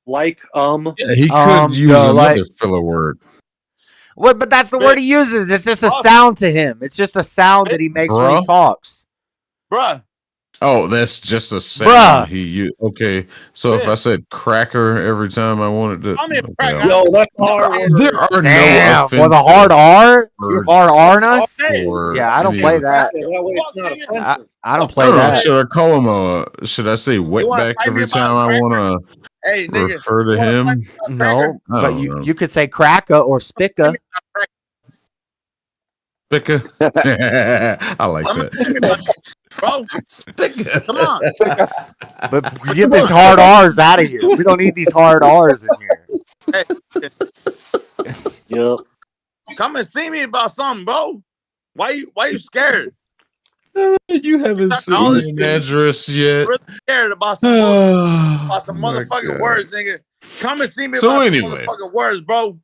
like Yeah, he could use yo, another like filler word. what? But that's the word he uses. It's just a sound to him. It's just a sound that he makes when he Bruh. talks. Bruh. Oh, that's just a sound Bruh. he used. Okay, so if I said cracker every time I wanted to, I mean, okay, yo, that's a hard word. there are no Damn, offensive with a hard R? You're words hard R-ing us? for Yeah, I don't any play of that. That way it's not offensive. I don't I play don't know. that. Should I call him a? Should I say You wanna wetback fight me every about time I cracker? want to Hey, nigga. refer to You wanna fight him? me about No, cracker? I but don't know. you could say cracker or spicka. Spicker. I like I'm that. gonna fight me about bro. Spicker. Come on. But get these hard R's out of here. We don't need these hard R's in here. Hey, Yep. come and see me about something, bro. Why you scared? You haven't All seen this an shit. address yet. Really scared about some My motherfucking God. words, nigga. Come and see me So about some anyway. motherfucking words, bro.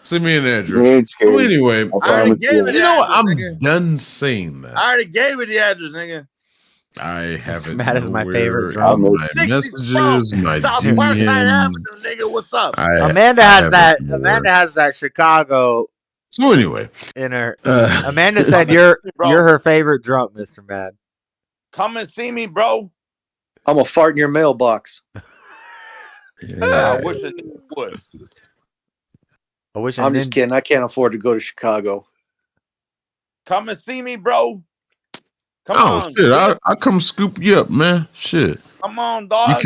Send me an You address. ain't So scared. anyway, I I already promise gave you you. the you know what? address, I'm nigga. done saying that. I already gave you the address, nigga. I have it Matt is my favorite nowhere drunk. in my 60 messages, my South Parkside DMs. Avenue, nigga. What's up? Amanda I has have that. it nowhere. Amanda has that Chicago So anyway, in her. uh, Amanda said Come and you're see me, bro. you're her favorite drunk, Mr. Mad. Come and see me, bro. I'm gonna fart in your mailbox. yeah. I wish a nigga would. I wish I'm just kidding. I can't afford to go to Chicago. Come and see me, bro. Come Oh on. shit! I come scoop you up, man. Shit, Come on, dog.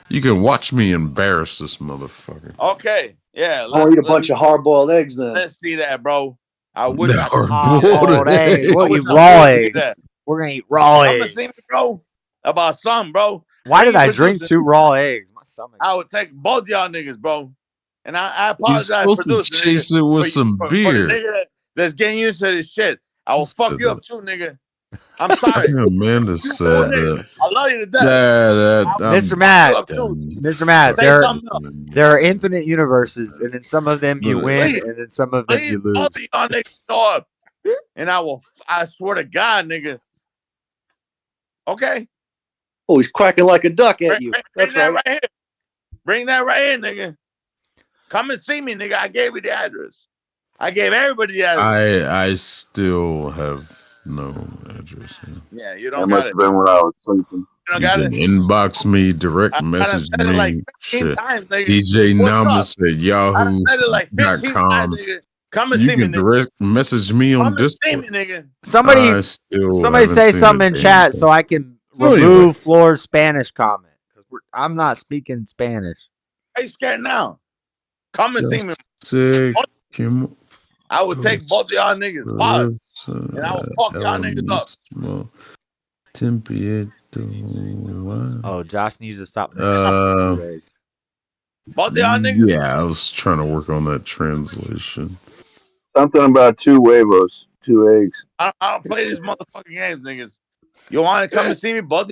you can watch me embarrass this motherfucker. Okay. Yeah. I'll eat a bunch of hard-boiled eggs then. Let's see that, bro. I wish The I could. hard-boiled eggs. We'll I wish eat I raw could see eggs. that. We're gonna eat raw Come and see me, eggs. bro. About something, bro. Why did Bring I your drink producer. 2 raw eggs? My stomach. I would take both y'all niggas, bro. And I You're apologize, supposed to producer, chase nigga, it with for, some for the beer. nigga that's getting used to this shit. I will fuck you up too, nigga. I'm sorry. Amanda said that. I love you to death. Mr. Mad, Mr. Mad, Say something else. there are infinite universes, and in some of them you win, Please. and in some of them Please, you all lose. of y'all niggas show up. And I swear to God, nigga. Okay? Oh, he's quacking like a duck at you. Bring That's that right. right here. Bring that right here, nigga. Come and see me, nigga. I gave you the address. I gave everybody the address. I still have no address. Yeah, you That don't must got have it. been when I was sleeping. You don't You got can it. inbox me, direct I done message said it like me. 15 Shit. times, nigga. DJ What's Namas up? at I done said it like 15 yahoo.com. times, nigga. Come and You see me, can nigga. direct message me Come on and see Discord. me, nigga. Somebody I still say haven't seen something a in damn chat thing. so I can So remove anyway. Floor's Spanish comment. I'm not speaking Spanish. Why you scared now? Come and see me. Sick. I would take both of y'all niggas. Pause. And I will fuck y'all niggas up. Oh, Josh needs to stop mentioning 2 eggs. Both of y'all niggas. Yeah, I was trying to work on that translation. Something about 2 huevos, 2 eggs. I don't play these motherfucking games, niggas. You want to come and see me? Both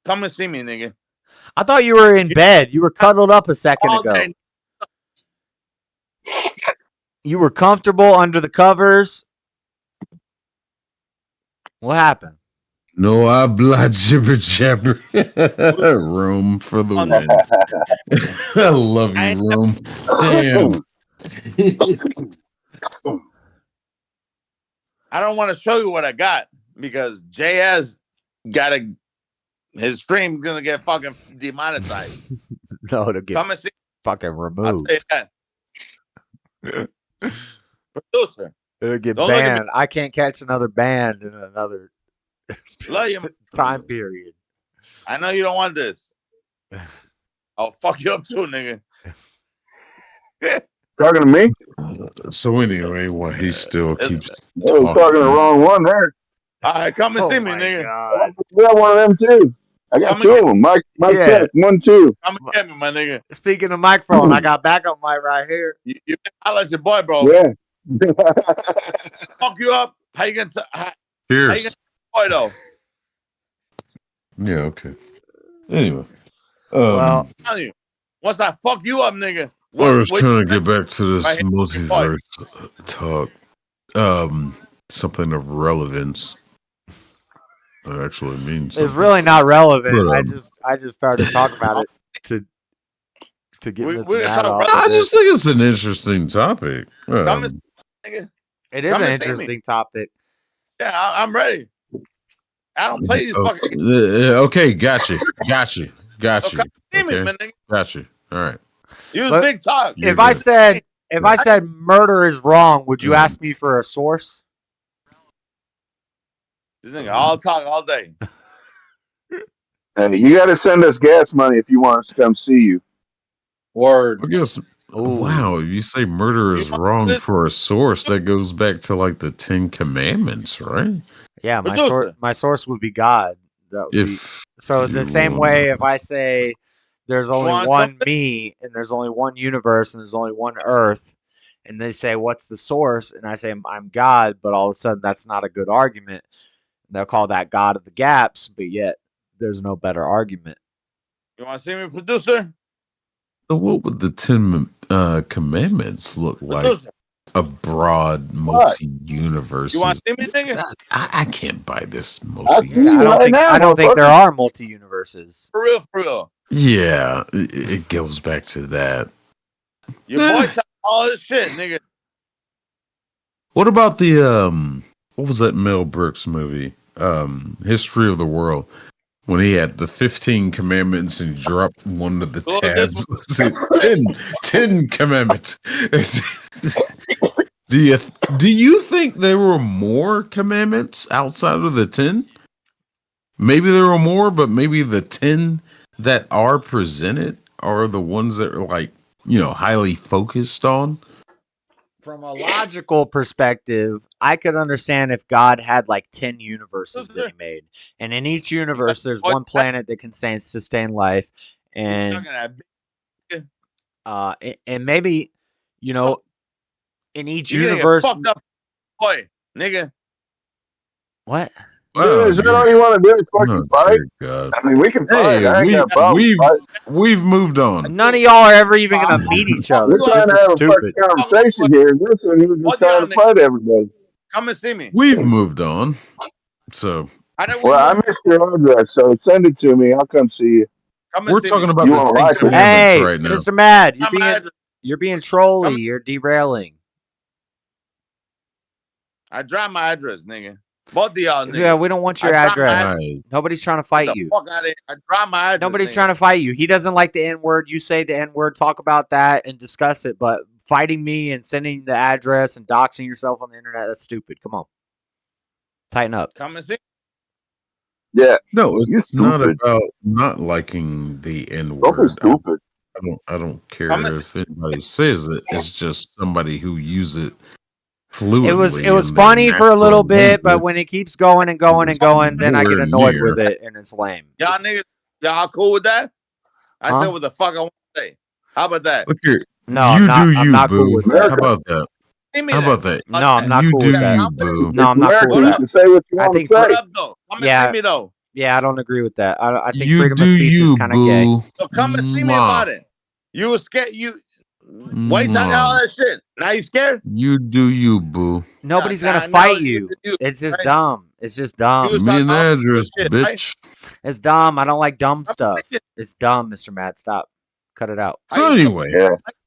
come and see me, nigga. I thought you were in bed. You were cuddled up a second All ago. day. You were comfortable under the covers. What happened? No habla jibber jabber. Rome for the win. I love you, Rome. Damn. I don't want to show you what I got. because JS his stream's gonna get fucking demonetized. No, it'll get Come and see. fucking I'll removed. say that. Producer. It'll get Don't look at banned. I can't catch another band in another Love you. time period. I know you don't want this. I'll fuck you up too, nigga. Talking to me? So anyway, why he still keeps Oh, talking the wrong one there. All right, come and Oh see me, my nigga. God. We got one of them too. I got Come two of them. Mike Yeah. Tech, 1, 2. Come and get me, my nigga. Speaking of microphone, I got backup mic right here. I like your boy, bro. Yeah. Fuck you up. How you gonna? How you Cheers. gonna boy though? Yeah, okay. Anyway. Well, I'm telling you, once I fuck you up, nigga. I was trying to get back to this Right here. multiverse talk. Something of relevance. That actually means it's something. really not relevant. But, I just started talking about it to get Mr. we're Matt talking off. I of just this. think it's an interesting topic. Come and, nigga. It is come an and see me. interesting topic. Yeah, I'm ready. I don't play these fucking. Okay, gotcha. So come see me, Okay. man, nigga. Gotcha. All right. Use But big talk. You're If I good. said murder is wrong, would you Mm. ask me for a source? This nigga all talk all day. Hey, you got to send us gas money if you want us to come see you. Word. I guess. Wow, if you say murder is wrong for a source, that goes back to like the 10 Commandments, right? Yeah, Producer. my source would be God. That would be, If so the you same wanna- way, if I say there's only want one something? me and there's only one universe and there's only one Earth, and they say what's the source, and I say I'm God, but all of a sudden that's not a good argument. They'll call that God of the gaps, but yet there's no better argument. You want to see me, producer? So what would the 10 Commandments look like? Producer. A broad multi-universe. You want to see me, nigga? I can't buy this I multi. see you right now, I don't think there motherfucker. are multi universes. For real, for real. Yeah, it goes back to that. Your boy talk all this shit, nigga. What about the what was that Mel Brooks movie? History of the World. When he had the 15 commandments and he dropped one of the Look at tabs. this Let's see, 10 commandments. Do you think there were more commandments outside of the 10? Maybe there were more, but maybe the 10 that are presented are the ones that are like, highly focused on. From a logical perspective, I could understand if God had like 10 universes that he made. And in each universe, there's one planet that can sustain life. And and maybe, in each You universe. fucked up, boy, nigga. What? Dude, is that all you want to do is fucking fight? I mean, we can fight. I ain't got a problem. We've moved on. None of y'all are ever even going to meet each other. We're trying This to is have a stupid. fucking conversation here. This one, he was just trying to fight everybody. Come and see me. We've moved on. So Well, I missed your address, so send it to me. I'll come see you. we're talking about You the wanna 10 like it? commandments Hey, right now. Mr. Mad, you're being trolly. You're derailing. I dropped my address, nigga. Both of y'all niggas. Yeah, we don't want your I dropped my address. address. Nobody's trying to fight Get the you. fuck out of here. I dropped my address. Nobody's nigga. trying to fight you. He doesn't like the N word. You say the N word, talk about that and discuss it. But fighting me and sending the address and doxing yourself on the internet, that's stupid. Come on. Tighten up. Come and see. Yeah. No, it's You're not stupid. about not liking the N Don't be word. stupid. I don't care Come and if anybody says it. It's just somebody who uses it fluently. It was in their funny for a little natural bit, but language. when it keeps going and going and going, then I get Nowhere annoyed near. with it and it's lame. Y'all niggas, y'all cool with that? I Huh? said what the fuck I want to say. How about that? Look here. No, you I'm not, do I'm you, not boo. cool with that. How about that? See me How then. about that? No, I'm not You cool do with that. you, boo. No, I'm not cool with You that. can say what you I want think to What say. up, though? Come and Yeah. see me, though. Yeah, I don't agree with that. I think You freedom do of speech is you, kind of gay. boo. So come and see me Mwah. about it. You was scared. Why you talking all that shit? Now you scared? You do you, boo. Nobody's Nah, gonna nah, fight now you. you, It's just right? dumb. It's just You dumb. was Me talking an all that address, shit, right? bitch. It's dumb. I don't like dumb Come stuff. and see me. It's dumb, Mr. Matt. Stop. Cut it out. So anyway,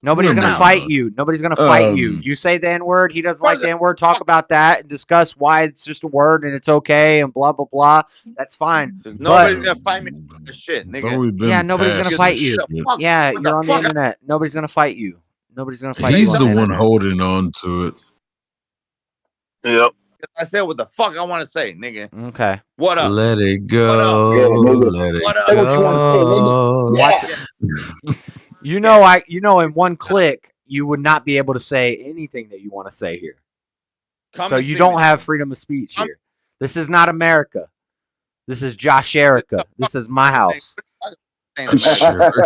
Nobody's gonna moving fight on. you. Nobody's gonna fight you. Um, You say the N word. He doesn't like the N word. Talk about that and discuss why it's just a word and it's okay and blah blah blah. That's fine. Nobody's But gonna fight me for this shit, Thought nigga. we've been yeah, nobody's gonna past fight this you. shit. Yeah, What you're the on the fuck? internet. Nobody's gonna fight you. Nobody's gonna fight He's you the on the one internet. holding on to it. Yep. I said what the fuck I want to say, nigga. Okay. What up? Let it What go. Yeah, nigga. Let it What up? Say what you want to say, nigga. go. Watch Yeah. it. You know, in one click, you would not be able to say anything that you want to say here. Come So and you see don't me. have freedom of speech here. This is not America. This is Josh Erica. This is my house. Sure.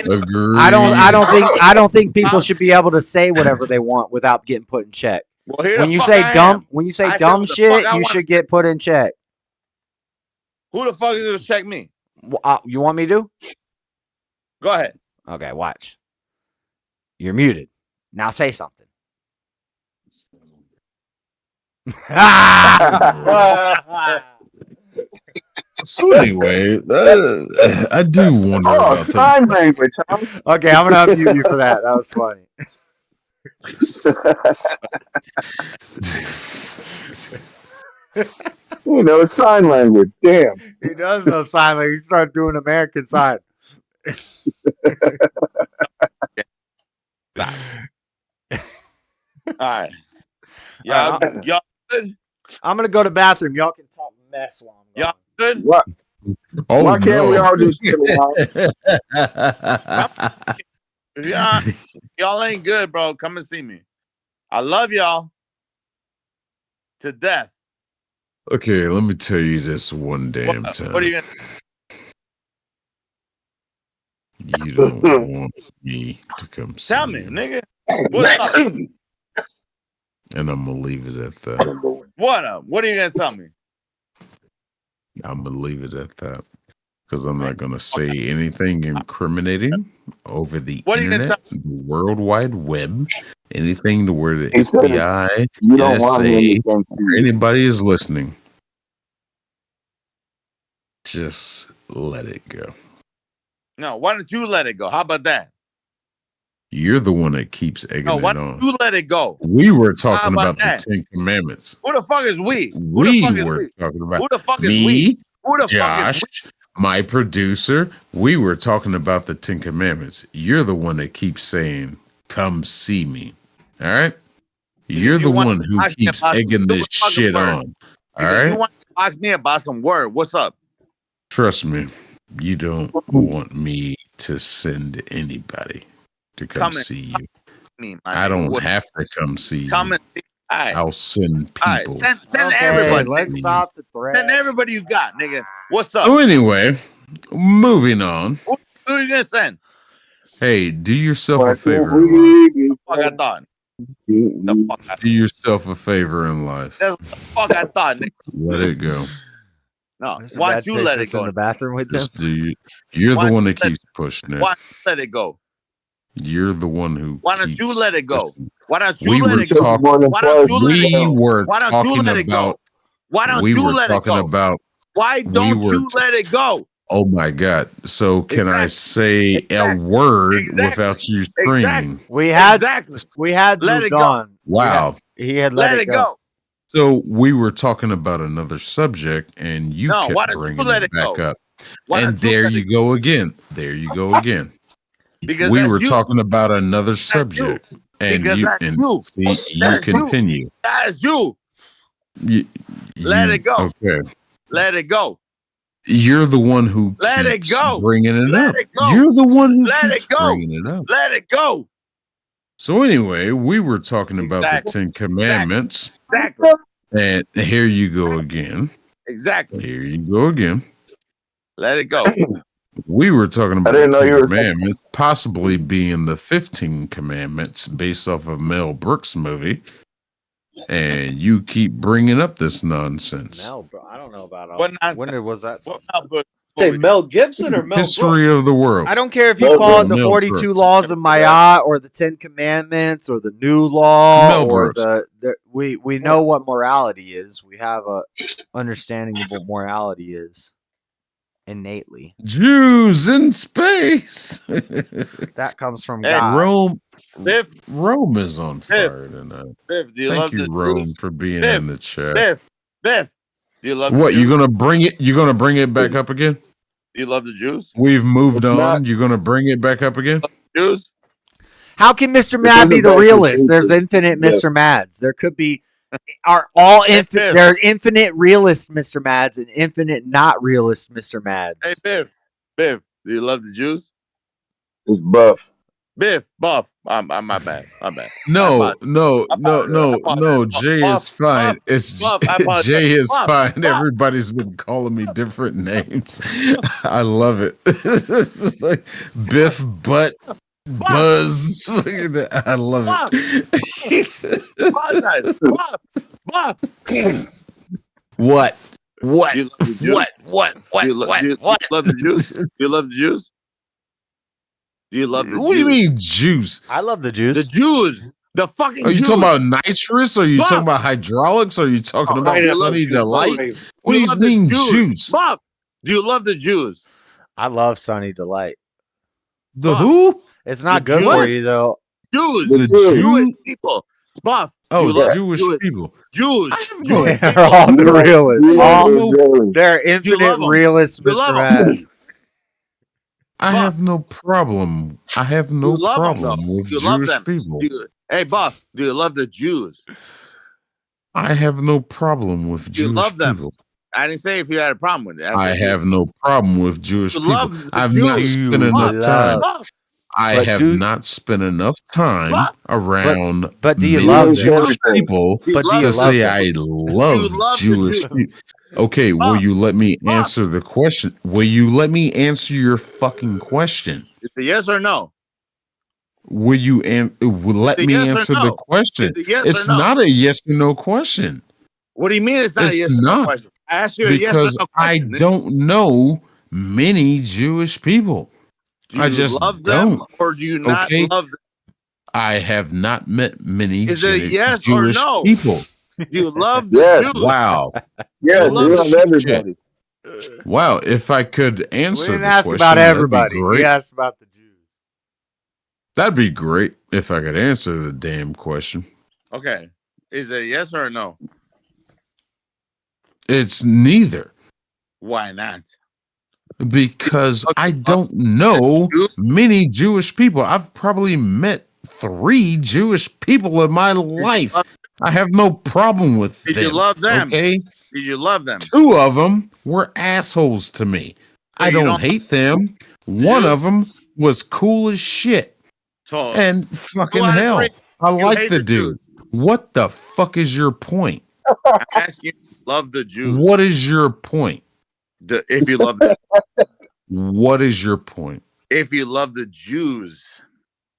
Agreed. I don't think people should be able to say whatever they want without getting put in check. Well, here When the you fuck say I dumb, am. when you I say said dumb what the shit, fuck I you wanna should get put in check. Who the fuck is gonna check me? You want me to? Go ahead. Okay, watch. You're muted. Now say something. So anyway, I do wonder Oh, about sign language, huh? Okay, I'm gonna unmute you for that. That was funny. You know, it's sign language. Damn. He does know sign language. He started doing American sign. All right. Y'all good? I'm gonna go to the bathroom. Y'all can talk mess while I'm Y'all good? What? Oh, Why can't we no. all just get along? Y'all ain't good, bro. Come and see me. I love y'all to death. Okay, let me tell you this one damn What time. are you gonna You don't want me to come see tell me, you. nigga? What's up? And I'm gonna leave it at that. What up? What are you gonna tell me? I'm gonna leave it at that. Because I'm not gonna say anything incriminating over the What are you gonna internet, the World Wide Web, anything to where the He said, FBI, you don't want NSA, anything. or anybody is listening. Just let it go. No, why don't you let it go? How about that? You're the one that keeps egging No, why it don't on. you let it go? We were How talking about about that? the Ten Commandments. Who the fuck is we? Who We the fuck is were we? talking about Who the fuck is me, we? Who the fuck Josh, is we? my producer. We were talking about the Ten Commandments. You're the one that keeps saying, "Come see me." All right. You're Because the you want one to who ask me keeps about some egging this stupid fucking shit word. on. All Because you right. want to ask me about some word. What's up? Trust me, you don't want me to send anybody to come Come and see you. me, my I nigga. don't What? have to come see Come you. and see. All right. I'll send All right. people. Send Okay, everybody. let's Nigga. stop the thread. Send everybody you got, nigga. What's up? So anyway, moving on. Who you gonna send? Hey, do yourself a What favor in life. The fuck I thought. The fuck I Do yourself a favor in life. That's what the fuck I thought, nigga. Let it go. No, Mr. why Bad don't you let it Patient's go? in the bathroom with them. Just do you. You're Why the one don't that you keeps pushing Why it. don't you let it go? You're the one who. Why don't you keeps let it go? pushing. Why don't you We let were it go? talking. Why don't you let it We go? were Why don't you talking let it go? about. Why don't We you were let it talking go? about. Why We don't were. you let it go? Oh my God! So can I say a Exactly. word Exactly. without you screaming? We had Exactly. moved it go. on. Wow. He had let Let it it go. go. So we were talking about another subject, and you No, why kept don't you bringing let it it back go? up. Why And don't you there let you it go again. There you go again. Because We that's were you. talking about another That's you. subject, and Because you that's and you. see you That's you. continue. That's you. You, Let it go. Okay. Let it go. You're the one who Let it keeps go. bringing it Let up. it go. You're the one who Let keeps it go. bringing it up. Let it go. So anyway, we were talking about Exactly. the Ten Commandments, Exactly. and here you go again. Exactly. Here you go again. Let it go. We were talking about the didn't know Ten you were- Commandments possibly being the 15 Commandments based off of Mel Brooks' movie, and you keep bringing up this nonsense. Mel, bro, I don't know about all. What nonsense? When was that? What Mel Brooks Say movie? Mel Gibson or Mel History Brooks? of the world. I don't care if you Mel call it Brooks. the Mel 42 Brooks. laws of Ma'at or the 10 commandments or the new law Mel or Brooks. we know what morality is. We have a understanding of what morality is. innately. Jews in space. That comes from Hey, God. Rome is on fire tonight. Biff, do you Thank love you, the Rome, Jews? for being Biff, in the chat. Biff, do you love What, the Jews? you gonna bring it? You gonna bring it back up again? Do you love the Jews? We've moved It's on. not- You gonna bring it back up again? Jews? How can Mr. This Mad be isn't the back to realist? There's Jesus. infinite Yeah. Mr. Mads. There could be are all infinite. Biff. There are infinite realist Mr. Mads and infinite not realist Mr. Mads. Hey, Biff, do you love the Jews? It's buff. Biff, Buff. I'm my bad. No. apologize. Jay Buff, is fine. Buff, It's Buff, I apologize. Jay is Buff, fine. Buff. Everybody's been calling me different names. I love it. It's like Biff, Butt, Buzz. Look at that. I love it. Apologize. Buff. What? What? Do you love the Jews? What? Do you love the Jews? Do you love the Jews? Do you love the Jews? What do you mean juice? I love the Jews. The Jews. The fucking Are you Jews. talking about nitrous? Are you Buff. talking about hydraulics? Are you talking about I love Sunny Jews. Delight? What Do do you you love the mean Jews? juice? Buff. Do you love the Jews? I love Sunny Delight. The Buff. who? It's not The good Jews? for you though. Jews. The Jewish Jew? people. Buff. Oh, you love Jewish people. Jews. They're people. all the You realists. love All Jews. they're You infinite love 'em. realist You Mr. love 'em. Mads. I Buff. have no problem. I have no You love 'em, problem though. with You love Jewish them. people. Hey, Buff. Do you love the Jews? I have no problem with Do you Jewish love them? people. I didn't say if you had a problem with it. I have no problem with Jewish You people. love the I've Jews. not Do spent you enough time. love? I But have do- not spent enough time Buff. around But do you many love them? Jewish people Do you But do love you to love say them? I You love love the Jewish Jews. people. Okay, will Buff. you let me Buff. answer the question? Will you let me answer your fucking question? Is it yes or no? Will you let Is it me yes or answer the no? question? Is it yes It's or no? not a yes or no question. What do you mean it's not It's a yes or no not. question? I asked you a yes or Because no I question. don't know many Jewish people. Do I you just love them don't. or do you not Okay? love them? I have not met many Is it a yes or Jewish no? people. Do you love the Yes. Jews? Wow. Yeah, You love you the love Shit. everybody. Wow. If I could We answer didn't the ask question, about that'd be everybody. We great. asked about the Jews. That'd be great if I could answer the damn question. Okay. Is it a yes or a no? It's neither. Why not? Because I don't know many Jewish people. I've probably met 3 Jewish people in my life. I have no problem with Did them. you love them? Okay? Did you love them? 2 of them were assholes to me. So I you don't don't- hate them. One Jews? of them was cool as shit. So And fucking out of hell, 3, I you like hate the the dude. What the fuck is your point? I'm asking you, love the Jews. What is your point? If you love the, What is your point? if you love the Jews.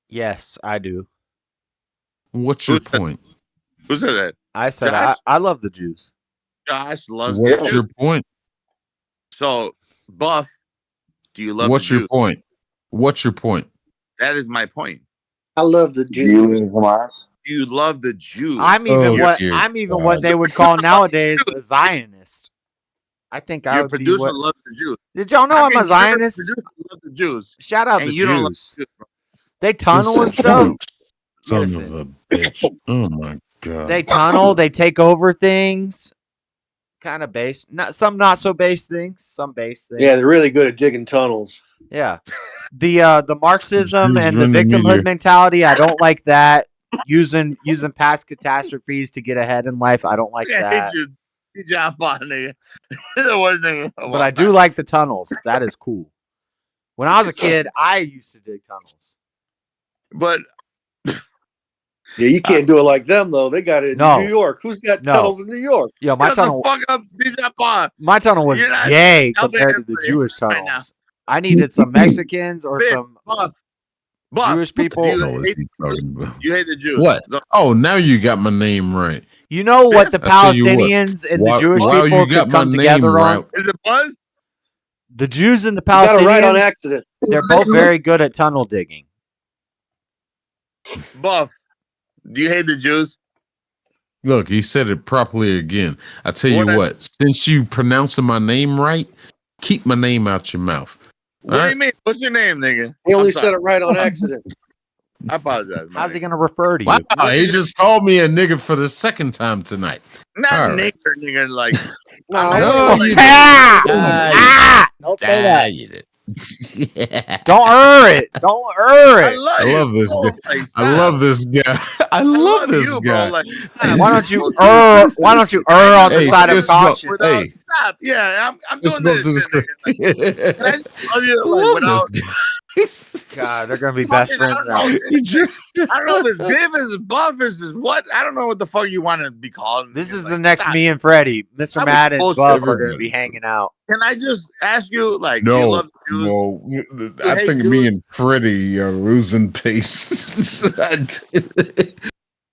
Yes, I do. What's your point? Who said that? I said Josh? I love the Jews. Josh loves What's the your Jews. point? So, Buff, do you love What's the your Jews? point? What's your point? That is my point. I love the Jews. Jews and Hamas. You love the Jews. I'm even Oh, what dear I'm even God. what they would call nowadays a Zionist. I think I Your would be producer what. loves the Jews. Did y'all know How I'm can a your Zionist? producer love the Jews. Shout out And the you don't love Jews. the Jews. They tunnel and Son stuff. of Listen. a bitch. Oh my god. They tunnel. They take over things. Kind of base. Not some not so base things. Some base things. Yeah, they're really good at digging tunnels. Yeah. The Marxism Jews and the run the victimhood media. mentality, I don't like that. Using past catastrophes to get ahead in life, I don't like that. Good job, nigga. The worst thing. But I do like the tunnels. That is cool. When I was a kid, I used to dig tunnels. But Yeah, you can't do it like them though. They got it in No. New York. Who's got No. tunnels in New York? Yo, my shut the tunnel fuck up, DJ Paul. my tunnel was You're not gay out there compared to the for Jewish right now. tunnels. I needed some Mexicans or Big some Buff. Jewish people. Do you What is hate he talking about? You hate the Jews. What? No, Oh, now you got my name right. You know what the I tell you what, Palestinians and the while- Jewish while people you got could my come name together right- on? Is it Buzz? The Jews and the You got it right on Palestinians, accident. they're both very good at tunnel digging. Buff. Do you hate the Jews? Look, he said it properly again. I tell you What I- what, since you pronouncing my name right, Keep my name out your mouth. What do you mean? What's your name, nigga? He only I'm said sorry. it right on accident. I apologize. How's he gonna refer to you? Wow, he just called me a nigga for the second time tonight. Not All right. nigga, like. No, you Don't say that. You did. Don't it. Don't I it. love, I love this bro. guy. Like, I love this guy. I love this you, guy. bro. Like, Why don't you err on the Hey, side of this mo- caution? hey, stop. Yeah, I'm this doing spoke this. to the shit, nigga. Like, can I just love you, I like, love without, this guy. God, they're gonna be best fucking, friends now. I don't know if it's Biff, is Buff, is what. I don't know what the fuck you want to be called. This is like, the next stop. me and Freddie. Mr. I was Matt and supposed to Buff are gonna everybody. be hanging out. Can I just ask you, like, you No, love Jews? no. I hate think Jews? me and Freddie are losing pace. Hold on.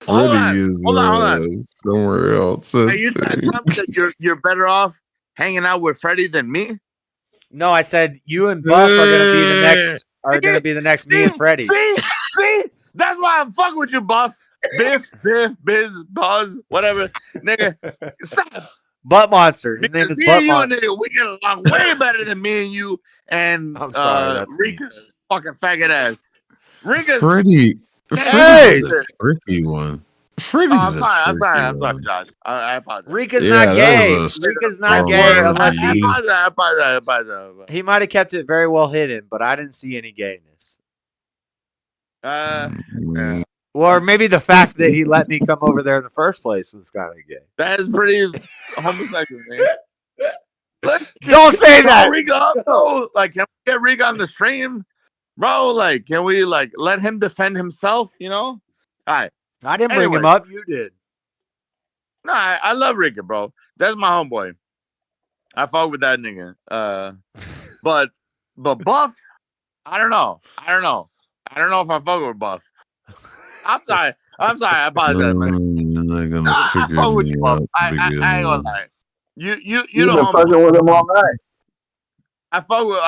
Freddie is Hold on. somewhere else. Are you trying to tell me that you're better off hanging out with Freddie than me? No, I said you and Buff are gonna be the next. Are gonna be the next me and Freddie. See, that's why I'm fucking with you, Buff. Biff, Biz, Buzz, whatever, nigga. Stop. Butt Monster. His name is Me Butt and you, Monster. nigga, we get along way better than me and you and I'm sorry, that's me. Rika's fucking faggot ass. Rika's Freddie. Hey! Freddie's a tricky one. Freddie's I'm a sorry, tricky I'm one. Josh. I apologize. Rika's Yeah, not that gay. was a Rika's not strong gay word, unless man. he I apologize. he might have kept it very well hidden, but I didn't see any gayness. Mm, Or maybe the fact that he let me come over there in the first place was kind of gay. That is pretty homosexual, man. Don't say Bro, that. Rika up, bro. Like, can we get Rika on the stream? Bro, like, can we, like, let him defend himself, you know? All right. I didn't bring him Anyway. up. You did. No, I love Rika, bro. That's my homeboy. I fuck with that nigga. But Buff, I don't know. I don't know if I fuck with Buff. I'm sorry. I apologize, man. I'm not gonna I figure fuck with you, me Buff. out. I ain't gonna lie. You You've the been fucking homeboy. with him all night. I fuck with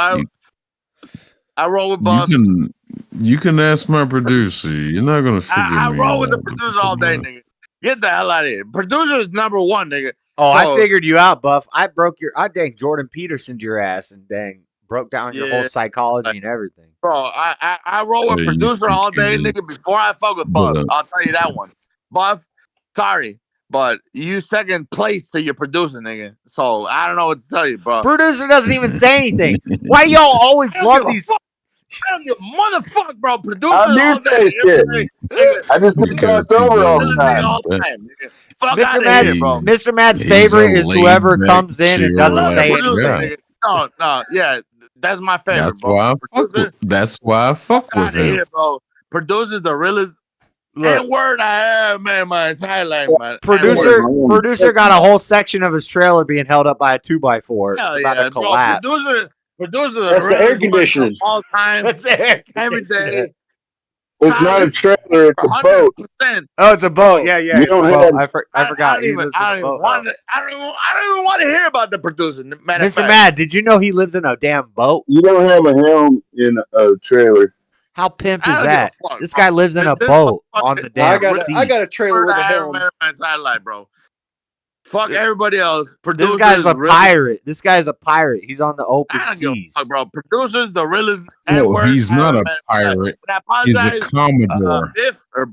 I roll with You Buff. can ask my producer. You're not gonna figure I me roll with the out. producer all day, nigga. Get the hell out of here. Producer is number one, nigga. Oh, So- I figured you out, Buff. I dang Jordan Petersoned your ass and dang broke down your whole Yeah. psychology and everything. Bro, I roll with Yeah, you producer all day, can. nigga, before I fuck with Buff. But- I'll tell you that one. Buff, sorry, but you second place to your producer, nigga. So I don't know what to tell you, bro. Producer doesn't even say anything. Why y'all always I don't love give a these? fuck. I don't give a motherfucker, bro. Producer I all did day, say every shit. day, nigga. I just get Because fucked over all Producer the time. all the time, nigga. Fuck Mr. out of Matt's, here, bro. Mr. Matt's He's favorite a is whoever laid-back, comes in and doesn't chill-ass say Producer, anything. guy. nigga. No, yeah, that's my favorite, That's bro. why I fuck Producer, with. That's why I fuck out with of him. here, bro. Producer's the realest Look, N-word I have, man, my entire life, man. producer got a whole section of his trailer being held up by a 2x4. Hell It's about yeah, to bro. collapse. Producer, That's the air conditioning. all time, That's the air every day. It's not a trailer, it's a boat. 100%. Oh, it's a boat. Yeah, You it's a don't boat. have- I forgot. He I lives in a don't even want to hear about the producer. Matter of Mr. fact. Matt, did you know he lives in a damn boat? You don't have a helm in a trailer. How pimp I is don't give a that? fuck, This bro. guy lives in a This boat motherfucker- on the I damn got sea. a trailer with a helm. My entire life, bro. Fuck everybody else. This Producer guy's is a really- pirate. This guy's a pirate. He's on the open I don't give a seas. fuck, bro. Producer's the realest. No, N-word he's I not ever a met. pirate. But I He's a apologize, Commodore.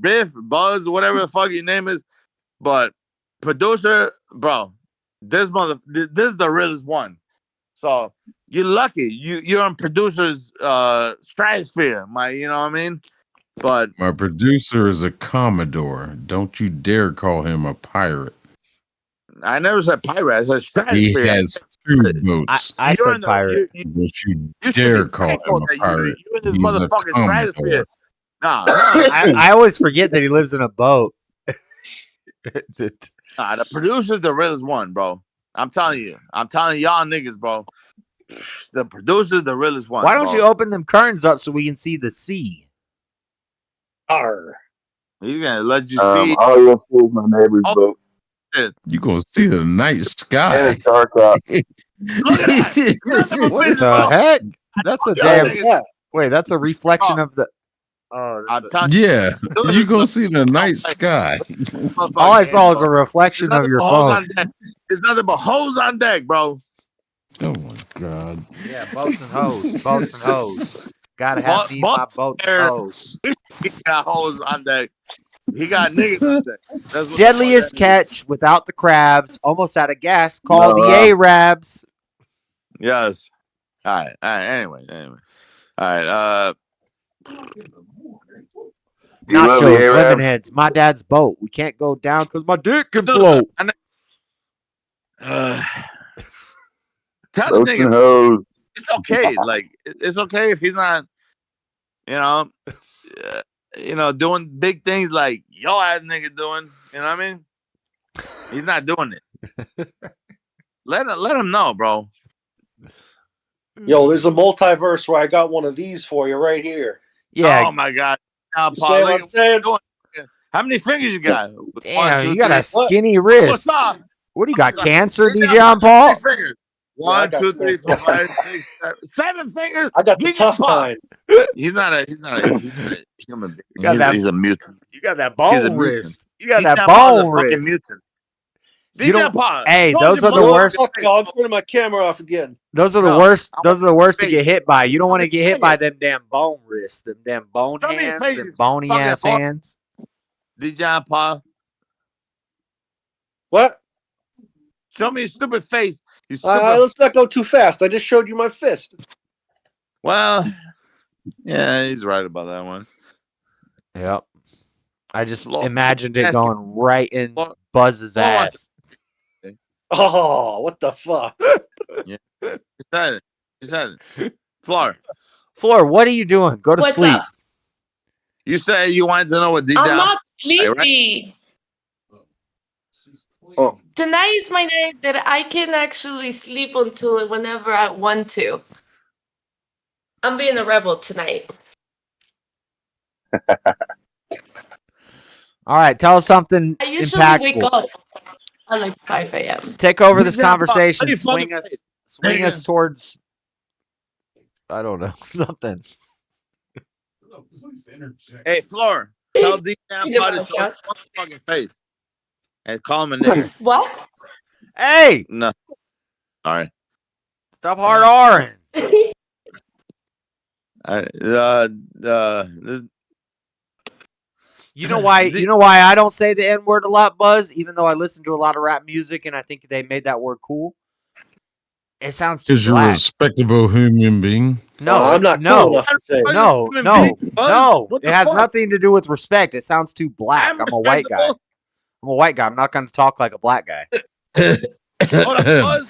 Biff, Buzz, whatever the fuck your name is. But producer, bro, this is the realest one. So you're lucky. You're on producer's stratosphere, you know what I mean? But My producer is a Commodore. Don't you dare call him a pirate. I never said pirate. I said He stratosphere. has two boats. I You're said in the- pirate. you- Don't you you should dare be call thankful him a that pirate. you're in this He's a motherfucking Commodore. stratosphere. Nah, I always forget that he lives in a boat. nah, the producer's the realest one, bro. I'm telling you. I'm telling y'all niggas, bro. The producer's the realest one. Why don't bro. you open them curtains up so we can see the sea? Arr. He's gonna let you see. All you'll see is my neighbor's boat. You gonna see the night And sky. it's dark out. Look at that. What the heck? That's a damn. niggas. Wait, that's a reflection of the. Oh, I'm that's telling you. Yeah, you gonna see the night sky. all I saw was a reflection There's of your nothing but hoes phone. on deck. There's nothing but hoes on deck, bro. Oh my god. Yeah, boats and hoes. Boats and hoes. Gotta have me my boats and hoes. He got hoes on deck. He got niggas on deck. That's what Deadliest the fuck that catch without the crabs. Almost out of gas. Call No, the Arabs. is. Yes. All right. Anyway. All right. You love the Nachos, Arab? lemon heads. My dad's boat. We can't go down because my dick can float. Tell the Boats and nigga hoes. it's okay. Like it's okay if he's not, doing big things like yo ass nigga doing. You know what I mean? He's not doing it. Let him know, bro. Yo, there's a multiverse where I got one of these for you right here. Yeah. Oh my god. Now, You Paul, see look what at I'm saying? what you're doing. How many fingers you got? Damn, 1, 2, you got 3. a skinny What's wrist. up? What do you got? Cancer, Sit down, DJ on Paul? 6 fingers. Yeah, I 1, got 2, 3, 4, cancer. 5, 6, 7 fingers. I got the DJ tough Paul. kind. He's not a human being. You got that- He's a mutant. You got that He's a bone mutant. wrist. You got DJ that Paul's a bone fucking wrist. mutant. You DJ don't- Paul. Hey, told those you, are the motherfucker. worst. Fuck, I'm turning my camera off again. Those are the No, worst. I Those are the want worst to your get face. hit by. You don't want to get hit Faggot. by them damn bone wrists, them damn bone Show me your hands, face, them you bony fucking ass whore. hands. DJ Paul. What? Show me your stupid face. You stupid. Let's not go too fast. I just showed you my fist. Well, yeah, he's right about that one. Yep. I just Lord, imagined it ask going right in Lord- Buzz's Lord wants ass. Oh, what the fuck? Yeah. He said it. Floor. Floor, what are you doing? Go to What's sleep. up? You said you wanted to know what DJ. I'm not Hey, right? sleepy. Oh, Tonight is my night that I can actually sleep until whenever I want to. I'm being a rebel tonight. All right, tell us something I usually wake impactful. up at like 5 a.m. Take over this DJ Paul, conversation. how you Swing fucking us, face? swing Nigga. us towards. I don't know something. Hey, Floor. Tell DJ Think Paul to about show that. his fucking face and call him a nigga. What? Hey, No. All right. stop hard R'ing. All right. You know why? You know why I don't say the N word a lot, Buzz? Even though I listen to a lot of rap music and I think they made that word cool. It sounds too Because you're a black. respectable human being. No, I'm not no, cool enough to say. no, Human no, being, Buzz. no. What It the has fuck? nothing to do with respect. It sounds too black. I'm a white guy. respectable. I'm a white guy. I'm not going to talk like a black guy. Hold on,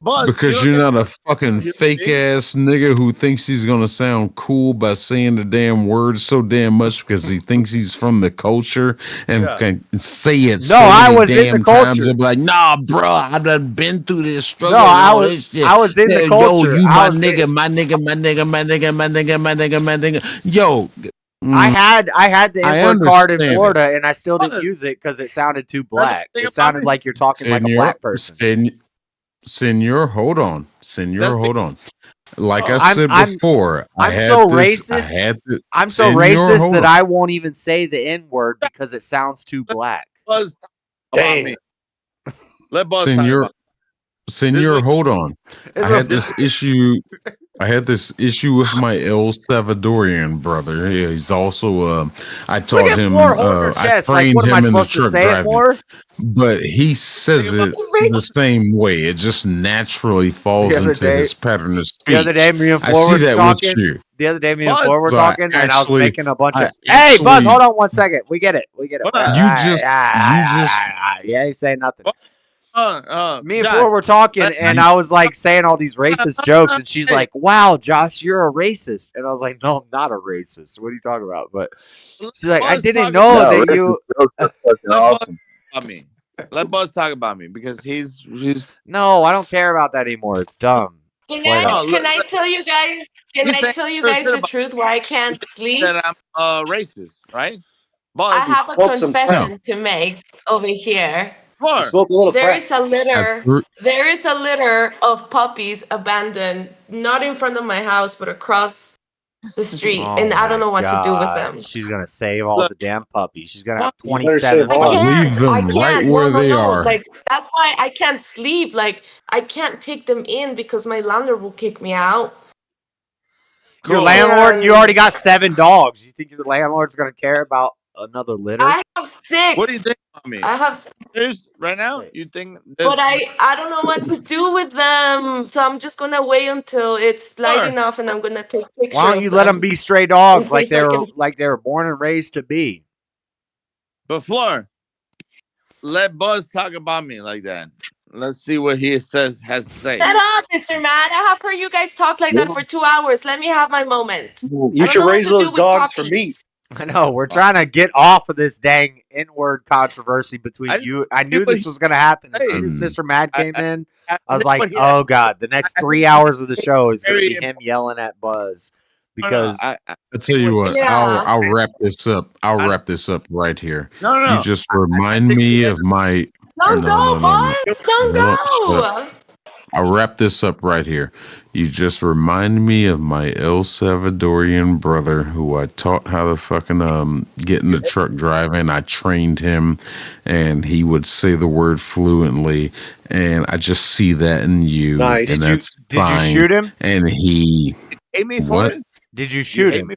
Buzz, Because you you're don't not a fucking You fake think? ass nigga who thinks he's gonna sound cool by saying the damn words so damn much because he thinks he's from the culture and Yeah. can say it. No, so I many was in the damn times culture. and be like, nah, bro, I've done been through this struggle. No, and I all was- this shit. I was in the Yo, culture. you I my was nigga, in- my nigga, my nigga, my nigga, my nigga, my nigga, my nigga. Yo, I had the I N word card in understand it. Florida, and I still didn't Buzz. use it because it sounded too black. thing It about sounded me. like you're talking like a black person. Senor, hold on. Senor, That's hold on. Like I I'm- said I'm- before, I I'm had so this, racist. I had to, I'm so Senor, racist hold that on. I won't even say the N word because it sounds too black. Buzz talk about Damn. me. Let Buzz talk Senor, about Senor, This- hold on. I had this issue. I had this issue with my El Salvadorian brother. Yeah, he's also. I Look taught at him. Floor holding her I chest. Like, trained what am I him in the supposed to truck say it driving. more? But he says it the same way. It just naturally falls The other into day- his pattern of speech. The other day, me and I Floor see was that talking. with you. The other day, me and Buzz. Floor were So I talking, and I was actually- making a bunch I of. Hey, Buzz, actually- hold on 1 second. We get it. We get it. Hold on. You just- Yeah, you say nothing. Me and Josh, Floor were talking, let- and I was like saying all these racist jokes, and she's like, "Wow, Josh, you're a racist," and I was like, "No, I'm not a racist. What are you talking about?" But she's like, "I Buzz didn't talk know about- that you." Jokes are fucking Let Buzz awesome. talk about me. Let Buzz talk about me because he's No, I don't care about that anymore. It's dumb. Can Why I not? can I tell you guys? Can He's I saying tell you good guys shit the about- truth where I can't sleep? that I'm racist, right? Buzz, I have a smoke some confession to make over here. Floor. Smoke a little There crack. is a litter. I've heard- There is a litter of puppies abandoned, not in front of my house, but across the street, Oh and I don't my know what to do with god. them. She's gonna save all Look, the damn puppies. She's gonna have You better save 27 all I of them. puppies. Leave them I right can't. where No, they no. are. Like that's why I can't sleep. Like I can't take them in because my landlord will kick me out. Your cool. landlord, you And already got 7 dogs. You think your landlord's gonna care about another litter? I have 6. What do you think about me? I have, There's right now. You think but there's I don't know what to do with them. So I'm just gonna wait until it's light Sure. enough, and I'm gonna take picture Why don't of you let them them be stray and dogs see if I can. like they were born and raised to be? But Floor, let Buzz talk about me like that. Let's see what he has to say. Shut up, Mr. Matt. I have heard you guys talk like that for 2 hours. Let me have my moment. I You don't should know what raise to do those with dogs for puppies. meat. I know we're trying to get off of this dang N-word controversy between I you. I knew knew what this he was going to happen as say. soon as Mr. Mad came in. I I was know like, what he oh god, the next I 3 think hours of the show is going to very be him yelling at Buzz no, because I I'll tell you what. Yeah. I'll wrap this up. I'll I- wrap this up right here. no, You no. just I remind think me of my. Don't go, Buzz. Don't No, shut up. go. I'll wrap this up right here. You just remind me of my El Salvadorian brother who I taught how to fucking get in the truck driving. I trained him and he would say the word fluently. And I just see that in you. Nice. And that's did you fine. shoot him? And he hate me for what? it? Did you You shoot hate him? me?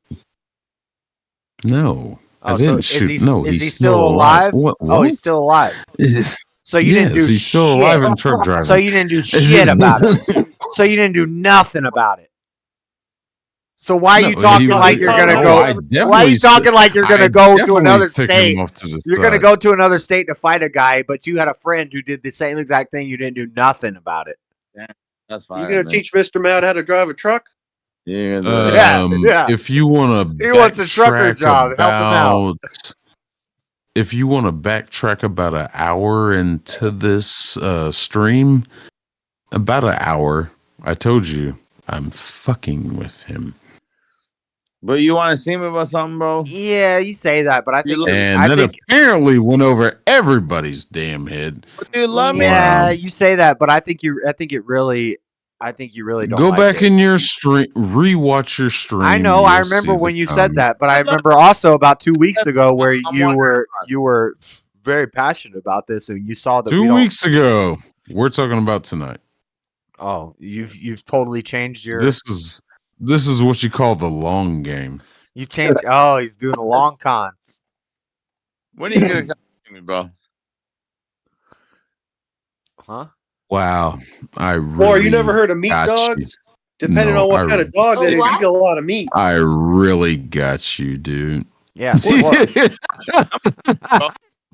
No. Oh, I so didn't is shoot. he No, is he's he still alive. alive? What? Oh, he's still alive. So you didn't do He's still shit. alive in truck driving. So you didn't do shit about it. So you didn't do nothing about it. So why are you No, talking he was- like you're gonna no, go? I Why are definitely you talking like you're gonna go to definitely another took him state? off to the You're gonna side. go to another state to fight a guy, but you had a friend who did the same exact thing. You didn't do nothing about it. Yeah, that's fine. You gonna man. teach Mr. Matt how to drive a truck? Yeah, Yeah. If you want to, He wants a trucker job. Help him out. If you want to backtrack about an hour into this stream, about an hour, I told you I'm fucking with him. But you want to see me about something, bro? Yeah, you say that, but I think And I that think apparently went over everybody's damn head. But you love me. yeah, you say that, but I think you really don't Go like back it. in your stream, rewatch your stream. I know. I remember when you said that, but I remember also about 2 weeks ago where you were very passionate about this, and you saw that 2 weeks ago. We're talking about tonight. Oh, you've totally changed your. This is what you call the long game. You've changed. Oh, he's doing a long con. When are you gonna come to me, bro? Huh? Wow, I really. Or you never heard of meat got dogs? you. Depending No, on what kind of dog that is, you get a lot of meat. I really got you, dude. Yeah,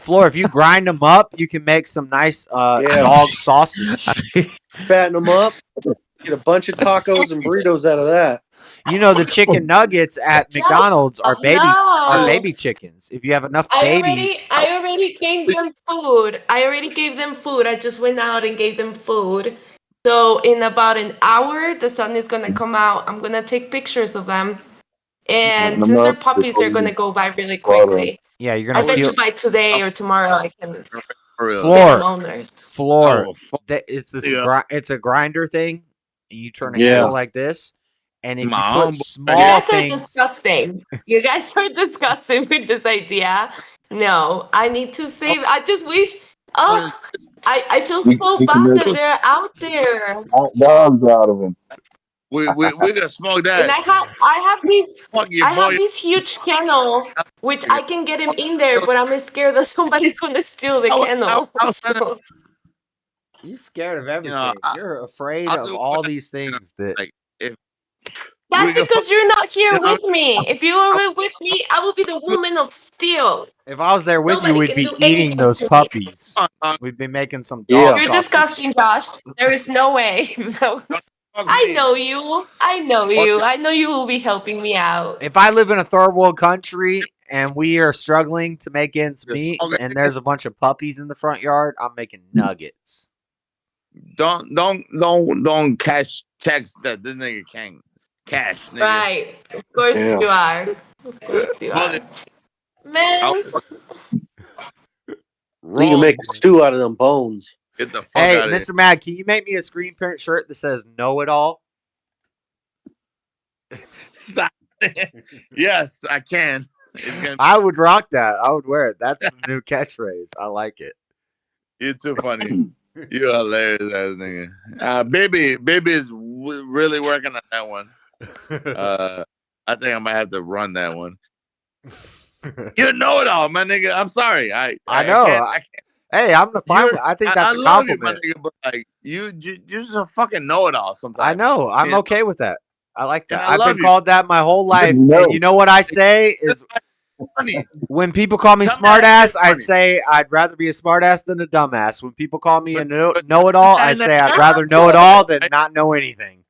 Floor. If you grind them up, you can make some nice dog sausage. Fatten them up. Get a bunch of tacos and burritos out of that. You know the chicken nuggets at McDonald's are No. baby chickens. If you have enough I babies, already gave them food. I just went out and gave them food. So in about an hour, the sun is gonna come out. I'm gonna take pictures of them, and since they're puppies, they're gonna go by really quickly. yeah, you're I gonna bet steal. you by today or tomorrow I can get Floor, them owners. floor. Oh, It's this. Yeah. It's a grinder thing, and you turn a Yeah. handle like this, and if you My put humble- You small guys are things. disgusting. You guys are disgusting with this idea. No, I need to save. I just wish. Oh, I feel so we can bad make that they're out there. hot dogs out of them. We gonna smoke And that. I have these Fuck your I have boy. this huge kennel, which I can get him in there, but I'm scared that somebody's gonna steal the kennel. So- You're scared of everything. I- You're afraid I'll of do all what- these things that. Like if That's we can because you're not here you know- with me. If you were with me, I would be the woman of steel. If I was there with you, Nobody we'd can be do eating anything those to me. puppies. We'd be making some Yeah. dog You're sausage. disgusting, Josh. There is no way. No. fuck I me. know you. I know you. I know you will be helping me out. If I live in a third world country and we are struggling to make ends Just meet, smoke it. and there's a bunch of puppies in the front yard, I'm making nuggets. Don't cash checks that this nigga can't cash, nigga. Right. Of course Yeah. you are. Of course you are. Man. You Wrong. can make a stew out of them bones. Get the fuck Hey, out of Mr. Mad, can you make me a screen print shirt that says "Know It All"? here. Stop. Yes, I can. It's gonna I would rock that. I would wear it. That's the new catchphrase. I like it. You're too funny. You're hilarious, ass nigga. Baby is really working on that one. I think I might have to run that one. You know it all, my nigga. I'm sorry. I know. I can't. Hey, I'm the fine. I think that's I a love you, my compliment. nigga, but like you're just a fucking know it all. Sometimes I know. I'm Yeah. okay with that. I like And that. I I've love been you. called that my whole life. No. And you know what I say is Funny. when people call me Tell me I ain't smartass, I funny. say I'd rather be a smartass than a dumbass. When people call me a But know-it-all, I I say never- I'd rather know it all than not know anything.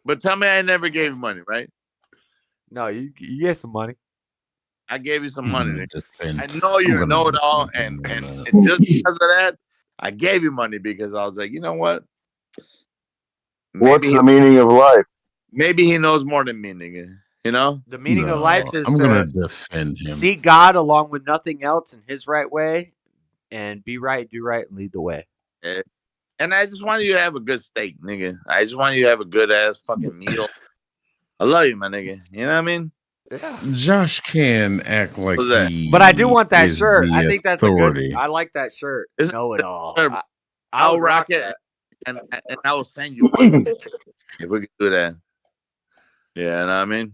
But tell me I never gave you money, right? No, you get some money. I gave you some I'm money. gonna Nigga. defend- I know I'm you gonna know it all, defend and him on that. just because of that, I gave you money because I was like, you know what? What's Maybe the meaning of life? maybe he knows more than me, nigga. You know? The meaning of No, life is I'm gonna to defend him. seek God along with nothing else in His right way, and be right, do right, and lead the way. Yeah. And I just want you to have a good steak, nigga. I just want you to have a good ass fucking meal. I love you, my nigga. You know what I mean? Yeah. Josh can act like What's that? he. But I do want that is shirt. the I think that's a good. authority. I like that shirt. Is Know it all. it- I I'll would rock rock it, that. and I will send you one if we could do that. Yeah, you know what I mean?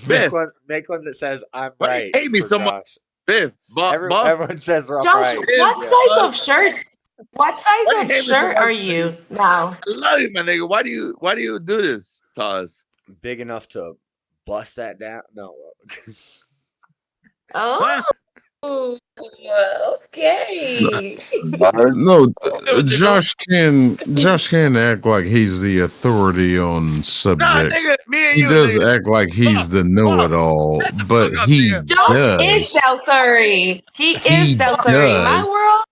Biff. Make one that says "I'm Why right." do you hate me for so much? Josh. Biff, Buff. Everyone says I'm Josh, right. what Yeah. size of shirt? What Why do size you of hate me so shirt much, are nigga? you now? I love you, my nigga. Why do you do this to us? Big enough to bust that down. No. Oh, okay. No, Josh can act like he's the authority on subjects. nigga, me and He you, does nigga. act like he's the know-it-all, but he Josh is does. Southbury. He is Southbury. In my does. world,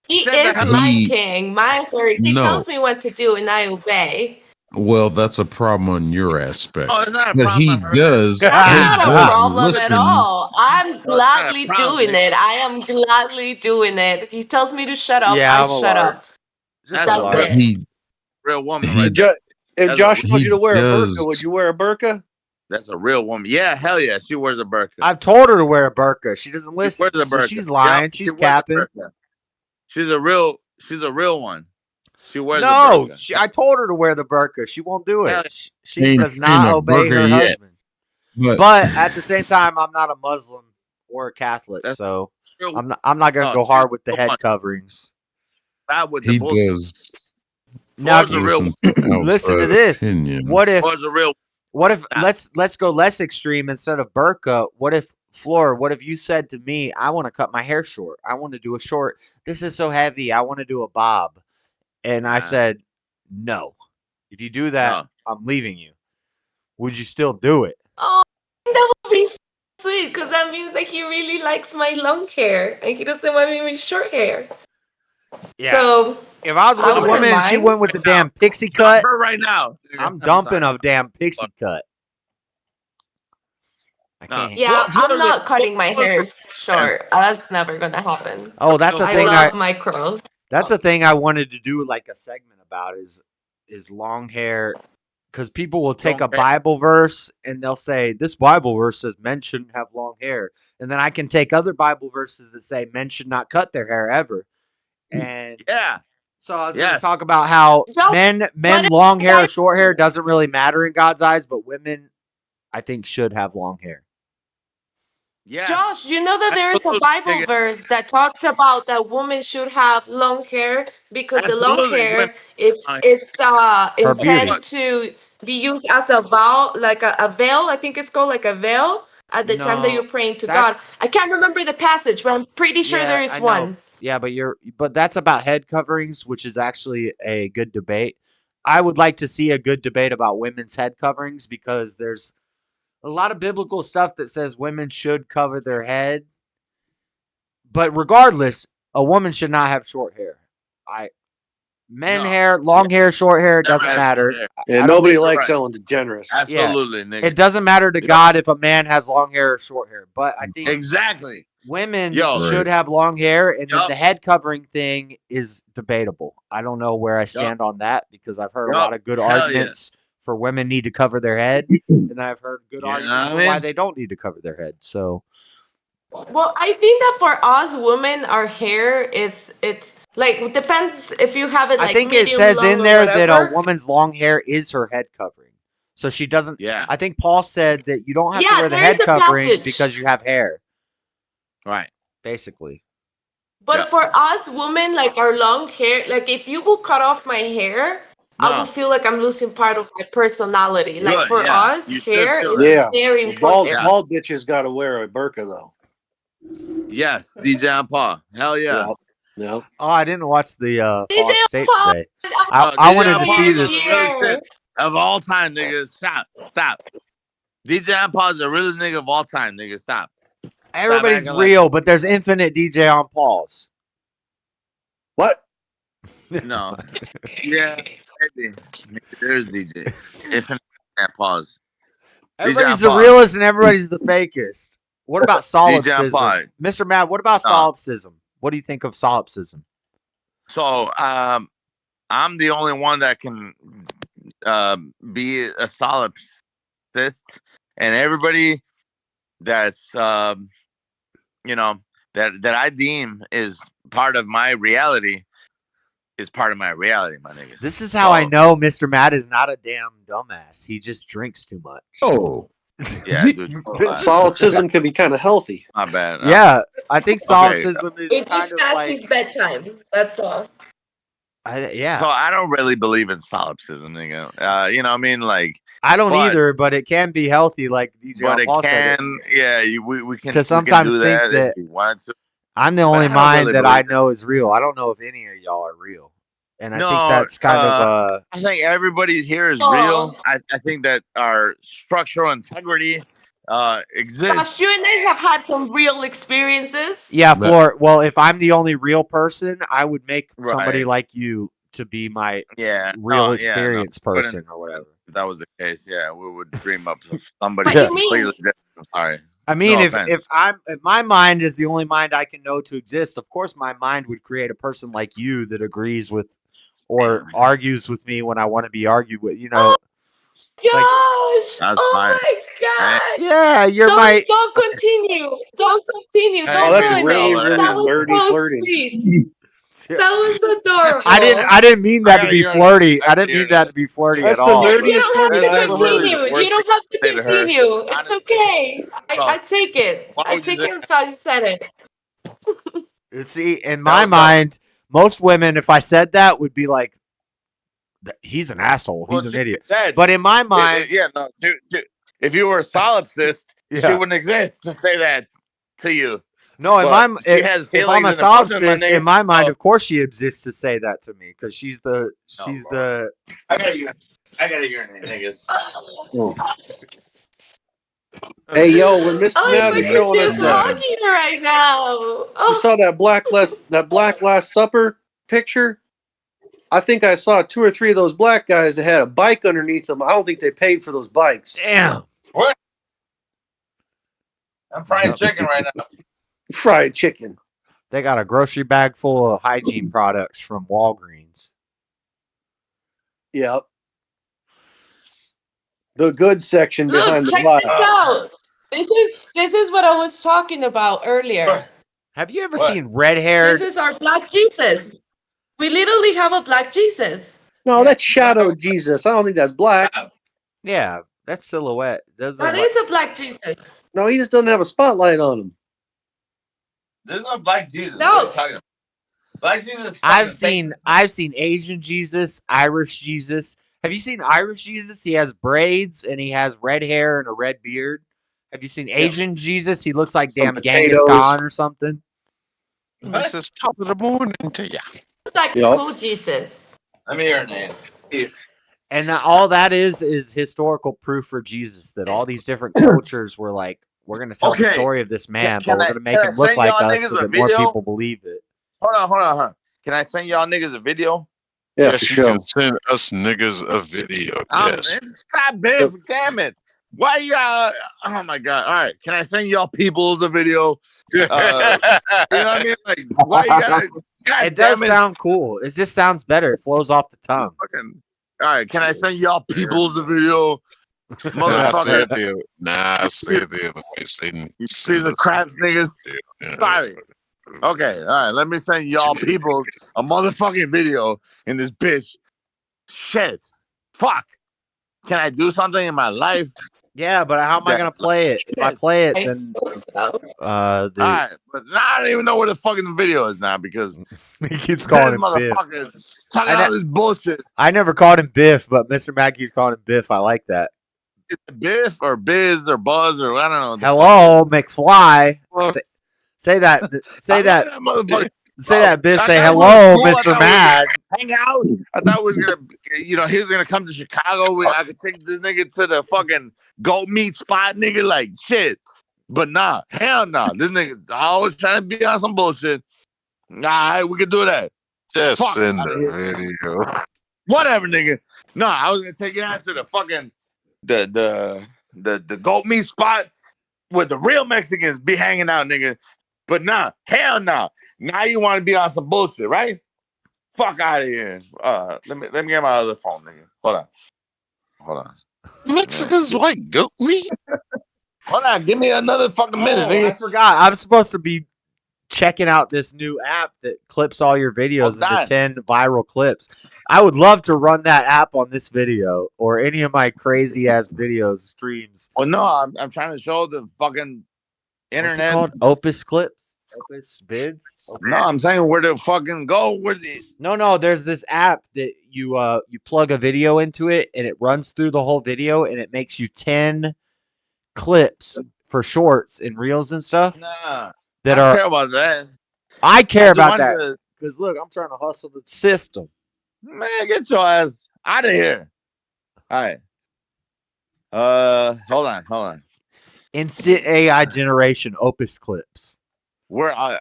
he Shut the is hell my He- king, my authority. He No. tells me what to do and I obey. Well, that's a problem on your aspect. Oh, it's not a But problem he on her. does. That's he not a does problem listen. at all. I'm gladly problem, doing nigga. it. I am gladly doing it. He tells me to shut up. Yeah, I I'm a shut up. large. That's That's a But it. he real woman he right there. If That's Josh a- told you to wear a does. burqa, would you wear a burqa? That's a real woman. Yeah, hell yeah. She wears a burqa. I've told her to wear a burqa. She doesn't She listen. wears a So burqa. she's lying. Yep, She's she wears a capping. burqa. She's a real one. She wears a No, burqa. I told her to wear the burqa. She won't do Hell it. She Ain't does seen not a obey her burqa yet. husband. But, But at the same time, I'm not a Muslim or a Catholic, That's so real. I'm not gonna No, go hard with she's the a real head one. coverings. Not with the he bullshit. does Now, Floor's a real listen one. to listen to outside this. opinion. What if Floor's a real let's go less extreme instead of burqa? What if Floor? What if you said to me, "I want to cut my hair short. I want to do a short. This is so heavy. I want to do a bob," and I said, "No. If you do that, No. I'm leaving you." Would you still do it? Oh, that would be sweet because that means that he really likes my long hair and he doesn't want me with short hair. Yeah. So If I was with I a wouldn't woman and she mind. went with the damn pixie Dump cut, her right now. I'm dumping a damn pixie cut. I No. can't. Yeah, Floor's I'm not cutting my Floor's hair short. That's never gonna happen. Oh, that's the I thing. love my curls. That's the thing I wanted to do like a segment about is long hair, because people will take Long a hair. Bible verse and they'll say this Bible verse says men shouldn't have long hair, and then I can take other Bible verses that say men should not cut their hair ever. And Yeah. so I was going to Yes. talk about how Joe, men what if long hair or that- short hair doesn't really matter in God's eyes, but women I think should have long hair. Yes. Josh, you know that there is a Absolutely, Bible nigga. verse that talks about that women should have long hair because the long Absolutely, hair women- it's Her beauty. intended to be used as a vow, like a veil. I think it's called like a veil at the time that No, you're praying to God. that's- I can't remember the passage, but I'm pretty sure there is I know. one. Yeah, but that's about head coverings, which is actually a good debate. I would like to see a good debate about women's head coverings because there's a lot of biblical stuff that says women should cover their head. But regardless, a woman should not have short hair. Hair, long hair, short hair, it Never doesn't have matter. short hair. Yeah, I don't nobody think- likes right. Ellen DeGeneres. Absolutely, nigga. It doesn't matter to Yeah. God if a man has long hair or short hair. But I think Exactly. women Yo. should have long hair, and then Yup. the head covering thing is debatable. I don't know where I stand on that because I've heard a Yup. lot of good Hell yeah. arguments for women need to cover their head, and I've heard good You know arguments what for I why mean? they don't need to cover their head. So Well, I think that for us women, our hair it's like it depends if you have it I like think it medium, says long, in or there that a whatever. woman's long hair is her head covering. So she doesn't. Yeah. I think Paul said that you don't have to Yeah, wear the there is head a covering passage. because you have hair. Right. Basically. But Yeah. for us women, like our long hair, like if you will cut off my hair, I No. will feel like I'm losing part of my personality. Like Good. for Yeah. us, You should hair feel is that. Yeah. very Well, bald, important. Yeah. bald bitches got to wear a burqa, though. Yes. DJ and Paul. Hell yeah. Yep. Yep. Oh, I didn't watch the DJ Fog State Paul, today. No, I DJ wanted and to Paul see is this. the realest shit of all time, nigga. Stop. Stop. DJ and Paul is the realest nigga of all time, nigga. Stop. Everybody's acting like- real, but there's infinite DJ on Paul's. What? No. Yeah. Maybe. There's DJ. Infinite and Paul's. Everybody's DJ the Paul. realest and everybody's the fakest. What about DJ solipsism? Paul. Mr. Mad, what about No. solipsism? What do you think of solipsism? So, I'm the only one that can be a solipsist, and everybody that's you know that I deem is part of my reality is part of my reality, my niggas. This is how I know Mr. Mad is not a damn dumbass. He just drinks too much. Oh. Yeah, dude. Solipsism can be kind of healthy. My bad. Yeah, I think solipsism is It kind just of past like his bedtime. That's all. yeah. So I don't really believe in solipsism, nigga. You know what I mean? Like I don't but- either, but it can be healthy, like DJ But it Paul said. can, yeah. We can. To we sometimes can do think that, that if we wanted to. I'm the But only I don't mind really that I believe it. know is real. I don't know if any of y'all are real, and I No, think that's kind of I think everybody here is Oh. real. I think that our structural integrity exists. Gosh, you and I have had some real experiences. yeah, Floor. Well, if I'm the only real person, I would make somebody Right. like you to be my Yeah, real no, experience we wouldn't- person or whatever. If that was the case, yeah, we would dream up of somebody What do you mean? completely different. Sorry. I mean, No if offense. my mind is the only mind I can know to exist, of course my mind would create a person like you that agrees with or argues with me when I want to be argued with. You know, Josh! That's Oh fine. my god! yeah, you're Don't continue. Don't continue. Hey, Don't Oh, that's ruin really, it. really That was nerdy so flirting. sweet. That was adorable. I didn't mean that to gotta be urinate. flirty. I I gotta didn't mean urinate. that to be flirty That's at the all. You nerdiest don't have flirting to I've ever heard. continue. Worst You don't have to thing to her. continue. It's Honestly. okay. So, I take it. why I would you take say- it as how you said it. See, in my was- mind, most women, if I said that, would be like, "He's an asshole. Well, He's an she idiot." said- But in my mind, yeah, no. If you were a solipsist, she Yeah. wouldn't exist to say that to you. no, in But my she has if feelings I'm a in the pussy, my solipsist, nigga. in my mind, So- of course she exists to say that to me because she's the Lord. I gotta urinate, niggas. Hey, yo, when Mr. Oh, Mad my was showing us is that, hugging right now. you Oh, saw that Black Last Supper picture. I think I saw 2 or 3 of those black guys that had a bike underneath them. I don't think they paid for those bikes. damn. What? I'm frying chicken right now. Fried chicken. They got a grocery bag full of hygiene products from Walgreens. Yep. The good section look, behind the check bar. this out. This is what I was talking about earlier. Have you ever What? seen red-haired? This is our Black Jesus. We literally have a Black Jesus. No, that's Shadow Jesus. I don't think that's black. Yeah, that's silhouette. Those are That like- is a Black Jesus. No, he just doesn't have a spotlight on him. There's no Black Jesus. No. What are you talking about? Black Jesus. is I've fucking seen Asian Jesus, Irish Jesus. Have you seen Irish Jesus? He has braids and he has red hair and a red beard. Have you seen Asian Jesus? He looks like Some damn Genghis potatoes. Khan or something. This is top of the morning to ya. It's like Yep. cool Jesus. Let me urinate. And all that is historical proof for Jesus that all these different cultures were like, we're going to tell the Okay. story of this man, Can but we're I- going to make can I him look send like y'all us niggas so a that more video? people believe it. Hold on. Can I send y'all niggas a video? Yeah, Yes, for you sure. can send us niggas a video. Yes. Stop, Biff. Damn it. Why y'all? Oh my god. All right. Can I send y'all peoples a video? You know what I mean? Like, why you gotta? God It does damn it. sound cool. It just sounds better. It flows off the tongue. Fucking, All right, can I send y'all peoples the video? Nah, say it Motherfucker. the other way. Satan. You piece of crap niggas. Sorry. Okay, all right. Let me send y'all peoples a motherfucking video in this bitch. Shit. Fuck. Can I do something in my life? Yeah, but how am I gonna play it? If I play it, then all right, but now I don't even know where the fucking video is now because he keeps calling him Biff. motherfuckers talking all this bullshit. I never called him Biff, but Mr. Mackey's calling him Biff. I like that. It's Biff or Biz or Buzz or I don't know. Hello, McFly. Say that. Say that. Motherfucker. Say that, Biff. I Say thought hello, we were cool. Mr. I thought we were Mad. gonna hang out. I thought we was gonna, he was gonna come to Chicago. I could take this nigga to the fucking goat meat spot, nigga. Like shit. But nah, hell nah. This nigga's always trying to be on some bullshit. All right, we could do that. Just Fuck send outta the here. video. Whatever, nigga. No, I was gonna take your ass to the fucking the goat meat spot where the real Mexicans be hanging out, nigga. But nah, hell no. Now you want to be on some bullshit, right? Fuck out of here. Let me get my other phone, nigga. Hold on. Mexicans like goat meat. Hold on, give me another fucking minute, nigga. I forgot. I'm supposed to be checking out this new app that clips all your videos into 10 viral clips. I would love to run that app on this video or any of my crazy ass videos streams. Well, no, I'm trying to show the fucking internet. What's it called? Opus clips? Opus vids? No, I'm saying where to fucking go. Where's it? No. There's this app that you plug a video into it and it runs through the whole video and it makes you 10 clips for shorts and reels and stuff. Nah, that I don't are. care about that. I care I just about want that to- because look, I'm trying to hustle the system. Man, get your ass out of here. All right. Hold on. Instant AI generation Opus clips. Where I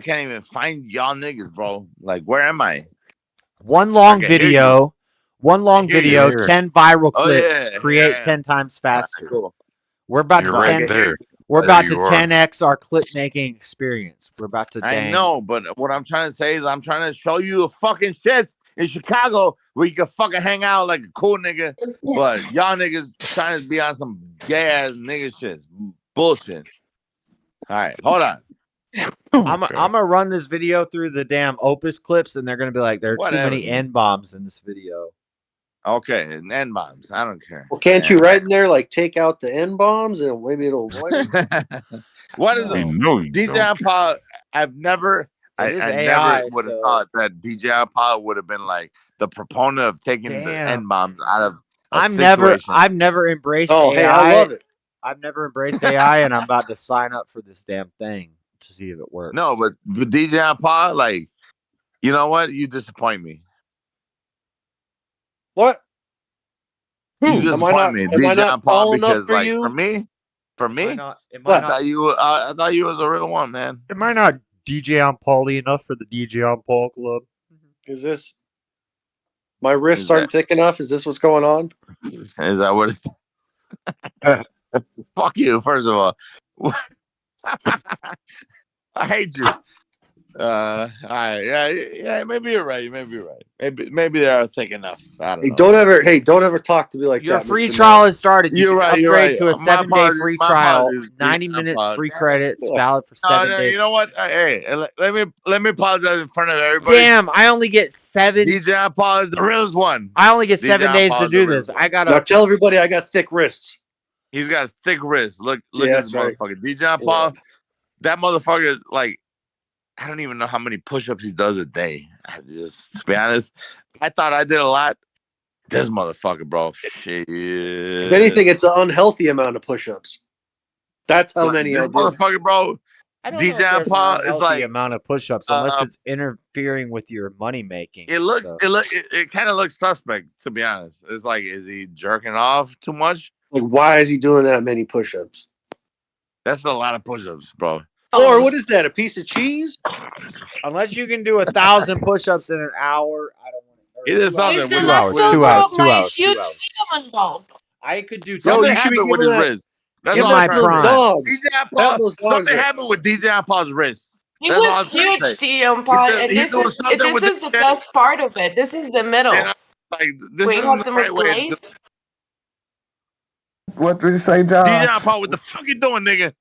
can't even find y'all niggas, bro. Like, where am I? One long I can hear video. One long hear you. video, Here. 10 viral Oh, clips, yeah, create yeah. 10 times faster. Cool. We're about You're to right 10 there. We're There about to you are. 10x our clip making experience. We're about to I know, but what I'm trying to say is I'm trying to show you a fucking shit in Chicago where you can fucking hang out like a cool nigga, but y'all niggas trying to be on some gay ass nigga shit. Bullshit. All right, hold on. I'm gonna run this video through the damn Opus clips, and they're gonna be like, there are Whatever. too many N bombs in this video. Okay, and N bombs. I don't care. Well, can't you write in there like take out the N bombs and maybe it'll avoid it? What is I it? know you DJ don't. Paul, I've never, I is never AI, would have so- thought that DJ Paul would have been like the proponent of taking the Damn. N bombs out of. I've never embraced Oh, AI. hey, I love it. I've never embraced AI, and I'm about to sign up for this damn thing to see if it works. No, but DJ Paul, like, you know what? You disappoint me. What? You Am I disappoint not- me, am I DJ not Paul, tall enough because for like you? for me, Am I thought you was a real one, man. Am I not DJ on Paulie enough for the DJ on Paul Club? Is this my wrists Is aren't thick enough? Is this what's going on? Is that what? Fuck you, first of all. I hate you. All right, yeah, maybe you're right. Maybe they are thick enough. I don't Hey, know. don't ever talk to me like Your that. free Mr. trial Matt. has started. You You're can right. You're upgrade right. to a My 7-day apologies, free my trial, apologies. 90 My minutes apologies. free credits, valid for No, 7 no, days. you know what? Hey, let me apologize in front of everybody. Damn, I only get 7. DJ Paul is the realest one. I only get DJ 7 days Paul to is the do realest this. one. I gotta. Now tell everybody I got thick wrists. He's got a thick wrist. Look Yeah, at that's this right. motherfucker. DJ Paul, that motherfucker is like, I don't even know how many push-ups he does a day. To be honest, I thought I did a lot. This motherfucker, bro. Shit. If anything, it's an unhealthy amount of push-ups. That's how many I This did. motherfucker, bro. I don't know if DJ there's Paul an is unhealthy like, amount of push-ups unless it's interfering with your money making. it kind of looks suspect, to be honest. It's like, is he jerking off too much? Like, why is he doing that many push-ups? That's a lot of push-ups, bro. Or what is that? A piece of cheese? Unless you can do 1,000 push-ups in an hour, I don't want to. It is something. It's the With 2 hours, leftover 2 hours, of 2 my hours, 2 huge hours. cinnamon roll. I could do. Something you should be happened with giving his that- wrist. That's Give all my I'm trying to prime. say. dogs. DJ Paul, those dogs something there. happened with DJ Paul's wrist. It That's all was I'm trying to huge, say. DM Paul, and He's doing something with this is his the best part of it. This is the middle. And Like this Wait, isn't have the them right way. To do- replaced? What did you say, John? DJ Paul, what the fuck you doing, nigga?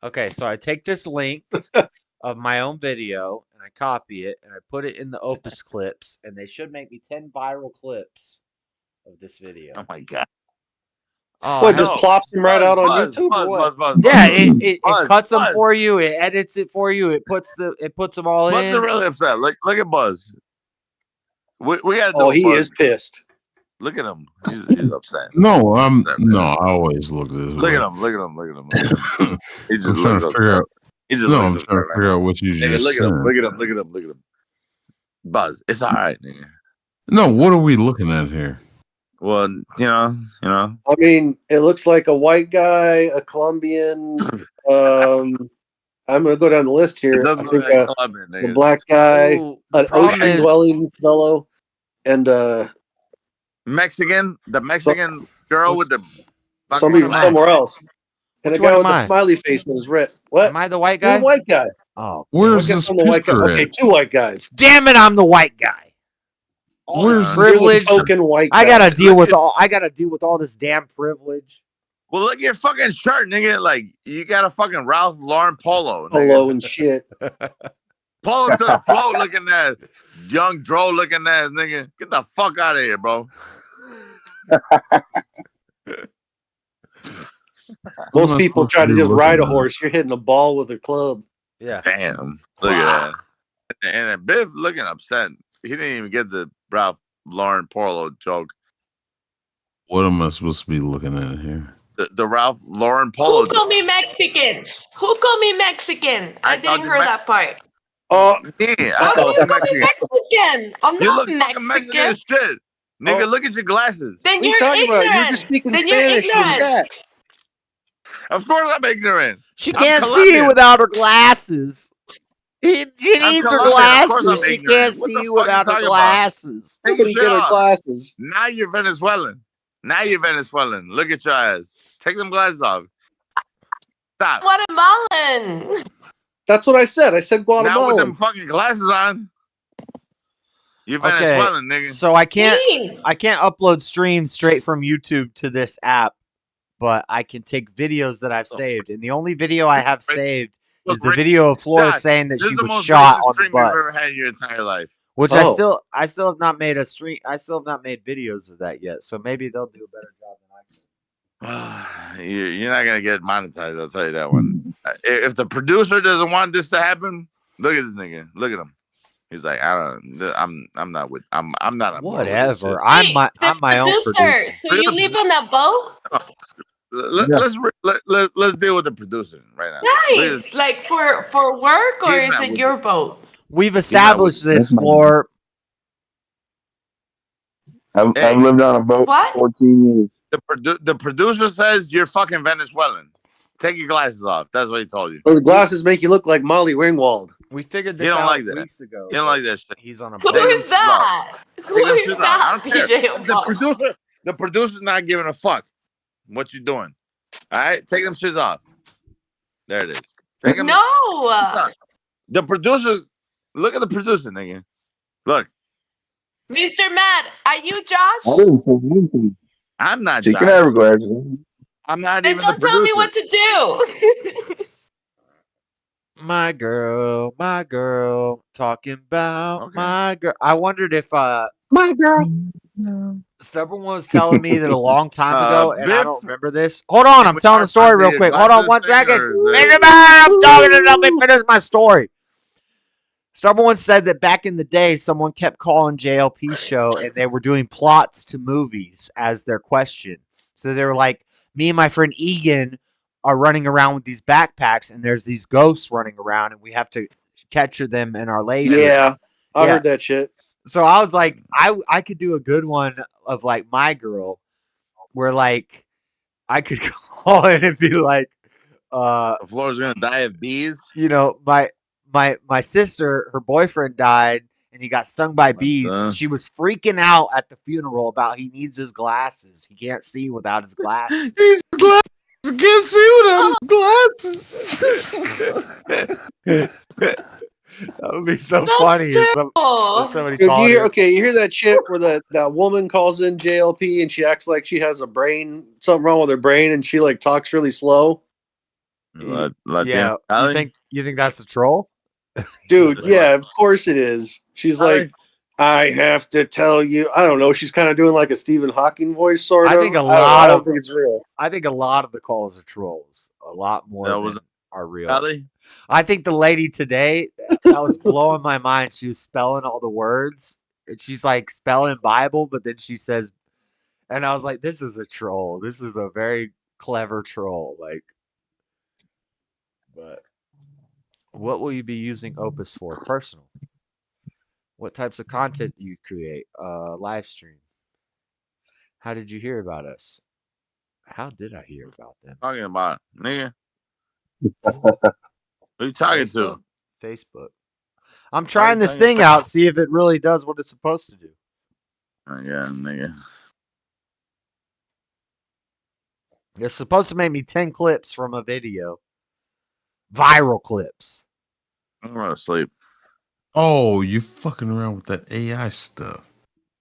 Okay, so I take this link of my own video and I copy it and I put it in the Opus clips, and they should make me 10 viral clips of this video. Oh my god. Oh, What, just plops them right out on YouTube or what? Yeah, it cuts them for you. It edits it for you. It puts them all Buzz in. is really upset. Look at Buzz. We gotta do Oh, it, he Buzz. is pissed. Look at him. He's upset. No, I always look this Look way. at him. Look at him. Look at him. Look at him. He just I'm trying looks to figure upset. out. He just No, looks I'm upset trying to right figure now. out what you Nigga, just look said. at him. Look at him. Look at him. Look at him. Buzz, it's all right, nigga. No, what are we looking at here? Well, you know. I mean, it looks like a white guy, a Colombian. I'm gonna go down the list here. It I doesn't think look like Colombian, a nigga. black guy, Ooh, an problem is- ocean-dwelling fellow, and Mexican, the Mexican girl with the somebody am from I? somewhere else, and Which a guy one with am a I? smiley face on his wrist. What? Am I the white You're guy? the white guy. Oh, Where's I guess this I'm the white guy. picture Okay, at? two white guys. damn it! I'm the white guy. Where's this Privilege. Token white guy. I gotta deal with all this damn privilege. Well, look at your fucking shirt, nigga. Like you got a fucking Ralph Lauren polo, nigga. Polo and shit. Polo to the float looking ass, young dro looking ass, nigga. Get the fuck out of here, bro. Most people try to just ride a horse. You're hitting a ball with a club. Yeah. Damn. Look at that. And Biff looking upset. He didn't even get the Ralph Lauren polo joke. What am I supposed to be looking at here? The Ralph Lauren polo. Who called me Mexican? Who called me Mexican? I didn't hear that part. Oh, yeah. Why would you call me Mexican? I'm You not look fucking Mexican as shit. Nigga, look at your glasses. Then What are you you're talking ignorant. about? You're just speaking then Spanish. You're What's ignorant. that? Of course I'm ignorant. She I'm can't see Colombian. without her glasses. She I'm needs her Colombian. Of course glasses. I'm She ignorant. can't What the see fuck you without her talking about? glasses. Take your Nobody shit get her off. glasses. Now you're Venezuelan. Now you're Venezuelan. Look at your ass. Take them glasses off. Stop. Guatemalan. That's what I said. I said Now with Guatemalan. them fucking glasses on, you're Okay, Venezuelan, nigga. so I can't Me. upload streams straight from YouTube to this app, but I can take videos that I've saved, and the only video I have saved is the video of Flora Josh, saying that this she is the was most shot racist on the stream you've ever bus. had in your entire life. Which Oh. I still have not made a stream. I still have not made videos of that yet. So maybe they'll do a better job than I can. You're not gonna get monetized. I'll tell you that one. If the producer doesn't want this to happen, look at this nigga. Look at him. He's like, I'm not on board with this Whatever. shit. I'm Wait, my the own producer. producer. So you live on a boat? Let's deal with the producer right now. Look at Nice. this. Like for work, or He's is not it with your boat? We've not established with this, That's my- Floor. I've Hey. lived on a boat What? for 14 years. The producer says you're fucking Venezuelan. Take your glasses off. That's what he told you. Or the glasses make you look like Molly Ringwald. We figured He this don't out like that. weeks ago. He don't like that shit. He's on a Who boat. is that? Who Take them is shit off. that? I don't care. DJ The producer's not giving a fuck what you doing. All right, take them shits off. There it is. Take them. No. The producer. Look at the producer, nigga. Look, Mr. Matt, are you Josh? I didn't say anything. I'm not. She Josh. can have her glasses. I'm not Then even the don't tell me producer. what to do. My girl, talking about my girl. I wondered if My girl. Stubborn was telling me that a long time ago, and I Biff- don't remember this. Hold on, I'm telling the story real quick. Hold on one second. Fingers, I'm talking to let me finish my story. Stubborn one said that back in the day, someone kept calling JLP's show, and they were doing plots to movies as their question. So they were like, me and my friend Egan are running around with these backpacks, and there's these ghosts running around, and we have to capture them in our leisure. Yeah, I Yeah. heard that shit. So I was like, I could do a good one of like my girl, where like I could call it and be like, The floor's gonna die of bees. you know, my sister, her boyfriend died and he got stung by bees. And she was freaking out at the funeral about he needs his glasses. He can't see without his glasses. These glasses can't see without his glasses. That would be so That's funny if terrible. somebody Dude, called her. you hear that shit where that woman calls in JLP and she acts like she has something wrong with her brain, and she like talks really slow. Yeah, you think that's a troll? Dude, yeah, of course it is. She's like, I have to tell you. I don't know. She's kind of doing like a Stephen Hawking voice, sort of. I think I don't think it's real. I think a lot of the calls are trolls. A lot more than are real. Ellie? I think the lady today that was blowing my mind. She was spelling all the words, and she's like spelling Bible, but then she says, and I was like, "This is a troll. This is a very clever troll." Like, but what will you be using Opus for? Personal. What types of content do you create? Live stream. How did you hear about us? How did I hear about them? Talking about, nigga. Who you talking to? Facebook. I'm trying this thing out, see if it really does what it's supposed to do. Oh, yeah, nigga. It's supposed to make me 10 clips from a video. Viral clips. I'm going to sleep. Oh, you fucking around with that AI stuff.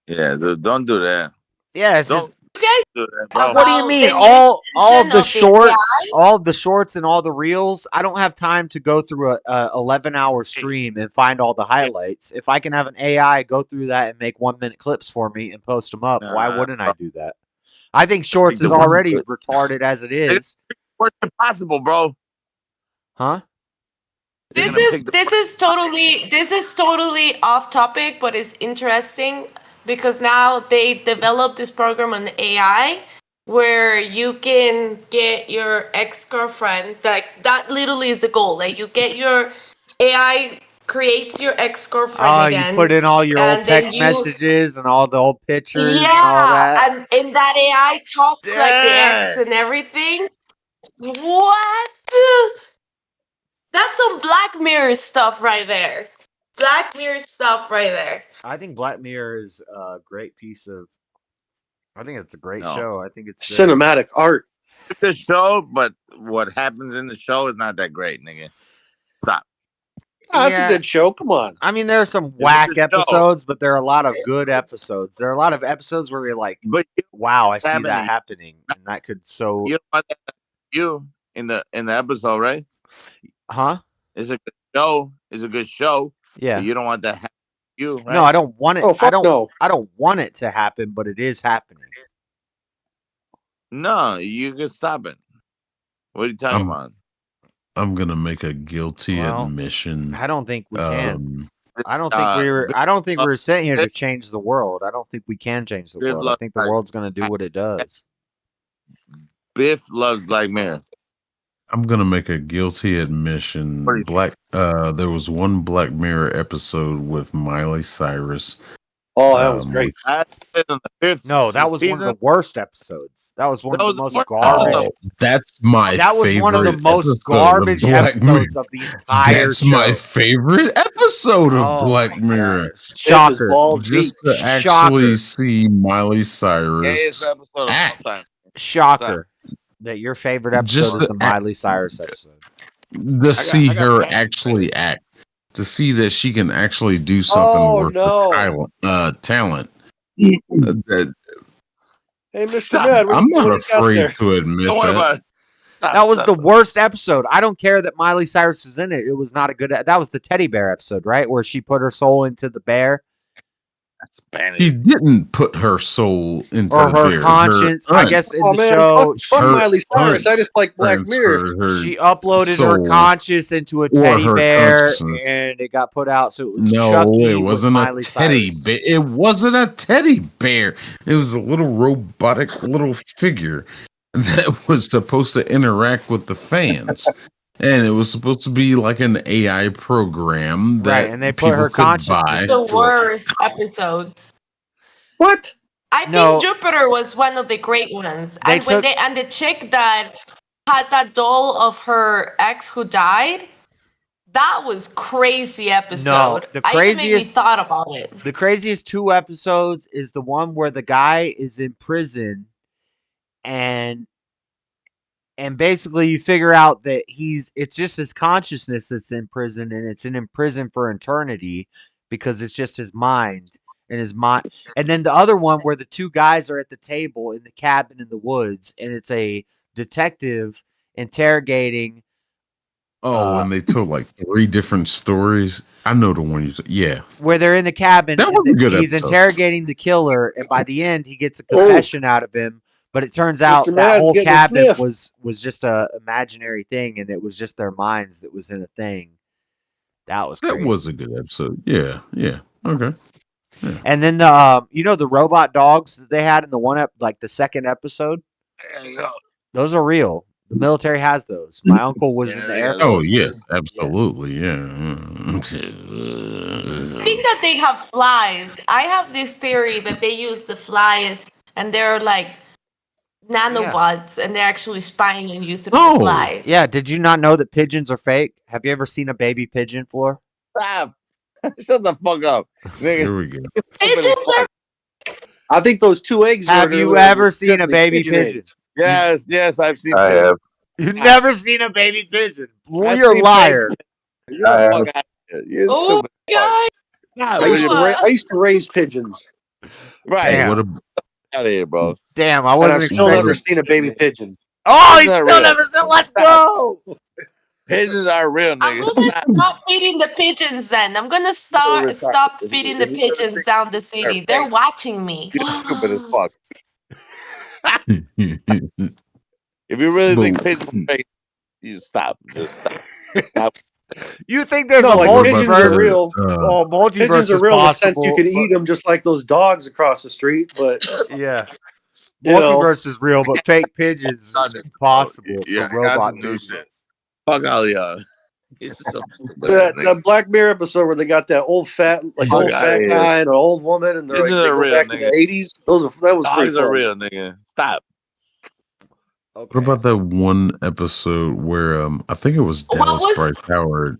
Yeah, dude, don't do that. Yeah, it's just. You guys do that, bro. What do you mean? All of the shorts, and all the reels. I don't have time to go through a 11-hour stream and find all the highlights. If I can have an AI go through that and make 1-minute clips for me and post them up, why wouldn't I do that? I think shorts is already retarded as it is. What's impossible, bro? Huh? This is totally off topic, but it's interesting because now they developed this program on AI where you can get your ex-girlfriend, like that literally is the goal. Like you get your AI creates your ex-girlfriend again. You put in all your old and then text messages and all the old pictures and all Yeah, that. and that AI talks like the ex and everything. What? That's some Black Mirror stuff right there. Black Mirror stuff right there. I think Black Mirror is a great piece of. I think it's a great No. show. I think it's Cinematic art. It's a show, but what happens in the show is not that great, nigga. Stop. Oh, that's a good show. Come on. I mean, there are some a whack good show. episodes, but there are a lot of good episodes. There are a lot of episodes where you're like, "Wow, I see that happening," and that could so. You don't want that you in the episode, right? Huh? It's a good show. It's a good show. Yeah. But you don't want that happen to you, right? No, I don't want it. Oh, fuck no. I don't want it to happen, but it is happening. No, you can stop it. What are you talking about? I'm gonna make a guilty admission. I don't think we can. I don't think we were. I don't think we were sent here to change the world. I don't think we can change the world. I think the world's gonna do what it does. Biff loves Black Mirror. I'm gonna make a guilty admission. There was one Black Mirror episode with Miley Cyrus. Oh, that was great. No, that was one of the worst episodes. That was one of the most garbage. That's my. That was one of the most garbage episodes of the entire That's show. my favorite episode of Black Mirror. Shocker! Just to actually see Miley Cyrus act. Shocker! That your favorite episode is the Miley Cyrus episode. To see her actually act. To see that she can actually do something with her talent. Hey, Mr. Ned, I'm not afraid to admit that. That was the worst episode. I don't care that Miley Cyrus was in it. It was not a good. That was the teddy bear episode, right? Where she put her soul into the bear. That's Spanish. She didn't put her soul into or the her bear. conscience. I guess in the show, fuck Miley Cyrus. I just like Black Mirror. She uploaded her conscience into a teddy bear, and it got put out. So it was Chucky it wasn't a Miley teddy Cyrus. bear. It wasn't a teddy bear. It was a little robotic little figure that was supposed to interact with the fans. And it was supposed to be like an AI program that right, and they put her consciousness. The worst episodes. What? I think Jupiter was one of the great ones. And the chick that had that doll of her ex who died, that was crazy episode. No, the I even made me craziest thought about it. The craziest 2 episodes is the one where the guy is in prison and and basically you figure out that it's just his consciousness that's in prison, and it's in prison for eternity because it's just his mind and his mind. And then the other one where the two guys are at the table in the cabin in the woods, and it's a detective interrogating. And they told like 3 different stories. I know the one yeah. Where they're in the cabin, that was a good he's episode. interrogating the killer, and by the end he gets a confession out of him. But it turns out Mr. that Mad's whole getting a cabin sniff. was just a imaginary thing, and it was just their minds that was in a thing. That was crazy. That was a good episode. Yeah. Okay. Yeah. And then the robot dogs that they had in the the second episode. Those are real. The military has those. My uncle was in the Air Force. Oh yes, absolutely. Yeah. I think that they have flies. I have this theory that they use the flies, and they're like nanobots, and they're actually spying and using the flies. Yeah. Did you not know that pigeons are fake? Have you ever seen a baby pigeon, Floor? Stop. Shut the fuck up. Nigga. Here we go. Pigeons are. I think those 2 eggs. Have you ever seen a baby pigeon? Yes, I've seen. I have. You've never seen a baby pigeon. I've You're a seen liar. You're the fuck out of here. You're Oh stupid. my god! I used to raise pigeons, Right. Damn. What a Out of here, bro. Damn, I and wasn't I've still never expecting. seen a baby pigeon. Oh, he's Pigeons are still real. never said, let's go. Pigeons are real, I'm nigga. gonna stop feeding the pigeons. Then I'm gonna stop feeding the pigeons down the city. They're watching me. You're stupid as fuck. If you really think pigeons are fake, you just stop. Just stop. You think there's No, a like pigeons multiverse? are real. Oh, multiverse Pigeons is are real in the sense possible. you could eat them just like those dogs across the street, but Yeah. you know. Multiverse is real, but fake pigeons is impossible Yeah, for robot that's new shit. movements. Fuck all y'all. You're so stupid, that nigga. Black Mirror episode where they got that old fat Fuck old outta fat here. guy and an old woman, and they're like Pigeons they are go real, back to nigga. the 80s. That was pretty Dogs are fun. real, nigga. Stop. What about that one episode where I think it was What Dallas was- Bryce Howard,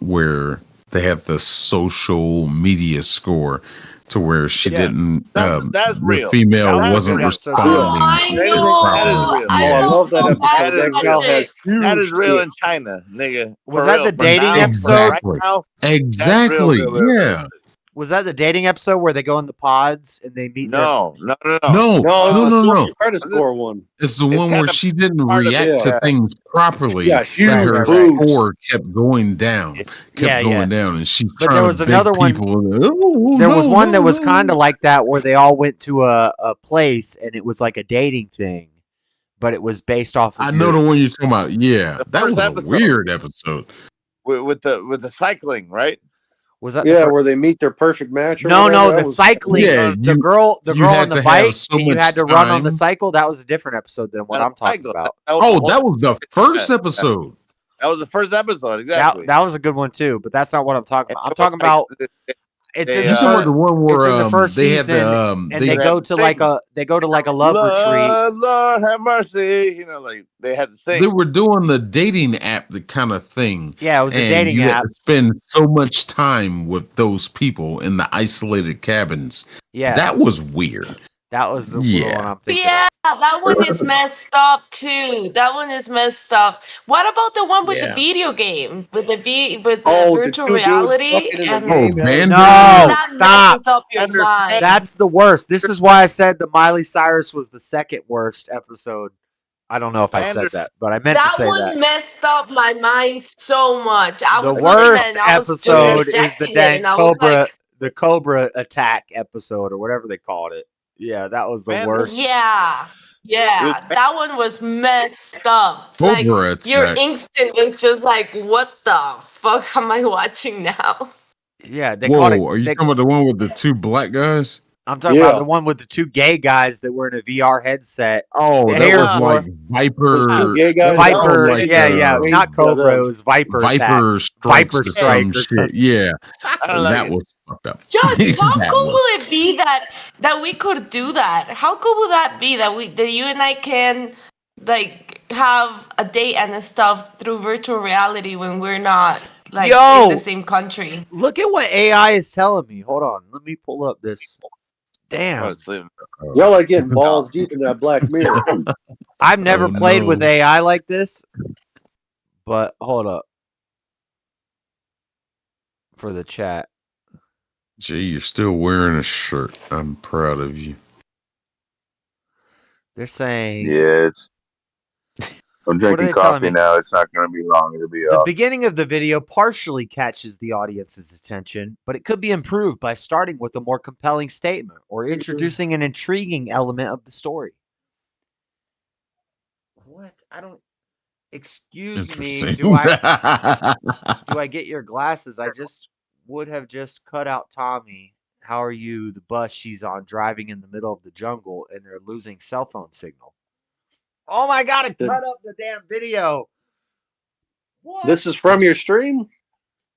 where they had the social media score to where she Yeah. didn't That's the real. female That's wasn't real. responding. Oh, I That is- know. that is real. I Oh, I felt love that so episode. bad That about gal it. has That is huge real tits. in China, nigga. Was For that real. the For dating now, episode? Right now, Exactly. That's real. Yeah. Was that the dating episode where they go in the pods and they meet? No. No, No, no, it's no, the no. social credit score one. It's the It's one where kinda she didn't part of it, react to yeah. things properly. Yeah, that huge her boobs. score kept going down, going down, and she But trying there was to beg another one- people. "Oh, There was no, one no, that was no." kind of like that where they all went to a place and it was like a dating thing, but it was based off of I know the one you're talking about. Yeah, The that first was episode. a weird episode. with the cycling, right? Was that Yeah, where they meet their perfect match. Or No, whatever. no, That the was- cycling. Yeah, the girl you on had the to bike, have so and you much had to run on the time. cycle. That was a different episode than what I'm talking about. Oh, that was the first episode. That was the first episode, That, exactly. that was a good one too, but that's not what I'm talking about. I'm talking about it's They, in You the talking about first, the one where it's in the first they had season, the and they they go to like a love retreat. Lord have mercy. You know, like they had to sing. they were doing the dating app, the kind of thing. Yeah, it was a and dating you app. had to spend so much time with those people in the isolated cabins. Yeah, That was weird. that was the Yeah. one I'm thinking. Yeah, that one is messed up too. That one is messed up. What about the one with the Yeah. video game with the Oh, the virtual two dudes reality? fucking in the And game. man. No, that stop. messes up your mind. That's the worst. This is why I said the Miley Cyrus was the second worst episode. I don't know if I said that, but I meant to That say one that. messed up my mind so much. I was The looking at worst it and I was just episode is the rejecting it, dang and I was Cobra, like, the Cobra attack episode or whatever they called it. Yeah, that was the worst. yeah, that one was messed up. Cobra Like your attack. instinct was just like, what the fuck am I watching now? Yeah, they Whoa, called it. are you they- talking about the one with the two black guys? I'm talking about the one with the two gay guys that were in a VR headset. Oh, The that hair was for- like Viper. two gay guys? that was Viper, like, yeah, not Cobra, it was Viper attack. Viper strikes Viper or strike some or shit. something. Yeah, don't like that it. was fucked up. Just how That cool was- will it be that we could do that? How cool will that be that you and I can like have a date and stuff through virtual reality when we're not like Yo! in the same country? Look at what AI is telling me. Hold on, let me pull up this. Damn. Y'all like getting balls deep in that Black Mirror. I've never played with AI like this, but hold up. For the chat. Jay, you're still wearing a shirt. I'm proud of you. They're saying... Yeah, I'm drinking they telling coffee me? now. It's not going to be long. It'll be The off. beginning of the video partially catches the audience's attention, but it could be improved by starting with a more compelling statement or introducing an intriguing element of the story. What? I don't... Excuse me. Do I get your glasses? I just would have just cut out Tommy. How are you? The bus she's on driving in the middle of the jungle and they're losing cell phone signal. Oh my God, it cut up the damn video. What? This is from your stream?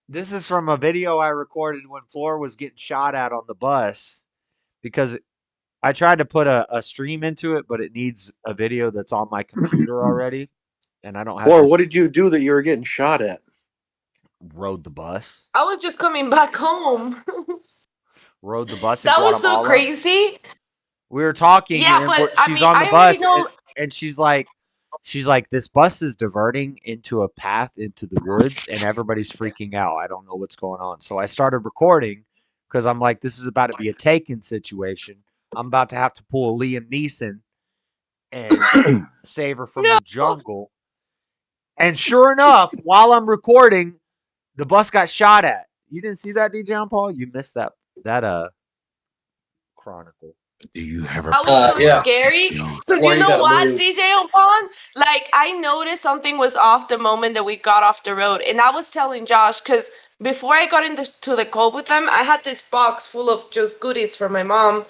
This is from a video I recorded when Floor was getting shot at on the bus because I tried to put a stream into it, but it needs a video that's on my computer already. And I don't have Or what did you do that you were getting shot at? Rode the bus. I was just coming back home. Rode the bus in That was Guatemala. so crazy. We were talking. Yeah, and but she's I on mean, the I already bus, know. and she's like, this bus is diverting into a path into the woods, and everybody's freaking out. I don't know what's going on. So I started recording because I'm like, this is about to be a Taken situation. I'm about to have to pull a Liam Neeson and save her from the jungle. And sure enough, while I'm recording, the bus got shot at. You didn't see that, DJ Paul? You missed that chronicle. Do you have That was so scary. Because you know what, DJ Opon? Like, I noticed something was off the moment that we got off the road. And I was telling Josh, because before I got into the call with them, I had this box full of just goodies for my mom.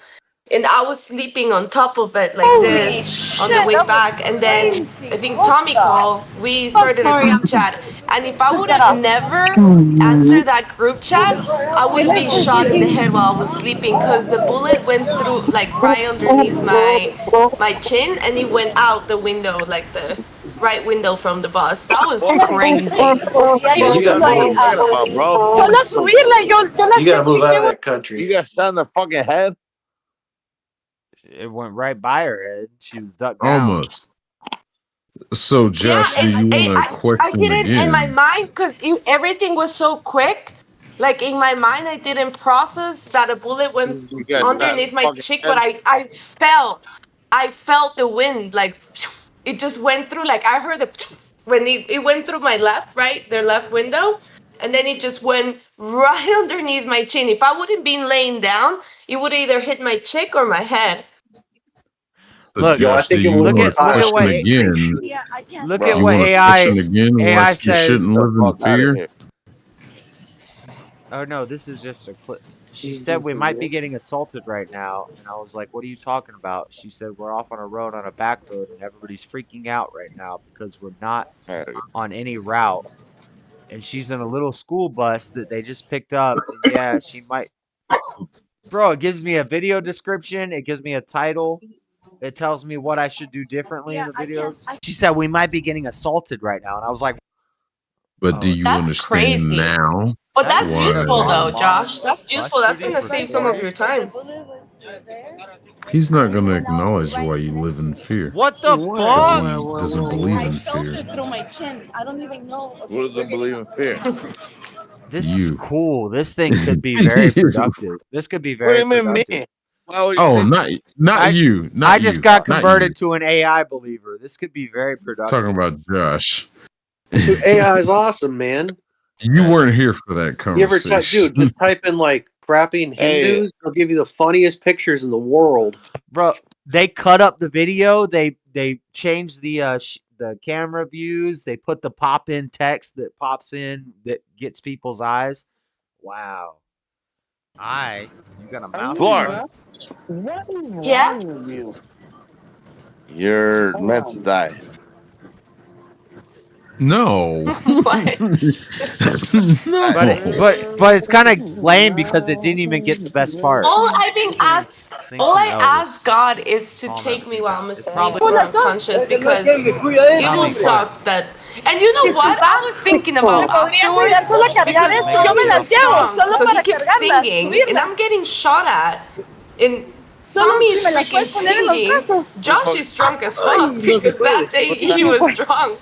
And I was sleeping on top of it like this on the way back. And then I think Tommy called. We started a group chat. And if I would have never answered that group chat, I would be shot in the head while I was sleeping because the bullet went through like right underneath my chin and it went out the window, like the right window from the bus. That was crazy. Yeah, you gotta know what you're talking about, bro. You gotta move out of that country. You got shot in the fucking head. It went right by her head. She was ducked down. Almost. So, Josh, do you want to question I did it again? in my mind because everything was so quick. Like in my mind, I didn't process that a bullet went underneath my cheek, but I felt the wind. Like it just went through. Like I heard when it went through my their left window, and then it just went right underneath my chin. If I wouldn't been laying down, it would either hit my cheek or my head. Look, Josh, look at what AI says. You shouldn't live in fear. Oh no, this is just a clip. She said we might be getting assaulted right now, and I was like, "What are you talking about?" She said we're off on a road on a back road, and everybody's freaking out right now because we're not on any route. And she's in a little school bus that they just picked up. And yeah, she might. Bro, it gives me a video description. It gives me a title. It tells me what I should do differently in the videos. She said we might be getting assaulted right now, and I was like, But do you understand now? But that's why- useful though, Josh. That's useful. That's gonna save some of your time. He's not going to acknowledge why you live in fear. What the Because fuck? he doesn't believe in fear. through my chin. I don't even know. Who doesn't believe in fear? This is cool. This thing could be very productive. This could be very productive. Oh, not you. Not I just you. got Not converted you. to an AI believer. This could be very productive. Talking about Josh. Dude, AI is awesome, man. You weren't here for that You ever conversation. dude, just type in like crapping Hindus, they'll give you the funniest pictures in the world. Bro, they cut up the video. They changed the camera views. They put the pop in text that pops in that gets people's eyes. Wow. You got a mouse? Floor. Yeah. You're meant to die. No. What? No. But it's kind of lame because it didn't even get the best part. All I ask God is to take me while I'm asleep or unconscious because it will suck that. And you know what? I was thinking about afterwards because so he keeps singing and I'm getting shot at. And Tommy is si me la freaking puedes poner en los singing. brazos. Josh is drunk as fuck No because se puede. that day What's he Tommy? was drunk.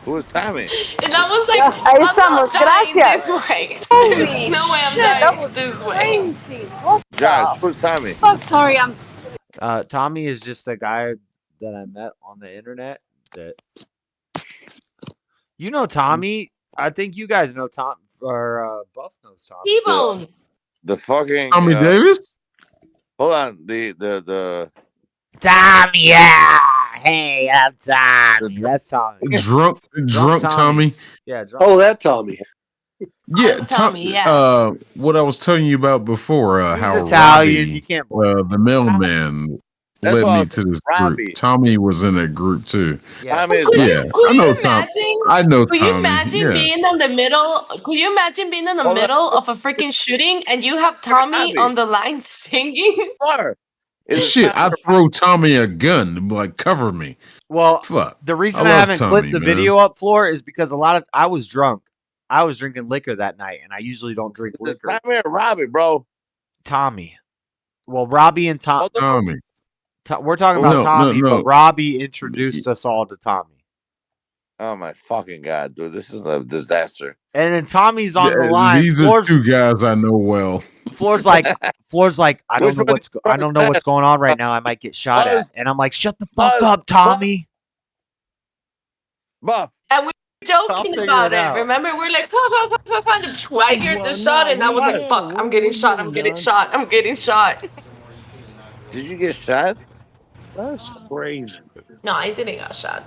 Who is Tommy? And I was like, Ahí I'm not estamos, dying gracias. this way. Holy There's no way I'm shit, that dying was this way. crazy. What Josh, the who's Tommy? fuck? Sorry, I'm. Tommy is just a guy that I met on the internet. That you know, Tommy. I think you guys know Tom, or Buff knows Tommy. T-Bone. The fucking Tommy Davis? Hold on. The Tommy, yeah. Hey, I'm Tommy. That's Tommy. Drunk Tommy. Yeah, drunk. Oh, that Tommy. Yeah, Tommy, yeah. what I was telling you about before, how Italian, Robbie, you can't the mailman, That's led what I me was to this Robbie. group. Tommy was in that group too. Tommy is Yeah, I know Tom. I know Could you Tommy. imagine Yeah. being in the middle? Could you imagine being in the middle of a freaking shooting and you have Tommy on the line singing? Shit, I throw Tommy a gun, like cover me. Well, fuck. the reason I I love haven't Tommy, clipped the man. video up, Floor, is because I was drunk. I was drinking liquor that night, and I usually don't drink liquor. Tommy or Robbie, bro? Tommy. Well, Robbie and Tommy. We're talking about No, Tommy, no. but Robbie introduced us all to Tommy. Oh my fucking god, dude! This is a disaster. And then Tommy's on the line. These are two guys I know well. Floor's like, I don't know what's going on right now. I might get shot at. And I'm like, shut the fuck up, Tommy. Buff. And we're joking figure about it it. out. Remember, we're like, I heard the shot, and I was like, fuck, I'm getting shot. I'm getting shot. I'm getting shot. Did you get shot? That's crazy. No, I didn't get shot.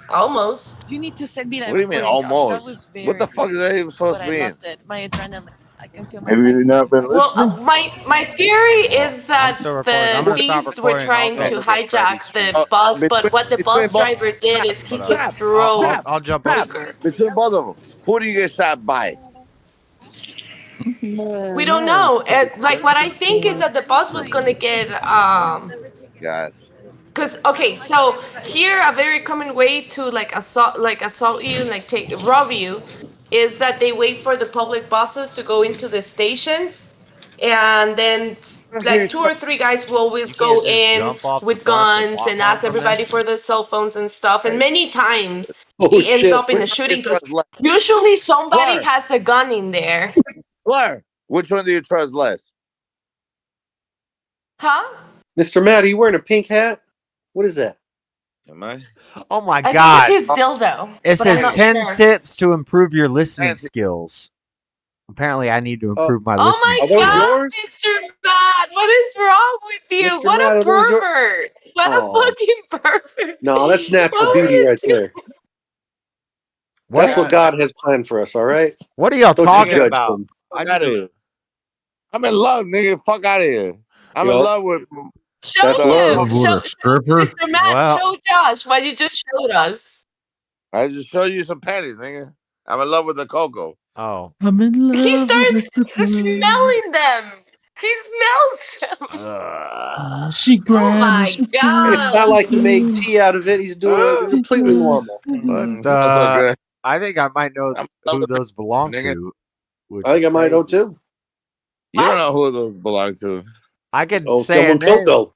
Almost. You need to send me that. What do you mean recording, Josh. That almost? was What the fuck is that even supposed But to I mean? loved it. My adrenaline. I can feel my. Maybe you've not been Well, listening. my theory is that still recording. I'm the gonna stop thieves were recording. trying I'll to go look at hijack Freddy's the bus, but what the bus driver did is he just drove. I'll jump up. Between both of them, who do you get shot by? We don't know. Like what I think is that the bus was gonna get God. Because okay, so here a very common way to assault you and rob you is that they wait for the public buses to go into the stations, and then like 2 or 3 guys will always go in jump off with the bus and guns walk and on ask from everybody there? for their cell phones and stuff. And many times Oh, he ends shit. up in a shooting because usually somebody Clark. has a gun in there. Claire, which one do you trust less? Huh? Mr. Matt, are you wearing a pink hat? What is that? Am I? Oh my I god. think it's his dildo. It but I'm says not 10 sure. tips to improve your listening skills. Apparently, I need to improve my Oh listening my skills. god, Mr. Matt, what is wrong with you? Mr. What Matt, a are those your- pervert! What Oh. a fucking pervert! No, that's natural What beauty were right you there. That's what God has planned for us, all right? What are y'all Don't you talking judge about? him. Fuck out of here. I'm in love, nigga. Fuck out of here. I'm in Yup. love with. Show That's him. love. With Show a stripper? Mr. Matt. Well- Show Josh what you just showed us. I just showed you some panties, nigga. I'm in love with the cocoa. Oh. I'm in love. He starts with the smelling them. He smells them. She Oh my grabs. god! It's not like he made tea out of it. He's doing it completely normal. Smells so good. I think I might know I'm who those belong nigga. to. which I think is I might know crazy. too. You don't know who those belong to. I could Oh, say a someone name. Coco.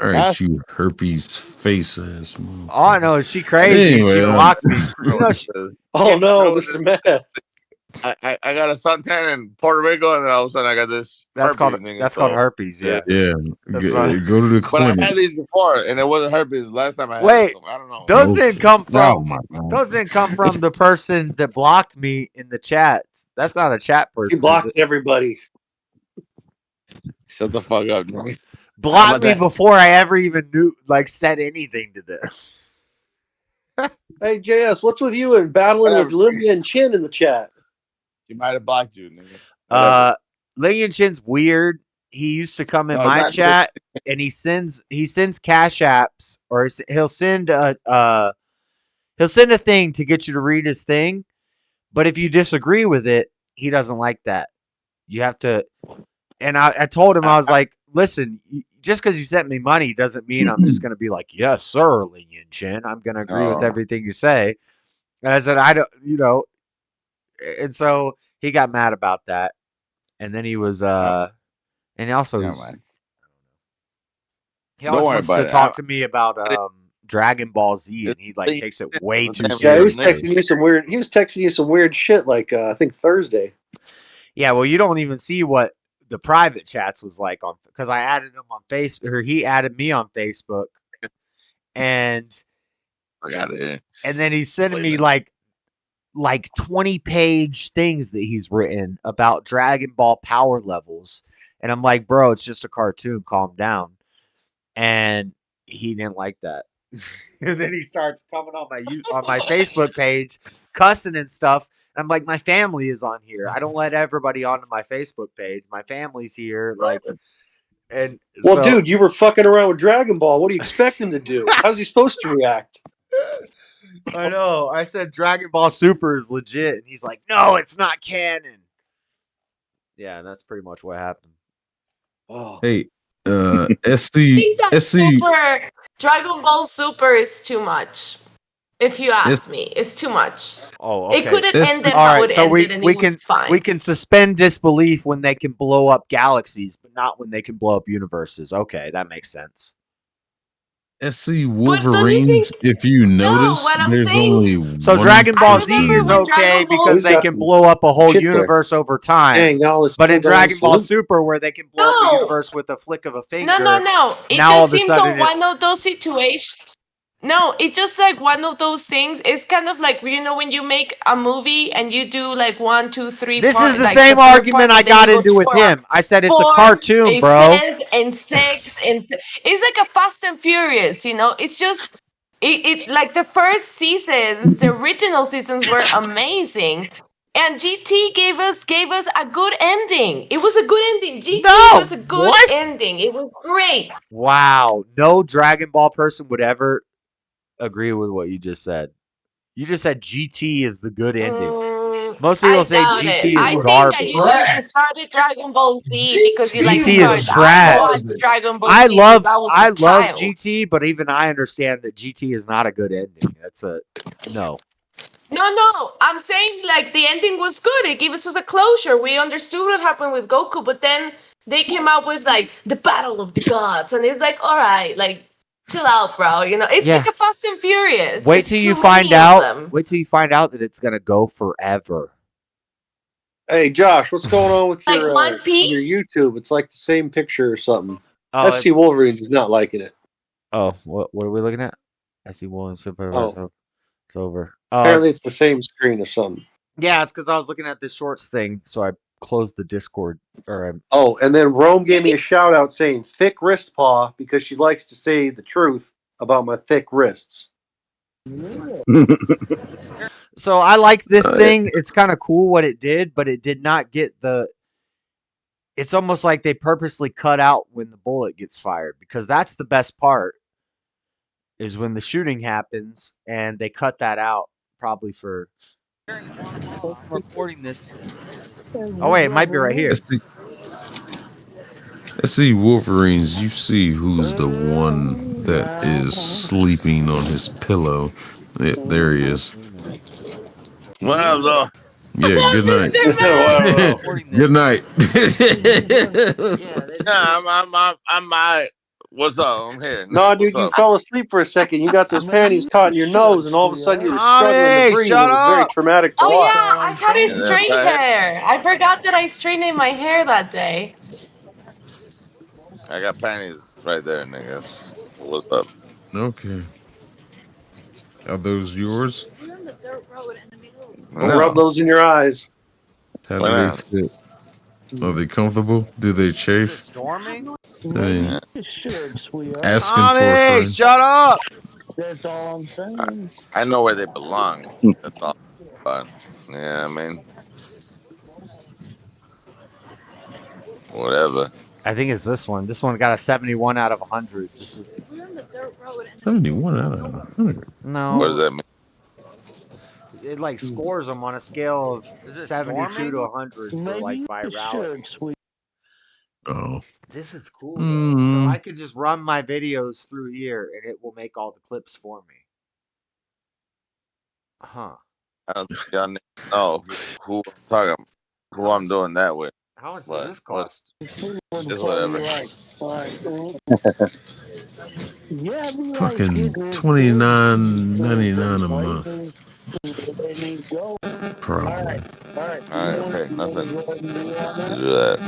All right, you herpes face ass. All I know is she crazy. Anyway, she blocked me. You know, Oh no, Mr. Matt. I got a suntan in Puerto Rico, and then all of a sudden I got this. that's herpes, called nigga, called herpes. Yeah. Yeah, That's go, right. go to the But I've clinic. had these before, and it wasn't herpes. Last time I had Wait, some. I don't know. those didn't come Oh from. my god. Those didn't come from the person that blocked me in the chat. That's not a chat person. He is blocks it? everybody. Shut the fuck up, nigga. Blocked me before I ever even said anything to them. Hey JS, what's with you and battling with Whatever. Libya and Chin in the chat? She might have blocked you, nigga. Lillian Chin's weird. He used to come in No, my not chat, and he sends cash apps, or he'll send a thing to get you to read his thing. But if you disagree with it, he doesn't like that. You have to. And I told him, I was like, listen, just because you sent me money doesn't mean I'm just going to be like, yes, sir, Lillian Chin. I'm going to agree with everything you say. And I said, I don't, and so he got mad about that. And then he was, and also, He always Don't worry wants to about it. talk to me about Dragon Ball Z, and he like takes it way too Yeah, he was seriously. texting you some weird. He was texting you some weird shit. Like I think Thursday. Yeah, well, you don't even see what the private chats was like on because I added him on Facebook, or he added me on Facebook, and I got it. and then he's sending me like 20-page things that he's written about Dragon Ball power levels, and I'm like, bro, it's just a cartoon. Calm down. And he didn't like that. And then he starts coming on my Facebook page, cussing and stuff. And I'm like, my family is on here. I don't let everybody onto my Facebook page. My family's here. Like, and Well, so, dude, you were fucking around with Dragon Ball. What do you expect him to do? How's he supposed to react? I know. I said Dragon Ball Super is legit, and he's like, no, it's not canon. Yeah, that's pretty much what happened. Oh. Hey, I think that Super Dragon Ball Super is too much. If you ask me, it's too much. Oh, okay. It couldn't end it All how right, it so ended, and it was fine. we can suspend disbelief when they can blow up galaxies, but not when they can blow up universes. Okay, that makes sense. SC Wolverines, if you notice, what I'm there's saying- only So one Dragon Ball person. Z is when okay Dragon Ball- because He's they got can some blow up a whole shit there. universe over time. Dang, all this But in cool down Dragon Ball salute. Super, where they can blow up a No. universe with a flick of a finger, No. It now all just of a seems sudden on one it's of those situations. No, it just like one of those things. It's kind of like when you make a movie and you do like 1, 2, 3. this part, is the like same third part, argument I and then got you go into with for a him. I said it's a fourth, cartoon, a bro. fifth, and six, and it's like a Fast and Furious. It's just it like the first seasons, the original seasons were amazing. And GT gave us a good ending. It was a good ending. GT was a good ending. It was great. Wow, no Dragon Ball person would ever agree with what you just said. You just said GT is the good ending. Most people say doubt GT it. is I think garbage. that you just started Dragon Ball Z because you like GT is cars. I trash. watched Dragon Ball I Z love since I was I a love child. GT, but even I understand that GT is not a good ending. That's a no. No. I'm saying like the ending was good. It gave us a closure. We understood what happened with Goku, but then they came out with like the Battle of the Gods, and it's like, all right, like chill out, bro. It's Yeah. like a Fast and Furious. Wait It's till too you many find of out. them. Wait till you find out that it's gonna go forever. Hey, Josh, what's going on with Like your One Piece? your YouTube? It's like the same picture or something. Oh, SC Wolverines is not liking it. Oh, what are we looking at? I see one super. Oh. It's over. Apparently, it's the same screen or something. Yeah, it's because I was looking at this shorts thing, so I closed the Discord. Oh, and then Rome gave me a shout out saying thick wrist paw because she likes to say the truth about my thick wrists. So I like this thing. It's kind of cool what it did, but it did not get the. It's almost like they purposely cut out when the bullet gets fired because that's the best part. Is when the shooting happens and they cut that out probably for. I'm recording this. Oh wait, it might be right here. Let's see Wolverines. You see who's the one that is sleeping on his pillow. Yeah, there he is. What up, though? Yeah, good night. Good night. I'm what's up? I'm here. No, dude, What's you up? fell asleep for a second. You got those panties caught in your nose, and all of a sudden you were struggling to breathe. It was very traumatic to Oh watch. yeah, I got a straight hair. I forgot that I straightened my hair that day. I got panties right there, niggas. What's up? Okay. Are those yours? Don't rub those in your eyes. How Why do they not? fit? Are they comfortable? Do they chafe? Storming? I mean, asking for a Tommy, friend. shut up! That's all I'm saying. I know where they belong. That's all. But yeah, I mean, whatever. I think it's this one. This one got a 71 out of 100. This is 71 out of 100. no. What does that mean? It like scores them on a scale of 72 to 100 for like virality. Oh. This is cool. Though. So I could just run my videos through here, and it will make all the clips for me. Huh? I don't think y'all know who I'm talking, who I'm doing that with. How much But does this cost? It's whatever. Fucking $29.99 a month. Probably. I ain't paying nothing to do that.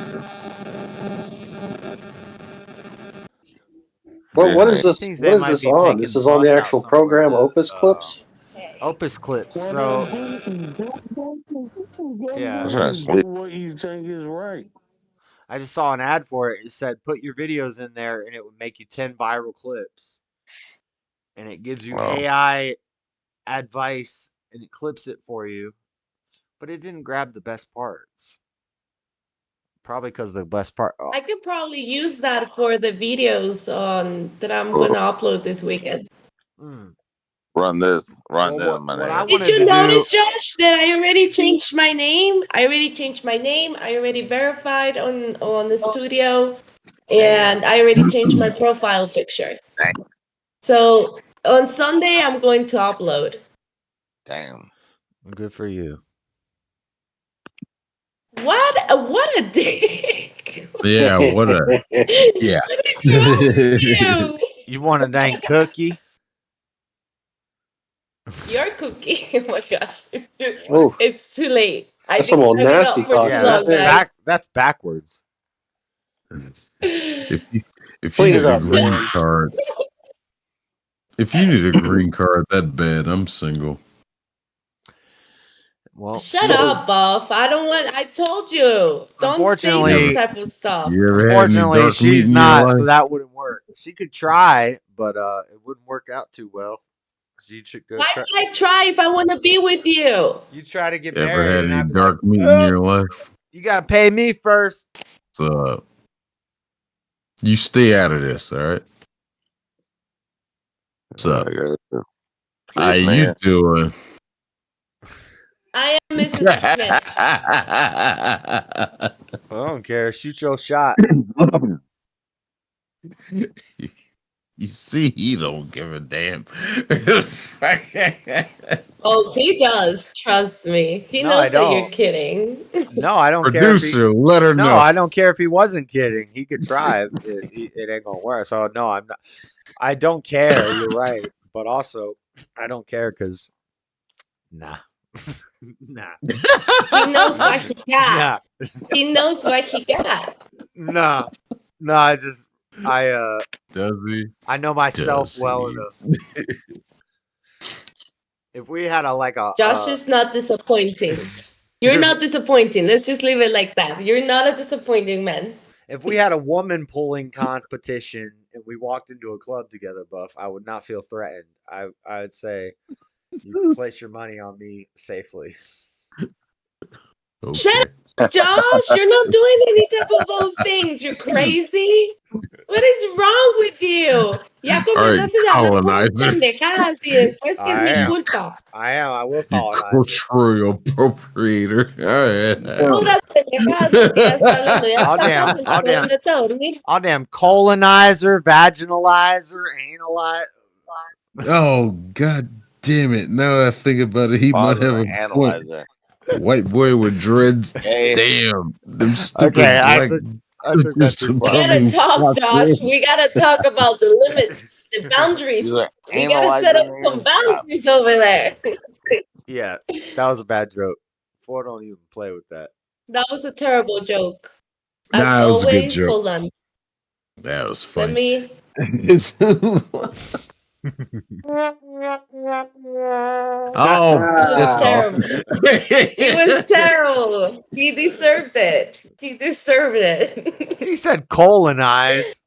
Well, what is Disney. this? Things they What is might this be on? taking This the is on the bus out actual somewhere program, to Opus Clips. Opus Clips. So yeah, I'm trying to sleep. What you think is right? I just saw an ad for it. It said put your videos in there and it would make you 10 viral clips. And it gives you Oh, AI advice and it clips it for you. But it didn't grab the best parts. Probably because the best part. Oh, I could probably use that for the videos on that I'm gonna upload this weekend. run this, well, my what I nigga. Did wanted you to do. notice, Josh, that I already changed my name? I already verified on the studio, and I already changed my profile picture. So on Sunday, I'm going to upload. Damn. Good for you. What a dick! Yeah, what a yeah. What is wrong with you? You want a dang cookie? Your cookie. Oh my gosh, Oh, it's too late. that's some old I've been nasty up for too Yeah, talking right long, there. guys. that's backwards. If you Clean it need a up, green man. card, if you need a green card that bad, I'm single. Well, Shut up, Buff. I don't want. I told you, don't say You this ever, unfortunately, type of stuff. you ever had any dark meat she's in your not, so life? that wouldn't work. She could try, but it wouldn't work out too well. She should go Why try. would I try if I want to be with you? You try to get Ever married, had and any I'd be like, dark meat in oh, your life? you gotta pay me first. So you stay out of this, all right? What's up? How Sleep, you man. doing? I am Mrs. Smith. I don't care. Shoot your shot. You see, he don't give a damn. Oh, he does. Trust me. He No, I knows that you're don't. kidding. No, I don't care if he. Producer, let her No, know. I don't care if he wasn't kidding. He could try. It ain't gonna work. So no, I'm not. I don't care. You're right, but also I don't care because nah, nah, He knows what he got. nah, He knows what he got. nah, nah. I Does he? I know myself Does well he? enough. If we had Josh is not disappointing. You're not disappointing. Let's just leave it like that. You're not a disappointing man. if we had a woman pulling competition and we walked into a club together, Buff, I would not feel threatened. I would say you place your money on me safely. Shut up, Josh. You're not doing any type of those things. You're crazy. What is wrong with you? Ya All right, comenzaste a hablar puras colonizer. pendejadas y después que es I mi am. culpa. I am. I will You colonize it. cultural appropriator. All Puras pendejadas lo que ya está hablando. Ya I'll está damn. tarde, I'll damn. vete a dormir. I'll damn colonizer, vaginalizer, analyze. Oh, god damn it. Now that I think about it, he might have a point. Analyzer. White boy with dreads. Hey. Damn. Them stupid Okay, I black. took that too We far. gotta talk, Josh. We gotta talk about the limits, the boundaries. He's like, We gotta set up some boundaries over there. Yeah, that was a bad joke. Ford don't even play with that. That was a terrible joke. As Nah, it was a good always, joke. hold on. That was Let funny. me. Oh, It was pissed off. terrible. It was terrible. He deserved it. He deserved it. He said colonize.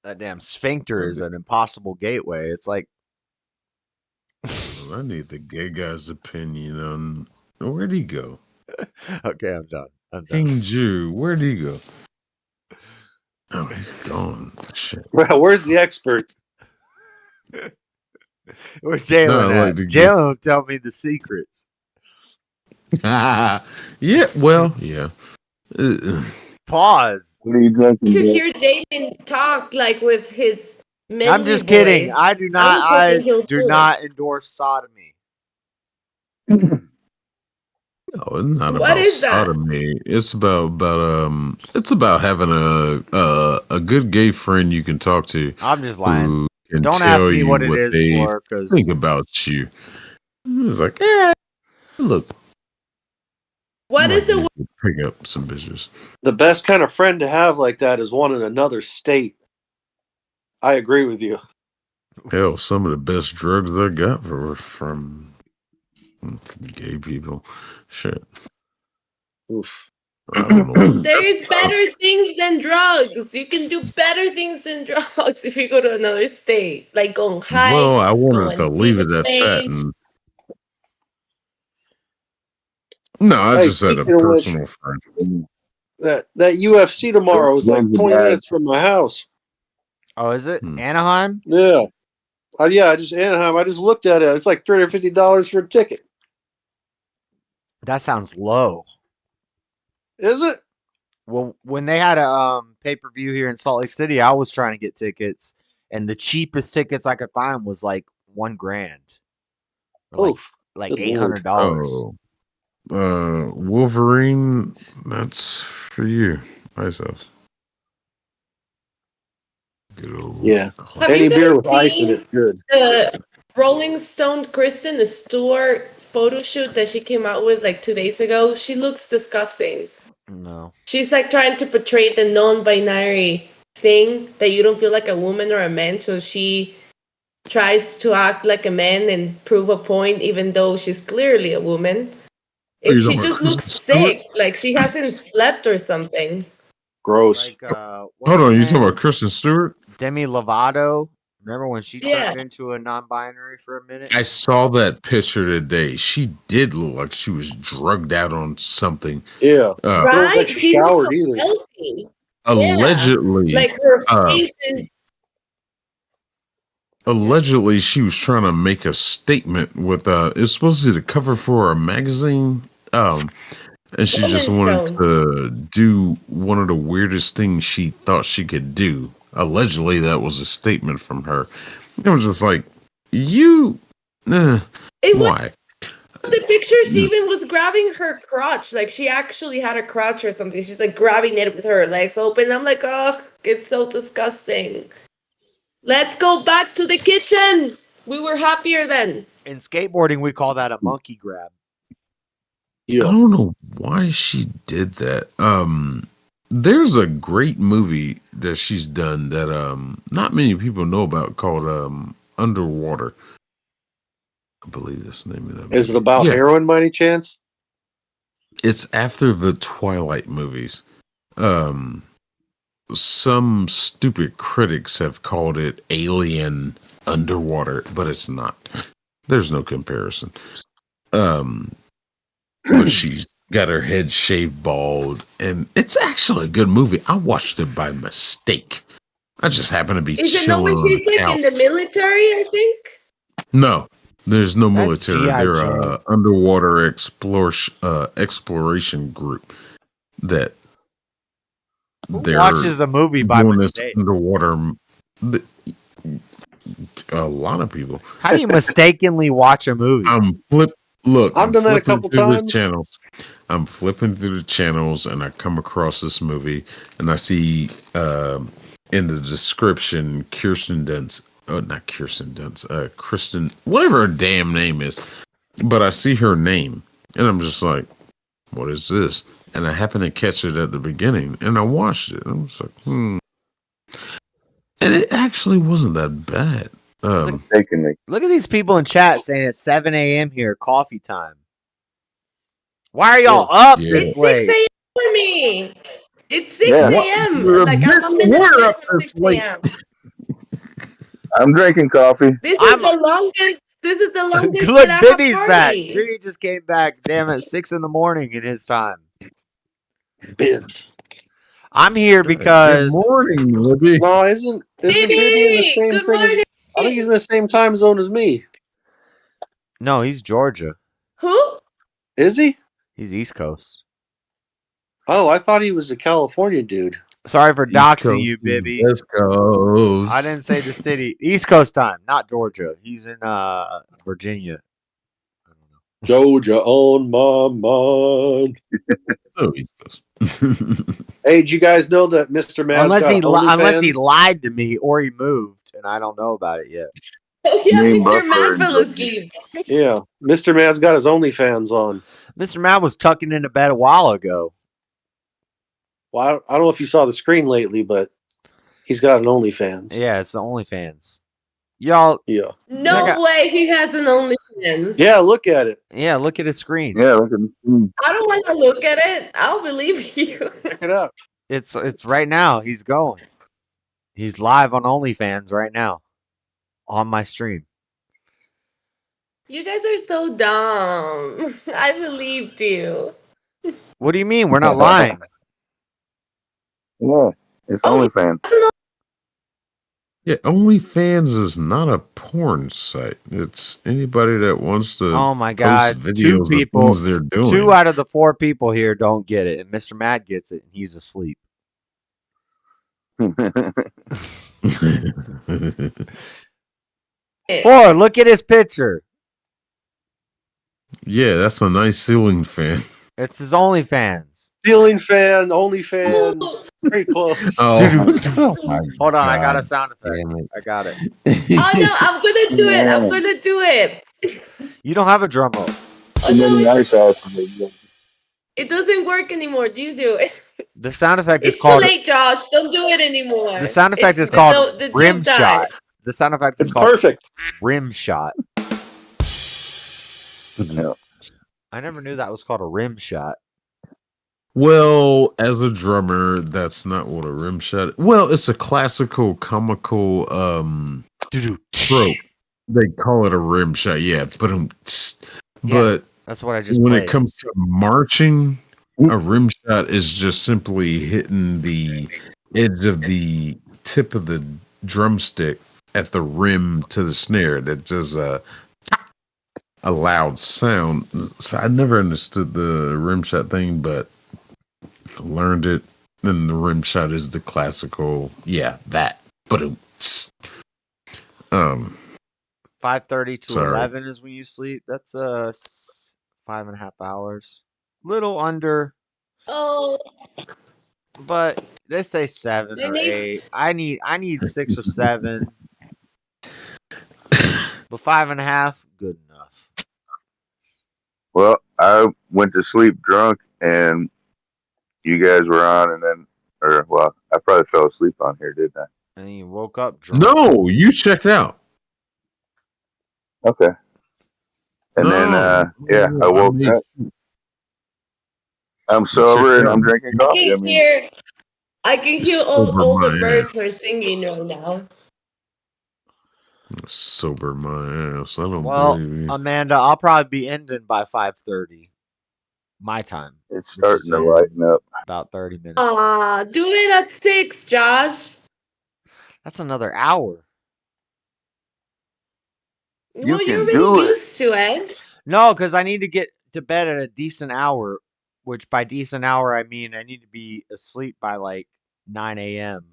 That damn sphincter is an impossible gateway. It's like I need the gay guy's opinion on where'd he go? okay, I'm done. I'm done. King Jew, where'd he go? Oh, he's gone. Shit. Well, where's the expert? Where's Jalen No, I at? like to Jalen will tell me the secrets. Yeah, well, yeah. Pause. What are you drinking? To Dad? hear Jalen talk like with his manly I'm just kidding. voice, I do not. was hoping I he'll do do it. not endorse sodomy. No, it's not What about is that? sodomy. It's about having a good gay friend you can talk to I'm just lying. who can Don't ask tell me you what it what is they for, because think about you. It's like, look, What might is the need to pick up some bitches. The best kind of friend to have like that is one in another state. I agree with you. Hell, some of the best drugs I got were from gay people. Shit. Oof. I don't know. There is better things than drugs. You can do better things than drugs if you go to another state, like go on Well, I hikes, go wanted and to see leave the it at that. place. And no, I Hey, just had a speaking of which, personal friend. that UFC tomorrow is like 20 minutes from my house. Oh, is it Anaheim? Yeah. Yeah, I just Anaheim. I just looked at it. It's like $350 for a ticket. That sounds low. Is it? Well, when they had a pay-per-view here in Salt Lake City, I was trying to get tickets, and the cheapest tickets I could find was like $1,000. Or like $800. Oh, Wolverine. That's for you, myself. Good old Yeah. Have Any you beer guys with ice in seen it's good. the Rolling Stone Kristen Stewart photo shoot that she came out with like 2 days ago? She looks disgusting. No. She's like trying to portray the non-binary thing that you don't feel like a woman or a man, so she tries to act like a man and prove a point even though she's clearly a woman. Are And you she talking about just looks Kristen Stewart? sick, like she hasn't slept or something. Gross. Like, what's Hold her on, you talking name? about Kristen Stewart? Demi Lovato. Remember when she Yeah. turned into a non-binary for a minute? I saw that picture today. She did look like she was drugged out on something. Yeah. Right? She looks so healthy. Allegedly, Yeah. Like her face is allegedly, she was trying to make a statement with it's supposed to be the cover for a magazine. And she just Rolling wanted Stones. to do one of the weirdest things she thought she could do. Allegedly, that was a statement from her. It was just like, why? The picture, she even was grabbing her crotch. Like she actually had a crotch or something. She's like grabbing it with her legs open. I'm like, oh, it's so disgusting. Let's go back to the kitchen. We were happier then. In skateboarding, we call that a monkey grab. I don't know why she did that. There's a great movie that she's done that not many people know about called Underwater. I believe that's the name of that. Is it about heroin by any chance? It's after the Twilight movies. Some stupid critics have called it Alien Underwater, but it's not. There's no comparison. But she's got her head shaved bald, and it's actually a good movie. I watched it by mistake. I just happened to be Is it not chilling when on she's the like couch. in the military, I think? No, there's no That's military. They're G.I. Jane. underwater exploration group that they're watches a movie by doing mistake? this underwater. A lot of people. How do you mistakenly watch a movie? Look, I've done that a couple through the times. channels. I'm flipping through the channels and I come across this movie and I see in the description Kirsten Dunst. Oh, not Kirsten Dunst. Kristen, whatever her damn name is. But I see her name and I'm just like, what is this? And I happen to catch it at the beginning and I watched it. And I was like, And it actually wasn't that bad. Look at these people in chat saying it's 7 a.m. here, coffee time. Why are y'all up this It's 6 late? a.m. for me. It's 6 Yeah. a.m. You're a Like I'm a bitch. minute We're late up for this 6 late. a.m. I'm drinking coffee. This is the longest. This is the longest Look, that I have Bibby's back. party. Bibby just came back, damn, at 6 in the morning in his time. Bibs. I'm here because Good morning, Libby. No, isn't Bibby in the same Good thing as? morning. I think he's in the same time zone as me. no, he's Georgia. Who? Is he? He's East Coast. Oh, I thought he was a California dude. Sorry for East doxing Coast you, is Bibby. West Coast. I didn't say the city. East Coast time, not Georgia. He's in Virginia. Georgia on my mind. So he does. Hey, did you guys know that Mr. Mad's Unless got he unless he OnlyFans? lied to me or he moved and I don't know about it yet. Oh yeah, Name Mr. Matt Buffer and fell Georgie. asleep. Yeah, Mr. Mad's got his OnlyFans on. Mr. Matt was tucking into bed a while ago. Well, I don't know if you saw the screen lately, but he's got an OnlyFans. Yeah, it's the OnlyFans. Y'all, Yeah. No way he has an OnlyFans. Yeah, look at it. Yeah, look at his screen. Yeah, look at the I don't want to look at it. I'll believe you. Check it out. It's right now. He's going. He's live on OnlyFans right now on my stream. You guys are so dumb. I believed you. What do you mean? We're not lying. Yeah, it's OnlyFans. Yeah, OnlyFans is not a porn site. It's anybody that wants to. Oh my post God! videos Two of people. things they're doing. 2 out of the 4 people here don't get it, and Mr. Matt gets it, and he's asleep. 4. Look at his picture. Yeah, that's a nice ceiling fan. It's his OnlyFans. Ceiling fan, OnlyFans. Pretty close. Oh, Hold on, I got a sound effect. I got it. Oh no, I'm gonna do it. I'm gonna do it. You don't have a drum roll. It doesn't work anymore. You do it. The sound effect is It's too called. late, Josh. Don't do it anymore. The sound effect is The called joke rim died. shot. The sound effect is It's called perfect. rim shot. Yeah. I never knew that was called a rim shot. Well, as a drummer, that's not what a rim shot. Well, it's a classical comical trope. They call it a rim shot, yeah. But That's what I just when played. it comes to marching, a rim shot is just simply hitting the edge of the tip of the drumstick at the rim to the snare. That just a loud sound. So I never understood the rim shot thing, but learned it. Then the rim shot is the classical, that. But 5:30 to Sorry. 11 is when you sleep. That's 5.5 hours. Little under, Oh, but they say 7 They or need- 8. I need 6 or 7. But 5.5, good enough. Well, I went to sleep drunk, and you guys were on, and then, I probably fell asleep on here, didn't I? And then you woke up drunk. no, you checked out. Okay. And then, I woke up. I'm sober and I'm drinking I coffee. can hear all Sober the my birds are singing right now. Sober my ass. I don't Well, believe you. Amanda, I'll probably be ending by 5:30 my time. It's which is starting to lighten up. about 30 minutes. Do it at 6, Josh. That's another hour. You Well, can you're do really it. used to it. No, because I need to get to bed at a decent hour, which by decent hour, I mean I need to be asleep by like 9 a.m.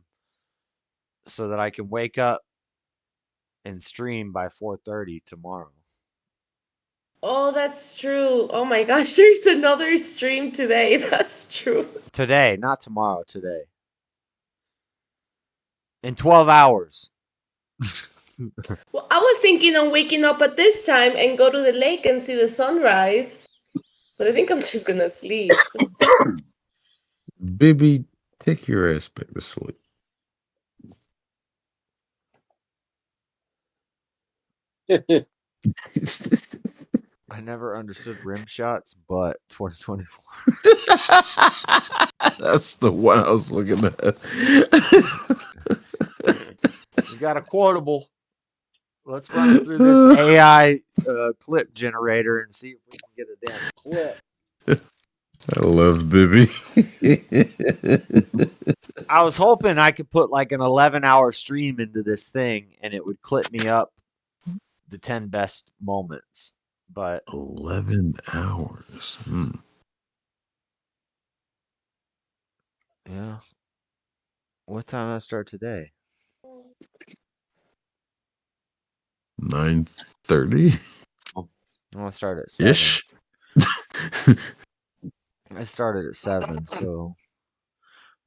so that I can wake up and stream by 4:30 tomorrow. Oh, that's true. Oh my gosh, there's another stream today. That's true. Today, not tomorrow, today. In 12 hours. Well, I was thinking of waking up at this time and go to the lake and see the sunrise. But I think I'm just gonna sleep. Baby, take your ass back to sleep. I never understood rim shots, but 2024. That's the one I was looking at. We got a quotable. Let's run it through this AI clip generator and see if we can get a damn clip. I love Bibby. I was hoping I could put like an 11-hour stream into this thing and it would clip me up the 10 best moments. But 11 hours. Yeah. What time did I start today? 9:30. I'm gonna start at 7. Ish. I started at 7, so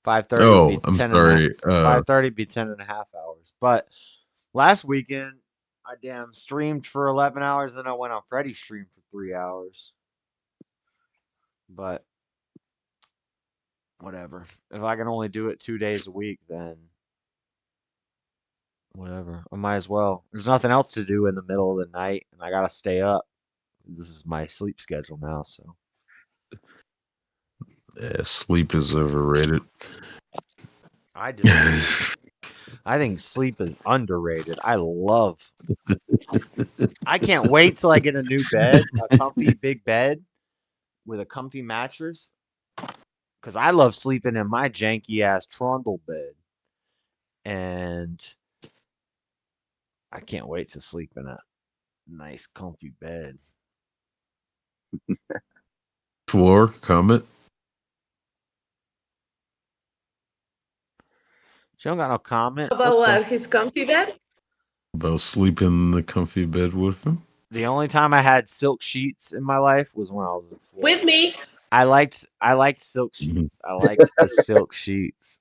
5:30 would Oh, be I'm 10 and a, sorry. 5:30 be 10.5 hours. But last weekend, I damn streamed for 11 hours, then I went on Freddy's stream for 3 hours. But whatever. If I can only do it 2 days a week, then whatever. I might as well. There's nothing else to do in the middle of the night, and I gotta stay up. This is my sleep schedule now, so. Yeah, sleep is overrated. I disagree. I think sleep is underrated. I can't wait till I get a new bed, a comfy big bed with a comfy mattress. Because I love sleeping in my janky ass trundle bed. And I can't wait to sleep in a nice comfy bed. Floor, comment. She don't got no comment. About what? His comfy bed? About sleeping in the comfy bed with him. The only time I had silk sheets in my life was when I was in Florida. With me? I liked silk sheets. I liked the silk sheets.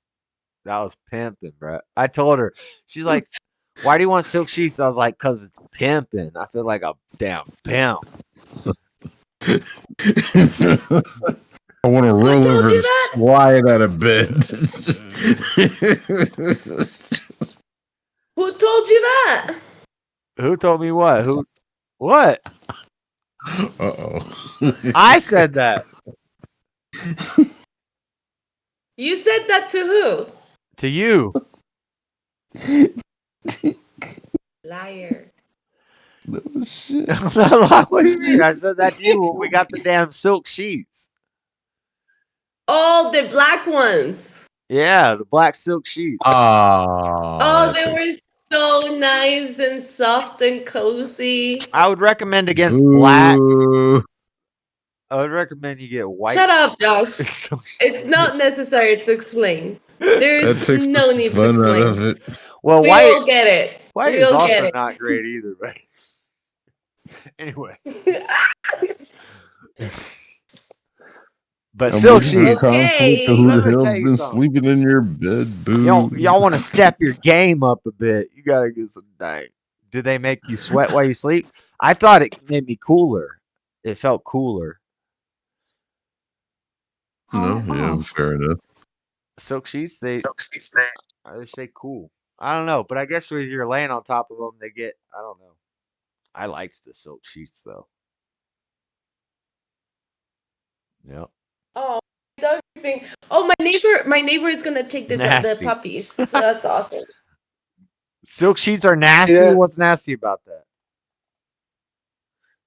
That was pimping, bro. I told her. She's like, "Why do you want silk sheets?" I was like, "Cause it's pimping. I feel like a damn pimp." I want to roll over and slide out of bed. Who told you that? Who told me what? Who? What? Uh-oh. I said that. You said that to who? To you. Liar. No shit. What do you mean? I said that to you when we got the damn silk sheets. Oh, the black ones. Yeah, the black silk sheets. Oh, they were so nice and soft and cozy. I would recommend against black. I would recommend you get white. Shut up, Josh. It's not necessary to explain. There's no need to explain. Well, we white. all get it. White we is all get also it. not great either, right? Anyway. But silk sheets. Okay. Who Let the me hell's tell you been something. sleeping in your bed, boo? Y'all want to step your game up a bit. You got to get some night. Do they make you sweat while you sleep? I thought it made me cooler. It felt cooler. No, yeah, fair enough. Silk sheets, they stay cool. I don't know, but I guess when you're laying on top of them, they get, I don't know. I liked the silk sheets though. Yep. Oh, dog is being. Oh, my neighbor is gonna take the Nasty. puppies. So that's awesome. Silk sheets are nasty. Yeah. What's nasty about that?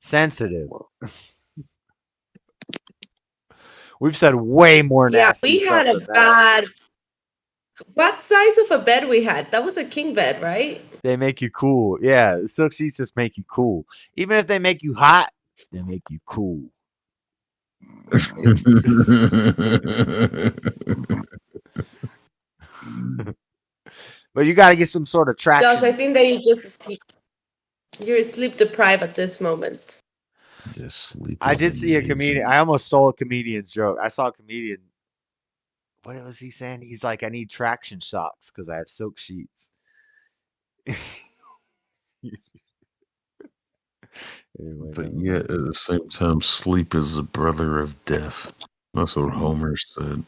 Sensitive. We've said way more nasty we stuff had a than that. bad. What size of a bed we had? That was a king bed, right? They make you cool. Yeah, silk sheets just make you cool. Even if they make you hot, they make you cool. But you got to get some sort of traction. Josh, I think that you're sleep deprived at this moment. Just sleep. I did see a comedian. I almost stole a comedian's joke. I saw a comedian. What was he saying? He's like, I need traction socks because I have silk sheets. Anyway, But yet, at the same time, sleep is the brother of death. That's what Homer said.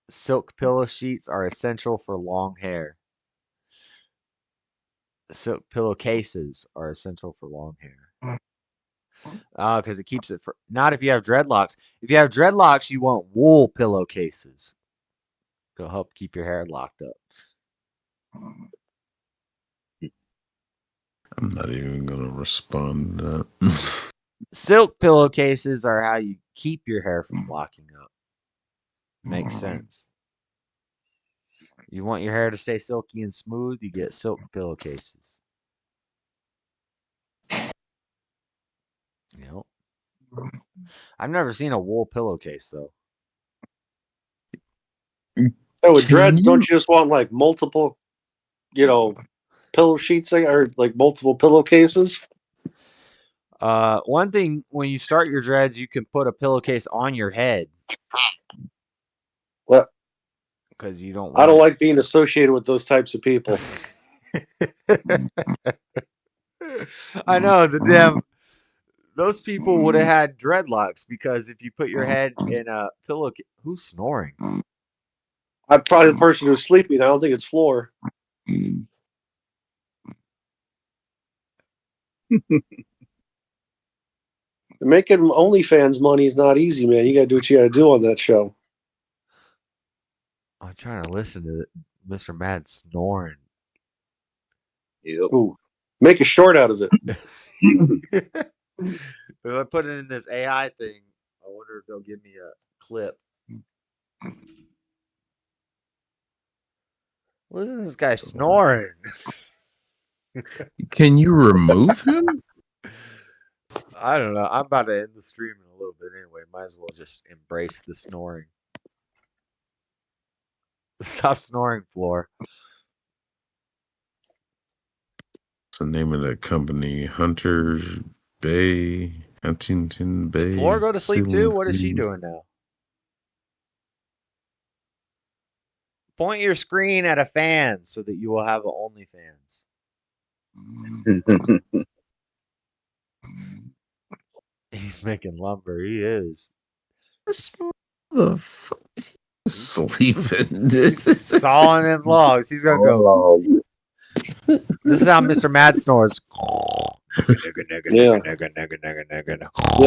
Silk pillow sheets are essential for long hair. Silk pillowcases are essential for long hair. Because it keeps it for not if you have dreadlocks. If you have dreadlocks, you want wool pillowcases. It'll help keep your hair locked up. I'm not even gonna respond to that. Silk pillowcases are how you keep your hair from locking up. Makes sense. You want your hair to stay silky and smooth, you get silk pillowcases. Yep. I've never seen a wool pillowcase though. Oh, with dreads, don't you just want like multiple, pillow sheets or like multiple pillowcases? One thing, when you start your dreads, you can put a pillowcase on your head. Well, because you don't. I don't like being associated with those types of people. I know the damn. Those people would have had dreadlocks because if you put your head in a pillowcase, who's snoring? I'm probably the person who's sleeping. I don't think it's Floor. Making OnlyFans money is not easy, man. You got to do what you got to do on that show. I'm trying to listen to Mr. Mad snoring. Ooh, make a short out of it. If I put it in this AI thing, I wonder if they'll give me a clip. Listen to this guy snoring. Can you remove him? I don't know. I'm about to end the stream in a little bit anyway. Might as well just embrace the snoring. Stop snoring, Floor. What's the name of the company? Huntington Bay. Did Floor go to sleep too? What is she doing now? Point your screen at a fan so that you will have an OnlyFans. He's making lumber. He is. Sleeping. Sawing them logs. He's gonna go. This is how Mr. Mad snores. Yeah. Yeah,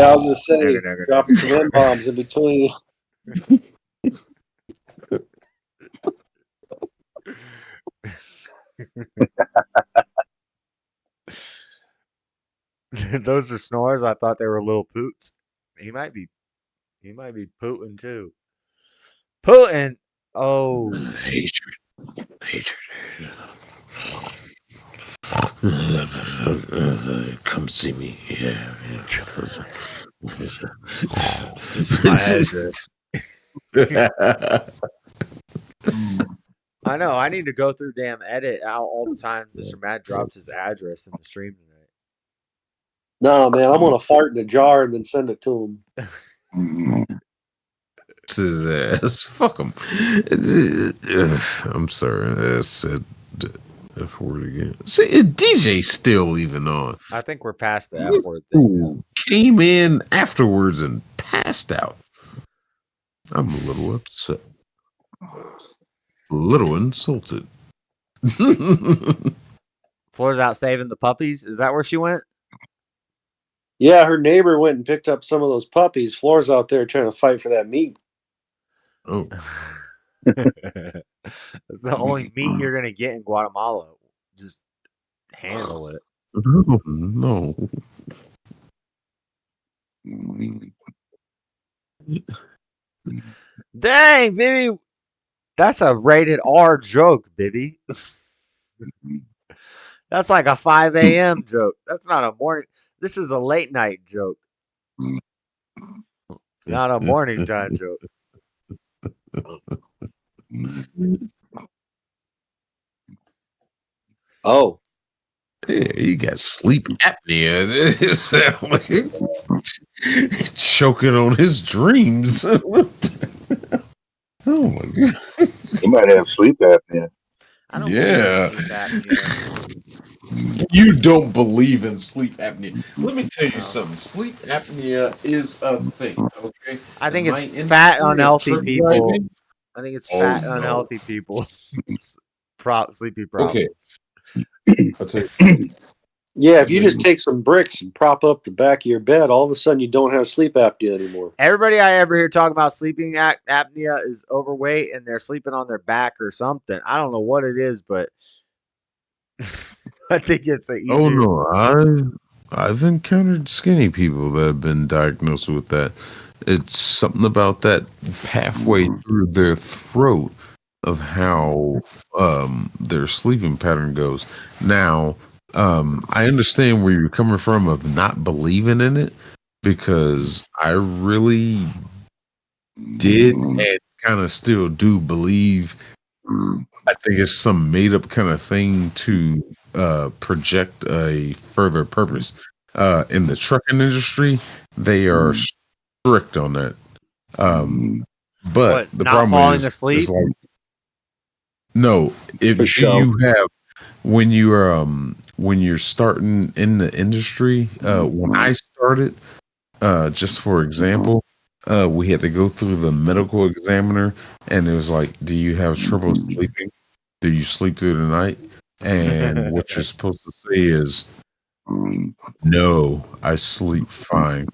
I was gonna say dropping some N-bombs in between. Those are snores. I thought they were little poots. He might be Putin too. Putin. Oh, hatred. Come see me. Yeah. This is my address. I know. I need to go through damn edit out all the time. Mr. Matt drops his address in the stream tonight. No, man, I'm gonna fart in a jar and then send it to him. His ass. Fuck him. I'm sorry. I said F word again. See, DJ's still even on. I think we're past the F word thing now. Came in afterwards and passed out. I'm a little upset. A little insulted. Floor's out saving the puppies. Is that where she went? Yeah, her neighbor went and picked up some of those puppies. Floor's out there trying to fight for that meat. Oh. That's the only meat you're gonna get in Guatemala. Just handle it. No. Dang, baby. That's a rated R joke, baby. That's like a 5 a.m. joke. That's not a morning. This is a late night joke. Not a morning time joke. Oh. Yeah, you got sleep apnea. Choking on his dreams. Oh my god. He might have sleep apnea. I don't Yeah. believe in sleep apnea. You don't believe in sleep apnea. Let me tell you something. Sleep apnea is a thing, okay? I think In it's my fat, industry of unhealthy truck people. driving- I think it's Oh, fat, no. unhealthy people. Sleepy problems. Okay. I'll tell you. Yeah, if you just take some bricks and prop up the back of your bed, all of a sudden you don't have sleep apnea anymore. Everybody I ever hear talk about sleeping apnea is overweight and they're sleeping on their back or something. I don't know what it is, but I think it's a easier. Oh no, I've encountered skinny people that have been diagnosed with that. It's something about that pathway through their throat of how their sleeping pattern goes. Now, I understand where you're coming from of not believing in it, because I really did and kind of still do believe. I think it's some made up kind of thing to project a further purpose. In the trucking industry, they are strict on that. But What, the not problem falling is asleep? like no. If For do sure. you have when you're starting in the industry, when I started, just for example, we had to go through the medical examiner, and it was like, do you have trouble sleeping? Do you sleep through the night? And what you're supposed to say is, no, I sleep fine.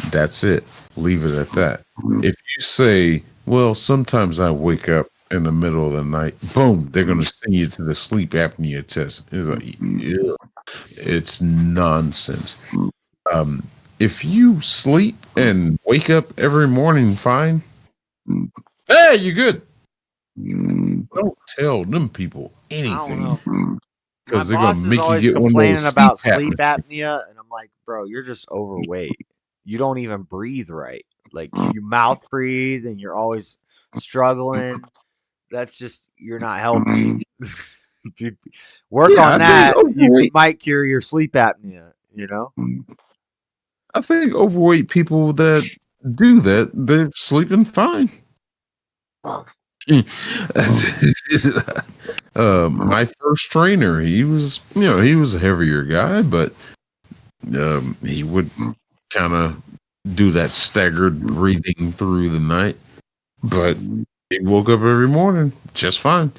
That's it. Leave it at that. If you say, well, sometimes I wake up in the middle of the night, boom, they're going to send you to the sleep apnea test. It's like, yeah, it's nonsense. If you sleep and wake up every morning fine, hey, you good. Don't tell them people I don't anything know. My because they're going to boss is make you always get one of complaining those sleep about sleep apnea. apnea, and I'm like, bro, you're just overweight. You don't even breathe right. Like you mouth breathe, and you're always struggling. That's just you're not healthy. If you work Yeah, on I think that, you overweight. might cure your sleep apnea. You know. I think overweight people that do that, they're sleeping fine. My first trainer, he was a heavier guy, but he would kind of do that staggered breathing through the night. But he woke up every morning just fine.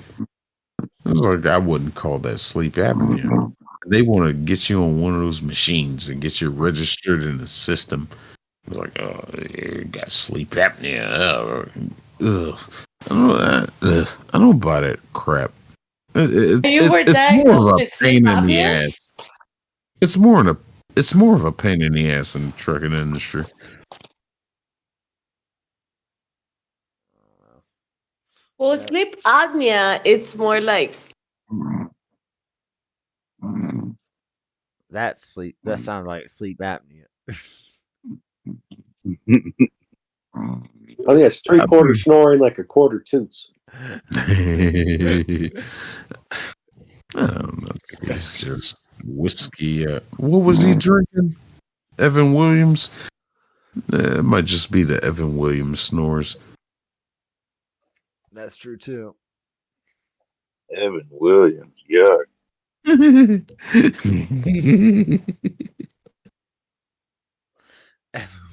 I was like, I wouldn't call that sleep apnea. They want to get you on one of those machines and get you registered in the system. It's like, oh, you got sleep apnea. Ugh. I don't buy that crap. You were It's more diagnosed of a with sleep pain in the apnea? ass. It's more of a pain in the ass in the trucking industry. Well, sleep apnea, it's more like That sounds like sleep apnea. I think it's 3/4 snoring, like a quarter toots. I don't know. It's just whiskey. What was he drinking? Evan Williams? It might just be the Evan Williams snores. That's true too. Evan Williams, yuck. Evan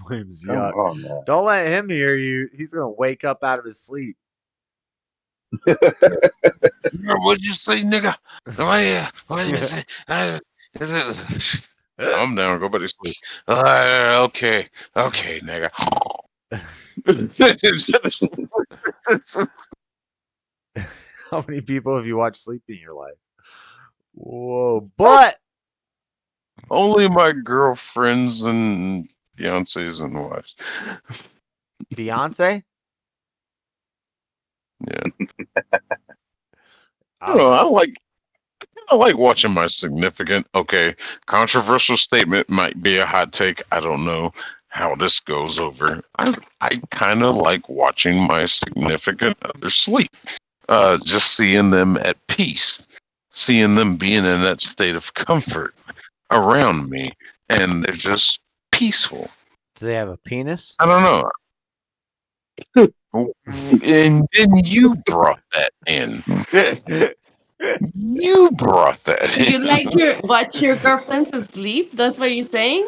Williams, Come yuck. on now. Don't let him hear you. He's gonna wake up out of his sleep. What'd you say, nigga? What did you say? Is it? I'm down. Go back to sleep. Okay, nigga. How many people have you watched sleep in your life? Whoa, but Only my girlfriends and fiancés and wives. Beyonce? Yeah. I like watching my significant. Okay, controversial statement might be a hot take. I don't know how this goes over. I kind of like watching my significant other sleep. Just seeing them at peace, seeing them being in that state of comfort around me, and they're just peaceful. Do they have a penis? I don't know. And then you brought that in. You brought that do you in. like watch your girlfriends asleep? That's what you're saying?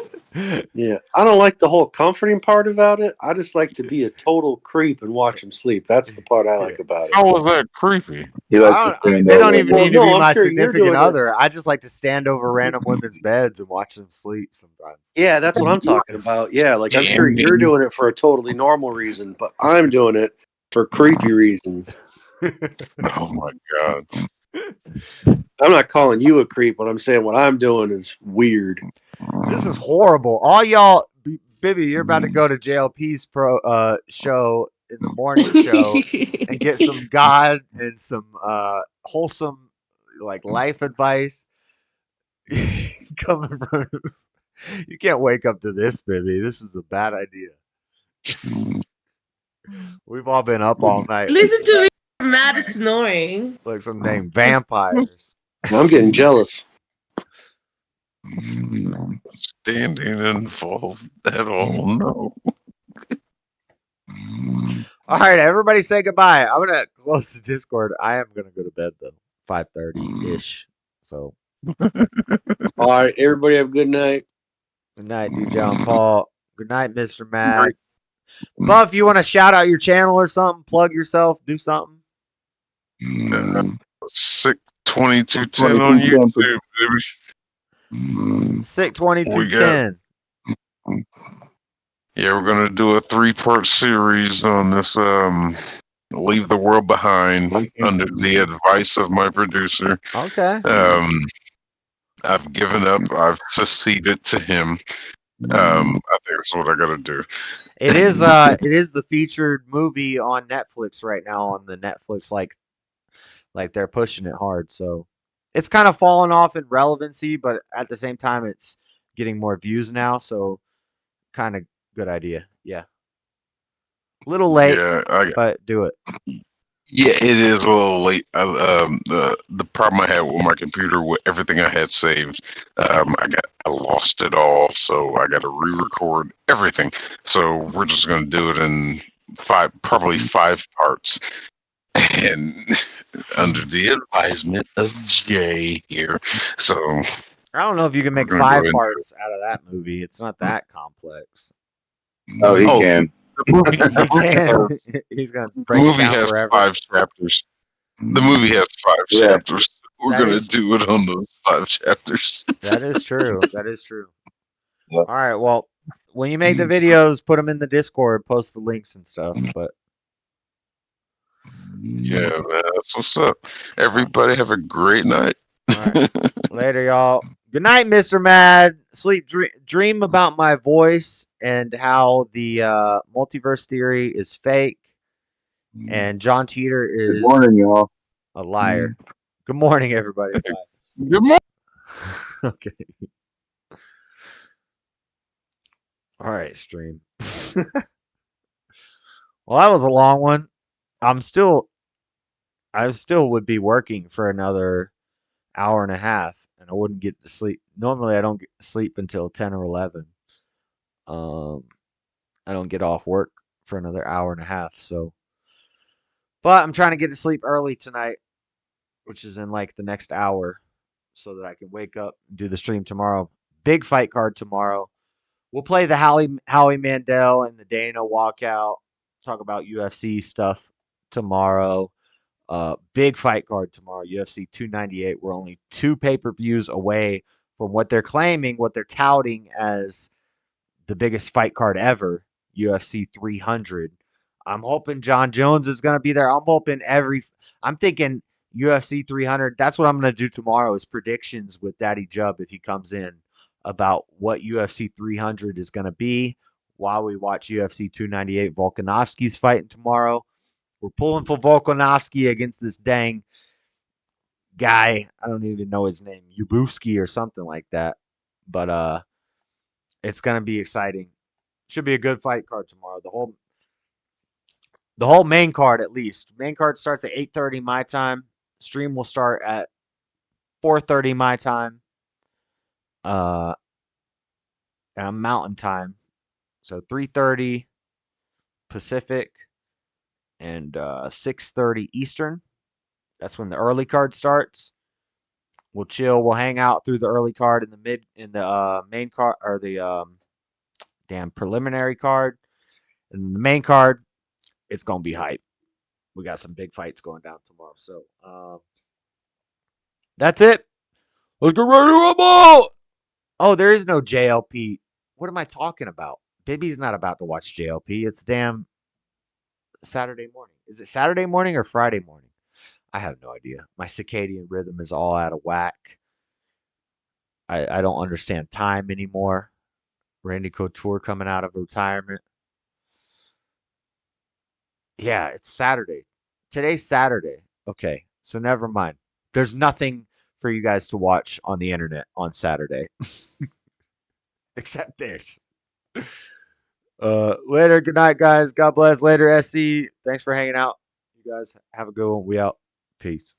Yeah, I don't like the whole comforting part about it. I just like to be a total creep and watch them sleep. That's the part I like about it. How was that creepy? He likes to stand They over don't even there. need to be I'm my sure you're significant doing it. other. I just like to stand over random women's beds and watch them sleep sometimes. Yeah, that's what I'm talking about. Yeah, like I'm sure you're doing it for a totally normal reason, but I'm doing it for creepy reasons. Oh my god. I'm not calling you a creep, but I'm saying what I'm doing is weird. This is horrible. All y'all, Bibby, you're about to go to JLP's show in the morning show and get some God and some wholesome like life advice coming from. You can't wake up to this, Bibby. This is a bad idea. We've all been up all night. Listen to me, mad snoring. Like some dang vampires. I'm getting jealous. Standing involved at all? No. All right, everybody say goodbye. I'm gonna close the Discord. I am gonna go to bed though, 5:30 ish. So All right, everybody have a good night. good night, D. John Paul. Good night, Mr. Mad. Buff, you want to shout out your channel or something? Plug yourself. Do something. Sick 2210 on YouTube, baby. Sick We 2210. Yeah, we're gonna do a 3-part series on this. Leave the World Behind under the advice of my producer. Okay. I've given up. I've seceded to him. I think that's what I gotta do. It is the featured movie on Netflix right now on the Netflix like they're pushing it hard. So it's kind of fallen off in relevancy, but at the same time it's getting more views now, so kind of good idea. Yeah. Little late, but do it. Yeah, it is a little late. The problem I had with my computer, with everything I had saved, I lost it all, so I got to re-record everything. So we're just gonna do it in probably 5 parts, and under the advisement of Jay here. So I don't know if you can make we're gonna 5 go parts out of that movie. It's not that complex. Oh, he can. He can. He's gonna break the it movie down has forever. 5 chapters. The movie has 5 chapters. We're That gonna is- do it on those 5 chapters. That is true. That is true. All right. Well, when you make the videos, put them in the Discord, post the links and stuff. But Yeah, man, that's what's up. Everybody have a great night. later, y'all. Good night, Mr. Mad. Sleep, dream about my voice and how the multiverse theory is fake, and John Teeter is Good morning, y'all. a liar. Good morning, everybody. Bye. Good morning. Okay. All right, stream. Well, that was a long one. I still would be working for another hour and a half, and I wouldn't get to sleep. Normally, I don't get to sleep until 10 or 11. I don't get off work for another hour and a half. So, but I'm trying to get to sleep early tonight, which is in like the next hour, so that I can wake up and do the stream tomorrow. Big fight card tomorrow. We'll play the Howie Mandel and the Dana walkout. Talk about UFC stuff tomorrow. Big fight card tomorrow. UFC 298. We're only 2 pay-per-views away from what they're claiming, what they're touting as the biggest fight card ever, UFC 300. I'm hoping John Jones is going to be there. I'm thinking UFC 300. That's what I'm going to do tomorrow is predictions with Daddy Jub if he comes in about what UFC 300 is going to be while we watch UFC 298. Volkanovski's fighting tomorrow. We're pulling for Volkanovski against this dang guy. I don't even know his name. Yabusky or something like that. But it's going to be exciting. Should be a good fight card tomorrow. The whole main card, at least. Main card starts at 8:30 my time. Stream will start at 4:30 my time. Mountain time. So 3:30 Pacific and 6:30 Eastern. That's when the early card starts. We'll chill. We'll hang out through the early card in the main card or the preliminary card. And the main card, it's gonna be hype. We got some big fights going down tomorrow. So that's it. Let's get ready to rumble. Oh, there is no JLP. What am I talking about? Bibby's not about to watch JLP. It's damn Saturday morning. Is it Saturday morning or Friday morning? I have no idea. My circadian rhythm is all out of whack. I don't understand time anymore. Randy Couture coming out of retirement. Yeah, it's Saturday. Today's Saturday. Okay, so never mind. There's nothing for you guys to watch on the internet on Saturday. Except this. Later. Good night, guys. God bless. Later, SC. Thanks for hanging out. You guys have a good one. We out. Peace.